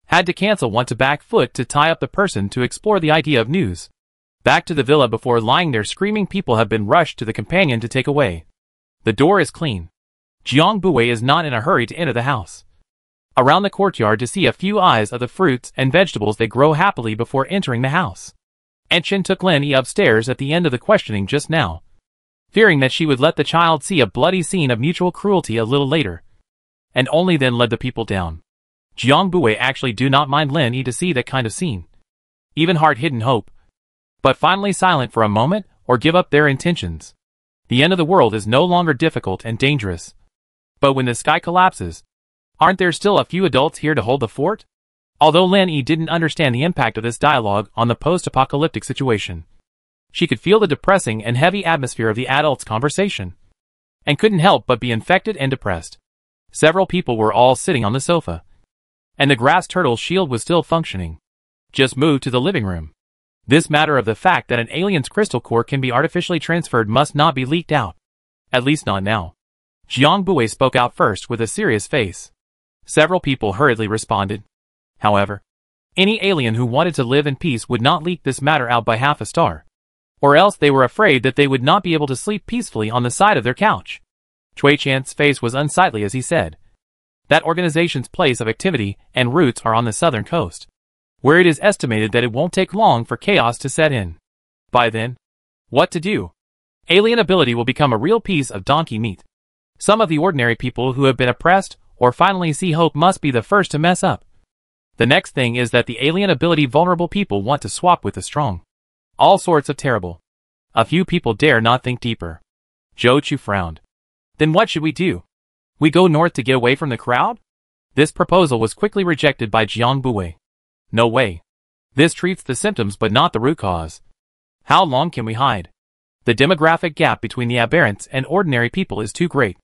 Had to cancel, want to back foot to tie up the person to explore the idea of news. Back to the villa before lying there screaming, people have been rushed to the companion to take away. The door is clean. Jiang Bui is not in a hurry to enter the house. Around the courtyard to see a few eyes of the fruits and vegetables they grow happily before entering the house. And Chen took Lin Yi upstairs at the end of the questioning just now, fearing that she would let the child see a bloody scene of mutual cruelty a little later, and only then led the people down. Jiang Bui actually do not mind Lin Yi to see that kind of scene, even hard-hidden hope, but finally silent for a moment or give up their intentions. The end of the world is no longer difficult and dangerous. But when the sky collapses, aren't there still a few adults here to hold the fort? Although Lin Yi didn't understand the impact of this dialogue on the post-apocalyptic situation, she could feel the depressing and heavy atmosphere of the adults' conversation, and couldn't help but be infected and depressed. Several people were all sitting on the sofa, and the grass turtle shield was still functioning. Just moved to the living room. This matter of the fact that an alien's crystal core can be artificially transferred must not be leaked out. At least not now. Jiang Bui spoke out first with a serious face. Several people hurriedly responded. However, any alien who wanted to live in peace would not leak this matter out by half a star, or else they were afraid that they would not be able to sleep peacefully on the side of their couch. Cui Chan's face was unsightly as he said, that organization's place of activity and roots are on the southern coast, where it is estimated that it won't take long for chaos to set in. By then, what to do? Alien ability will become a real piece of donkey meat. Some of the ordinary people who have been oppressed or finally see hope must be the first to mess up. The next thing is that the alien ability vulnerable people want to swap with the strong. All sorts of terrible. A few people dare not think deeper. Zhou Chu frowned. Then what should we do? We go north to get away from the crowd? This proposal was quickly rejected by Jiang Bui. No way. This treats the symptoms but not the root cause. How long can we hide? The demographic gap between the aberrants and ordinary people is too great.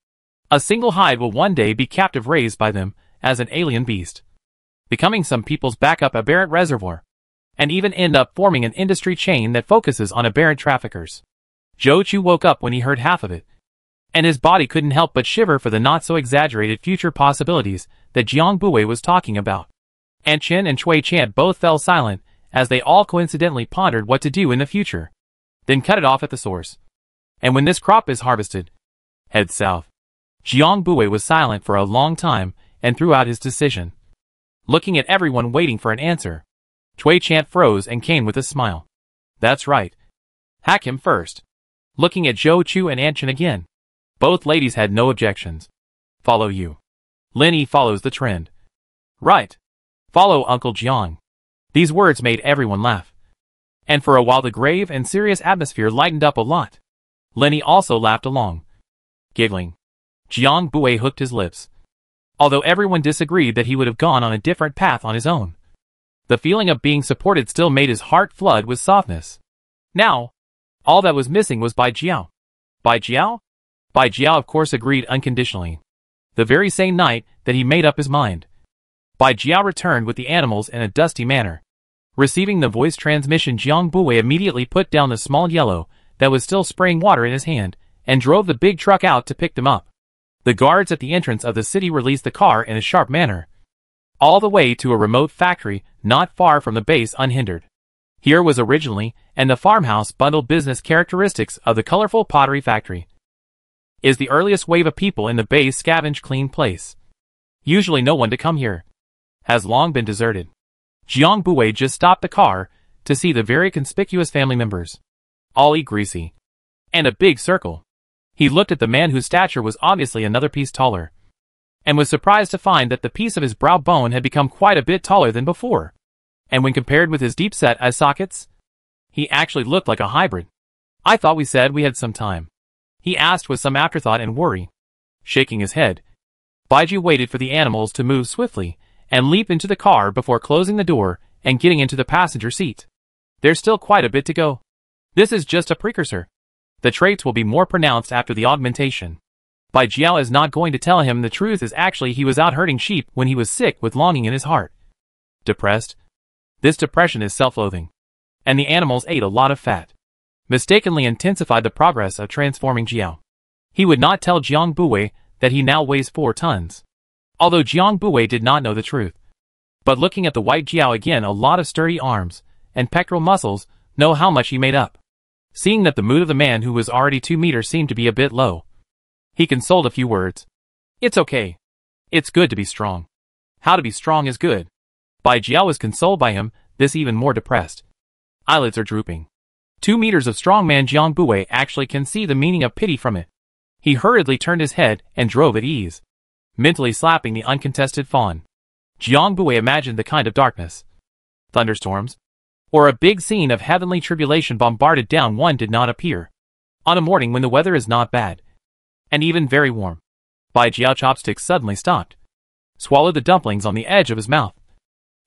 A single hide will one day be captive raised by them as an alien beast, becoming some people's backup aberrant reservoir, and even end up forming an industry chain that focuses on aberrant traffickers. Zhou Chu woke up when he heard half of it, and his body couldn't help but shiver for the not-so-exaggerated future possibilities that Jiang Buwei was talking about. And Chen and Cui Chant both fell silent, as they all coincidentally pondered what to do in the future. Then cut it off at the source. And when this crop is harvested, head south. Jiang Buwei was silent for a long time, and threw out his decision. Looking at everyone waiting for an answer, Cui Chant froze and came with a smile. That's right. Hack him first. Looking at Zhou Chu and An Chen again. Both ladies had no objections. Follow you. Lin Yi follows the trend. Right. Follow Uncle Jiang. These words made everyone laugh. And for a while the grave and serious atmosphere lightened up a lot. Lin Yi also laughed along. Giggling. Jiang Buwei hooked his lips. Although everyone disagreed that he would have gone on a different path on his own. The feeling of being supported still made his heart flood with softness. Now, all that was missing was Bai Jiao. Bai Jiao? Bai Jiao of course agreed unconditionally. The very same night that he made up his mind. Bai Jiao returned with the animals in a dusty manner. Receiving the voice transmission, Jiang Buwei immediately put down the small yellow that was still spraying water in his hand, and drove the big truck out to pick them up. The guards at the entrance of the city released the car in a sharp manner, all the way to a remote factory not far from the base unhindered. Here was originally, and the farmhouse bundled business characteristics of the colorful pottery factory. Is the earliest wave of people in the base scavenge clean place. Usually no one to come here. Has long been deserted. Jiang Buwei just stopped the car to see the very conspicuous family members. All eat greasy. And a big circle. He looked at the man whose stature was obviously another piece taller, and was surprised to find that the piece of his brow bone had become quite a bit taller than before. And when compared with his deep-set eye sockets, he actually looked like a hybrid. I thought we said we had some time. He asked with some afterthought and worry. Shaking his head, Baiju waited for the animals to move swiftly and leap into the car before closing the door and getting into the passenger seat. There's still quite a bit to go. This is just a precursor. The traits will be more pronounced after the augmentation. Bai Jiao is not going to tell him the truth is actually he was out herding sheep when he was sick with longing in his heart. Depressed? This depression is self-loathing. And the animals ate a lot of fat. Mistakenly intensified the progress of transforming Jiao. He would not tell Jiang Buwei that he now weighs 4 tons. Although Jiang Buwei did not know the truth. But looking at the white Jiao again, a lot of sturdy arms and pectoral muscles know how much he made up. Seeing that the mood of the man who was already 2 meters seemed to be a bit low, he consoled a few words. It's okay. It's good to be strong. How to be strong is good. Bai Jiao was consoled by him, this even more depressed. Eyelids are drooping. 2 meters of strongman Jiang Buwei actually can see the meaning of pity from it. He hurriedly turned his head and drove at ease, mentally slapping the uncontested fawn. Jiang Buwei imagined the kind of darkness. Thunderstorms? Or a big scene of heavenly tribulation bombarded down one did not appear. On a morning when the weather is not bad, and even very warm. Bai Jiao chopsticks suddenly stopped, swallowed the dumplings on the edge of his mouth,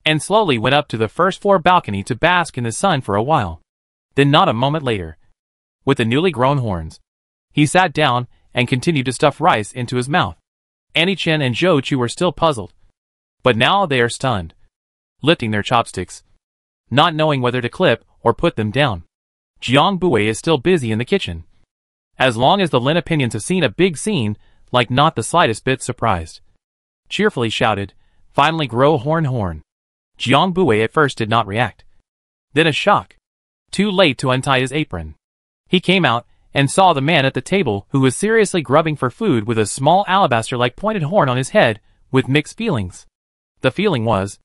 and slowly went up to the first floor balcony to bask in the sun for a while. Then not a moment later, with the newly grown horns, he sat down and continued to stuff rice into his mouth. Annie Chen and Zhou Chu were still puzzled, but now they are stunned, lifting their chopsticks, not knowing whether to clip or put them down. Jiang Buwei is still busy in the kitchen. As long as the Lin opinions have seen a big scene, like not the slightest bit surprised. Cheerfully shouted, finally grow horn. Jiang Buwei at first did not react. Then a shock. Too late to untie his apron. He came out and saw the man at the table who was seriously grubbing for food with a small alabaster-like pointed horn on his head, with mixed feelings. The feeling was,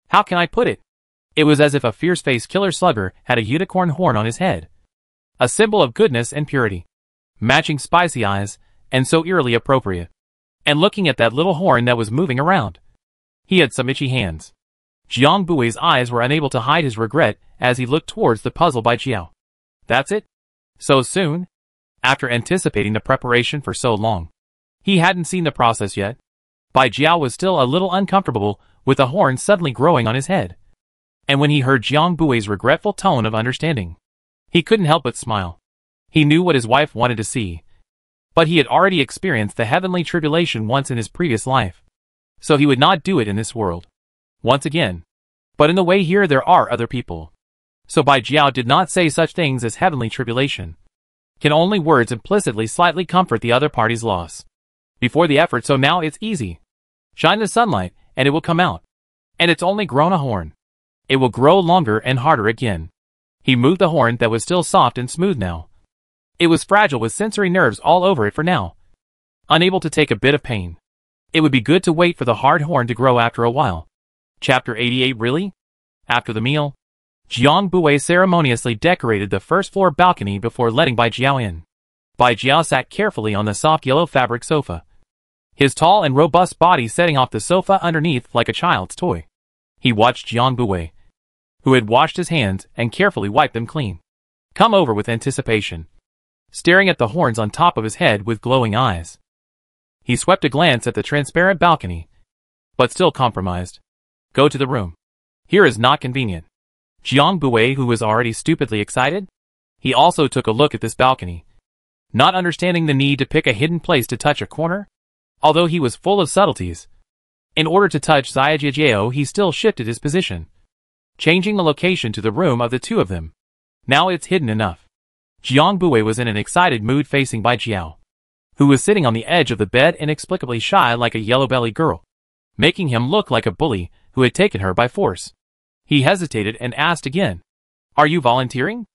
how can I put it? It was as if a fierce-faced killer slugger had a unicorn horn on his head. A symbol of goodness and purity. Matching spicy eyes, and so eerily appropriate. And looking at that little horn that was moving around. He had some itchy hands. Jiang Buwei's eyes were unable to hide his regret as he looked towards the puzzle Bai Jiao. That's it? So soon? After anticipating the preparation for so long. He hadn't seen the process yet. Bai Jiao was still a little uncomfortable with the horn suddenly growing on his head. And when he heard Jiang Buwei's regretful tone of understanding, he couldn't help but smile. He knew what his wife wanted to see. But he had already experienced the heavenly tribulation once in his previous life. So he would not do it in this world. Once again. But in the way here there are other people. So Bai Jiao did not say such things as heavenly tribulation. Can only words implicitly slightly comfort the other party's loss. Before the effort, so now it's easy. Shine the sunlight, and it will come out. And it's only grown a horn. It will grow longer and harder again. He moved the horn that was still soft and smooth now. It was fragile with sensory nerves all over it for now. Unable to take a bit of pain. It would be good to wait for the hard horn to grow after a while. Chapter 88. Really? After the meal, Jiang Bui ceremoniously decorated the first floor balcony before letting Bai Jiao in. Bai Jiao sat carefully on the soft yellow fabric sofa. His tall and robust body setting off the sofa underneath like a child's toy. He watched Jiang Bui, who had washed his hands and carefully wiped them clean, come over with anticipation, staring at the horns on top of his head with glowing eyes. He swept a glance at the transparent balcony, but still compromised. Go to the room. Here is not convenient. Jiang Bui, who was already stupidly excited, he also took a look at this balcony, not understanding the need to pick a hidden place to touch a corner, although he was full of subtleties. In order to touch Ziajiao, he still shifted his position, changing the location to the room of the two of them. Now it's hidden enough. Jiang Bui was in an excited mood facing Bai Jiao, who was sitting on the edge of the bed inexplicably shy like a yellow-bellied girl, making him look like a bully who had taken her by force. He hesitated and asked again, "Are you volunteering?"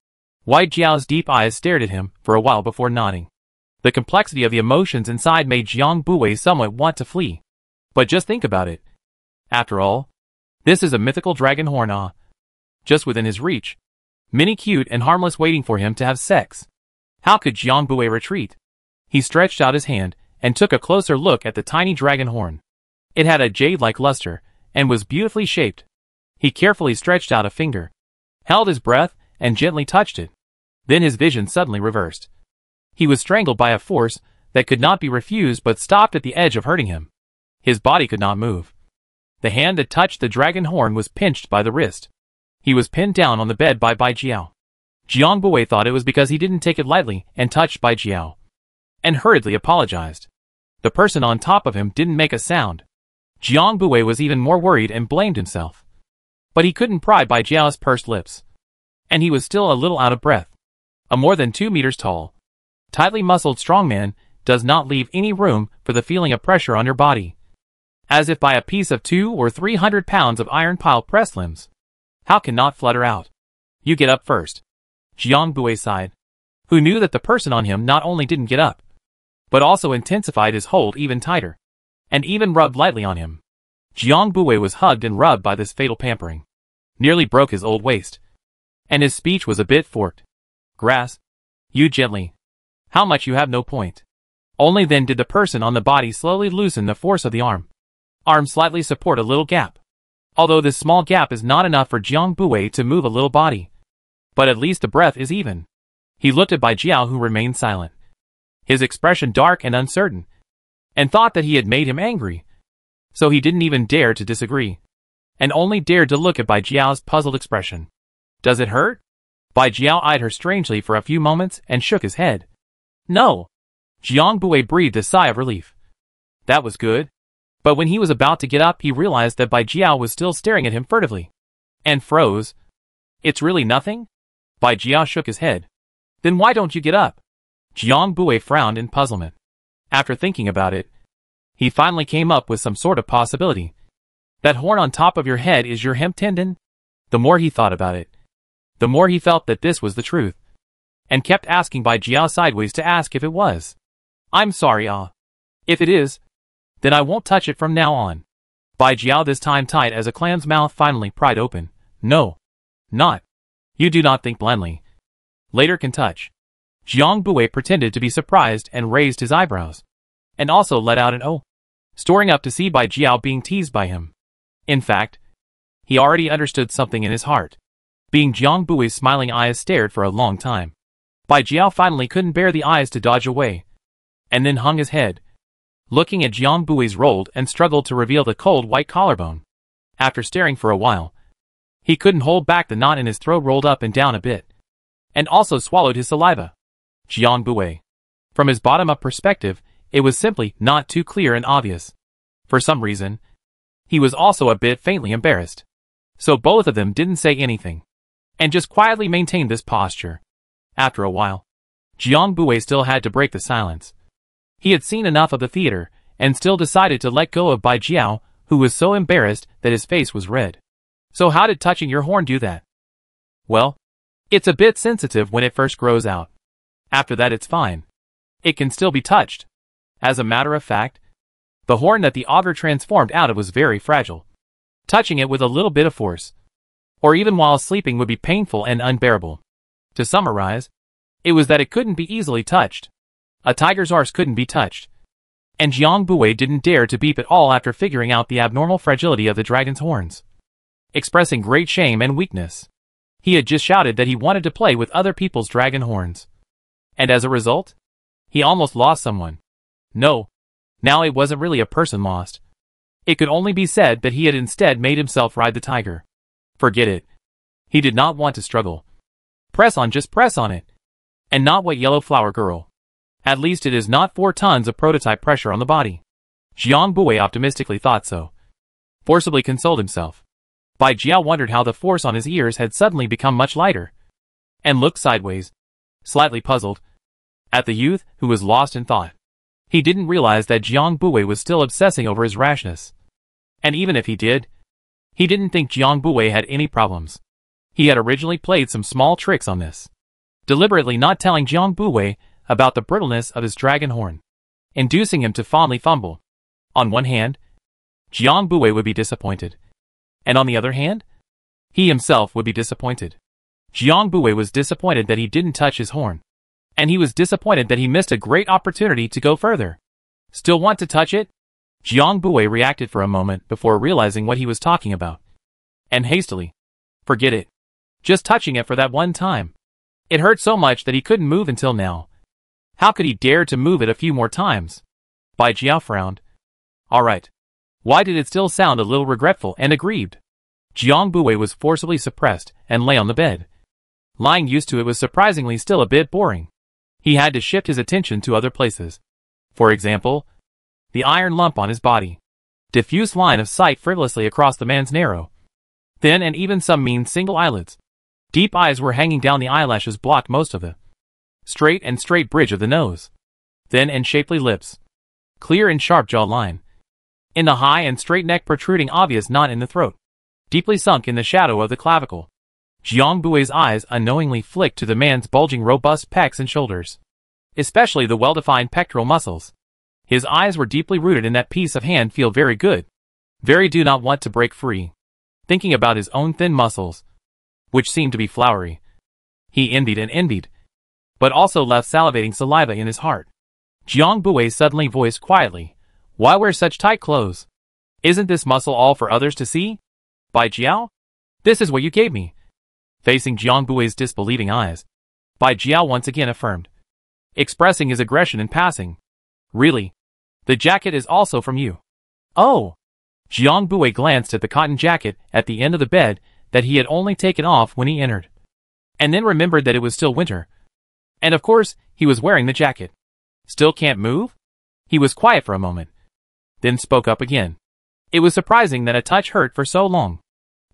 Bai Jiao's deep eyes stared at him for a while before nodding. The complexity of the emotions inside made Jiang Bui somewhat want to flee. But just think about it. After all, this is a mythical dragon horn, just within his reach. Mini cute and harmless waiting for him to have sex. How could Jiang Bui retreat? He stretched out his hand and took a closer look at the tiny dragon horn. It had a jade-like luster and was beautifully shaped. He carefully stretched out a finger, held his breath, and gently touched it. Then his vision suddenly reversed. He was strangled by a force that could not be refused but stopped at the edge of hurting him. His body could not move. The hand that touched the dragon horn was pinched by the wrist. He was pinned down on the bed by Bai Jiao. Jiang Bui thought it was because he didn't take it lightly and touched Bai Jiao, and hurriedly apologized. The person on top of him didn't make a sound. Jiang Bui was even more worried and blamed himself. But he couldn't pry Bai Jiao's pursed lips. And he was still a little out of breath. A more than 2 meters tall, tightly muscled strongman does not leave any room for the feeling of pressure on your body. As if by a piece of 200 or 300 pounds of iron pile press limbs. How can not flutter out? You get up first. Jiang Bui sighed, who knew that the person on him not only didn't get up, but also intensified his hold even tighter, and even rubbed lightly on him. Jiang Bui was hugged and rubbed by this fatal pampering. Nearly broke his old waist. And his speech was a bit forked. Grass. You gently. How much you have no point. Only then did the person on the body slowly loosen the force of the arm. Arm slightly support a little gap. Although this small gap is not enough for Jiang Bui to move a little body. But at least the breath is even. He looked at Bai Jiao, who remained silent. His expression dark and uncertain. And thought that he had made him angry. So he didn't even dare to disagree. And only dared to look at Bai Jiao's puzzled expression. Does it hurt? Bai Jiao eyed her strangely for a few moments and shook his head. No. Jiang Bui breathed a sigh of relief. That was good. But when he was about to get up, he realized that Bai Jiao was still staring at him furtively. And froze. It's really nothing? Bai Jiao shook his head. Then why don't you get up? Jiang Bui frowned in puzzlement. After thinking about it, he finally came up with some sort of possibility. That horn on top of your head is your hemp tendon? The more he thought about it, the more he felt that this was the truth. And kept asking Bai Jiao sideways to ask if it was. I'm sorry, If it is, then I won't touch it from now on. Bai Jiao, this time tight as a clam's mouth, finally pried open. No. Not. You do not think blindly. Later can touch. Jiang Bui pretended to be surprised and raised his eyebrows. And also let out an "oh," storing up to see Bai Jiao being teased by him. In fact, he already understood something in his heart. Being Jiang Bui's smiling eyes stared for a long time. Bai Jiao finally couldn't bear the eyes to dodge away. And then hung his head, looking at Jiang Bui's rolled and struggled to reveal the cold white collarbone. After staring for a while, he couldn't hold back the knot in his throat rolled up and down a bit. And also swallowed his saliva. Jiang Bui. From his bottom-up perspective, it was simply not too clear and obvious. For some reason, he was also a bit faintly embarrassed. So both of them didn't say anything. And just quietly maintained this posture. After a while, Jiang Bui still had to break the silence. He had seen enough of the theater, and still decided to let go of Bai Jiao, who was so embarrassed that his face was red. So how did touching your horn do that? Well, it's a bit sensitive when it first grows out. After that it's fine. It can still be touched. As a matter of fact, the horn that the auger transformed out of was very fragile. Touching it with a little bit of force, or even while sleeping, would be painful and unbearable. To summarize, it was that it couldn't be easily touched. A tiger's arse couldn't be touched. And Jiang Bui didn't dare to beep at all after figuring out the abnormal fragility of the dragon's horns. Expressing great shame and weakness, he had just shouted that he wanted to play with other people's dragon horns. And as a result, he almost lost someone. No, now it wasn't really a person lost. It could only be said that he had instead made himself ride the tiger. Forget it. He did not want to struggle. Press on, just press on it. And not what yellow flower girl. At least it is not 4 tons of prototype pressure on the body. Jiang Bui optimistically thought so. Forcibly consoled himself. Bai Jiao wondered how the force on his ears had suddenly become much lighter, and looked sideways, slightly puzzled, at the youth who was lost in thought. He didn't realize that Jiang Bui was still obsessing over his rashness. And even if he did, he didn't think Jiang Bui had any problems. He had originally played some small tricks on this, deliberately not telling Jiang Bui about the brittleness of his dragon horn, inducing him to fondly fumble. On one hand, Jiang Bui would be disappointed, and on the other hand, he himself would be disappointed. Jiang Bui was disappointed that he didn't touch his horn, and he was disappointed that he missed a great opportunity to go further. Still want to touch it? Jiang Bui reacted for a moment before realizing what he was talking about, and hastily, forget it. Just touching it for that one time. It hurt so much that he couldn't move until now. How could he dare to move it a few more times? Bai Jiao frowned. Alright. Why did it still sound a little regretful and aggrieved? Jiang Bui was forcibly suppressed and lay on the bed. Lying used to it was surprisingly still a bit boring. He had to shift his attention to other places. For example, the iron lump on his body. Diffuse line of sight frivolously across the man's narrow, thin and even some mean single eyelids. Deep eyes were hanging down, the eyelashes blocked most of the straight bridge of the nose. Thin and shapely lips. Clear and sharp jaw line. In the high and straight neck protruding obvious knot in the throat. Deeply sunk in the shadow of the clavicle. Jiang Bui's eyes unknowingly flicked to the man's bulging robust pecs and shoulders. Especially the well-defined pectoral muscles. His eyes were deeply rooted in that piece of hand. Feel very good. Very do not want to break free. Thinking about his own thin muscles, which seemed to be floury. He envied, but also left salivating saliva in his heart. Jiang Bui suddenly voiced quietly, why wear such tight clothes? Isn't this muscle all for others to see? Bai Jiao? This is what you gave me. Facing Jiang Bui's disbelieving eyes, Bai Jiao once again affirmed, expressing his aggression in passing. Really? The jacket is also from you? Oh! Jiang Bui glanced at the cotton jacket at the end of the bed that he had only taken off when he entered, and then remembered that it was still winter. And of course, he was wearing the jacket. Still can't move? He was quiet for a moment, then spoke up again. It was surprising that a touch hurt for so long.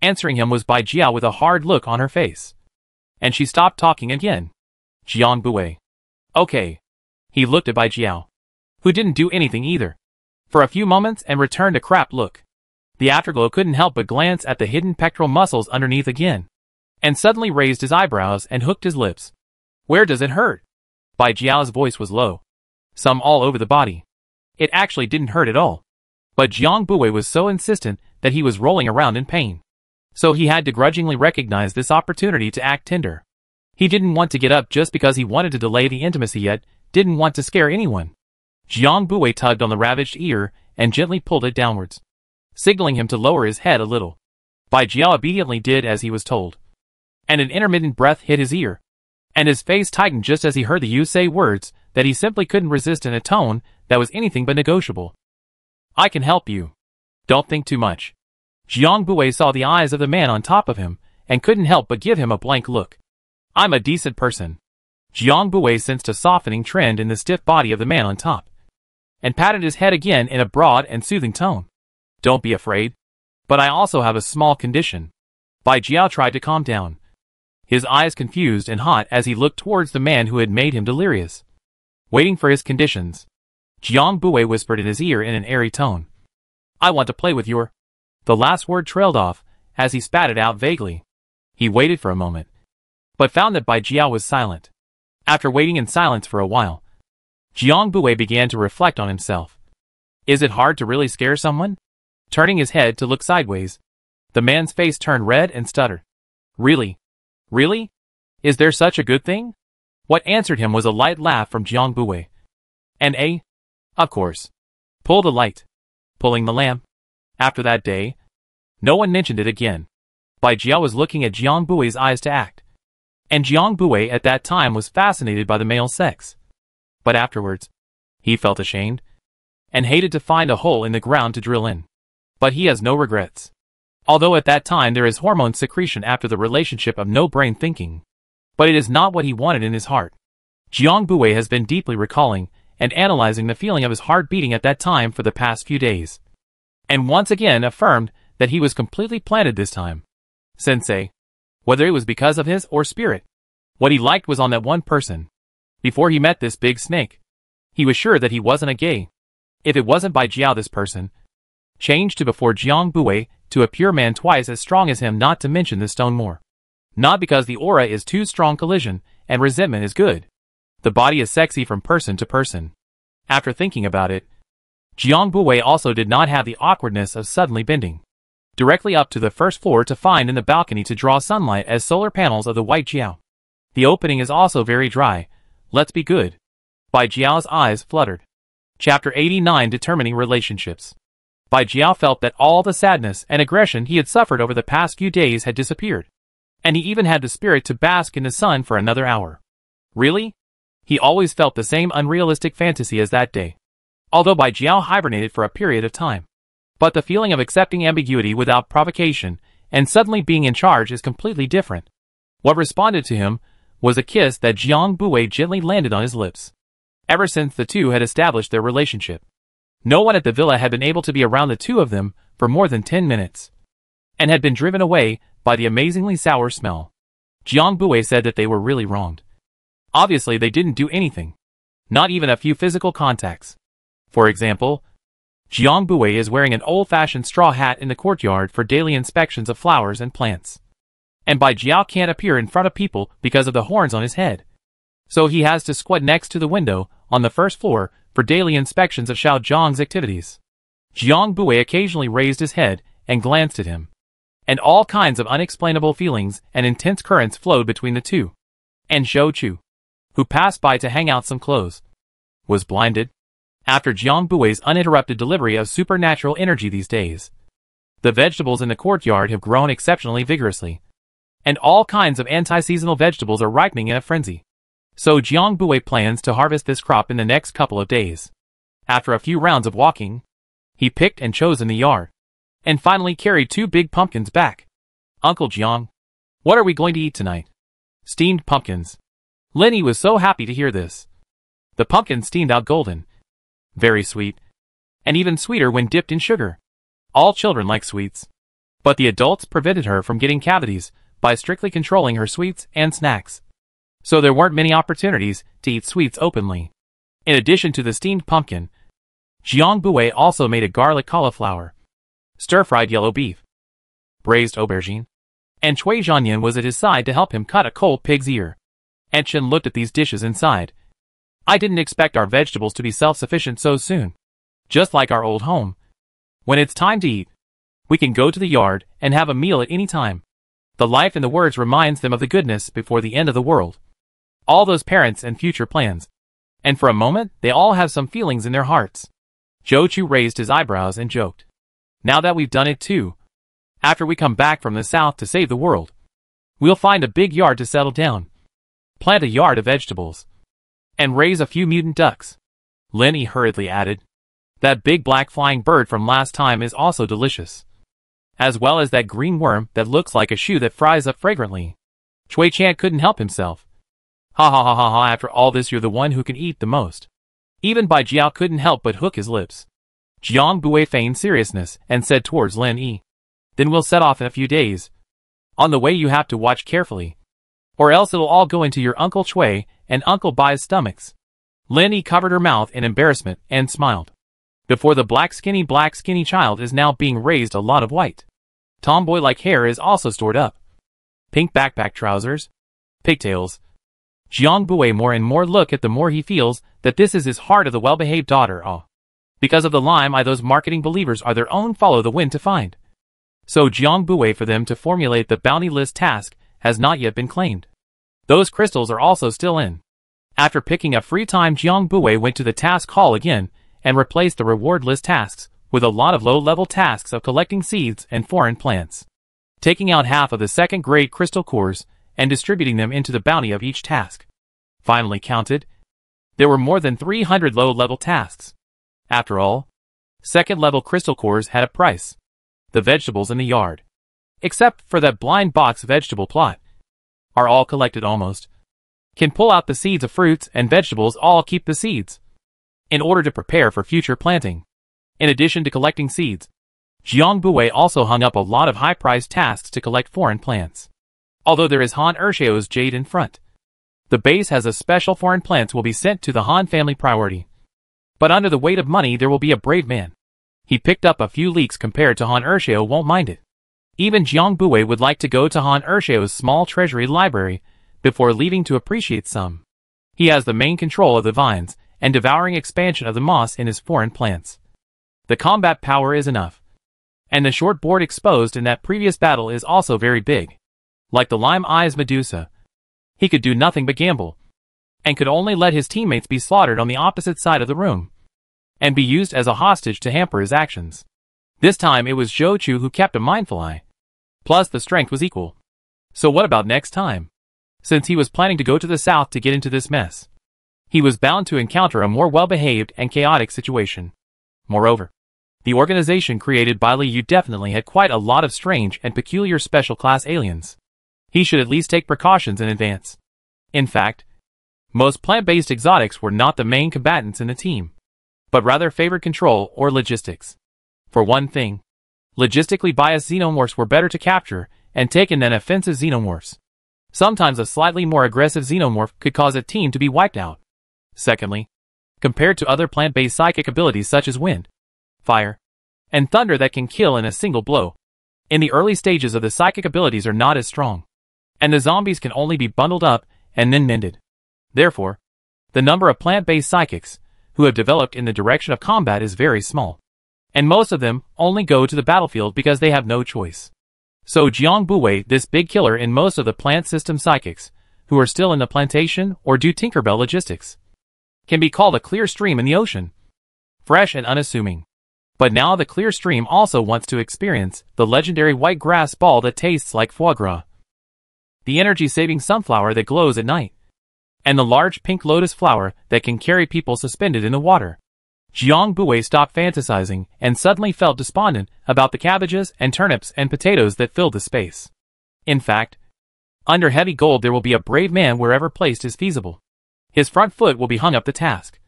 Answering him was Bai Jiao with a hard look on her face. And she stopped talking again. Jiang Bui. Okay. He looked at Bai Jiao, who didn't do anything either, for a few moments and returned a crap look. The afterglow couldn't help but glance at the hidden pectoral muscles underneath again, and suddenly raised his eyebrows and hooked his lips. Where does it hurt? Bai Jiao's voice was low. Some all over the body. It actually didn't hurt at all. But Jiang Bui was so insistent that he was rolling around in pain. So he had to grudgingly recognize this opportunity to act tender. He didn't want to get up just because he wanted to delay the intimacy, yet didn't want to scare anyone. Jiang Bui tugged on the ravaged ear and gently pulled it downwards, signaling him to lower his head a little. Bai Jiao obediently did as he was told. And an intermittent breath hit his ear, and his face tightened just as he heard the youth say words that he simply couldn't resist in a tone that was anything but negotiable. I can help you. Don't think too much. Jiang Bui saw the eyes of the man on top of him and couldn't help but give him a blank look. I'm a decent person. Jiang Bui sensed a softening trend in the stiff body of the man on top, and patted his head again in a broad and soothing tone. Don't be afraid. But I also have a small condition. Bai Jiao tried to calm down. his eyes confused and hot as he looked towards the man who had made him delirious. Waiting for his conditions, Jiang Bui whispered in his ear in an airy tone. I want to play with your... The last word trailed off, as he spat it out vaguely. He waited for a moment, but found that Bai Jiao was silent. After waiting in silence for a while, Jiang Bui began to reflect on himself. Is it hard to really scare someone? Turning his head to look sideways, the man's face turned red and stuttered. Really? Really? Is there such a good thing? What answered him was a light laugh from Jiang Bui. And a? Of course. Pull the light. Pulling the lamp. After that day, no one mentioned it again. Bai Jiao was looking at Jiang Bui's eyes to act. And Jiang Bui at that time was fascinated by the male sex. But afterwards, he felt ashamed and hated to find a hole in the ground to drill in. But he has no regrets. Although at that time there is hormone secretion after the relationship of no brain thinking. But it is not what he wanted in his heart. Jiang Bui has been deeply recalling and analyzing the feeling of his heart beating at that time for the past few days. And once again affirmed that he was completely planted this time. Sensei. Whether it was because of his or spirit. What he liked was on that one person. Before he met this big snake, he was sure that he wasn't a gay. If it wasn't Bai Jiao, this person changed to before Jiang Bui to a pure man twice as strong as him, not to mention the stone more. Not because the aura is too strong, collision and resentment is good. The body is sexy from person to person. After thinking about it, Jiang Bui also did not have the awkwardness of suddenly bending directly up to the first floor to find in the balcony to draw sunlight as solar panels of the white Jiao. The opening is also very dry. Let's be good. Bai Jiao's eyes fluttered. Chapter 89, Determining Relationships. Bai Jiao felt that all the sadness and aggression he had suffered over the past few days had disappeared. And he even had the spirit to bask in the sun for another hour. Really? He always felt the same unrealistic fantasy as that day. Although Bai Jiao hibernated for a period of time. But the feeling of accepting ambiguity without provocation and suddenly being in charge is completely different. What responded to him was a kiss that Jiang Bui gently landed on his lips. Ever since the two had established their relationship, no one at the villa had been able to be around the two of them for more than 10 minutes, and had been driven away by the amazingly sour smell. Jiang Bui said that they were really wronged. Obviously they didn't do anything. Not even a few physical contacts. For example, Jiang Bui is wearing an old-fashioned straw hat in the courtyard for daily inspections of flowers and plants. And Bai Jiao can't appear in front of people because of the horns on his head. So he has to squat next to the window on the first floor for daily inspections of Xiao Zhang's activities. Jiang Bui occasionally raised his head and glanced at him. And all kinds of unexplainable feelings and intense currents flowed between the two. And Zhou Chu, who passed by to hang out some clothes, was blinded. After Jiang Bui's uninterrupted delivery of supernatural energy these days, the vegetables in the courtyard have grown exceptionally vigorously. And all kinds of anti-seasonal vegetables are ripening in a frenzy. So Jiang Bui plans to harvest this crop in the next couple of days. After a few rounds of walking, he picked and chose in the yard, and finally carried 2 big pumpkins back. Uncle Jiang, what are we going to eat tonight? Steamed pumpkins. Lenny was so happy to hear this. The pumpkins steamed out golden. Very sweet. And even sweeter when dipped in sugar. All children like sweets. But the adults prevented her from getting cavities by strictly controlling her sweets and snacks. So there weren't many opportunities to eat sweets openly. In addition to the steamed pumpkin, Jiang Bui also made a garlic cauliflower, stir-fried yellow beef, braised aubergine, and Cui Zhanyan was at his side to help him cut a cold pig's ear. And Chen looked at these dishes and sighed. I didn't expect our vegetables to be self-sufficient so soon. Just like our old home. When it's time to eat, we can go to the yard and have a meal at any time. The life in the words reminds them of the goodness before the end of the world. All those parents and future plans. And for a moment, they all have some feelings in their hearts. Zhou Chu raised his eyebrows and joked. Now that we've done it too, after we come back from the south to save the world, we'll find a big yard to settle down. Plant a yard of vegetables. And raise a few mutant ducks. Lenny hurriedly added. That big black flying bird from last time is also delicious. As well as that green worm that looks like a shoe that fries up fragrantly. Cui Chan couldn't help himself. Ha ha ha ha ha, after all this you're the one who can eat the most. Even Bai Jiao couldn't help but hook his lips. Jiang Bui feigned seriousness and said towards Lin Yi. Then we'll set off in a few days. On the way you have to watch carefully. or else it'll all go into your Uncle Chui and Uncle Bai's stomachs. Linny covered her mouth in embarrassment and smiled. Before the black skinny child is now being raised a lot of white. Tomboy-like hair is also stored up. Pink backpack trousers. Pigtails. Jiang Bui more and more look at the more he feels that this is his heart of the well-behaved daughter. Oh. Because of the lime eye, those marketing believers are their own follow the wind to find. So Jiang Bui for them to formulate the bounty list task has not yet been claimed. Those crystals are also still in. After picking up free time, Jiang Bui went to the task hall again and replaced the reward list tasks with a lot of low-level tasks of collecting seeds and foreign plants, taking out half of the second-grade crystal cores and distributing them into the bounty of each task. Finally counted, there were more than 300 low-level tasks. After all, second-level crystal cores had a price. The vegetables in the yard, except for that blind box vegetable plot, are all collected almost. Can pull out the seeds of fruits and vegetables, all keep the seeds, in order to prepare for future planting. In addition to collecting seeds, Jiang Bui also hung up a lot of high-priced tasks to collect foreign plants. Although there is Han Ershio's jade in front, the base has a special foreign plants will be sent to the Han family priority. But under the weight of money there will be a brave man. He picked up a few leaks compared to Han Ershio won't mind it. Even Jiang Bui would like to go to Han Ershio's small treasury library before leaving to appreciate some. He has the main control of the vines and devouring expansion of the moss in his foreign plants. The combat power is enough. And the short board exposed in that previous battle is also very big. Like the Lime Eyes Medusa, he could do nothing but gamble, and could only let his teammates be slaughtered on the opposite side of the room, and be used as a hostage to hamper his actions. This time it was Zhou Chu who kept a mindful eye. Plus the strength was equal. So what about next time? Since he was planning to go to the south to get into this mess, he was bound to encounter a more well-behaved and chaotic situation. Moreover, the organization created by Li Yu definitely had quite a lot of strange and peculiar special class aliens. He should at least take precautions in advance. In fact, most plant-based exotics were not the main combatants in the team, but rather favored control or logistics. For one thing, logistically biased xenomorphs were better to capture and taken than offensive xenomorphs. Sometimes a slightly more aggressive xenomorph could cause a team to be wiped out. Secondly, compared to other plant-based psychic abilities such as wind, fire, and thunder that can kill in a single blow, in the early stages of the psychic abilities are not as strong, and the zombies can only be bundled up and then mended. Therefore, the number of plant-based psychics who have developed in the direction of combat is very small, and most of them only go to the battlefield because they have no choice. So Jiang Bui, this big killer in most of the plant system psychics, who are still in the plantation or do Tinkerbell logistics, can be called a clear stream in the ocean. Fresh and unassuming. But now the clear stream also wants to experience the legendary white grass ball that tastes like foie gras, the energy-saving sunflower that glows at night, and the large pink lotus flower that can carry people suspended in the water. Jiang Bui stopped fantasizing and suddenly felt despondent about the cabbages and turnips and potatoes that filled the space. In fact, under heavy gold there will be a brave man wherever placed is feasible. His front foot will be hung up the task.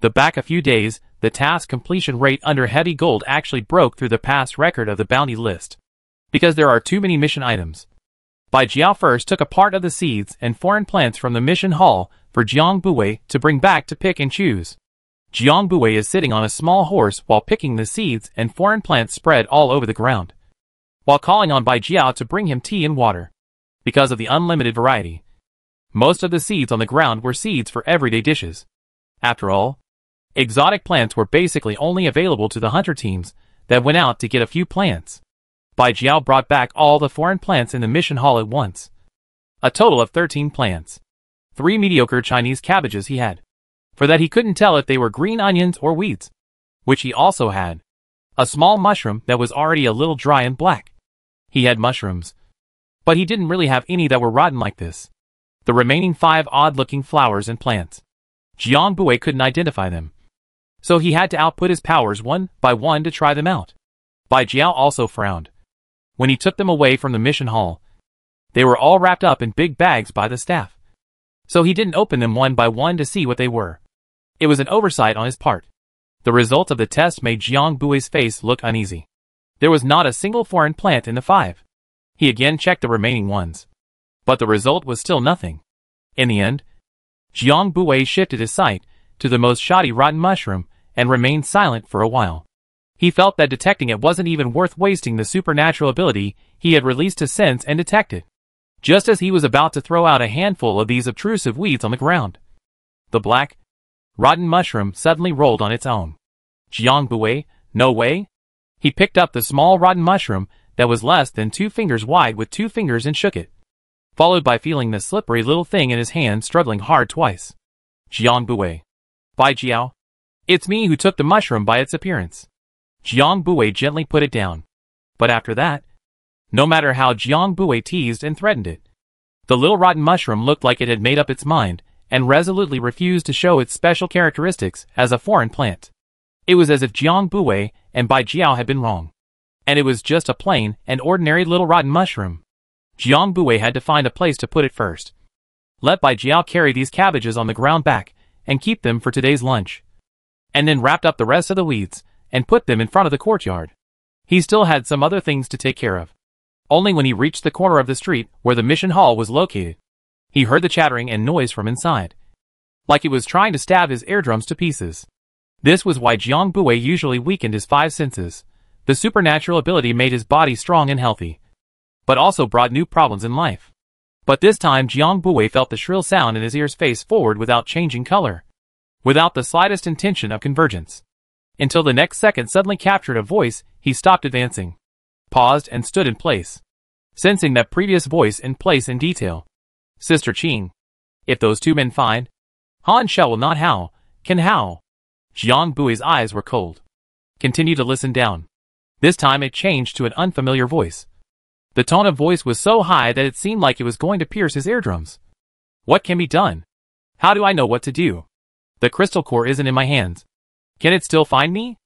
The back a few days, the task completion rate under heavy gold actually broke through the past record of the bounty list. Because there are too many mission items. Bai Jiao first took a part of the seeds and foreign plants from the mission hall for Jiang Bui to bring back to pick and choose. Jiang Bui is sitting on a small horse while picking the seeds and foreign plants spread all over the ground, while calling on Bai Jiao to bring him tea and water. Because of the unlimited variety, most of the seeds on the ground were seeds for everyday dishes. After all, exotic plants were basically only available to the hunter teams that went out to get a few plants. Bai Jiao brought back all the foreign plants in the mission hall at once. A total of 13 plants. 3 mediocre Chinese cabbages he had. For that he couldn't tell if they were green onions or weeds. Which he also had. A small mushroom that was already a little dry and black. He had mushrooms. But he didn't really have any that were rotten like this. The remaining 5 odd-looking flowers and plants, Jiang Bui couldn't identify them. So he had to output his powers one by one to try them out. Bai Jiao also frowned. When he took them away from the mission hall, they were all wrapped up in big bags by the staff. So he didn't open them one by one to see what they were. It was an oversight on his part. The result of the test made Jiang Bui's face look uneasy. There was not a single foreign plant in the 5. He again checked the remaining ones. But the result was still nothing. In the end, Jiang Buwei shifted his sight to the most shoddy rotten mushroom and remained silent for a while. He felt that detecting it wasn't even worth wasting the supernatural ability he had released to sense and detect it. Just as he was about to throw out a handful of these obtrusive weeds on the ground, the black, rotten mushroom suddenly rolled on its own. Jiang Buwei, no way? He picked up the small rotten mushroom that was less than 2 fingers wide with 2 fingers and shook it, followed by feeling the slippery little thing in his hand struggling hard twice. Jiang Buwei. Bai Jiao. It's me who took the mushroom by its appearance. Jiang Buwei gently put it down. But after that, no matter how Jiang Buwei teased and threatened it, the little rotten mushroom looked like it had made up its mind and resolutely refused to show its special characteristics as a foreign plant. It was as if Jiang Buwei and Bai Jiao had been wrong, and it was just a plain and ordinary little rotten mushroom. Jiang Buwei had to find a place to put it first. Let Bai Jiao carry these cabbages on the ground back and keep them for today's lunch, and then wrapped up the rest of the weeds and put them in front of the courtyard. He still had some other things to take care of. Only when he reached the corner of the street where the mission hall was located, he heard the chattering and noise from inside, like it was trying to stab his eardrums to pieces. This was why Jiang Buwei usually weakened his 5 senses. The supernatural ability made his body strong and healthy, but also brought new problems in life. But this time Jiang Buwei felt the shrill sound in his ears face forward without changing color, without the slightest intention of convergence. Until the next second suddenly captured a voice, he stopped advancing, paused and stood in place, sensing that previous voice in place in detail. Sister Qing. If those 2 men find, Han Shao will not how, can how. Jiang Buwei's eyes were cold. Continue to listen down. This time it changed to an unfamiliar voice. The tone of voice was so high that it seemed like it was going to pierce his eardrums. What can be done? How do I know what to do? The crystal core isn't in my hands. Can it still find me?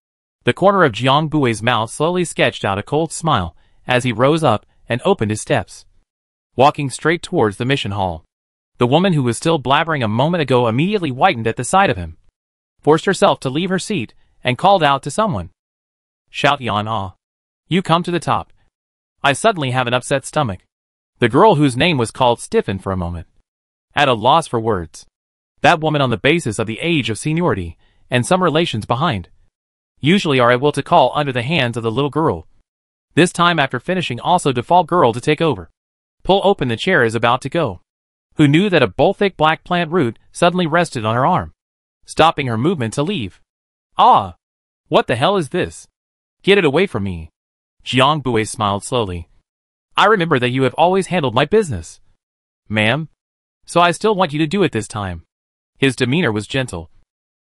The corner of Jiang Buwei's mouth slowly sketched out a cold smile as he rose up and opened his steps, walking straight towards the mission hall. The woman who was still blabbering a moment ago immediately whitened at the sight of him, forced herself to leave her seat, and called out to someone. Shout Yan Ah. You come to the top. I suddenly have an upset stomach. The girl whose name was called stiffened for a moment, at a loss for words. That woman on the basis of the age of seniority and some relations behind, usually are able to call under the hands of the little girl. This time after finishing also default girl to take over. Pull open the chair is about to go. Who knew that a thick black plant root suddenly rested on her arm, stopping her movement to leave. Ah! What the hell is this? Get it away from me. Jiang Buwei smiled slowly. I remember that you have always handled my business, ma'am. So I still want you to do it this time. His demeanor was gentle,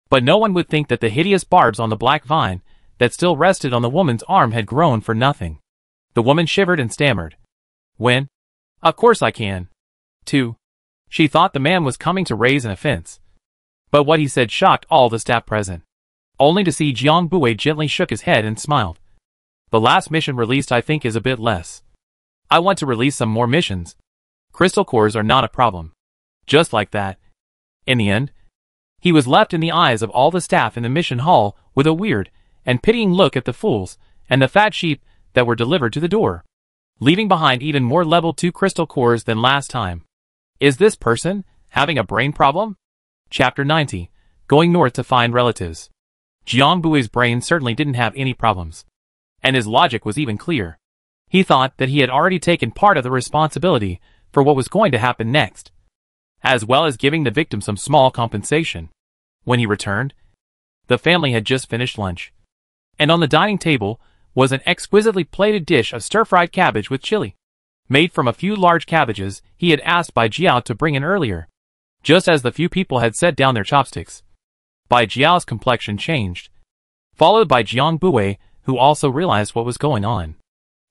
but no one would think that the hideous barbs on the black vine that still rested on the woman's arm had grown for nothing. The woman shivered and stammered. When? Of course I can. 2. She thought the man was coming to raise an offense, but what he said shocked all the staff present, only to see Jiang Buwei gently shook his head and smiled. The last mission released I think is a bit less. I want to release some more missions. Crystal cores are not a problem. Just like that. In the end, he was left in the eyes of all the staff in the mission hall with a weird and pitying look at the fools and the fat sheep that were delivered to the door, leaving behind even more level 2 crystal cores than last time. Is this person having a brain problem? Chapter 90. Going north to find relatives. Jiang Buwei's brain certainly didn't have any problems, and his logic was even clear. He thought that he had already taken part of the responsibility for what was going to happen next, as well as giving the victim some small compensation. When he returned, the family had just finished lunch, and on the dining table was an exquisitely plated dish of stir-fried cabbage with chili, made from a few large cabbages he had asked Bai Jiao to bring in earlier. Just as the few people had set down their chopsticks, Bai Jiao's complexion changed, followed by Jiang Buwei, who also realized what was going on,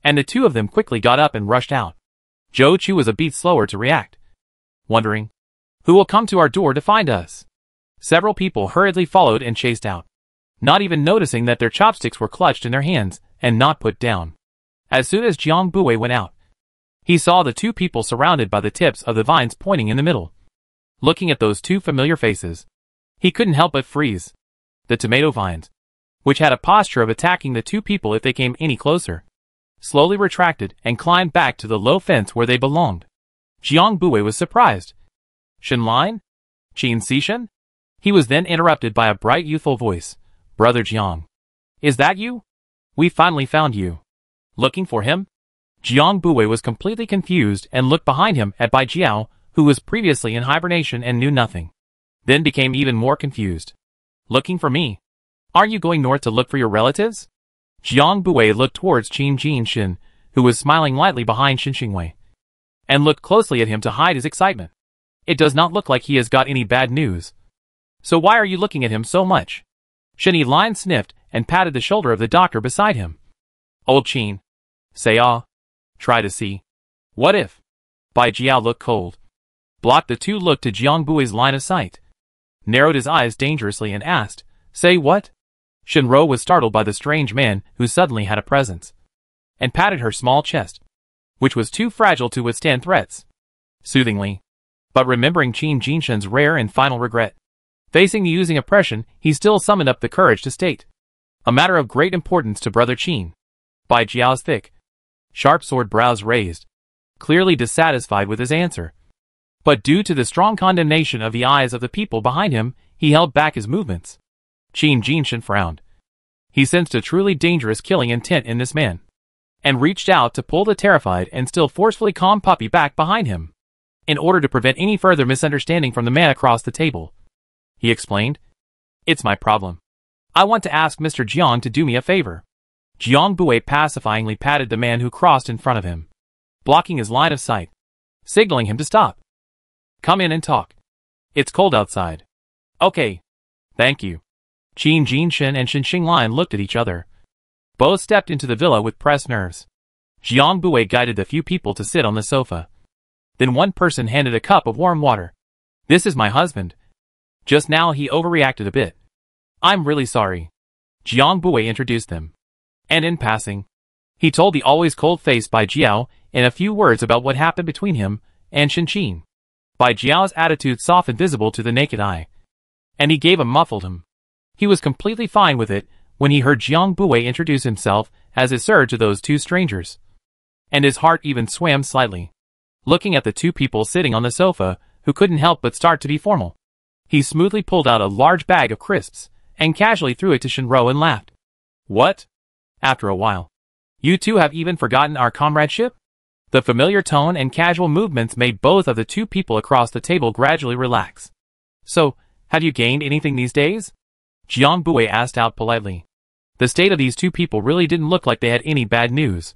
and the 2 of them quickly got up and rushed out. Zhou Chu was a bit slower to react, wondering, who will come to our door to find us? Several people hurriedly followed and chased out, not even noticing that their chopsticks were clutched in their hands and not put down. As soon as Jiang Buwei went out, he saw the 2 people surrounded by the tips of the vines pointing in the middle. Looking at those 2 familiar faces, he couldn't help but freeze. The tomato vines, which had a posture of attacking the 2 people if they came any closer, slowly retracted and climbed back to the low fence where they belonged. Jiang Bui was surprised. Shen Lin? Qin Xishan? He was then interrupted by a bright youthful voice. Brother Jiang. Is that you? We finally found you. Looking for him? Jiang Bui was completely confused and looked behind him at Bai Jiao, who was previously in hibernation and knew nothing. Then became even more confused. Looking for me? Aren't you going north to look for your relatives? Jiang Bui looked towards Qin Jinshin, who was smiling lightly behind Shen Xingwei, and looked closely at him to hide his excitement. It does not look like he has got any bad news. So why are you looking at him so much? Shen Lin sniffed and patted the shoulder of the doctor beside him. Old Qin. Say ah. Try to see. What if? Bai Jiao looked cold. Blocked the two looked to Jiang Bui's line of sight. Narrowed his eyes dangerously and asked, Say what? Shenro was startled by the strange man who suddenly had a presence, and patted her small chest, which was too fragile to withstand threats, soothingly. But remembering Qin Jinshan's rare and final regret, facing the using oppression, he still summoned up the courage to state, a matter of great importance to Brother Qin. Bai Jiao's thick, sharp sword brows raised, clearly dissatisfied with his answer. But due to the strong condemnation of the eyes of the people behind him, he held back his movements. Qin Jinshan frowned. He sensed a truly dangerous killing intent in this man, and reached out to pull the terrified and still forcefully calm puppy back behind him, in order to prevent any further misunderstanding from the man across the table. He explained, It's my problem. I want to ask Mr. Jiang to do me a favor. Jiang Bui pacifyingly patted the man who crossed in front of him, blocking his line of sight, signaling him to stop. Come in and talk. It's cold outside. Okay. Thank you. Qin Jinshan and Shen Xinglin looked at each other. Both stepped into the villa with pressed nerves. Jiang Bui guided the few people to sit on the sofa. Then one person handed a cup of warm water. This is my husband. Just now he overreacted a bit. I'm really sorry. Jiang Bui introduced them. And in passing, he told the always cold-faced Bai Jiao in a few words about what happened between him and Shen Qin. Bai Jiao's attitude softened visible to the naked eye, and he gave a muffled hum. He was completely fine with it when he heard Jiang Bui introduce himself as his sir to those two strangers. And his heart even swam slightly, looking at the two people sitting on the sofa who couldn't help but start to be formal. He smoothly pulled out a large bag of crisps and casually threw it to Shenro and laughed. What? After a while. You two have even forgotten our comradeship? The familiar tone and casual movements made both of the two people across the table gradually relax. So, have you gained anything these days? Jiang Bui asked out politely. The state of these two people really didn't look like they had any bad news.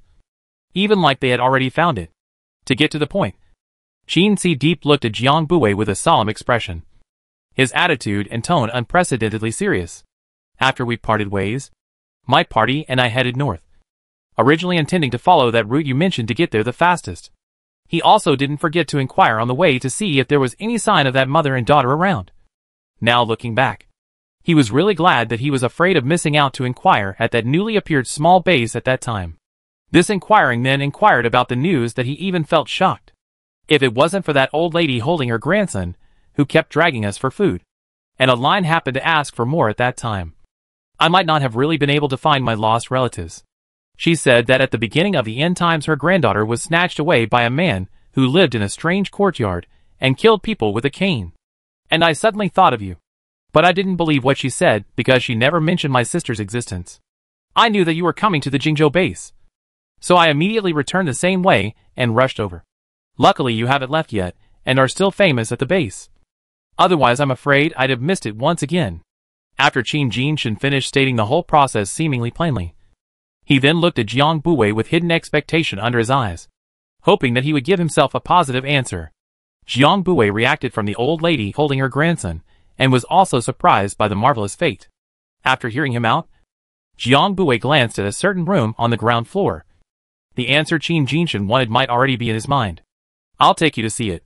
Even like they had already found it. To get to the point, Qin Si Deep looked at Jiang Bui with a solemn expression, his attitude and tone unprecedentedly serious. After we parted ways, my party and I headed north, originally intending to follow that route you mentioned to get there the fastest. He also didn't forget to inquire on the way to see if there was any sign of that mother and daughter around. Now looking back, he was really glad that he was afraid of missing out to inquire at that newly appeared small base at that time. This inquiring then inquired about the news that he even felt shocked. If it wasn't for that old lady holding her grandson, who kept dragging us for food, and a line happened to ask for more at that time, I might not have really been able to find my lost relatives. She said that at the beginning of the end times her granddaughter was snatched away by a man who lived in a strange courtyard and killed people with a cane. And I suddenly thought of you. But I didn't believe what she said because she never mentioned my sister's existence. I knew that you were coming to the Jingzhou base, so I immediately returned the same way and rushed over. Luckily you haven't left yet and are still famous at the base. Otherwise I'm afraid I'd have missed it once again. After Qin Jinshan finished stating the whole process seemingly plainly, he then looked at Jiang Bui with hidden expectation under his eyes, hoping that he would give himself a positive answer. Jiang Bui reacted from the old lady holding her grandson, and was also surprised by the marvelous fate. After hearing him out, Jiang Bui glanced at a certain room on the ground floor. The answer Qin Jinshan wanted might already be in his mind. I'll take you to see it.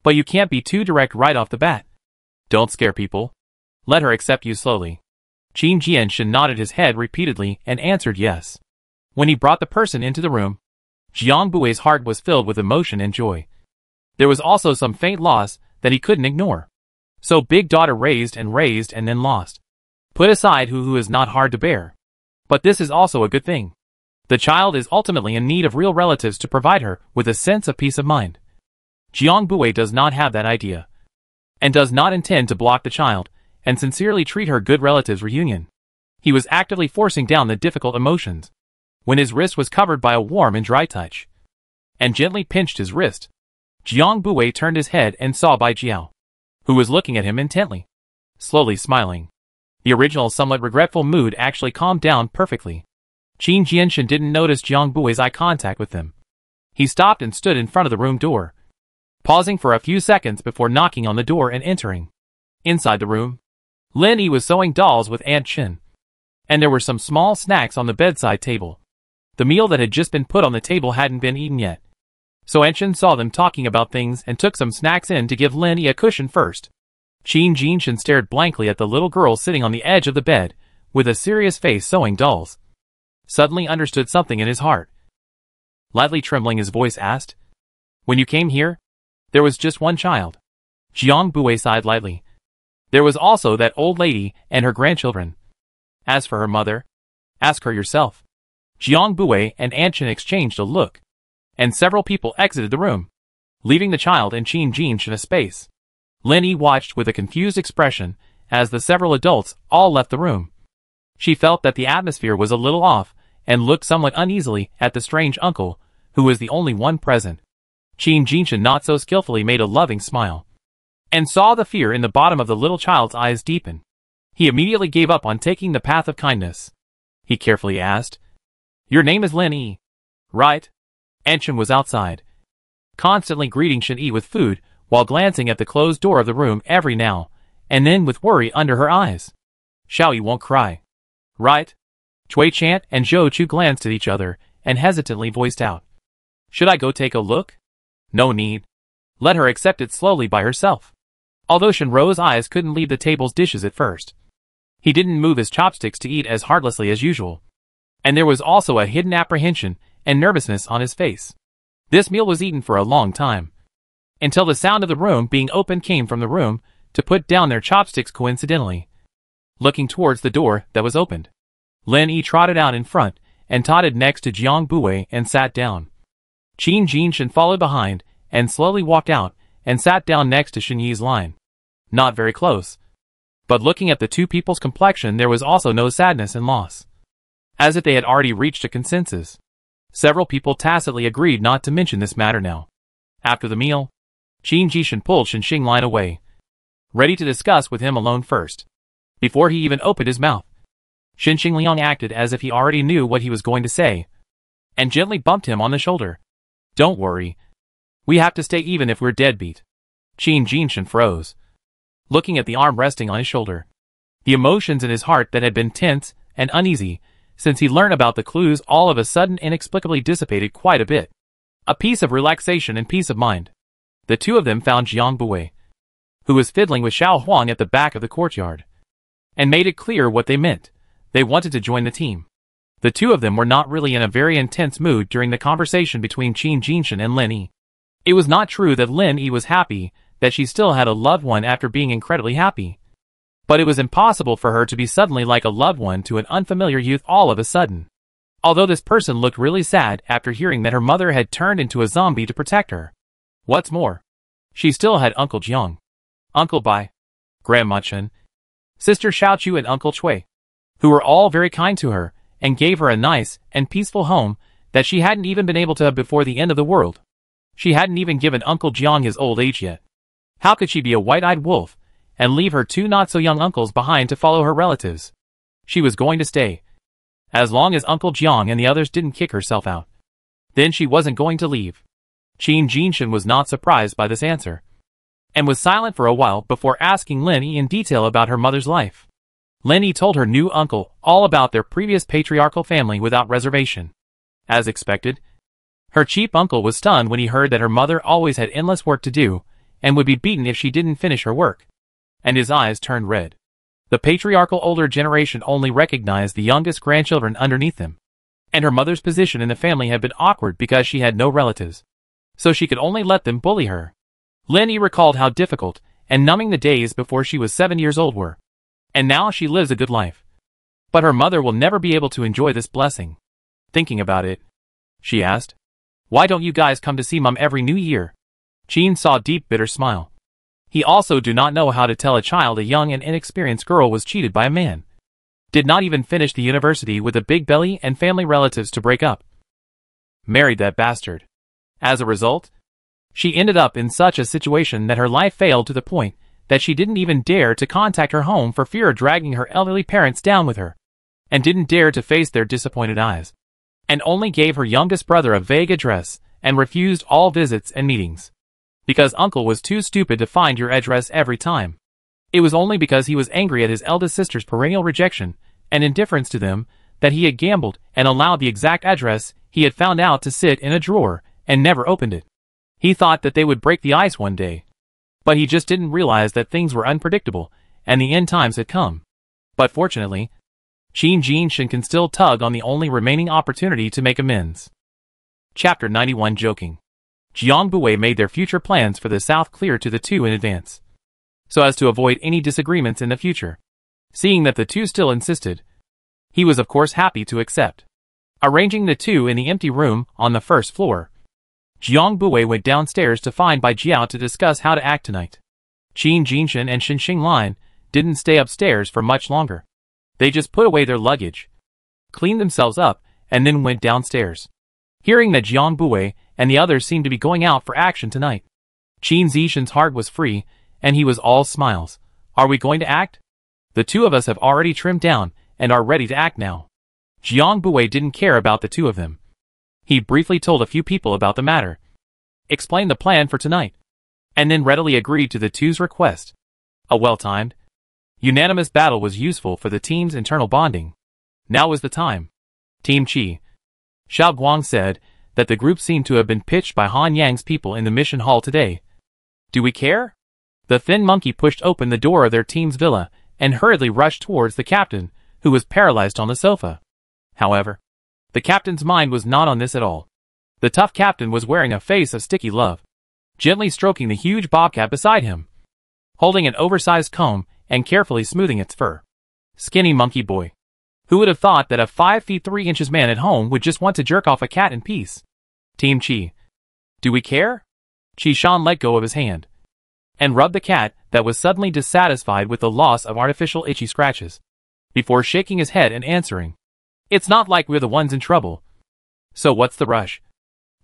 But you can't be too direct right off the bat. Don't scare people. Let her accept you slowly. Qin Jinshan nodded his head repeatedly and answered yes. When he brought the person into the room, Jiang Bui's heart was filled with emotion and joy. There was also some faint loss that he couldn't ignore. So big daughter raised and then lost. Put aside who is not hard to bear. But this is also a good thing. The child is ultimately in need of real relatives to provide her with a sense of peace of mind. Jiang Bui does not have that idea, and does not intend to block the child, and sincerely treat her good relatives' reunion. He was actively forcing down the difficult emotions, when his wrist was covered by a warm and dry touch, and gently pinched his wrist. Jiang Bui turned his head and saw Bai Jiao, who was looking at him intently, slowly smiling. The original somewhat regretful mood actually calmed down perfectly. Qin Jianshan didn't notice Jiang Bui's eye contact with him. He stopped and stood in front of the room door, pausing for a few seconds before knocking on the door and entering. Inside the room, Lin Yi was sewing dolls with Aunt Chen, and there were some small snacks on the bedside table. The meal that had just been put on the table hadn't been eaten yet, so Aunt Chen saw them talking about things and took some snacks in to give Lin Yi a cushion first. Qin Jianshan stared blankly at the little girl sitting on the edge of the bed, with a serious face sewing dolls. Suddenly understood something in his heart. Lightly trembling, his voice asked, "When you came here, there was just one child?" Jiang Bui sighed lightly. "There was also that old lady and her grandchildren. As for her mother, ask her yourself." Jiang Bui and Aunt Chen exchanged a look, and several people exited the room, leaving the child and Qin Jianshan a space. Lin Yi watched with a confused expression as the several adults all left the room. She felt that the atmosphere was a little off and looked somewhat uneasily at the strange uncle, who was the only one present. Qin Jianshan not so skillfully made a loving smile, and saw the fear in the bottom of the little child's eyes deepen. He immediately gave up on taking the path of kindness. He carefully asked, "Your name is Lin Yi, right?" Aunt Chen was outside, constantly greeting Shen Yi with food, while glancing at the closed door of the room every now and then with worry under her eyes. "Xiao Yi won't cry, right?" Cui Chant and Zhou Chu glanced at each other and hesitantly voiced out, "Should I go take a look?" "No need. Let her accept it slowly by herself." Although Shenrou's eyes couldn't leave the table's dishes at first, he didn't move his chopsticks to eat as heartlessly as usual, and there was also a hidden apprehension and nervousness on his face. This meal was eaten for a long time, until the sound of the room being opened came from the room to put down their chopsticks coincidentally. Looking towards the door that was opened, Lin Yi trotted out in front and totted next to Jiang Bui and sat down. Qin Jianshan followed behind and slowly walked out and sat down next to Shen Yi's line. Not very close, but looking at the two people's complexion, there was also no sadness and loss, as if they had already reached a consensus. Several people tacitly agreed not to mention this matter now. After the meal, Qin Jianshan pulled Shen Xing line away, ready to discuss with him alone first. Before he even opened his mouth, Shen Xingliang acted as if he already knew what he was going to say, and gently bumped him on the shoulder. "Don't worry. We have to stay even if we're deadbeat." Qin Jianshan froze, looking at the arm resting on his shoulder. The emotions in his heart that had been tense and uneasy since he learned about the clues all of a sudden inexplicably dissipated quite a bit. A piece of relaxation and peace of mind. The two of them found Jiang Bui, who was fiddling with Xiao Huang at the back of the courtyard, and made it clear what they meant. They wanted to join the team. The two of them were not really in a very intense mood during the conversation between Qin Jianshan and Lin Yi. It was not true that Lin Yi was happy that she still had a loved one after being incredibly happy, but it was impossible for her to be suddenly like a loved one to an unfamiliar youth all of a sudden. Although this person looked really sad after hearing that her mother had turned into a zombie to protect her. What's more, she still had Uncle Jiang, Uncle Bai, Grandma Chen, Sister Xiaochu and Uncle Cui, who were all very kind to her and gave her a nice and peaceful home that she hadn't even been able to have before the end of the world. She hadn't even given Uncle Jiang his old age yet. How could she be a white-eyed wolf and leave her two not-so-young uncles behind to follow her relatives? She was going to stay, as long as Uncle Jiang and the others didn't kick herself out. Then she wasn't going to leave. Qin Jianshan was not surprised by this answer, and was silent for a while before asking Lin Yi in detail about her mother's life. Lin Yi told her new uncle all about their previous patriarchal family without reservation. As expected, her cheap uncle was stunned when he heard that her mother always had endless work to do and would be beaten if she didn't finish her work, and his eyes turned red. The patriarchal older generation only recognized the youngest grandchildren underneath them, and her mother's position in the family had been awkward because she had no relatives, so she could only let them bully her. Lin Yi recalled how difficult and numbing the days before she was 7 years old were, and now she lives a good life. But her mother will never be able to enjoy this blessing. Thinking about it, she asked, "Why don't you guys come to see Mom every New Year?" Qin saw deep bitter smile. He also do not know how to tell a child a young and inexperienced girl was cheated by a man. Did not even finish the university with a big belly and family relatives to break up. Married that bastard. As a result, she ended up in such a situation that her life failed to the point that she didn't even dare to contact her home for fear of dragging her elderly parents down with her, and didn't dare to face their disappointed eyes, and only gave her youngest brother a vague address and refused all visits and meetings. Because uncle was too stupid to find your address every time. It was only because he was angry at his eldest sister's perennial rejection and indifference to them that he had gambled and allowed the exact address he had found out to sit in a drawer and never opened it. He thought that they would break the ice one day. But he just didn't realize that things were unpredictable and the end times had come. But fortunately, Qin Jinshin can still tug on the only remaining opportunity to make amends. Chapter 91 Joking. Jiang Buwei made their future plans for the south clear to the two in advance, so as to avoid any disagreements in the future. Seeing that the two still insisted, he was of course happy to accept. Arranging the two in the empty room on the first floor, Jiang Buwei went downstairs to find Bai Jiao to discuss how to act tonight. Qin Jinshin and Xinxing Lin didn't stay upstairs for much longer. They just put away their luggage, cleaned themselves up, and then went downstairs. Hearing that Jiang Buwei and the others seemed to be going out for action tonight, Qin Zishan's heart was free, and he was all smiles. Are we going to act? The two of us have already trimmed down and are ready to act now. Jiang Buwei didn't care about the two of them. He briefly told a few people about the matter, explained the plan for tonight, and then readily agreed to the two's request. A well-timed, unanimous battle was useful for the team's internal bonding. Now was the time. Team Qi. Xiao Guang said that the group seemed to have been pitched by Han Yang's people in the mission hall today. Do we care? The thin monkey pushed open the door of their team's villa and hurriedly rushed towards the captain, who was paralyzed on the sofa. However, the captain's mind was not on this at all. The tough captain was wearing a face of sticky love, gently stroking the huge bobcat beside him, holding an oversized comb and carefully smoothing its fur. Skinny monkey boy. Who would have thought that a 5 feet 3 inches man at home would just want to jerk off a cat in peace? Team Qi. Do we care? Qi Shan let go of his hand and rubbed the cat that was suddenly dissatisfied with the loss of artificial itchy scratches, before shaking his head and answering. It's not like we're the ones in trouble. So what's the rush?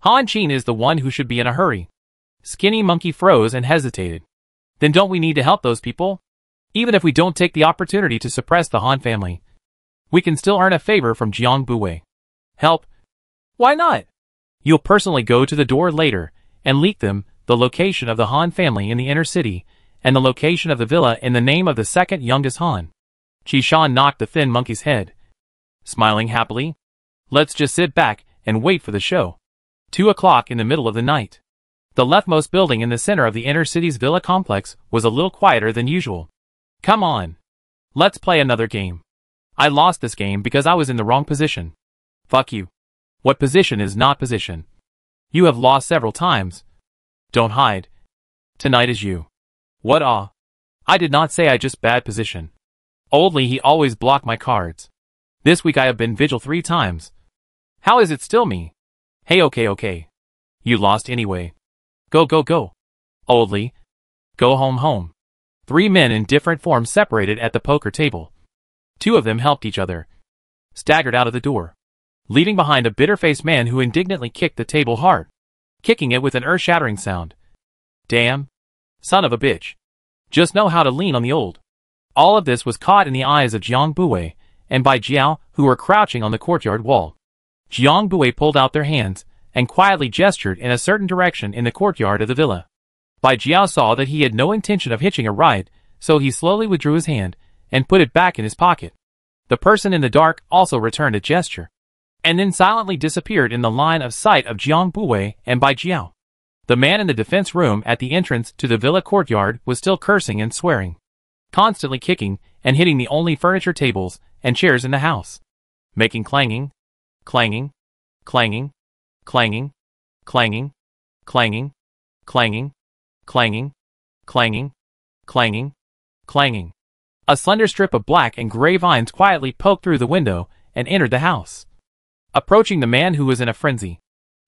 Han Qin is the one who should be in a hurry. Skinny monkey froze and hesitated. Then don't we need to help those people? Even if we don't take the opportunity to suppress the Han family, we can still earn a favor from Jiang Buwei. Help? Why not? You'll personally go to the door later and leak them the location of the Han family in the inner city and the location of the villa in the name of the second youngest Han. Qi Shan knocked the thin monkey's head, smiling happily. Let's just sit back and wait for the show. 2 o'clock in the middle of the night. The leftmost building in the center of the inner city's villa complex was a little quieter than usual. Come on. Let's play another game. I lost this game because I was in the wrong position. Fuck you. What position is not position? You have lost several times. Don't hide. Tonight is you. What I did not say I just bad position. Oldly he always blocked my cards. This week I have been vigil 3 times. How is it still me? Hey okay. You lost anyway. Go. Oldly. Go home. 3 men in different forms separated at the poker table. 2 of them helped each other, staggered out of the door, leaving behind a bitter-faced man who indignantly kicked the table hard, kicking it with an earth-shattering sound. Damn. Son of a bitch. Just know how to lean on the old. All of this was caught in the eyes of Jiang Buwei and Bai Jiao, who were crouching on the courtyard wall. Jiang Buwei pulled out their hands and quietly gestured in a certain direction in the courtyard of the villa. Bai Jiao saw that he had no intention of hitching a ride, so he slowly withdrew his hand and put it back in his pocket. The person in the dark also returned a gesture, and then silently disappeared in the line of sight of Jiang Buwei and Bai Jiao. The man in the defense room at the entrance to the villa courtyard was still cursing and swearing, constantly kicking and hitting the only furniture tables and chairs in the house, making clanging, clanging, clanging, clanging, clanging, clanging, clanging, clanging, clanging, clanging, clanging. A slender strip of black and gray vines quietly poked through the window and entered the house, approaching the man who was in a frenzy,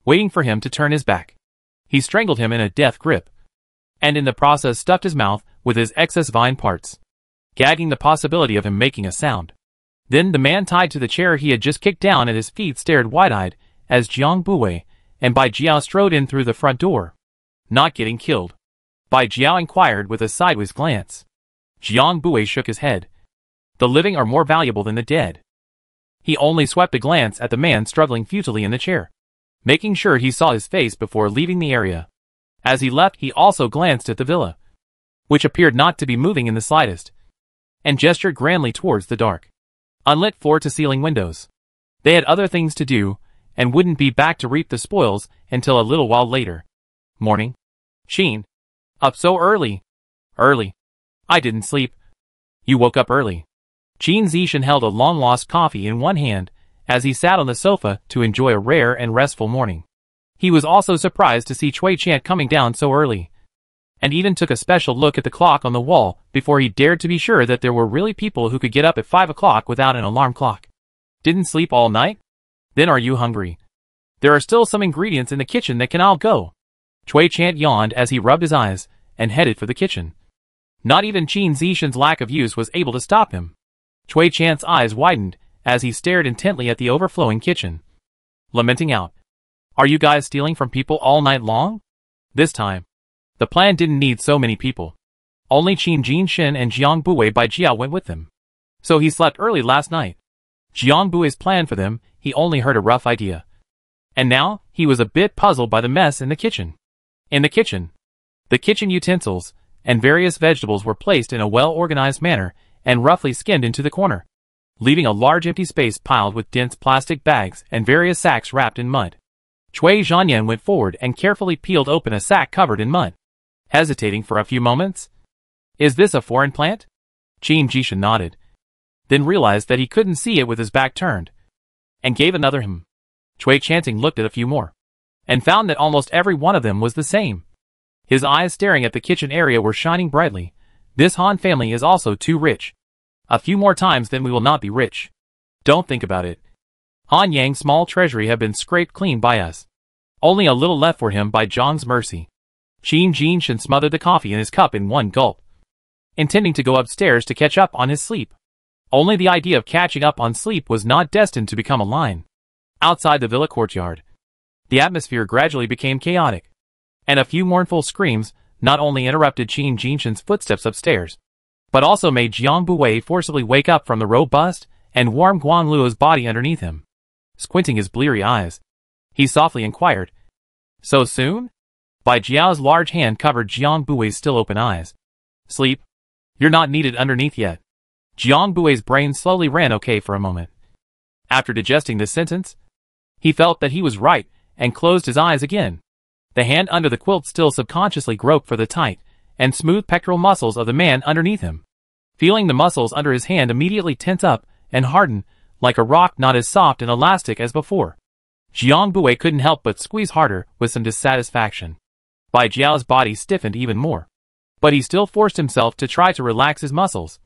waiting for him to turn his back. He strangled him in a death grip, and in the process stuffed his mouth with his excess vine parts, gagging the possibility of him making a sound. Then the man tied to the chair he had just kicked down at his feet stared wide-eyed as Jiang Buwei and Bai Jiao strode in through the front door. Not getting killed? Bai Jiao inquired with a sideways glance. Jiang Buwei shook his head. The living are more valuable than the dead. He only swept a glance at the man struggling futilely in the chair, making sure he saw his face before leaving the area. As he left, he also glanced at the villa, which appeared not to be moving in the slightest, and gestured grandly towards the dark, unlit floor-to-ceiling windows. They had other things to do, and wouldn't be back to reap the spoils until a little while later. Morning. Sheen. Up so early. Early. I didn't sleep. You woke up early. Qin Zishan held a long-lost coffee in one hand as he sat on the sofa to enjoy a rare and restful morning. He was also surprised to see Cui Chant coming down so early, and even took a special look at the clock on the wall before he dared to be sure that there were really people who could get up at 5 o'clock without an alarm clock. Didn't sleep all night? Then are you hungry? There are still some ingredients in the kitchen that can all go. Cui Chant yawned as he rubbed his eyes and headed for the kitchen. Not even Qin Zishan's lack of use was able to stop him. Cui Chant's eyes widened as he stared intently at the overflowing kitchen, lamenting out, "Are you guys stealing from people all night long?" This time, the plan didn't need so many people. Only Qin Jinshin and Jiang Buwei Bai Jiao went with them. So he slept early last night. Jiang Buwei's plan for them, he only heard a rough idea. And now, he was a bit puzzled by the mess in the kitchen. In the kitchen, the kitchen utensils and various vegetables were placed in a well-organized manner and roughly skinned into the corner, leaving a large empty space piled with dense plastic bags and various sacks wrapped in mud. Cui Zhanyan went forward and carefully peeled open a sack covered in mud, hesitating for a few moments. "Is this a foreign plant?" Qin Zishan nodded, then realized that he couldn't see it with his back turned, and gave another him. Cui Chanting looked at a few more, and found that almost every one of them was the same. His eyes staring at the kitchen area were shining brightly. This Han family is also too rich. A few more times then we will not be rich. Don't think about it. Han Yang's small treasury have been scraped clean by us. Only a little left for him by Zhang's mercy. Qin Jinshan smothered the coffee in his cup in one gulp, intending to go upstairs to catch up on his sleep. Only the idea of catching up on sleep was not destined to become a line. Outside the villa courtyard, the atmosphere gradually became chaotic, and a few mournful screams not only interrupted Qin Jinshan's footsteps upstairs, but also made Jiang Buwei forcibly wake up from the robust and warm Guan Luo's body underneath him. Squinting his bleary eyes, he softly inquired, "So soon?" Bai Jiao's large hand covered Jiang Buwei's still open eyes. "Sleep? You're not needed underneath yet." Jiang Buwei's brain slowly ran okay for a moment. After digesting this sentence, he felt that he was right and closed his eyes again. The hand under the quilt still subconsciously groped for the tight and smooth pectoral muscles of the man underneath him. Feeling the muscles under his hand immediately tense up and harden like a rock not as soft and elastic as before, Jiang Buwei couldn't help but squeeze harder with some dissatisfaction. Bai Jiao's body stiffened even more, but he still forced himself to try to relax his muscles,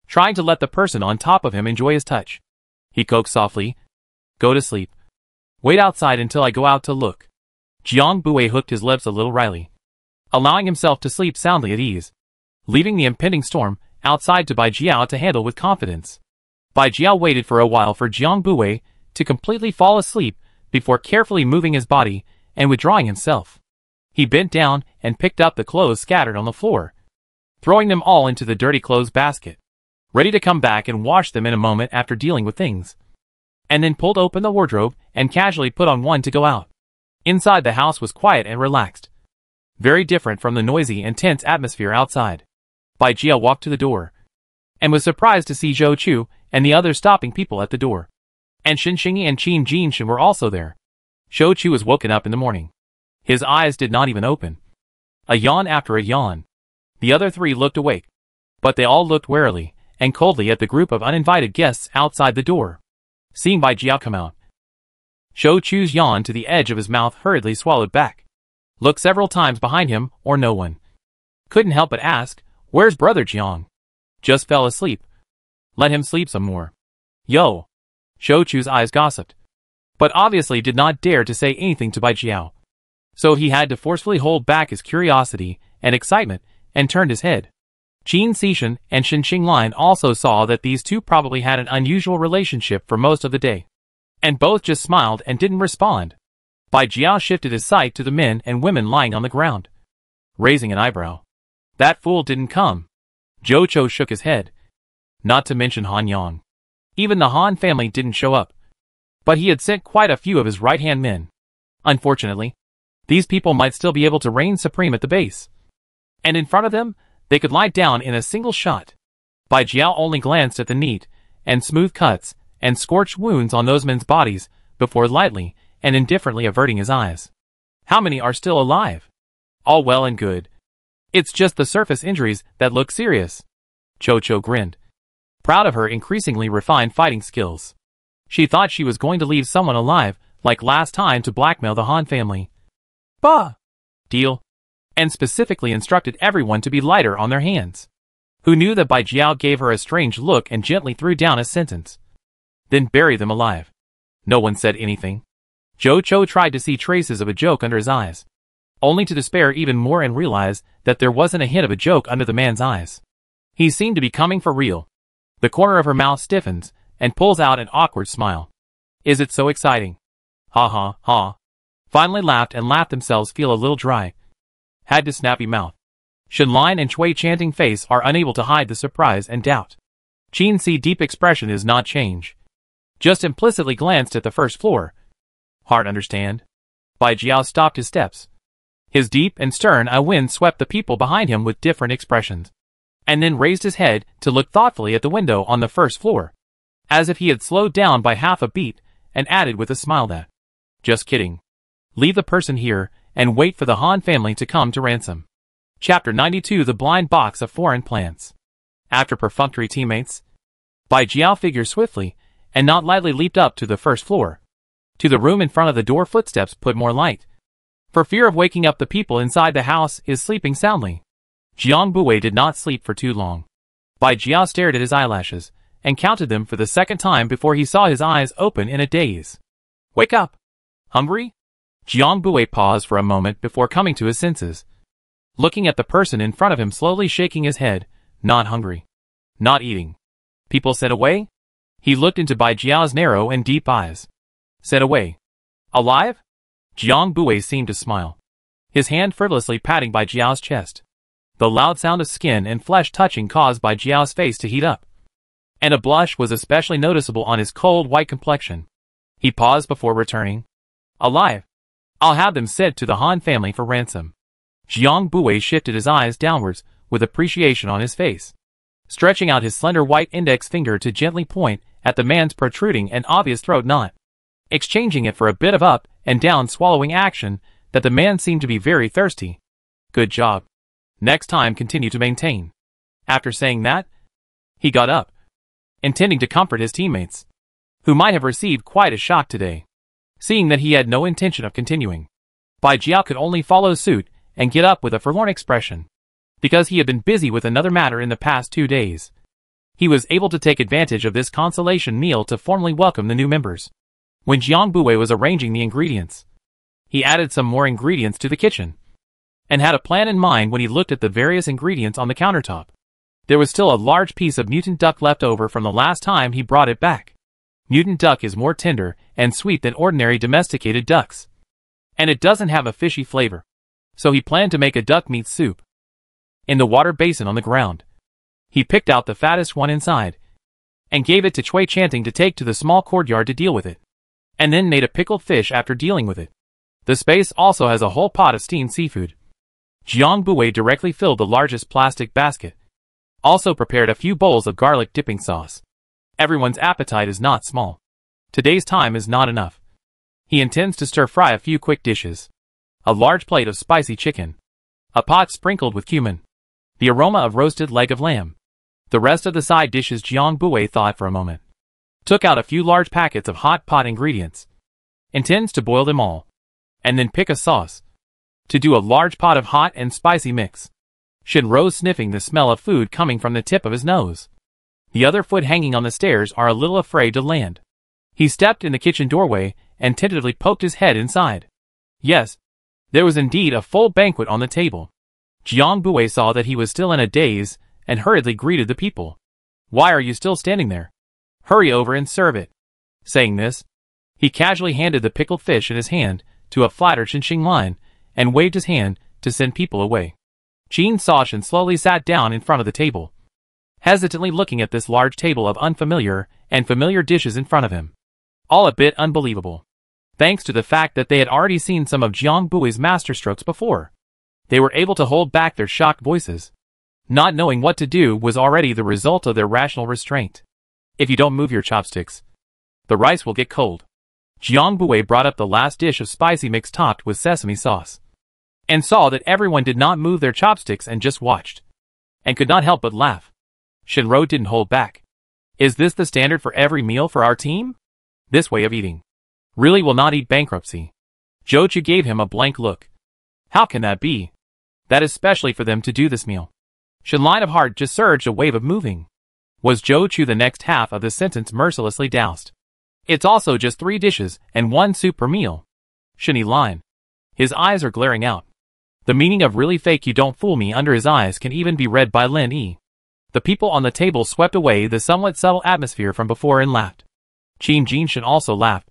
trying to let the person on top of him enjoy his touch. He coaxed softly, "Go to sleep. Wait outside until I go out to look." Jiang Buwei hooked his lips a little wryly, allowing himself to sleep soundly at ease, leaving the impending storm outside to Bai Jiao to handle with confidence. Bai Jiao waited for a while for Jiang Buwei to completely fall asleep before carefully moving his body and withdrawing himself. He bent down and picked up the clothes scattered on the floor, throwing them all into the dirty clothes basket, ready to come back and wash them in a moment after dealing with things, and then pulled open the wardrobe and casually put on one to go out. Inside the house was quiet and relaxed, very different from the noisy and tense atmosphere outside. Bai Jiao walked to the door, and was surprised to see Zhou Chu and the others stopping people at the door. And Shen Xingyi and Qin Jinshan were also there. Zhou Chu was woken up in the morning. His eyes did not even open. A yawn after a yawn. The other three looked awake, but they all looked warily and coldly at the group of uninvited guests outside the door. Seeing Bai Jiao come out, Zhou Chu's yawn to the edge of his mouth hurriedly swallowed back. Looked several times behind him or no one. Couldn't help but ask, "Where's brother Jiang?" "Just fell asleep." "Let him sleep some more." "Yo." Zhou Chu's eyes gossiped, but obviously did not dare to say anything to Bai Jiao. so he had to forcefully hold back his curiosity and excitement and turned his head. Qin Xishan and Shen Qinglin also saw that these two probably had an unusual relationship for most of the day, and both just smiled and didn't respond. Bai Jiao shifted his sight to the men and women lying on the ground, raising an eyebrow. That fool didn't come. Zhou Chou shook his head. Not to mention Han Yang. Even the Han family didn't show up. But he had sent quite a few of his right-hand men. Unfortunately, these people might still be able to reign supreme at the base. And in front of them, they could lie down in a single shot. Bai Jiao only glanced at the neat and smooth cuts and scorched wounds on those men's bodies before lightly and indifferently averting his eyes. How many are still alive? All well and good. It's just the surface injuries that look serious. Zhou Chou grinned, proud of her increasingly refined fighting skills. She thought she was going to leave someone alive, like last time, to blackmail the Han family. Bah! Deal. And specifically instructed everyone to be lighter on their hands. Who knew that Bai Jiao gave her a strange look and gently threw down a sentence. Then bury them alive. No one said anything. Zhou Chou tried to see traces of a joke under his eyes, only to despair even more and realize that there wasn't a hint of a joke under the man's eyes. He seemed to be coming for real. The corner of her mouth stiffens and pulls out an awkward smile. Is it so exciting? Ha ha ha. Finally laughed and laughed themselves feel a little dry. Had to snappy mouth. Shenlin and Cui chanting face are unable to hide the surprise and doubt. Qin Si deep expression is not change. Just implicitly glanced at the first floor. Hard understand. Bai Jiao stopped his steps. His deep and stern eye wind swept the people behind him with different expressions, and then raised his head to look thoughtfully at the window on the first floor, as if he had slowed down by half a beat, and added with a smile that, just kidding. Leave the person here, and wait for the Han family to come to ransom. Chapter 92 The Blind Box of Foreign Plants. After perfunctory teammates, Bai Jiao figured swiftly, and not lightly leaped up to the first floor. To the room in front of the door footsteps put more light. For fear of waking up the people inside the house is sleeping soundly. Jiang Buwei did not sleep for too long. Bai Jiao stared at his eyelashes, and counted them for the second time before he saw his eyes open in a daze. Wake up! Hungry? Jiang Buwei paused for a moment before coming to his senses. Looking at the person in front of him slowly shaking his head, not hungry. Not eating. People sent away? He looked into Bai Jiao's narrow and deep eyes. Sent away. Alive? Jiang Buwei seemed to smile, his hand frivolously patting Bai Jiao's chest. The loud sound of skin and flesh touching caused Bai Jiao's face to heat up, and a blush was especially noticeable on his cold white complexion. He paused before returning. Alive. I'll have them sent to the Han family for ransom. Jiang Buwei shifted his eyes downwards with appreciation on his face, stretching out his slender white index finger to gently point at the man's protruding and obvious throat knot, exchanging it for a bit of up and down swallowing action that the man seemed to be very thirsty. Good job. Next time continue to maintain. After saying that, he got up, intending to comfort his teammates, who might have received quite a shock today, seeing that he had no intention of continuing. Bai Jiao could only follow suit and get up with a forlorn expression, because he had been busy with another matter in the past 2 days. He was able to take advantage of this consolation meal to formally welcome the new members. When Jiang Buwei was arranging the ingredients, he added some more ingredients to the kitchen, and had a plan in mind when he looked at the various ingredients on the countertop. There was still a large piece of mutant duck left over from the last time he brought it back. Mutant duck is more tender and sweet than ordinary domesticated ducks, and it doesn't have a fishy flavor, so he planned to make a duck meat soup. In the water basin on the ground, he picked out the fattest one inside, and gave it to Cui chanting to take to the small courtyard to deal with it, and then made a pickled fish after dealing with it. The space also has a whole pot of steamed seafood. Jiang Buwei directly filled the largest plastic basket, also prepared a few bowls of garlic dipping sauce. Everyone's appetite is not small. Today's time is not enough. He intends to stir-fry a few quick dishes. A large plate of spicy chicken, a pot sprinkled with cumin, the aroma of roasted leg of lamb. The rest of the side dishes Jiang Buwei thought for a moment. Took out a few large packets of hot pot ingredients. Intends to boil them all, and then pick a sauce to do a large pot of hot and spicy mix. Shen rose sniffing the smell of food coming from the tip of his nose. The other foot hanging on the stairs are a little afraid to land. He stepped in the kitchen doorway and tentatively poked his head inside. Yes, There was indeed a full banquet on the table. Jiang Bui saw that he was still in a daze, and hurriedly greeted the people. "Why are you still standing there? Hurry over and serve it." Saying this, he casually handed the pickled fish in his hand to a flattered Xinxing Lion, and waved his hand to send people away. Qin Saoshan slowly sat down in front of the table, hesitantly looking at this large table of unfamiliar and familiar dishes in front of him. All a bit unbelievable. Thanks to the fact that they had already seen some of Jiang Bui's masterstrokes before, they were able to hold back their shocked voices. Not knowing what to do was already the result of their rational restraint. "If you don't move your chopsticks, the rice will get cold." Jiang Bui brought up the last dish of spicy mix topped with sesame sauce, and saw that everyone did not move their chopsticks and just watched, and could not help but laugh. Shinro didn't hold back. "Is this the standard for every meal for our team? This way of eating really will not eat bankruptcy." Zhou Chu gave him a blank look. "How can that be? That is specially for them to do this meal." Shin Line of Heart just surged a wave of moving. Was Zhou Chu the next half of the sentence mercilessly doused? "It's also just 3 dishes and 1 soup per meal." Shinny Line. His eyes are glaring out. The meaning of "really fake you don't fool me" under his eyes can even be read by Lin Yi. The people on the table swept away the somewhat subtle atmosphere from before and laughed. Qin Jinshin also laughed.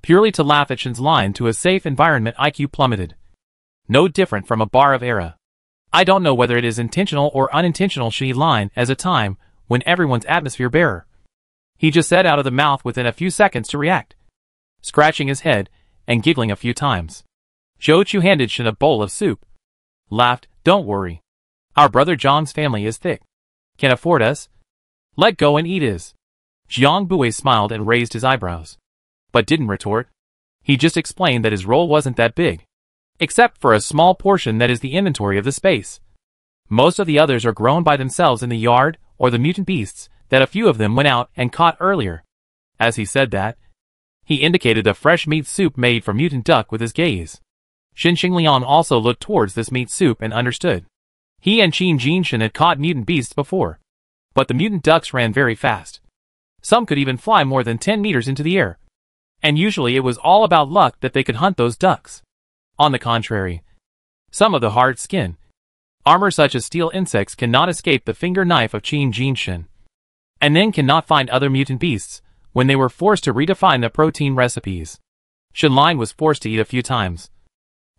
Purely to laugh at Shin's line to a safe environment IQ plummeted. No different from a bar of era. I don't know whether it is intentional or unintentional Shi line as a time when everyone's atmosphere bearer. He just said out of the mouth within a few seconds to react. Scratching his head and giggling a few times, Zhou Chu handed Shin a bowl of soup. Laughed, "Don't worry. Our brother Zhang's family is thick. Can afford us. Let go and eat his." Jiang Bui smiled and raised his eyebrows, but didn't retort. He just explained that his role wasn't that big, except for a small portion that is the inventory of the space. Most of the others are grown by themselves in the yard or the mutant beasts that a few of them went out and caught earlier. As he said that, he indicated a fresh meat soup made from mutant duck with his gaze. Xinxing Liang also looked towards this meat soup and understood. He and Qin Jinshin had caught mutant beasts before, but the mutant ducks ran very fast. Some could even fly more than 10 meters into the air, and usually it was all about luck that they could hunt those ducks. On the contrary, some of the hard skin armor such as steel insects cannot escape the finger knife of Qin Jinshin, and then cannot find other mutant beasts when they were forced to redefine the protein recipes. Shinline was forced to eat a few times.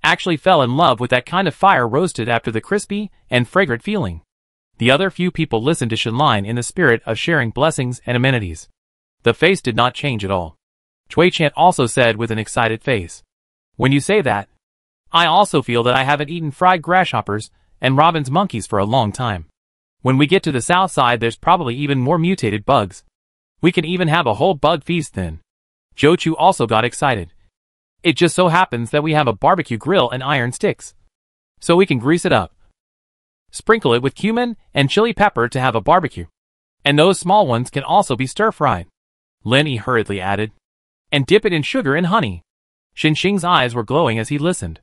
Actually fell in love with that kind of fire roasted after the crispy and fragrant feeling. The other few people listened to Shinline in the spirit of sharing blessings and amenities. The face did not change at all. Cui Chant also said with an excited face, "When you say that, I also feel that I haven't eaten fried grasshoppers and Robin's monkeys for a long time. When we get to the south side there's probably even more mutated bugs. We can even have a whole bug feast then." Zhou Chu also got excited. "It just so happens that we have a barbecue grill and iron sticks, so we can grease it up. Sprinkle it with cumin and chili pepper to have a barbecue. And those small ones can also be stir-fried," Lin Yi hurriedly added. "And dip it in sugar and honey." Xinxing's eyes were glowing as he listened,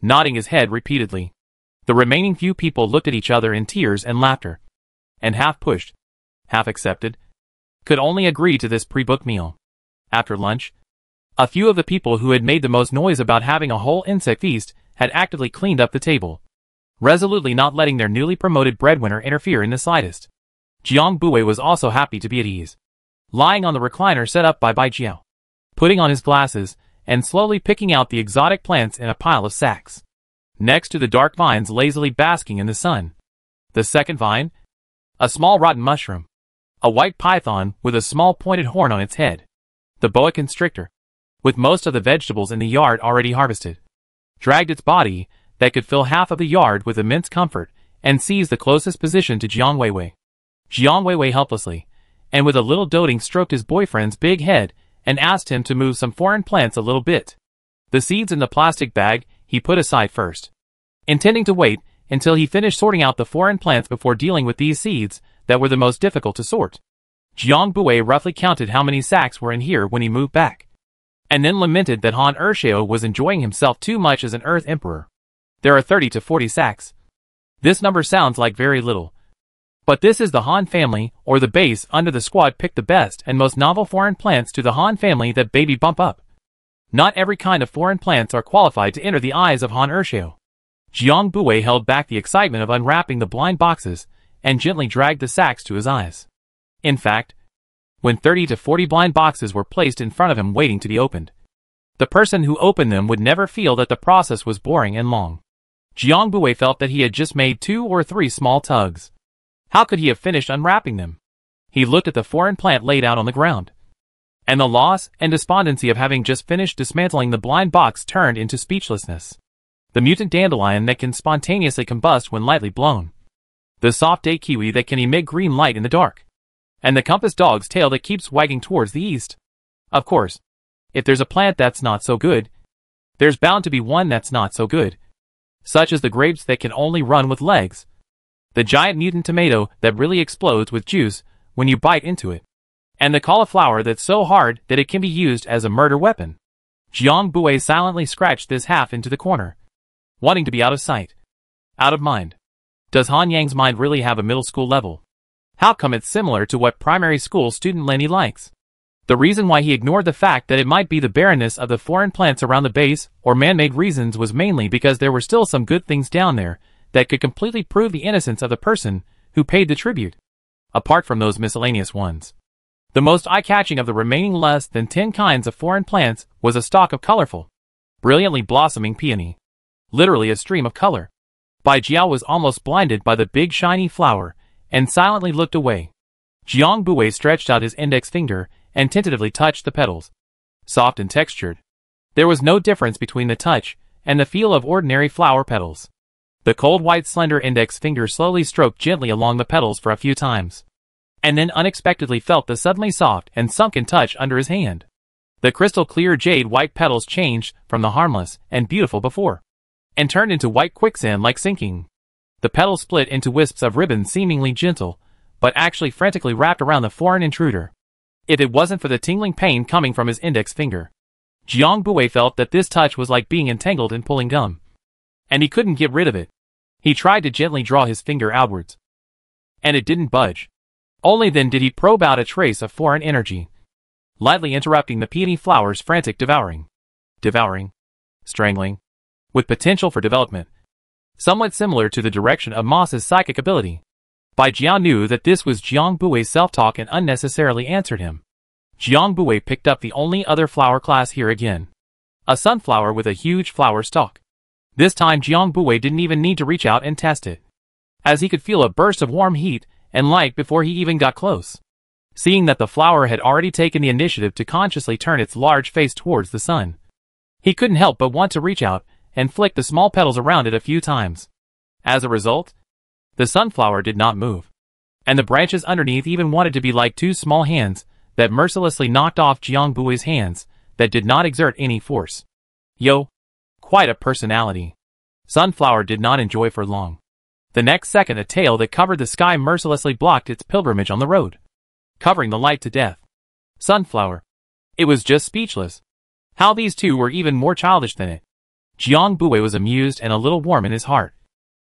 nodding his head repeatedly. The remaining few people looked at each other in tears and laughter, and half pushed, half accepted, could only agree to this pre-booked meal. After lunch, a few of the people who had made the most noise about having a whole insect feast had actively cleaned up the table, resolutely not letting their newly promoted breadwinner interfere in the slightest. Jiang Bui was also happy to be at ease, lying on the recliner set up by Bai Jiao, putting on his glasses and slowly picking out the exotic plants in a pile of sacks, next to the dark vines lazily basking in the sun. The second vine, a small rotten mushroom, a white python with a small pointed horn on its head, the boa constrictor, with most of the vegetables in the yard already harvested, dragged its body that could fill half of the yard with immense comfort and seized the closest position to Jiang Weiwei. Jiang Weiwei helplessly, and with a little doting stroked his boyfriend's big head and asked him to move some foreign plants a little bit. The seeds in the plastic bag he put aside first, intending to wait until he finished sorting out the foreign plants before dealing with these seeds that were the most difficult to sort. Jiang Bui roughly counted how many sacks were in here when he moved back, and then lamented that Han Ershao was enjoying himself too much as an Earth Emperor. There are 30 to 40 sacks. This number sounds like very little, but this is the Han family or the base under the squad picked the best and most novel foreign plants to the Han family that baby bump up. Not every kind of foreign plants are qualified to enter the eyes of Han Ershio. Jiang Buwei held back the excitement of unwrapping the blind boxes and gently dragged the sacks to his eyes. In fact, when 30 to 40 blind boxes were placed in front of him waiting to be opened, the person who opened them would never feel that the process was boring and long. Jiang Buwei felt that he had just made 2 or 3 small tugs. How could he have finished unwrapping them? He looked at the foreign plant laid out on the ground, and the loss and despondency of having just finished dismantling the blind box turned into speechlessness. The mutant dandelion that can spontaneously combust when lightly blown. The soft day kiwi that can emit green light in the dark. And the compass dog's tail that keeps wagging towards the east. Of course, if there's a plant that's not so good, there's bound to be one that's not so good. Such as the grapes that can only run with legs. The giant mutant tomato that really explodes with juice when you bite into it. And the cauliflower that's so hard that it can be used as a murder weapon. Jiang Buwei silently scratched this half into the corner, wanting to be out of sight, out of mind. Does Han Yang's mind really have a middle school level? How come it's similar to what primary school student Lenny likes? The reason why he ignored the fact that it might be the barrenness of the foreign plants around the base or man-made reasons was mainly because there were still some good things down there that could completely prove the innocence of the person who paid the tribute. Apart from those miscellaneous ones. The most eye-catching of the remaining less than 10 kinds of foreign plants was a stalk of colorful, brilliantly blossoming peony. Literally a stream of color. Bai Jiao was almost blinded by the big shiny flower and silently looked away. Jiang Buwei stretched out his index finger and tentatively touched the petals. Soft and textured. There was no difference between the touch and the feel of ordinary flower petals. The cold white slender index finger slowly stroked gently along the petals for a few times, and then unexpectedly felt the suddenly soft and sunken touch under his hand. The crystal clear jade white petals changed from the harmless and beautiful before, and turned into white quicksand like sinking. The petals split into wisps of ribbon seemingly gentle, but actually frantically wrapped around the foreign intruder. If it wasn't for the tingling pain coming from his index finger, Jiang Buwei felt that this touch was like being entangled in pulling gum. And he couldn't get rid of it. He tried to gently draw his finger outwards, and it didn't budge. Only then did he probe out a trace of foreign energy, lightly interrupting the peony flower's frantic devouring. Strangling. With potential for development. Somewhat similar to the direction of Moss's psychic ability. Bai Jiao knew that this was Jiang Buwei's self-talk and unnecessarily answered him. Jiang Buwei picked up the only other flower class here again. A sunflower with a huge flower stalk. This time Jiang Buwei didn't even need to reach out and test it, as he could feel a burst of warm heat and light before he even got close. Seeing that the flower had already taken the initiative to consciously turn its large face towards the sun, he couldn't help but want to reach out and flick the small petals around it a few times. As a result, the sunflower did not move, and the branches underneath even wanted to be like 2 small hands that mercilessly knocked off Jiang Buwei's hands that did not exert any force. Yo! Quite a personality. Sunflower did not enjoy for long. The next second a tail that covered the sky mercilessly blocked its pilgrimage on the road, covering the light to death. Sunflower. It was just speechless. How these two were even more childish than it. Jiang Buwei was amused and a little warm in his heart.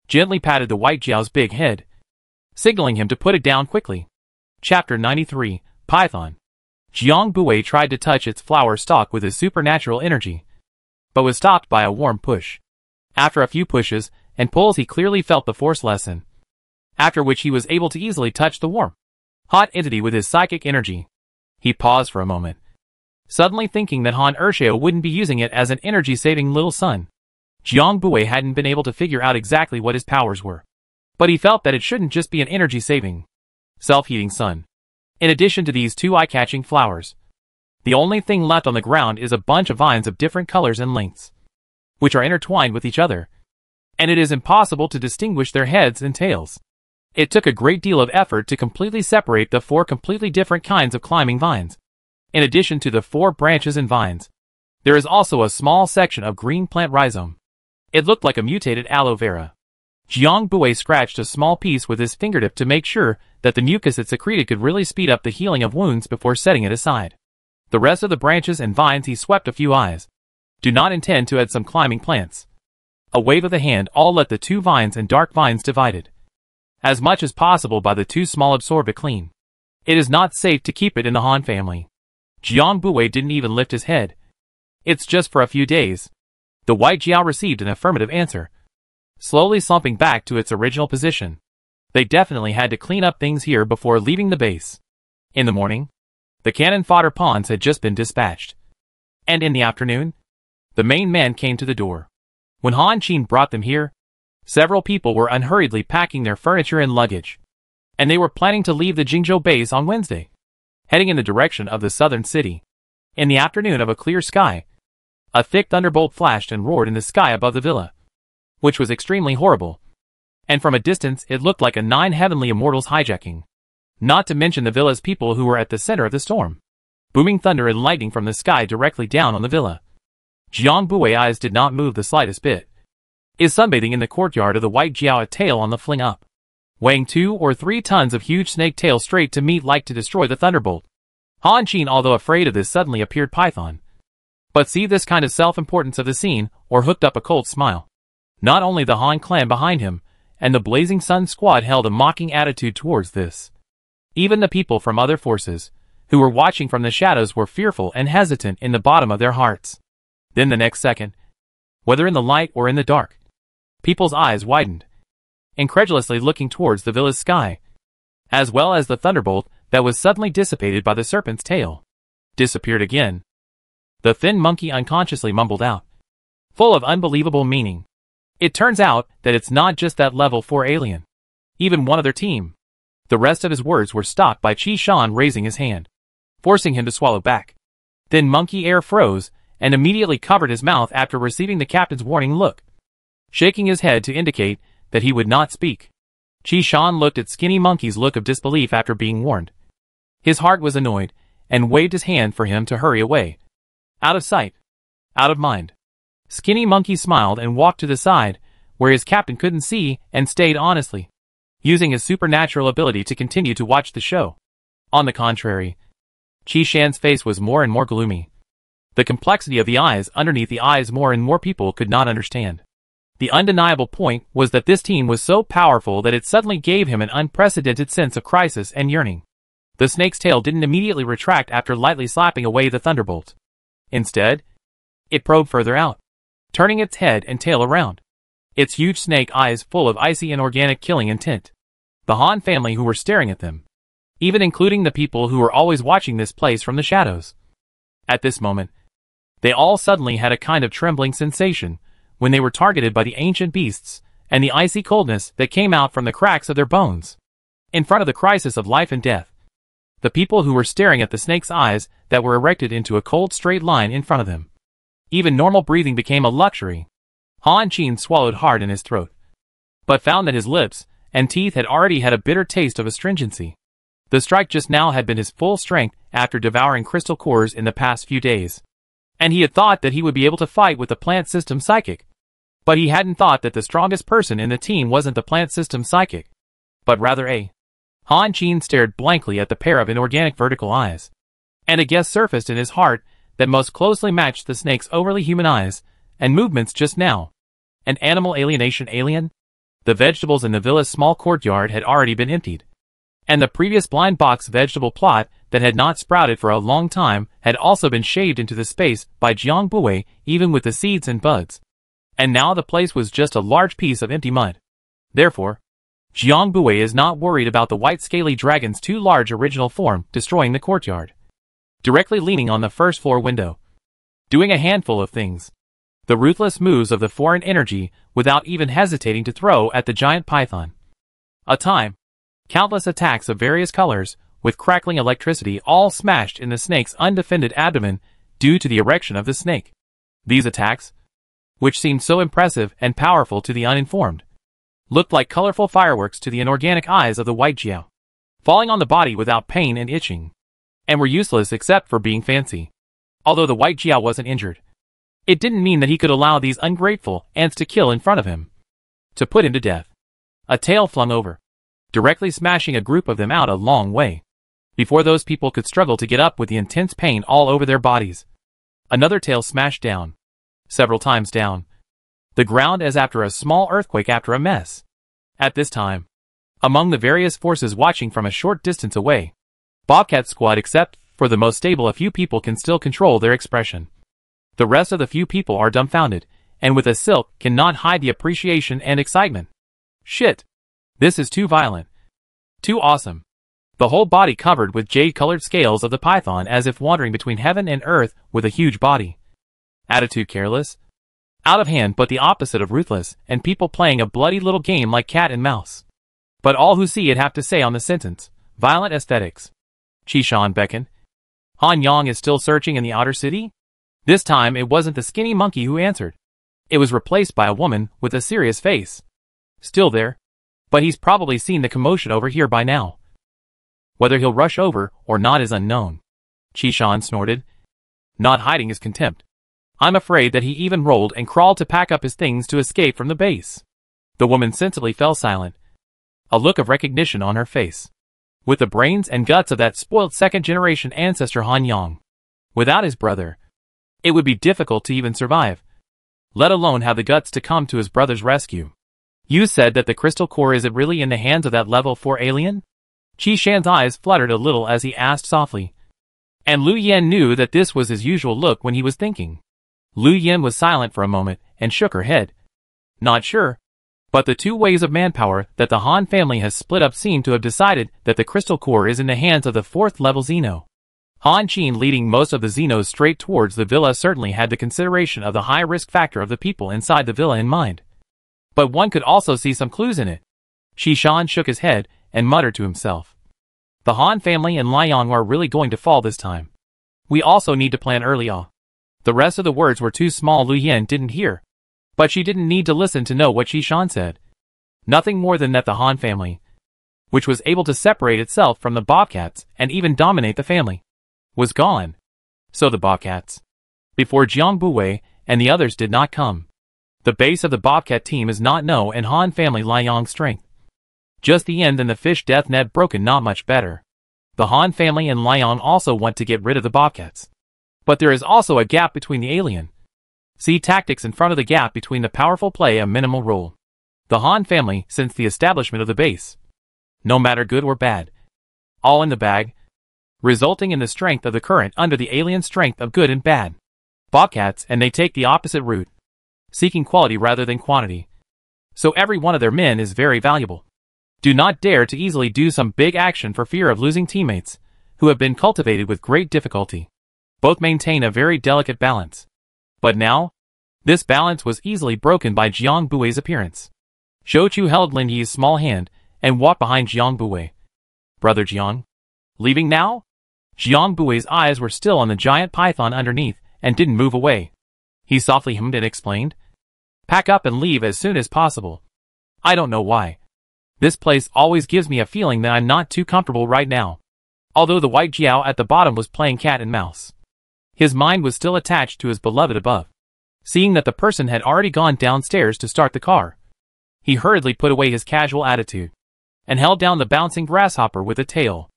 Gently patted the white Jiao's big head, signaling him to put it down quickly. Chapter 93, Python. Jiang Buwei tried to touch its flower stalk with his supernatural energy, but was stopped by a warm push. After a few pushes and pulls he clearly felt the force lessen, after which he was able to easily touch the warm, hot entity with his psychic energy. He paused for a moment, suddenly thinking that Han Ershio wouldn't be using it as an energy-saving little sun. Jiang Buwei hadn't been able to figure out exactly what his powers were, but he felt that it shouldn't just be an energy-saving, self-heating sun. In addition to these 2 eye-catching flowers, the only thing left on the ground is a bunch of vines of different colors and lengths, which are intertwined with each other, and it is impossible to distinguish their heads and tails. It took a great deal of effort to completely separate the 4 completely different kinds of climbing vines. In addition to the 4 branches and vines, there is also a small section of green plant rhizome. It looked like a mutated aloe vera. Jiang Buwei scratched a small piece with his fingertip to make sure that the mucus it secreted could really speed up the healing of wounds before setting it aside. The rest of the branches and vines he swept a few eyes. Do not intend to add some climbing plants. A wave of the hand all let the 2 vines and dark vines divided, as much as possible by the 2 small absorb it clean. It is not safe to keep it in the Han family. Jiang Buwei didn't even lift his head. It's just for a few days. The White Jiao received an affirmative answer, slowly slumping back to its original position. They definitely had to clean up things here before leaving the base. In the morning, the cannon fodder pawns had just been dispatched. And in the afternoon, the main man came to the door. When Han Qin brought them here, several people were unhurriedly packing their furniture and luggage, and they were planning to leave the Jingzhou base on Wednesday, heading in the direction of the southern city. In the afternoon of a clear sky, a thick thunderbolt flashed and roared in the sky above the villa, which was extremely horrible, and from a distance it looked like a 9 heavenly immortals hijacking, not to mention the villa's people who were at the center of the storm. Booming thunder and lightning from the sky directly down on the villa. Jiang Bui's eyes did not move the slightest bit. Is sunbathing in the courtyard of the White Jiao, a tail on the fling up, weighing 2 or 3 tons of huge snake tail straight to meet like to destroy the thunderbolt. Han Qin, although afraid of this suddenly appeared python, but see this kind of self-importance of the scene, or hooked up a cold smile. Not only the Han clan behind him, and the Blazing Sun squad held a mocking attitude towards this. Even the people from other forces, who were watching from the shadows, were fearful and hesitant in the bottom of their hearts. Then the next second, whether in the light or in the dark, people's eyes widened, incredulously looking towards the villa's sky, as well as the thunderbolt that was suddenly dissipated by the serpent's tail, disappeared again. The thin monkey unconsciously mumbled out, full of unbelievable meaning. It turns out that it's not just that level 4 alien. Even one other team. The rest of his words were stopped by Qi Shan raising his hand, forcing him to swallow back. Then Monkey Air froze, and immediately covered his mouth after receiving the captain's warning look, shaking his head to indicate that he would not speak. Qi Shan looked at Skinny Monkey's look of disbelief after being warned. His heart was annoyed, and waved his hand for him to hurry away. Out of sight. Out of mind. Skinny Monkey smiled and walked to the side, where his captain couldn't see, and stayed honestly, using his supernatural ability to continue to watch the show. On the contrary, Qi Shan's face was more and more gloomy. The complexity of the eyes underneath the eyes more and more people could not understand. The undeniable point was that this team was so powerful that it suddenly gave him an unprecedented sense of crisis and yearning. The snake's tail didn't immediately retract after lightly slapping away the thunderbolt. Instead, it probed further out, turning its head and tail around, its huge snake eyes full of icy and organic killing intent. The Han family who were staring at them, even including the people who were always watching this place from the shadows. At this moment, they all suddenly had a kind of trembling sensation when they were targeted by the ancient beasts and the icy coldness that came out from the cracks of their bones. In front of the crisis of life and death, the people who were staring at the snake's eyes that were erected into a cold straight line in front of them. Even normal breathing became a luxury. Han Qin swallowed hard in his throat, but found that his lips and teeth had already had a bitter taste of astringency. The strike just now had been his full strength after devouring crystal cores in the past few days, and he had thought that he would be able to fight with the plant system psychic. But he hadn't thought that the strongest person in the team wasn't the plant system psychic, but rather a. Han Qin stared blankly at the pair of inorganic vertical eyes, and a guess surfaced in his heart that most closely matched the snake's overly human eyes and movements just now. An animal alienation alien? The vegetables in the villa's small courtyard had already been emptied, and the previous blind box vegetable plot that had not sprouted for a long time had also been shaved into the space by Jiang Bui, even with the seeds and buds. And now the place was just a large piece of empty mud. Therefore, Jiang Bui is not worried about the white scaly dragon's too large original form destroying the courtyard. Directly leaning on the first floor window, doing a handful of things. The ruthless moves of the foreign energy without even hesitating to throw at the giant python. A time, countless attacks of various colors, with crackling electricity all smashed in the snake's undefended abdomen due to the erection of the snake. These attacks, which seemed so impressive and powerful to the uninformed, looked like colorful fireworks to the inorganic eyes of the White Jiao, falling on the body without pain and itching, and were useless except for being fancy. Although the White Jiao wasn't injured, it didn't mean that he could allow these ungrateful ants to kill in front of him, to put him to death. A tail flung over, directly smashing a group of them out a long way, before those people could struggle to get up with the intense pain all over their bodies. Another tail smashed down, several times down the ground as after a small earthquake after a mess. At this time, among the various forces watching from a short distance away, Bobcat squad, except for the most stable, a few people can still control their expression. The rest of the few people are dumbfounded, and with a silk cannot hide the appreciation and excitement. Shit. This is too violent. Too awesome. The whole body covered with jade-colored scales of the python as if wandering between heaven and earth with a huge body. Attitude careless. Out of hand but the opposite of ruthless, and people playing a bloody little game like cat and mouse. But all who see it have to say on the sentence, violent aesthetics. Qishan beckoned. Han Yang is still searching in the outer city? This time it wasn't the skinny monkey who answered. It was replaced by a woman with a serious face. Still there. But he's probably seen the commotion over here by now. Whether he'll rush over or not is unknown. Qishan snorted, not hiding his contempt. I'm afraid that he even rolled and crawled to pack up his things to escape from the base. The woman sensibly fell silent, a look of recognition on her face. With the brains and guts of that spoiled second-generation ancestor Han Yang. Without his brother, it would be difficult to even survive, let alone have the guts to come to his brother's rescue. You said that the crystal core isn't really in the hands of that level 4 alien? Qishan's eyes fluttered a little as he asked softly. And Lu Yen knew that this was his usual look when he was thinking. Lu Yen was silent for a moment and shook her head. Not sure. But the two waves of manpower that the Han family has split up seem to have decided that the crystal core is in the hands of the 4th level Xeno. Han Qin leading most of the Xenos straight towards the villa certainly had the consideration of the high risk factor of the people inside the villa in mind. But one could also see some clues in it. Qishan shook his head and muttered to himself. The Han family and Liang are really going to fall this time. We also need to plan early. The rest of the words were too small. Lu Yen didn't hear. But she didn't need to listen to know what Qishan said. Nothing more than that the Han family, which was able to separate itself from the Bobcats and even dominate the family, was gone. So the Bobcats, before Jiang Buwei and the others did not come. The base of the Bobcat team is not No and Han family Liang's strength. Just the end and the fish death net broken, not much better. The Han family and Liang also want to get rid of the Bobcats. But there is also a gap between the alien. See tactics in front of the gap between the powerful play a minimal role. The Han family since the establishment of the base. No matter good or bad. All in the bag. Resulting in the strength of the current under the alien strength of good and bad. Bobcats and they take the opposite route. Seeking quality rather than quantity. So every one of their men is very valuable. Do not dare to easily do some big action for fear of losing teammates, who have been cultivated with great difficulty. Both maintain a very delicate balance. But now, this balance was easily broken by Jiang Buwei's appearance. Zhou Chu held Lin Yi's small hand and walked behind Jiang Buwei. Brother Jiang? Leaving now? Jiang Buwei's eyes were still on the giant python underneath and didn't move away. He softly hummed and explained. Pack up and leave as soon as possible. I don't know why. This place always gives me a feeling that I'm not too comfortable right now. Although the white Jiao at the bottom was playing cat and mouse. His mind was still attached to his beloved above. Seeing that the person had already gone downstairs to start the car, he hurriedly put away his casual attitude and held down the bouncing grasshopper with a tail.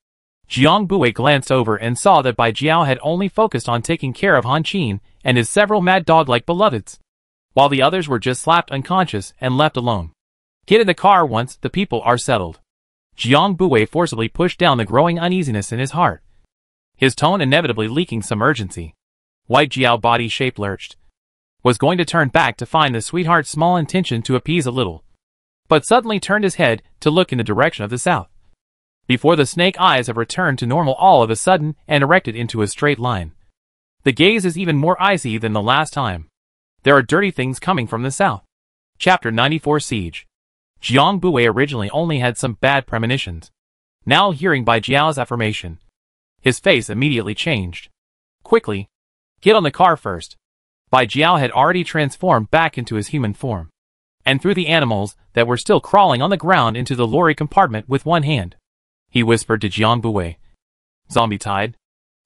Jiang Buwei glanced over and saw that Bai Jiao had only focused on taking care of Han Qin and his several mad dog-like beloveds, while the others were just slapped unconscious and left alone. Get in the car once the people are settled. Jiang Buwei forcibly pushed down the growing uneasiness in his heart, his tone inevitably leaking some urgency. White Jiao body shape lurched. Was going to turn back to find the sweetheart's small intention to appease a little, but suddenly turned his head to look in the direction of the south. Before the snake eyes have returned to normal all of a sudden and erected into a straight line. The gaze is even more icy than the last time. There are dirty things coming from the south. Chapter 94 Siege. Jiang Buwei originally only had some bad premonitions. Now hearing Bai Jiao's affirmation, his face immediately changed. Quickly, get on the car first. Bai Jiao had already transformed back into his human form, and threw the animals that were still crawling on the ground into the lorry compartment with one hand. He whispered to Jiang Buwei. Zombie tide?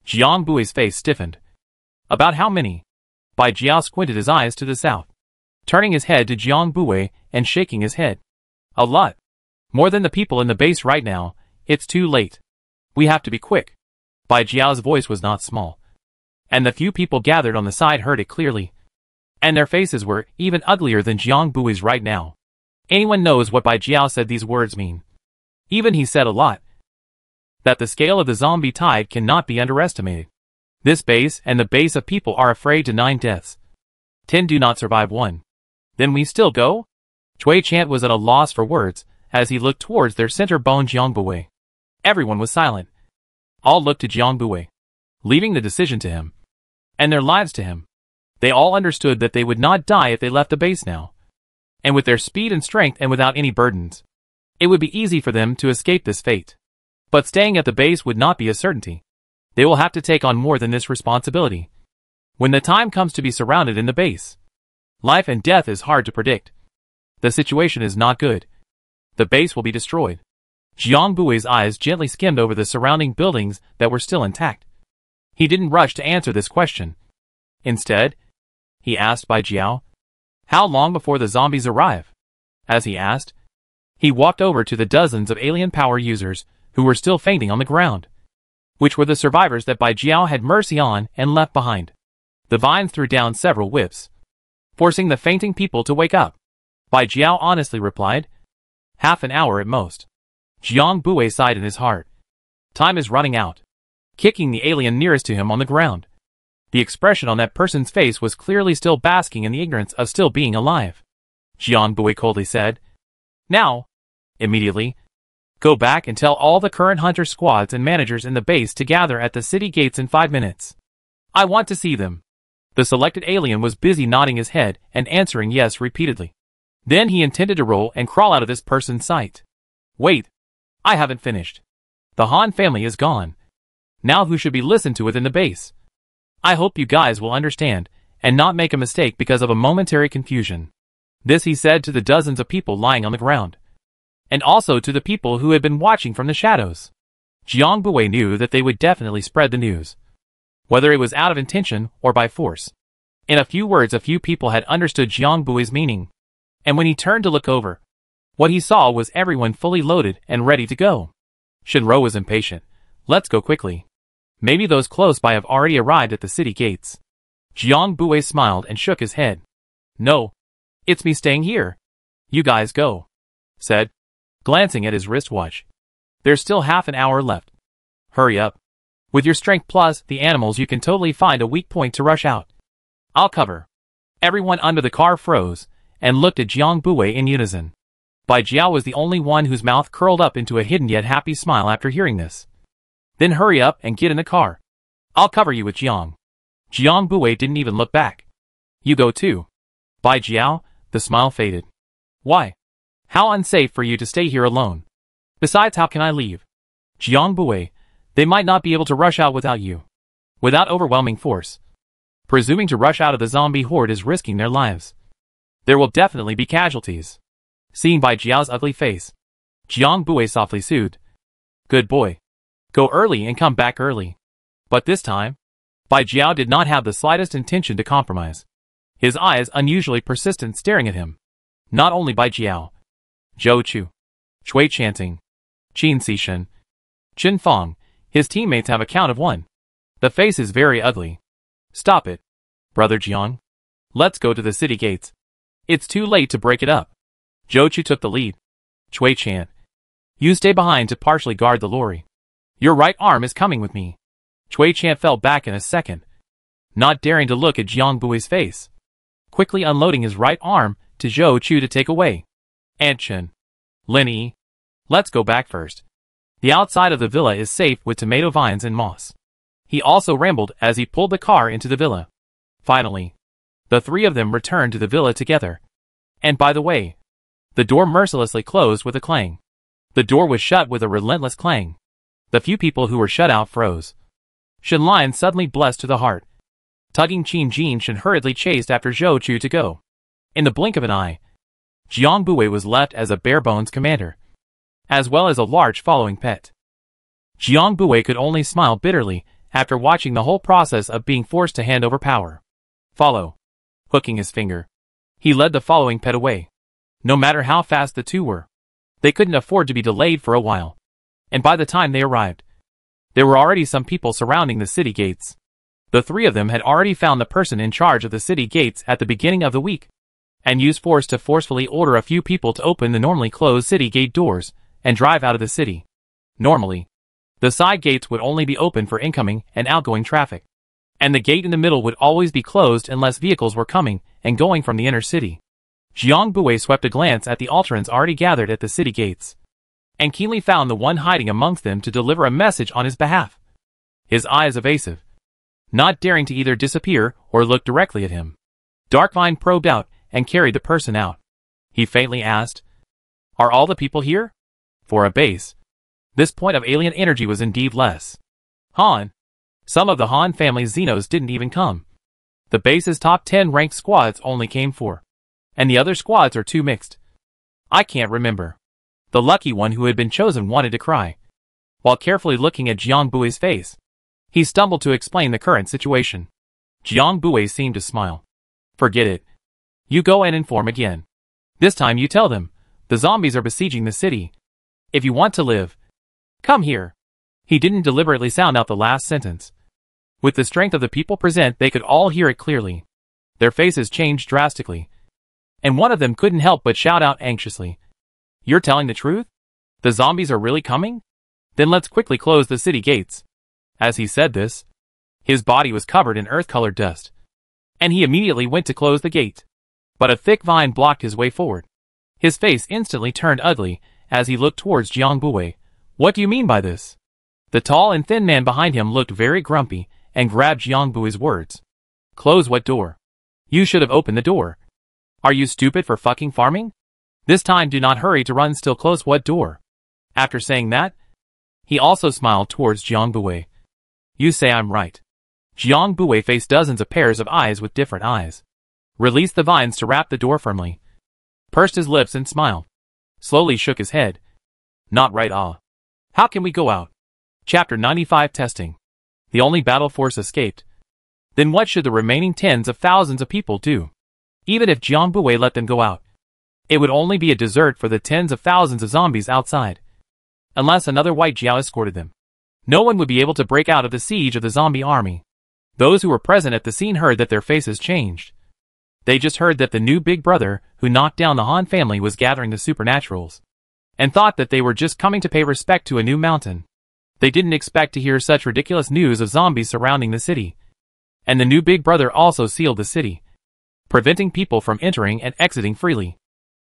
Jiang Buwei's face stiffened. About how many? Bai Jiao squinted his eyes to the south, turning his head to Jiang Buwei and shaking his head. A lot. More than the people in the base right now. It's too late. We have to be quick. Bai Jiao's voice was not small, and the few people gathered on the side heard it clearly. And their faces were even uglier than Jiang Buwei's right now. Anyone knows what Bai Jiao said these words mean. Even he said a lot. That the scale of the zombie tide cannot be underestimated. This base and the base of people are afraid to 9 deaths. 10 do not survive 1. Then we still go? Chui Chant was at a loss for words as he looked towards their center bone Jiangbue. Everyone was silent. All looked to Jiangbue, leaving the decision to him, and their lives to him. They all understood that they would not die if they left the base now. And with their speed and strength and without any burdens, it would be easy for them to escape this fate. But staying at the base would not be a certainty. They will have to take on more than this responsibility. When the time comes to be surrounded in the base, life and death is hard to predict. The situation is not good. The base will be destroyed. Jiangbui's eyes gently skimmed over the surrounding buildings that were still intact. He didn't rush to answer this question. Instead, he asked Bai Jiao, "How long before the zombies arrive?" As he asked, he walked over to the dozens of alien power users who were still fainting on the ground, which were the survivors that Bai Jiao had mercy on and left behind. The vines threw down several whips, forcing the fainting people to wake up. Bai Jiao honestly replied, "Half an hour at most." Jiang Bue sighed in his heart. Time is running out. Kicking the alien nearest to him on the ground. The expression on that person's face was clearly still basking in the ignorance of still being alive. Jiang Bue coldly said, "Now, immediately, go back and tell all the current hunter squads and managers in the base to gather at the city gates in 5 minutes. I want to see them." The selected alien was busy nodding his head and answering yes repeatedly. Then he intended to roll and crawl out of this person's sight. Wait, I haven't finished. The Han family is gone. Now who should be listened to within the base? I hope you guys will understand and not make a mistake because of a momentary confusion. This he said to the dozens of people lying on the ground, and also to the people who had been watching from the shadows. Jiang Bue knew that they would definitely spread the news, whether it was out of intention or by force. In a few words, a few people had understood Jiang Bue's meaning, and when he turned to look over, what he saw was everyone fully loaded and ready to go. Shinro was impatient. Let's go quickly. Maybe those close by have already arrived at the city gates. Jiang Bue smiled and shook his head. No, it's me staying here. You guys go, said, glancing at his wristwatch. There's still half an hour left. Hurry up. With your strength plus the animals you can totally find a weak point to rush out. I'll cover. Everyone under the car froze and looked at Jiang Bue in unison. Bai Jiao was the only one whose mouth curled up into a hidden yet happy smile after hearing this. Then hurry up and get in the car. I'll cover you with Jiang. Jiang Bue didn't even look back. You go too. Bai Jiao, the smile faded. Why? How unsafe for you to stay here alone. Besides, how can I leave? Jiang Bue, they might not be able to rush out without you. Without overwhelming force. Presuming to rush out of the zombie horde is risking their lives. There will definitely be casualties. Seeing Bai Jiao's ugly face, Jiang Bue softly soothed. Good boy. Go early and come back early. But this time, Bai Jiao did not have the slightest intention to compromise. His eyes unusually persistent staring at him. Not only Bai Jiao, Zhou Chu, Chui Chanting, Qin Xishan, Chen Fong, his teammates have a count of 1. The face is very ugly. Stop it, brother Jiang. Let's go to the city gates. It's too late to break it up. Zhou Chu took the lead. Chui Chan, you stay behind to partially guard the lorry. Your right arm is coming with me. Chui Chan fell back in a second, not daring to look at Jiang Bue's face, quickly unloading his right arm to Zhou Chu to take away. And Chen, Lin Yi, let's go back first. The outside of the villa is safe with tomato vines and moss. He also rambled as he pulled the car into the villa. Finally, the 3 of them returned to the villa together. And by the way, the door mercilessly closed with a clang. The door was shut with a relentless clang. The few people who were shut out froze. Shen Lion suddenly blessed to the heart. Tugging Qin Jin Shen hurriedly chased after Zhou Chu to go. In the blink of an eye, Jiang Bue was left as a bare-bones commander, as well as a large following pet. Jiang Bue could only smile bitterly after watching the whole process of being forced to hand over power. Follow. Hooking his finger, he led the following pet away. No matter how fast the 2 were, they couldn't afford to be delayed for a while. And by the time they arrived, there were already some people surrounding the city gates. The 3 of them had already found the person in charge of the city gates at the beginning of the week, and used force to forcefully order a few people to open the normally closed city gate doors and drive out of the city. Normally, the side gates would only be open for incoming and outgoing traffic. and the gate in the middle would always be closed unless vehicles were coming and going from the inner city. Jiang Bui swept a glance at the Ultrans already gathered at the city gates, and keenly found the one hiding amongst them to deliver a message on his behalf. His eyes evasive, not daring to either disappear or look directly at him. Darkvine probed out and carried the person out. He faintly asked, "Are all the people here?" For a base, this point of alien energy was indeed less. Han. Some of the Han family's Xenos didn't even come. The base's top 10 ranked squads only came 4. And the other squads are too mixed. I can't remember. The lucky one who had been chosen wanted to cry. While carefully looking at Jiang Bui's face, he stumbled to explain the current situation. Jiang Bui seemed to smile. "Forget it. You go and inform again. This time you tell them, the zombies are besieging the city. If you want to live, come here." He didn't deliberately sound out the last sentence. With the strength of the people present, they could all hear it clearly. Their faces changed drastically, and one of them couldn't help but shout out anxiously, "You're telling the truth? The zombies are really coming? Then let's quickly close the city gates." As he said this, his body was covered in earth-colored dust, and he immediately went to close the gate. But a thick vine blocked his way forward. His face instantly turned ugly as he looked towards Jiang Bui. "What do you mean by this?" The tall and thin man behind him looked very grumpy and grabbed Jiang Bui's words. "Close what door? You should have opened the door. Are you stupid for fucking farming? This time do not hurry to run, still close what door?" After saying that, he also smiled towards Jiang Bui. "You say I'm right." Jiang Bui faced dozens of pairs of eyes with different eyes. Released the vines to wrap the door firmly. Pursed his lips and smiled. Slowly shook his head. "Not right, ah. How can we go out?" Chapter 95 Testing. The only battle force escaped. Then what should the remaining tens of thousands of people do? Even if Jiang Bui let them go out, it would only be a dessert for the tens of thousands of zombies outside. Unless another white Jiao escorted them, no one would be able to break out of the siege of the zombie army. Those who were present at the scene heard that their faces changed. They just heard that the new big brother who knocked down the Han family was gathering the supernaturals, and thought that they were just coming to pay respect to a new mountain. They didn't expect to hear such ridiculous news of zombies surrounding the city. And the new big brother also sealed the city, preventing people from entering and exiting freely.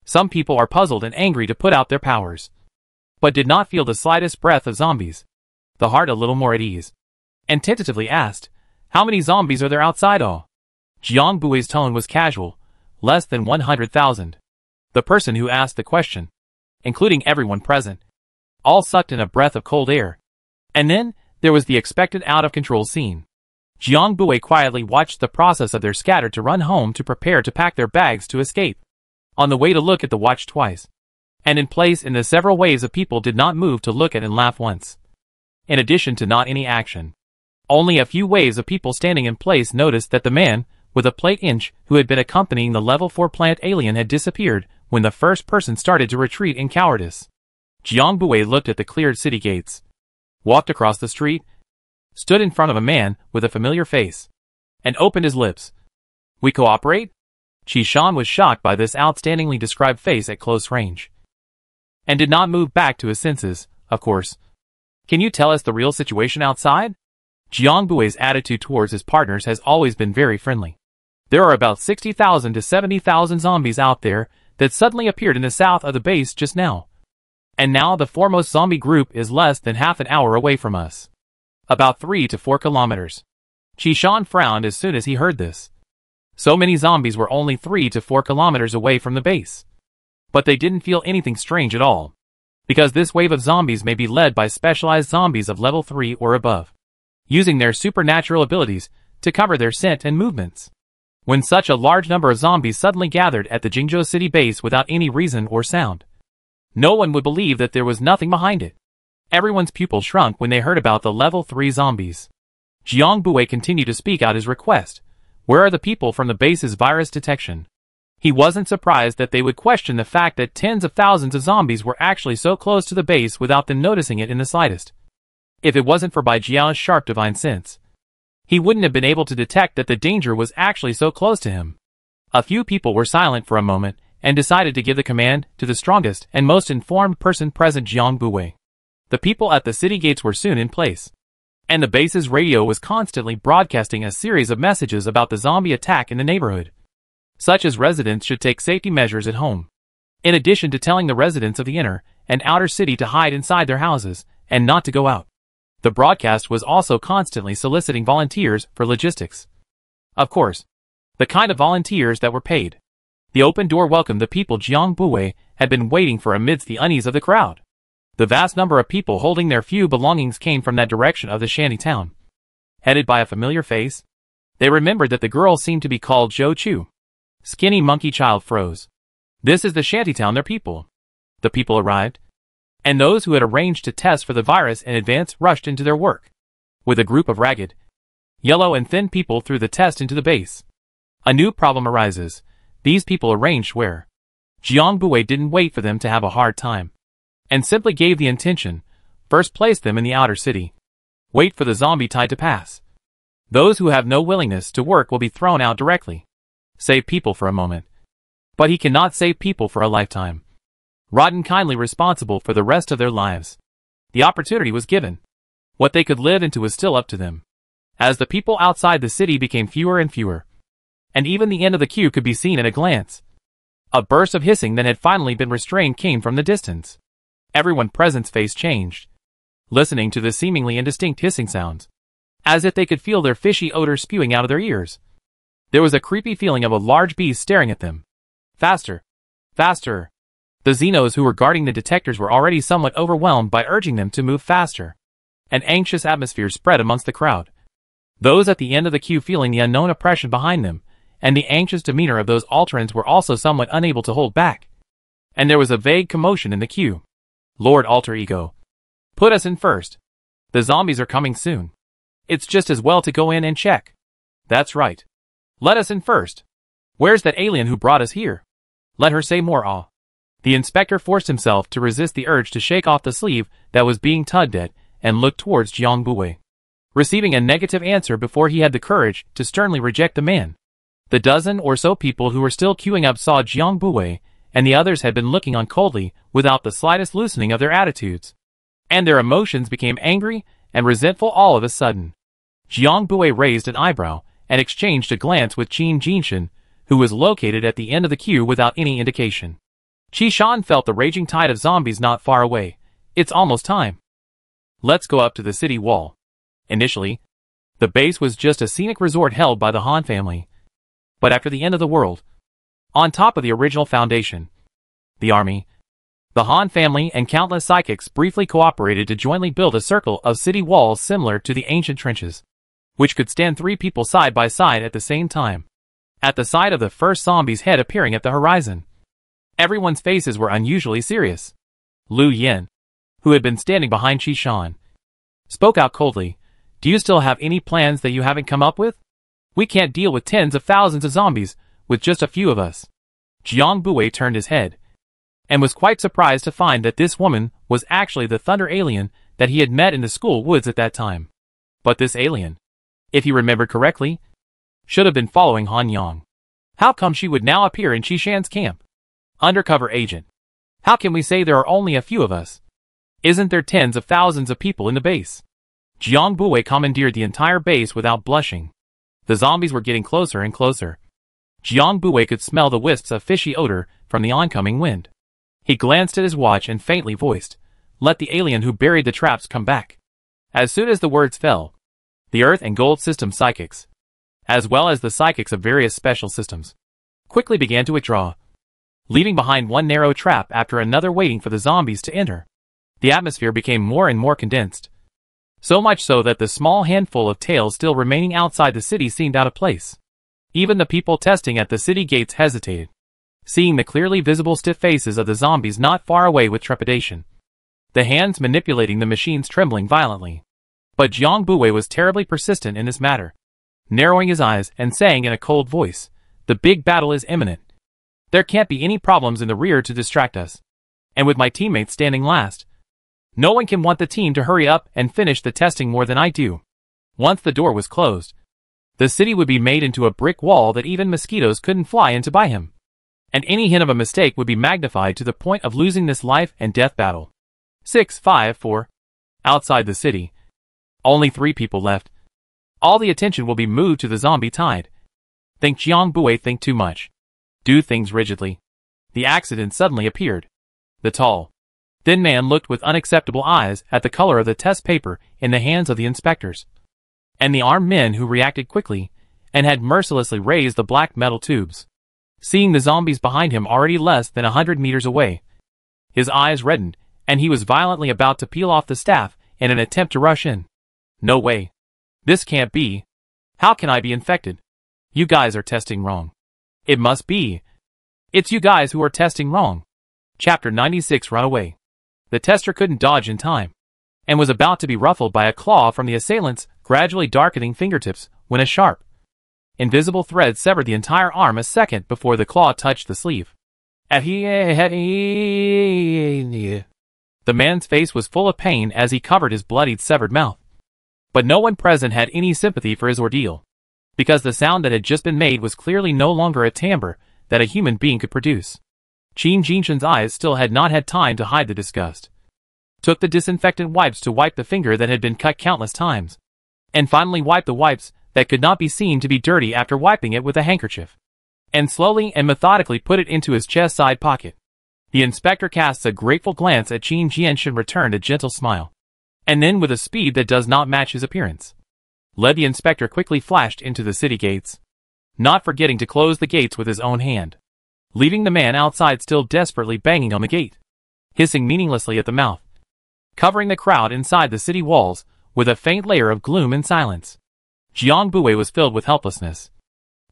Some people are puzzled and angry to put out their powers, but did not feel the slightest breath of zombies. The heart a little more at ease, and tentatively asked, "How many zombies are there outside all?" Jiang Bui's tone was casual, "Less than 100,000. The person who asked the question, including everyone present, all sucked in a breath of cold air. And then, there was the expected out-of-control scene. Jiang Bui quietly watched the process of their scatter to run home to prepare to pack their bags to escape. On the way to look at the watch twice, and in place in the several waves of people did not move to look at and laugh once. In addition to not any action, only a few waves of people standing in place noticed that the man, with a plate inch, who had been accompanying the level 4 plant alien had disappeared when the first person started to retreat in cowardice. Jiang Bui looked at the cleared city gates, walked across the street, stood in front of a man with a familiar face, and opened his lips. "We cooperate?" Qi Shan was shocked by this outstandingly described face at close range, and did not move back to his senses, of course. "Can you tell us the real situation outside?" Jiang Bui's attitude towards his partners has always been very friendly. There are about 60,000 to 70,000 zombies out there that suddenly appeared in the south of the base just now. And now the foremost zombie group is less than half an hour away from us. About 3 to 4 kilometers. Qi Shan frowned as soon as he heard this. So many zombies were only 3 to 4 kilometers away from the base. But they didn't feel anything strange at all, because this wave of zombies may be led by specialized zombies of level 3 or above, using their supernatural abilities to cover their scent and movements. When such a large number of zombies suddenly gathered at the Jingzhou city base without any reason or sound, no one would believe that there was nothing behind it. Everyone's pupils shrunk when they heard about the level 3 zombies. Jiang Bui continued to speak out his request. Where are the people from the base's virus detection? He wasn't surprised that they would question the fact that tens of thousands of zombies were actually so close to the base without them noticing it in the slightest. If it wasn't for Bai Jiao's sharp divine sense, he wouldn't have been able to detect that the danger was actually so close to him. A few people were silent for a moment, and decided to give the command to the strongest and most informed person present, Jiang Bui. The people at the city gates were soon in place, and the base's radio was constantly broadcasting a series of messages about the zombie attack in the neighborhood, such as residents should take safety measures at home, in addition to telling the residents of the inner and outer city to hide inside their houses and not to go out. The broadcast was also constantly soliciting volunteers for logistics. Of course, the kind of volunteers that were paid. The open door welcomed the people Jiang Buwei had been waiting for amidst the unease of the crowd. The vast number of people holding their few belongings came from that direction of the shanty town. Headed by a familiar face, they remembered that the girl seemed to be called Zhou Chu. Skinny monkey child froze. This is the shantytown, their people. The people arrived, and those who had arranged to test for the virus in advance rushed into their work. With a group of ragged, yellow and thin people threw the test into the base. A new problem arises. These people arranged where Jiang Buwei didn't wait for them to have a hard time, and simply gave the intention, first place them in the outer city. Wait for the zombie tide to pass. Those who have no willingness to work will be thrown out directly. Save people for a moment. But he cannot save people for a lifetime. Rotten kindly responsible for the rest of their lives. The opportunity was given. What they could live into was still up to them. As the people outside the city became fewer and fewer, and even the end of the queue could be seen at a glance, a burst of hissing that had finally been restrained came from the distance. Everyone present's face changed, listening to the seemingly indistinct hissing sounds, as if they could feel their fishy odor spewing out of their ears. There was a creepy feeling of a large beast staring at them. Faster! Faster! The Xenos who were guarding the detectors were already somewhat overwhelmed by urging them to move faster. An anxious atmosphere spread amongst the crowd. Those at the end of the queue feeling the unknown oppression behind them, and the anxious demeanor of those Alterans were also somewhat unable to hold back. And there was a vague commotion in the queue. Lord Alter Ego, put us in first. The zombies are coming soon. It's just as well to go in and check. That's right. Let us in first. Where's that alien who brought us here? Let her say more. The inspector forced himself to resist the urge to shake off the sleeve that was being tugged at and looked towards Jiang Buwei, receiving a negative answer before he had the courage to sternly reject the man. The dozen or so people who were still queuing up saw Jiang Buwei, and the others had been looking on coldly without the slightest loosening of their attitudes. And their emotions became angry and resentful all of a sudden. Jiang Buwei raised an eyebrow and exchanged a glance with Qin Jinshan, who was located at the end of the queue without any indication. Qishan felt the raging tide of zombies not far away. It's almost time. Let's go up to the city wall. Initially, the base was just a scenic resort held by the Han family. But after the end of the world, on top of the original foundation, the army, the Han family and countless psychics briefly cooperated to jointly build a circle of city walls similar to the ancient trenches, which could stand 3 people side by side at the same time. At the sight of the first zombie's head appearing at the horizon, everyone's faces were unusually serious. Lu Yin, who had been standing behind Qishan, spoke out coldly. Do you still have any plans that you haven't come up with? We can't deal with tens of thousands of zombies with just a few of us. Jiang Buwei turned his head, and was quite surprised to find that this woman was actually the thunder alien that he had met in the school woods at that time. But this alien, if he remembered correctly, should have been following Han Yang. How come she would now appear in Qishan's camp? Undercover agent. How can we say there are only a few of us? Isn't there tens of thousands of people in the base? Jiang Buwei commandeered the entire base without blushing. The zombies were getting closer and closer. Jiang Buwei could smell the wisps of fishy odor from the oncoming wind. He glanced at his watch and faintly voiced, "Let the alien who buried the traps come back." As soon as the words fell, the Earth and Gold system psychics, as well as the psychics of various special systems, quickly began to withdraw, leaving behind one narrow trap after another waiting for the zombies to enter. The atmosphere became more and more condensed, so much so that the small handful of tails still remaining outside the city seemed out of place. Even the people testing at the city gates hesitated, seeing the clearly visible stiff faces of the zombies not far away with trepidation, the hands manipulating the machines trembling violently. But Jiang Buwei was terribly persistent in this matter, narrowing his eyes and saying in a cold voice, "The big battle is imminent. There can't be any problems in the rear to distract us. And with my teammates standing last, no one can want the team to hurry up and finish the testing more than I do." Once the door was closed, the city would be made into a brick wall that even mosquitoes couldn't fly into by him. And any hint of a mistake would be magnified to the point of losing this life and death battle. 654. Outside the city, Only 3 people left. All the attention will be moved to the zombie tide. Think Jiang Bui think too much. Do things rigidly. The accident suddenly appeared. The tall, thin man looked with unacceptable eyes at the color of the test paper in the hands of the inspectors, and the armed men who reacted quickly and had mercilessly raised the black metal tubes. Seeing the zombies behind him already less than 100 meters away, his eyes reddened, and he was violently about to peel off the staff in an attempt to rush in. No way. This can't be. How can I be infected? You guys are testing wrong. It must be. It's you guys who are testing wrong. Chapter 96 Runaway. The tester couldn't dodge in time, and was about to be ruffled by a claw from the assailant's gradually darkening fingertips when a sharp, invisible thread severed the entire arm a second before the claw touched the sleeve. The man's face was full of pain as he covered his bloodied severed mouth. But no one present had any sympathy for his ordeal, because the sound that had just been made was clearly no longer a timbre that a human being could produce. Qin Jinshan's eyes still had not had time to hide the disgust. Took the disinfectant wipes to wipe the finger that had been cut countless times, and finally wiped the wipes that could not be seen to be dirty after wiping it with a handkerchief, and slowly and methodically put it into his chest side pocket. The inspector casts a grateful glance at Qin Jinshan, returned a gentle smile, and then with a speed that does not match his appearance, led the inspector quickly flashed into the city gates, not forgetting to close the gates with his own hand, leaving the man outside still desperately banging on the gate, hissing meaninglessly at the mouth, covering the crowd inside the city walls with a faint layer of gloom and silence. Jiang Bui was filled with helplessness,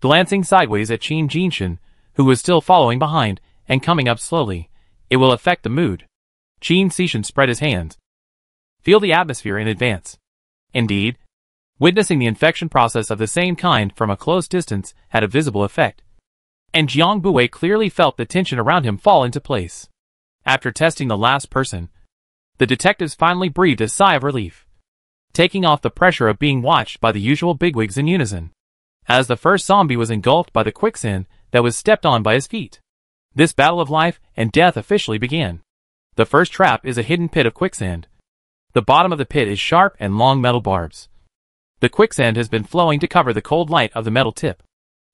glancing sideways at Qin Jinshan, who was still following behind and coming up slowly. It will affect the mood. Qin Jinshan spread his hands. Feel the atmosphere in advance. Indeed, witnessing the infection process of the same kind from a close distance had a visible effect, and Jiang Bui clearly felt the tension around him fall into place. After testing the last person, the detectives finally breathed a sigh of relief, taking off the pressure of being watched by the usual bigwigs in unison, as the first zombie was engulfed by the quicksand that was stepped on by his feet. This battle of life and death officially began. The first trap is a hidden pit of quicksand. The bottom of the pit is sharp and long metal barbs. The quicksand has been flowing to cover the cold light of the metal tip.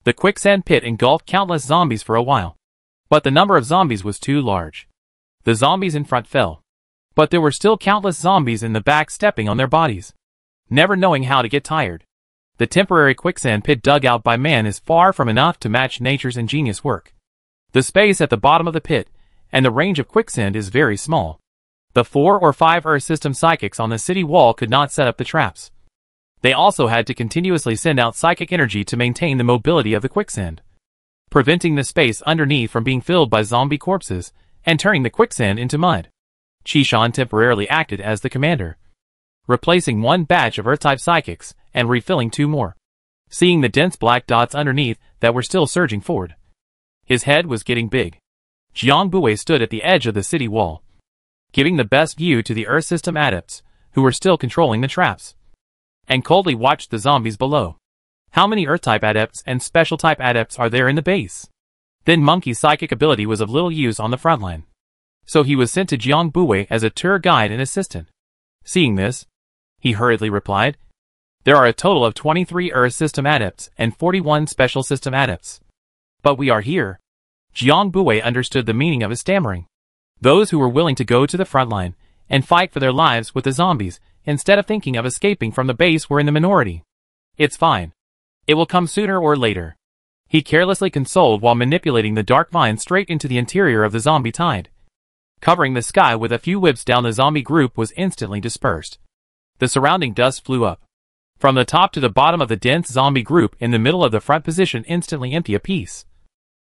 The quicksand pit engulfed countless zombies for a while, but the number of zombies was too large. The zombies in front fell, but there were still countless zombies in the back stepping on their bodies, never knowing how to get tired. The temporary quicksand pit dug out by man is far from enough to match nature's ingenious work. The space at the bottom of the pit and the range of quicksand is very small. The 4 or 5 Earth system psychics on the city wall could not set up the traps. They also had to continuously send out psychic energy to maintain the mobility of the quicksand, preventing the space underneath from being filled by zombie corpses and turning the quicksand into mud. Qishan temporarily acted as the commander, replacing 1 batch of Earth-type psychics and refilling 2 more, seeing the dense black dots underneath that were still surging forward. His head was getting big. Jiang Bui stood at the edge of the city wall, giving the best view to the Earth system adepts, who were still controlling the traps, and coldly watched the zombies below. How many Earth-type adepts and Special-type adepts are there in the base? Then Monkey's psychic ability was of little use on the front line, so he was sent to Jiang Bui as a tour guide and assistant. Seeing this, he hurriedly replied, "There are a total of 23 Earth system adepts and 41 Special system adepts. But we are here." Jiang Bui understood the meaning of his stammering. Those who were willing to go to the front line and fight for their lives with the zombies instead of thinking of escaping from the base were in the minority. "It's fine. It will come sooner or later," he carelessly consoled while manipulating the dark vine straight into the interior of the zombie tide. Covering the sky with a few whips down, the zombie group was instantly dispersed. The surrounding dust flew up. From the top to the bottom of the dense zombie group in the middle of the front position instantly empty a piece.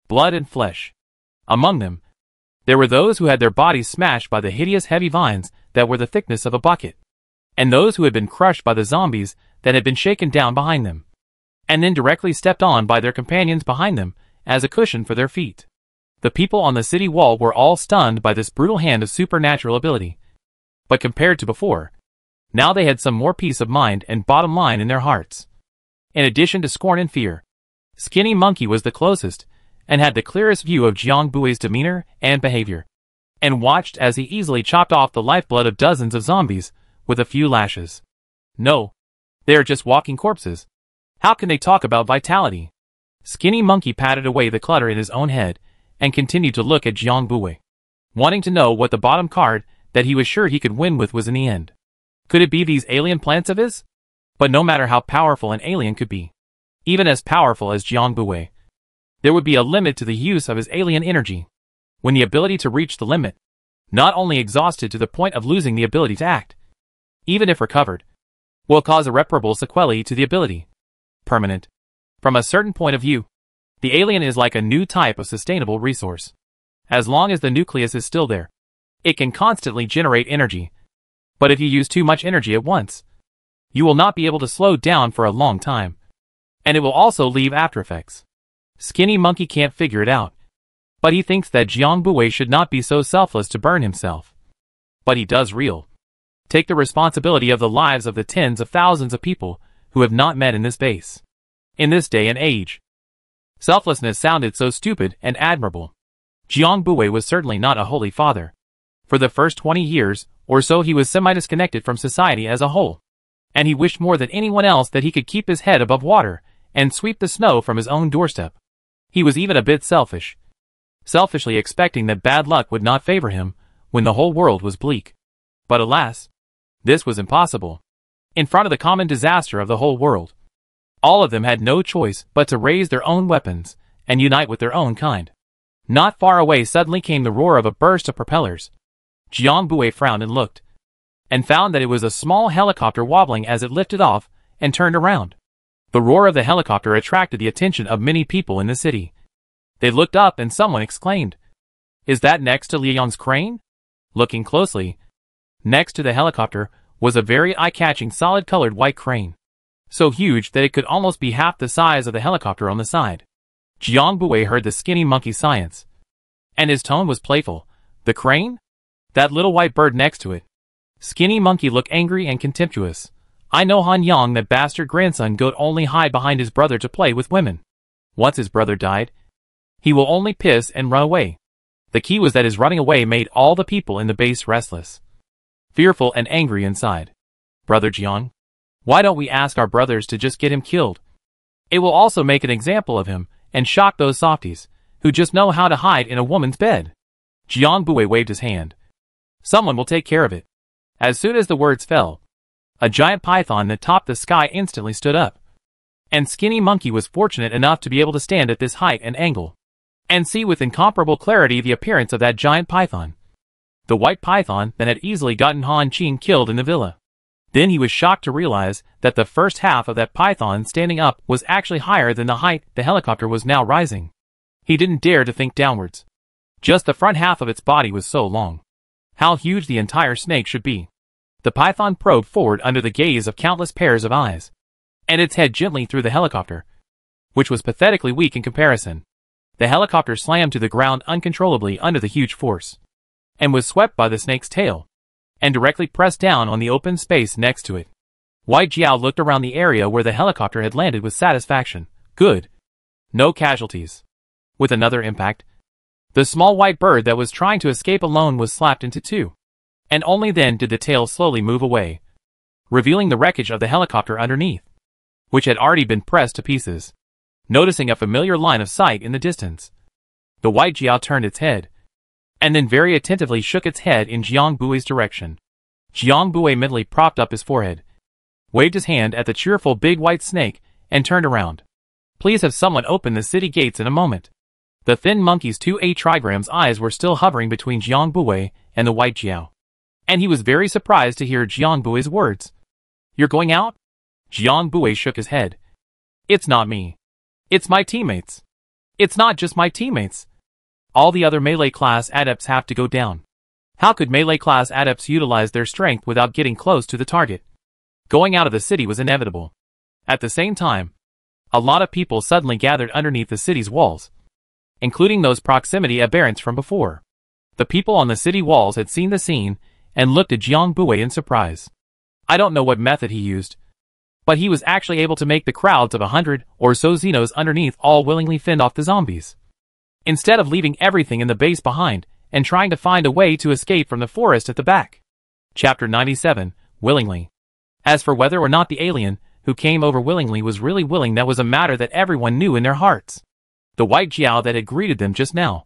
Blood and flesh. Among them, there were those who had their bodies smashed by the hideous heavy vines that were the thickness of a bucket, and those who had been crushed by the zombies that had been shaken down behind them, and then directly stepped on by their companions behind them as a cushion for their feet. The people on the city wall were all stunned by this brutal hand of supernatural ability. But compared to before, now they had some more peace of mind and bottom line in their hearts. In addition to scorn and fear, Skinny Monkey was the closest, and had the clearest view of Jiang Bui's demeanor and behavior, and watched as he easily chopped off the lifeblood of dozens of zombies with a few lashes. No. They are just walking corpses. How can they talk about vitality? Skinny Monkey patted away the clutter in his own head and continued to look at Jiang Bui, wanting to know what the bottom card that he was sure he could win with was in the end. Could it be these alien plants of his? But no matter how powerful an alien could be, even as powerful as Jiang Bui, there would be a limit to the use of his alien energy. When the ability to reach the limit, not only exhausted to the point of losing the ability to act, even if recovered, will cause irreparable sequelae to the ability. Permanent. From a certain point of view, the alien is like a new type of sustainable resource. As long as the nucleus is still there, it can constantly generate energy. But if you use too much energy at once, you will not be able to slow down for a long time. And it will also leave after effects. Skinny Monkey can't figure it out. But he thinks that Jiang Bui should not be so selfless to burn himself. But he does take the responsibility of the lives of the tens of thousands of people who have not met in this base. In this day and age, selflessness sounded so stupid and admirable. Jiang Bui was certainly not a holy father. For the first 20 years or so he was semi-disconnected from society as a whole. And he wished more than anyone else that he could keep his head above water and sweep the snow from his own doorstep. He was even a bit selfish. Selfishly expecting that bad luck would not favor him when the whole world was bleak. But alas, this was impossible. In front of the common disaster of the whole world, all of them had no choice but to raise their own weapons and unite with their own kind. Not far away suddenly came the roar of a burst of propellers. Jiang Bui frowned and looked, and found that it was a small helicopter wobbling as it lifted off and turned around. The roar of the helicopter attracted the attention of many people in the city. They looked up and someone exclaimed, "Is that next to Liang's crane?" Looking closely, next to the helicopter was a very eye-catching solid-colored white crane, so huge that it could almost be half the size of the helicopter on the side. Jiang Bui heard the Skinny Monkey's science, and his tone was playful. "The crane? That little white bird next to it." Skinny Monkey looked angry and contemptuous. "I know Han Yang, that bastard grandson, could only hide behind his brother to play with women. Once his brother died, he will only piss and run away." The key was that his running away made all the people in the base restless, fearful and angry inside. "Brother Jiang, why don't we ask our brothers to just get him killed? It will also make an example of him and shock those softies who just know how to hide in a woman's bed." Jiang Bui waved his hand. "Someone will take care of it." As soon as the words fell, a giant python that topped the sky instantly stood up. And Skinny Monkey was fortunate enough to be able to stand at this height and angle, and see with incomparable clarity the appearance of that giant python. The white python that had easily gotten Han Qing killed in the villa. Then he was shocked to realize that the first half of that python standing up was actually higher than the height the helicopter was now rising. He didn't dare to think downwards. Just the front half of its body was so long. How huge the entire snake should be. The python probed forward under the gaze of countless pairs of eyes, and its head gently through the helicopter, which was pathetically weak in comparison. The helicopter slammed to the ground uncontrollably under the huge force, and was swept by the snake's tail, and directly pressed down on the open space next to it. White Jiao looked around the area where the helicopter had landed with satisfaction. Good. No casualties. With another impact, the small white bird that was trying to escape alone was slapped into two, and only then did the tail slowly move away, revealing the wreckage of the helicopter underneath, which had already been pressed to pieces. Noticing a familiar line of sight in the distance, the white Jiao turned its head, and then very attentively shook its head in Jiang Bui's direction. Jiang Bui mentally propped up his forehead, waved his hand at the cheerful big white snake, and turned around. "Please have someone open the city gates in a moment." The thin monkey's 2A trigram's eyes were still hovering between Jiang Bui and the white Jiao, and he was very surprised to hear Jiang Bui's words. "You're going out?" Jiang Bui shook his head. "It's not me. It's my teammates. It's not just my teammates. All the other melee class adepts have to go down." How could melee class adepts utilize their strength without getting close to the target? Going out of the city was inevitable. At the same time, a lot of people suddenly gathered underneath the city's walls, including those proximity aberrants from before. The people on the city walls had seen the scene and looked at Jiang Bui in surprise. I don't know what method he used, but he was actually able to make the crowds of 100 or so Xenos underneath all willingly fend off the zombies, instead of leaving everything in the base behind and trying to find a way to escape from the forest at the back. Chapter 97, Willingly. As for whether or not the alien, who came over willingly, was really willing, that was a matter that everyone knew in their hearts. The white Jiao that had greeted them just now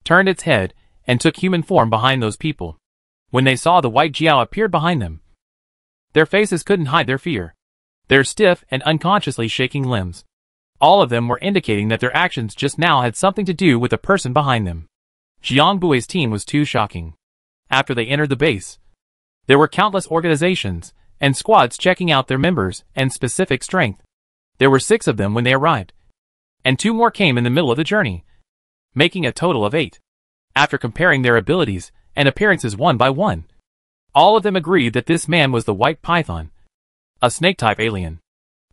turned its head and took human form behind those people. When they saw the white Jiao appear behind them, their faces couldn't hide their fear. Their stiff and unconsciously shaking limbs, all of them were indicating that their actions just now had something to do with the person behind them. Jiang Bui's team was too shocking. After they entered the base, there were countless organizations and squads checking out their members and specific strength. There were 6 of them when they arrived, and 2 more came in the middle of the journey, making a total of 8. After comparing their abilities and appearances one by one, all of them agreed that this man was the White Python, a snake-type alien.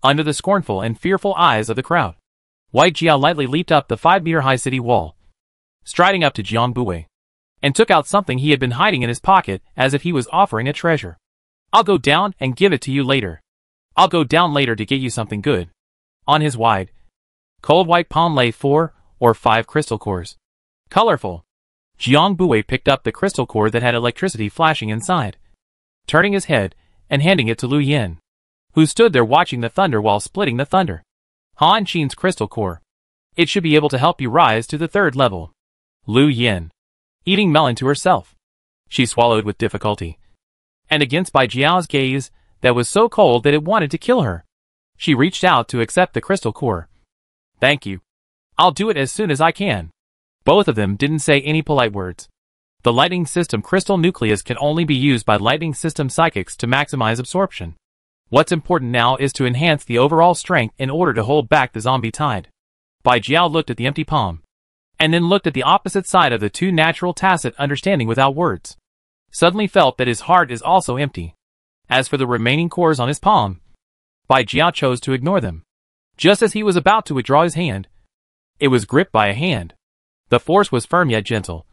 Under the scornful and fearful eyes of the crowd, White Jiao lightly leaped up the 5-meter-high city wall, striding up to Jiang Bui, and took out something he had been hiding in his pocket as if he was offering a treasure. I'll go down and give it to you later. I'll go down later to get you something good. On his wide, cold white palm lay 4 or 5 crystal cores. Colorful. Jiang Bui picked up the crystal core that had electricity flashing inside, turning his head and handing it to Lu Yin, who stood there watching the thunder while splitting the thunder. Han Qin's crystal core. It should be able to help you rise to the 3rd level. Lu Yin, eating melon to herself, she swallowed with difficulty, and against Bai Jiao's gaze that was so cold that it wanted to kill her, she reached out to accept the crystal core. Thank you. I'll do it as soon as I can. Both of them didn't say any polite words. The lightning system crystal nucleus can only be used by lightning system psychics to maximize absorption. What's important now is to enhance the overall strength in order to hold back the zombie tide. Bai Jiao looked at the empty palm, and then looked at the opposite side of the 2 natural tacit understanding without words. Suddenly felt that his heart is also empty. As for the remaining cores on his palm, Bai Jiao chose to ignore them. Just as he was about to withdraw his hand, it was gripped by a hand. The force was firm yet gentle.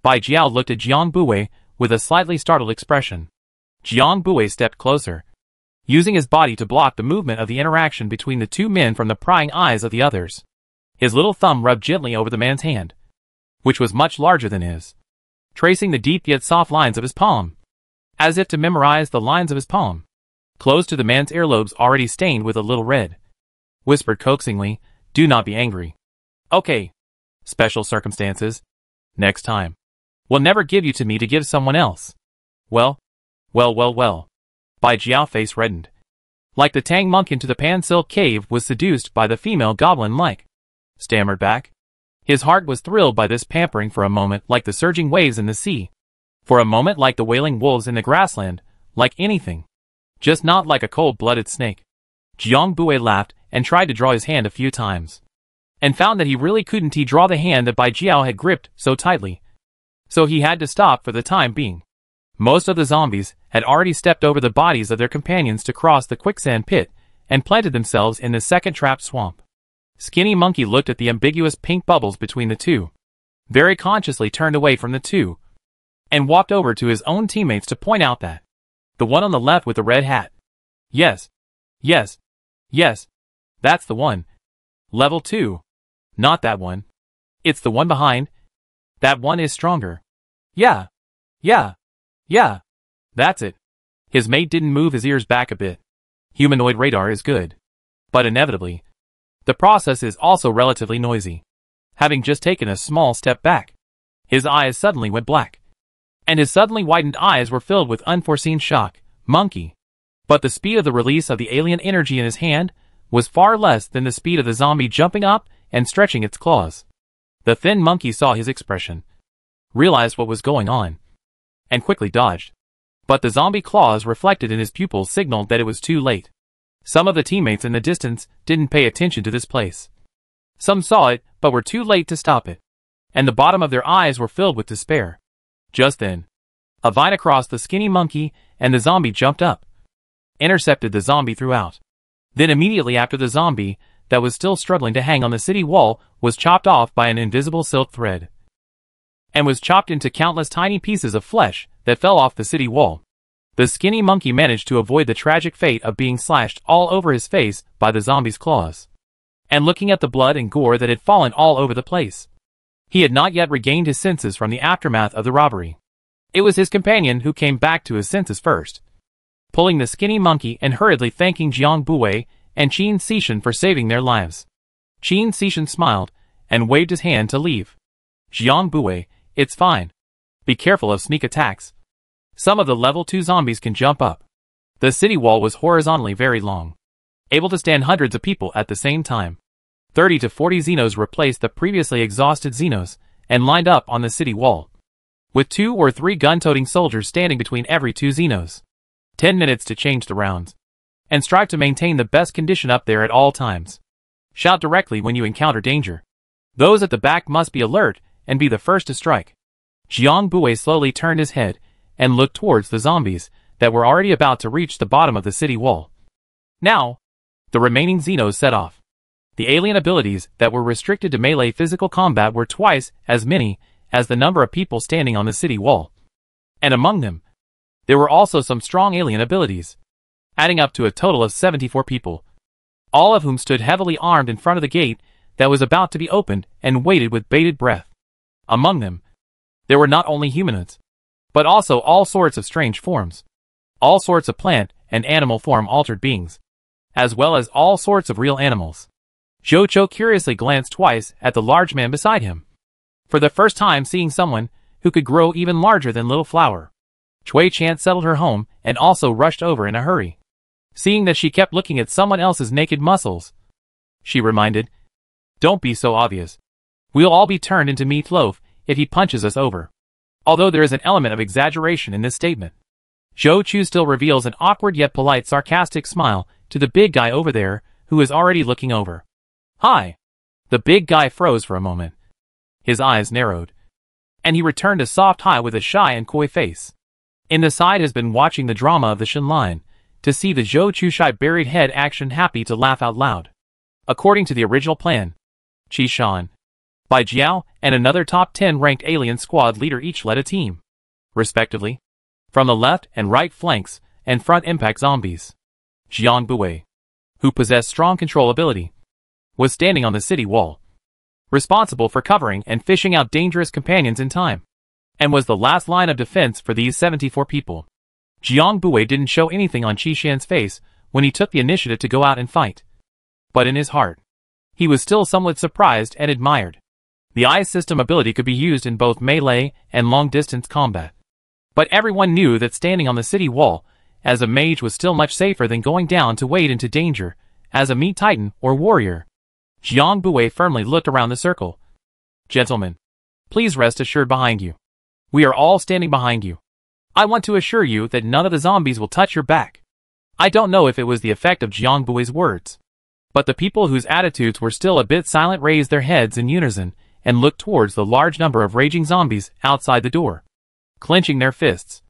Bai Jiao looked at Jiang Bui with a slightly startled expression. Jiang Bui stepped closer, using his body to block the movement of the interaction between the 2 men from the prying eyes of the others. His little thumb rubbed gently over the man's hand, which was much larger than his, tracing the deep yet soft lines of his palm, as if to memorize the lines of his palm. Close to the man's earlobes already stained with a little red, whispered coaxingly, "Do not be angry. Okay. Special circumstances. Next time. Will never give you to me to give someone else." Well. Bai Jiao face reddened. Like the Tang monk into the Pan Silk cave was seduced by the female goblin-like. Stammered back. His heart was thrilled by this pampering for a moment, like the surging waves in the sea. For a moment like the wailing wolves in the grassland, like anything. Just not like a cold-blooded snake. Jiang Bui laughed and tried to draw his hand a few times, and found that he really couldn't draw the hand that Bai Jiao had gripped so tightly. So he had to stop for the time being. Most of the zombies had already stepped over the bodies of their companions to cross the quicksand pit and planted themselves in the second trap swamp. Skinny Monkey looked at the ambiguous pink bubbles between the 2, very consciously turned away from the 2, and walked over to his own teammates to point out that the one on the left with the red hat. Yes, that's the one. Level 2. Not that one. It's the one behind. That one is stronger. Yeah. That's it. His mate didn't move his ears back a bit. Humanoid radar is good, but inevitably, the process is also relatively noisy. Having just taken a small step back, his eyes suddenly went black, and his suddenly widened eyes were filled with unforeseen shock. Monkey. But the speed of the release of the alien energy in his hand was far less than the speed of the zombie jumping up and stretching its claws. The thin monkey saw his expression, realized what was going on, and quickly dodged. But the zombie claws reflected in his pupils signaled that it was too late. Some of the teammates in the distance didn't pay attention to this place. Some saw it, but were too late to stop it, and the bottom of their eyes were filled with despair. Just then, a vine across the skinny monkey, and the zombie jumped up, intercepted the zombie throughout. Then immediately after, the zombie, that was still struggling to hang on the city wall, was chopped off by an invisible silk thread, and was chopped into countless tiny pieces of flesh that fell off the city wall. The skinny monkey managed to avoid the tragic fate of being slashed all over his face by the zombie's claws, and looking at the blood and gore that had fallen all over the place. He had not yet regained his senses from the aftermath of the robbery. It was his companion who came back to his senses first. pulling the skinny monkey and hurriedly thanking Jiang Buwei and Qin Xishan for saving their lives. Qin Xishan smiled and waved his hand to leave. Jiang Buwei, it's fine. Be careful of sneak attacks. Some of the level 2 zombies can jump up. The city wall was horizontally very long, able to stand hundreds of people at the same time. 30 to 40 Xenos replaced the previously exhausted Xenos and lined up on the city wall, with 2 or 3 gun-toting soldiers standing between every 2 Xenos. 10 minutes to change the rounds, and strive to maintain the best condition up there at all times. Shout directly when you encounter danger. Those at the back must be alert and be the first to strike. Jiang Buwei slowly turned his head and looked towards the zombies that were already about to reach the bottom of the city wall. Now, the remaining Xenos set off. The alien abilities that were restricted to melee physical combat were twice as many as the number of people standing on the city wall. And among them, there were also some strong alien abilities, adding up to a total of 74 people, all of whom stood heavily armed in front of the gate that was about to be opened and waited with bated breath. Among them, there were not only humanoids, but also all sorts of strange forms, all sorts of plant and animal form altered beings, as well as all sorts of real animals. Zhou Cho curiously glanced twice at the large man beside him, for the first time seeing someone who could grow even larger than Little Flower. Cui Chan settled her home and also rushed over in a hurry. Seeing that she kept looking at someone else's naked muscles, she reminded, "Don't be so obvious. We'll all be turned into meatloaf if he punches us over." Although there is an element of exaggeration in this statement, Zhou Chu still reveals an awkward yet polite sarcastic smile to the big guy over there who is already looking over. "Hi." The big guy froze for a moment. His eyes narrowed, and he returned a soft hi with a shy and coy face. In the side has been watching the drama of the Shen line, to see the Zhou Chu shy buried head action happy to laugh out loud. According to the original plan, Qi Shan, Bai Jiao, and another top 10 ranked alien squad leader each led a team, respectively, from the left and right flanks and front impact zombies. Jiang Buwei, who possessed strong control ability, was standing on the city wall, responsible for covering and fishing out dangerous companions in time, and was the last line of defense for these 74 people. Jiang Buwei didn't show anything on Qi Shan's face when he took the initiative to go out and fight. But in his heart, he was still somewhat surprised and admired. The eye system ability could be used in both melee and long-distance combat. But everyone knew that standing on the city wall as a mage was still much safer than going down to wade into danger as a meat titan or warrior. Jiang Buwei firmly looked around the circle. "Gentlemen, please rest assured behind you. We are all standing behind you. I want to assure you that none of the zombies will touch your back." I don't know if it was the effect of Jiang Buwei's words, but the people whose attitudes were still a bit silent raised their heads in unison and looked towards the large number of raging zombies outside the door, clenching their fists,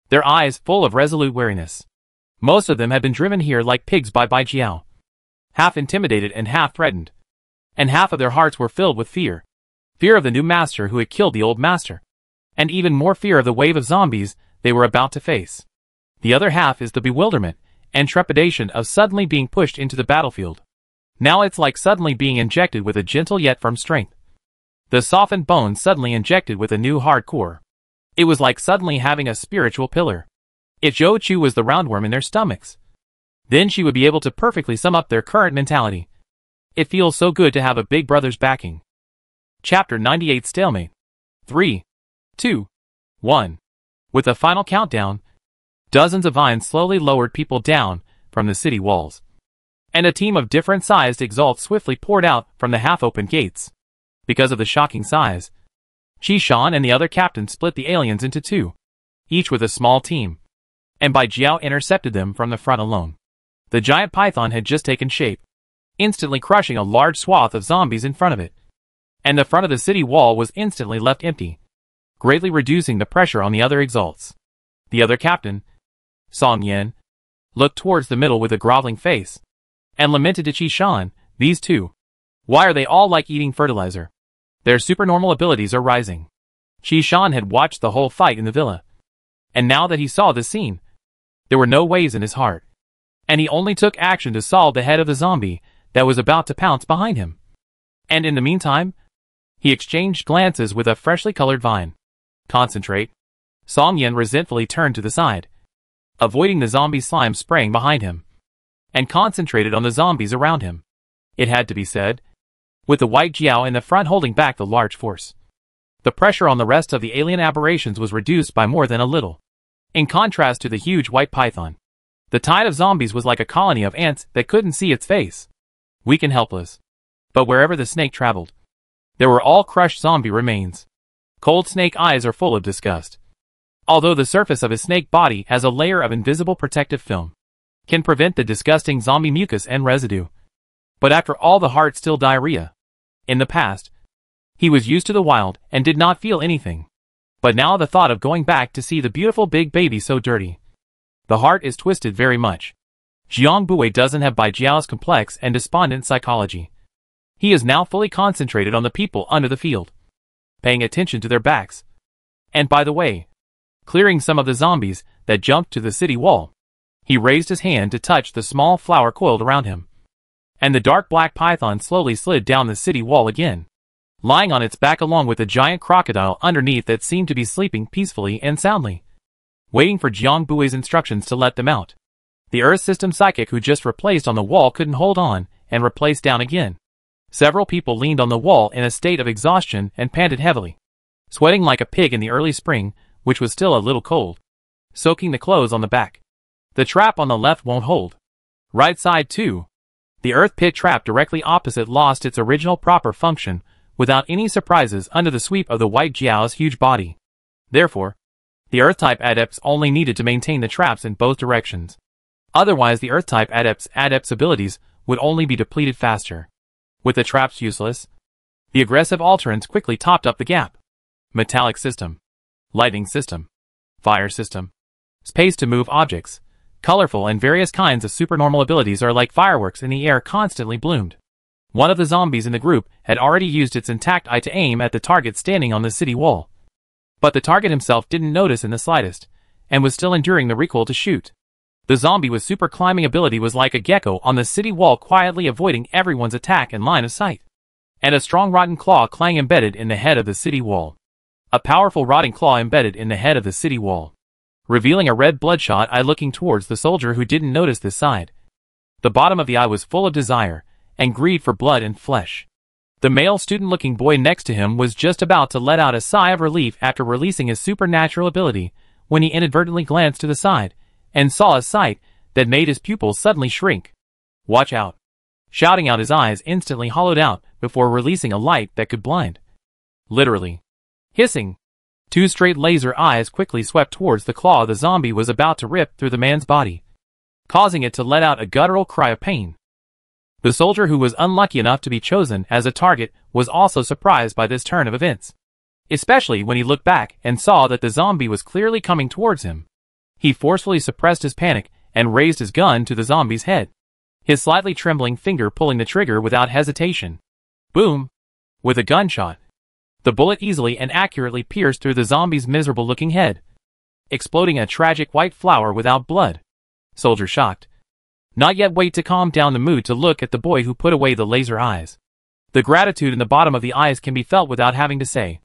their eyes full of resolute wariness. Most of them had been driven here like pigs by Bai Jiao, half intimidated and half threatened, and half of their hearts were filled with fear. Fear of the new master who had killed the old master, and even more fear of the wave of zombies they were about to face. The other half is the bewilderment and trepidation of suddenly being pushed into the battlefield. Now it's like suddenly being injected with a gentle yet firm strength. The softened bones suddenly injected with a new hard core. It was like suddenly having a spiritual pillar. If Zhou Chu was the roundworm in their stomachs, then she would be able to perfectly sum up their current mentality. It feels so good to have a big brother's backing. Chapter 98 Stalemate. 3, 2, 1. With the final countdown, dozens of vines slowly lowered people down from the city walls, and a team of different-sized exalts swiftly poured out from the half-open gates. Because of the shocking size, Qi Shan and the other captains split the aliens into two, each with a small team, and Bai Jiao intercepted them from the front alone. The giant python had just taken shape, instantly crushing a large swath of zombies in front of it, and the front of the city wall was instantly left empty, greatly reducing the pressure on the other exalts. The other captain, Song Yan, looked towards the middle with a groveling face, and lamented to Qi Shan, "These two, why are they all like eating fertilizer? Their supernormal abilities are rising." Qi Shan had watched the whole fight in the villa, and now that he saw the scene, there were no ways in his heart, and he only took action to solve the head of the zombie that was about to pounce behind him. And in the meantime, he exchanged glances with a freshly colored vine. "Concentrate." Song Yan resentfully turned to the side. avoiding the zombie slime spraying behind him, and concentrated on the zombies around him. It had to be said, with the white Jiao in the front holding back the large force. The pressure on the rest of the alien aberrations was reduced by more than a little. In contrast to the huge white python, the tide of zombies was like a colony of ants that couldn't see its face, weak and helpless. But wherever the snake traveled, there were all crushed zombie remains. Cold snake eyes are full of disgust. Although the surface of his snake body has a layer of invisible protective film, can prevent the disgusting zombie mucus and residue. But after all, the heart still diarrhea. In the past, he was used to the wild and did not feel anything. But now the thought of going back to see the beautiful big baby so dirty. The heart is twisted very much. Jiang Bui doesn't have Bai Jiao's complex and despondent psychology. He is now fully concentrated on the people under the field, paying attention to their backs. And by the way, clearing some of the zombies that jumped to the city wall. He raised his hand to touch the small flower coiled around him. And the dark black python slowly slid down the city wall again, lying on its back along with the giant crocodile underneath that seemed to be sleeping peacefully and soundly, waiting for Jiang Bui's instructions to let them out. The Earth System psychic who just replaced on the wall couldn't hold on and replaced down again. Several people leaned on the wall in a state of exhaustion and panted heavily, sweating like a pig in the early spring, which was still a little cold, soaking the clothes on the back. The trap on the left won't hold. Right side too. The earth pit trap directly opposite lost its original proper function without any surprises under the sweep of the white Jiao's huge body. Therefore, the Earth-type adepts only needed to maintain the traps in both directions. Otherwise the Earth-type adepts' abilities would only be depleted faster. With the traps useless, the aggressive alterants quickly topped up the gap. Metallic system, lightning system, fire system, space to move objects, colorful and various kinds of supernormal abilities are like fireworks in the air constantly bloomed. One of the zombies in the group had already used its intact eye to aim at the target standing on the city wall. But the target himself didn't notice in the slightest, and was still enduring the recoil to shoot. The zombie with super climbing ability was like a gecko on the city wall quietly avoiding everyone's attack in line of sight. And a strong rotten claw clang embedded in the head of the city wall. A powerful rotting claw embedded in the head of the city wall, revealing a red bloodshot eye looking towards the soldier who didn't notice this side. The bottom of the eye was full of desire and greed for blood and flesh. The male student-looking boy next to him was just about to let out a sigh of relief after releasing his supernatural ability when he inadvertently glanced to the side and saw a sight that made his pupils suddenly shrink. "Watch out!" Shouting out, his eyes instantly hollowed out before releasing a light that could blind. Literally. Hissing. Two straight laser eyes quickly swept towards the claw the zombie was about to rip through the man's body, causing it to let out a guttural cry of pain. The soldier who was unlucky enough to be chosen as a target was also surprised by this turn of events, especially when he looked back and saw that the zombie was clearly coming towards him. He forcefully suppressed his panic and raised his gun to the zombie's head, his slightly trembling finger pulling the trigger without hesitation. Boom! With a gunshot, the bullet easily and accurately pierced through the zombie's miserable-looking head, exploding a tragic white flower without blood. Soldier shocked. Not yet wait to calm down the mood to look at the boy who put away the laser eyes. The gratitude in the bottom of the eyes can be felt without having to say,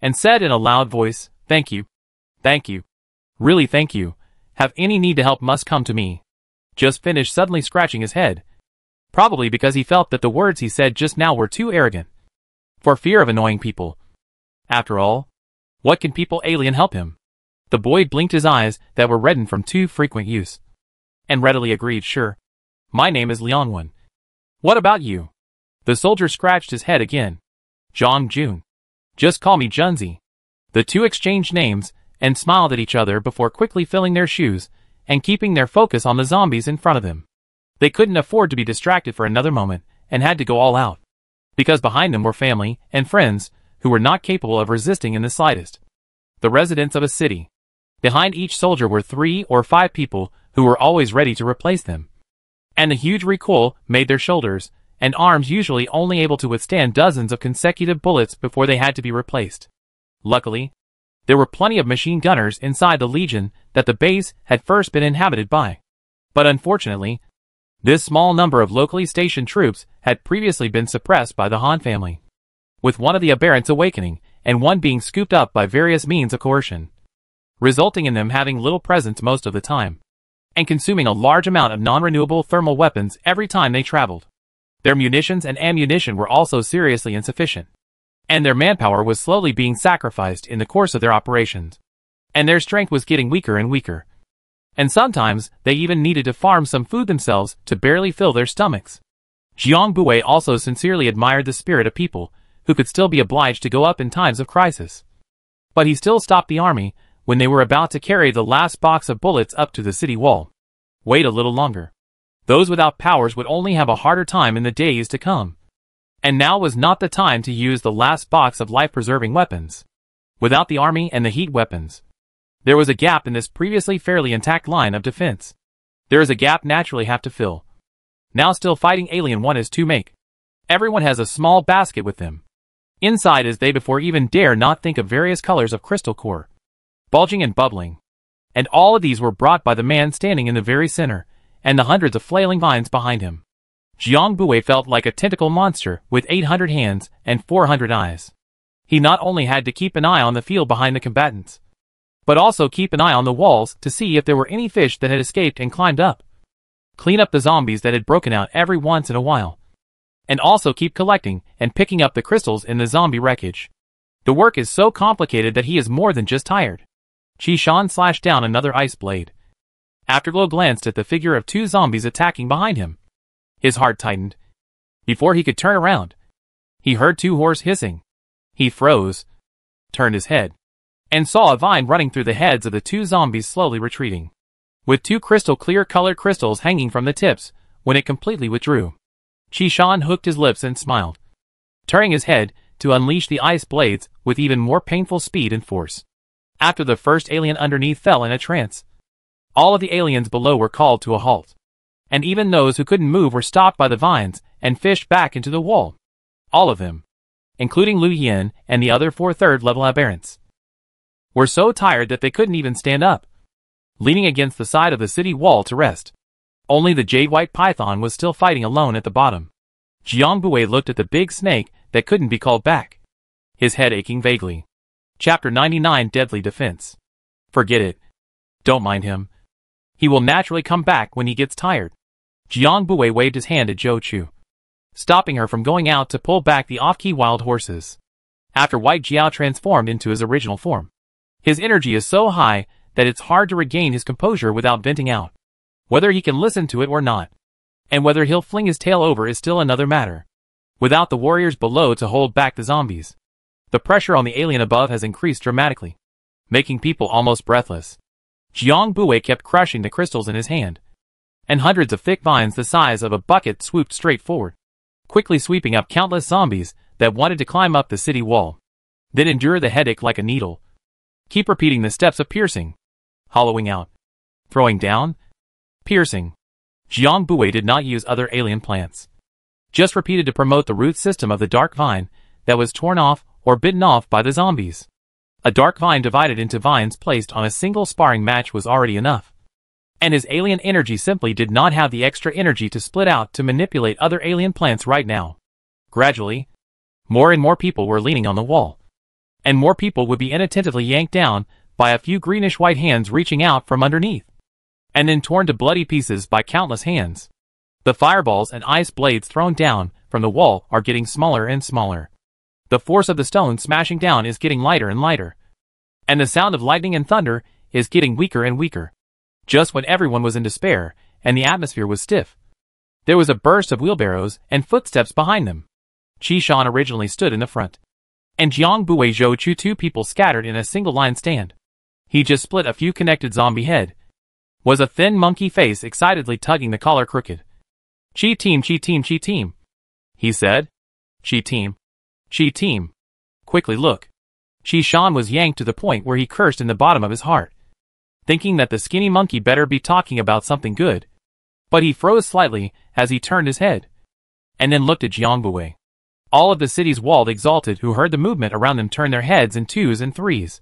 and said in a loud voice, "Thank you. Thank you. Really thank you. Have any need to help must come to me." Just finished suddenly scratching his head, probably because he felt that the words he said just now were too arrogant, for fear of annoying people. After all, what can people alien help him? The boy blinked his eyes that were reddened from too frequent use, and readily agreed, "Sure. My name is Liangwen. What about you?" The soldier scratched his head again. "Zhang Jun. Just call me Junzi." The two exchanged names and smiled at each other before quickly filling their shoes and keeping their focus on the zombies in front of them. They couldn't afford to be distracted for another moment and had to go all out, because behind them were family and friends who were not capable of resisting in the slightest. The residents of a city. Behind each soldier were 3 or 5 people who were always ready to replace them. And the huge recoil made their shoulders and arms usually only able to withstand dozens of consecutive bullets before they had to be replaced. Luckily, there were plenty of machine gunners inside the legion that the base had first been inhabited by. But unfortunately, this small number of locally stationed troops had previously been suppressed by the Han family, with one of the aberrants awakening and one being scooped up by various means of coercion, resulting in them having little presence most of the time. and consuming a large amount of non-renewable thermal weapons every time they traveled. Their munitions and ammunition were also seriously insufficient, and their manpower was slowly being sacrificed in the course of their operations, and their strength was getting weaker and weaker. And sometimes, they even needed to farm some food themselves to barely fill their stomachs. Jiang Buwei also sincerely admired the spirit of people who could still be obliged to go up in times of crisis. But he still stopped the army when they were about to carry the last box of bullets up to the city wall. Wait a little longer. Those without powers would only have a harder time in the days to come. And now was not the time to use the last box of life-preserving weapons. Without the army and the heat weapons, there was a gap in this previously fairly intact line of defense. There is a gap naturally have to fill. Now still fighting Alien 1 is to make. Everyone has a small basket with them. Inside is they before even dare not think of various colors of crystal core, bulging and bubbling. And all of these were brought by the man standing in the very center, and the hundreds of flailing vines behind him. Jiang Buwei felt like a tentacle monster with 800 hands and 400 eyes. He not only had to keep an eye on the field behind the combatants, but also keep an eye on the walls to see if there were any fish that had escaped and climbed up. Clean up the zombies that had broken out every once in a while. And also keep collecting and picking up the crystals in the zombie wreckage. The work is so complicated that he is more than just tired. Qi Shan slashed down another ice blade. Afterglow glanced at the figure of 2 zombies attacking behind him. His heart tightened. Before he could turn around, he heard 2 hoarse hissing. He froze, turned his head, and saw a vine running through the heads of the 2 zombies slowly retreating, with 2 crystal clear colored crystals hanging from the tips when it completely withdrew. Qi Shan hooked his lips and smiled, turning his head to unleash the ice blades with even more painful speed and force. After the first alien underneath fell in a trance, all of the aliens below were called to a halt, and even those who couldn't move were stopped by the vines and fished back into the wall. All of them, including Lu Yin and the other 4 third-level aberrants, were so tired that they couldn't even stand up, leaning against the side of the city wall to rest. Only the jade-white python was still fighting alone at the bottom. Jiang Buwei looked at the big snake that couldn't be called back, his head aching vaguely. Chapter 99 Deadly Defense. Forget it. Don't mind him. He will naturally come back when he gets tired. Jiang Buwei waved his hand at Zhou Chu, stopping her from going out to pull back the off-key wild horses. After White Jiao transformed into his original form, his energy is so high that it's hard to regain his composure without venting out. Whether he can listen to it or not, and whether he'll fling his tail over is still another matter. Without the warriors below to hold back the zombies, the pressure on the alien above has increased dramatically, making people almost breathless. Jiang Buwei kept crushing the crystals in his hand, and hundreds of thick vines the size of a bucket swooped straight forward, quickly sweeping up countless zombies that wanted to climb up the city wall, then endure the headache like a needle. Keep repeating the steps of piercing, hollowing out, throwing down, piercing. Jiang Buwei did not use other alien plants, just repeated to promote the root system of the dark vine that was torn off or bitten off by the zombies. A dark vine divided into vines placed on a single sparring match was already enough, and his alien energy simply did not have the extra energy to split out to manipulate other alien plants right now. Gradually, more and more people were leaning on the wall, and more people would be inattentively yanked down by a few greenish-white hands reaching out from underneath, and then torn to bloody pieces by countless hands. The fireballs and ice blades thrown down from the wall are getting smaller and smaller. The force of the stone smashing down is getting lighter and lighter, and the sound of lightning and thunder is getting weaker and weaker. Just when everyone was in despair and the atmosphere was stiff, there was a burst of wheelbarrows and footsteps behind them. Qi Shan originally stood in the front, and Jiang Buwei Zhou Chu 2 people scattered in a single line stand. He just split a few connected zombie head, was a thin monkey face excitedly tugging the collar crooked. Chi team, chi team, chi team, he said. Chi team. Chi team. Quickly look. Qi Shan was yanked to the point where he cursed in the bottom of his heart, thinking that the skinny monkey better be talking about something good. But he froze slightly as he turned his head, and then looked at Jiang Buwei. All of the city's walled exalted who heard the movement around them turn their heads in 2s and 3s.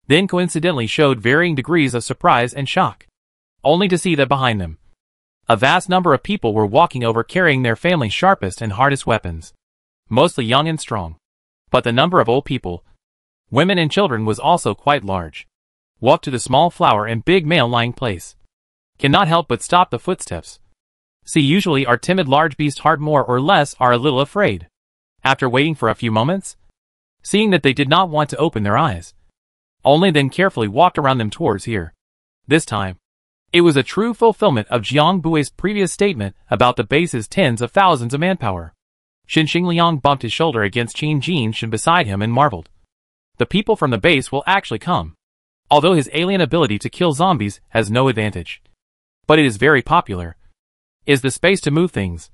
Then coincidentally showed varying degrees of surprise and shock, only to see that behind them, a vast number of people were walking over carrying their family's sharpest and hardest weapons, mostly young and strong. But the number of old people, women and children was also quite large. Walked to the small flower and big male lying place. cannot help but stop the footsteps. See, usually our timid large beast heart more or less are a little afraid. After waiting for a few moments, seeing that they did not want to open their eyes, only then carefully walked around them towards here. This time, it was a true fulfillment of Jiang Bui's previous statement about the base's tens of thousands of manpower. Xin Xingliang bumped his shoulder against Qin Jinshan beside him and marveled. The people from the base will actually come. Although his alien ability to kill zombies has no advantage, but it is very popular. Is the space to move things?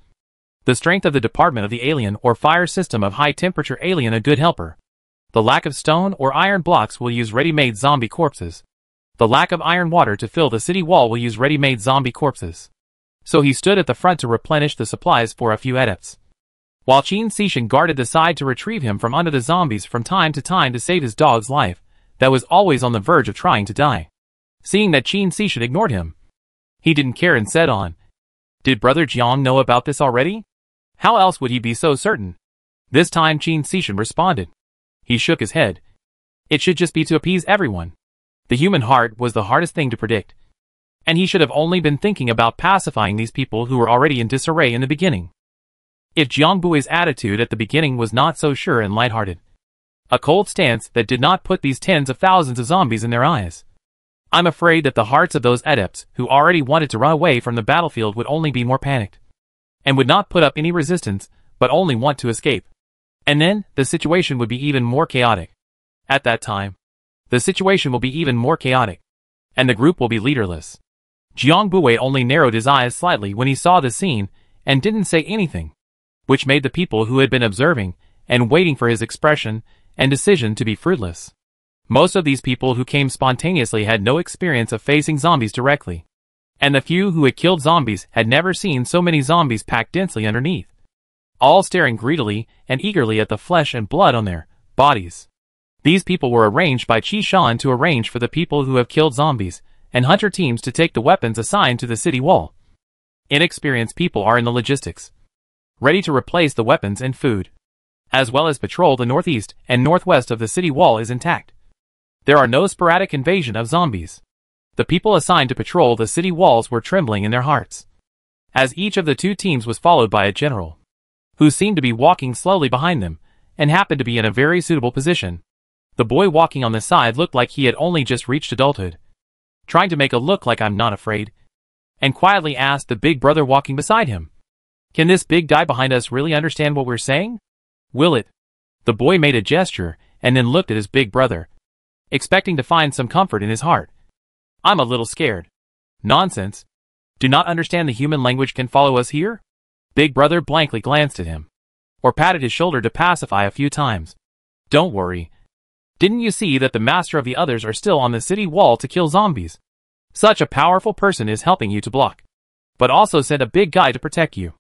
The strength of the department of the alien or fire system of high-temperature alien a good helper. The lack of stone or iron blocks will use ready-made zombie corpses. The lack of iron water to fill the city wall will use ready-made zombie corpses. So he stood at the front to replenish the supplies for a few adepts, while Qin Xishan guarded the side to retrieve him from under the zombies from time to time to save his dog's life, that was always on the verge of trying to die. Seeing that Qin Xishan ignored him, he didn't care and said on. Did Brother Jiang know about this already? How else would he be so certain? This time Qin Xishan responded. He shook his head. It should just be to appease everyone. The human heart was the hardest thing to predict, and he should have only been thinking about pacifying these people who were already in disarray in the beginning. If Jiang Bui's attitude at the beginning was not so sure and lighthearted, a cold stance that did not put these tens of thousands of zombies in their eyes, I'm afraid that the hearts of those adepts who already wanted to run away from the battlefield would only be more panicked, and would not put up any resistance, but only want to escape. And then, the situation would be even more chaotic. At that time, the situation will be even more chaotic, and the group will be leaderless. Jiang Bui only narrowed his eyes slightly when he saw the scene, and didn't say anything, which made the people who had been observing and waiting for his expression and decision to be fruitless. Most of these people who came spontaneously had no experience of facing zombies directly, and the few who had killed zombies had never seen so many zombies packed densely underneath, all staring greedily and eagerly at the flesh and blood on their bodies. These people were arranged by Qi Shan to arrange for the people who have killed zombies, and hunter teams to take the weapons assigned to the city wall. Inexperienced people are in the logistics, ready to replace the weapons and food, as well as patrol the northeast and northwest of the city wall is intact. There are no sporadic invasion of zombies. The people assigned to patrol the city walls were trembling in their hearts, as each of the two teams was followed by a general, who seemed to be walking slowly behind them, and happened to be in a very suitable position. The boy walking on the side looked like he had only just reached adulthood, trying to make a look like I'm not afraid, and quietly asked the big brother walking beside him, "Can this big guy behind us really understand what we're saying? Will it?" The boy made a gesture, and then looked at his big brother, expecting to find some comfort in his heart. "I'm a little scared." "Nonsense. Do not understand the human language can follow us here?" Big brother blankly glanced at him, or patted his shoulder to pacify a few times. "Don't worry. Didn't you see that the master of the others are still on the city wall to kill zombies? Such a powerful person is helping you to block, but also sent a big guy to protect you.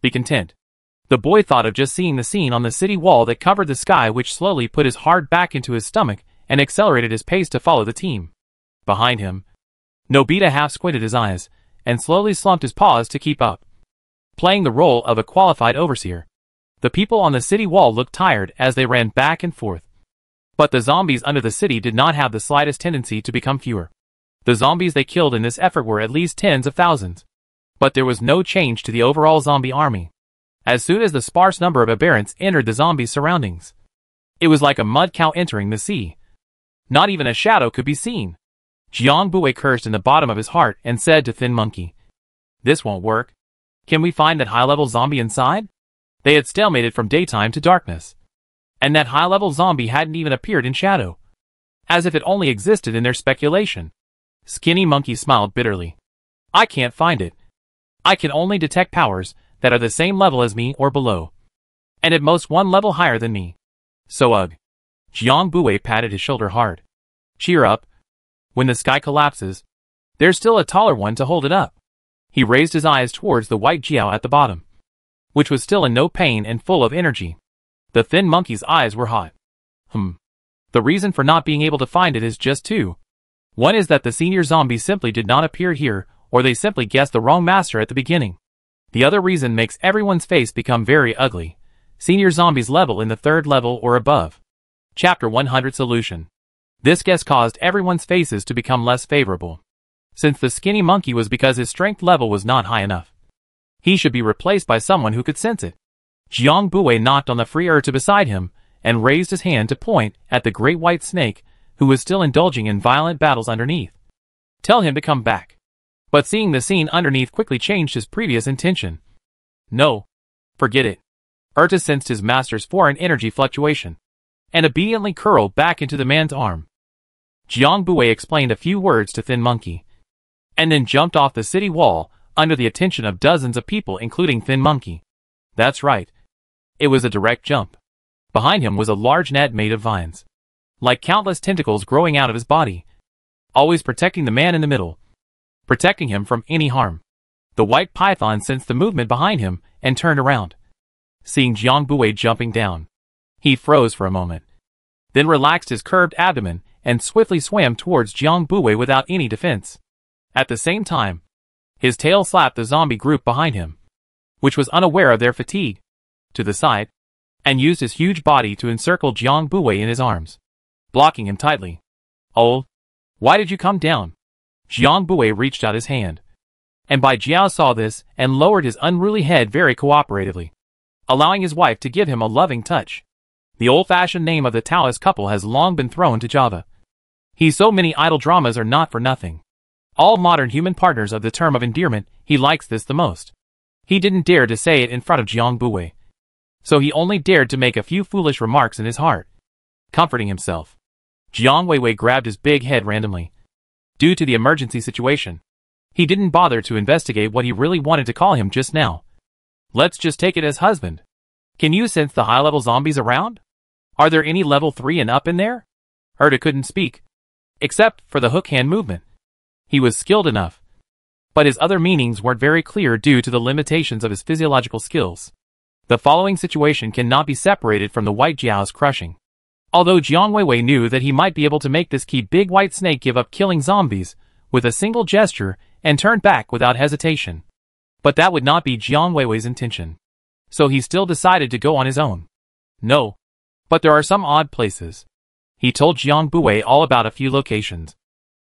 Be content." The boy thought of just seeing the scene on the city wall that covered the sky, which slowly put his heart back into his stomach and accelerated his pace to follow the team. Behind him, Nobita half squinted his eyes and slowly slumped his paws to keep up, playing the role of a qualified overseer. The people on the city wall looked tired as they ran back and forth, but the zombies under the city did not have the slightest tendency to become fewer. The zombies they killed in this effort were at least tens of thousands, but there was no change to the overall zombie army. As soon as the sparse number of aberrants entered the zombies' surroundings, it was like a mud cow entering the sea. Not even a shadow could be seen. Jiang Bui cursed in the bottom of his heart and said to Thin Monkey, "This won't work. Can we find that high-level zombie inside?" They had stalemated from daytime to darkness, and that high-level zombie hadn't even appeared in shadow, as if it only existed in their speculation. Skinny Monkey smiled bitterly. "I can't find it. I can only detect powers that are the same level as me or below, and at most one level higher than me. So ugh." Jiang Bui patted his shoulder hard. "Cheer up. When the sky collapses, there's still a taller one to hold it up." He raised his eyes towards the white Jiao at the bottom, which was still in no pain and full of energy. The Thin Monkey's eyes were hot. The reason for not being able to find it is just two. One is that the senior zombie simply did not appear here, or they simply guessed the wrong master at the beginning. The other reason makes everyone's face become very ugly. Senior zombies level in the 3rd level or above. Chapter 100 Solution. This guess caused everyone's faces to become less favorable. Since the skinny monkey was because his strength level was not high enough. He should be replaced by someone who could sense it. Jiang Bui knocked on the free to beside him and raised his hand to point at the great white snake who was still indulging in violent battles underneath. Tell him to come back. But seeing the scene underneath quickly changed his previous intention. No. Forget it. Urta sensed his master's foreign energy fluctuation and obediently curled back into the man's arm. Jiang Bui explained a few words to Thin Monkey and then jumped off the city wall under the attention of dozens of people including Thin Monkey. That's right. It was a direct jump. Behind him was a large net made of vines, like countless tentacles growing out of his body, always protecting the man in the middle, protecting him from any harm. The white python sensed the movement behind him and turned around. Seeing Jiang Bui jumping down, he froze for a moment, then relaxed his curved abdomen and swiftly swam towards Jiang Bui without any defense. At the same time, his tail slapped the zombie group behind him, which was unaware of their fatigue, to the side, and used his huge body to encircle Jiang Bui in his arms, blocking him tightly. "Old, why did you come down?" Jiang Bui reached out his hand, and Bai Jiao saw this and lowered his unruly head very cooperatively, allowing his wife to give him a loving touch. The old-fashioned name of the Taoist couple has long been thrown to Java. So many idle dramas are not for nothing. All modern human partners of the term of endearment, he likes this the most. He didn't dare to say it in front of Jiang Bui, so he only dared to make a few foolish remarks in his heart. Comforting himself, Jiang Weiwei grabbed his big head randomly. Due to the emergency situation, he didn't bother to investigate what he really wanted to call him just now. Let's just take it as husband. Can you sense the high-level zombies around? Are there any level 3 and up in there? Urta couldn't speak, except for the hook hand movement. He was skilled enough, but his other meanings weren't very clear due to the limitations of his physiological skills. The following situation cannot be separated from the White Jiao's crushing. Although Jiang Weiwei knew that he might be able to make this key big white snake give up killing zombies with a single gesture and turn back without hesitation. But that would not be Jiang Weiwei's intention. So he still decided to go on his own. No. But there are some odd places. He told Jiang Bui all about a few locations.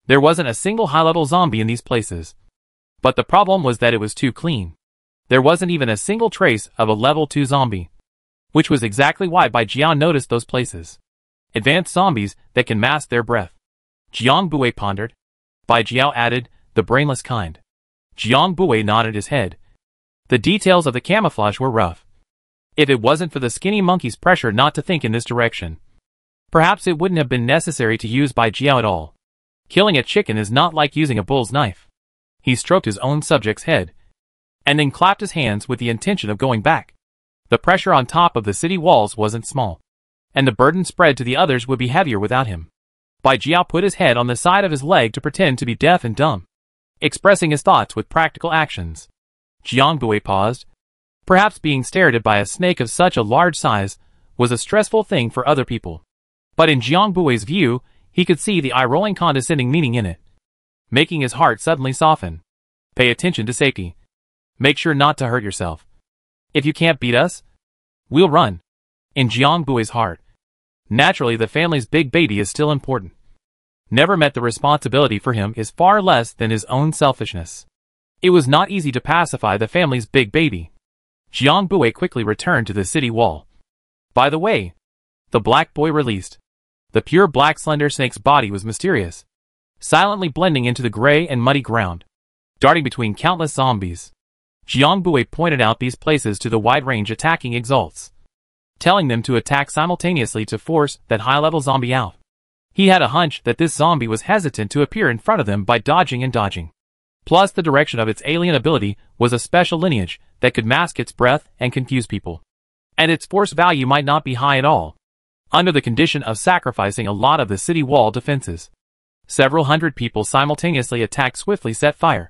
There wasn't a single high-level zombie in these places. But the problem was that it was too clean. There wasn't even a single trace of a level 2 zombie. Which was exactly why Bai Jiao noticed those places. Advanced zombies that can mask their breath. Jiang Bui pondered. Bai Jiao added, the brainless kind. Jiang Bui nodded his head. The details of the camouflage were rough. If it wasn't for the skinny monkey's pressure not to think in this direction, perhaps it wouldn't have been necessary to use Bai Jiao at all. Killing a chicken is not like using a bull's knife. He stroked his own subject's head, and then clapped his hands with the intention of going back. The pressure on top of the city walls wasn't small, and the burden spread to the others would be heavier without him. Bai Jiao put his head on the side of his leg to pretend to be deaf and dumb, expressing his thoughts with practical actions. Jiang Bui paused. Perhaps being stared at by a snake of such a large size was a stressful thing for other people. But in Jiang Bui's view, he could see the eye-rolling condescending meaning in it, making his heart suddenly soften. Pay attention to safety. Make sure not to hurt yourself. If you can't beat us, we'll run. In Jiang Bui's heart, naturally the family's big baby is still important. Never met the responsibility for him is far less than his own selfishness. It was not easy to pacify the family's big baby. Jiang Bui quickly returned to the city wall. By the way, the black boy released. The pure black slender snake's body was mysterious, silently blending into the gray and muddy ground, darting between countless zombies. Jiang Bui pointed out these places to the wide-range attacking exalts, telling them to attack simultaneously to force that high-level zombie out. He had a hunch that this zombie was hesitant to appear in front of them by dodging and dodging. Plus the direction of its alien ability was a special lineage that could mask its breath and confuse people. And its force value might not be high at all, under the condition of sacrificing a lot of the city wall defenses. Several hundred people simultaneously attacked swiftly set fire.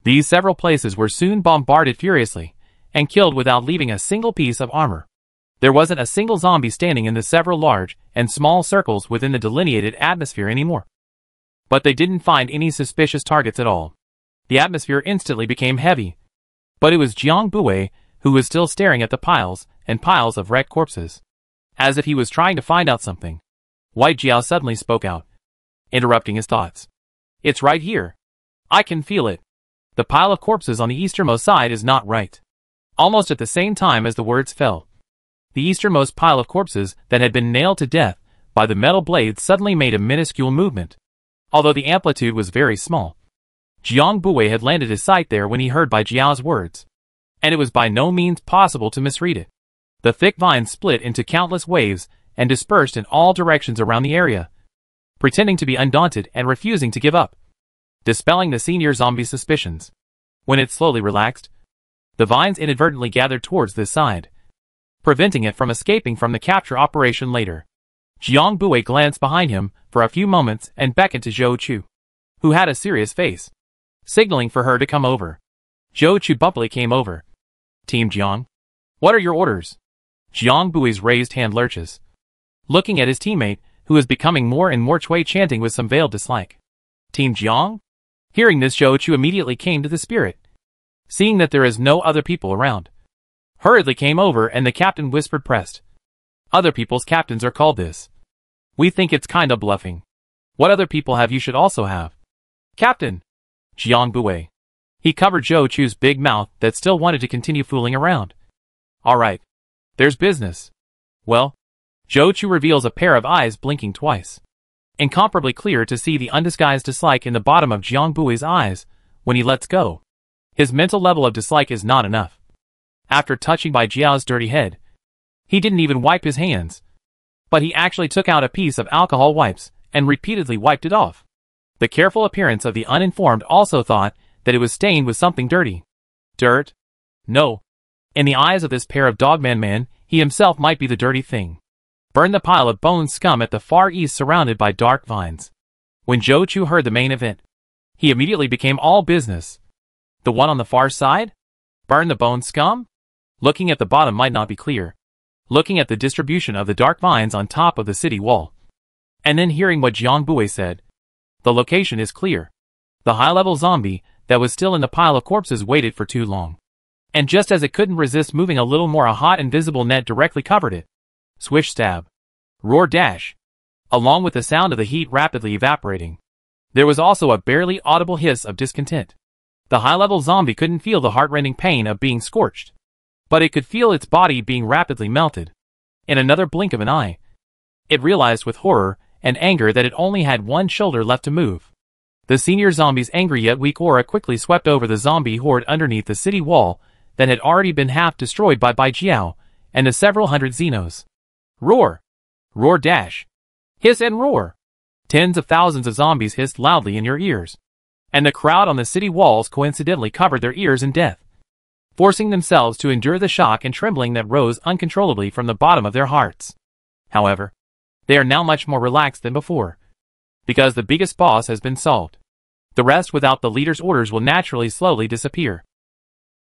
These several places were soon bombarded furiously, and killed without leaving a single piece of armor. There wasn't a single zombie standing in the several large and small circles within the delineated atmosphere anymore. But they didn't find any suspicious targets at all. The atmosphere instantly became heavy. But it was Jiang Bui who was still staring at the piles and piles of wrecked corpses, as if he was trying to find out something. White Jiao suddenly spoke out, interrupting his thoughts. It's right here. I can feel it. The pile of corpses on the easternmost side is not right. Almost at the same time as the words fell, the easternmost pile of corpses that had been nailed to death by the metal blades suddenly made a minuscule movement. Although the amplitude was very small, Jiang Bui had landed his sight there when he heard Bai Jiao's words, and it was by no means possible to misread it. The thick vines split into countless waves and dispersed in all directions around the area, pretending to be undaunted and refusing to give up, dispelling the senior zombie's suspicions. When it slowly relaxed, the vines inadvertently gathered towards this side, preventing it from escaping from the capture operation later. Jiang Bui glanced behind him for a few moments and beckoned to Zhou Chu, who had a serious face, signaling for her to come over. Zhou Chu bumpily came over. Team Jiang, what are your orders? Jiang Bui's raised hand lurches, looking at his teammate, who is becoming more and more Chui, chanting with some veiled dislike. Team Jiang? Hearing this, Zhou Chu immediately came to the spirit, seeing that there is no other people around. Hurriedly came over and the captain whispered pressed. Other people's captains are called this. We think it's kinda bluffing. What other people have you should also have? Captain! Jiang Bui. He covered Zhou Chu's big mouth that still wanted to continue fooling around. Alright. There's business. Well, Zhou Chu reveals a pair of eyes blinking twice. Incomparably clear to see the undisguised dislike in the bottom of Jiang Bui's eyes when he lets go. His mental level of dislike is not enough. After touching Bai Jiao's dirty head, he didn't even wipe his hands, but he actually took out a piece of alcohol wipes and repeatedly wiped it off. The careful appearance of the uninformed also thought that it was stained with something dirty. Dirt? No. In the eyes of this pair of dogman men, he himself might be the dirty thing. Burn the pile of bone scum at the far east surrounded by dark vines. When Zhou Chu heard the main event, he immediately became all business. The one on the far side? Burn the bone scum? Looking at the bottom might not be clear. Looking at the distribution of the dark vines on top of the city wall, and then hearing what Jiang Bui said, the location is clear. The high-level zombie that was still in the pile of corpses waited for too long. And just as it couldn't resist moving a little more, a hot invisible net directly covered it. Swish, stab. Roar, dash. Along with the sound of the heat rapidly evaporating, there was also a barely audible hiss of discontent. The high-level zombie couldn't feel the heart-rending pain of being scorched, but it could feel its body being rapidly melted. In another blink of an eye, it realized with horror and anger that it only had one shoulder left to move. The senior zombie's angry yet weak aura quickly swept over the zombie horde underneath the city wall that had already been half destroyed by Bai Jiao and the several hundred Xenos. Roar! Roar, dash! Hiss and roar! Tens of thousands of zombies hissed loudly in your ears, and the crowd on the city walls coincidentally covered their ears in death, forcing themselves to endure the shock and trembling that rose uncontrollably from the bottom of their hearts. However, they are now much more relaxed than before, because the biggest boss has been solved. The rest without the leader's orders will naturally slowly disappear.